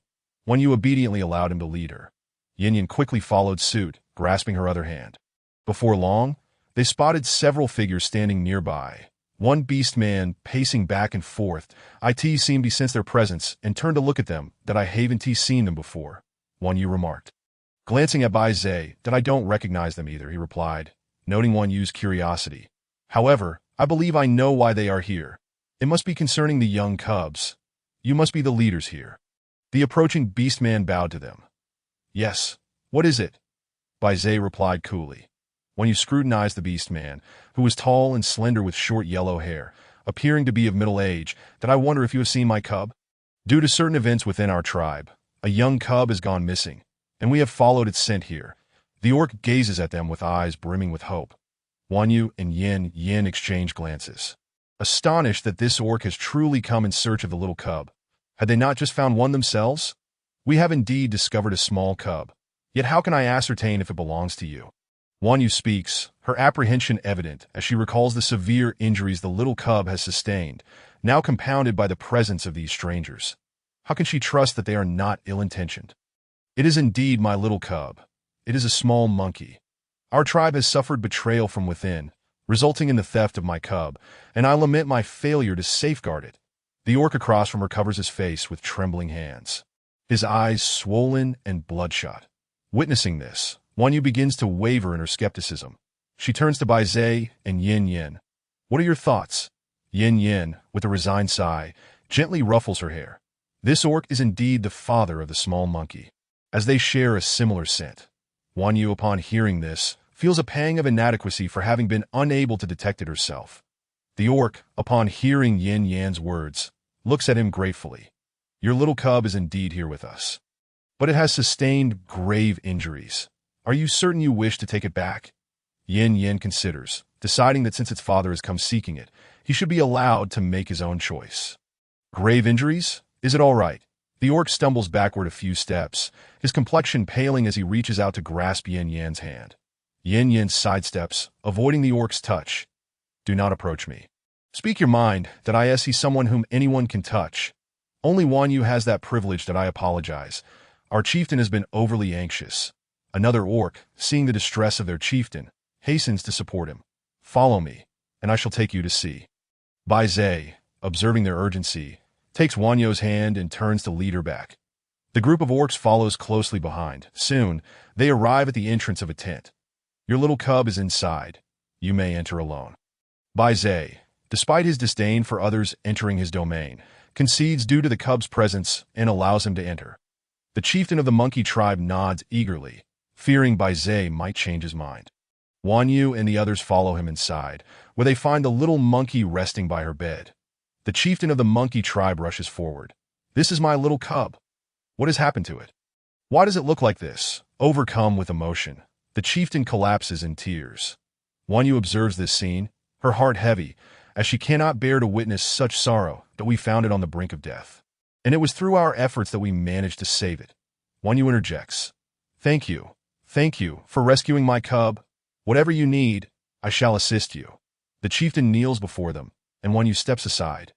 Wan Yu obediently allowed him to lead her. Yin Yin quickly followed suit, grasping her other hand. Before long, they spotted several figures standing nearby. One beastman pacing back and forth. It seemed he sensed their presence and turned to look at them. That I haven't seen them before, Wan Yu remarked. Glancing at Bai Zai, that I don't recognize them either, he replied, noting Wan Yu's curiosity. However, I believe I know why they are here. It must be concerning the young cubs. You must be the leaders here. The approaching beastman bowed to them. Yes. What is it? Baizé replied coolly. When you scrutinized the beastman, who was tall and slender with short yellow hair, appearing to be of middle age, did I wonder if you have seen my cub? Due to certain events within our tribe, a young cub has gone missing, and we have followed its scent here. The orc gazes at them with eyes brimming with hope. Wanyu and Yin exchange glances, astonished that this orc has truly come in search of the little cub. Had they not just found one themselves? We have indeed discovered a small cub. Yet how can I ascertain if it belongs to you? Wanyu speaks, her apprehension evident as she recalls the severe injuries the little cub has sustained, now compounded by the presence of these strangers. How can she trust that they are not ill-intentioned? It is indeed my little cub. It is a small monkey. Our tribe has suffered betrayal from within, resulting in the theft of my cub, and I lament my failure to safeguard it. The orc across from her covers his face with trembling hands, his eyes swollen and bloodshot. Witnessing this, Wanyu begins to waver in her skepticism. She turns to Baizé and Yin. What are your thoughts? Yin, with a resigned sigh, gently ruffles her hair. This orc is indeed the father of the small monkey, as they share a similar scent. Wanyu, upon hearing this, feels a pang of inadequacy for having been unable to detect it herself. The orc, upon hearing Yin-Yan's words, looks at him gratefully. Your little cub is indeed here with us, but it has sustained grave injuries. Are you certain you wish to take it back? Yin considers, deciding that since its father has come seeking it, he should be allowed to make his own choice. Grave injuries? Is it all right? The orc stumbles backward a few steps, his complexion paling as he reaches out to grasp Yin-Yan's hand. Yin sidesteps, avoiding the orc's touch. Do not approach me. Speak your mind, that I see someone whom anyone can touch. Only Wanyu has that privilege. That I apologize. Our chieftain has been overly anxious. Another orc, seeing the distress of their chieftain, hastens to support him. Follow me, and I shall take you to see. Baizé, observing their urgency, takes Wanyu's hand and turns to lead her back. The group of orcs follows closely behind. Soon, they arrive at the entrance of a tent. Your little cub is inside. You may enter alone. Baizé, despite his disdain for others entering his domain, concedes due to the cub's presence and allows him to enter. The chieftain of the monkey tribe nods eagerly, fearing Baizé might change his mind. Wanyu and the others follow him inside, where they find the little monkey resting by her bed. The chieftain of the monkey tribe rushes forward. This is my little cub. What has happened to it? Why does it look like this? Overcome with emotion, the chieftain collapses in tears. Wanyu observes this scene, her heart heavy, as she cannot bear to witness such sorrow that we found it on the brink of death. And it was through our efforts that we managed to save it. Wanyu interjects. Thank you for rescuing my cub. Whatever you need, I shall assist you. The chieftain kneels before them, and Wanyu steps aside,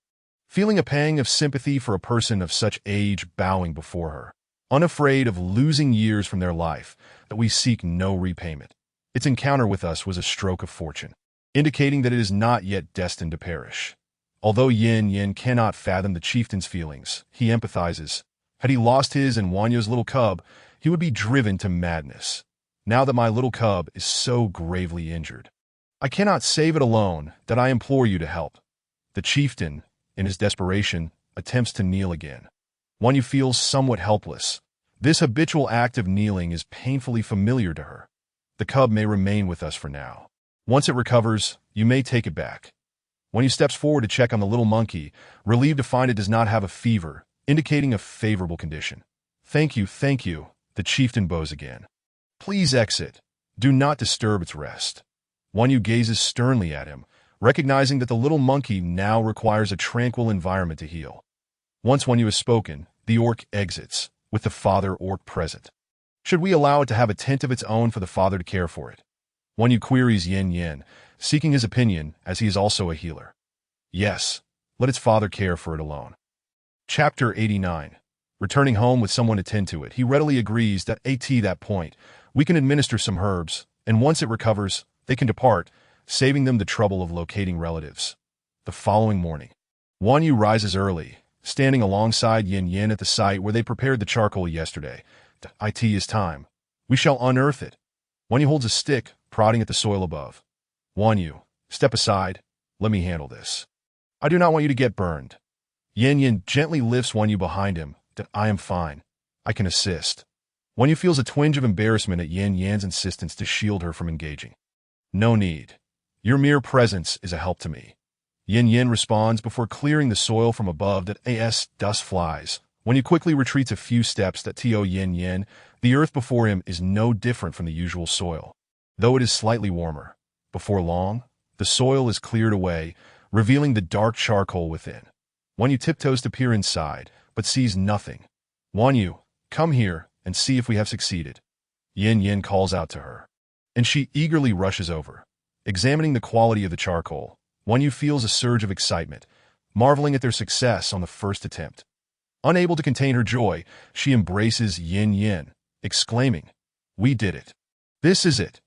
feeling a pang of sympathy for a person of such age bowing before her, unafraid of losing years from their life, that we seek no repayment. Its encounter with us was a stroke of fortune, indicating that it is not yet destined to perish. Although Yin cannot fathom the chieftain's feelings, he empathizes. Had he lost his and Wanyu's little cub, he would be driven to madness. Now that my little cub is so gravely injured, I cannot save it alone, that I implore you to help. The chieftain, in his desperation, attempts to kneel again. Wanyu feels somewhat helpless. This habitual act of kneeling is painfully familiar to her. The cub may remain with us for now. Once it recovers, you may take it back. Wanyu steps forward to check on the little monkey, relieved to find it does not have a fever, indicating a favorable condition. Thank you, the chieftain bows again. Please exit. Do not disturb its rest. Wanyu gazes sternly at him, recognizing that the little monkey now requires a tranquil environment to heal. Once Wanyu has spoken, the orc exits, with the father orc present. Should we allow it to have a tent of its own for the father to care for it? Wanyu queries Yin, seeking his opinion as he is also a healer. Yes, let its father care for it alone. Chapter 89. Returning home with someone to tend to it, he readily agrees that at that point, we can administer some herbs, and once it recovers, they can depart, saving them the trouble of locating relatives. The following morning, Wanyu rises early, standing alongside Yin at the site where they prepared the charcoal yesterday. It is time. We shall unearth it. Wanyu holds a stick, prodding at the soil above. Wanyu, step aside. Let me handle this. I do not want you to get burned. Yin Yin gently lifts Wanyu behind him. I am fine. I can assist. Wanyu feels a twinge of embarrassment at Yin Yan's insistence to shield her from engaging. No need. Your mere presence is a help to me. Yin Yin responds before clearing the soil from above. Dust flies. Wanyu quickly retreats a few steps. Yin Yin, the earth before him is no different from the usual soil, though it is slightly warmer. Before long, the soil is cleared away, revealing the dark charcoal within. Wanyu tiptoes to peer inside, but sees nothing. Wanyu, come here and see if we have succeeded. Yin Yin calls out to her, and she eagerly rushes over. Examining the quality of the charcoal, Wanyu feels a surge of excitement, marveling at their success on the first attempt. Unable to contain her joy, she embraces Yin Yin, exclaiming, "We did it. This is it."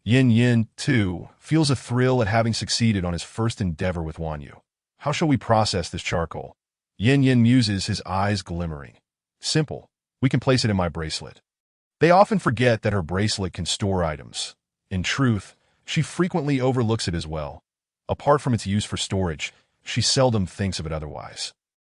Yin Yin, too, feels a thrill at having succeeded on his first endeavor with Wanyu. How shall we process this charcoal? Yin Yin muses, his eyes glimmering. Simple. We can place it in my bracelet. They often forget that her bracelet can store items. In truth, she frequently overlooks it as well. Apart from its use for storage, she seldom thinks of it otherwise.